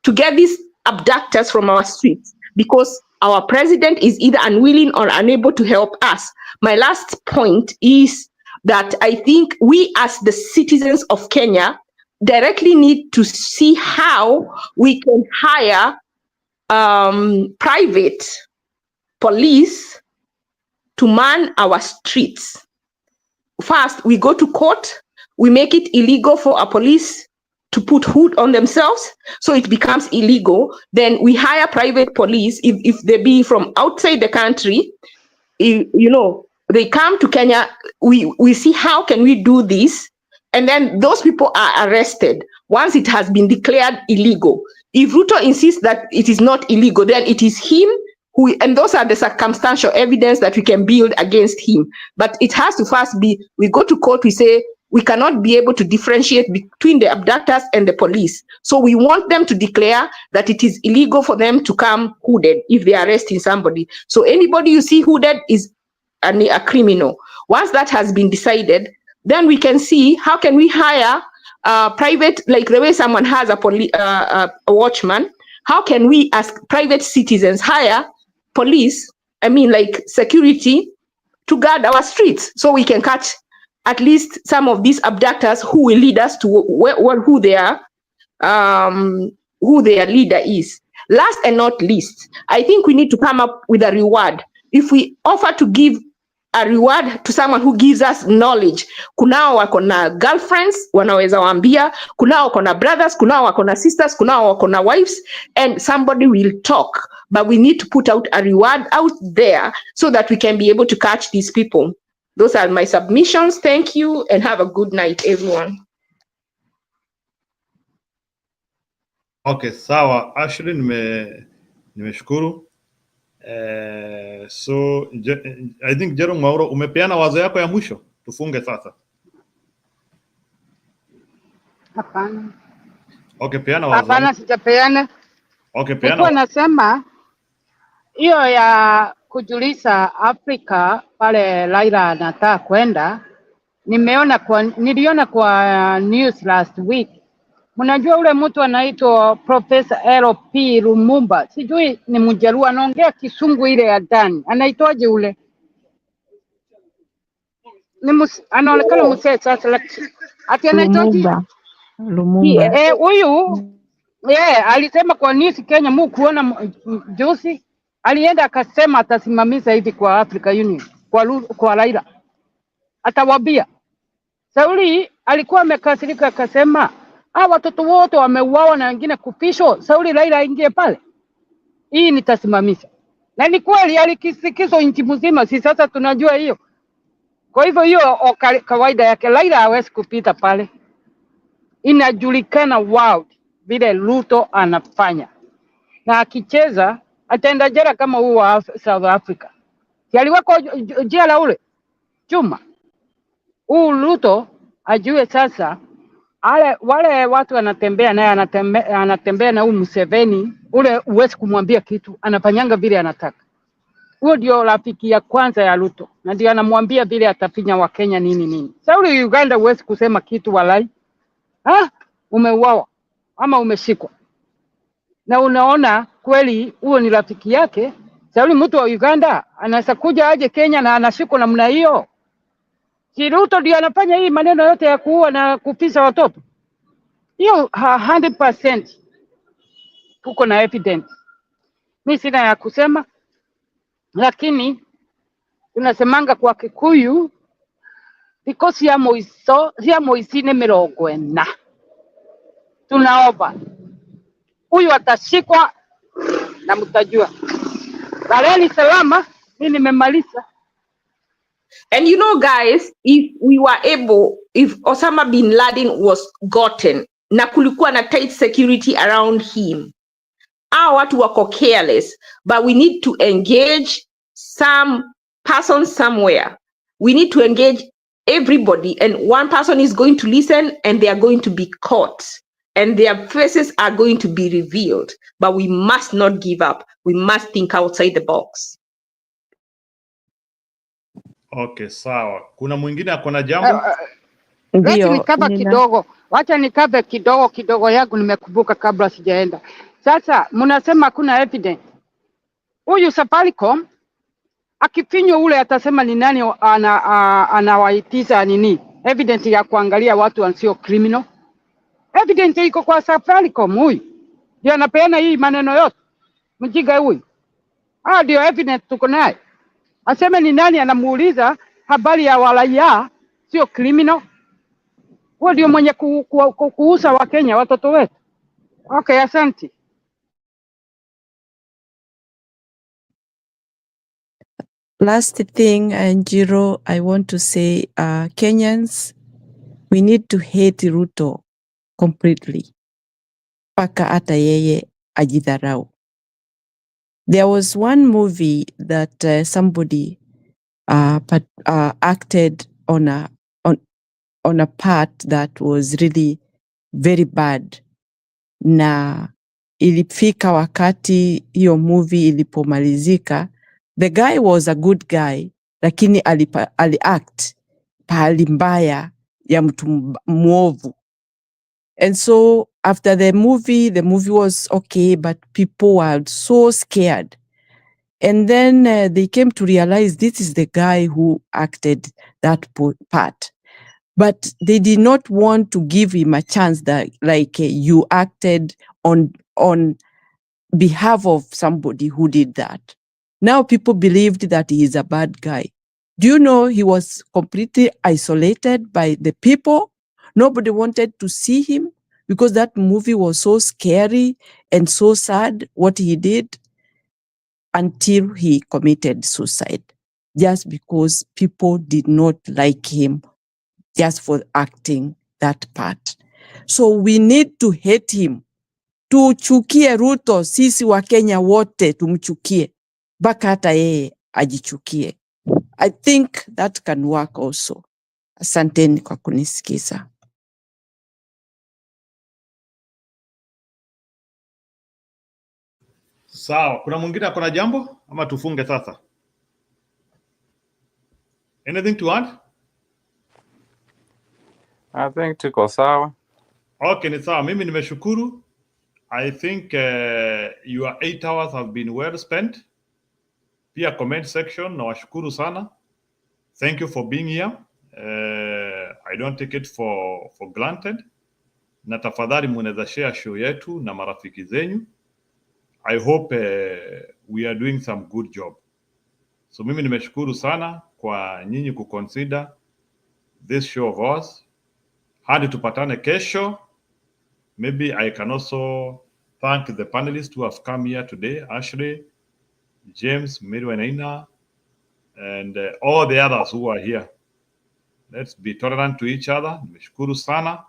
to get these abductors from our streets, because our president is either unwilling or unable to help us. My last point is that I think we as the citizens of Kenya directly need to see how we can hire private police to man our streets. First, we go to court, we make it illegal for a police to put hood on themselves, so it becomes illegal. Then we hire private police, if they be from outside the country, you know, they come to Kenya, we see how can we do this, and then those people are arrested once it has been declared illegal. If Ruto insists that it is not illegal, then it is him who, and those are the circumstantial evidence that we can build against him. But it has to first be, we go to court, we say, we cannot be able to differentiate between the abductors and the police. So we want them to declare that it is illegal for them to come hooded if they are arresting somebody. So anybody you see hooded is a criminal. Once that has been decided, then we can see how can we hire private, like the way someone has a watchman, how can we as private citizens hire police, like security, to guard our streets so we can catch at least some of these abductors who will lead us to who their leader is. Last and not least, I think we need to come up with a reward. If we offer to give a reward to someone who gives us knowledge, kunao wako na girlfriends wanaweza waambia, kunao wako na brothers, kunao wako na sisters, kunao wako na wives, and somebody will talk. But we need to put out a reward out there so that we can be able to catch these people. Those are my submissions. Thank you and have a good night, everyone. Okay, sawa. Actually, nimeshukuru. So I think Jerome Mauro, umepeana wazo yako ya mwisho, tufunge sasa. Hapana. Okay, peana wazo. Hapana, sijapeana. Okay, peana. Nilikuwa nasema hiyo ya kujulisha Afrika pale Raila anataka kwenda, niliona kwa news last week. Mnajua ule mtu anaitwa Professor LP Lumumba, sijui ni Mjaluo, anaongea Kisungu ile ya ndani. Anaitwaje ule? Anaonekana mzee sasa, lakini ati anaitwaje? Lumumba. Huyu alisema kwa news Kenya, kuona juzi alienda akasema atasimamisha hivi kwa Africa Union kwa Raila, atawabia. Sauli alikuwa amekasirika akasema watoto wote wameuawa na wengine kupishwa, Sauli Raila aingie pale, hii nitasimamisha. Na ni kweli alikisikizwa nchi mzima, si sasa tunajua hiyo. Kwa hivyo hiyo kawaida yake, Raila hawezi kupita pale, inajulikana world vile Ruto anafanya, na akicheza ataenda jela kama huu wa South Africa. Aliwako jela ule chuma. Huu Ruto ajue sasa, wale watu wanatembea naye, anatembea na huu Museveni ule, uwezi kumwambia kitu, anafanyanga vile anataka. Huo ndio rafiki ya kwanza ya Ruto, na ndio anamwambia vile atafinya wa Kenya nini. Sauli Uganda uwezi kusema kitu walai. Umeuawa ama umeshikwa. na unaona kweli huo ni rafiki yake. Sauli mtu wa Uganda anaweza kuja aje Kenya na anashikwa namna hiyo? Si Ruto ndio anafanya hii maneno yote ya kuua na kufisa watoto? Hiyo 100% tuko na evidence. Mimi sina ya kusema, lakini tunasemanga kwa Kikuyu because ya moisine mirongo ena. Tunaomba huyu atashikwa na mtajua. Barani salama, mimi nimemaliza. And you know, guys, if we were able, if Osama bin Laden was gotten, na kulikuwa na tight security around him, our watu wako careless, but we need to engage some person somewhere. We need to engage everybody, and one person is going to listen, and they are going to be caught, and their faces are going to be revealed. But we must not give up. We must think outside the box. Okay, sawa. Kuna mwingine akona jambo? Wacha nikave kidogo yangu nimekumbuka kabla sijaenda. Sasa mnasema kuna evidence. Huyu Safaricom akifinywa ule atasema ni nani anawaitisha nini? Evidence ya kuangalia watu wasio criminal. Evidence iko kwa Safaricom huyu. Ndio anapeana hii maneno yote. Mjiga huyu. Ndio evidence tuko naye. Aseme ni nani anamuuliza habari ya walaia sio criminal. Huyo ndio mwenye kuuza wa Kenya watoto wetu. Okay, asante. Last thing, Njiro, I want to say, Kenyans, we need to hate Ruto completely. Paka hata yeye ajidharau. There was one movie that somebody acted on a part that was really very bad. Na ilifika wakati hiyo movie ilipomalizika, the guy was a good guy, lakini aliact pahali mbaya ya mtu mwovu. And so after the movie was okay, but people were so scared. And then they came to realize this is the guy who acted that part. But they did not want to give him a chance that you acted on behalf of somebody who did that. Now people believed that he is a bad guy. Do you know he was completely isolated by the people? Nobody wanted to see him because that movie was so scary and so sad what he did, until he committed suicide, just because people did not like him just for acting that part. So we need to hate him. Tuchukie Ruto, sisi wa Kenya wote tumchukie, mpaka hata yeye ajichukie. I think that can work also. Asanteni kwa kunisikiza. Sawa, kuna mwingine akona jambo ama tufunge sasa? Anything to add? I think tuko sawa. Okay, ni sawa. Mimi nimeshukuru. I think your 8 hours have been well spent. Pia comment section na washukuru sana. Thank you for being here. I don't take it for granted. Na tafadhali mnaweza share show yetu na marafiki zenyu. I hope we are doing some good job. So mimi nimeshukuru sana kwa nyinyi kuconsider this show of ours. Hadi tupatane kesho. Maybe I can also thank the panelists who have come here today, Ashley, James, Mary Wainaina, and all the others who are here. Let's be tolerant to each other. Nimeshukuru sana.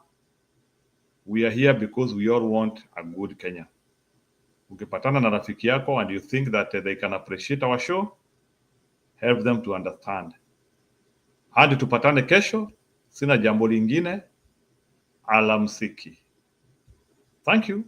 We are here because we all want a good Kenya. Ukipatana na rafiki yako and you think that they can appreciate our show, help them to understand. Hadi tupatane kesho, sina jambo lingine. Alamsiki. Thank you.